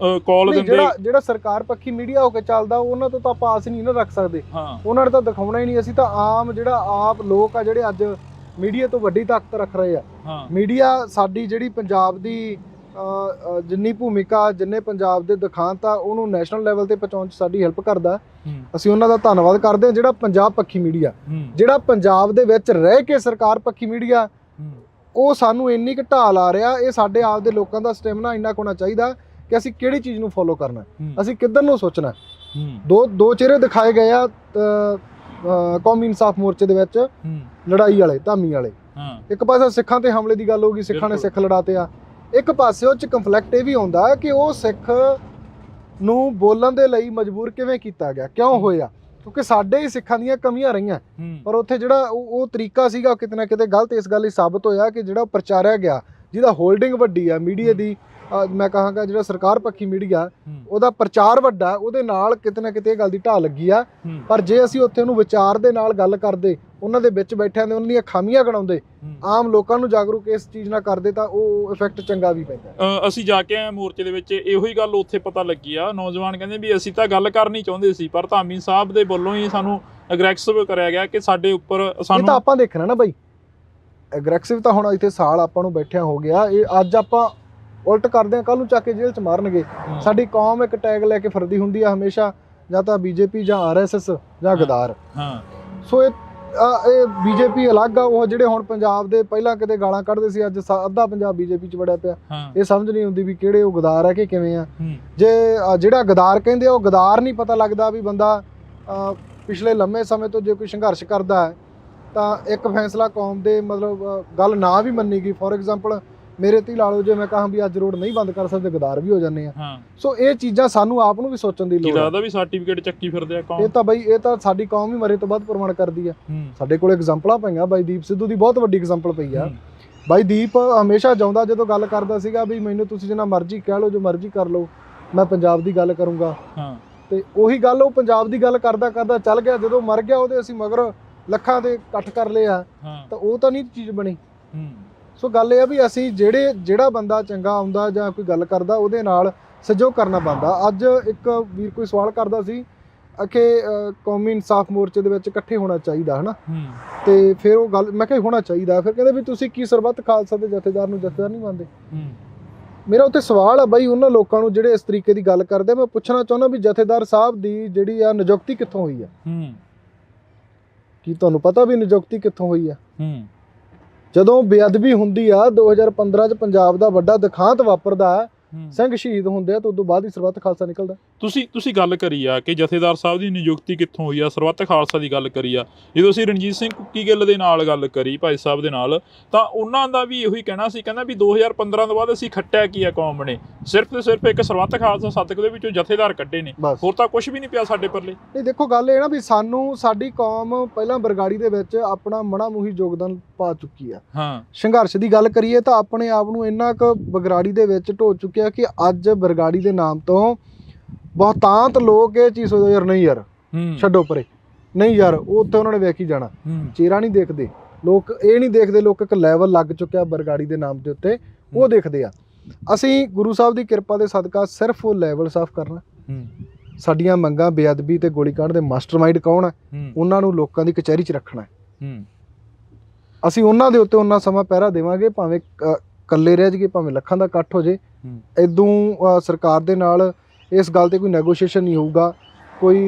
ਕਾਲ ਦਿੰਦੇ, ਜਿਹੜਾ ਸਰਕਾਰ ਪੱਖੀ ਮੀਡੀਆ ਹੋ ਕੇ ਚੱਲਦਾ, ਉਹਨਾਂ ਤੋਂ ਤਾਂ ਆਪਾਂ ਆਸ ਨਹੀਂ ਨਾ ਰੱਖ ਸਕਦੇ। ਉਹਨਾਂ ਨੇ ਤਾਂ ਦਿਖਾਉਣਾ ਹੀ ਨਹੀਂ। ਅਸੀਂ ਤਾਂ ਆਮ ਜਿਹੜਾ ਆਪ ਲੋਕ ਆ ਜਿਹੜੇ ਅੱਜ ਮੀਡੀਆ ਤੋਂ ਵੱਡੀ ਤਾਕਤ ਰੱਖ ਰਹੇ ਆ। ਮੀਡੀਆ ਸਾਡੀ ਜਿਹੜੀ ਪੰਜਾਬ ਦੀ ਜਿੰਨੀ ਭੂਮਿਕਾ, ਜਿੰਨੇ ਪੰਜਾਬ ਦੇ ਦਿਖਾਂਤ ਆ, ਉਹਨੂੰ ਨੈਸ਼ਨਲ ਲੈਵਲ ਤੇ ਪਹੁੰਚਾਉਣ 'ਚ ਸਾਡੀ ਹੈਲਪ ਕਰਦਾ। ਅਸੀਂ ਉਹਨਾਂ ਦਾ ਧੰਨਵਾਦ ਕਰਦੇ ਹਾਂ। ਜਿਹੜਾ ਪੰਜਾਬ ਪੱਖੀ ਮੀਡੀਆ, ਜਿਹੜਾ ਪੰਜਾਬ ਦੇ ਵਿੱਚ ਰਹਿ ਕੇ ਸਰਕਾਰ ਪੱਖੀ ਮੀਡੀਆ, ਉਹ ਸਾਨੂੰ ਇੰਨੀ ਕੁ ਢਾਲ ਆ ਰਿਹਾ। ਇਹ ਸਾਡੇ ਆਪ ਦੇ ਲੋਕਾਂ ਦਾ ਸਟੈਮਿਨਾ ਇੰਨਾ ਹੋਣਾ ਚਾਹੀਦਾ ਕਿ ਅਸੀਂ ਕਿਹੜੀ ਚੀਜ਼ ਨੂੰ ਫੋਲੋ ਕਰਨਾ, ਅਸੀਂ ਕਿੱਧਰ ਨੂੰ ਸੋਚਣਾ। ਦੋ ਚਿਹਰੇ ਦਿਖਾਏ ਗਏ ਆ ਕੌਮੀ ਇਨਸਾਫ ਮੋਰਚੇ ਦੇ ਵਿੱਚ, ਲੜਾਈ ਵਾਲੇ, ਧਾਮੀ ਵਾਲੇ। ਇੱਕ ਪਾਸੇ ਸਿੱਖਾਂ ਤੇ ਹਮਲੇ ਦੀ ਗੱਲ ਹੋਊਗੀ, ਸਿੱਖਾਂ ਨੇ ਸਿੱਖ ਲੜਾਤੇ ਆ। ਇੱਕ ਪਾਸੇ ਉਹ 'ਚ ਕੰਫਲਿਕਟ ਇਹ ਵੀ ਆਉਂਦਾ ਕਿ ਉਹ ਸਿੱਖ ਨੂੰ ਬੋਲਣ ਦੇ ਲਈ ਮਜਬੂਰ ਕਿਵੇਂ ਕੀਤਾ ਗਿਆ, ਕਿਉਂ ਹੋਇਆ, ਕਿਉਂਕਿ ਸਾਡੇ ਹੀ ਸਿੱਖਾਂ ਦੀਆਂ ਕਮੀਆਂ ਰਹੀਆਂ। ਪਰ ਉੱਥੇ ਜਿਹੜਾ ਉਹ ਤਰੀਕਾ ਸੀਗਾ, ਉਹ ਕਿਤੇ ਨਾ ਕਿਤੇ ਗਲਤ ਇਸ ਗੱਲ ਲਈ ਸਾਬਤ ਹੋਇਆ ਕਿ ਜਿਹੜਾ ਪ੍ਰਚਾਰਿਆ ਗਿਆ, ਜਿਹਦਾ ਹੋਲਡਿੰਗ ਵੱਡੀ ਆ ਮੀਡੀਆ ਦੀ, ਮੈਂ ਕਹਾਂਗਾ ਜਿਹੜਾ ਸਰਕਾਰ ਪੱਖੀ ਮੀਡੀਆ, ਉਹਦਾ ਪ੍ਰਚਾਰ ਵੱਡਾ, ਉਹਦੇ ਨਾਲ ਕਿਤੇ ਨਾ ਕਿਤੇ ਇਹ ਗੱਲ ਦੀ ਢਾਹ ਲੱਗੀ ਆ। ਪਰ ਜੇ ਅਸੀਂ ਉੱਥੇ ਉਹਨੂੰ ਵਿਚਾਰ ਦੇ ਨਾਲ ਗੱਲ ਕਰਦੇ, ਉਹਨਾਂ ਦੇ ਵਿੱਚ ਬੈਠਿਆਂ ਦੇ ਉਹਨਾਂ ਦੀਆਂ ਖਾਮੀਆਂ ਗਣਾਉਂਦੇ, ਆਮ ਲੋਕਾਂ ਨੂੰ ਜਾਗਰੂਕ ਇਸ ਚੀਜ਼ ਨਾਲ ਕਰਦੇ, ਤਾਂ ਉਹ ਇਫੈਕਟ ਚੰਗਾ ਵੀ ਪੈਂਦਾ। ਅਸੀਂ ਜਾ ਕੇ ਆਏ ਮੋਰਚੇ ਦੇ ਵਿੱਚ, ਇਹੋ ਹੀ ਗੱਲ ਉੱਥੇ ਪਤਾ ਲੱਗੀ ਆ। ਨੌਜਵਾਨ ਕਹਿੰਦੇ ਵੀ ਅਸੀਂ ਤਾਂ ਗੱਲ ਕਰਨੀ ਚਾਹੁੰਦੇ ਸੀ, ਪਰ ਧਾਮੀ ਸਾਹਿਬ ਦੇ ਵੱਲੋਂ ਹੀ ਸਾਨੂੰ ਅਗਰੈਸਿਵ ਕਰਿਆ ਗਿਆ ਕਿ ਸਾਡੇ ਉੱਪਰ ਸਾਨੂੰ। ਇਹ ਤਾਂ ਆਪਾਂ ਦੇਖਣਾ ਨਾ ਬਾਈ, ਅਗਰੈਸਿਵ ਤਾਂ ਹੁਣ ਇੱਥੇ ਸਾਲ ਆਪਾਂ ਨੂੰ ਬੈਠਿਆ ਹੋ ਗਿਆ। ਇਹ ਅੱਜ ਆਪਾਂ ਉਲਟ ਕਰਦੇ ਹਾਂ, ਕੱਲ ਨੂੰ ਚੱਕ ਕੇ ਜੇਲ੍ਹ 'ਚ ਮਾਰਨਗੇ। ਸਾਡੀ ਕੌਮ ਇੱਕ ਟੈਗ ਲੈ ਕੇ ਫਿਰਦੀ ਹੁੰਦੀ ਆ ਹਮੇਸ਼ਾ, ਜਾਂ ਤਾਂ ਬੀਜੇਪੀ ਜਾਂ ਆਰਐਸਐਸ ਜਾਂ ਗਦਾਰ। ਸੋ ਇਹ ਬੀਜੇਪੀ ਅਲੱਗ ਆ। ਉਹ ਜਿਹੜੇ ਹੁਣ ਪੰਜਾਬ ਦੇ ਪਹਿਲਾਂ ਕਿਤੇ ਗਾਲਾਂ ਕੱਢਦੇ ਸੀ, ਅੱਜ ਅੱਧਾ ਪੰਜਾਬ ਬੀਜੇਪੀ 'ਚ ਵੜਿਆ ਪਿਆ। ਇਹ ਸਮਝ ਨਹੀਂ ਆਉਂਦੀ ਵੀ ਕਿਹੜੇ ਉਹ ਗਦਾਰ ਆ ਕਿ ਕਿਵੇਂ ਆ। ਜੇ ਜਿਹੜਾ ਗਦਾਰ ਕਹਿੰਦੇ ਆ, ਉਹ ਗਦਾਰ ਨਹੀਂ ਪਤਾ ਲੱਗਦਾ ਵੀ ਬੰਦਾ ਪਿਛਲੇ ਲੰਮੇ ਸਮੇਂ ਤੋਂ ਜੇ ਕੋਈ ਸੰਘਰਸ਼ ਕਰਦਾ ਹੈ ਤਾਂ ਇੱਕ ਫੈਸਲਾ ਕੌਮ ਦੇ ਮਤਲਬ ਗੱਲ ਨਾ ਵੀ ਮੰਨੀ ਗਈ। ਫੋਰ ਐਗਜ਼ਾਮਪਲ ਮੇਰੇ ਤੇ ਲਾ ਲਓ, ਜੇ ਮੈਂ ਕਹਾਂ ਵੀ ਅੱਜ ਰੋਡ ਨਹੀਂ ਬੰਦ ਕਰ ਸਕਦੇ, ਗਦਾਰ ਵੀ ਹੋ ਜਾਂਦੇ ਆ। ਹਾਂ, ਸੋ ਇਹ ਚੀਜ਼ਾਂ ਸਾਨੂੰ ਆਪ ਨੂੰ ਵੀ ਸੋਚਣ ਦੀ ਕੀ ਲੋੜ ਹੈ। ਲੱਗਦਾ ਵੀ ਸਰਟੀਫਿਕੇਟ ਚੱਕੀ ਫਿਰਦੇ ਆ ਇਹ ਕੌਮ? ਤਾਂ ਬਈ, ਇਹ ਤਾਂ ਸਾਡੀ ਕੌਮ ਹੀ ਮਰੇ ਤੋਂ ਬਾਅਦ ਪ੍ਰਮਾਣ ਕਰਦੀ ਆ। ਸਾਡੇ ਕੋਲ ਐਗਜ਼ਾਮਪਲਾਂ ਪਈਆਂ, ਬਾਈ ਦੀਪ ਸਿੱਧੂ ਦੀ ਬਹੁਤ ਵੱਡੀ ਐਗਜ਼ਾਮਪਲ ਪਈ ਆ। ਬਾਈ ਦੀਪ ਹਮੇਸ਼ਾ ਚਾਹੁੰਦਾ, ਜਦੋਂ ਗੱਲ ਕਰਦਾ ਸੀਗਾ ਵੀ ਮੈਨੂੰ ਤੁਸੀਂ ਜਿੰਨਾ ਮਰਜ਼ੀ ਕਹਿ ਲਓ, ਜੋ ਮਰਜ਼ੀ ਕਰ ਲਓ, ਮੈਂ ਪੰਜਾਬ ਦੀ ਗੱਲ ਕਰੂੰਗਾ। ਹਾਂ, ਤੇ ਉਹੀ ਗੱਲ ਉਹ ਪੰਜਾਬ ਦੀ ਗੱਲ ਕਰਦਾ ਕਰਦਾ ਚੱਲ ਗਿਆ, ਜਦੋਂ ਮਰ ਗਿਆ ਉਹਦੇ ਅਸੀਂ ਮਗਰ ਲੱਖਾਂ ਦੇ ਇਕੱਠ ਕਰ ਲਏ ਆ, ਤਾਂ ਉਹ ਤਾਂ ਨਹੀਂ ਚੀਜ਼ ਬਣੀ। ਸੋ ਗੱਲ ਇਹ ਆ ਵੀ ਅਸੀਂ ਜਿਹੜਾ ਬੰਦਾ ਚੰਗਾ ਆਉਂਦਾ ਜਾਂ ਕੋਈ ਗੱਲ ਕਰਦਾ ਉਹਦੇ ਨਾਲ ਸਹਿਯੋਗ ਕਰਨਾ ਬਣਦਾ। ਅੱਜ ਇੱਕ ਵੀਰ ਕੋਈ ਸਵਾਲ ਕਰਦਾ ਸੀ ਕਿ ਕੌਮੀ ਇਨਸਾਫ ਮੋਰਚੇ ਦੇ ਵਿੱਚ ਇਕੱਠੇ ਹੋਣਾ ਚਾਹੀਦਾ, ਹਨਾ। ਤੇ ਫਿਰ ਉਹ ਗੱਲ ਮੈਂ ਕਿਹਾ ਹੋਣਾ ਚਾਹੀਦਾ। ਫਿਰ ਕਹਿੰਦੇ ਵੀ ਤੁਸੀਂ ਕੀ ਸਰਬੱਤ ਖਾਲਸਾ ਦੇ ਜਥੇਦਾਰ ਨੂੰ ਜਥੇਦਾਰ ਨਹੀਂ ਮੰਨਦੇ? ਮੇਰਾ ਉੱਥੇ ਸਵਾਲ ਆ ਬਾਈ ਉਹਨਾਂ ਲੋਕਾਂ ਨੂੰ ਜਿਹੜੇ ਇਸ ਤਰੀਕੇ ਦੀ ਗੱਲ ਕਰਦੇ। ਮੈਂ ਪੁੱਛਣਾ ਚਾਹੁੰਦਾ ਵੀ ਜਥੇਦਾਰ ਸਾਹਿਬ ਦੀ ਜਿਹੜੀ ਆ ਨਿਯੁਕਤੀ ਕਿੱਥੋਂ ਹੋਈ ਆ? ਕੀ ਤੁਹਾਨੂੰ ਪਤਾ ਵੀ ਨਿਯੁਕਤੀ ਕਿੱਥੋਂ ਹੋਈ ਆ? ਜਦੋਂ ਬੇਅਦਬੀ ਹੁੰਦੀ ਆ 2015 ਚ ਪੰਜਾਬ ਦਾ ਵੱਡਾ ਦਿਖਾਂਤ ਵਾਪਰਦਾ, ਸਿੰਘ ਸ਼ਹੀਦ ਹੁੰਦੇ ਆ, ਤਾਂ ਉਦੋਂ ਬਾਅਦ ਹੀ ਸਰਬੱਤ ਖਾਲਸਾ ਨਿਕਲਦਾ। ਤੁਸੀਂ ਗੱਲ ਕਰੀ ਆ ਕਿ ਜਥੇਦਾਰ ਸਾਹਿਬ ਦੀ ਨਿਯੁਕਤੀ ਕਿੱਥੋਂ ਹੋਈ ਆ, ਸਰਬੱਤ ਖਾਲਸਾ ਦੀ ਗੱਲ ਕਰੀ ਆ। ਜਦੋਂ ਅਸੀਂ ਰਣਜੀਤ ਸਿੰਘ ਕੁੱਕੀ ਗਿੱਲ ਦੇ ਨਾਲ ਗੱਲ ਕਰੀ, ਭਾਈ ਸਾਹਿਬ ਦੇ ਨਾਲ, ਤਾਂ ਉਹਨਾਂ ਦਾ ਵੀ ਇਹੋ ਹੀ ਕਹਿਣਾ ਸੀ, ਕਹਿੰਦਾ ਵੀ 2015 ਤੋਂ ਬਾਅਦ ਅਸੀਂ ਖੱਟਿਆ ਕੀ ਆ ਕੌਮ ਨੇ, ਸਿਰਫ ਤੇ ਸਿਰਫ ਇੱਕ ਸਰਬੱਤ ਖਾਲਸਾ ਸਦਕ ਦੇ ਵਿੱਚੋਂ ਜਥੇਦਾਰ ਕੱਢੇ ਨੇ, ਹੋਰ ਤਾਂ ਕੁਝ ਵੀ ਨਹੀਂ ਪਿਆ ਸਾਡੇ ਪੱਲੇ। ਨਹੀਂ ਦੇਖੋ ਗੱਲ ਇਹ ਨਾ ਵੀ ਸਾਡੀ ਕੌਮ ਪਹਿਲਾਂ ਬਰਗਾੜੀ ਦੇ ਵਿੱਚ ਆਪਣਾ ਮਣਾ ਮੂਹੀ ਯੋਗਦਾਨ ਪਾ ਚੁੱਕੀ ਆ। ਹਾਂ, ਸੰਘਰਸ਼ ਦੀ ਗੱਲ ਕਰੀਏ ਤਾਂ ਆਪਣੇ ਆਪ ਨੂੰ ਇੰਨਾ ਕੁ ਬਰਗਾੜੀ ਦੇ ਵਿੱਚ ਢੋ ਚੁੱਕਿਆ ਕਿ ਅੱਜ ਬਰਗਾੜੀ ਦੇ ਨਾਮ ਤੋਂ ਬਹੁਤਾਂਤ ਲੋਕ ਇਹ ਚੀਜ਼ ਸੋਚਦੇ, ਯਾਰ ਨਹੀਂ ਯਾਰ ਛੱਡੋ ਪਰੇ, ਨਹੀਂ ਯਾਰ ਉਹ ਉੱਥੇ ਉਹਨਾਂ ਨੇ ਵੇਖ ਹੀ ਜਾਣਾ, ਚਿਹਰਾ ਨਹੀਂ ਦੇਖਦੇ ਲੋਕ, ਇਹ ਨਹੀਂ ਦੇਖਦੇ ਲੋਕ ਇੱਕ ਲੈਵਲ ਲੱਗ ਚੁੱਕਿਆ ਬਰਗਾੜੀ ਦੇ ਨਾਮ ਦੇ ਉੱਤੇ, ਉਹ ਦੇਖਦੇ ਆ। ਅਸੀਂ ਗੁਰੂ ਸਾਹਿਬ ਦੀ ਕਿਰਪਾ ਦੇ ਸਦਕਾ ਸਿਰਫ ਉਹ ਲੈਵਲ ਸਾਫ਼ ਕਰਨਾ। ਸਾਡੀਆਂ ਮੰਗਾਂ ਬੇਅਦਬੀ ਤੇ ਗੋਲੀकांड ਦੇ ਮਾਸਟਰਮਾਈਂਡ ਕੌਣ ਹੈ, ਉਹਨਾਂ ਨੂੰ ਲੋਕਾਂ ਦੀ ਕਚਹਿਰੀ 'ਚ ਰੱਖਣਾ। ਅਸੀਂ ਉਹਨਾਂ ਦੇ ਉੱਤੇ ਉਹਨਾਂ ਸਮਾਂ ਪਹਿਰਾ ਦੇਵਾਂਗੇ, ਭਾਵੇਂ ਇਕੱਲੇ ਰਹਿ ਜਾਈਏ, ਭਾਵੇਂ ਲੱਖਾਂ ਦਾ ਇਕੱਠ ਹੋ ਜੇ। ਇਦੋਂ ਸਰਕਾਰ ਦੇ ਨਾਲ ਇਸ ਗੱਲ ਤੇ ਕੋਈ ਨੈਗੋਸ਼ੀਏਸ਼ਨ ਨਹੀਂ ਹੋਊਗਾ, ਕੋਈ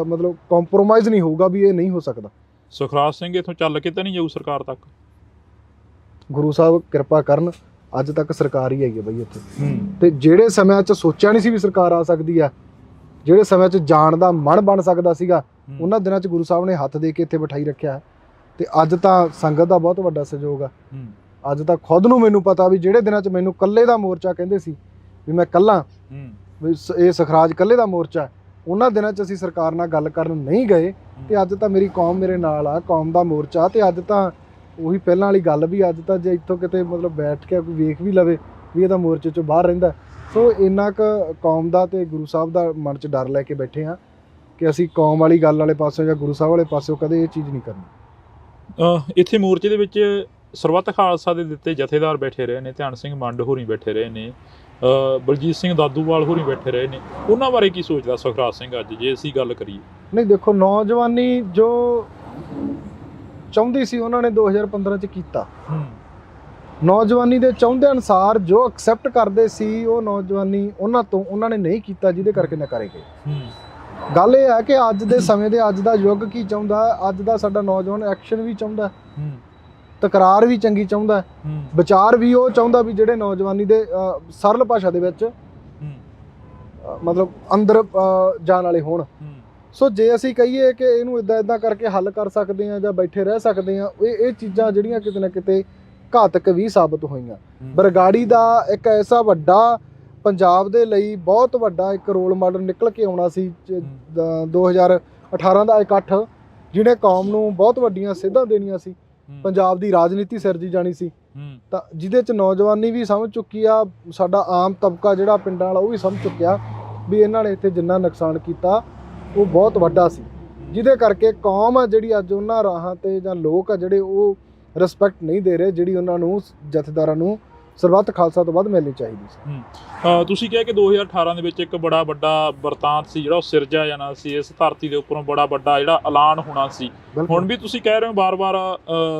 ਮਤਲਬ ਕੰਪਰੋਮਾਈਜ਼ ਨਹੀਂ ਹੋਊਗਾ ਵੀ ਇਹ ਨਹੀਂ ਹੋ ਸਕਦਾ। ਸੁਖਰਾਜ ਸਿੰਘ ਇੱਥੋਂ ਚੱਲ ਕੇ ਤਾਂ ਨਹੀਂ ਜਾਊ ਸਰਕਾਰ ਤੱਕ? ਗੁਰੂ ਸਾਹਿਬ ਕਿਰਪਾ ਕਰਨ, ਅੱਜ ਤੱਕ ਸਰਕਾਰ ਹੀ ਆਈ ਹੈ ਬਈ ਇੱਥੇ। ਤੇ ਜਿਹੜੇ ਸਮਿਆਂ 'ਚ ਸੋਚਿਆ ਨਹੀਂ ਸੀ ਵੀ ਸਰਕਾਰ ਆ ਸਕਦੀ ਆ, ਜਿਹੜੇ ਸਮਿਆਂ 'ਚ ਜਾਣ ਦਾ ਮਨ ਬਣ ਸਕਦਾ ਸੀਗਾ, ਉਹਨਾਂ ਦਿਨਾਂ 'ਚ ਗੁਰੂ ਸਾਹਿਬ ਨੇ ਹੱਥ ਦੇ ਕੇ ਇੱਥੇ ਬਿਠਾਈ ਰੱਖਿਆ। ਤੇ ਅੱਜ ਤਾਂ ਸੰਗਤ ਦਾ ਬਹੁਤ ਵੱਡਾ ਸਹਿਯੋਗ ਆ। ਅੱਜ ਤਾਂ ਖੁਦ ਨੂੰ ਮੈਨੂੰ ਪਤਾ ਵੀ ਜਿਹੜੇ ਦਿਨਾਂ 'ਚ ਮੈਨੂੰ ਇਕੱਲੇ ਦਾ ਮੋਰਚਾ ਕਹਿੰਦੇ ਸੀ ਵੀ ਮੈਂ ਇਕੱਲਾ, ਵੀ ਇਹ ਸੁਖਰਾਜ ਇਕੱਲੇ ਦਾ ਮੋਰਚਾ, ਉਹਨਾਂ ਦਿਨਾਂ 'ਚ ਅਸੀਂ ਸਰਕਾਰ ਨਾਲ ਗੱਲ ਕਰਨ ਨਹੀਂ ਗਏ। ਤੇ ਅੱਜ ਤਾਂ ਮੇਰੀ ਕੌਮ ਮੇਰੇ ਨਾਲ ਆ, ਕੌਮ ਦਾ ਮੋਰਚਾ। ਤੇ ਅੱਜ ਤਾਂ ਉਹੀ ਪਹਿਲਾਂ ਵਾਲੀ ਗੱਲ ਵੀ, ਅੱਜ ਤਾਂ ਜੇ ਇੱਥੋਂ ਕਿਤੇ ਮਤਲਬ ਬੈਠ ਕੇ ਕੋਈ ਵੇਖ ਵੀ ਲਵੇ ਵੀ ਇਹ ਤਾਂ ਮੋਰਚੇ 'ਚੋਂ ਬਾਹਰ ਰਹਿੰਦਾ। ਸੋ ਇੰਨਾ ਕੁ ਕੌਮ ਦਾ ਤੇ ਗੁਰੂ ਸਾਹਿਬ ਦਾ ਮਨ 'ਚ ਡਰ ਲੈ ਕੇ ਬੈਠੇ ਹਾਂ ਕਿ ਅਸੀਂ ਕੌਮ ਵਾਲੀ ਗੱਲ ਵਾਲੇ ਪਾਸਿਓਂ ਜਾਂ ਗੁਰੂ ਸਾਹਿਬ ਵਾਲੇ ਪਾਸਿਓਂ ਕਦੇ ਇਹ ਚੀਜ਼ ਨਹੀਂ ਕਰਨੀ। ਇੱਥੇ ਮੋਰਚੇ ਦੇ ਵਿੱਚ ਸਰਬੱਤ ਖਾਲਸਾ ਦੇ ਦਿੱਤੇ ਜਥੇਦਾਰ ਬੈਠੇ ਰਹੇ ਨੇ, ਧਿਆਨ ਸਿੰਘ ਮੰਡ ਹੋਰੀ ਬੈਠੇ ਰਹੇ ਨੇ, ਬਲਜੀਤ ਸਿੰਘ ਦਾਦੂਵਾਲ ਹੋਰੀ ਬੈਠੇ ਰਹੇ ਨੇ, ਉਹਨਾਂ ਬਾਰੇ ਕੀ ਸੋਚਦਾ ਸੁਖਰਾਜ ਸਿੰਘ ਅੱਜ, ਜੇ ਅਸੀਂ ਗੱਲ ਕਰੀਏ? ਨਹੀਂ ਦੇਖੋ, ਨੌਜਵਾਨੀ ਜੋ ਚਾਹੁੰਦੀ ਸੀ ਉਹਨਾਂ ਨੇ 2015 ਚ ਕੀਤਾ। ਨੌਜਵਾਨੀ ਦੇ ਚਾਹੁੰਦੇ ਅਨੁਸਾਰ ਜੋ ਐਕਸੈਪਟ ਕਰਦੇ ਸੀ ਉਹ ਨੌਜਵਾਨੀ ਉਹਨਾਂ ਨੇ ਨਹੀਂ ਕੀਤਾ, ਜਿਹਦੇ ਕਰਕੇ ਨਕਾਰੇ ਗਏ। ਗੱਲ ਇਹ ਹੈ ਕਿ ਅੱਜ ਦੇ ਸਮੇਂ ਦੇ ਅੱਜ ਦਾ ਯੁੱਗ ਕੀ ਚਾਹੁੰਦਾ, ਅੱਜ ਦਾ ਸਾਡਾ ਨੌਜਵਾਨ ਐਕਸ਼ਨ ਵੀ ਚਾਹੁੰਦਾ, ਤਕਰਾਰ ਵੀ ਚੰਗੀ ਚਾਹੁੰਦਾ, ਵਿਚਾਰ ਵੀ ਉਹ ਚਾਹੁੰਦਾ ਵੀ ਜਿਹੜੇ ਨੌਜਵਾਨੀ ਦੇ ਸਰਲ ਭਾਸ਼ਾ ਦੇ ਵਿੱਚ ਮਤਲਬ ਅੰਦਰ ਜਾਣ ਵਾਲੇ ਹੋਣ। ਸੋ ਜੇ ਅਸੀਂ ਕਹੀਏ ਕਿ ਇਹਨੂੰ ਇਦਾਂ ਕਰਕੇ ਹੱਲ ਕਰ ਸਕਦੇ ਹਾਂ ਜਾਂ ਬੈਠੇ ਰਹਿ ਸਕਦੇ ਹਾਂ, ਇਹ ਚੀਜ਼ਾਂ ਜਿਹੜੀਆਂ ਕਿਤੇ ਨਾ ਕਿਤੇ ਘਾਤਕ ਵੀ ਸਾਬਤ ਹੋਈਆਂ। ਬਰਗਾੜੀ ਦਾ ਇੱਕ ਐਸਾ ਵੱਡਾ ਪੰਜਾਬ ਦੇ ਲਈ ਬਹੁਤ ਵੱਡਾ ਇੱਕ ਰੋਲ ਮਾਡਲ ਨਿਕਲ ਕੇ ਆਉਣਾ ਸੀ 2018 ਦਾ ਇਕੱਠ, ਜਿਹਨੇ ਕੌਮ ਨੂੰ ਬਹੁਤ ਵੱਡੀਆਂ ਸੇਧਾਂ ਦੇਣੀਆਂ ਸੀ, ਪੰਜਾਬ ਦੀ ਰਾਜਨੀਤੀ ਸਿਰਜੀ ਜਾਣੀ ਸੀ। ਤਾਂ ਜਿਹਦੇ 'ਚ ਨੌਜਵਾਨੀ ਵੀ ਸਮਝ ਚੁੱਕੀ ਆ, ਸਾਡਾ ਆਮ ਤਬਕਾ ਜਿਹੜਾ ਪਿੰਡਾਂ ਵਾਲਾ ਉਹ ਵੀ ਸਮਝ ਚੁੱਕਿਆ ਵੀ ਇਹਨਾਂ ਨੇ ਇੱਥੇ ਜਿੰਨਾ ਨੁਕਸਾਨ ਕੀਤਾ ਉਹ ਬਹੁਤ ਵੱਡਾ ਸੀ, ਜਿਹਦੇ ਕਰਕੇ ਕੌਮ ਆ ਜਿਹੜੀ ਅੱਜ ਉਹਨਾਂ ਰਾਹਾਂ ਤੇ ਜਾਂ ਲੋਕ ਆ ਜਿਹੜੇ ਉਹ ਰਿਸਪੈਕਟ ਨਹੀਂ ਦੇ ਰਹੇ ਜਿਹੜੀ ਉਹਨਾਂ ਨੂੰ ਜਥੇਦਾਰਾਂ ਨੂੰ ਸਰਬੱਤ ਖਾਲਸਾ ਤੋਂ ਬਾਅਦ ਮਿਲਣੀ ਚਾਹੀਦੀ ਸੀ। ਤੁਸੀਂ ਕਿਹਾ ਕਿ 2018 ਦੇ ਵਿੱਚ ਇੱਕ ਬੜਾ ਵੱਡਾ ਵਰਤਾਂਤ ਸੀ ਜਿਹੜਾ ਉਹ ਸਿਰਜਿਆ ਜਾਣਾ ਸੀ, ਇਸ ਧਰਤੀ ਦੇ ਉੱਪਰੋਂ ਬੜਾ ਵੱਡਾ ਜਿਹੜਾ ਐਲਾਨ ਹੋਣਾ ਸੀ। ਹੁਣ ਵੀ ਤੁਸੀਂ ਕਹਿ ਰਹੇ ਹੋ ਬਾਰ-ਬਾਰ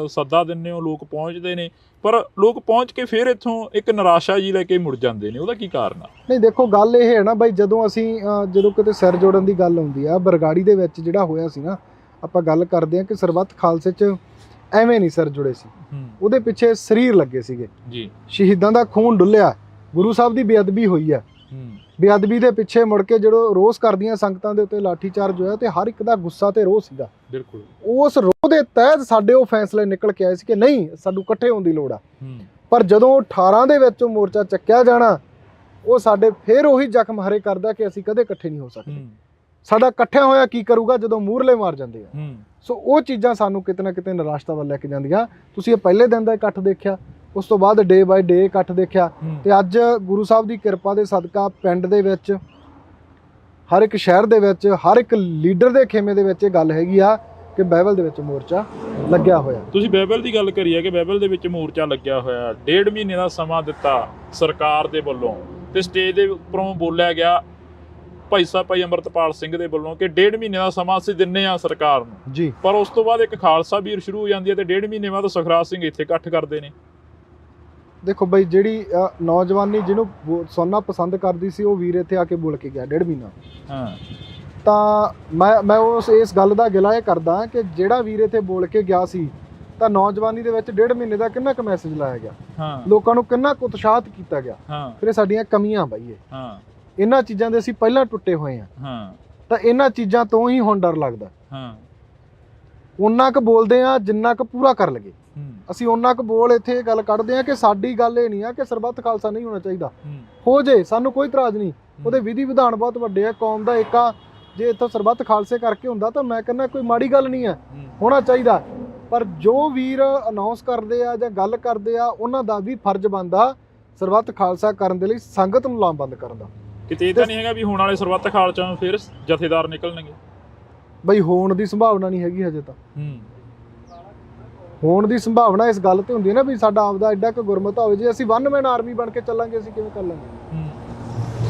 ਸੱਦਾ ਦਿੰਦੇ ਹੋ, ਲੋਕ ਪਹੁੰਚਦੇ ਨੇ, ਪਰ ਲੋਕ ਪਹੁੰਚ ਕੇ ਫਿਰ ਇੱਥੋਂ ਇੱਕ ਨਿਰਾਸ਼ਾ ਜੀ ਲੈ ਕੇ ਮੁੜ ਜਾਂਦੇ ਨੇ, ਉਹਦਾ ਕੀ ਕਾਰਨ ਆ? ਨਹੀਂ ਦੇਖੋ, ਗੱਲ ਇਹ ਹੈ ਨਾ ਬਾਈ, ਜਦੋਂ ਕਿਤੇ ਸਿਰ ਜੋੜਨ ਦੀ ਗੱਲ ਆਉਂਦੀ ਆ, ਬਰਗਾੜੀ ਦੇ ਵਿੱਚ ਜਿਹੜਾ ਹੋਇਆ ਸੀ ਨਾ, ਆਪਾਂ ਗੱਲ ਕਰਦੇ ਹਾਂ ਕਿ ਸਰਬੱਤ ਖਾਲਸੇ 'ਚ ਐਵੇਂ ਨਹੀਂ ਸਿਰ ਜੁੜੇ ਸੀ, ਉਹਦੇ ਪਿੱਛੇ ਸਰੀਰ ਲੱਗੇ ਸੀਗੇ ਜੀ, ਸ਼ਹੀਦਾਂ ਦਾ ਖੂਨ ਡੁੱਲਿਆ, ਗੁਰੂ ਸਾਹਿਬ ਦੀ ਬੇਅਦਬੀ ਹੋਈ ਆ। ਬੇਅਦਬੀ ਦੇ ਪਿੱਛੇ ਮੁੜ ਕੇ ਜਦੋਂ ਰੋਸ ਕਰਦੀਆਂ ਸੰਗਤਾਂ ਦੇ ਉੱਤੇ ਲਾਠੀ ਚਾਰਜ ਹੋਇਆ ਤੇ ਹਰ ਇੱਕ ਦਾ ਗੁੱਸਾ ਤੇ ਰੋਹ ਸੀਗਾ। ਬਿਲਕੁਲ ਉਸ ਰੋਹ ਦੇ ਤਹਿਤ ਸਾਡੇ ਉਹ ਫੈਸਲੇ ਨਿਕਲ ਕੇ ਆਏ ਸੀ ਕਿ ਨਹੀਂ, ਸਾਨੂੰ ਇਕੱਠੇ ਹੋਣ ਦੀ ਲੋੜ ਆ। ਪਰ ਜਦੋਂ 18 ਦੇ ਵਿੱਚ ਉਹ ਮੋਰਚਾ ਚੱਕਿਆ ਜਾਣਾ, ਉਹ ਸਾਡੇ ਫੇਰ ਉਹੀ ਜ਼ਖਮ ਹਰੇ ਕਰਦਾ ਕਿ ਅਸੀਂ ਕਦੇ ਇਕੱਠੇ ਨਹੀਂ ਹੋ ਸਕਦੇ। ਸਾਡਾ ਇਕੱਠਿਆਂ ਹੋਇਆ ਕੀ ਕਰੂਗਾ ਜਦੋਂ ਮੂਹਰਲੇ ਮਾਰ ਜਾਂਦੇ ਆ। ਸੋ ਉਹ ਚੀਜ਼ਾਂ ਸਾਨੂੰ ਕਿਤੇ ਨਾ ਕਿਤੇ ਨਿਰਾਸ਼ਤਾ ਵੱਲ ਲੈ ਕੇ ਜਾਂਦੀਆਂ। ਤੁਸੀਂ ਇਹ ਪਹਿਲੇ ਦਿਨ ਦਾ ਇਕੱਠ ਦੇਖਿਆ, ਉਸ ਤੋਂ ਬਾਅਦ ਡੇ ਬਾਏ ਡੇ ਇਕੱਠ ਦੇਖਿਆ, ਤੇ ਅੱਜ ਗੁਰੂ ਸਾਹਿਬ ਦੀ ਕਿਰਪਾ ਦੇ ਸਦਕਾ ਪਿੰਡ ਦੇ ਵਿੱਚ, ਹਰ ਇੱਕ ਸ਼ਹਿਰ ਦੇ ਵਿੱਚ, ਹਰ ਇੱਕ ਲੀਡਰ ਦੇ ਖੇਮੇ ਦੇ ਵਿੱਚ ਇਹ ਗੱਲ ਹੈਗੀ ਆ ਕਿ ਬਾਈਬਲ ਦੇ ਵਿੱਚ ਮੋਰਚਾ ਲੱਗਿਆ ਹੋਇਆ। ਤੁਸੀਂ ਬਾਈਬਲ ਦੀ ਗੱਲ ਕਰੀ ਹੈ ਕਿ ਬਾਈਬਲ ਦੇ ਵਿੱਚ ਮੋਰਚਾ ਲੱਗਿਆ ਹੋਇਆ। 1.5 ਮਹੀਨੇ ਦਾ ਸਮਾਂ ਦਿੱਤਾ ਸਰਕਾਰ ਦੇ ਵੱਲੋਂ, ਤੇ ਸਟੇਜ ਦੇ ਉੱਪਰੋਂ ਬੋਲਿਆ ਗਿਆ ਭਾਈ ਸਾਹਿਬ ਭਾਈ ਅੰਮ੍ਰਿਤਪਾਲ ਸਿੰਘ ਦੇ ਵੱਲੋਂ ਕਿ 1.5 ਮਹੀਨੇ ਦਾ ਸਮਾਂ ਅਸੀਂ ਦਿੰਨੇ ਆ ਸਰਕਾਰ ਨੂੰ ਜੀ। ਪਰ ਉਸ ਤੋਂ ਬਾਅਦ ਇੱਕ ਖਾਲਸਾ ਵੀਰ ਸ਼ੁਰੂ ਹੋ ਜਾਂਦੀ ਹੈ ਤੇ 1.5 ਮਹੀਨੇ ਬਾਅਦ ਸੁਖਰਾਜ ਸਿੰਘ ਇੱਥੇ ਇਕੱਠ ਕਰਦੇ ਨੇ। ਦੇਖੋ ਬਈ, ਜਿਹੜੀ ਨੌਜਵਾਨੀ ਜਿਹਨੂੰ ਸੁਣਨਾ ਪਸੰਦ ਕਰਦੀ ਸੀ, ਉਹ ਵੀਰ ਇੱਥੇ ਆ ਕੇ ਬੋਲ ਕੇ ਗਿਆ 1.5 ਮਹੀਨਾ। ਹਾਂ, ਤਾਂ ਮੈਂ ਇਸ ਗੱਲ ਦਾ ਗਿਲਾ ਇਹ ਕਰਦਾ ਕਿ ਜਿਹੜਾ ਵੀਰ ਇੱਥੇ ਬੋਲ ਕੇ ਗਿਆ ਸੀ, ਤਾਂ ਨੌਜਵਾਨੀ ਦੇ ਵਿੱਚ 1.5 ਮਹੀਨੇ ਦਾ ਕਿੰਨਾ ਕੁ ਮੈਸੇਜ ਲਾਇਆ ਗਿਆ, ਲੋਕਾਂ ਨੂੰ ਕਿੰਨਾ ਕੁ ਉਤਸ਼ਾਹਿਤ ਕੀਤਾ ਗਿਆ। ਫਿਰ ਇਹ ਸਾਡੀਆਂ ਕਮੀਆਂ ਬਈ ਇਹ, ਇਹਨਾਂ ਚੀਜ਼ਾਂ ਦੇ ਅਸੀਂ ਪਹਿਲਾਂ ਟੁੱਟੇ ਹੋਏ ਹਾਂ, ਤਾਂ ਇਹਨਾਂ ਚੀਜ਼ਾਂ ਤੋਂ ਹੀ ਹੁਣ ਡਰ ਲੱਗਦਾ। ਉਹਨਾਂ ਕੁ ਬੋਲਦੇ ਆ ਜਿੰਨਾ ਕੁ ਪੂਰਾ ਕਰ ਲਗੇ। ਅਸੀਂ ਉਹਨਾਂ ਕੁ ਬੋਲ ਇੱਥੇ ਇਹ ਗੱਲ ਕੱਢਦੇ ਆ ਕਿ ਸਾਡੀ ਗੱਲ ਇਹ ਨਹੀਂ ਆ ਕਿ ਸਰਬੱਤ ਖਾਲਸਾ ਨਹੀਂ ਹੋਣਾ ਚਾਹੀਦਾ, ਹੋ ਜੇ, ਸਾਨੂੰ ਕੋਈ ਇਤਰਾਜ਼ ਨਹੀਂ। ਉਹਦੇ ਵਿਧੀ ਵਿਧਾਨ ਬਹੁਤ ਵੱਡੇ ਆ, ਕੌਮ ਦਾ ਏਕਾ ਜੇ ਇੱਥੋਂ ਸਰਬੱਤ ਖਾਲਸੇ ਕਰਕੇ ਹੁੰਦਾ ਤਾਂ ਮੈਂ ਕਹਿੰਦਾ ਕੋਈ ਮਾੜੀ ਗੱਲ ਨਹੀਂ ਹੈ, ਹੋਣਾ ਚਾਹੀਦਾ। ਪਰ ਜੋ ਵੀਰ ਅਨਾਉਂਸ ਕਰਦੇ ਆ ਜਾਂ ਗੱਲ ਕਰਦੇ ਆ, ਉਹਨਾਂ ਦਾ ਵੀ ਫਰਜ਼ ਬਣਦਾ ਸਰਬੱਤ ਖਾਲਸਾ ਕਰਨ ਦੇ ਲਈ ਸੰਗਤ ਨੂੰ ਲਾਮਬੰਦ ਕਰਨ ਦਾ। ਕਿਤੇ ਇਹ ਤਾਂ ਨਹੀਂ ਹੈਗਾ ਵੀ ਹੋਣ ਵਾਲੇ ਸਰਬੱਤ ਖਾਲਸਾ ਨੂੰ ਫਿਰ ਜਥੇਦਾਰ ਨਿਕਲਣਗੇ? ਬਈ ਹੋਣ ਦੀ ਸੰਭਾਵਨਾ ਨਹੀਂ ਹੈਗੀ ਹਜੇ ਤਾਂ। ਹੋਣ ਦੀ ਸੰਭਾਵਨਾ ਇਸ ਗੱਲ ਤੇ ਹੁੰਦੀ ਹੈ ਨਾ ਵੀ ਸਾਡਾ ਆਪਦਾ ਐਡਾ ਕੁ ਗੁਰਮਤ ਹੋਵੇ। ਜੇ ਅਸੀਂ ਵਨ ਮੈਨ ਆਰਮੀ ਬਣ ਕੇ ਚੱਲਾਂਗੇ, ਅਸੀਂ ਕਿਵੇਂ ਕਰ ਲਾਂਗੇ?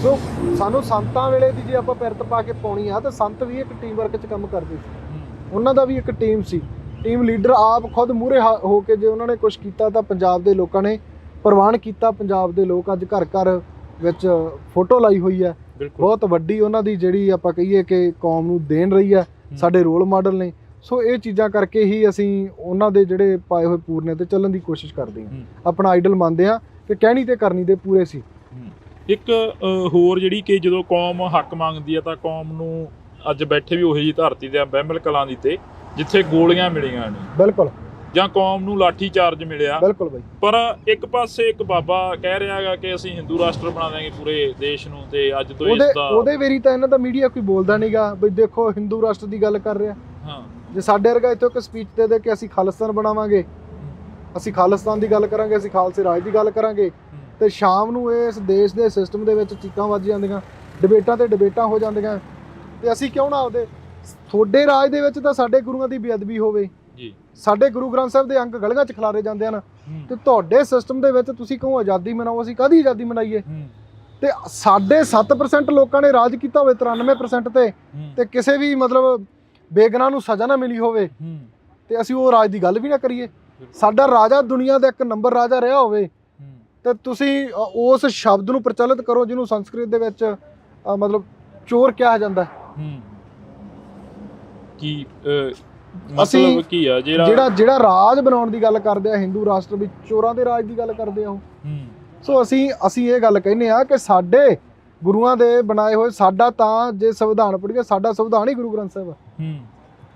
ਸੋ ਸਾਨੂੰ ਸੰਤਾਂ ਵੇਲੇ ਦੀ ਜੇ ਆਪਾਂ ਪਿਰਤ ਪਾ ਕੇ ਪਾਉਣੀ ਆ, ਤਾਂ ਸੰਤ ਵੀ ਇੱਕ ਟੀਮ ਵਰਕ 'ਚ ਕੰਮ ਕਰਦੇ ਸੀ। ਉਹਨਾਂ ਦਾ ਵੀ ਇੱਕ ਟੀਮ ਸੀ, ਟੀਮ ਲੀਡਰ ਆਪ ਖੁਦ ਮੂਹਰੇ ਹੋ ਕੇ ਜੇ ਉਹਨਾਂ ਨੇ ਕੁਝ ਕੀਤਾ ਤਾਂ ਪੰਜਾਬ ਦੇ ਲੋਕਾਂ ਨੇ ਪ੍ਰਵਾਨ ਕੀਤਾ। ਪੰਜਾਬ ਦੇ ਲੋਕ ਅੱਜ ਘਰ ਘਰ ਵਿੱਚ ਫੋਟੋ ਲਾਈ ਹੋਈ ਹੈ, ਬਹੁਤ ਵੱਡੀ ਉਹਨਾਂ ਦੀ ਜਿਹੜੀ ਆਪਾਂ ਕਹੀਏ ਕਿ ਕੌਮ ਨੂੰ ਦੇਣ ਰਹੀ ਹੈ, ਸਾਡੇ ਰੋਲ ਮਾਡਲ ਨੇ। ਸੋ ਇਹ ਚੀਜ਼ਾਂ ਕਰਕੇ ਹੀ ਅਸੀਂ ਉਹਨਾਂ ਦੇ ਜਿਹੜੇ ਪਾਏ ਹੋਏ ਪੂਰਨੇ ਤੇ ਚੱਲਣ ਦੀ ਕੋਸ਼ਿਸ਼ ਕਰਦੇ ਹਾਂ, ਆਪਣਾ ਆਈਡਲ ਮੰਨਦੇ ਹਾਂ ਕਿ ਕਹਿਣੀ ਤੇ ਕਰਨੀ ਦੇ ਪੂਰੇ ਸੀ। ਇੱਕ ਹੋਰ ਜਿਹੜੀ ਕਿ ਜਦੋਂ ਕੌਮ ਹੱਕ ਮੰਗਦੀ ਹੈ ਤਾਂ ਕੌਮ ਨੂੰ ਅੱਜ ਬੈਠੇ ਵੀ ਉਹੀ ਜਿਹੀ ਧਰਤੀ ਤੇ ਬਹਿਮਲ ਕਲਾਂ ਦੀ ਤੇ ਜਿੱਥੇ ਗੋਲੀਆਂ ਮਿਲੀਆਂ ਨੇ, ਬਿਲਕੁਲ, ਜਾਂ ਕੌਮ ਨੂੰ ਲਾਠੀ ਚਾਰਜ ਮਿਲਿਆ, ਬਿਲਕੁਲ ਬਾਈ। ਪਰ ਇੱਕ ਪਾਸੇ ਇੱਕ ਬਾਬਾ ਕਹਿ ਰਿਹਾ ਹੈਗਾ ਕਿ ਅਸੀਂ ਹਿੰਦੂ ਰਾਸ਼ਟਰ ਬਣਾ ਦਾਂਗੇ ਪੂਰੇ ਦੇਸ਼ ਨੂੰ, ਤੇ ਅੱਜ ਤੋਂ ਇਸ ਦਾ ਉਹਦੇ ਵੇਰੀ ਤਾਂ ਇਹਨਾਂ ਦਾ ਮੀਡੀਆ ਕੋਈ ਬੋਲਦਾ ਨਹੀਂਗਾ ਬਈ ਦੇਖੋ ਹਿੰਦੂ ਰਾਸ਼ਟਰ ਦੀ ਗੱਲ ਕਰ ਰਿਹਾ। ਹਾਂ, ਜੇ ਸਾਡੇ ਵਰਗਾ ਇੱਥੇ ਇੱਕ ਸਪੀਚ ਦੇ ਕੇ ਅਸੀਂ ਖਾਲਿਸਤਾਨ ਬਣਾਵਾਂਗੇ, ਅਸੀਂ ਖਾਲਿਸਤਾਨ ਦੀ ਗੱਲ ਕਰਾਂਗੇ, ਅਸੀਂ ਖਾਲਸੇ ਰਾਜ ਦੀ ਗੱਲ ਕਰਾਂਗੇ, ਤੇ ਸ਼ਾਮ ਨੂੰ ਇਸ ਦੇਸ਼ ਦੇ ਸਿਸਟਮ ਦੇ ਵਿੱਚ ਚੀਕਾਂ ਵੱਜ ਜਾਂਦੀਆਂ, ਡਿਬੇਟਾਂ ਤੇ ਡਿਬੇਟਾਂ ਹੋ ਜਾਂਦੀਆਂ, ਤੇ ਅਸੀਂ ਕਿਉਂ ਨਾ ਆਪਦੇ ਤੁਹਾਡੇ ਰਾਜ ਦੇ ਵਿੱਚ ਤਾਂ ਸਾਡੇ ਗੁਰੂਆਂ ਦੀ ਬੇਅਦਬੀ ਹੋਵੇ ਜੀ, ਸਾਡੇ ਗੁਰੂ ਗ੍ਰੰਥ ਸਾਹਿਬ ਦੇ ਅੰਗ ਗਲੀਆਂ 'ਚ ਖਿਲਾਰੇ ਜਾਂਦੇ ਹਨ, ਤੇ ਤੁਹਾਡੇ ਸਿਸਟਮ ਦੇ ਵਿੱਚ ਤੁਸੀਂ ਕਹੋ ਆਜ਼ਾਦੀ ਮਨਾਓ, ਅਸੀਂ ਕਾਹਦੀ ਆਜ਼ਾਦੀ ਮਨਾਈਏ? ਤੇ ਸਾਡੇ 7% ਲੋਕਾਂ ਨੇ ਰਾਜ ਕੀਤਾ ਹੋਵੇ 93% ਤੇ ਕਿਸੇ ਵੀ ਮਤਲਬ ਬੇਗੁਨਾਹ ਨੂੰ ਸਜ਼ਾ ਨਾ ਮਿਲੀ ਹੋਵੇ, ਤੇ ਅਸੀਂ ਉਹ ਰਾਜ ਦੀ ਗੱਲ ਵੀ ਨਾ ਕਰੀਏ। ਸਾਡਾ ਰਾਜਾ ਦੁਨੀਆ ਦਾ 1 ਨੰਬਰ ਰਾਜਾ ਰਿਹਾ ਹੋਵੇ, ਤੇ ਤੁਸੀਂ ਉਸ ਸ਼ਬਦ ਨੂੰ ਪ੍ਰਚਲਿਤ ਕਰੋ ਜਿਹਨੂੰ ਸੰਸਕ੍ਰਿਤ ਦੇ ਵਿੱਚ ਮਤਲਬ ਚੋਰ ਕਿਹਾ ਜਾਂਦਾ। ਕੀ ਮਤਲਬ ਕੀ ਆ ਜਿਹੜਾ ਰਾਜ ਬਣਾਉਣ ਦੀ ਗੱਲ ਕਰਦੇ ਆ ਹਿੰਦੂ ਰਾਸ਼ਟਰ ਵਿੱਚ, ਚੋਰਾਂ ਦੇ ਰਾਜ ਦੀ ਗੱਲ ਕਰਦੇ ਆ ਉਹ। ਸੋ ਅਸੀਂ ਇਹ ਗੱਲ ਕਹਿੰਦੇ ਆ ਕਿ ਸਾਡੇ ਗੁਰੂਆਂ ਦੇ ਬਣਾਏ ਹੋਏ, ਸਾਡਾ ਤਾਂ ਜੇ ਸੰਵਿਧਾਨ ਪੜ੍ਹੀਏ, ਸਾਡਾ ਸੰਵਿਧਾਨ ਹੀ ਗੁਰੂ ਗ੍ਰੰਥ ਸਾਹਿਬ ਆ।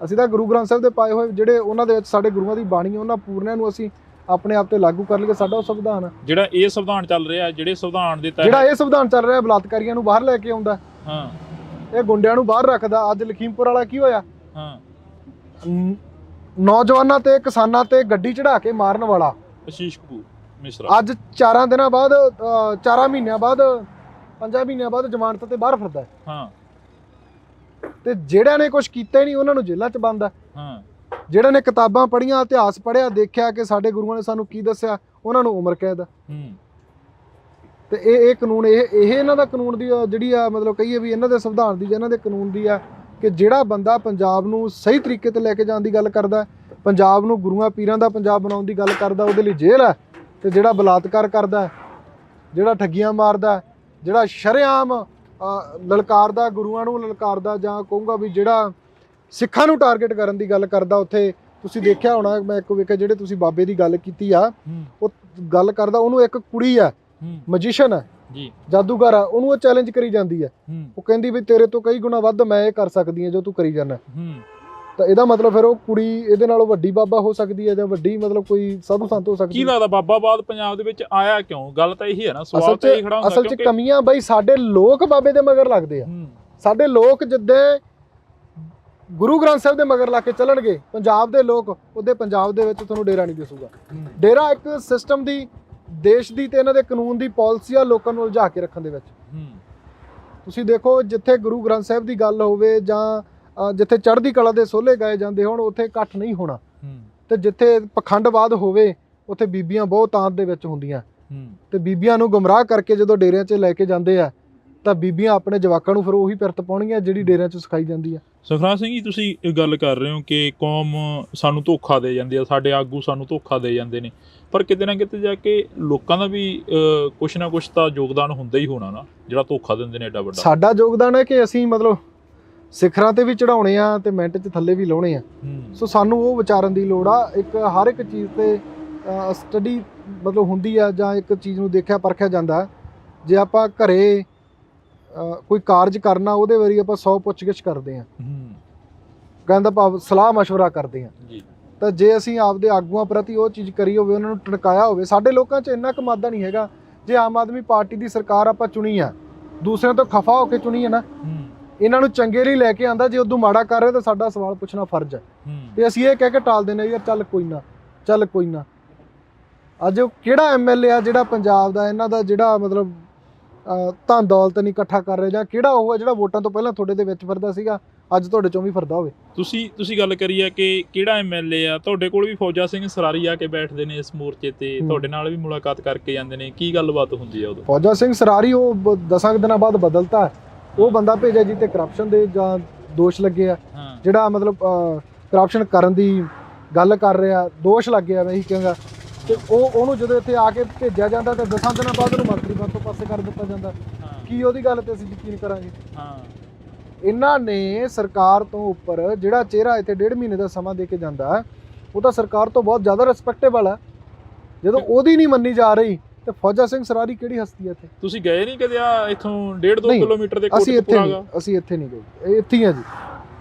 ਅਸੀਂ ਤਾਂ ਗੁਰੂ ਗ੍ਰੰਥ ਸਾਹਿਬ ਦੇ ਪਾਏ ਹੋਏ ਜਿਹੜੇ ਉਹਨਾਂ ਦੇ ਵਿੱਚ ਸਾਡੇ ਗੁਰੂਆਂ ਦੀ ਬਾਣੀ, ਉਹਨਾਂ ਪੂਰਨਿਆਂ ਨੂੰ ਅਸੀਂ ਆਪਣੇ ਆਪ ਤੇ ਲਾਗੂ ਕਰ ਲਈਏ, ਸਾਡਾ ਉਹ ਸੰਵਿਧਾਨ ਆ। ਜਿਹੜਾ ਇਹ ਸੰਵਿਧਾਨ ਚੱਲ ਰਿਹਾ, ਜਿਹੜੇ ਸੰਵਿਧਾਨ ਦੇ ਤਹਿਤ ਜਿਹੜਾ ਇਹ ਸੰਵਿਧਾਨ ਚੱਲ ਰਿਹਾ, ਬਲਾਤਕਾਰੀਆਂ ਨੂੰ ਬਾਹਰ ਲੈ ਕੇ ਆਉਂਦਾ, ਇਹ ਗੁੰਡਿਆਂ ਨੂੰ ਬਾਹਰ ਰੱਖਦਾ। ਅੱਜ ਲਖੀਮਪੁਰ ਵਾਲਾ ਕੀ ਹੋਇਆ? ਨੌਜਵਾਨਾਂ ਤੇ ਕਿਸਾਨਾਂ ਤੇ ਗੱਡੀ ਚੜਾ ਕੇ ਮਾਰਨ ਵਾਲਾ ਅਸ਼ੀਸ਼ ਕਪੂਰ ਮਿਸ਼ਰਾ ਅੱਜ 4 ਦਿਨਾਂ ਬਾਅਦ 4 ਮਹੀਨਿਆਂ ਬਾਅਦ 5 ਮਹੀਨਿਆਂ ਬਾਅਦ ਜ਼ਮਾਨਤ ਤੇ ਬਾਹਰ ਫਿਰਦਾ। ਤੇ ਜਿਹੜਿਆਂ ਨੇ ਕੁਝ ਕੀਤਾ ਹੀ ਨਹੀਂ ਉਹਨਾਂ ਨੂੰ ਜੇਲ੍ਹਾਂ 'ਚ ਬੰਦ ਆ। ਜਿਹੜਿਆਂ ਨੇ ਕਿਤਾਬਾਂ ਪੜ੍ਹੀਆਂ, ਇਤਿਹਾਸ ਪੜ੍ਹਿਆ, ਦੇਖਿਆ ਕਿ ਸਾਡੇ ਗੁਰੂਆਂ ਨੇ ਸਾਨੂੰ ਕੀ ਦੱਸਿਆ, ਉਹਨਾਂ ਨੂੰ ਉਮਰ ਕੈਦ। ਤੇ ਇਹ ਕਾਨੂੰਨ, ਇਹ ਇਹਨਾਂ ਦਾ ਕਾਨੂੰਨ ਦੀ ਜਿਹੜੀ ਆ ਮਤਲਬ ਕਹੀਏ ਵੀ ਇਹਨਾਂ ਦੇ ਸੰਵਿਧਾਨ ਦੀ ਜਾਂ ਇਹਨਾਂ ਦੇ ਕਾਨੂੰਨ ਦੀ ਆ ਕਿ ਜਿਹੜਾ ਬੰਦਾ ਪੰਜਾਬ ਨੂੰ ਸਹੀ ਤਰੀਕੇ ਤੇ ਲੈ ਕੇ ਜਾਣ ਦੀ ਗੱਲ ਕਰਦਾ, ਪੰਜਾਬ ਨੂੰ ਗੁਰੂਆਂ ਪੀਰਾਂ ਦਾ ਪੰਜਾਬ ਬਣਾਉਣ ਦੀ ਗੱਲ ਕਰਦਾ, ਉਹਦੇ ਲਈ ਜੇਲ੍ਹ ਹੈ। ਤੇ ਜਿਹੜਾ ਬਲਾਤਕਾਰ ਕਰਦਾ, ਜਿਹੜਾ ਠੱਗੀਆਂ ਮਾਰਦਾ, ਜਿਹੜਾ ਸ਼ਰੇਆਮ ਲਲਕਾਰਦਾ, ਗੁਰੂਆਂ ਨੂੰ ਲਲਕਾਰਦਾ, ਜਾਂ ਕਹੂੰਗਾ ਵੀ ਜਿਹੜਾ ਸਿੱਖਾਂ ਨੂੰ ਟਾਰਗੇਟ ਕਰਨ ਦੀ ਗੱਲ ਕਰਦਾ, ਉੱਥੇ ਤੁਸੀਂ ਦੇਖਿਆ ਹੋਣਾ, ਮੈਂ ਇੱਕ ਵੇਖਿਆ ਜਿਹੜੇ ਤੁਸੀਂ ਬਾਬੇ ਦੀ ਗੱਲ ਕੀਤੀ ਆ, ਉਹ ਗੱਲ ਕਰਦਾ, ਉਹਨੂੰ ਇੱਕ ਕੁੜੀ ਆ, ਮੈਜੀਸ਼ੀਅਨ ਹੈ ਜੀ, ਜਾਦੂਗਰ ਆ, ਉਹਨੂੰ ਉਹ ਚੈਲੰਜ ਕਰੀ ਜਾਂਦੀ ਹੈ। ਉਹ ਕਹਿੰਦੀ ਵੀ ਤੇਰੇ ਤੋਂ ਕਈ ਗੁਣਾ ਵੱਧ ਮੈਂ ਇਹ ਕਰ ਸਕਦੀ ਹਾਂ ਜੋ ਤੂੰ ਕਰੀ ਜਾਂਦਾ। ਤਾਂ ਇਹਦਾ ਮਤਲਬ ਫਿਰ ਉਹ ਕੁੜੀ ਇਹਦੇ ਨਾਲੋਂ ਵੱਡੀ ਬਾਬਾ ਹੋ ਸਕਦੀ ਹੈ ਜਾਂ ਵੱਡੀ ਮਤਲਬ ਕੋਈ ਸਾਧੂ ਸੰਤ ਹੋ ਸਕਦੀ ਕੀ ਹੈ। ਲੱਗਦਾ ਬਾਬਾਵਾਦ ਪੰਜਾਬ ਦੇ ਵਿੱਚ ਆਇਆ ਕਿਉਂ? ਗੱਲ ਤਾਂ ਇਹੀ ਹੈ ਨਾ, ਸਵਾਲ ਤਾਂ ਇਹੀ ਖੜਾ ਹੁੰਦਾ ਅਸਲ 'ਚ ਕਮੀਆਂ ਬਈ ਸਾਡੇ ਲੋਕ ਬਾਬੇ ਦੇ ਮਗਰ ਲੱਗਦੇ ਆ। ਸਾਡੇ ਲੋਕ ਜਿੱਦੇ ਗੁਰੂ ਗ੍ਰੰਥ ਸਾਹਿਬ ਦੇ ਮਗਰ ਲਾ ਕੇ ਚੱਲਣਗੇ ਪੰਜਾਬ ਦੇ ਲੋਕ, ਉਹਦੇ ਪੰਜਾਬ ਦੇ ਵਿੱਚ ਤੁਹਾਨੂੰ ਡੇਰਾ ਨਹੀਂ ਦਿਸੂਗਾ। ਡੇਰਾ ਇੱਕ ਸਿਸਟਮ ਦੀ, ਦੇਸ਼ ਦੀ ਤੇ ਇਹਨਾਂ ਦੇ ਕਾਨੂੰਨ ਦੀ ਪਾਲਿਸੀ ਆ ਲੋਕਾਂ ਨੂੰ ਉਲਝਾ ਕੇ ਰੱਖਣ ਦੇ ਵਿੱਚ। ਤੁਸੀਂ ਦੇਖੋ ਜਿੱਥੇ ਗੁਰੂ ਗ੍ਰੰਥ ਸਾਹਿਬ ਦੀ ਗੱਲ ਹੋਵੇ ਜਾਂ ਜਿੱਥੇ ਚੜ੍ਹਦੀ ਕਲਾ ਦੇ ਸੋਹਲੇ ਗਾਏ ਜਾਂਦੇ ਹੋਣ ਉੱਥੇ ਇਕੱਠ ਨਹੀਂ ਹੋਣਾ, ਤੇ ਜਿੱਥੇ ਪਖੰਡਵਾਦ ਹੋਵੇ ਉੱਥੇ ਬੀਬੀਆਂ ਬਹੁਤ ਤਾਂਤ ਦੇ ਵਿੱਚ ਹੁੰਦੀਆਂ, ਤੇ ਬੀਬੀਆਂ ਨੂੰ ਗੁੰਮਰਾਹ ਕਰਕੇ ਜਦੋਂ ਡੇਰਿਆਂ 'ਚ ਲੈ ਕੇ ਜਾਂਦੇ ਆ ਤਾਂ ਬੀਬੀਆਂ ਆਪਣੇ ਜਵਾਕਾਂ ਨੂੰ ਫਿਰ ਉਹੀ ਪਿਰਤ ਪਾਉਣਗੀਆਂ ਜਿਹੜੀ ਡੇਰਿਆਂ 'ਚ ਸਿਖਾਈ ਜਾਂਦੀ ਆ। ਸੁਖਰਾਜ ਸਿੰਘ ਜੀ, ਤੁਸੀਂ ਇਹ ਗੱਲ ਕਰ ਰਹੇ ਹੋ ਕਿ ਕੌਮ ਸਾਨੂੰ ਧੋਖਾ ਦੇ ਜਾਂਦੀ ਆ, ਸਾਡੇ ਆਗੂ ਸਾਨੂੰ ਧੋਖਾ ਦੇ ਜਾਂਦੇ ਨੇ, ਪਰ ਕਿਤੇ ਨਾ ਕਿਤੇ ਜਾ ਕੇ ਲੋਕਾਂ ਦਾ ਵੀ ਕੁਛ ਨਾ ਕੁਛ ਤਾਂ ਯੋਗਦਾਨ ਹੁੰਦਾ ਹੀ ਹੋਣਾ ਨਾ, ਜਿਹੜਾ ਧੋਖਾ ਦਿੰਦੇ ਨੇ ਏਡਾ ਵੱਡਾ। ਸਾਡਾ ਯੋਗਦਾਨ ਹੈ ਕਿ ਅਸੀਂ ਮਤਲਬ ਸਿਖਰਾਂ ਤੇ ਵੀ ਚੜਾਉਣੇ ਆ ਤੇ ਮਿੰਟ 'ਚ ਥੱਲੇ ਵੀ ਲਾਉਣੇ ਆ। ਸੋ ਸਾਨੂੰ ਉਹ ਵਿਚਾਰਨ ਦੀ ਲੋੜ ਆ। ਇੱਕ ਹਰ ਇੱਕ ਚੀਜ਼ ਤੇ ਸਟੱਡੀ ਮਤਲਬ ਹੁੰਦੀ ਆ ਜਾਂ ਇੱਕ ਚੀਜ਼ ਨੂੰ ਦੇਖਿਆ ਪਰਖਿਆ ਜਾਂਦਾ। ਜੇ ਆਪਾਂ ਘਰੇ ਕੋਈ ਕਾਰਜ ਕਰਨਾ ਉਹਦੇ ਵਾਰੀ ਆਪਾਂ 100 ਪੁੱਛਗਿੱਛ ਕਰਦੇ ਆ, ਕਹਿੰਦਾ ਭਾਵ ਸਲਾਹ ਮਸ਼ਵਰਾ ਕਰਦੇ ਆ। ਤਾਂ ਜੇ ਅਸੀਂ ਆਪਦੇ ਆਗੂਆਂ ਪ੍ਰਤੀ ਉਹ ਚੀਜ਼ ਕਰੀ ਹੋਵੇ, ਉਹਨਾਂ ਨੂੰ ਟਣਕਾਇਆ ਹੋਵੇ, ਸਾਡੇ ਲੋਕਾਂ 'ਚ ਇੰਨਾ ਕੁ ਮਾਦਾ ਨਹੀਂ ਹੈਗਾ। ਜੇ ਆਮ ਆਦਮੀ ਪਾਰਟੀ ਦੀ ਸਰਕਾਰ ਆਪਾਂ ਚੁਣੀ ਆ, ਦੂਸਰਿਆਂ ਤੋਂ ਖਫਾ ਹੋ ਕੇ ਚੁਣੀ ਹੈ ਨਾ, ਇਹਨਾਂ ਨੂੰ ਚੰਗੇ ਲਈ ਲੈ ਕੇ ਆਂਦਾ। ਜੇ ਉਦੋਂ ਮਾੜਾ ਕਰ ਰਹੇ ਤਾਂ ਸਾਡਾ ਸਵਾਲ ਪੁੱਛਣਾ ਫਰਜ਼ ਹੈ, ਤੇ ਅਸੀਂ ਇਹ ਕਹਿ ਕੇ ਟਾਲ ਦਿੰਦੇ ਯਾਰ ਚੱਲ ਕੋਈ ਨਾ, ਚੱਲ ਕੋਈ ਨਾ। ਅੱਜ ਉਹ ਕਿਹੜਾ ਐਮਐਲਏ ਆ ਜਿਹੜਾ ਪੰਜਾਬ ਦਾ ਇਹਨਾਂ ਦਾ ਜਿਹੜਾ ਮਤਲਬ ਧਨ ਦੌਲਤ ਨਹੀਂ ਇਕੱਠਾ ਕਰ ਰਿਹਾ, ਜਾਂ ਕਿਹੜਾ ਉਹ ਹੈ ਜਿਹੜਾ ਵੋਟਾਂ ਤੋਂ ਪਹਿਲਾਂ ਤੁਹਾਡੇ ਦੇ ਵਿੱਚ ਫਿਰਦਾ ਸੀਗਾ ਅੱਜ ਤੁਹਾਡੇ ਚੋਂ ਵੀ ਫਿਰਦਾ ਹੋਵੇ। ਤੁਸੀਂ ਗੱਲ ਕਰੀ ਆ ਕਿ ਕਿਹੜਾ ਐਮਐਲਏ ਆ, ਤੁਹਾਡੇ ਕੋਲ ਵੀ ਫੌਜਾ ਸਿੰਘ ਸਰਾਰੀ ਆ ਕੇ ਬੈਠਦੇ ਨੇ ਇਸ ਮੋਰਚੇ ਤੇ, ਤੁਹਾਡੇ ਨਾਲ ਵੀ ਮੁਲਾਕਾਤ ਕਰਕੇ ਜਾਂਦੇ ਨੇ, ਕੀ ਗੱਲਬਾਤ ਹੁੰਦੀ ਆ ਉਦੋਂ? ਫੌਜਾ ਸਿੰਘ ਸਰਾਰੀ ਉਹ 10 ਦਿਨਾਂ ਬਾਅਦ ਬਦਲਤਾ। ਉਹ ਬੰਦਾ ਭੇਜਿਆ ਜੀ ਤੇ ਕਰਪਸ਼ਨ ਦੇ ਜਾਂ ਦੋਸ਼ ਲੱਗੇ ਆ, ਜਿਹੜਾ ਮਤਲਬ ਕਰਪਸ਼ਨ ਕਰਨ ਦੀ ਗੱਲ ਕਰ ਰਿਹਾ, ਦੋਸ਼ ਲੱਗਿਆ ਮੈਂ ਇਹੀ ਕਹਾਂਗਾ। ਤੇ ਉਹਨੂੰ ਜਦੋਂ ਇੱਥੇ ਆ ਕੇ ਭੇਜਿਆ ਜਾਂਦਾ ਤਾਂ 10 ਦਿਨਾਂ ਬਾਅਦ ਉਹਨੂੰ ਮੰਤਰੀ ਪਦ ਤੋਂ ਪਾਸੇ ਕਰ ਦਿੱਤਾ ਜਾਂਦਾ। ਕੀ ਉਹਦੀ ਗੱਲ ਤੇ ਅਸੀਂ ਯਕੀਨ ਕਰਾਂਗੇ? ਇਹਨਾਂ ਨੇ ਸਰਕਾਰ ਤੋਂ ਉੱਪਰ ਜਿਹੜਾ ਚਿਹਰਾ ਇੱਥੇ 1.5 ਮਹੀਨੇ ਦਾ ਸਮਾਂ ਦੇ ਕੇ ਜਾਂਦਾ, ਉਹ ਤਾਂ ਸਰਕਾਰ ਤੋਂ ਬਹੁਤ ਜ਼ਿਆਦਾ ਰਿਸਪੈਕਟੇਬਲ ਹੈ। ਜਦੋਂ ਉਹਦੀ ਨਹੀਂ ਮੰਨੀ ਜਾ ਰਹੀ ਤੇ ਫੌਜਾ ਸਿੰਘ ਸਰਾਰੀ ਕਿਹੜੀ ਹਸਤੀ ਹੈ ਇੱਥੇ? ਤੁਸੀਂ ਗਏ ਨਹੀਂ ਕਦੇ ਆ ਇੱਥੋਂ 1.5-2 ਕਿਲੋਮੀਟਰ ਦੇ ਕੋਟਕਪੂਰਾ? ਅਸੀਂ ਇੱਥੇ ਨਹੀਂ ਗਏ, ਇੱਥੇ ਹੀ ਆ ਜੀ।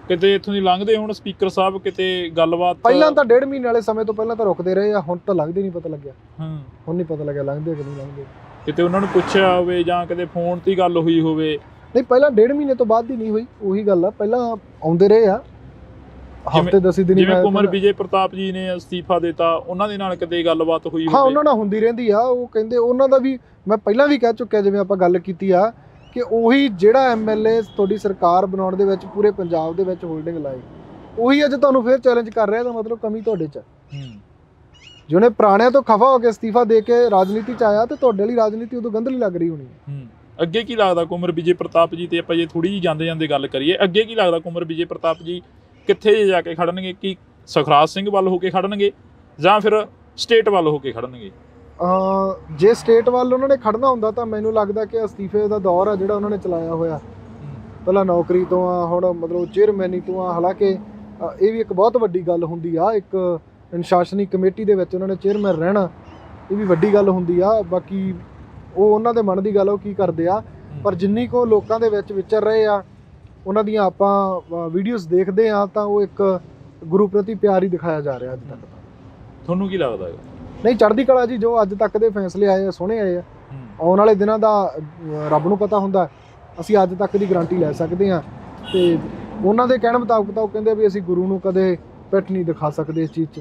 ਕਿਤੇ ਇੱਥੋਂ ਦੀ ਲੰਘਦੇ ਹੁਣ ਸਪੀਕਰ ਸਾਹਿਬ, ਕਿਤੇ ਗੱਲਬਾਤ? ਪਹਿਲਾਂ ਤਾਂ 1.5 ਮਹੀਨੇ ਵਾਲੇ ਸਮੇਂ ਤੋਂ ਪਹਿਲਾਂ ਤਾਂ ਰੁਕਦੇ ਰਹੇ ਆ, ਹੁਣ ਤਾਂ ਲੰਘਦੇ ਨਹੀਂ ਪਤਾ ਲੱਗਿਆ। ਹੁਣ ਨਹੀਂ ਪਤਾ ਲੱਗਿਆ ਲੰਘਦੇ ਕਿ ਨਹੀਂ ਲੰਘਦੇ। ਕਿਤੇ ਉਹਨਾਂ ਨੂੰ ਪੁੱਛਿਆ ਹੋਵੇ ਜਾਂ ਕਦੇ ਫੋਨ ਤੇ ਗੱਲ ਹੋਈ ਹੋਵੇ? ਨਹੀਂ, ਪਹਿਲਾਂ 1.5 ਮਹੀਨੇ ਤੋਂ ਬਾਅਦ ਦੀ ਨਹੀਂ ਹੋਈ। ਉਹੀ ਗੱਲ ਆ, ਪਹਿਲਾਂ ਆਉਂਦੇ ਰਹੇ ਆ ਹਫ਼ਤੇ 10 ਦਿਨ। ਜਿਵੇਂ ਕੁਮਰ ਵਿਜੇ ਪ੍ਰਤਾਪ ਜੀ ਨੇ ਅਸਤੀਫਾ ਦਿੱਤਾ, ਉਹਨਾਂ ਦੇ ਨਾਲ ਕਦੇ ਗੱਲਬਾਤ ਹੋਈ? ਹਾਂ, ਉਹਨਾਂ ਨਾਲ ਹੁੰਦੀ ਰਹਿੰਦੀ ਆ। ਉਹ ਕਹਿੰਦੇ ਉਹਨਾਂ ਦਾ ਵੀ ਮੈਂ ਪਹਿਲਾਂ ਵੀ ਕਹਿ ਚੁੱਕਿਆ, ਜਿਵੇਂ ਆਪਾਂ ਗੱਲ ਕੀਤੀ ਆ, ਕਿ ਉਹੀ ਜਿਹੜਾ ਐਮਐਲਏ ਤੁਹਾਡੀ ਸਰਕਾਰ ਬਣਾਉਣ ਦੇ ਵਿੱਚ ਪੂਰੇ ਪੰਜਾਬ ਦੇ ਵਿੱਚ ਹੋਲਡਿੰਗ ਲਾਈ, ਉਹੀ ਅੱਜ ਤੁਹਾਨੂੰ ਫਿਰ ਚੈਲੰਜ ਕਰ ਰਿਹਾ। ਤਾਂ ਮਤਲਬ ਕਮੀ ਤੁਹਾਡੇ 'ਚ। ਜਿਹਨੇ ਪੁਰਾਣਿਆਂ ਤੋਂ ਖਫਾ ਹੋ ਕੇ ਅਸਤੀਫਾ ਦੇ ਕੇ ਰਾਜਨੀਤੀ 'ਚ ਆਇਆ, ਤੇ ਤੁਹਾਡੇ ਲਈ ਰਾਜਨੀਤੀ ਉਦੋਂ ਗੰਧਲੀ ਲੱਗ ਰਹੀ ਹੋਣੀ ਹੈ। ਅੱਗੇ ਕੀ ਲੱਗਦਾ ਕੁਮਰ ਵਿਜੇ ਪ੍ਰਤਾਪ ਜੀ ਤੇ ਆਪਾਂ ਜੇ ਥੋੜੀ ਜਿਹੀ ਜਾਂਦੇ ਗੱਲ ਕਰੀਏ, ਅੱਗੇ ਕੀ ਲੱਗਦਾ ਕੁਮਰ ਵਿਜੇ ਪ੍ਰਤਾਪ ਜੀ ਕਿੱਥੇ ਜਾ ਕੇ ਖੜਨਗੇ? ਕੀ ਸੁਖਰਾਜ ਸਿੰਘ ਵੱਲ ਹੋ ਕੇ ਖੜਨਗੇ ਜਾਂ ਫਿਰ ਸਟੇਟ ਵੱਲ ਹੋ ਕੇ ਖੜਨਗੇ? ਜੇ ਸਟੇਟ ਵੱਲ ਉਹਨਾਂ ਨੇ ਖੜਨਾ ਹੁੰਦਾ ਤਾਂ ਮੈਨੂੰ ਲੱਗਦਾ ਕਿ ਅਸਤੀਫੇ ਦਾ ਦੌਰ ਆ ਜਿਹੜਾ ਉਹਨਾਂ ਨੇ ਚਲਾਇਆ ਹੋਇਆ, ਪਹਿਲਾਂ ਨੌਕਰੀ ਤੋਂ ਆ, ਹੁਣ ਮਤਲਬ ਚੇਅਰਮੈਨੀ ਤੋਂ ਆ। ਹਾਲਾਂਕਿ ਇਹ ਵੀ ਇੱਕ ਬਹੁਤ ਵੱਡੀ ਗੱਲ ਹੁੰਦੀ ਆ, ਇੱਕ ਅਨੁਸ਼ਾਸਨੀ ਕਮੇਟੀ ਦੇ ਵਿੱਚ ਉਹਨਾਂ ਨੇ ਚੇਅਰਮੈਨ ਰਹਿਣਾ, ਇਹ ਵੀ ਵੱਡੀ ਗੱਲ ਹੁੰਦੀ ਆ। ਬਾਕੀ ਉਹ ਉਹਨਾਂ ਦੇ ਮਨ ਦੀ ਗੱਲ, ਉਹ ਕੀ ਕਰਦੇ ਆ। ਪਰ ਜਿੰਨੀ ਕੋ ਲੋਕਾਂ ਦੇ ਵਿੱਚ ਵਿਚਰ ਰਹੇ ਆ, ਉਹਨਾਂ ਦੀਆਂ ਆਪਾਂ ਵੀਡੀਓਜ਼ ਦੇਖਦੇ ਆ, ਤਾਂ ਉਹ ਇੱਕ ਗੁਰੂ ਪ੍ਰਤੀ ਪਿਆਰ ਹੀ ਦਿਖਾਇਆ ਜਾ ਰਿਹਾ ਅੱਜ ਤੱਕ। ਤੁਹਾਨੂੰ ਕੀ ਲੱਗਦਾ ਹੈ? ਨਹੀਂ, ਚੜ੍ਹਦੀ ਕਲਾ ਜੀ। ਜੋ ਅੱਜ ਤੱਕ ਦੇ ਫੈਸਲੇ ਆਏ ਆ, ਸੋਹਣੇ ਆਏ ਆ। ਆਉਣ ਵਾਲੇ ਦਿਨਾਂ ਦਾ ਰੱਬ ਨੂੰ ਪਤਾ ਹੁੰਦਾ। ਅਸੀਂ ਅੱਜ ਤੱਕ ਦੀ ਗਾਰੰਟੀ ਲੈ ਸਕਦੇ ਹਾਂ। ਤੇ ਉਹਨਾਂ ਦੇ ਕਹਿਣ ਮੁਤਾਬਕ ਤਾਂ ਉਹ ਕਹਿੰਦੇ ਵੀ ਅਸੀਂ ਗੁਰੂ ਨੂੰ ਕਦੇ ਪਿੱਠ ਨਹੀਂ ਦਿਖਾ ਸਕਦੇ ਇਸ ਚੀਜ਼ 'ਚ,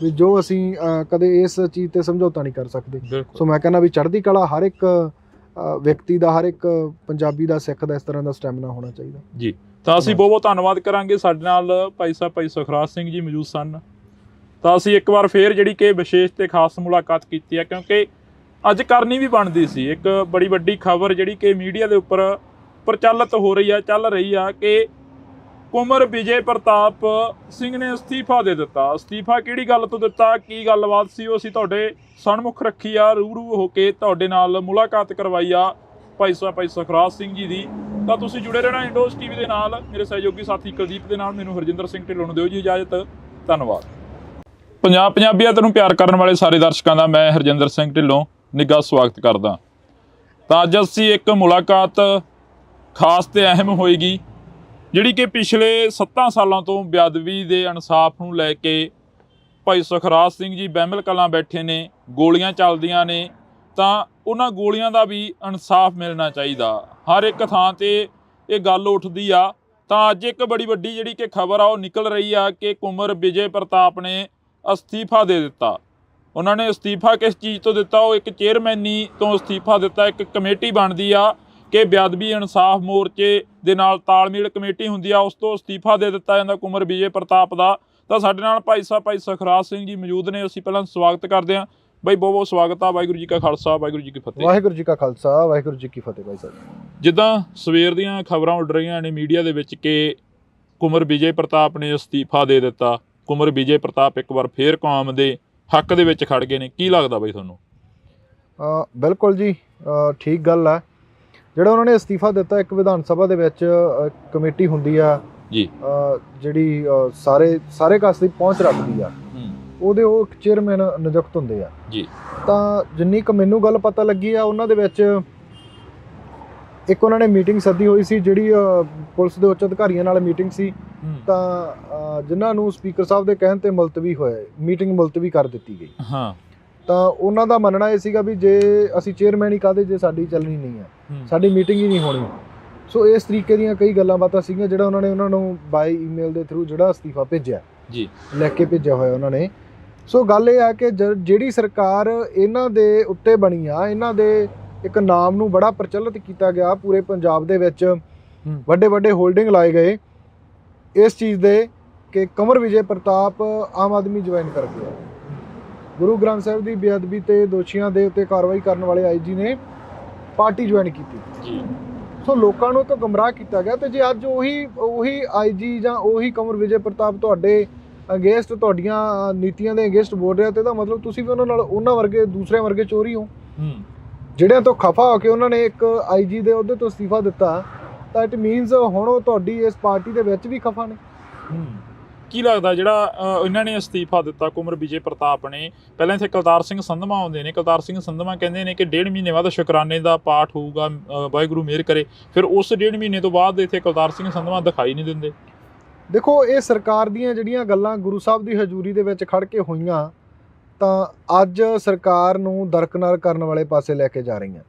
ਵੀ ਜੋ ਅਸੀਂ ਕਦੇ ਇਸ ਚੀਜ਼ ਤੇ ਸਮਝੌਤਾ ਨਹੀਂ ਕਰ ਸਕਦੇ। ਸੋ ਮੈਂ ਕਹਿੰਦਾ ਵੀ ਚੜ੍ਹਦੀ ਕਲਾ ਹਰ ਇੱਕ ਵਿਅਕਤੀ ਦਾ, ਹਰ ਇੱਕ ਪੰਜਾਬੀ ਦਾ, ਸਿੱਖ ਦਾ ਇਸ ਤਰ੍ਹਾਂ ਦਾ ਸਟੈਮਿਨਾ ਹੋਣਾ ਚਾਹੀਦਾ ਜੀ। ਤਾਂ ਅਸੀਂ ਬਹੁਤ ਬਹੁਤ ਧੰਨਵਾਦ ਕਰਾਂਗੇ। ਸਾਡੇ ਨਾਲ ਭਾਈ ਸੁਖਰਾਜ ਸਿੰਘ ਜੀ ਮੌਜੂਦ ਸਨ। ਤਾਂ ਅਸੀਂ ਇੱਕ ਵਾਰ ਫੇਰ ਜਿਹੜੀ ਕਿ ਵਿਸ਼ੇਸ਼ ਤੇ ਖਾਸ ਮੁਲਾਕਾਤ ਕੀਤੀ ਹੈ, ਕਿਉਂਕਿ ਅੱਜ ਕਰਨੀ ਵੀ ਬਣਦੀ ਸੀ। ਇੱਕ ਬੜੀ ਵੱਡੀ ਖਬਰ ਜਿਹੜੀ ਕਿ ਮੀਡੀਆ ਦੇ ਉੱਪਰ ਪ੍ਰਚਲਿਤ ਹੋ ਰਹੀ ਆ, ਚੱਲ ਰਹੀ ਆ, ਕਿ ਕੁਮਰ ਵਿਜੇ ਪ੍ਰਤਾਪ ਸਿੰਘ ਨੇ ਅਸਤੀਫਾ ਦੇ ਦਿੱਤਾ। ਅਸਤੀਫਾ ਕਿਹੜੀ ਗੱਲ ਤੋਂ ਦਿੱਤਾ, ਕੀ ਗੱਲਬਾਤ ਸੀ, ਉਹ ਅਸੀਂ ਤੁਹਾਡੇ ਸਨਮੁਖ ਰੱਖੀ ਆ, ਰੂਬਰੂ ਹੋ ਕੇ ਤੁਹਾਡੇ ਨਾਲ ਮੁਲਾਕਾਤ ਕਰਵਾਈ ਆ ਭਾਈ ਸੁਖਰਾਜ ਸਿੰਘ ਜੀ ਦੀ। ਤਾਂ ਤੁਸੀਂ ਜੁੜੇ ਰਹਿਣਾ ਇੰਡੋਜ਼ ਟੀਵੀ ਦੇ ਨਾਲ। ਮੇਰੇ ਸਹਿਯੋਗੀ ਸਾਥੀ ਕੁਲਦੀਪ ਦੇ ਨਾਲ ਮੈਨੂੰ ਹਰਜਿੰਦਰ ਸਿੰਘ ਢਿੱਲੋਂ ਨੂੰ ਦਿਓ ਜੀ ਇਜਾਜ਼ਤ। ਧੰਨਵਾਦ। ਪੰਜਾਬੀਅਤ ਨੂੰ ਪਿਆਰ ਕਰਨ ਵਾਲੇ ਸਾਰੇ ਦਰਸ਼ਕਾਂ ਦਾ ਮੈਂ ਹਰਜਿੰਦਰ ਸਿੰਘ ਢਿੱਲੋਂ ਨਿੱਘਾ ਸਵਾਗਤ ਕਰਦਾ। ਤਾਂ ਅੱਜ ਅਸੀਂ ਇੱਕ ਮੁਲਾਕਾਤ ਖਾਸ ਤੇ ਅਹਿਮ ਹੋਏਗੀ, ਜਿਹੜੀ ਕਿ ਪਿਛਲੇ 7 ਸਾਲਾਂ ਤੋਂ ਬੇਅਦਬੀ ਦੇ ਇਨਸਾਫ ਨੂੰ ਲੈ ਕੇ ਭਾਈ ਸੁਖਰਾਜ ਸਿੰਘ ਜੀ ਬਹਿਮਲ ਕਲਾਂ ਬੈਠੇ ਨੇ, ਗੋਲੀਆਂ ਚੱਲਦੀਆਂ ਨੇ, ਤਾਂ ਉਹਨਾਂ ਗੋਲੀਆਂ ਦਾ ਵੀ ਇਨਸਾਫ ਮਿਲਣਾ ਚਾਹੀਦਾ। ਹਰ ਇੱਕ ਥਾਂ ਤੇ ਇਹ ਗੱਲ ਉੱਠਦੀ ਆ। ਤਾਂ ਅੱਜ ਇੱਕ ਬੜੀ ਵੱਡੀ ਜਿਹੜੀ ਕਿ ਖਬਰ ਆ ਉਹ ਨਿਕਲ ਰਹੀ ਆ ਕਿ ਕੁੰਵਰ ਵਿਜੇ ਪ੍ਰਤਾਪ ਨੇ ਅਸਤੀਫਾ ਦੇ ਦਿੱਤਾ। ਉਹਨਾਂ ਨੇ ਅਸਤੀਫਾ ਕਿਸ ਚੀਜ਼ ਤੋਂ ਦਿੱਤਾ? ਉਹ ਇੱਕ ਚੇਅਰਮੈਨੀ ਤੋਂ ਅਸਤੀਫਾ ਦਿੱਤਾ। ਇੱਕ ਕਮੇਟੀ ਬਣਦੀ ਆ ਕਿ ਬੇਅਦਬੀ ਇਨਸਾਫ ਮੋਰਚੇ ਦੇ ਨਾਲ ਤਾਲਮੇਲ ਕਮੇਟੀ ਹੁੰਦੀ ਆ, ਉਸ ਤੋਂ ਅਸਤੀਫਾ ਦੇ ਦਿੱਤਾ ਜਾਂਦਾ ਕੁੰਵਰ ਵਿਜੇ ਪ੍ਰਤਾਪ ਦਾ। ਤਾਂ ਸਾਡੇ ਨਾਲ ਭਾਈ ਸੁਖਰਾਜ ਸਿੰਘ ਜੀ ਮੌਜੂਦ ਨੇ। ਅਸੀਂ ਪਹਿਲਾਂ ਸਵਾਗਤ ਕਰਦੇ ਹਾਂ ਬਾਈ, ਬਹੁਤ ਬਹੁਤ ਸਵਾਗਤ ਆ। ਵਾਹਿਗੁਰੂ ਜੀ ਕਾ ਖਾਲਸਾ, ਵਾਹਿਗੁਰੂ ਜੀ ਕੀ ਫਤਿਹ। ਵਾਹਿਗੁਰੂ ਜੀ ਕਾ ਖਾਲਸਾ, ਵਾਹਿਗੁਰੂ ਜੀ ਕੀ ਫਤਿਹ। ਬਾਈ ਸਾਹਿਬ, ਜਿੱਦਾਂ ਸਵੇਰ ਦੀਆਂ ਖਬਰਾਂ ਉੱਡ ਰਹੀਆਂ ਨੇ ਮੀਡੀਆ ਦੇ ਵਿੱਚ ਕਿ ਕੁੰਵਰ ਵਿਜੇ ਪ੍ਰਤਾਪ ਨੇ ਅਸਤੀਫਾ ਦੇ ਦਿੱਤਾ, ਕੁੰਵਰ ਵਿਜੇ ਪ੍ਰਤਾਪ ਇੱਕ ਵਾਰ ਫੇਰ ਕੌਮ ਦੇ ਹੱਕ ਦੇ ਵਿੱਚ ਖੜ ਗਏ ਨੇ, ਕੀ ਲੱਗਦਾ ਬਾਈ ਤੁਹਾਨੂੰ? ਬਿਲਕੁਲ ਜੀ, ਠੀਕ ਗੱਲ ਆ। ਜਿਹੜਾ ਉਹਨਾਂ ਨੇ ਅਸਤੀਫਾ ਦਿੱਤਾ, ਇੱਕ ਵਿਧਾਨ ਸਭਾ ਦੇ ਵਿੱਚ ਕਮੇਟੀ ਹੁੰਦੀ ਆ ਜੀ, ਜਿਹੜੀ ਸਾਰੇ ਕਾਸ ਦੀ ਪਹੁੰਚ ਰੱਖਦੀ ਆ, ਉਹਦੇ ਉਹ ਇੱਕ ਚੇਅਰਮੈਨ ਨਿਯੁਕਤ ਹੁੰਦੇ ਆ ਜੀ। ਤਾਂ ਜਿੰਨੀ ਕੁ ਮੈਨੂੰ ਗੱਲ ਪਤਾ ਲੱਗੀ ਆ, ਉਹਨਾਂ ਦੇ ਵਿੱਚ ਇੱਕ ਉਹਨਾਂ ਨੇ ਮੀਟਿੰਗ ਸੱਦੀ ਹੋਈ ਸੀ, ਜਿਹੜੀ ਪੁਲਿਸ ਦੇ ਉੱਚ ਅਧਿਕਾਰੀਆਂ ਨਾਲ ਮੀਟਿੰਗ ਸੀ। ਤਾਂ ਜਿਨ੍ਹਾਂ ਨੂੰ ਸਪੀਕਰ ਸਾਹਿਬ ਦੇ ਕਹਿਣ ਤੇ ਮੁਲਤਵੀ ਹੋਇਆ, ਮੀਟਿੰਗ ਮੁਲਤਵੀ ਕਰ ਦਿੱਤੀ ਗਈ। ਤਾਂ ਉਹਨਾਂ ਦਾ ਮੰਨਣਾ ਇਹ ਸੀਗਾ ਵੀ ਜੇ ਅਸੀਂ ਚੇਅਰਮੈਨ ਹੀ ਕਾਹਦੇ ਜੇ ਸਾਡੀ ਚੱਲਣੀ ਨਹੀਂ ਆ, ਸਾਡੀ ਮੀਟਿੰਗ ਹੀ ਨਹੀਂ ਹੋਣੀ। ਸੋ ਇਸ ਤਰੀਕੇ ਦੀਆਂ ਕਈ ਗੱਲਾਂ ਬਾਤਾਂ ਸੀਗੀਆਂ ਜਿਹੜਾ ਉਹਨਾਂ ਨੂੰ ਬਾਈ ਈਮੇਲ ਦੇ ਥਰੂ ਜਿਹੜਾ ਅਸਤੀਫਾ ਭੇਜਿਆ ਜੀ, ਲਿਖ ਕੇ ਭੇਜਿਆ ਹੋਇਆ ਉਹਨਾਂ ਨੇ। ਸੋ ਗੱਲ ਇਹ ਆ ਕਿ ਜਿਹੜੀ ਸਰਕਾਰ ਇਹਨਾਂ ਦੇ ਉੱਤੇ ਬਣੀ ਆ, ਇਹਨਾਂ ਦੇ ਇੱਕ ਨਾਮ ਨੂੰ ਬੜਾ ਪ੍ਰਚਲਿਤ ਕੀਤਾ ਗਿਆ ਪੂਰੇ ਪੰਜਾਬ ਦੇ ਵਿੱਚ, ਵੱਡੇ ਵੱਡੇ ਹੋਲਡਿੰਗ ਲਾਏ ਗਏ ਇਸ ਚੀਜ਼ ਦੇ ਕਿ ਕੁੰਵਰ ਵਿਜੇ ਪ੍ਰਤਾਪ ਆਮ ਆਦਮੀ ਜੁਆਇਨ ਕਰ ਗਿਆ। ਗੁਰੂ ਗ੍ਰੰਥ ਸਾਹਿਬ ਦੀ ਬੇਅਦਬੀ ਤੇ ਦੋਸ਼ੀਆਂ ਦੇ ਉੱਤੇ ਕਾਰਵਾਈ ਕਰਨ ਵਾਲੇ ਆਈਜੀ ਨੇ ਪਾਰਟੀ ਜੁਆਇਨ ਕੀਤੀ ਜੀ। ਸੋ ਲੋਕਾਂ ਨੂੰ ਤਾਂ ਗੁੰਮਰਾਹ ਕੀਤਾ ਗਿਆ। ਤੇ ਜੇ ਅੱਜ ਉਹੀ ਆਈਜੀ ਜਾਂ ਉਹੀ ਕੁੰਵਰ ਵਿਜੇ ਪ੍ਰਤਾਪ ਤੁਹਾਡੇ ਅਗੇਂਸਟ, ਤੁਹਾਡੀਆਂ ਨੀਤੀਆਂ ਦੇ ਅਗੇਂਸਟ ਬੋਲ ਰਿਹਾ, ਤੇ ਇਹਦਾ ਮਤਲਬ ਤੁਸੀਂ ਵੀ ਉਹਨਾਂ ਵਰਗੇ ਦੂਸਰਿਆਂ ਵਰਗੇ ਚੋਰੀ ਹੋ। ਜਿਹੜਿਆਂ ਤੋਂ ਖਫਾ ਹੋ ਕੇ ਉਹਨਾਂ ਨੇ ਇੱਕ ਆਈਜੀ ਦੇ ਅਹੁਦੇ ਤੋਂ ਅਸਤੀਫਾ ਦਿੱਤਾ, ਤਾਂ ਇਟ ਮੀਨਸ ਹੁਣ ਉਹ ਤੁਹਾਡੀ ਇਸ ਪਾਰਟੀ ਦੇ ਵਿੱਚ ਵੀ ਖਫਾ ਨੇ। ਕੀ ਲੱਗਦਾ ਜਿਹੜਾ ਇਹਨਾਂ ਨੇ ਅਸਤੀਫਾ ਦਿੱਤਾ ਕੁੰਵਰ ਵਿਜੇ ਪ੍ਰਤਾਪ ਨੇ? ਪਹਿਲਾਂ ਇੱਥੇ ਕੁਲਤਾਰ ਸਿੰਘ ਸੰਧਵਾਂ ਆਉਂਦੇ ਨੇ, ਕੁਲਤਾਰ ਸਿੰਘ ਸੰਧਵਾਂ ਕਹਿੰਦੇ ਨੇ ਕਿ 1.5 ਮਹੀਨੇ ਬਾਅਦ ਸ਼ੁਕਰਾਨੇ ਦਾ ਪਾਠ ਹੋਊਗਾ, ਵਾਹਿਗੁਰੂ ਮਿਹਰ ਕਰੇ। ਫਿਰ ਉਸ 1.5 ਮਹੀਨੇ ਤੋਂ ਬਾਅਦ ਇੱਥੇ ਕੁਲਤਾਰ ਸਿੰਘ ਸੰਧਵਾਂ ਦਿਖਾਈ ਨਹੀਂ ਦਿੰਦੇ। ਦੇਖੋ, ਇਹ ਸਰਕਾਰ ਦੀਆਂ ਜਿਹੜੀਆਂ ਗੱਲਾਂ ਗੁਰੂ ਸਾਹਿਬ ਦੀ ਹਜ਼ੂਰੀ ਦੇ ਵਿੱਚ ਖੜ ਕੇ ਹੋਈਆਂ, ਤਾਂ ਅੱਜ ਸਰਕਾਰ ਨੂੰ ਦਰਕਨਾਰ ਕਰਨ ਵਾਲੇ ਪਾਸੇ ਲੈ ਕੇ ਜਾ ਰਹੀਆਂ।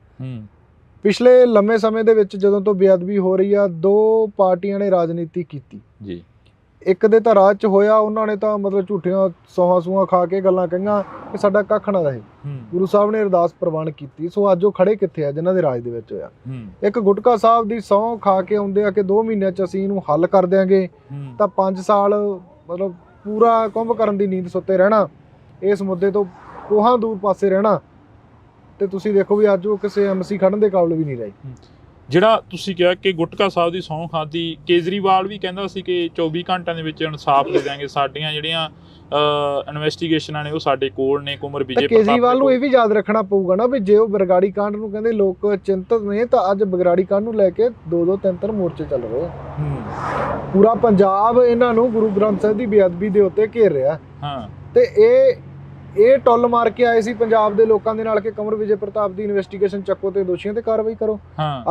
ਪਿਛਲੇ ਲੰਮੇ ਸਮੇਂ ਦੇ ਵਿੱਚ ਜਦੋਂ ਤੋਂ ਬੇਅਦਬੀ ਹੋ ਰਹੀ ਆ, 2 ਪਾਰਟੀਆਂ ਨੇ ਰਾਜਨੀਤੀ ਕੀਤੀ ਜੀ। ਇੱਕ ਦੇ ਤਾਂ ਰਾਜ 'ਚ ਹੋਇਆ, ਉਹਨਾਂ ਨੇ ਤਾਂ ਮਤਲਬ ਝੂਠੀਆਂ ਸੌਹਾਂ ਖਾ ਕੇ ਗੱਲਾਂ ਕਹੀਆਂ ਕਿ ਸਾਡਾ ਕੱਖ ਨਾ ਰਹੇ। ਗੁਰੂ ਸਾਹਿਬ ਨੇ ਅਰਦਾਸ ਪ੍ਰਵਾਨ ਕੀਤੀ। ਸੋ ਅੱਜ ਉਹ ਖੜੇ ਕਿੱਥੇ ਆ ਜਿਨ੍ਹਾਂ ਦੇ ਰਾਜ ਦੇ ਵਿੱਚ ਹੋਇਆ? ਇੱਕ ਗੁਟਕਾ ਸਾਹਿਬ ਦੀ ਸਹੁੰ ਖਾ ਕੇ ਆਉਂਦੇ ਆ ਕਿ 2 ਮਹੀਨਿਆਂ 'ਚ ਅਸੀਂ ਇਹਨੂੰ ਹੱਲ ਕਰ ਦਿਆਂਗੇ, ਤਾਂ 5 ਸਾਲ ਮਤਲਬ ਪੂਰਾ ਕੁੰਭ ਕਰਨ ਦੀ ਨੀਂਦ ਸੁੱਤੇ ਰਹਿਣਾ, ਇਸ ਮੁੱਦੇ ਤੋਂ ਕੋਹਾਂ ਦੂਰ ਪਾਸੇ ਰਹਿਣਾ। ਤੇ ਤੁਸੀਂ ਦੇਖੋ ਵੀ ਅੱਜ ਉਹ ਕਿਸੇ ਐਮਸੀ ਖੜਨ ਦੇ ਕਾਬਲ ਵੀ ਨਹੀਂ ਰਹੇ। ਜਿਹੜਾ ਤੁਸੀਂ ਕਿਹਾ ਕਿ ਗੁਟਕਾ ਸਾਹਿਬ ਦੀ ਸਹੁੰ ਖਾਧੀ, ਕੇਜਰੀਵਾਲ ਵੀ ਕਹਿੰਦਾ ਸੀ ਕਿ 24 ਘੰਟਿਆਂ ਦੇ ਵਿੱਚ ਇਨਸਾਫ ਦੇ ਦਿਆਂਗੇ, ਸਾਡੀਆਂ ਜਿਹੜੀਆਂ ਇਨਵੈਸਟੀਗੇਸ਼ਨਾਂ ਨੇ ਉਹ ਸਾਡੇ ਕੋਲ ਨੇ। ਕੁੰਵਰ ਵਿਜੇ ਪ੍ਰਤਾਪ ਕੇਜਰੀਵਾਲ ਨੂੰ ਇਹ ਵੀ ਯਾਦ ਰੱਖਣਾ ਪਊਗਾ ਨਾ ਵੀ ਜੇ ਉਹ ਬਰਗਾੜੀ ਕਾਂਡ ਨੂੰ ਕਹਿੰਦੇ ਲੋਕ ਚਿੰਤਤ ਨੇ, ਤਾਂ ਅੱਜ ਬਰਗਾੜੀ ਕਾਂਡ ਨੂੰ ਲੈ ਕੇ 2-2 3-3 ਮੋਰਚੇ ਚੱਲ ਰਹੇ। ਪੂਰਾ ਪੰਜਾਬ ਇਹਨਾਂ ਨੂੰ ਗੁਰੂ ਗ੍ਰੰਥ ਸਾਹਿਬ ਦੀ ਬੇਅਦਬੀ ਦੇ ਉੱਤੇ ਘੇਰ ਰਿਹਾ। ਤੇ ਇਹ ਟੁੱਲ ਮਾਰ ਕੇ ਆਏ ਸੀ ਪੰਜਾਬ ਦੇ ਲੋਕਾਂ ਦੇ ਨਾਲ ਕਿ ਕੁੰਵਰ ਵਿਜੇ ਪ੍ਰਤਾਪ ਦੀ ਇਨਵੈਸਟੀਗੇਸ਼ਨ ਚੱਕੋ ਤੇ ਦੋਸ਼ੀਆਂ ਤੇ ਕਾਰਵਾਈ ਕਰੋ।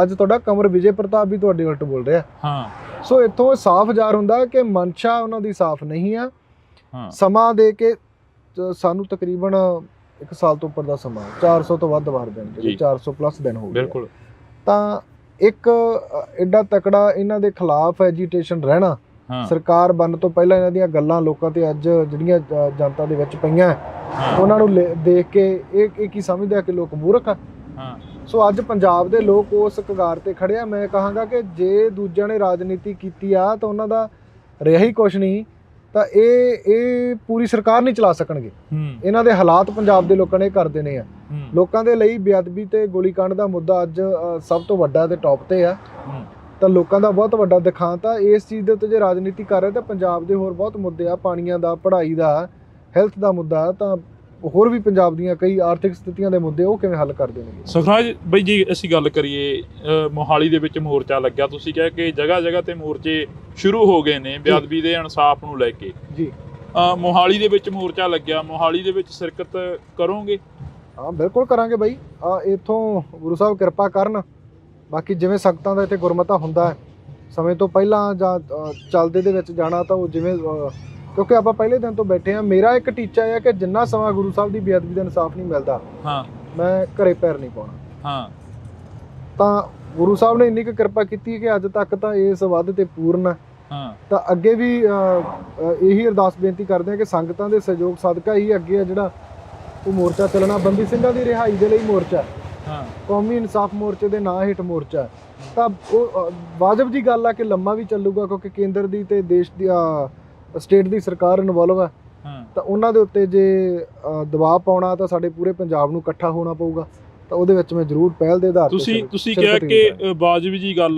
ਅੱਜ ਤੁਹਾਡਾ ਕੁੰਵਰ ਵਿਜੇ ਪ੍ਰਤਾਪ ਵੀ ਤੁਹਾਡੇ ਉਲਟ ਬੋਲ ਰਿਹਾ। ਸੋ ਇੱਥੋਂ ਸਾਫ਼ ਜ਼ਾਹਰ ਹੁੰਦਾ ਕਿ ਮਨਸ਼ਾ ਉਹਨਾਂ ਦੀ ਸਾਫ਼ ਨਹੀਂ ਆ। ਸਮਾਂ ਦੇ ਕੇ ਸਾਨੂੰ ਤਕਰੀਬਨ 1 ਸਾਲ ਤੋਂ ਉੱਪਰ ਦਾ ਸਮਾਂ, 400 ਤੋਂ ਵੱਧ ਵਾਰ ਦਿਨ, ਜਿਹੜੇ 400 ਪਲੱਸ ਦਿਨ ਹੋ ਗਏ। ਤਾਂ ਇੱਕ ਐਡਾ ਤਕੜਾ ਇਹਨਾਂ ਦੇ ਖਿਲਾਫ ਐਜੀਟੇਸ਼ਨ ਰਹਿਣਾ, ਸਰਕਾਰ ਬਣਨ ਤੋਂ ਪਹਿਲਾਂ ਇਹਨਾਂ ਦੀਆਂ ਗੱਲਾਂ ਲੋਕਾਂ ਤੇ ਅੱਜ ਜਿਹੜੀਆਂ ਜਨਤਾ ਦੇ ਵਿੱਚ ਪਈਆਂ, ਉਹਨਾਂ ਨੂੰ ਦੇਖ ਕੇ ਇਹ ਕੀ ਸਮਝਦੇ ਆ ਕਿ ਲੋਕ ਮੂਰਖ ਆ। ਸੋ ਅੱਜ ਪੰਜਾਬ ਦੇ ਲੋਕ ਉਸ ਕਗਾਰ ਤੇ ਖੜਿਆ। ਮੈਂ ਕਹਾਂਗਾ ਕਿ ਜੇ ਦੂਜਿਆਂ ਨੇ ਰਾਜਨੀਤੀ ਕੀਤੀ ਆ ਤਾਂ ਉਹਨਾਂ ਦਾ ਰਿਹਾ ਹੀ ਕੁਛ ਨਹੀਂ, ਤਾਂ ਇਹ ਪੂਰੀ ਸਰਕਾਰ ਨਹੀਂ ਚਲਾ ਸਕਣਗੇ। ਇਹਨਾਂ ਦੇ ਹਾਲਾਤ ਪੰਜਾਬ ਦੇ ਲੋਕਾਂ ਨੇ ਕਰ ਦੇਣੇ ਆ। ਲੋਕਾਂ ਦੇ ਲਈ ਬੇਅਦਬੀ ਤੇ ਗੋਲੀकांड ਦਾ ਮੁੱਦਾ ਅੱਜ ਸਭ ਤੋਂ ਵੱਡਾ ਤੇ ਟੌਪ ਤੇ ਆ। ਤਾਂ ਲੋਕਾਂ ਦਾ ਬਹੁਤ ਵੱਡਾ ਦਿਖਾਂਤ ਆ। ਇਸ ਚੀਜ਼ ਦੇ ਉੱਤੇ ਜੇ ਰਾਜਨੀਤੀ ਕਰ ਰਹੇ ਤਾਂ ਪੰਜਾਬ ਦੇ ਹੋਰ ਬਹੁਤ ਮੁੱਦੇ ਆ, ਪਾਣੀਆਂ ਦਾ, ਪੜ੍ਹਾਈ ਦਾ, ਹੈਲਥ ਦਾ ਮੁੱਦਾ, ਤਾਂ ਹੋਰ ਵੀ ਪੰਜਾਬ ਦੀਆਂ ਕਈ ਆਰਥਿਕ ਸਥਿਤੀਆਂ ਦੇ ਮੁੱਦੇ ਉਹ ਕਿਵੇਂ ਹੱਲ ਕਰ ਦੇਣਗੇ। ਸੁਖਰਾਜ ਬਈ, ਜੀ ਅਸੀਂ ਗੱਲ ਕਰੀਏ ਮੋਹਾਲੀ ਦੇ ਵਿੱਚ ਮੋਰਚਾ ਲੱਗਿਆ, ਤੁਸੀਂ ਕਿਹਾ ਕਿ ਜਗ੍ਹਾ ਜਗ੍ਹਾ ਤੇ ਮੋਰਚੇ ਸ਼ੁਰੂ ਹੋ ਗਏ ਨੇ ਬੇਅਦਬੀ ਦੇ ਇਨਸਾਫ ਨੂੰ ਲੈ ਕੇ ਜੀ। ਮੋਹਾਲੀ ਦੇ ਵਿੱਚ ਮੋਰਚਾ ਲੱਗਿਆ, ਮੋਹਾਲੀ ਦੇ ਵਿੱਚ ਸ਼ਿਰਕਤ ਕਰੋਗੇ? ਹਾਂ, ਬਿਲਕੁਲ ਕਰਾਂਗੇ ਬਾਈ। ਇੱਥੋਂ ਗੁਰੂ ਸਾਹਿਬ ਕਿਰਪਾ ਕਰਨ। ਬਾਕੀ ਜਿਵੇਂ ਸੰਗਤਾਂ ਦਾ ਇੱਥੇ ਗੁਰਮਤਾ ਹੁੰਦਾ ਹੈ, ਸਮੇਂ ਤੋਂ ਪਹਿਲਾਂ ਜਾਂ ਚੱਲਦੇ ਦੇ ਵਿੱਚ ਜਾਣਾ ਤਾਂ ਉਹ ਜਿਵੇਂ ਕਿਉਂਕਿ ਆਪਾਂ ਪਹਿਲੇ ਦਿਨ ਤੋਂ ਬੈਠੇ ਆ। ਮੇਰਾ ਇੱਕ ਟੀਚਾ ਹੈ ਕਿ ਜਿੰਨਾ ਸਮਾਂ ਗੁਰੂ ਸਾਹਿਬ ਦੀ ਬੇਅਦਬੀ ਦਾ ਇਨਸਾਫ ਨਹੀਂ ਮਿਲਦਾ ਹਾਂ ਮੈਂ ਘਰੇ ਪੈਰ ਨਹੀਂ ਪਾਉਣਾ। ਹਾਂ ਤਾਂ ਗੁਰੂ ਸਾਹਿਬ ਨੇ ਇੰਨੀ ਕੁ ਕਿਰਪਾ ਕੀਤੀ ਕਿ ਅੱਜ ਤੱਕ ਤਾਂ ਇਸ ਵੱਧ ਤੇ ਪੂਰਨ ਹੈ। ਹਾਂ ਤਾਂ ਅੱਗੇ ਵੀ ਇਹੀ ਅਰਦਾਸ ਬੇਨਤੀ ਕਰਦੇ ਆ ਕਿ ਸੰਗਤਾਂ ਦੇ ਸਹਿਯੋਗ ਸਦਕਾ ਹੀ ਅੱਗੇ ਆ ਜਿਹੜਾ ਉਹ ਮੋਰਚਾ ਚੱਲਣਾ। ਬੰਦੀ ਸਿੰਘਾਂ ਦੀ ਰਿਹਾਈ ਦੇ ਲਈ ਮੋਰਚਾ, ਹਾਂ ਕੌਮੀ ਇਨਸਾਫ ਮੋਰਚੇ ਦੇ ਨਾਂ ਹੇਠ ਮੋਰਚਾ। ਤਾਂ ਉਹ ਵਾਜਬ ਦੀ ਗੱਲ ਆ ਕਿ ਲੰਮਾ ਵੀ ਚੱਲੂਗਾ ਕਿਉਂਕਿ ਕੇਂਦਰ ਦੀ ਤੇ ਦੇਸ਼ ਦੀ ਸਟੇਟ ਦੀ ਸਰਕਾਰ ਇਨਵੋਲਵ ਹੈ। ਹਾਂ ਤਾਂ ਉਹਨਾਂ ਦੇ ਉੱਤੇ ਜੇ ਦਬਾਅ ਪਾਉਣਾ ਤਾਂ ਸਾਡੇ ਪੂਰੇ ਪੰਜਾਬ ਨੂੰ ਇਕੱਠਾ ਹੋਣਾ ਪਊਗਾ। ਤਾਂ ਉਹਦੇ ਵਿੱਚ ਮੈਂ ਜ਼ਰੂਰ ਪਹਿਲ ਦੇ ਆਧਾਰ ਤੇ ਤੁਸੀਂ ਸ਼ਿਰਕਤ ਕਿਹਾ ਕਰਾਂਗਾ। ਕਿ ਵਾਜਬ ਜੀ ਗੱਲ